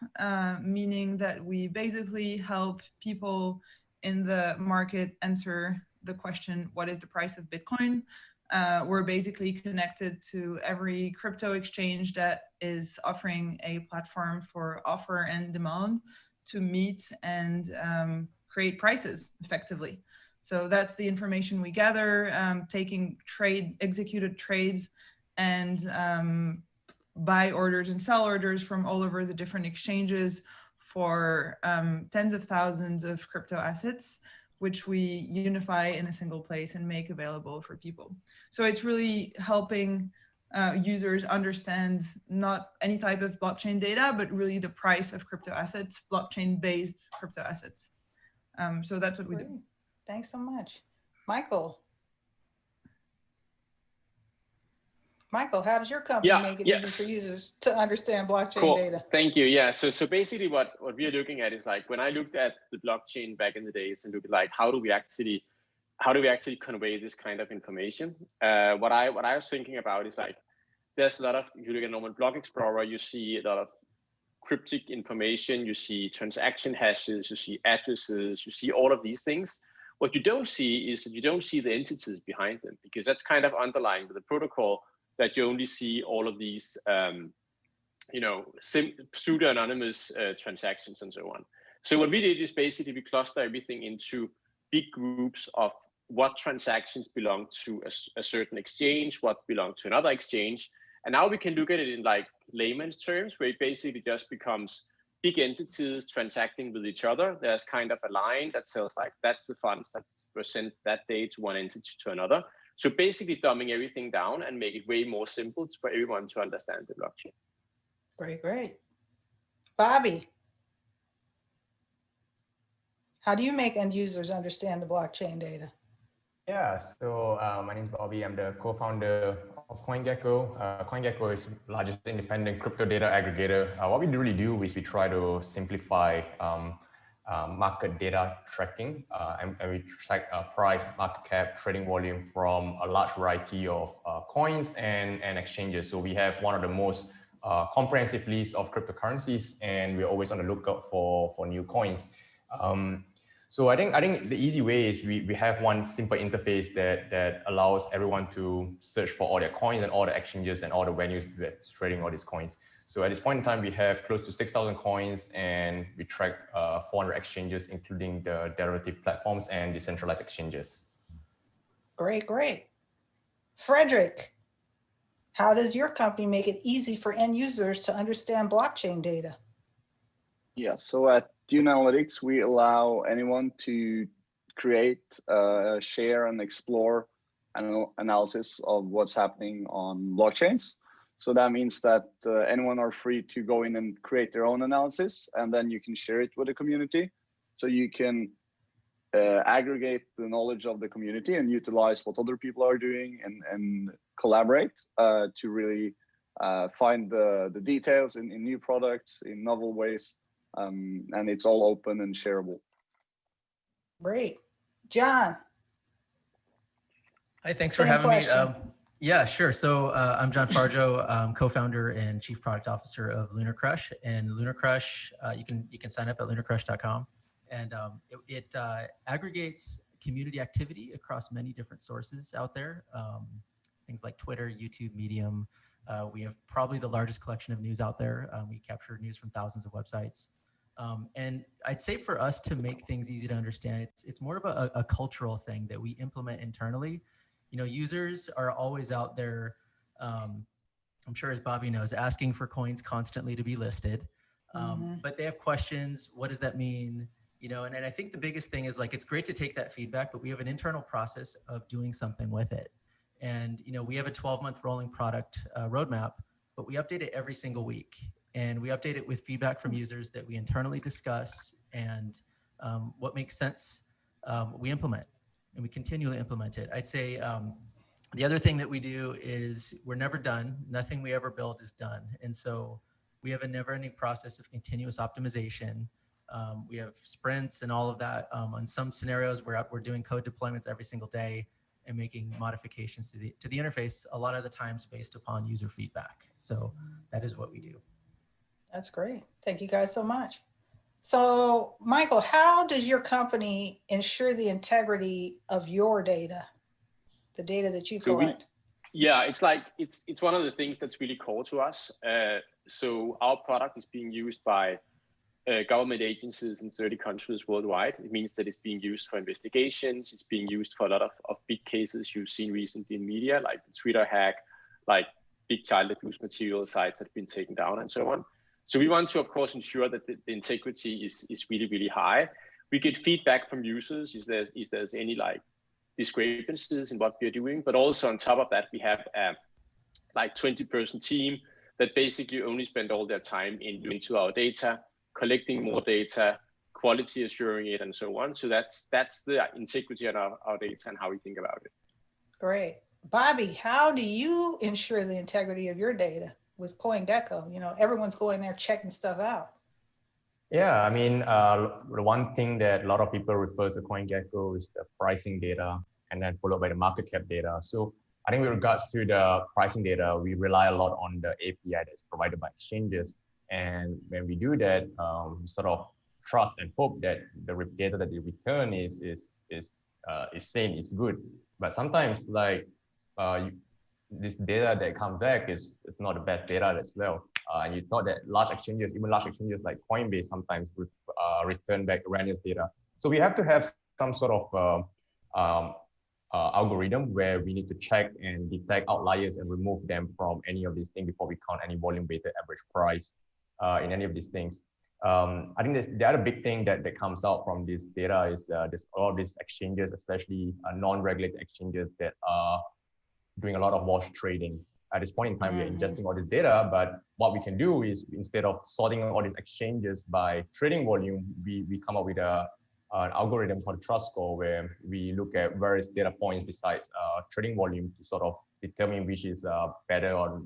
meaning that we basically help people in the market answer the question, what is the price of Bitcoin? We're basically connected to every crypto exchange that is offering a platform for offer and demand to meet and create prices effectively. So that's the information we gather, taking executed trades and buy orders and sell orders from all over the different exchanges for tens of thousands of crypto assets, which we unify in a single place and make available for people. So it's really helping users understand not any type of blockchain data, but really the price of crypto assets, blockchain-based crypto assets. So that's what we do. Thanks so much. Michael. Michael, how does your company make it easy for users to understand blockchain data? Thank you. Yeah. So basically what we are looking at is like, when I looked at the blockchain back in the days and looked at like, how do we actually convey this kind of information? What I was thinking about is like, there's a lot of, if you look at normal block explorer, you see a lot of cryptic information, you see transaction hashes, you see addresses, you see all of these things. What you don't see is that you don't see the entities behind them, because that's kind of underlying with the protocol, that you only see all of these, pseudo-anonymous transactions and so on. So what we did is basically we cluster everything into big groups of what transactions belong to a certain exchange, what belong to another exchange. And now we can look at it in like layman's terms, where it basically just becomes big entities transacting with each other. There's kind of a line that says like, that's the funds that were sent that day to one entity to another. So basically dumbing everything down and make it way more simple for everyone to understand the blockchain. Great, great. Bobby, how do you make end users understand the blockchain data? Yeah, so my name is Bobby. I'm the co-founder of CoinGecko. CoinGecko is the largest independent crypto data aggregator. What we really do is we try to simplify market data tracking, and we track price, market cap, trading volume from a large variety of coins and exchanges. So we have one of the most comprehensive list of cryptocurrencies, and we're always on the lookout for new coins. So I think the easy way is we have one simple interface that allows everyone to search for all their coins and all the exchanges and all the venues that's trading all these coins. So at this point in time, we have close to 6,000 coins, and we track 400 exchanges, including the derivative platforms and decentralized exchanges. Great, great. Frederick, how does your company make it easy for end users to understand blockchain data? Yeah, so at Dune Analytics, we allow anyone to create, share, and explore an analysis of what's happening on blockchains. So that means that anyone are free to go in and create their own analysis, and then you can share it with the community. So you can aggregate the knowledge of the community and utilize what other people are doing and collaborate to really find the details in new products in novel ways. And it's all open and shareable. Great. John. Hi, thanks for having me. Yeah, sure. So I'm John Farjo, co-founder and chief product officer of Lunar Crush. And Lunar Crush, you can sign up at lunarcrush.com. And it aggregates community activity across many different sources out there. Things like Twitter, YouTube, Medium. We have probably the largest collection of news out there. We capture news from thousands of websites. And I'd say for us to make things easy to understand, it's more of a cultural thing that we implement internally. You know, users are always out there, I'm sure as Bobby knows, asking for coins constantly to be listed. But they have questions. What does that mean? You know, and I think the biggest thing is like, it's great to take that feedback, but we have an internal process of doing something with it. And, you know, we have a 12-month rolling product roadmap, but we update it every single week. And we update it with feedback from users that we internally discuss, and what makes sense, we implement, and we continually implement it. I'd say the other thing that we do is we're never done. Nothing we ever build is done. And so we have a never-ending process of continuous optimization. We have sprints and all of that. On some scenarios, we're doing code deployments every single day and making modifications to the interface, a lot of the times based upon user feedback. So that is what we do. That's great. Thank you guys so much. So Michael, how does your company ensure the integrity of your data, the data that you collect? Yeah, it's like, it's one of the things that's really core to us. So our product is being used by government agencies in 30 countries worldwide. It means that it's being used for investigations. It's being used for a lot of big cases you've seen recently in media, like the Twitter hack, like big child abuse material sites that have been taken down and so on. So we want to, of course, ensure that the integrity is really, really high. We get feedback from users if there's any like discrepancies in what we're doing, but also on top of that, we have a like 20-person team that basically only spend all their time into our data, collecting more data, quality assuring it, and so on. So that's the integrity of our data and how we think about it. Great. Bobby, how do you ensure the integrity of your data with CoinGecko? You know, everyone's going there checking stuff out. Yeah, I mean, the one thing that a lot of people refer to CoinGecko is the pricing data, and then followed by the market cap data. So I think with regards to the pricing data, we rely a lot on the API that's provided by exchanges. And when we do that, we sort of trust and hope that the data that they return is sane, is good. But sometimes, like this data that comes back is not the best data as well. And you thought that large exchanges, even large exchanges like Coinbase, sometimes return back erroneous data. So we have to have some sort of algorithm where we need to check and detect outliers and remove them from any of these things before we count any volume-weighted average price in any of these things. I think the other big thing that comes out from this data is there's all these exchanges, especially non-regulated exchanges that are doing a lot of wash trading. At this point in time, we are ingesting all this data, but what we can do is instead of sorting all these exchanges by trading volume, we come up with an algorithm called trust score where we look at various data points besides trading volume to sort of determine which is better or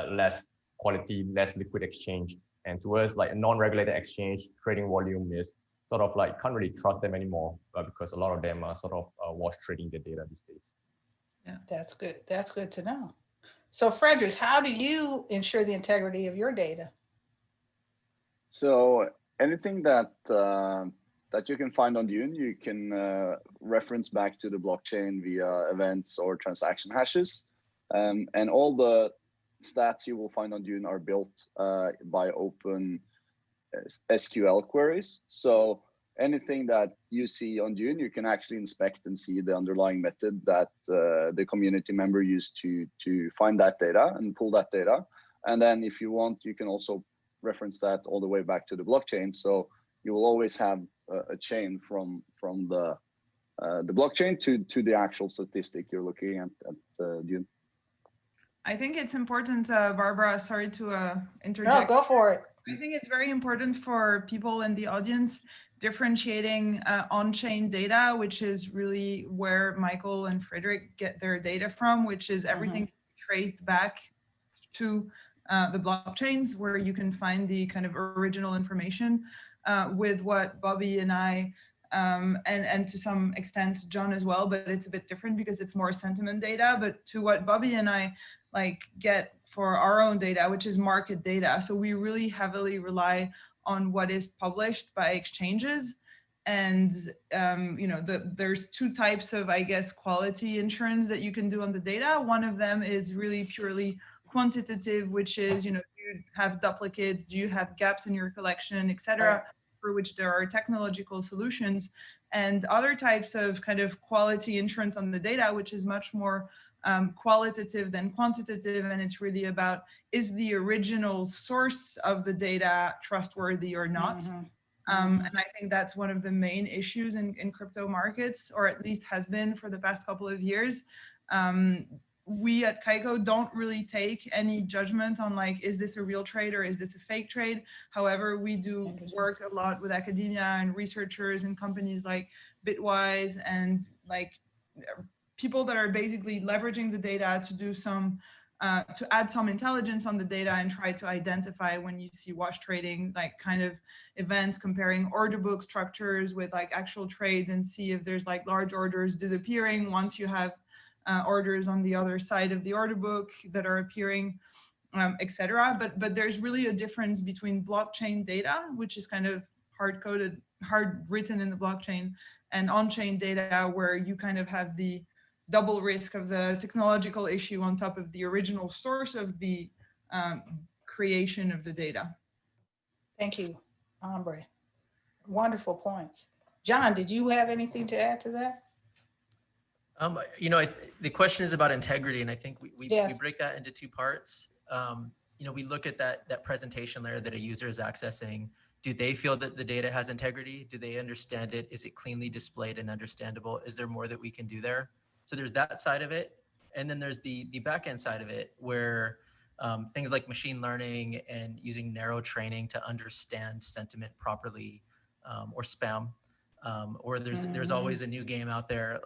less quality, less liquid exchange. And to us, like a non-regulated exchange, trading volume is sort of like can't really trust them anymore because a lot of them are sort of wash trading the data these days. Yeah, that's good. That's good to know. So Frederick, how do you ensure the integrity of your data? So anything that that you can find on Dune, you can reference back to the blockchain via events or transaction hashes. And all the stats you will find on Dune are built by open SQL queries. So anything that you see on Dune, you can actually inspect and see the underlying method that the community member used to find that data and pull that data. And then if you want, you can also reference that all the way back to the blockchain. So you will always have a chain from the blockchain to the actual statistic you're looking at Dune. I think it's important, Barbara, sorry to interject. No, go for it. I think it's very important for people in the audience differentiating on-chain data, which is really where Michael and Frederick get their data from, which is everything traced back to the blockchains where you can find the kind of original information with what Bobby and I, and to some extent John as well, but it's a bit different because it's more sentiment data, but to what Bobby and I get for our own data, which is market data. So we really heavily rely on what is published by exchanges. And there's two types of, I guess, quality insurance that you can do on the data. One of them is really purely quantitative, which is, do you have duplicates? Do you have gaps in your collection, et cetera, for which there are technological solutions. And other types of kind of quality insurance on the data, which is much more qualitative than quantitative, and it's really about, is the original source of the data trustworthy or not? And I think that's one of the main issues in crypto markets, or at least has been for the past couple of years. We at Kaiko don't really take any judgment on is this a real trade or is this a fake trade? However, we do work a lot with academia and researchers and companies like Bitwise and people that are basically leveraging the data to do some, to add some intelligence on the data and try to identify when you see wash trading, kind of events, comparing order book structures with actual trades and see if there's large orders disappearing once you have orders on the other side of the order book that are appearing, etc. But there's really a difference between blockchain data, which is kind of hard-coded, hard written in the blockchain, and on-chain data where you kind of have the double risk of the technological issue on top of the original source of the creation of the data. Thank you, Ambre. Wonderful points. John, did you have anything to add to that? The question is about integrity, and I think we break that into two parts. We look at that presentation layer that a user is accessing. Do they feel that the data has integrity? Do they understand it? Is it cleanly displayed and understandable? Is there more that we can do there? So there's that side of it. And then there's the back-end side of it where things like machine learning and using narrow training to understand sentiment properly, or spam, or there's always a new game out there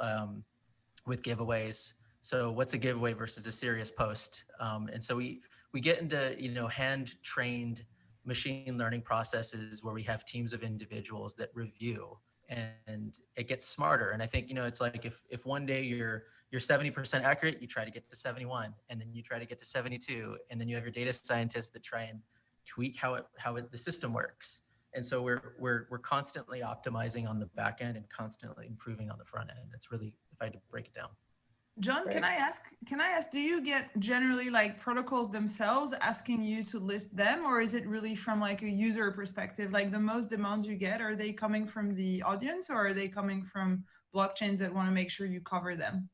with giveaways. So what's a giveaway versus a serious post? And so we get into, you know, hand-trained machine learning processes where we have teams of individuals that review, and it gets smarter. And I think, you know, it's like if one day you're 70% accurate, you try to get to 71, and then you try to get to 72, and then you have your data scientists that try and tweak how the system works. And so we're constantly optimizing on the back end and constantly improving on the front end. That's really, if I had to break it down. John, can I ask, do you get generally like protocols themselves asking you to list them, or is it really from like a user perspective? Like the most demands you get, are they coming from the audience, or are they coming from blockchains that want to make sure you cover them?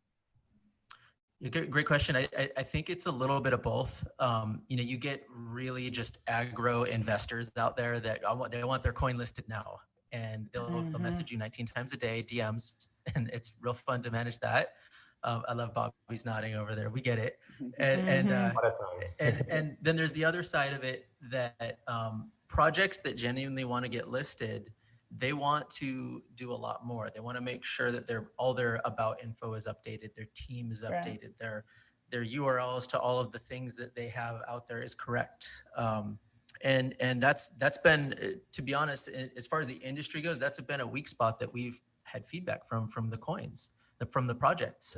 Great question. I think it's a little bit of both. You know, you get really just aggro investors out there that they want their coin listed now, and they'll message you 19 times a day, DMs, and it's real fun to manage that. I love Bobby's nodding over there. We get it. And then there's the other side of it that projects that genuinely want to get listed, they want to do a lot more. They want to make sure that all their about info is updated, their team is updated, their URLs to all of the things that they have out there is correct. And that's been, to be honest, as far as the industry goes, that's been a weak spot that we've had feedback from the coins, from the projects,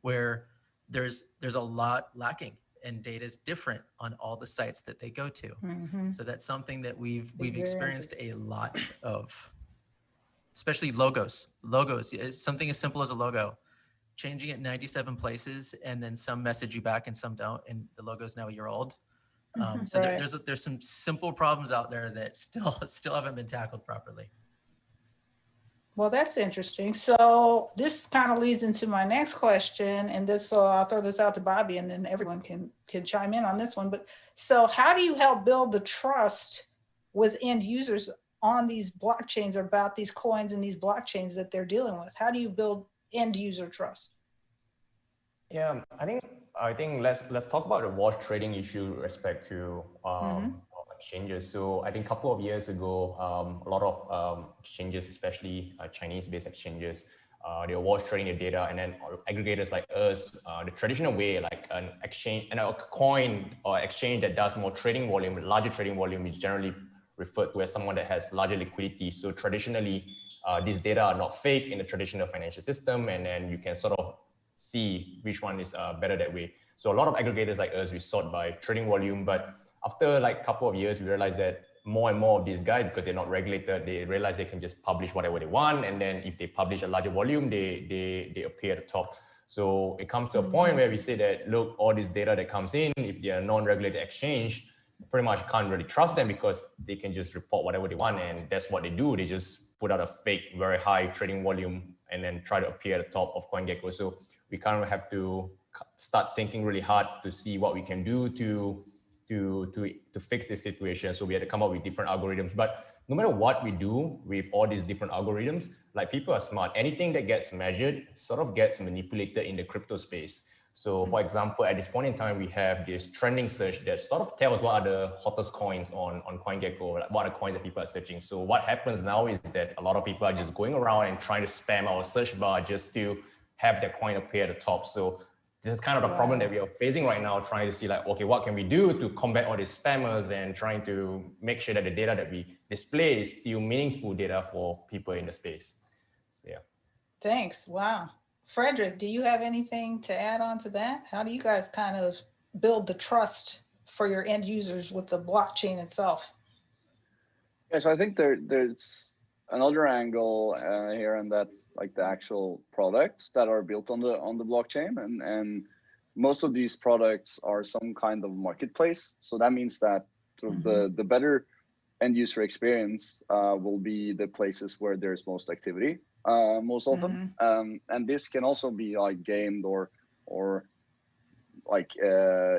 where there's a lot lacking and data is different on all the sites that they go to. So that's something that we've experienced a lot of, especially logos. Logos is something as simple as a logo. Changing it 97 places, and then some message you back and some don't, and the logo's now a year old. So there's some simple problems out there that still haven't been tackled properly. Well, that's interesting. So this kind of leads into my next question, and this, so I'll throw this out to Bobby, and then everyone can chime in on this one. But so how do you help build the trust with end users on these blockchains, or about these coins and these blockchains that they're dealing with? How do you build end user trust? Yeah, I think let's talk about the wash trading issue with respect to exchanges. So I think a couple of years ago, a lot of exchanges, especially Chinese-based exchanges, they were wash trading the data, and then aggregators like us, the traditional way, like an exchange and a coin or exchange that does more trading volume, larger trading volume, is generally referred to as someone that has larger liquidity. So traditionally, these data are not fake in the traditional financial system, and then you can sort of see which one is better that way. So a lot of aggregators like us, we sort by trading volume, but after like a couple of years, we realized that more and more of these guys, because they're not regulated, they realize they can just publish whatever they want. And then if they publish a larger volume, they appear at the top. So it comes to a point where we say that, look, all this data that comes in, if they're a non-regulated exchange, pretty much can't really trust them, because they can just report whatever they want. And that's what they do. They just put out a fake, very high trading volume and then try to appear at the top of CoinGecko. So we kind of have to start thinking really hard to see what we can do to fix this situation. So we had to come up with different algorithms. But no matter what we do with all these different algorithms, like, people are smart. Anything that gets measured sort of gets manipulated in the crypto space. So for example, at this point in time, we have this trending search that sort of tells what are the hottest coins on CoinGecko, like what are the coins that people are searching. So what happens now is that a lot of people are just going around and trying to spam our search bar just to have their coin appear at the top. So this is kind of the problem that we are facing right now, trying to see like, okay, what can we do to combat all these spammers, and trying to make sure that the data that we display is still meaningful data for people in the space. Yeah. Thanks. Wow. Frederick, do you have anything to add on to that? How do you guys kind of build the trust for your end users with the blockchain itself? Yeah, so I think there's another angle here, and that's like the actual products that are built on the blockchain, and most of these products are some kind of marketplace. So that means that the better end user experience will be the places where there's most activity most often, and this can also be like gamed or like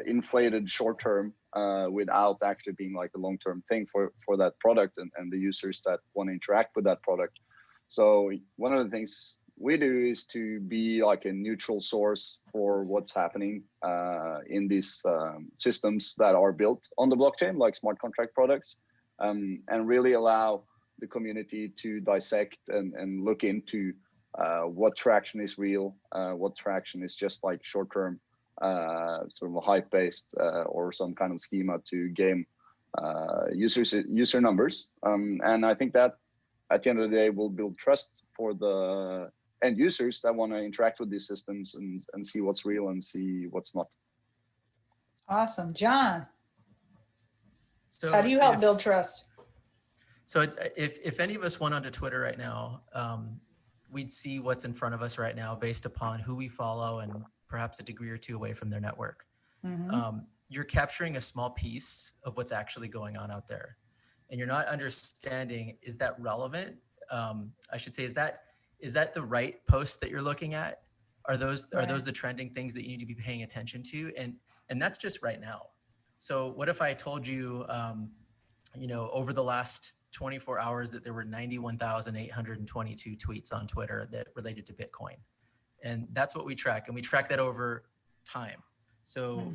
inflated short term without actually being like a long-term thing for that product and the users that want to interact with that product. So one of the things we do is to be like a neutral source for what's happening in these systems that are built on the blockchain, like smart contract products, and really allow the community to dissect and look into what traction is real, what traction is just like short-term, sort of a hype-based or some kind of schema to game user numbers. And I think that at the end of the day will build trust for the end users that want to interact with these systems and see what's real and see what's not. Awesome. John, So how do you help build trust? So if any of us went onto Twitter right now, we'd see what's in front of us right now based upon who we follow and perhaps a degree or two away from their network. You're capturing a small piece of what's actually going on out there. And you're not understanding, is that relevant? I should say, is that the right post that you're looking at? Are those the trending things that you need to be paying attention to? And that's just right now. So what if I told you, over the last 24 hours that there were 91,822 tweets on Twitter that related to Bitcoin. And that's what we track. And we track that over time. So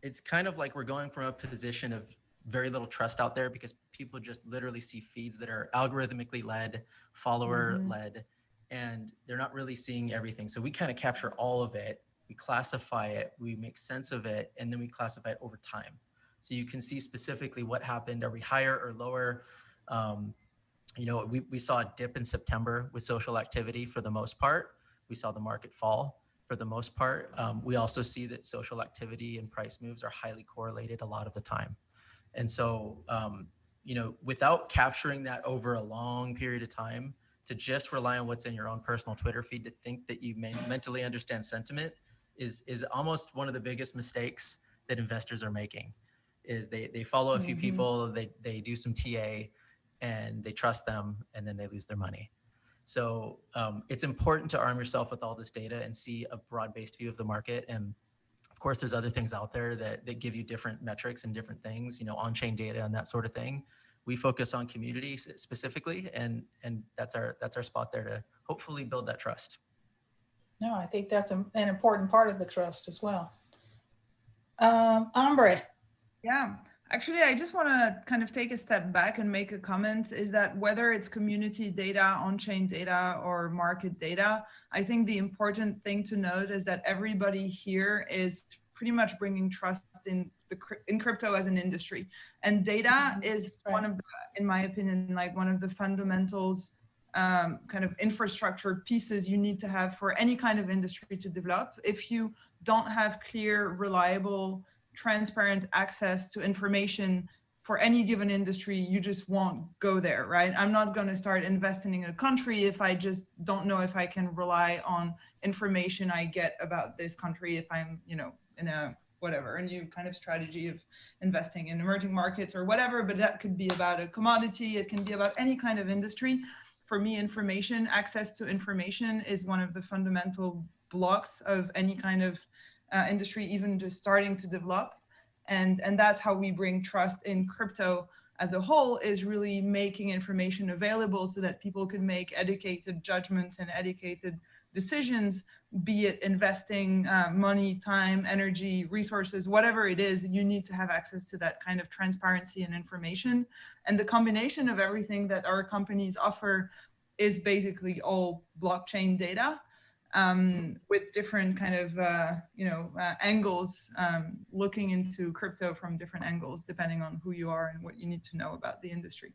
it's kind of like we're going from a position of very little trust out there because people just literally see feeds that are algorithmically led, follower led, and they're not really seeing everything. So we kind of capture all of it. We classify it, we make sense of it, and then we classify it over time. So you can see specifically what happened. Are we higher or lower? We saw a dip in September with social activity for the most part. We saw the market fall for the most part. We also see that social activity and price moves are highly correlated a lot of the time. And so, without capturing that over a long period of time, to just rely on what's in your own personal Twitter feed to think that you may mentally understand sentiment is almost one of the biggest mistakes that investors are making. Is they follow a few people, they do some TA, and they trust them, and then they lose their money. So it's important to arm yourself with all this data and see a broad-based view of the market. And of course, there's other things out there that give you different metrics and different things, on-chain data and that sort of thing. We focus on community specifically, and that's our spot there to hopefully build that trust. No, I think that's an important part of the trust as well. Ambre. Yeah, actually, I just want to kind of take a step back and make a comment, is that whether it's community data, on-chain data, or market data, I think the important thing to note is that everybody here is pretty much bringing trust in crypto as an industry. And data is one of the, in my opinion, like one of the fundamentals, kind of infrastructure pieces you need to have for any kind of industry to develop. If you don't have clear, reliable, transparent access to information for any given industry, you just won't go there, right? I'm not going to start investing in a country if I just don't know if I can rely on information I get about this country, if I'm, in a new kind of strategy of investing in emerging markets or whatever. But that could be about a commodity, it can be about any kind of industry. For me, access to information is one of the fundamental blocks of any kind of industry, even just starting to develop. And that's how we bring trust in crypto as a whole, is really making information available so that people can make educated judgments and educated decisions, be it investing money, time, energy, resources, whatever it is. You need to have access to that kind of transparency and information. And the combination of everything that our companies offer is basically all blockchain data. With different kind of, angles, looking into crypto from different angles, depending on who you are and what you need to know about the industry.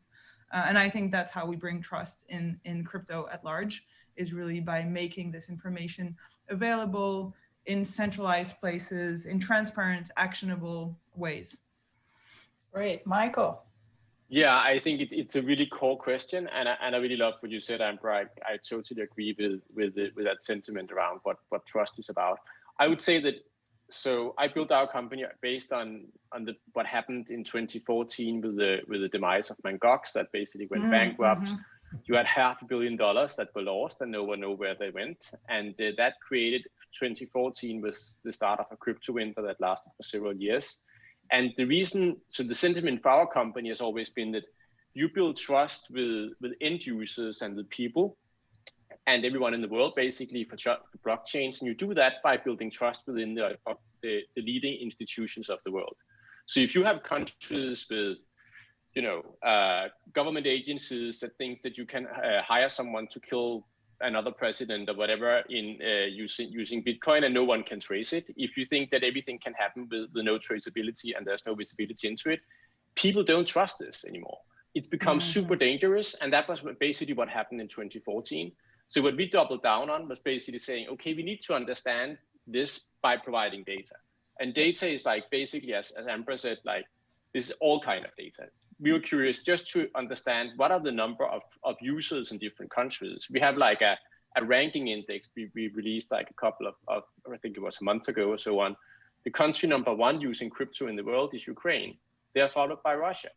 And I think that's how we bring trust in crypto at large, is really by making this information available in centralized places, in transparent, actionable ways. Great. Michael. Yeah, I think it's a really core question, and I really love what you said, Amber. I totally agree with that sentiment around what trust is about. I would say that, so I built our company based on what happened in 2014 with the demise of Mt. Gox, that basically went bankrupt. You had $500 million that were lost, and no one knew where they went, and that created 2014 was the start of a crypto winter that lasted for several years. And the reason, so the sentiment for our company has always been that you build trust with end users and with people and everyone in the world, basically, for blockchains. And you do that by building trust within the leading institutions of the world. So if you have countries with, government agencies that thinks that you can hire someone to kill another president or whatever in using Bitcoin and no one can trace it, if you think that everything can happen with no traceability and there's no visibility into it, people don't trust this anymore. It's become super dangerous, and that was basically what happened in 2014. So what we doubled down on was basically saying, okay, we need to understand this by providing data. And data is like basically, as Amber said, like this is all kind of data. We were curious just to understand what are the number of users in different countries. We have like a ranking index we released like a couple of, I think it was a month ago or so on. The country #1 using crypto in the world is Ukraine. They are followed by Russia.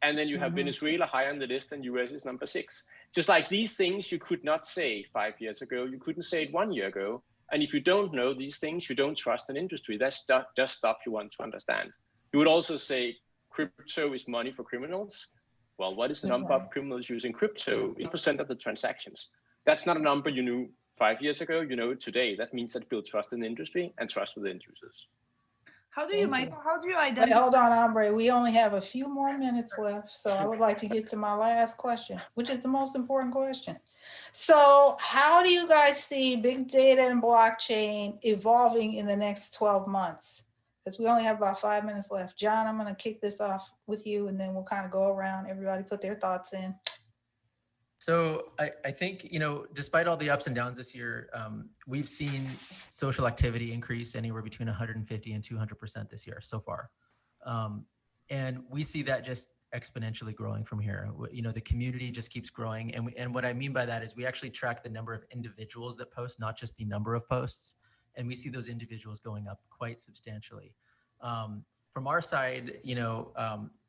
And then you have Venezuela higher on the list and US is #6. Just like these things you could not say 5 years ago, you couldn't say it 1 year ago. And if you don't know these things, you don't trust an industry. That's just stuff you want to understand. You would also say crypto is money for criminals. Well, what is the number of criminals using crypto? 8% of the transactions. That's not a number you knew 5 years ago, you know it today. That means that build trust in the industry and trust with the end users. How do you, Michael, how do you identify? Wait, hold on, Ambre. We only have a few more minutes left, so I would like to get to my last question, which is the most important question. So how do you guys see big data and blockchain evolving in the next 12 months? Because we only have about 5 minutes left. John, I'm going to kick this off with you, and then we'll kind of go around, everybody put their thoughts in. So I think, you know, despite all the ups and downs this year, we've seen social activity increase anywhere between 150 and 200% this year so far. And we see that just exponentially growing from here. You know, the community just keeps growing. And what I mean by that is we actually track the number of individuals that post, not just the number of posts. And we see those individuals going up quite substantially. From our side, you know,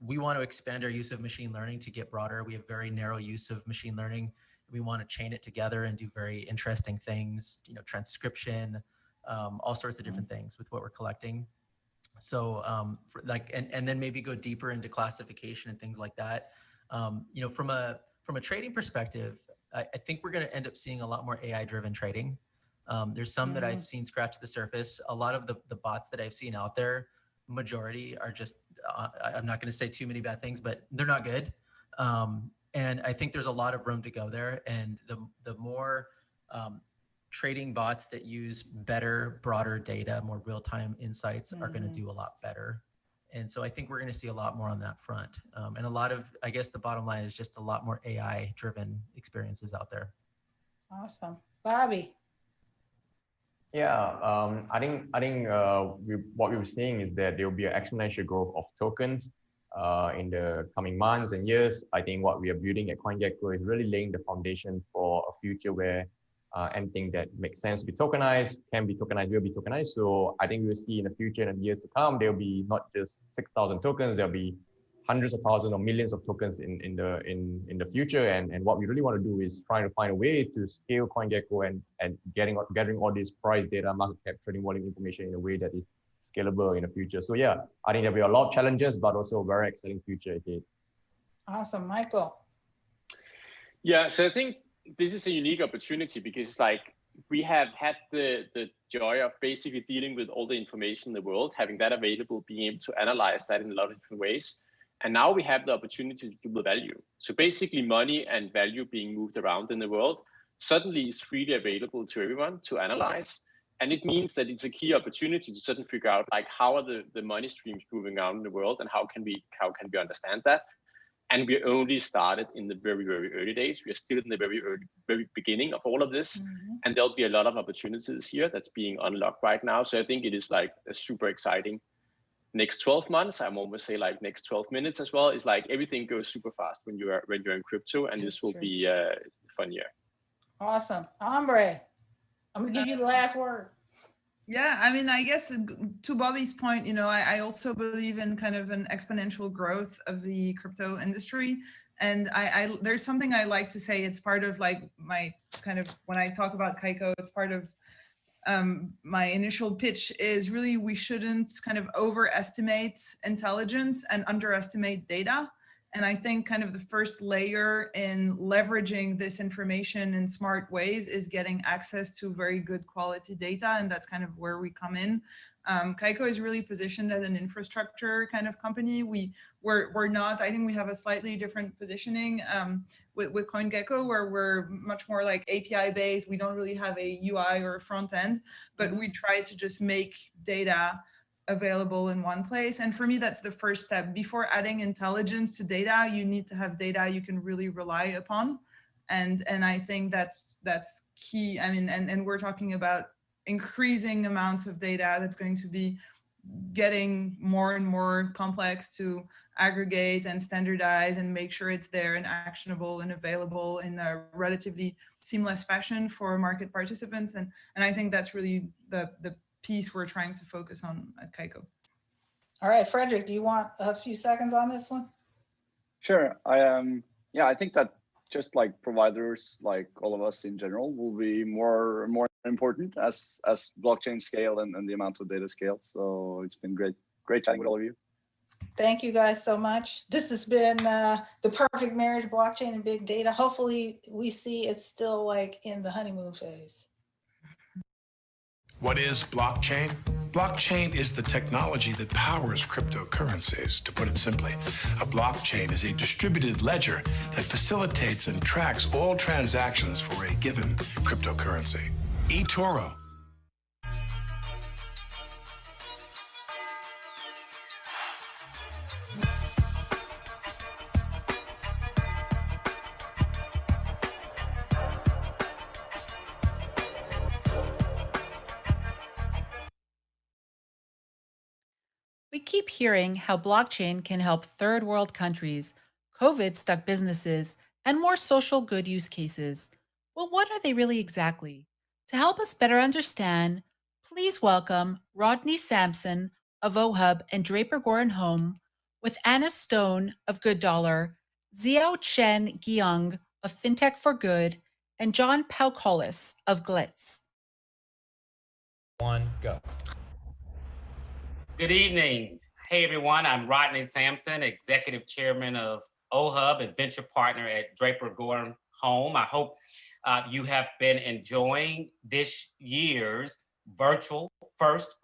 we want to expand our use of machine learning to get broader. We have very narrow use of machine learning. We want to chain it together and do very interesting things, you know, transcription, all sorts of different things with what we're collecting. So and then maybe go deeper into classification and things like that. You know, from a trading perspective, I think we're going to end up seeing a lot more AI-driven trading. There's some that I've seen scratch the surface. A lot of the bots that I've seen out there, majority are just, I'm not going to say too many bad things, but they're not good. And I think there's a lot of room to go there. And the more trading bots that use better, broader data, more real-time insights are going to do a lot better. And so I think we're going to see a lot more on that front. And a lot of, I guess the bottom line is just a lot more AI-driven experiences out there. Awesome. Bobby. Yeah, I think what we were seeing is that there will be an exponential growth of tokens in the coming months and years. I think what we are building at CoinGecko is really laying the foundation for a future where anything that makes sense to be tokenized, can be tokenized, will be tokenized. So I think we'll see in the future and the years to come, there'll be not just 6,000 tokens, there'll be hundreds of thousands or millions of tokens in the future. And what we really want to do is trying to find a way to scale CoinGecko and gathering all this price data, market cap, trading volume information in a way that is scalable in the future. So yeah, I think there'll be a lot of challenges, but also a very exciting future ahead. Awesome. Michael. Yeah, so I think this is a unique opportunity because like we have had the joy of basically dealing with all the information in the world, having that available, being able to analyze that in a lot of different ways. And now we have the opportunity to do the value. So basically money and value being moved around in the world suddenly is freely available to everyone to analyze. And it means that it's a key opportunity to suddenly figure out like how are the money streams moving around in the world and how can we understand that? And we only started in the very, very early days. We are still in the very beginning of all of this. And there'll be a lot of opportunities here that's being unlocked right now. So I think it is like a super exciting next 12 months. I'm almost say like next 12 minutes as well. It's like everything goes super fast when you're in crypto, and this will be a fun year. Awesome. Ambre, I'm gonna give you the last word. Yeah, I mean, I guess to Bobby's point, you know, I also believe in kind of an exponential growth of the crypto industry. And there's something I like to say, it's part of like my kind of, when I talk about Kaiko, it's part of my initial pitch is really we shouldn't kind of overestimate intelligence and underestimate data. And I think kind of the first layer in leveraging this information in smart ways is getting access to very good quality data. And that's kind of where we come in. Kaiko is really positioned as an infrastructure kind of company. We're not, I think we have a slightly different positioning with CoinGecko, where we're much more like API based. We don't really have a UI or a front end, but we try to just make data available in one place. And for me, that's the first step. Before adding intelligence to data, you need to have data you can really rely upon. And I think that's key. I mean, and we're talking about increasing amounts of data that's going to be getting more and more complex to aggregate and standardize and make sure it's there and actionable and available in a relatively seamless fashion for market participants. And I think that's really the piece we're trying to focus on at Kaiko. All right, Frederick, do you want a few seconds on this one? Sure. I think that just like providers, like all of us in general, will be more important as blockchain scale and the amount of data scale. So it's been great chatting with all of you. Thank you guys so much. This has been the perfect marriage, blockchain and big data. Hopefully we see it's still like in the honeymoon phase. What is blockchain? Blockchain is the technology that powers cryptocurrencies. To put it simply, a blockchain is a distributed ledger that facilitates and tracks all transactions for a given cryptocurrency. eToro. We keep hearing how blockchain can help third world countries, COVID stuck businesses, and more social good use cases. Well, what are they really exactly? To help us better understand, please welcome Rodney Sampson of OHub and Draper Goren Home, with Anna Stone of Good Dollar, Xiao Chen Giang of FinTech for Good, and John Paukolis of Glitz. One, go. Good evening. Hey, everyone. I'm Rodney Sampson, Executive Chairman of OHub and Venture Partner at Draper Goren Home. I hope you have been enjoying this year's first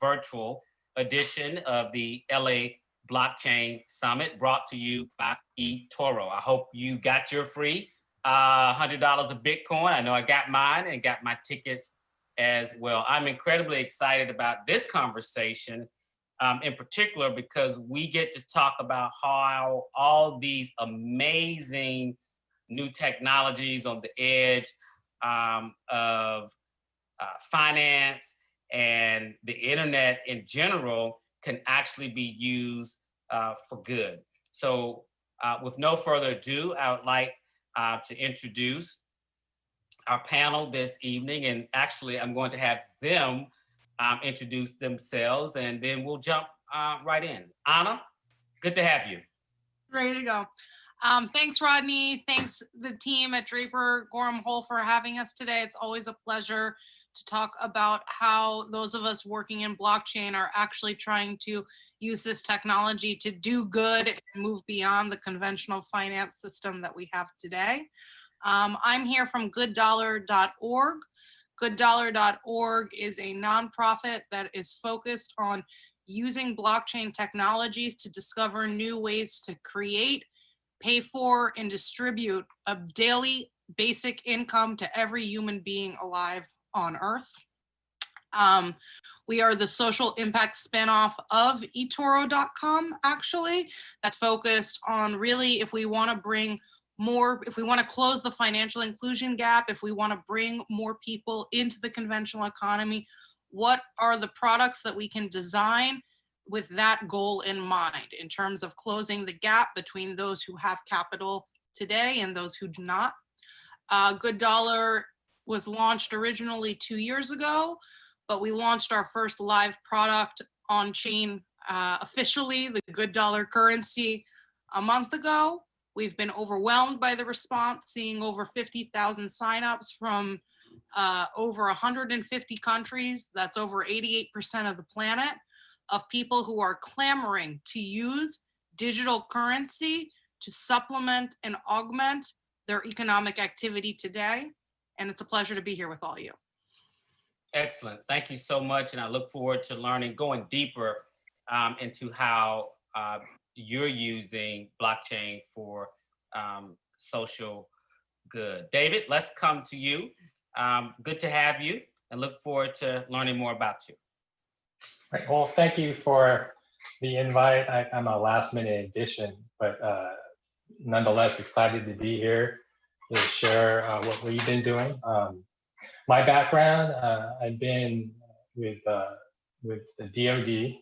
virtual edition of the LA Blockchain Summit, brought to you by eToro. I hope you got your free $100 of Bitcoin. I know I got mine and got my tickets as well. I'm incredibly excited about this conversation in particular because we get to talk about how all these amazing new technologies on the edge of finance and the internet in general can actually be used for good. So with no further ado, I would like to introduce our panel this evening, and actually I'm going to have them introduce themselves, and then we'll jump right in. Anna, good to have you. Ready to go. Thanks, Rodney. Thanks the team at Draper Goren Home for having us today. It's always a pleasure to talk about how those of us working in blockchain are actually trying to use this technology to do good and move beyond the conventional finance system that we have today. I'm here from gooddollar.org. Gooddollar.org is a nonprofit that is focused on using blockchain technologies to discover new ways to create, pay for, and distribute a daily basic income to every human being alive on Earth. We are the social impact spinoff of eToro.com, actually, that's focused on really if we want to bring more, if we want to close the financial inclusion gap, if we want to bring more people into the conventional economy, what are the products that we can design with that goal in mind in terms of closing the gap between those who have capital today and those who do not. Good Dollar was launched originally 2 years ago, but we launched our first live product on chain officially, the Good Dollar currency, a month ago. We've been overwhelmed by the response, seeing over 50,000 signups from over 150 countries. That's over 88% of the planet, of people who are clamoring to use digital currency to supplement and augment their economic activity today. And it's a pleasure to be here with all of you. Excellent. Thank you so much. And I look forward to learning, going deeper into how you're using blockchain for social good. David, let's come to you. Good to have you and look forward to learning more about you. Right. Well, thank you for the invite. I'm a last minute addition, but nonetheless excited to be here to share what we've been doing. My background, I've been with the DoD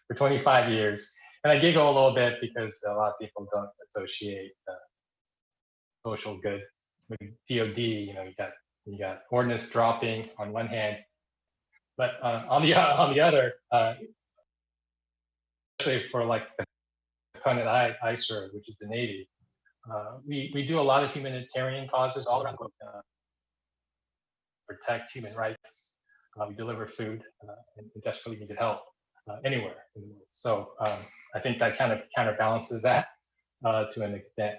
for 25 years. And I giggle a little bit because a lot of people don't associate social good with DoD. You know, you got ordnance dropping on one hand, but on the other, especially for like the component I serve, which is the Navy, we do a lot of humanitarian causes all around the globe. Protect human rights. We deliver food and desperately needed help anywhere in the world. So I think that kind of counterbalances that to an extent.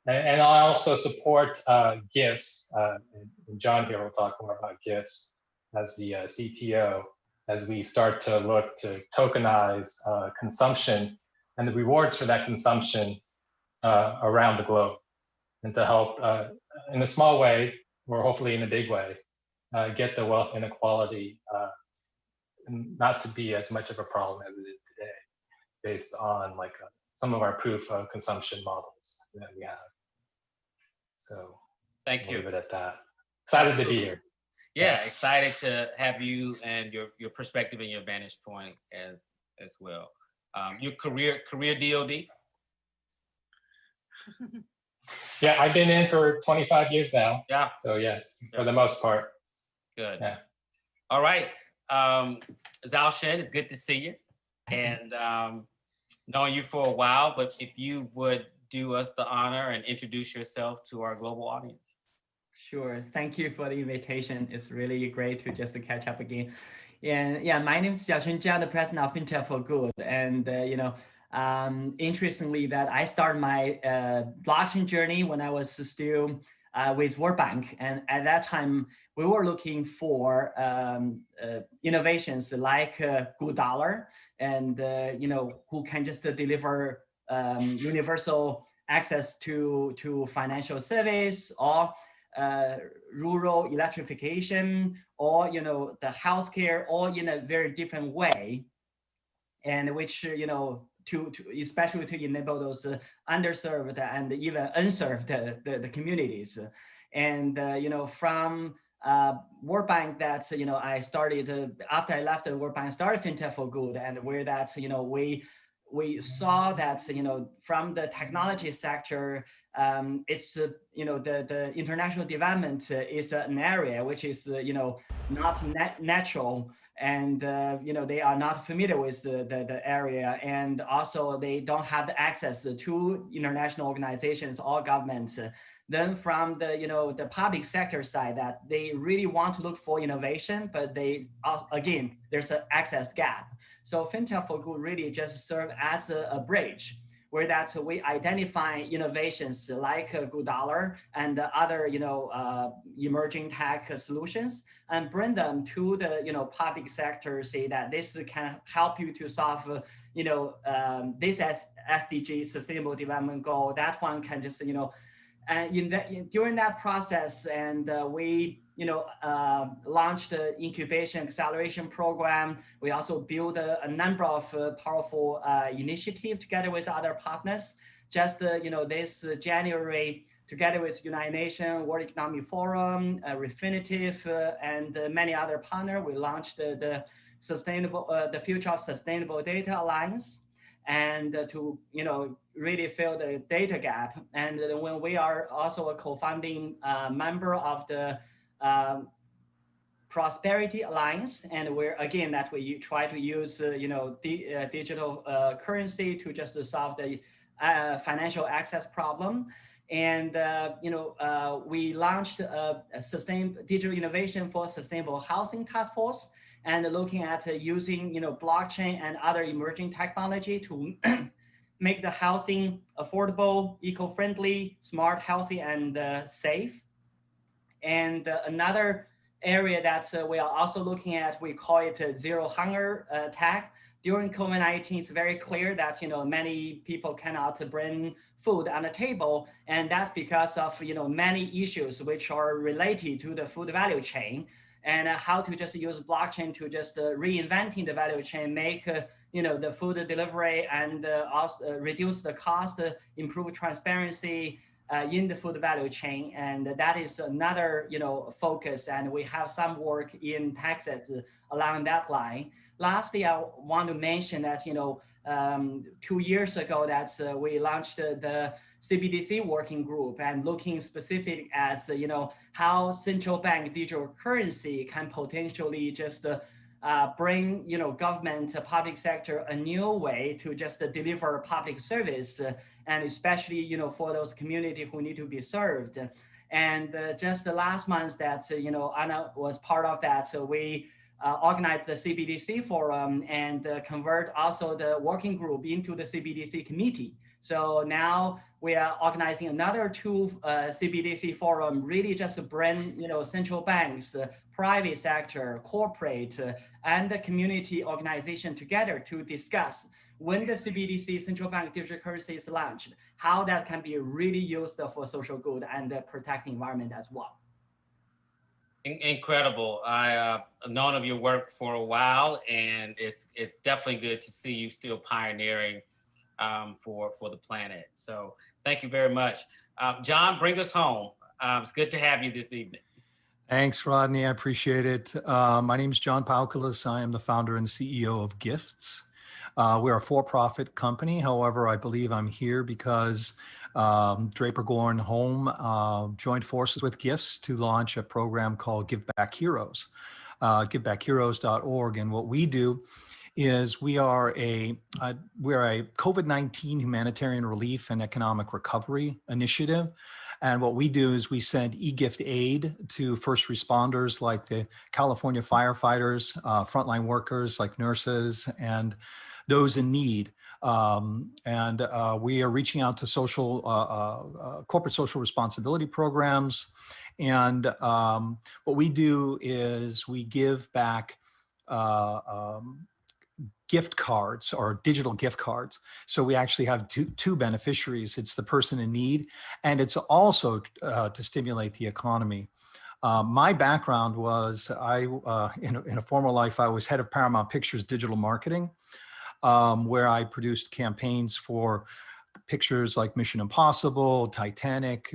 And I also support gifts. And John here will talk more about gifts as the CTO, as we start to look to tokenize consumption and the rewards for that consumption around the globe, and to help in a small way, or hopefully in a big way, get the wealth inequality not to be as much of a problem as it is today, based on like some of our proof of consumption models that we have. So thank you. Leave it at that. Excited to be here. Yeah, excited to have you and your perspective and your vantage point as well. Your career DoD? Yeah, I've been in for 25 years now. Yeah. So yes, for the most part. Good. Yeah. All right. Zhao Shen, it's good to see you. And knowing you for a while, but if you would do us the honor and introduce yourself to our global audience. Sure. Thank you for the invitation. It's really great to just catch up again. And yeah, my name is Xiaochun Jia, the president of Fintech for Good. And interestingly, that I started my blockchain journey when I was still with World Bank, and at that time we were looking for innovations like Good Dollar, and who can just deliver universal access to financial service, or rural electrification, or the healthcare, all in a very different way, and which to especially to enable those underserved and even unserved the communities. And from World Bank, that I started after I left the World Bank, started Fintech for Good, and where that we saw that from the technology sector, it's the international development is an area which is not natural, and they are not familiar with the area, and also they don't have the access to international organizations or governments. Then from the public sector side, that they really want to look for innovation, but they again there's an access gap. So Fintech for Good really just serve as a bridge, where that we identify innovations like Good Dollar and other emerging tech solutions, and bring them to the public sector, say that this can help you to solve this SDG, Sustainable Development Goal. That one can just and during that process, and we launched the incubation acceleration program. We also built a number of powerful initiatives together with other partners. Just this January, together with United Nations, World Economic Forum, Refinitiv, and many other partners, we launched the Future of Sustainable Data Alliance, and to really fill the data gap. And when we are also a co-founding member of the Prosperity Alliance, and we're again that we try to use digital currency to just solve the financial access problem. And we launched a digital innovation for sustainable housing task force, and looking at using blockchain and other emerging technology to make the housing affordable, eco-friendly, smart, healthy, and safe. And another area that we are also looking at, we call it zero hunger tech. During COVID-19, it's very clear that many people cannot bring food on the table, and that's because of many issues which are related to the food value chain, and how to just use blockchain to just reinventing the value chain, make the food delivery and also reduce the cost, improve transparency in the food value chain, and that is another focus. And we have some work in Texas along that line. Lastly, I want to mention that 2 years ago that we launched the CBDC working group and looking specific as how central bank digital currency can potentially just bring government, public sector a new way to just deliver public service, and especially for those community who need to be served. And just the last month that Anna was part of that, so we organized the CBDC forum and convert also the working group into the CBDC committee. So now we are organizing another 2 CBDC forum, really just to bring central banks, private sector, corporate, and the community organization together to discuss when the CBDC, central bank digital currency, is launched, how that can be really used for social good and protect the environment as well. Incredible. I've known of your work for a while, and it's definitely good to see you still pioneering for the planet. So thank you very much. John, bring us home. It's good to have you this evening. Thanks, Rodney. I appreciate it. My name is John Paukalis. I am the founder and CEO of Gifts. We're a for-profit company. However, I believe I'm here because Draper Goren Home joined forces with Gifts to launch a program called Give Back Heroes, givebackheroes.org. And what we do is we are a COVID-19 humanitarian relief and economic recovery initiative. And what we do is we send e-gift aid to first responders like the California firefighters, frontline workers like nurses, and those in need. And we are reaching out to corporate social responsibility programs. And what we do is we give back gift cards or digital gift cards. So we actually have two beneficiaries. It's the person in need, and it's also to stimulate the economy. My background was in a former life, I was head of Paramount Pictures digital marketing, where I produced campaigns for pictures like Mission Impossible, Titanic,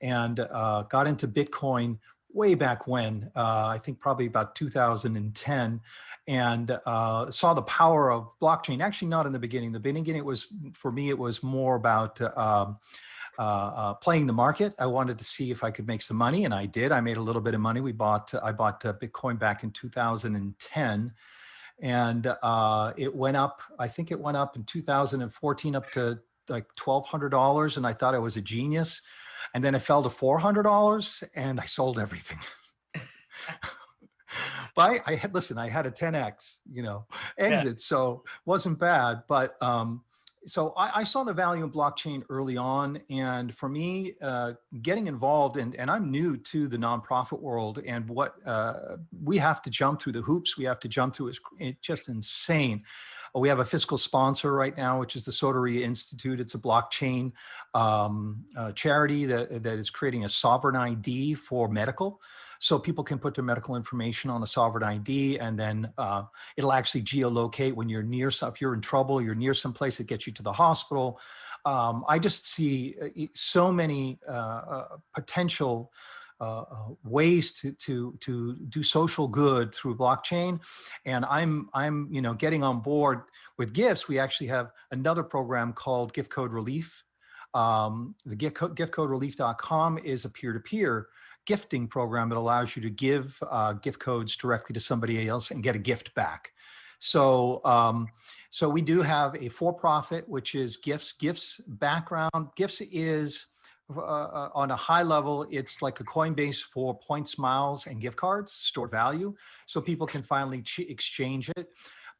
and got into Bitcoin way back when, I think probably about 2010, and saw the power of blockchain. Actually, not in the beginning. The beginning, it was, for me, it was more about playing the market. I wanted to see if I could make some money, and I did. I made a little bit of money. I bought Bitcoin back in 2010, and it went up. I think it went up in 2014 up to like $1,200, and I thought I was a genius. And then it fell to $400, and I sold everything. But I had a 10x, exit, yeah. So wasn't bad. But so I saw the value in blockchain early on, and for me, getting involved, and I'm new to the nonprofit world, and what we have to jump through the hoops we have to jump through is just insane. We have a fiscal sponsor right now, which is the Soteria Institute. It's a blockchain charity that is creating a sovereign ID for medical. So people can put their medical information on a sovereign ID, and then it'll actually geolocate when you're near, if you're in trouble, you're near someplace, that gets you to the hospital. I just see so many potential ways to do social good through blockchain, and I'm getting on board with Gifts. We actually have another program called Gift Code Relief. The giftcoderelief.com is a peer-to-peer gifting program that allows you to give gift codes directly to somebody else and get a gift back. So so we do have a for-profit, which is Gifts background. Gifts is on a high level, it's like a Coinbase for points, miles, and gift cards, stored value, so people can finally exchange it.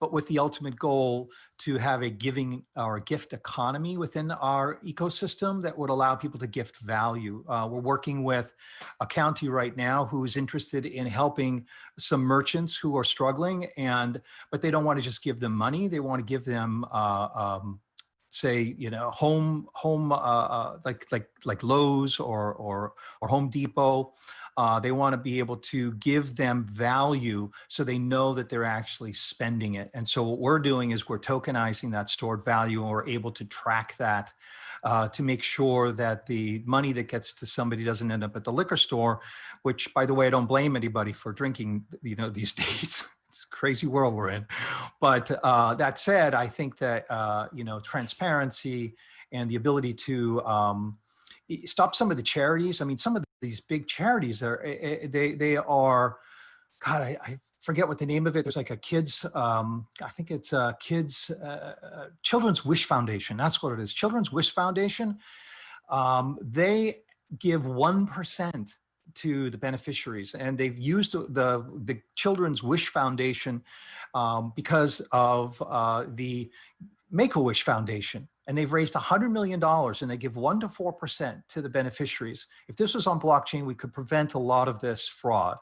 but with the ultimate goal to have a giving or a gift economy within our ecosystem that would allow people to gift value. We're working with a county right now who is interested in helping some merchants who are struggling, but they don't want to just give them money. They want to give them say, home like Lowe's or Home Depot. They want to be able to give them value so they know that they're actually spending it. And so what we're doing is we're tokenizing that stored value, and we're able to track that to make sure that the money that gets to somebody doesn't end up at the liquor store, which, by the way, I don't blame anybody for drinking, these days. It's a crazy world we're in. But that said, I think that, transparency and the ability to stop some of the charities. I mean, some of these big charities they are, God, I forget what the name of it. There's like a kids, I think it's Children's Wish Foundation. That's what it is. Children's Wish Foundation. They give 1% to the beneficiaries, and they've used the Children's Wish Foundation because of the Make-A-Wish Foundation, and they've raised $100 million, and they give 1 to 4% to the beneficiaries. If this was on blockchain, we could prevent a lot of this fraud.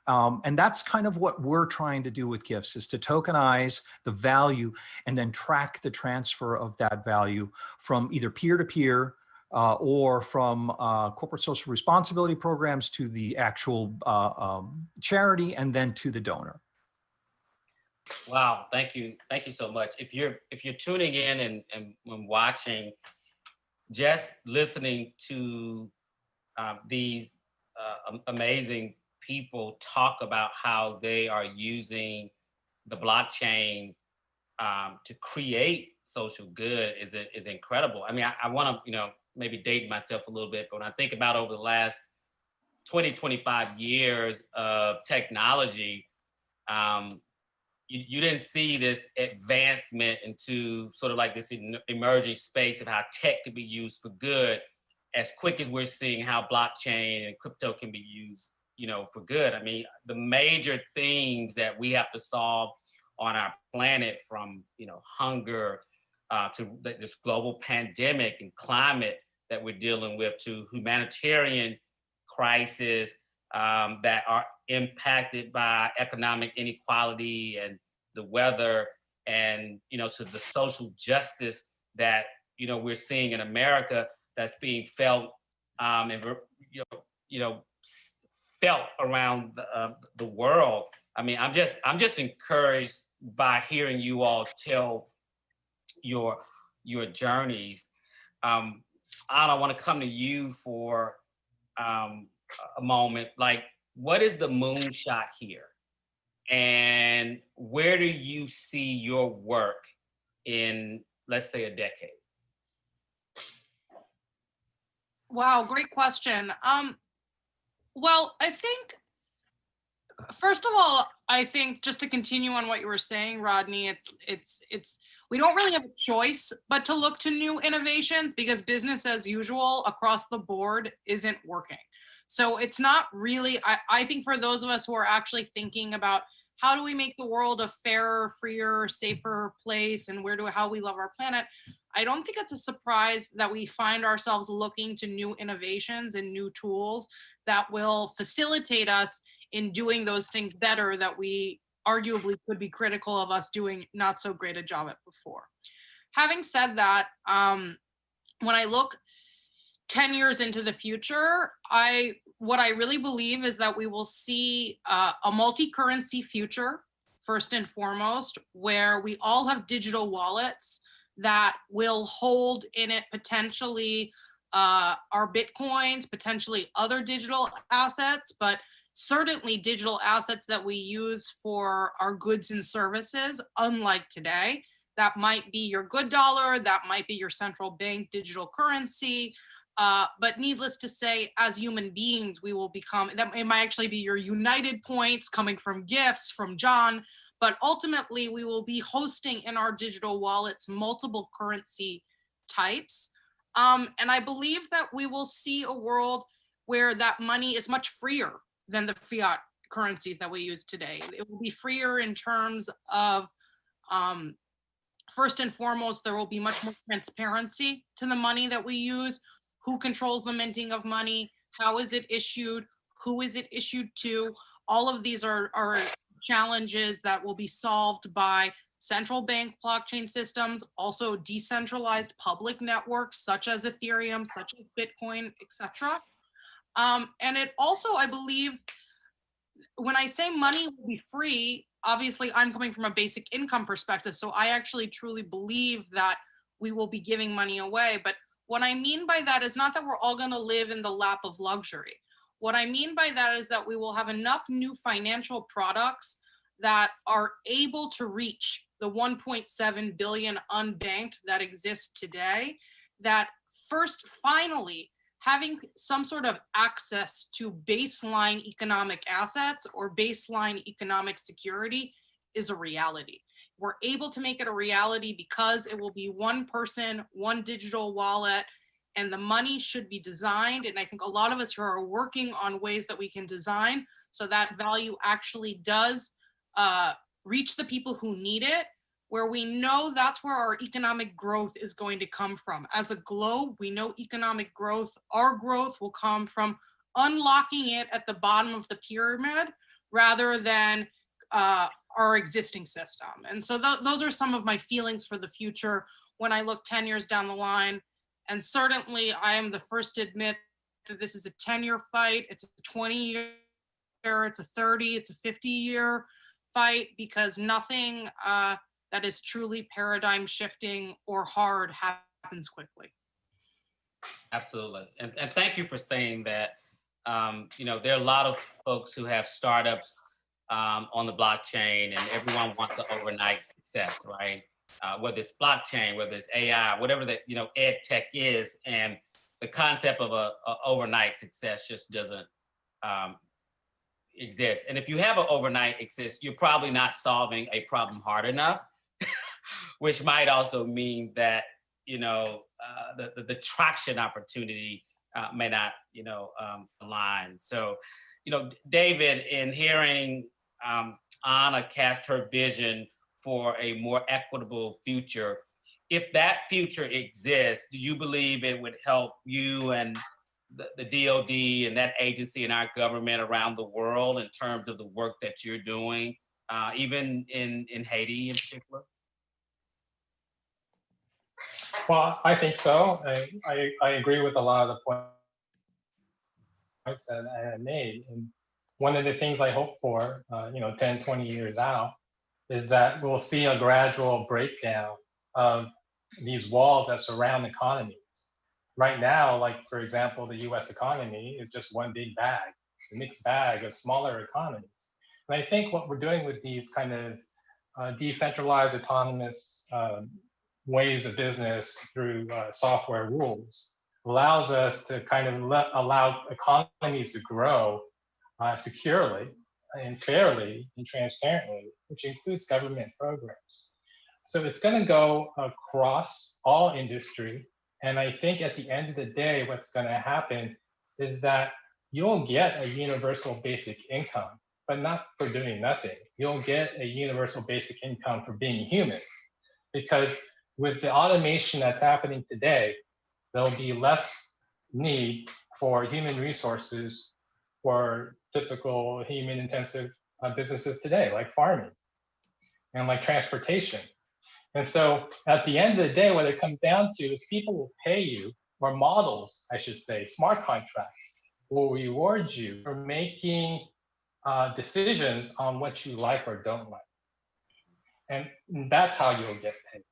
And that's kind of what we're trying to do with gifts, is to tokenize the value and then track the transfer of that value from either peer-to-peer or from corporate social responsibility programs to the actual charity, and then to the donor. Wow, thank you so much. If you're tuning in and watching, just listening to these amazing people talk about how they are using the blockchain to create social good is incredible. I mean, I want to maybe date myself a little bit, but when I think about over the last 20, 25 years of technology, you didn't see this advancement into sort of like this emerging space of how tech could be used for good as quick as we're seeing how blockchain and crypto can be used, for good. I mean, the major things that we have to solve on our planet, from, hunger to this global pandemic and climate that we're dealing with, to humanitarian crisis that are impacted by economic inequality and the weather, and to the social justice that we're seeing in America that's being felt and felt around the world. I mean, I'm just encouraged by hearing you all tell your journeys. Anna, I want to come to you for a moment. Like, what is the moonshot here? And where do you see your work in, let's say, a decade? Wow, great question. Well, I think, first of all, I think just to continue on what you were saying, Rodney, it's we don't really have a choice but to look to new innovations, because business as usual across the board isn't working. So it's not really, I think for those of us who are actually thinking about how do we make the world a fairer, freer, safer place, and how we love our planet, I don't think it's a surprise that we find ourselves looking to new innovations and new tools that will facilitate us in doing those things better that we arguably could be critical of us doing not so great a job at before. Having said that, when I look 10 years into the future, what I really believe is that we will see a multi-currency future, first and foremost, where we all have digital wallets that will hold in it potentially our Bitcoins, potentially other digital assets, but certainly digital assets that we use for our goods and services, unlike today. That might be your good dollar, that might be your central bank digital currency. But needless to say, as human beings, we will become, it might actually be your United points coming from gifts from John, but ultimately we will be hosting in our digital wallets multiple currency types. And I believe that we will see a world where that money is much freer than the fiat currencies that we use today. It will be freer in terms of First and foremost, there will be much more transparency to the money that we use, who controls the minting of money, how is it issued, who is it issued to. All of these are challenges that will be solved by central bank blockchain systems, also decentralized public networks such as Ethereum, such as Bitcoin, etc. And it also, I believe, when I say money will be free, obviously I'm coming from a basic income perspective, so I actually truly believe that we will be giving money away. But what I mean by that is not that we're all going to live in the lap of luxury. What I mean by that is that we will have enough new financial products that are able to reach the 1.7 billion unbanked that exist today, that first, finally, having some sort of access to baseline economic assets or baseline economic security is a reality. We're able to make it a reality because it will be one person, one digital wallet, and the money should be designed. And I think a lot of us here are working on ways that we can design so that value actually does reach the people who need it, where we know that's where our economic growth is going to come from. As a globe, we know economic growth, our growth will come from unlocking it at the bottom of the pyramid rather than our existing system. And so those are some of my feelings for the future when I look 10 years down the line. And certainly I am the first to admit that this is a 10-year fight, it's a 20-year, it's a 30, it's a 50-year fight, because nothing that is truly paradigm shifting or hard happens quickly. Absolutely. And thank you for saying that. There are a lot of folks who have startups on the blockchain, and everyone wants an overnight success, right? Whether it's blockchain, whether it's AI, whatever that, ed tech is, and the concept of a overnight success just doesn't exist. And if you have an overnight success, you're probably not solving a problem hard enough, which might also mean that, the traction opportunity may not, align. So, David, in hearing Anna cast her vision for a more equitable future, if that future exists, do you believe it would help you and the DOD and that agency and our government around the world in terms of the work that you're doing, even in Haiti in particular? Well, I think so. I agree with a lot of the points that I made. And one of the things I hope for, 10, 20 years out, is that we'll see a gradual breakdown of these walls that surround economies. Right now, like, for example, the US economy is just one big bag. It's a mixed bag of smaller economies. And I think what we're doing with these kind of decentralized, autonomous ways of business through software rules allows us to kind of allow economies to grow securely and fairly and transparently, which includes government programs. So it's going to go across all industry. And I think at the end of the day, what's going to happen is that you'll get a universal basic income, but not for doing nothing. You'll get a universal basic income for being human, because with the automation that's happening today, there'll be less need for human resources for typical human-intensive businesses today, like farming and like transportation. And so at the end of the day, what it comes down to is people will pay you, or models, I should say, smart contracts will reward you for making decisions on what you like or don't like. And that's how you'll get paid.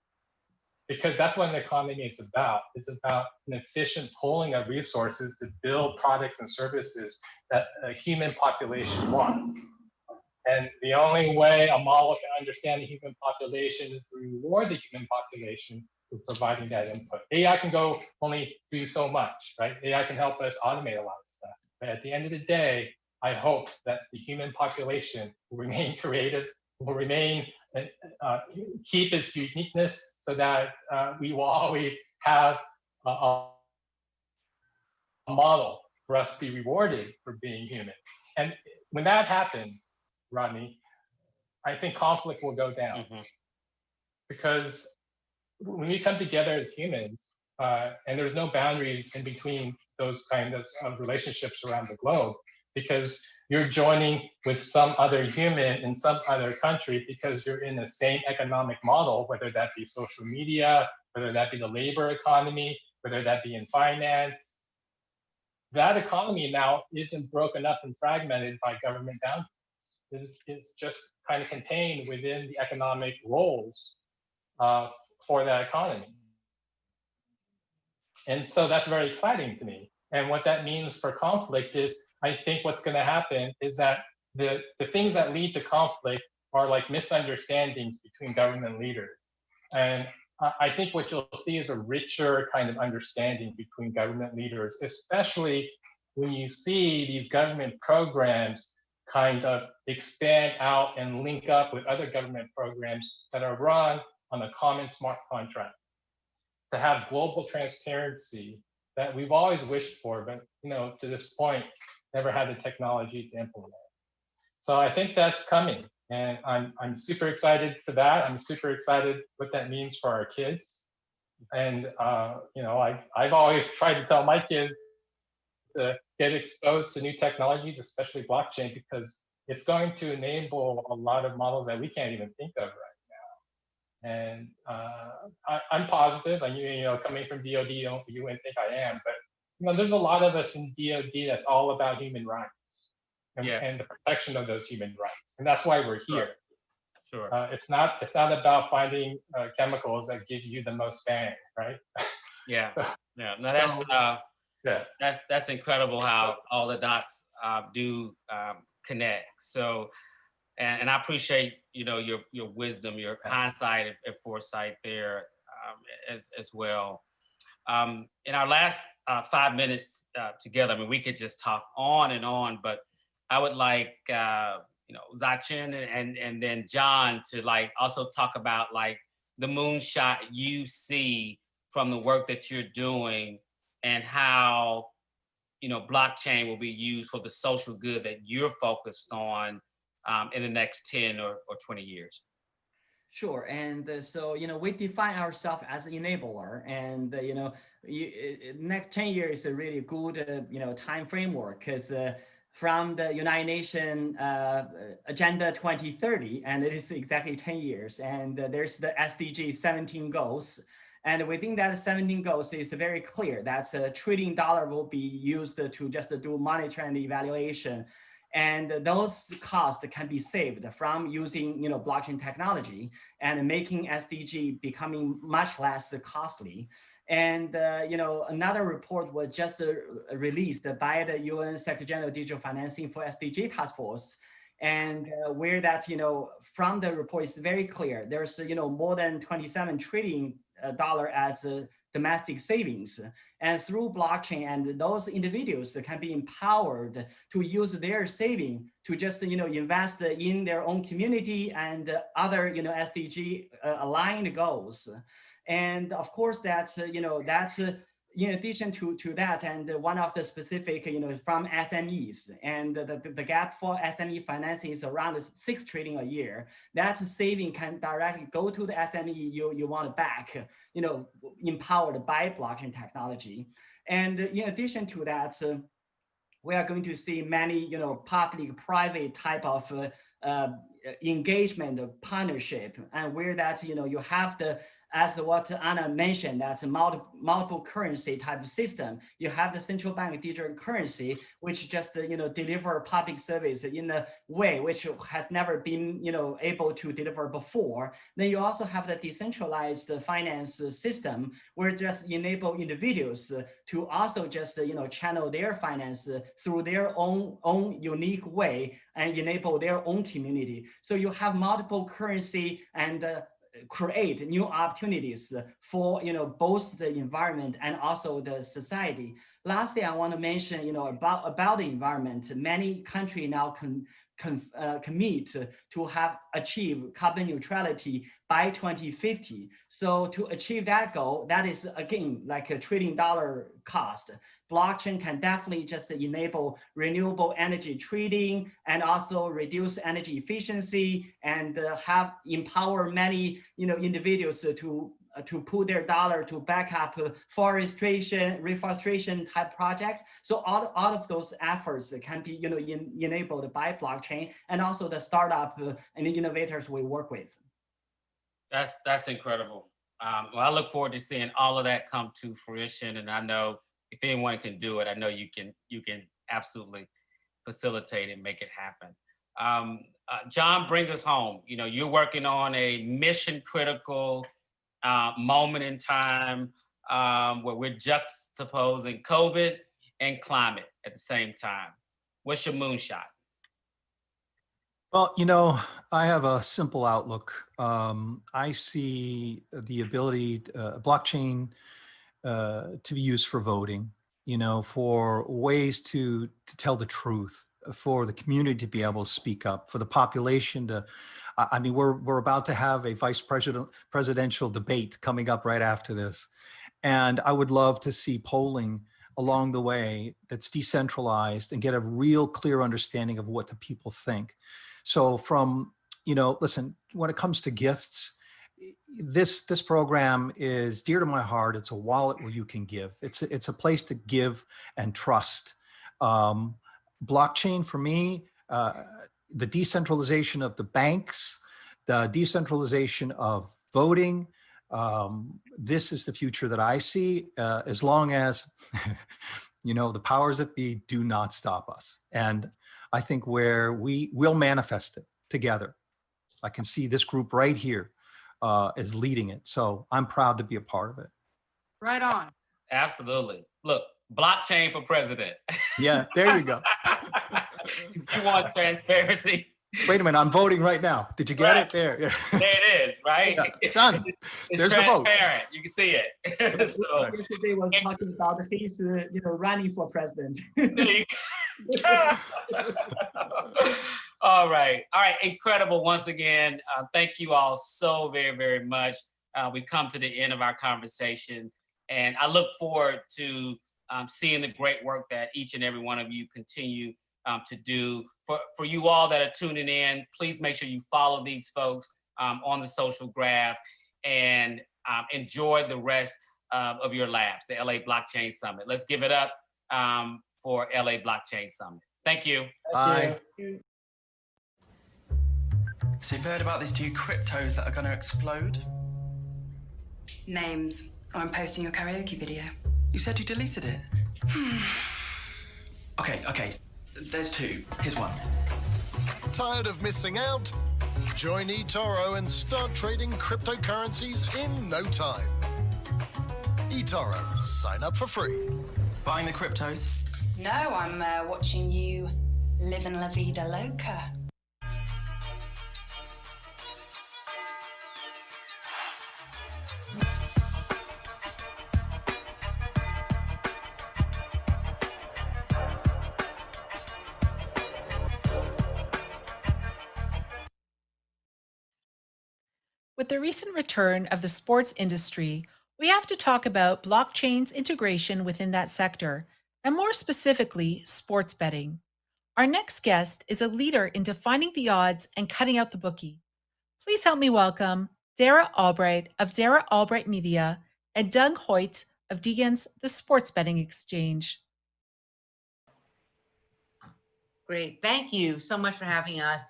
Because that's what an economy is about. It's about an efficient pooling of resources to build products and services that a human population wants. And the only way a model can understand the human population is to reward the human population for providing that input. AI can go only do so much, right? AI can help us automate a lot of stuff. But at the end of the day, I hope that the human population will remain creative, will remain keep its uniqueness, so that we will always have a model for us to be rewarded for being human. And when that happens, Rodney, I think conflict will go down. because when we come together as humans, and there's no boundaries in between those kind of relationships around the globe, because you're joining with some other human in some other country because you're in the same economic model, whether that be social media, whether that be the labor economy, whether that be in finance. That economy now isn't broken up and fragmented by government boundaries. It's just kind of contained within the economic roles for that economy. And so that's very exciting to me. And what that means for conflict is, I think what's going to happen is that the things that lead to conflict are like misunderstandings between government leaders. And I think what you'll see is a richer kind of understanding between government leaders, especially when you see these government programs kind of expand out and link up with other government programs that are run on a common smart contract. To have global transparency that we've always wished for, but to this point, never had the technology to implement. So I think that's coming, and I'm super excited for that. I'm super excited what that means for our kids. And I've always tried to tell my kids to get exposed to new technologies, especially blockchain, because it's going to enable a lot of models that we can't even think of right now. And I'm positive, and coming from DoD, you wouldn't think I am, but there's a lot of us in DoD that's all about human rights and the protection of those human rights, and that's why we're here. Sure. It's not about finding chemicals that give you the most bang, right? Yeah. Yeah. No, that's incredible how all the dots do connect. So, and I appreciate your wisdom, your hindsight and foresight there as well. In our last 5 minutes together, I mean, we could just talk on and on, but I would like Zachin and then John to also talk about the moonshot you see from the work that you're doing and how blockchain will be used for the social good that you're focused on in the next 10 or 20 years. Sure, and so we define ourselves as an enabler, and next 10 years is a really good time framework, because from the United Nations Agenda 2030, and it is exactly 10 years, and there's the SDG 17 goals. And within that 17 goals, it's very clear that $1 trillion will be used to just do monitoring and evaluation. And those costs can be saved from using blockchain technology and making SDG becoming much less costly. And another report was just released by the UN Secretary General Digital Financing for SDG Task Force, and where that from the report is very clear. There's more than $27 trillion as domestic savings, and through blockchain, and those individuals can be empowered to use their saving to just invest in their own community and other SDG aligned goals. And of course, that's in addition to that, and one of the specific from SMEs, and the gap for SME financing is around $6 trillion a year. That saving can directly go to the SME you want to back, empowered by blockchain technology. And in addition to that, we are going to see many public-private type of engagement partnership, and where that you have the, as what Anna mentioned, that's a multiple currency type of system. You have the central bank digital currency, which just deliver public service in a way which has never been able to deliver before. Then you also have the decentralized finance system, where just enable individuals to also just channel their finance through their own unique way and enable their own community. So you have multiple currency and create new opportunities for both the environment and also the society. Lastly, I want to mention about the environment. Many countries now commit to have achieve carbon neutrality by 2050. So to achieve that goal, that is again like a $1 trillion cost. Blockchain can definitely just enable renewable energy trading and also reduce energy efficiency and empower many individuals to put their dollar to back up reforestation type projects. So all of those efforts can be enabled by blockchain, and also the startup and the innovators we work with. That's incredible. Well, I look forward to seeing all of that come to fruition, and I know if anyone can do it, I know you can absolutely facilitate and make it happen. John, bring us home. You're working on a mission critical moment in time where we're juxtaposing COVID and climate at the same time. What's your moonshot? Well, I have a simple outlook. I see the ability, blockchain, to be used for voting, for ways to tell the truth, for the community to be able to speak up, for the population to, we're about to have a presidential debate coming up right after this. And I would love to see polling along the way that's decentralized and get a real clear understanding of what the people think. So from, listen, when it comes to gifts, this program is dear to my heart. It's a wallet where you can give. It's a place to give and trust. Blockchain for me, the decentralization of the banks, the decentralization of voting, this is the future that I see, as long as, the powers that be do not stop us. And I think where we will manifest it together. I can see this group right here is leading it. So I'm proud to be a part of it. Right on. Absolutely. Look, blockchain for president. Yeah, there you go. You want transparency? Wait a minute, I'm voting right now. Did you get it? There. Yeah. There it is, right? Yeah, done. It's There's the vote. transparent. You can see it. So, yesterday was talking about his, running for president. All right. Incredible. Once again, thank you all so very, very much. We come to the end of our conversation, and I look forward to seeing the great work that each and every one of you continue to do. For you all that are tuning in, please make sure you follow these folks on the social graph and enjoy the rest of your labs, the LA Blockchain Summit. Let's give it up for LA Blockchain Summit. Thank you. Bye. So you've heard about these 2 cryptos that are going to explode? Names. I'm posting your karaoke video. You said you deleted it. Okay. There's 2. Here's one. Tired of missing out? Join eToro and start trading cryptocurrencies in no time. eToro, sign up for free. Buying the cryptos? No, I'm watching you living la vida loca. With the recent return of the sports industry, we have to talk about blockchain's integration within that sector, and more specifically, sports betting. Our next guest is a leader in defining the odds and cutting out the bookie. Please help me welcome Dara Albright of Dara Albright Media and Doug Hoyt of Deegan's The Sports Betting Exchange. Great. Thank you so much for having us.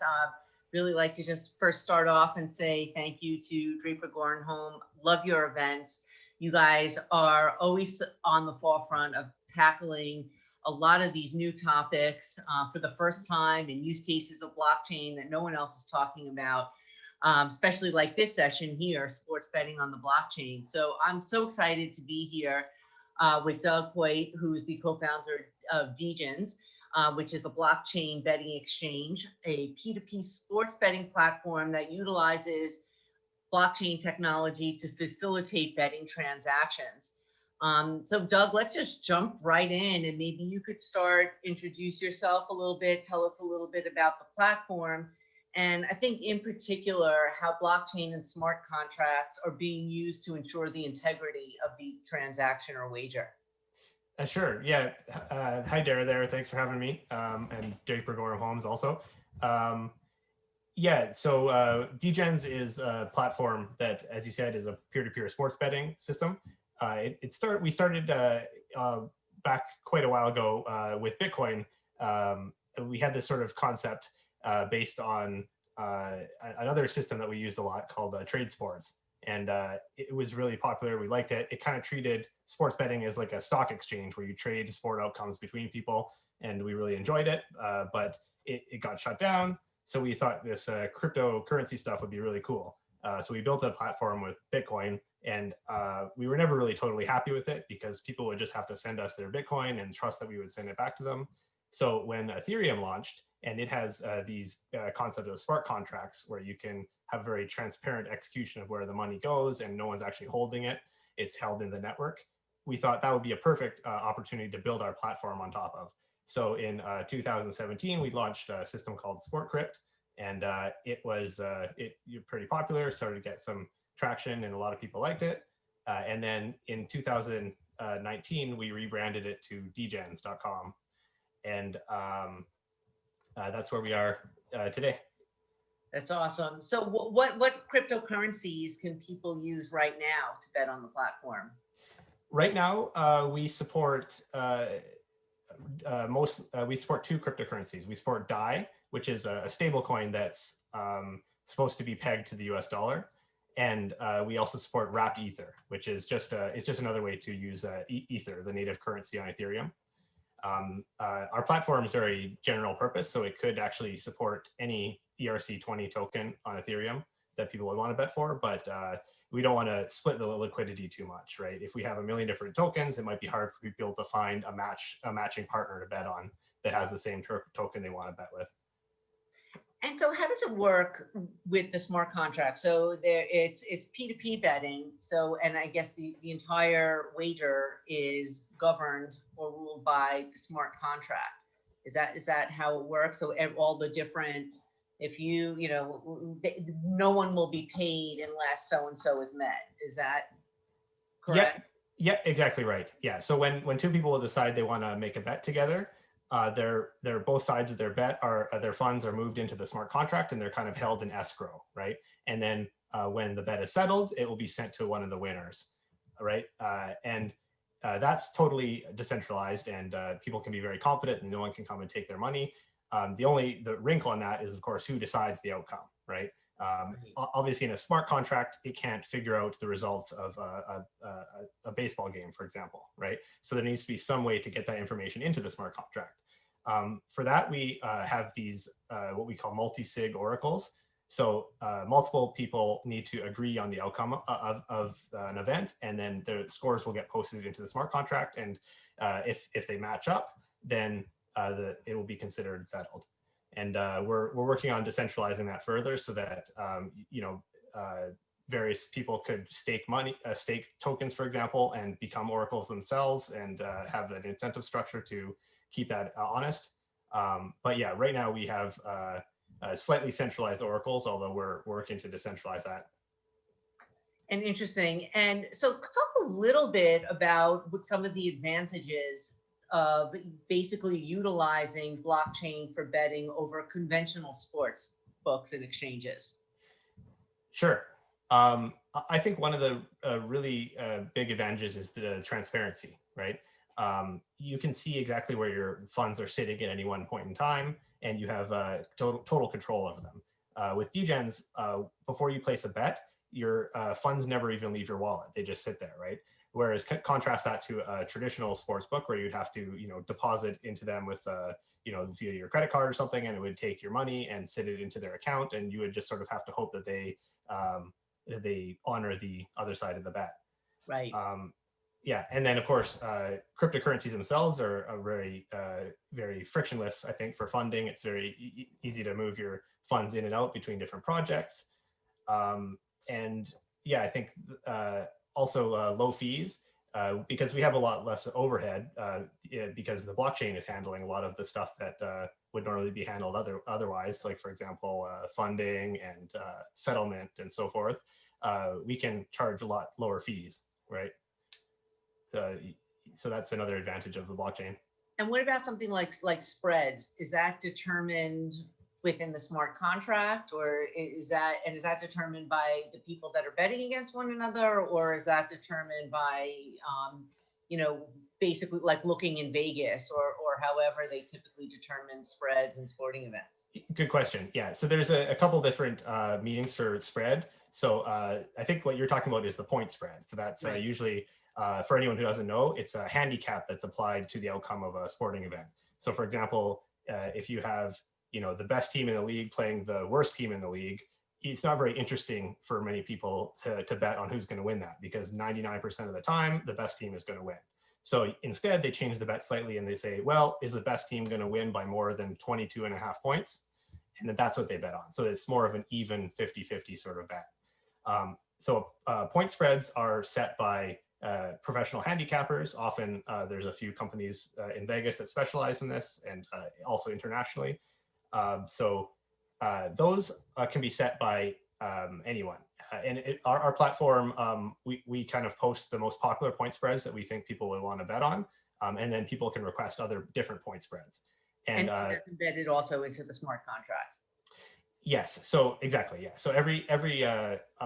Really like to just first start off and say thank you to Draper Goren Home. Love your events. You guys are always on the forefront of tackling a lot of these new topics for the first time, and use cases of blockchain that no one else is talking about, especially like this session here, sports betting on the blockchain. So I'm so excited to be here with Doug Hoyt, who's the co-founder of Deegan's, which is the blockchain betting exchange, a P2P sports betting platform that utilizes blockchain technology to facilitate betting transactions. So Doug, let's just jump right in, and maybe you could introduce yourself a little bit, tell us a little bit about the platform, and I think in particular how blockchain and smart contracts are being used to ensure the integrity of the transaction or wager. Sure. Yeah. Hi, Dara there. Thanks for having me. And Draper Gorham Holmes also. Yeah. So DGens is a platform that, as you said, is a peer-to-peer sports betting system. We started back quite a while ago with Bitcoin. We had this sort of concept based on another system that we used a lot called Trade Sports. And it was really popular. We liked it. It kind of treated sports betting as like a stock exchange where you trade sport outcomes between people. And we really enjoyed it, but it got shut down. So we thought this cryptocurrency stuff would be really cool. So we built a platform with Bitcoin, and we were never really totally happy with it because people would just have to send us their Bitcoin and trust that we would send it back to them. So when Ethereum launched, and it has these concept of smart contracts where you can have very transparent execution of where the money goes and no one's actually holding it, it's held in the network. We thought that would be a perfect opportunity to build our platform on top of. So in 2017, we launched a system called SportCrypt, and it was pretty popular, started to get some traction, and a lot of people liked it. And then in 2019, we rebranded it to dgens.com, and that's where we are today. That's awesome. So what cryptocurrencies can people use right now to bet on the platform? Right now, we support we support two cryptocurrencies. We support DAI, which is a stable coin that's supposed to be pegged to the US dollar. And we also support wrapped Ether, which is it's just another way to use Ether, the native currency on Ethereum. Our platform is very general purpose, so it could actually support any ERC20 token on Ethereum that people would want to bet for, but we don't want to split the liquidity too much, right? If we have a million different tokens, it might be hard for people to find a matching partner to bet on that has the same token they want to bet with. And so how does it work with the smart contract? So it's P2P betting. So, and I guess the entire wager is governed or ruled by the smart contract. Is that how it works? So all the different, if no one will be paid unless so-and-so is met. Is that correct? Yeah, exactly right. Yeah. So when two people decide they want to make a bet together, they're both sides of their bet their funds are moved into the smart contract, and they're kind of held in escrow, right? And then when the bet is settled, it will be sent to one of the winners, right? And that's totally decentralized, and people can be very confident, and no one can come and take their money. The wrinkle on that is, of course, who decides the outcome, right? Obviously, in a smart contract, it can't figure out the results of a baseball game, for example, right? So there needs to be some way to get that information into the smart contract. For that, we have these what we call multi-sig oracles. So multiple people need to agree on the outcome of an event, and then the scores will get posted into the smart contract. And if they match up, then it will be considered settled. And we're working on decentralizing that further so that various people could stake tokens, for example, and become oracles themselves, and have an incentive structure to keep that honest. But yeah, right now we have slightly centralized oracles, although we're working to decentralize that. And interesting. And so talk a little bit about what some of the advantages of basically utilizing blockchain for betting over conventional sports books and exchanges. Sure. I think one of the really big advantages is the transparency, right? You can see exactly where your funds are sitting at any one point in time, and you have total control over them. With DGens, before you place a bet, your funds never even leave your wallet. They just sit there, right? Whereas contrast that to a traditional sports book where you'd have to, deposit into them with, via your credit card or something, and it would take your money and sit it into their account, and you would just sort of have to hope that they honor the other side of the bet. Right. Yeah, and then of course, cryptocurrencies themselves are very, very frictionless. I think for funding, it's very easy to move your funds in and out between different projects, and yeah, I think also low fees. because we have a lot less overhead because the blockchain is handling a lot of the stuff that would normally be handled otherwise, like for example, funding and settlement and so forth. We can charge a lot lower fees, right? So that's another advantage of the blockchain. And what about something like spreads? Is that determined within the smart contract, or is that determined by the people that are betting against one another, or is that determined by basically like looking in Vegas or however they typically determine spreads in sporting events? Good question. Yeah, so there's a couple different meanings for spread. So I think what you're talking about is the point spread. So that's Right. Usually, for anyone who doesn't know, it's a handicap that's applied to the outcome of a sporting event. So for example, if you have the best team in the league playing the worst team in the league, it's not very interesting for many people to bet on who's going to win that, because 99% of the time, the best team is going to win. So instead, they change the bet slightly and they say, well, is the best team going to win by more than 22.5 points? And then that's what they bet on. So it's more of an even 50-50 sort of bet. Point spreads are set by professional handicappers. Often there's a few companies in Vegas that specialize in this, and also internationally. Those can be set by anyone. Our platform, we kind of post the most popular point spreads that we think people would want to bet on, and then people can request other different point spreads. And that's embedded also into the smart contract. Yes, so exactly, yeah. So every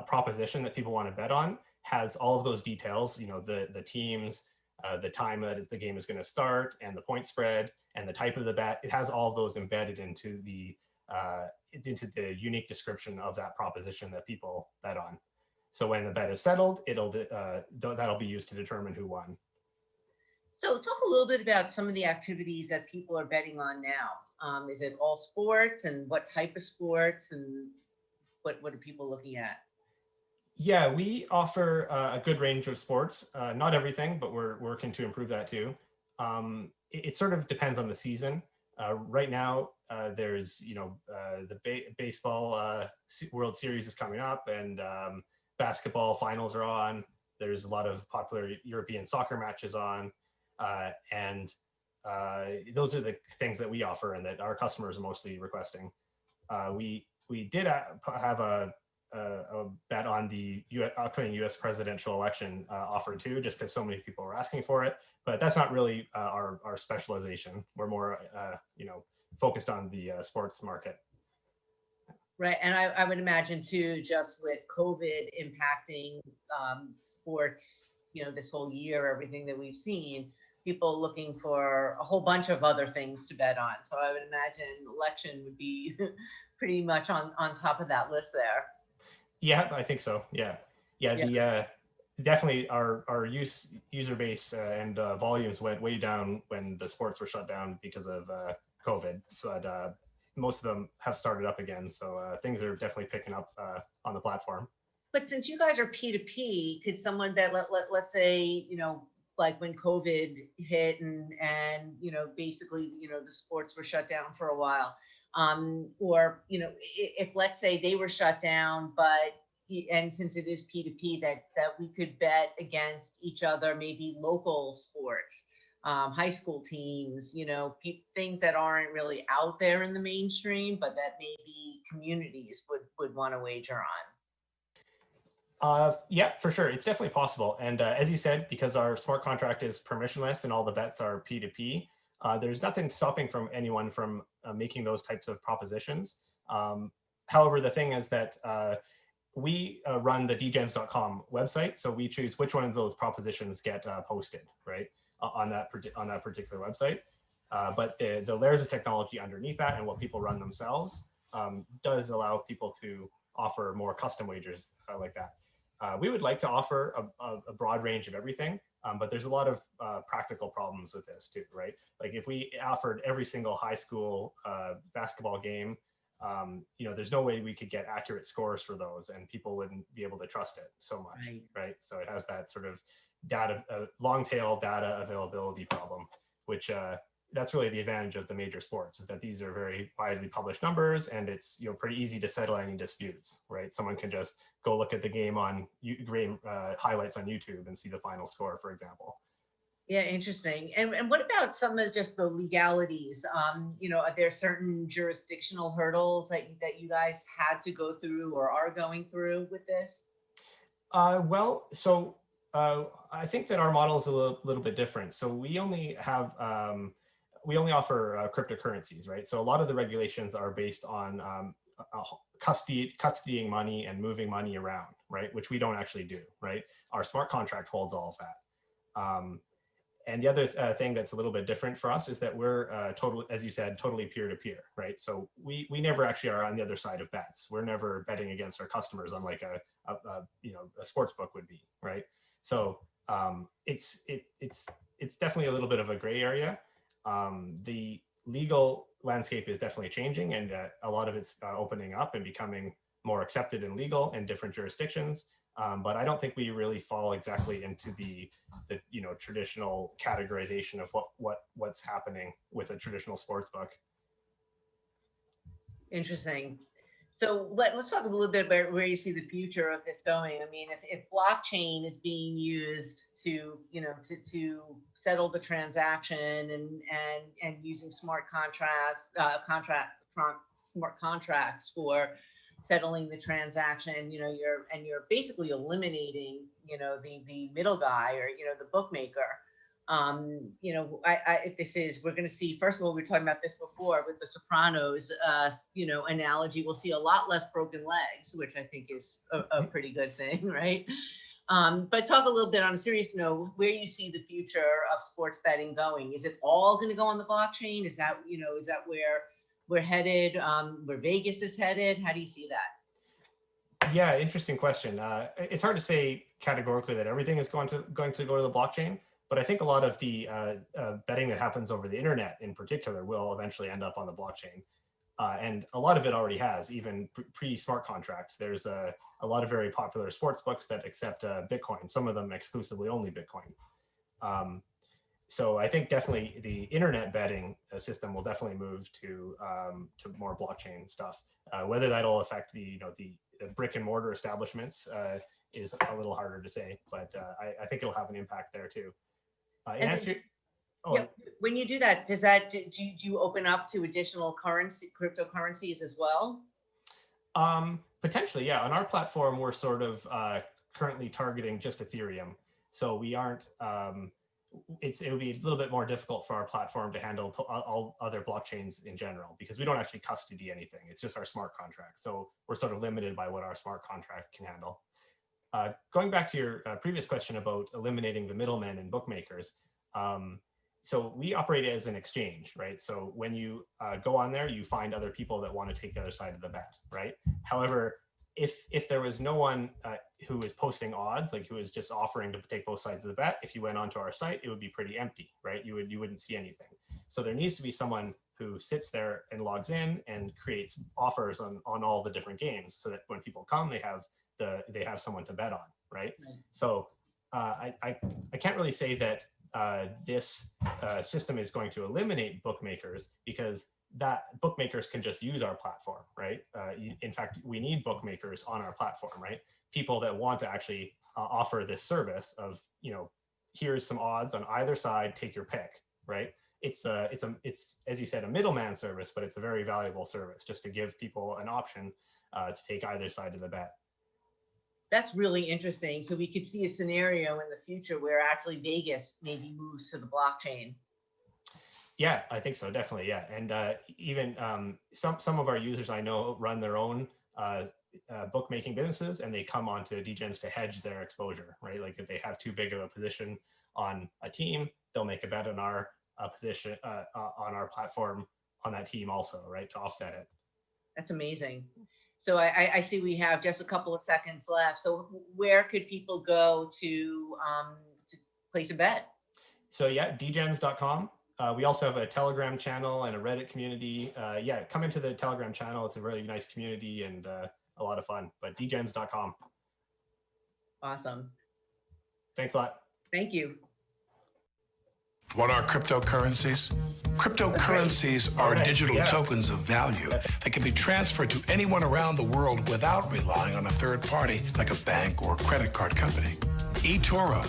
proposition that people want to bet on has all of those details, the teams, the time that the game is going to start, and the point spread, and the type of the bet. It has all of those embedded into the unique description of that proposition that people bet on. So when the bet is settled, that'll be used to determine who won. So talk a little bit about some of the activities that people are betting on now. Is it all sports, and what type of sports, and what are people looking at? Yeah, we offer a good range of sports. Not everything, but we're working to improve that too. It sort of depends on the season. Right now, there's the baseball World Series is coming up, and basketball finals are on. There's a lot of popular European soccer matches on, and those are the things that we offer and that our customers are mostly requesting. We did have a bet on the upcoming U.S. presidential election offer too, just because so many people were asking for it. But that's not really our specialization. We're more, focused on the sports market. Right, and I would imagine too, just with COVID impacting sports, this whole year, everything that we've seen, people looking for a whole bunch of other things to bet on. So I would imagine election would be pretty much on top of that list there. Yeah, I think so. Yeah. Definitely our user base and volumes went way down when the sports were shut down because of COVID. But most of them have started up again. So things are definitely picking up on the platform. But since you guys are P2P, could someone bet, let's say, like when COVID hit and basically, the sports were shut down for a while. Or, if let's say they were shut down, and since it is P2P, that we could bet against each other, maybe local sports, high school teams, things that aren't really out there in the mainstream, but that maybe communities would want to wager on. Yeah, for sure. It's definitely possible. And as you said, because our smart contract is permissionless and all the bets are P2P, there's nothing stopping anyone from making those types of propositions. However, the thing is that we run the dgens.com website, so we choose which one of those propositions get posted, right, on that particular website. But the layers of technology underneath that and what people run themselves does allow people to offer more custom wagers like that. We would like to offer a broad range of everything, but there's a lot of practical problems with this too, right? Like if we offered every single high school basketball game, there's no way we could get accurate scores for those, and people wouldn't be able to trust it so much, right? So it has that sort of long tail data availability problem, which that's really the advantage of the major sports, is that these are very widely published numbers, and it's pretty easy to settle any disputes, right? Someone can just go look at the game on highlights on YouTube and see the final score, for example. Yeah, interesting. And what about some of just the legalities? Are there certain jurisdictional hurdles that you guys had to go through or are going through with this? I think that our model is a little bit different. So we only have we only offer cryptocurrencies, right? So a lot of the regulations are based on custodying money and moving money around, right? Which we don't actually do, right? Our smart contract holds all of that. And the other thing that's a little bit different for us is that we're as you said, totally peer-to-peer, right? So we never actually are on the other side of bets. We're never betting against our customers, unlike a sports book would be, right? So it's definitely a little bit of a gray area. The legal landscape is definitely changing, and a lot of it's opening up and becoming more accepted and legal in different jurisdictions. But I don't think we really fall exactly into the traditional categorization of what's happening with a traditional sports book. Interesting. So let's talk a little bit about where you see the future of this going. I mean, if blockchain is being used to settle the transaction and using smart contracts for settling the transaction, you're basically eliminating, the middle guy or, the bookmaker. We're going to see, first of all, we were talking about this before with the Sopranos, analogy, we'll see a lot less broken legs, which I think is a pretty good thing, right? But talk a little bit on a serious note, where you see the future of sports betting going. Is it all going to go on the blockchain? Is that where we're headed, where Vegas is headed? How do you see that? Yeah, interesting question. It's hard to say categorically that everything is going to go to the blockchain, but I think a lot of the betting that happens over the internet in particular will eventually end up on the blockchain. And a lot of it already has, even pre-smart contracts. There's a lot of very popular sports books that accept Bitcoin, some of them exclusively only Bitcoin. So I think definitely the internet betting system will definitely move to more blockchain stuff. Whether that'll affect the brick and mortar establishments is a little harder to say, but I think it'll have an impact there too. When you do that, do you open up to additional cryptocurrencies as well? Potentially, yeah. On our platform, we're sort of currently targeting just Ethereum, so we aren't. It would be a little bit more difficult for our platform to handle all other blockchains in general, because we don't actually custody anything. It's just our smart contract. So we're sort of limited by what our smart contract can handle. Going back to your previous question about eliminating the middlemen and bookmakers. So we operate as an exchange, right? So when you go on there, you find other people that want to take the other side of the bet, right? However, if there was no one who is posting odds, like who is just offering to take both sides of the bet, if you went onto our site, it would be pretty empty, right? You wouldn't see anything. So there needs to be someone who sits there and logs in and creates offers on all the different games, so that when people come, they have someone to bet on, right? So I can't really say that this system is going to eliminate bookmakers, because that bookmakers can just use our platform, right? In fact, we need bookmakers on our platform, right? People that want to actually offer this service of, here's some odds on either side, take your pick, right? It's as you said, a middleman service, but it's a very valuable service just to give people an option to take either side of the bet. That's really interesting. So we could see a scenario in the future where actually Vegas maybe moves to the blockchain. Yeah, I think so, definitely. Yeah, and even some of our users I know run their own bookmaking businesses, and they come onto DGens to hedge their exposure, right? Like if they have too big of a position on a team, they'll make a bet on our position on our platform on that team also, right, to offset it. That's amazing. So I see we have just a couple of seconds left. So where could people go to place a bet? So yeah, dgens.com. We also have a Telegram channel and a Reddit community. Yeah, come into the Telegram channel. It's a really nice community and a lot of fun, but dgens.com. Awesome. Thanks a lot. Thank you. What are cryptocurrencies? Cryptocurrencies are digital tokens of value that can be transferred to anyone around the world without relying on a third party like a bank or credit card company. eToro.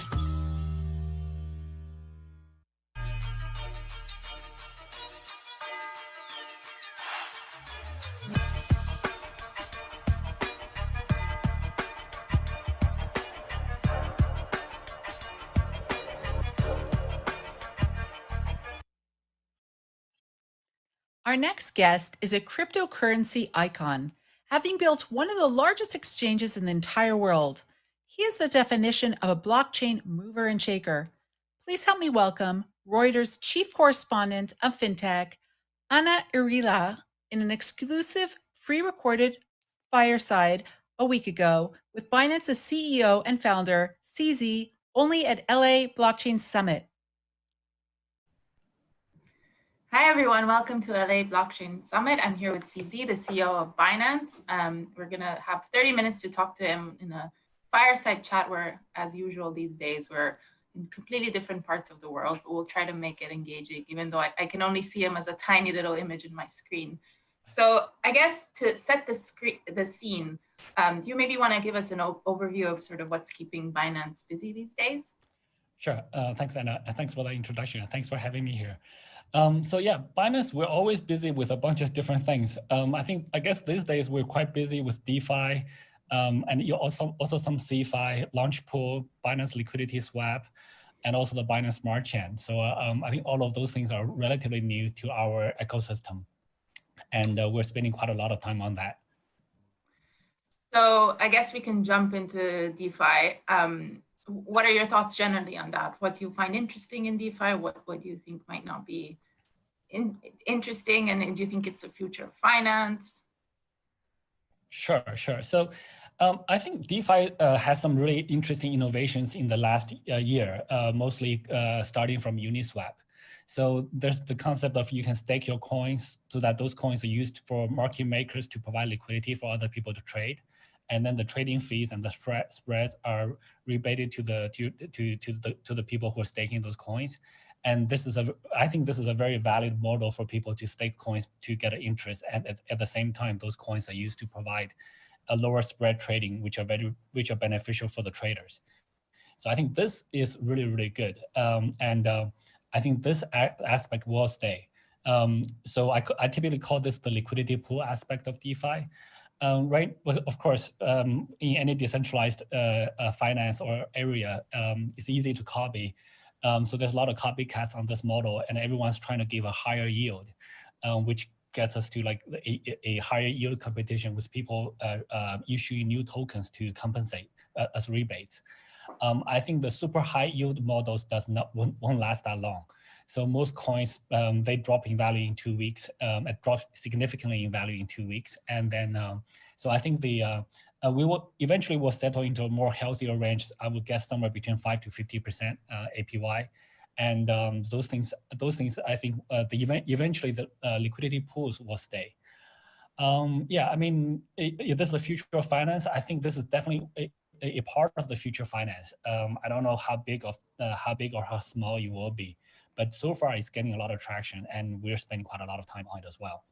Our next guest is a cryptocurrency icon, having built one of the largest exchanges in the entire world. He is the definition of a blockchain mover and shaker. Please help me welcome Reuters chief correspondent of FinTech, Anna Irila, in an exclusive pre-recorded fireside a week ago with Binance's CEO and founder, CZ, only at LA Blockchain Summit. Hi, everyone. Welcome to LA Blockchain Summit. I'm here with CZ, the CEO of Binance. We're going to have 30 minutes to talk to him in a fireside chat where, as usual these days, we're in completely different parts of the world, but we'll try to make it engaging, even though I can only see him as a tiny little image in my screen. So I guess to set the scene, do you maybe want to give us an overview of sort of what's keeping Binance busy these days? Sure. Thanks, Anna. Thanks for the introduction. Thanks for having me here. So yeah, Binance, we're always busy with a bunch of different things. I guess these days we're quite busy with DeFi, and you also some CeFi, launch pool, Binance liquidity swap, and also the Binance Smart Chain. So I think all of those things are relatively new to our ecosystem, and we're spending quite a lot of time on that. So I guess we can jump into DeFi. What are your thoughts generally on that? What do you find interesting in DeFi? What do you think might not be interesting? And do you think it's the future of finance? Sure. So I think DeFi has some really interesting innovations in the last year, mostly starting from Uniswap. So there's the concept of you can stake your coins so that those coins are used for market makers to provide liquidity for other people to trade. And then the trading fees and the spreads are rebated to the people who are staking those coins. And I think this is a very valid model for people to stake coins to get an interest. And at the same time, those coins are used to provide a lower spread trading, which are beneficial for the traders. So I think this is really, really good. I think this aspect will stay. So I typically call this the liquidity pool aspect of DeFi. Right, but of course, in any decentralized finance or area, it's easy to copy. So there's a lot of copycats on this model, and everyone's trying to give a higher yield, which gets us to like a higher yield competition with people issuing new tokens to compensate as rebates. I think the super high yield models won't last that long. So most coins, they drop in value in 2 weeks. It drops significantly in value in 2 weeks. And then, so I think we will eventually settle into a more healthier range. I would guess somewhere between 5 to 50% APY. And those things, I think eventually the liquidity pools will stay. Yeah, I mean, if this is the future of finance, I think this is definitely a part of the future of finance. I don't know how big or how small you will be. But so far, it's getting a lot of traction, and we're spending quite a lot of time on it as well.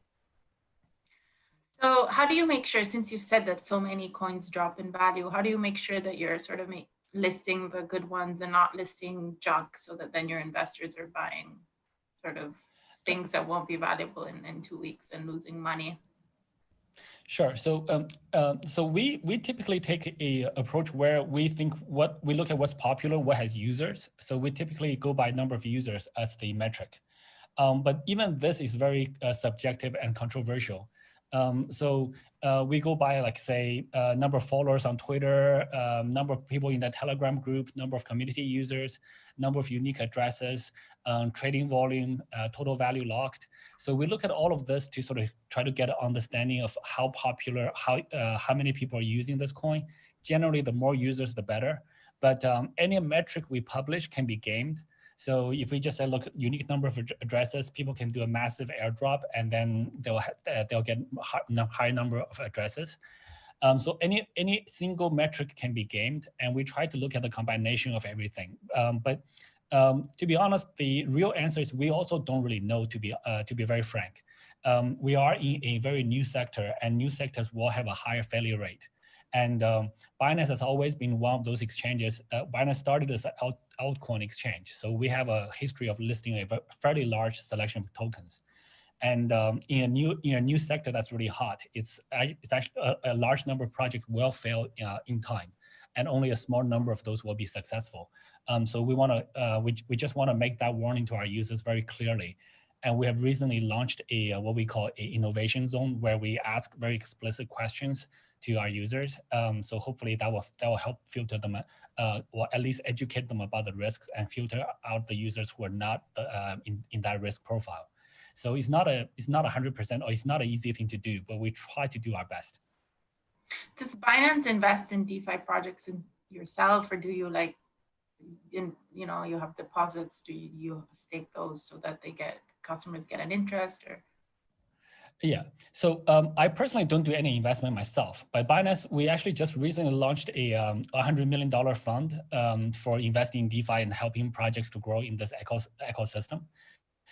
So how do you make sure, since you've said that so many coins drop in value, how do you make sure that you're sort of listing the good ones and not listing junk so that then your investors are buying sort of things that won't be valuable in 2 weeks and losing money? Sure. So, we typically take a approach where we look at what's popular, what has users. So we typically go by number of users as the metric. But even this is very subjective and controversial. We go by, like, say, number of followers on Twitter, number of people in the Telegram group, number of community users, number of unique addresses, trading volume, total value locked. So we look at all of this to sort of try to get an understanding of how popular, how many people are using this coin. Generally, the more users, the better. But any metric we publish can be gamed. So if we just say, look, unique number of addresses, people can do a massive airdrop, and then they'll get a high number of addresses. So any single metric can be gamed, and we try to look at the combination of everything. But To be honest, the real answer is we also don't really know, to be very frank. We are in a very new sector, and new sectors will have a higher failure rate. And Binance has always been one of those exchanges. Binance started as an altcoin exchange. So we have a history of listing a fairly large selection of tokens. And in a new sector that's really hot, it's actually a large number of projects will fail in time, and only a small number of those will be successful. So we just want to make that warning to our users very clearly. And we have recently launched what we call a innovation zone, where we ask very explicit questions to our users. So hopefully that will help filter them, or at least educate them about the risks and filter out the users who are not in that risk profile. So it's not 100%, or it's not an easy thing to do, but we try to do our best. Does Binance invest in DeFi projects in yourself, or do you you have deposits? Do you stake those so that customers get an interest? Or yeah, so I personally don't do any investment myself, but Binance, we actually just recently launched a $100 million fund for investing in DeFi and helping projects to grow in this ecosystem.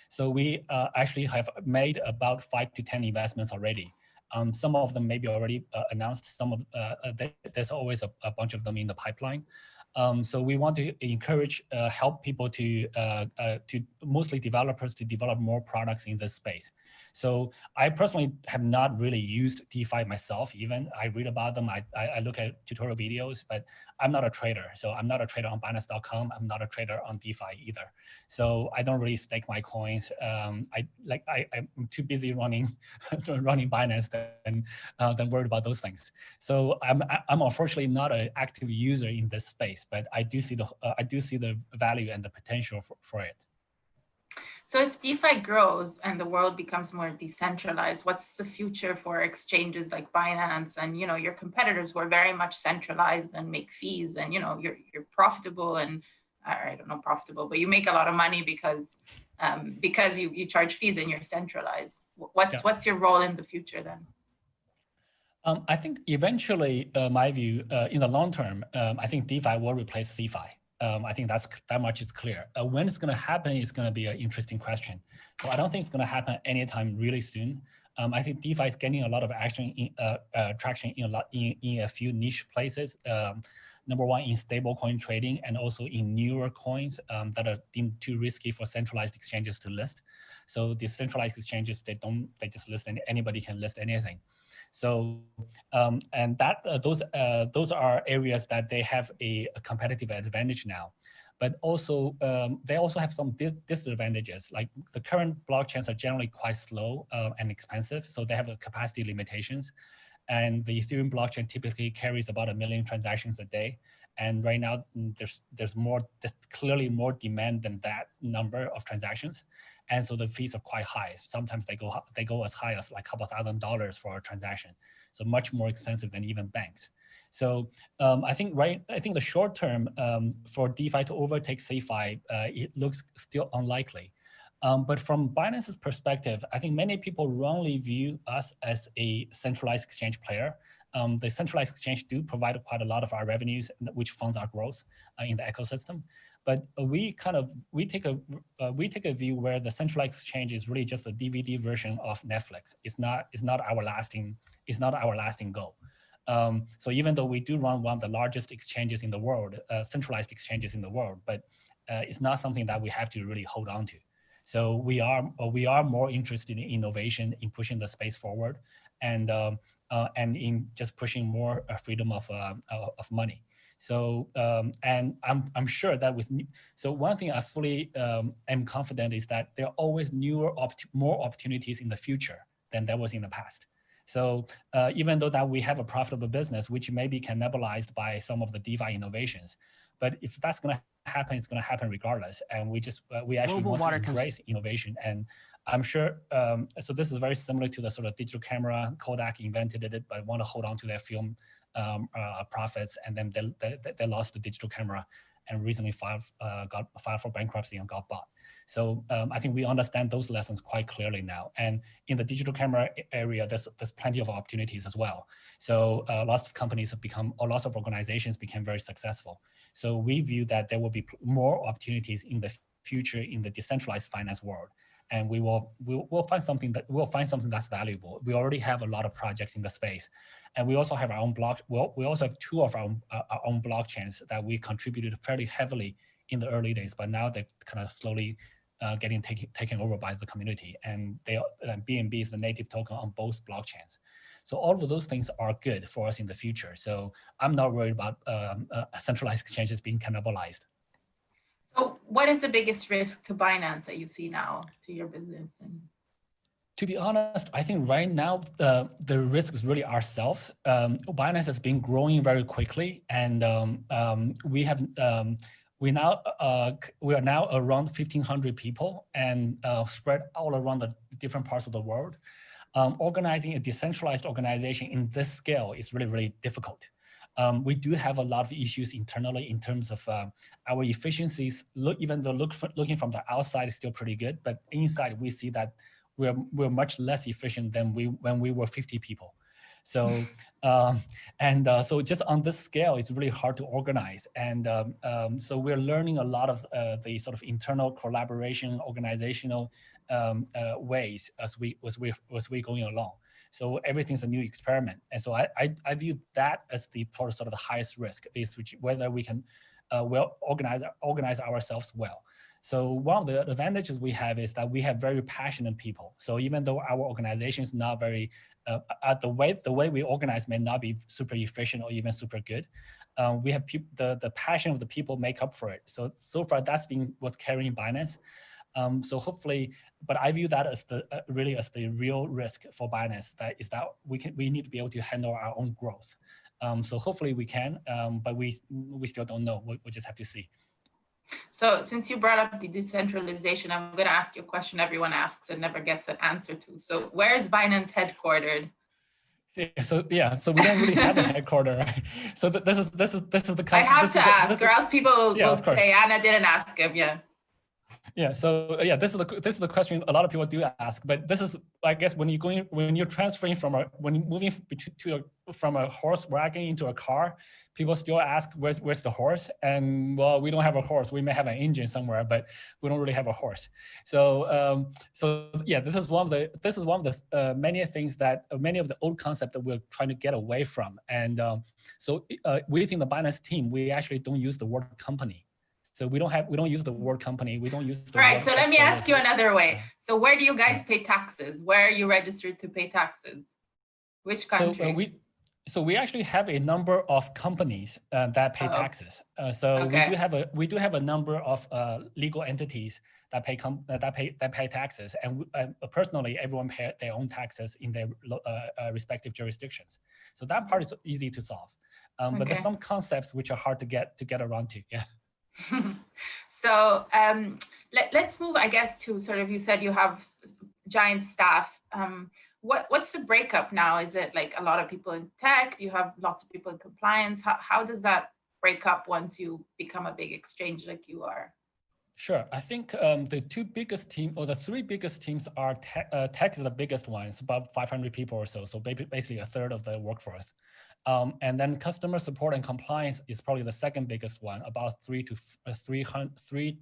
So we actually have made about 5 to 10 investments already. Some of them may be already announced. Some of there's always a bunch of them in the pipeline. So we want to encourage, help people to mostly developers to develop more products in this space. So I personally have not really used DeFi myself. Even I read about them, I look at tutorial videos, but I'm not a trader. So I'm not a trader on Binance.com. I'm not a trader on DeFi either. So I don't really stake my coins. I'm too busy running Binance than worried about those things. So I'm unfortunately not an active user in this space, but I do see the value and the potential for it. So if DeFi grows and the world becomes more decentralized, what's the future for exchanges like Binance and your competitors who are very much centralized and make fees, and you're profitable, and I don't know profitable, but you make a lot of money because you charge fees and you're centralized. What's your role in the future then? I think eventually, my view, in the long term, I think DeFi will replace CeFi. I think that much is clear. When it's going to happen is going to be an interesting question. So I don't think it's going to happen anytime really soon. I think DeFi is getting a lot of traction in a few niche places. Number one, in stablecoin trading, and also in newer coins that are deemed too risky for centralized exchanges to list. So the centralized exchanges, they just list, and anybody can list anything. So and those are areas that they have a competitive advantage now, but also they also have some disadvantages. Like the current blockchains are generally quite slow and expensive, so they have capacity limitations. And the Ethereum blockchain typically carries about 1 million transactions a day. And right now there's clearly more demand than that number of transactions. And so the fees are quite high. Sometimes they go as high as like a couple $1,000s for a transaction. So much more expensive than even banks. So I think the short term for DeFi to overtake CeFi, it looks still unlikely. But from Binance's perspective, I think many people wrongly view us as a centralized exchange player. The centralized exchange do provide quite a lot of our revenues, which funds our growth in the ecosystem. But we take a view where the centralized exchange is really just a DVD version of Netflix. It's not our lasting goal. So even though we do run one of the largest exchanges in the world, centralized exchanges in the world, but it's not something that we have to really hold on to. So we are more interested in innovation, in pushing the space forward, and in just pushing more freedom of money. So and I'm sure that so one thing I fully am confident is that there are always more opportunities in the future than there was in the past. So even though that we have a profitable business, which may be cannibalized by some of the DeFi innovations, but if that's going to happen, it's going to happen regardless. And we actually want to embrace innovation. And I'm sure, so this is very similar to the sort of digital camera. Kodak invented it, but want to hold on to their film profits, and then they lost the digital camera and recently filed for bankruptcy and got bought. So I think we understand those lessons quite clearly now. And in the digital camera area, there's plenty of opportunities as well. So lots of companies have become, or lots of organizations became very successful. So we view that there will be more opportunities in the future in the decentralized finance world. And we'll find something that's valuable. We already have a lot of projects in the space, and we also have our own block. Well, we also have two of our own blockchains that we contributed fairly heavily in the early days, but now they're kind of slowly getting taken over by the community. And BNB is the native token on both blockchains. So all of those things are good for us in the future. So I'm not worried about centralized exchanges being cannibalized. So what is the biggest risk to Binance that you see now to your business? And to be honest, I think right now the risk is really ourselves. Binance has been growing very quickly, and we are now around 1,500 people and spread all around the different parts of the world. Organizing a decentralized organization in this scale is really, really difficult. We do have a lot of issues internally in terms of our efficiencies. Even though looking from the outside is still pretty good, but inside we see that we're much less efficient than when we were 50 people. So so just on this scale, it's really hard to organize. And so we're learning a lot of the sort of internal collaboration, organizational ways as we're going along. So everything's a new experiment. And so I view that as the sort of the highest risk, is whether we can organize ourselves well. So one of the advantages we have is that we have very passionate people. So even though our organization is not very, the way we organize may not be super efficient or even super good, we have the passion of the people make up for it. So far that's been what's carrying Binance. So hopefully, but I view that as really as the real risk for Binance. That is that we need to be able to handle our own growth. So hopefully we can, but we still don't know. We just have to see. So since you brought up the decentralization, I'm going to ask you a question everyone asks and never gets an answer to. So where is Binance headquartered? So we don't really have a headquarter, right? So this is the kind. I have to ask, or else people will say Anna didn't ask him. Yeah. Yeah. So this is the question a lot of people do ask. But this is, I guess, when you're transferring from from a horse wagon into a car, people still ask where's the horse, and well, we don't have a horse. We may have an engine somewhere, but we don't really have a horse. So this is one of the many things that many of the old concepts that we're trying to get away from. And so within the Binance team, we actually don't use the word company. So we don't use the word company. We don't use the word. All right, so let me ask you another way. So where do you guys pay taxes? Where are you registered to pay taxes? Which country? So we actually have a number of companies that pay taxes. We do have a number of legal entities that pay taxes, and personally, everyone pay their own taxes in their respective jurisdictions. So that part is easy to solve. But there's some concepts which are hard to get around to. Yeah. So let's move, I guess, to sort of, you said you have giant staff. What's the breakup now? Is it like a lot of people in tech? Do you have lots of people in compliance? How does that break up once you become a big exchange like you are? Sure. I think the three biggest teams are tech is the biggest one. It's about 500 people or so. So basically a third of the workforce. And then customer support and compliance is probably the second biggest one, about 300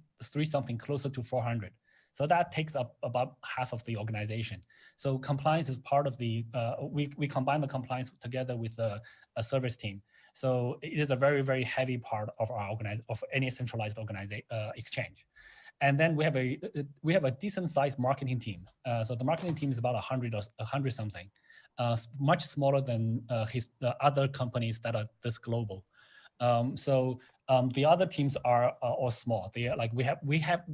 something, closer to 400. So that takes up about half of the organization. So compliance is part of the, we combine the compliance together with a service team. So it is a very, very heavy part of our of any centralized exchange. And then we have a decent sized marketing team. So the marketing team is about 100 something. Much smaller than the other companies that are this global. The other teams are all small. They are like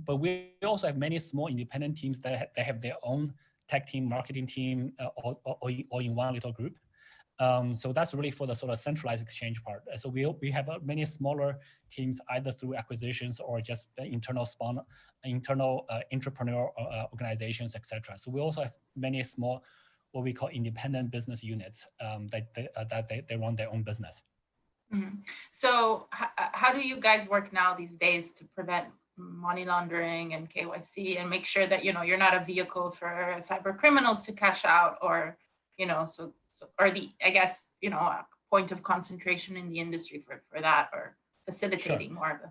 but we also have many small independent teams that they have their own tech team, marketing team, all in one little group. So that's really for the sort of centralized exchange part. So we have many smaller teams, either through acquisitions or just internal entrepreneur organizations, etc. So we also have many small, what we call independent business units that they run their own business. So how do you guys work now these days to prevent money laundering and KYC and make sure that, you know, you're not a vehicle for cyber criminals to cash out, or, you know, or the, I guess, you know, a point of concentration in the industry for that, or facilitating more of it?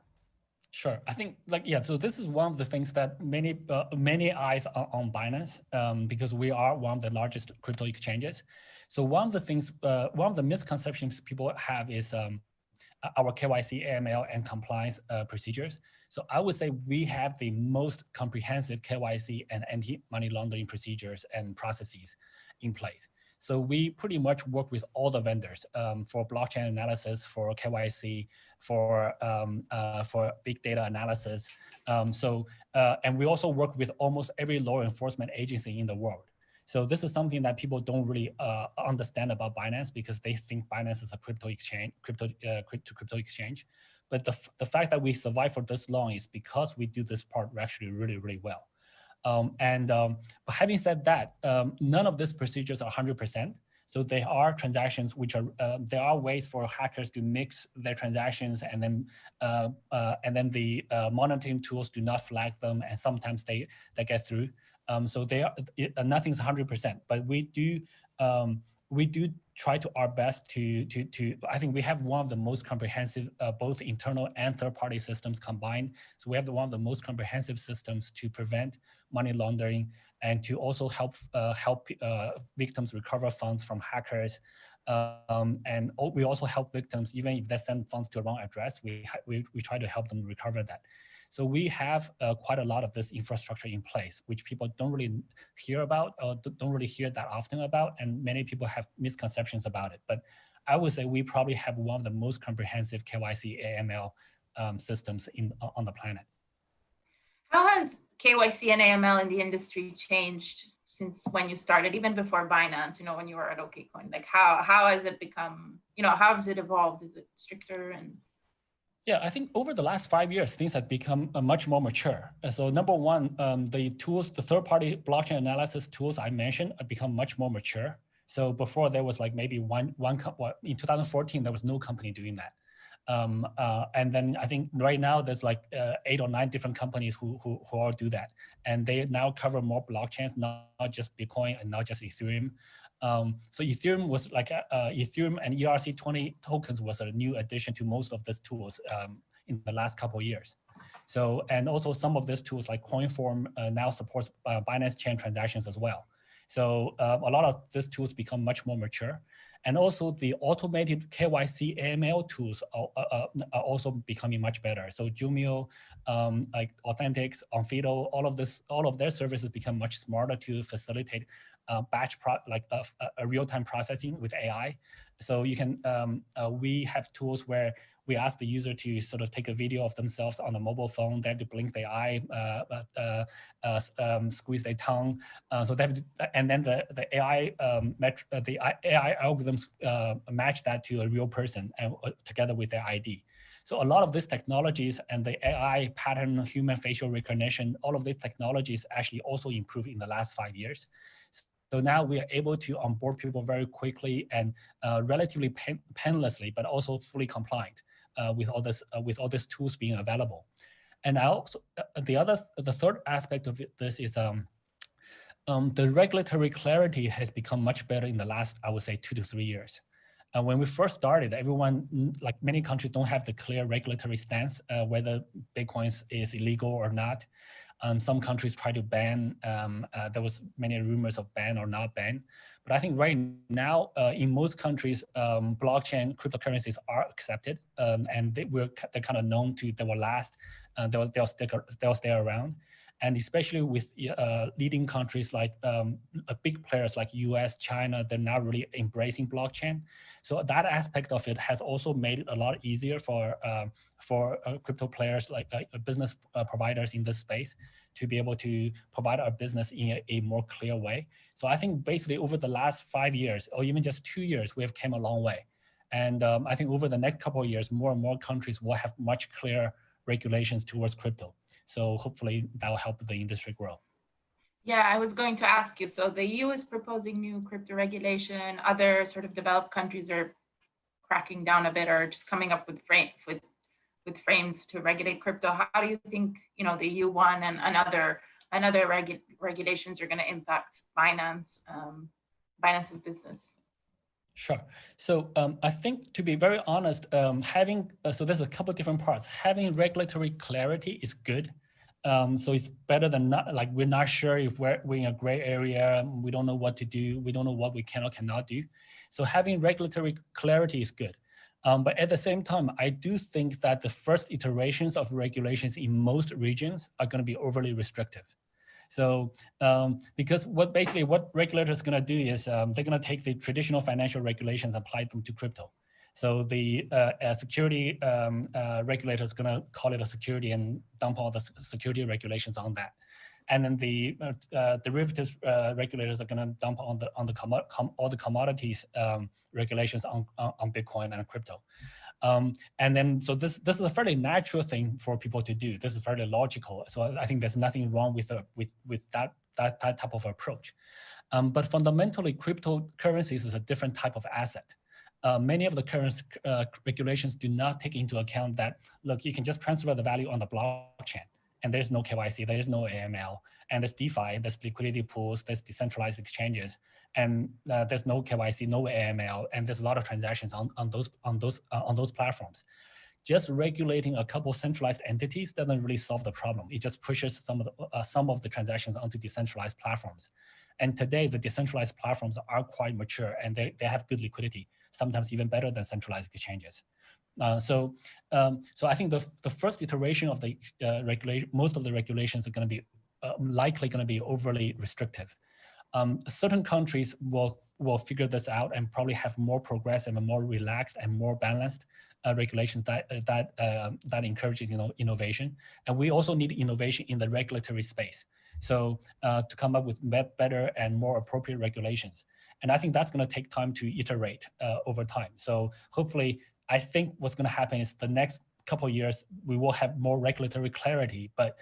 Sure. I think so this is one of the things that many eyes are on Binance, because we are one of the largest crypto exchanges. So one of the misconceptions people have is our KYC, AML, and compliance procedures. So I would say we have the most comprehensive KYC and anti-money laundering procedures and processes in place. So we pretty much work with all the vendors for blockchain analysis, for KYC, for big data analysis. And we also work with almost every law enforcement agency in the world. So this is something that people don't really understand about Binance, because they think Binance is a crypto exchange. But the fact that we survive for this long is because we do this part actually really, really well. But having said that, none of these procedures are 100%. So there are transactions which are there are ways for hackers to mix their transactions, and then the monitoring tools do not flag them, and sometimes they get through. So nothing's 100%, but we do try to our best to I think we have one of the most comprehensive both internal and third-party systems combined. So we have one of the most comprehensive systems to prevent money laundering, and to also help victims recover funds from hackers. And we also help victims, even if they send funds to a wrong address, we try to help them recover that. So we have quite a lot of this infrastructure in place, which people don't really hear about, or don't really hear that often about, and many people have misconceptions about it. But I would say we probably have one of the most comprehensive KYC AML systems on the planet. How has KYC and AML in the industry changed since when you started, even before Binance, you know, when you were at OKCoin? Like how has it become, you know, how has it evolved? Is it stricter? And yeah, I think over the last 5 years, things have become much more mature. So number one, the tools, the third-party blockchain analysis tools I mentioned have become much more mature. So before there was like maybe in 2014, there was no company doing that. And then I think right now there's like 8 or 9 different companies who all do that. And they now cover more blockchains, not just Bitcoin and not just Ethereum. So Ethereum was like Ethereum and ERC20 tokens was a new addition to most of these tools in the last couple of years. So, and also some of these tools like CoinForm now supports Binance Chain transactions as well. So a lot of these tools become much more mature. And also the automated KYC AML tools are also becoming much better. So Jumio, like Authentics, Onfido, all of their services become much smarter to facilitate a real-time processing with AI. So you can, we have tools where we ask the user to sort of take a video of themselves on a mobile phone. They have to blink their eye, squeeze their tongue. So they have to, and then the AI algorithms match that to a real person and together with their ID. So a lot of these technologies and the AI pattern, human facial recognition, all of these technologies actually also improved in the last 5 years. So now we are able to onboard people very quickly and relatively painlessly, but also fully compliant with all these tools being available. And also the third aspect of this is the regulatory clarity has become much better in the last, I would say, 2 to 3 years. When we first started, everyone, like many countries, don't have the clear regulatory stance whether Bitcoin is illegal or not. Some countries try to ban. There was many rumors of ban or not ban. But I think right now, in most countries, blockchain cryptocurrencies are accepted, and they're kind of known to, they will last, they'll stay around. And especially with leading countries like big players like US, China, they're now really embracing blockchain. So that aspect of it has also made it a lot easier for crypto players like business providers in this space to be able to provide our business in a more clear way. So I think basically over the last 5 years, or even just 2 years, we have come a long way. And I think over the next couple of years, more and more countries will have much clearer regulations towards crypto. So hopefully that will help the industry grow. Yeah, I was going to ask you. So the EU is proposing new crypto regulation. Other sort of developed countries are cracking down a bit or just coming up with frames to regulate crypto. How do you think, you know, the EU1 and other regulations are going to impact Binance's business? Sure. So I think, to be very honest, so there's a couple different parts. Having regulatory clarity is good. So it's better than not, like, we're not sure if we're in a gray area, we don't know what to do, we don't know what we can or cannot do. So having regulatory clarity is good. But at the same time, I do think that the first iterations of regulations in most regions are going to be overly restrictive. So because what regulators are going to do is they're going to take the traditional financial regulations and apply them to crypto. So the security regulators are going to call it a security and dump all the security regulations on that. And then the derivatives regulators are going to dump on all the commodities regulations on Bitcoin and crypto. And then, so this is a fairly natural thing for people to do. This is fairly logical. So I think there's nothing wrong with that type of approach. But fundamentally, cryptocurrencies is a different type of asset. Many of the current regulations do not take into account that, look, you can just transfer the value on the blockchain, and there's no KYC, there is no AML, and there's DeFi, there's liquidity pools, there's decentralized exchanges, and there's no KYC, no AML, and there's a lot of transactions on those platforms. Just regulating a couple centralized entities doesn't really solve the problem. It just pushes some of the transactions onto decentralized platforms. And today, the decentralized platforms are quite mature, and they have good liquidity, sometimes even better than centralized exchanges. So I think the first iteration of the regulation, most of the regulations are going to be likely going to be overly restrictive. Certain countries will figure this out and probably have more progressive and more relaxed and more balanced regulations that encourages innovation. And we also need innovation in the regulatory space. So to come up with better and more appropriate regulations. And I think that's going to take time to iterate over time. So hopefully, I think what's going to happen is the next couple of years, we will have more regulatory clarity, but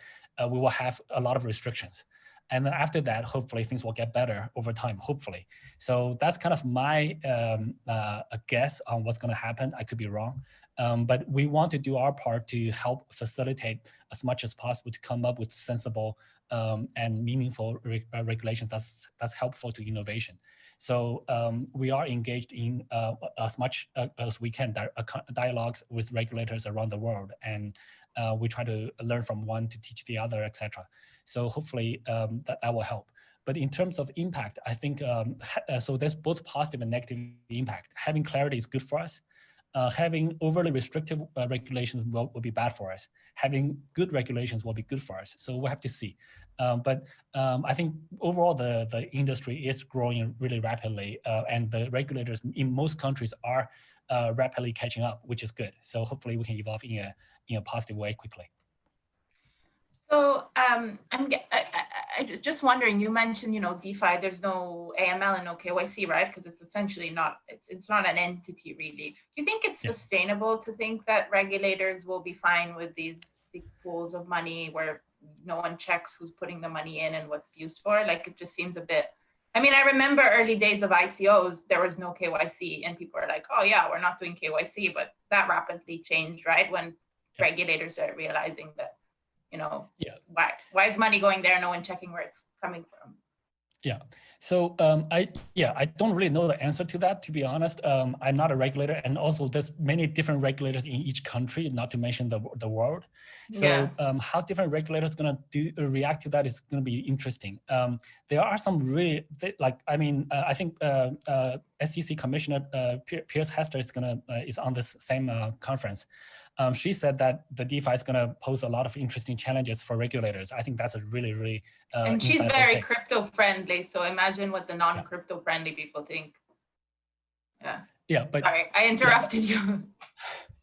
we will have a lot of restrictions. And then after that, hopefully things will get better over time, hopefully. So that's kind of my a guess on what's going to happen. I could be wrong. But we want to do our part to help facilitate as much as possible to come up with sensible and meaningful regulations that's helpful to innovation. So we are engaged in as much as we can dialogues with regulators around the world, and we try to learn from one to teach the other, etc. So hopefully that will help. But in terms of impact, I think, so there's both positive and negative impact. Having clarity is good for us. Having overly restrictive regulations will be bad for us. Having good regulations will be good for us. So we'll have to see. But I think overall the industry is growing really rapidly, and the regulators in most countries are rapidly catching up, which is good. So hopefully we can evolve in a positive way quickly. So I'm just wondering, you mentioned, DeFi, there's no AML and no KYC, right? Because it's essentially not, it's not an entity really. Do you think it's sustainable to think that regulators will be fine with these big pools of money where no one checks who's putting the money in and what's used for? Like, it just seems a bit, I mean, I remember early days of ICOs, there was no KYC and people are like, oh yeah, we're not doing KYC, but that rapidly changed, right? When regulators are realizing that, why is money going there? No one checking where it's coming from. Yeah. So I don't really know the answer to that, to be honest. I'm not a regulator, and also there's many different regulators in each country, not to mention the world. So how different regulators going to react to that is going to be interesting. There are some really, I think SEC Commissioner Pierce Hester is on this same conference. She said that the DeFi is going to pose a lot of interesting challenges for regulators. I think that's a really and she's very crypto friendly. So imagine what the non-crypto friendly people think. Yeah. But sorry, I interrupted you.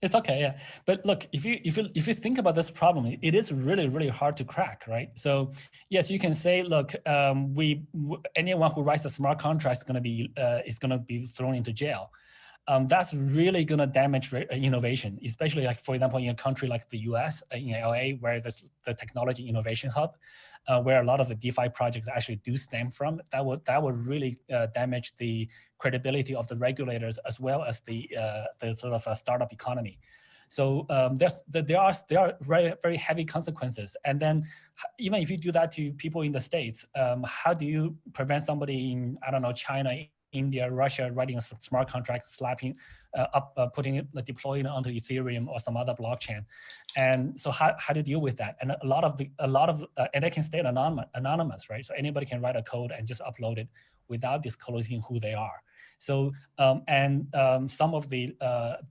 It's okay. Yeah. But look, if you think about this problem, it is really hard to crack, right? So yes, you can say, look, anyone who writes a smart contract is going to be thrown into jail. That's really going to damage innovation, especially, like, for example, in a country like the US, in LA, where there's the technology innovation hub. where a lot of the DeFi projects actually do stem from, that would really damage the credibility of the regulators as well as the sort of startup economy. So there are very, very heavy consequences. And then even if you do that to people in the States, how do you prevent somebody in, I don't know, China, India, Russia writing a smart contract, slapping putting it, deploying it onto Ethereum or some other blockchain? And so how to deal with that? And a lot of and they can stay anonymous, right? So anybody can write a code and just upload it without disclosing who they are. So some of the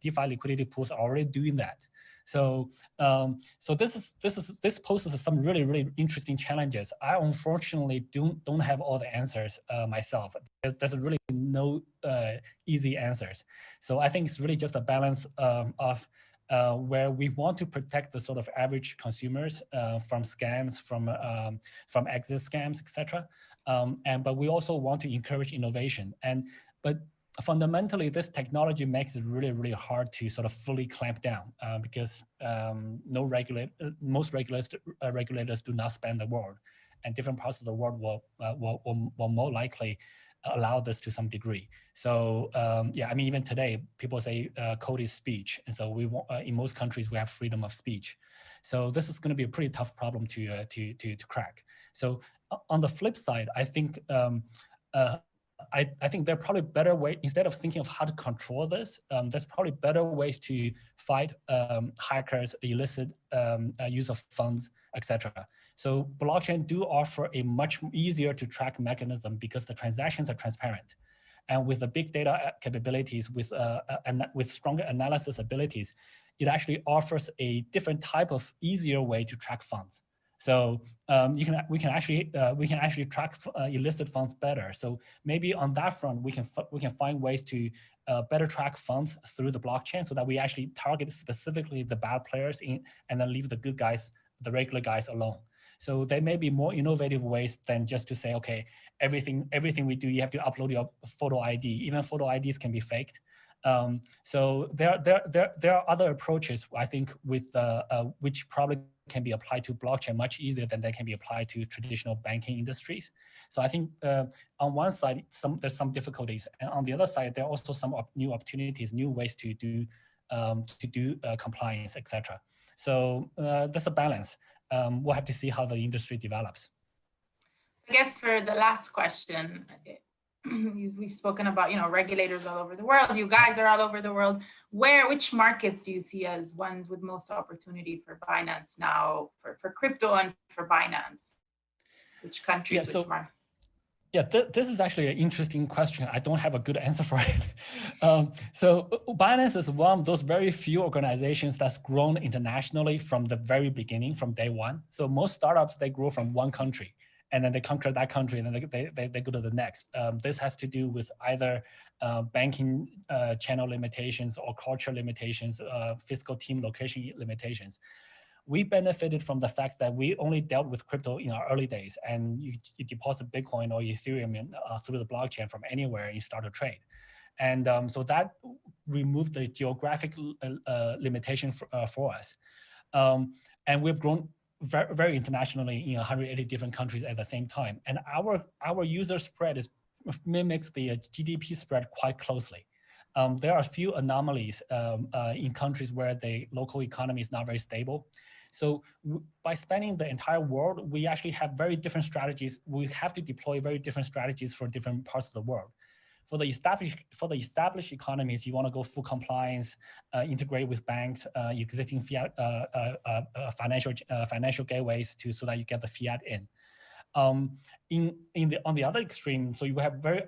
DeFi liquidity pools are already doing that. So this poses some really, really interesting challenges. I unfortunately don't have all the answers myself. There's really no easy answers. So I think it's really just a balance of where we want to protect the sort of average consumers from scams, from exit scams, etc. But we also want to encourage innovation. But fundamentally, this technology makes it really, really hard to sort of fully clamp down because most regulators do not span the world, and different parts of the world will more likely allow this to some degree. So yeah, I mean, even today, people say code is speech, and so we in most countries we have freedom of speech. So this is going to be a pretty tough problem to crack. So on the flip side, I think. I think there are probably better ways, instead of thinking of how to control this, there's probably better ways to fight hackers, illicit use of funds, etc. So blockchain do offer a much easier to track mechanism because the transactions are transparent. And with the big data capabilities, with stronger analysis abilities, it actually offers a different type of easier way to track funds. So we can actually track illicit funds better. So maybe on that front, we can find ways to better track funds through the blockchain, so that we actually target specifically the bad players and then leave the good guys, the regular guys, alone. So there may be more innovative ways than just to say, okay, everything we do, you have to upload your photo ID. Even photo IDs can be faked. So there are other approaches, I think, with which probably can be applied to blockchain much easier than they can be applied to traditional banking industries. So I think on one side, there's some difficulties, and on the other side, there are also some new opportunities, new ways to do compliance, etc. So there's a balance. We'll have to see how the industry develops. I guess for the last question, we've spoken about, regulators all over the world. You guys are all over the world. Which markets do you see as ones with most opportunity for Binance now, for crypto and for Binance? Which countries, which markets? Yeah, this is actually an interesting question. I don't have a good answer for it. So Binance is one of those very few organizations that's grown internationally from the very beginning, from day one. So most startups, they grow from one country, and then they conquer that country, and then they go to the next. This has to do with either banking channel limitations or culture limitations, fiscal team location limitations. We benefited from the fact that we only dealt with crypto in our early days, and you deposit Bitcoin or Ethereum through the blockchain from anywhere, and you start a trade. And so that removed the geographic limitation for us. And we've grown very, very internationally in 180 different countries at the same time. And our user spread mimics the GDP spread quite closely. There are a few anomalies in countries where the local economy is not very stable. So by spanning the entire world, we actually have very different strategies. We have to deploy very different strategies for different parts of the world. For the established economies, you want to go full compliance, integrate with banks, existing fiat financial gateways so that you get the fiat in. On the other extreme, so you have very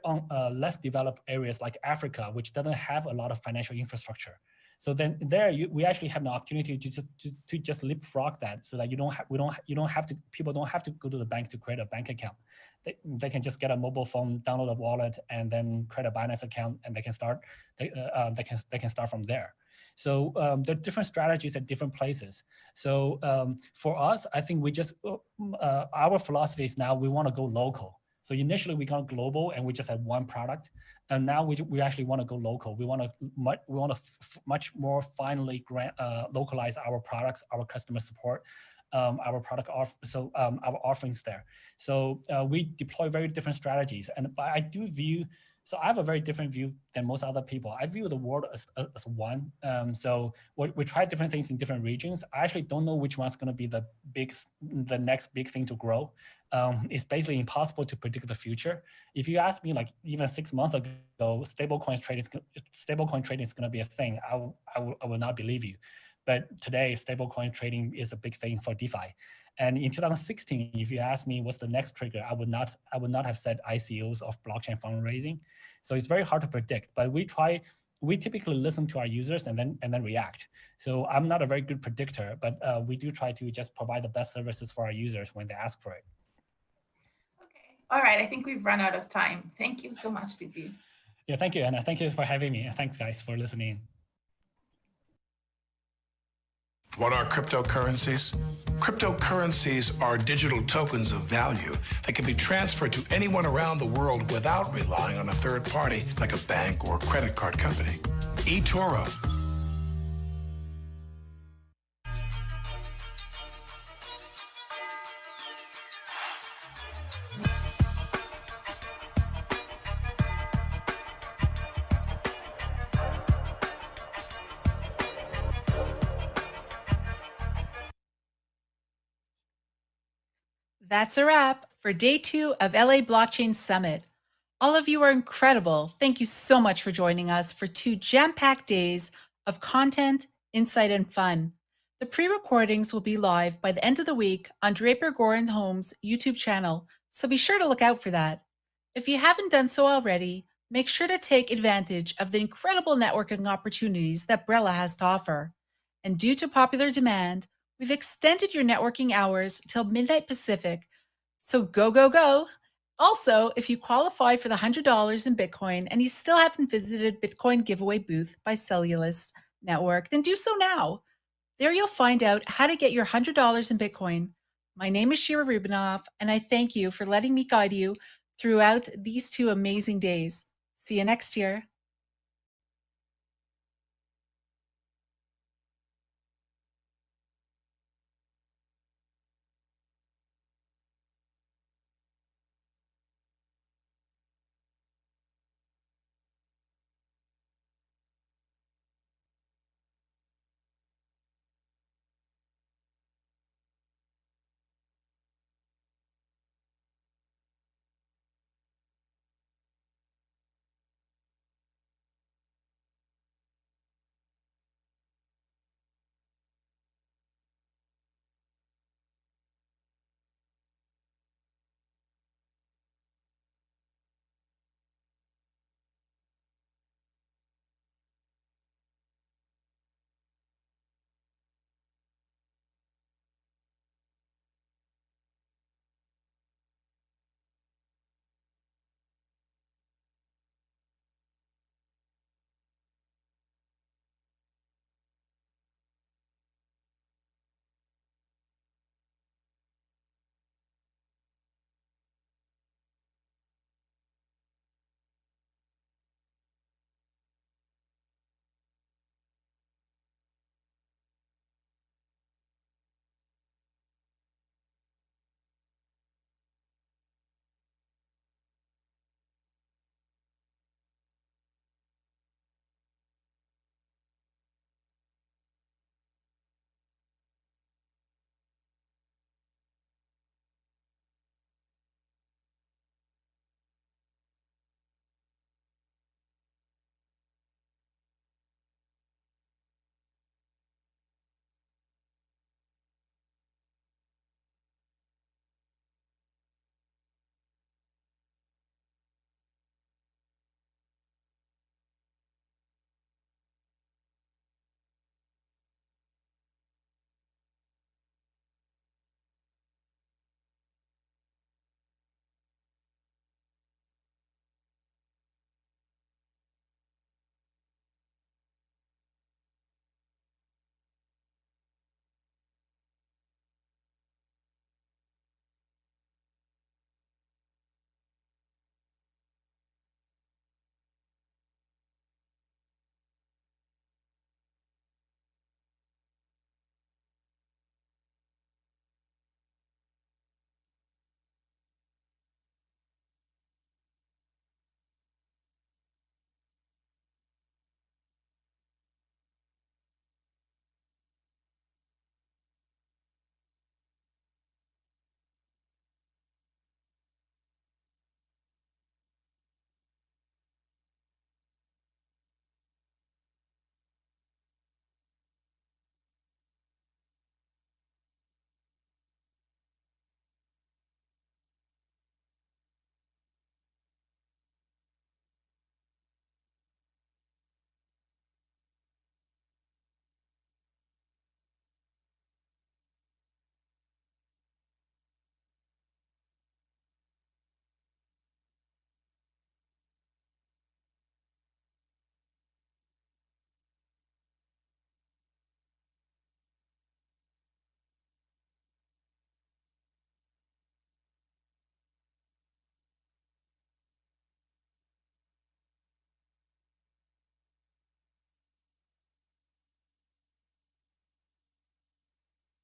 less developed areas like Africa, which doesn't have a lot of financial infrastructure. So then we actually have an opportunity to just leapfrog that, so that people don't have to go to the bank to create a bank account. They can just get a mobile phone, download a wallet, and then create a Binance account, and they can start from there. So there are different strategies at different places. So for us, I think our philosophy is now we want to go local. So initially we got global and we just had one product, and now we actually want to go local. We want to much more finely localize our products, our customer support, our product our offerings there. So we deploy very different strategies, and I do view. So I have a very different view than most other people. I view the world as one. So we try different things in different regions. I actually don't know which one's going to be the next big thing to grow. It's basically impossible to predict the future. If you ask me, like even 6 months ago, stablecoin trading is going to be a thing, I will not believe you. But today, stablecoin trading is a big thing for DeFi. And in 2016, if you ask me what's the next trigger, I would not have said ICOs of blockchain fundraising. So it's very hard to predict. But we typically listen to our users and then react. So I'm not a very good predictor, but we do try to just provide the best services for our users when they ask for it. Okay. All right. I think we've run out of time. Thank you so much, CZ. Yeah, thank you, Anna. Thank you for having me. Thanks, guys, for listening. What are cryptocurrencies? Cryptocurrencies are digital tokens of value that can be transferred to anyone around the world without relying on a third party like a bank or credit card company. eToro. That's a wrap for day 2 of LA Blockchain Summit. All of you are incredible. Thank you so much for joining us for 2 jam-packed days of content, insight, and fun. The pre-recordings will be live by the end of the week on Draper Goren Home's YouTube channel, so be sure to look out for that. If you haven't done so already, make sure to take advantage of the incredible networking opportunities that Brella has to offer. And due to popular demand, we've extended your networking hours till midnight Pacific. So go, go, go. Also, if you qualify for the $100 in Bitcoin and you still haven't visited Bitcoin giveaway booth by Cellulus Network, then do so now. There you'll find out how to get your $100 in Bitcoin. My name is Shira Rubinoff, and I thank you for letting me guide you throughout these 2 amazing days. See you next year.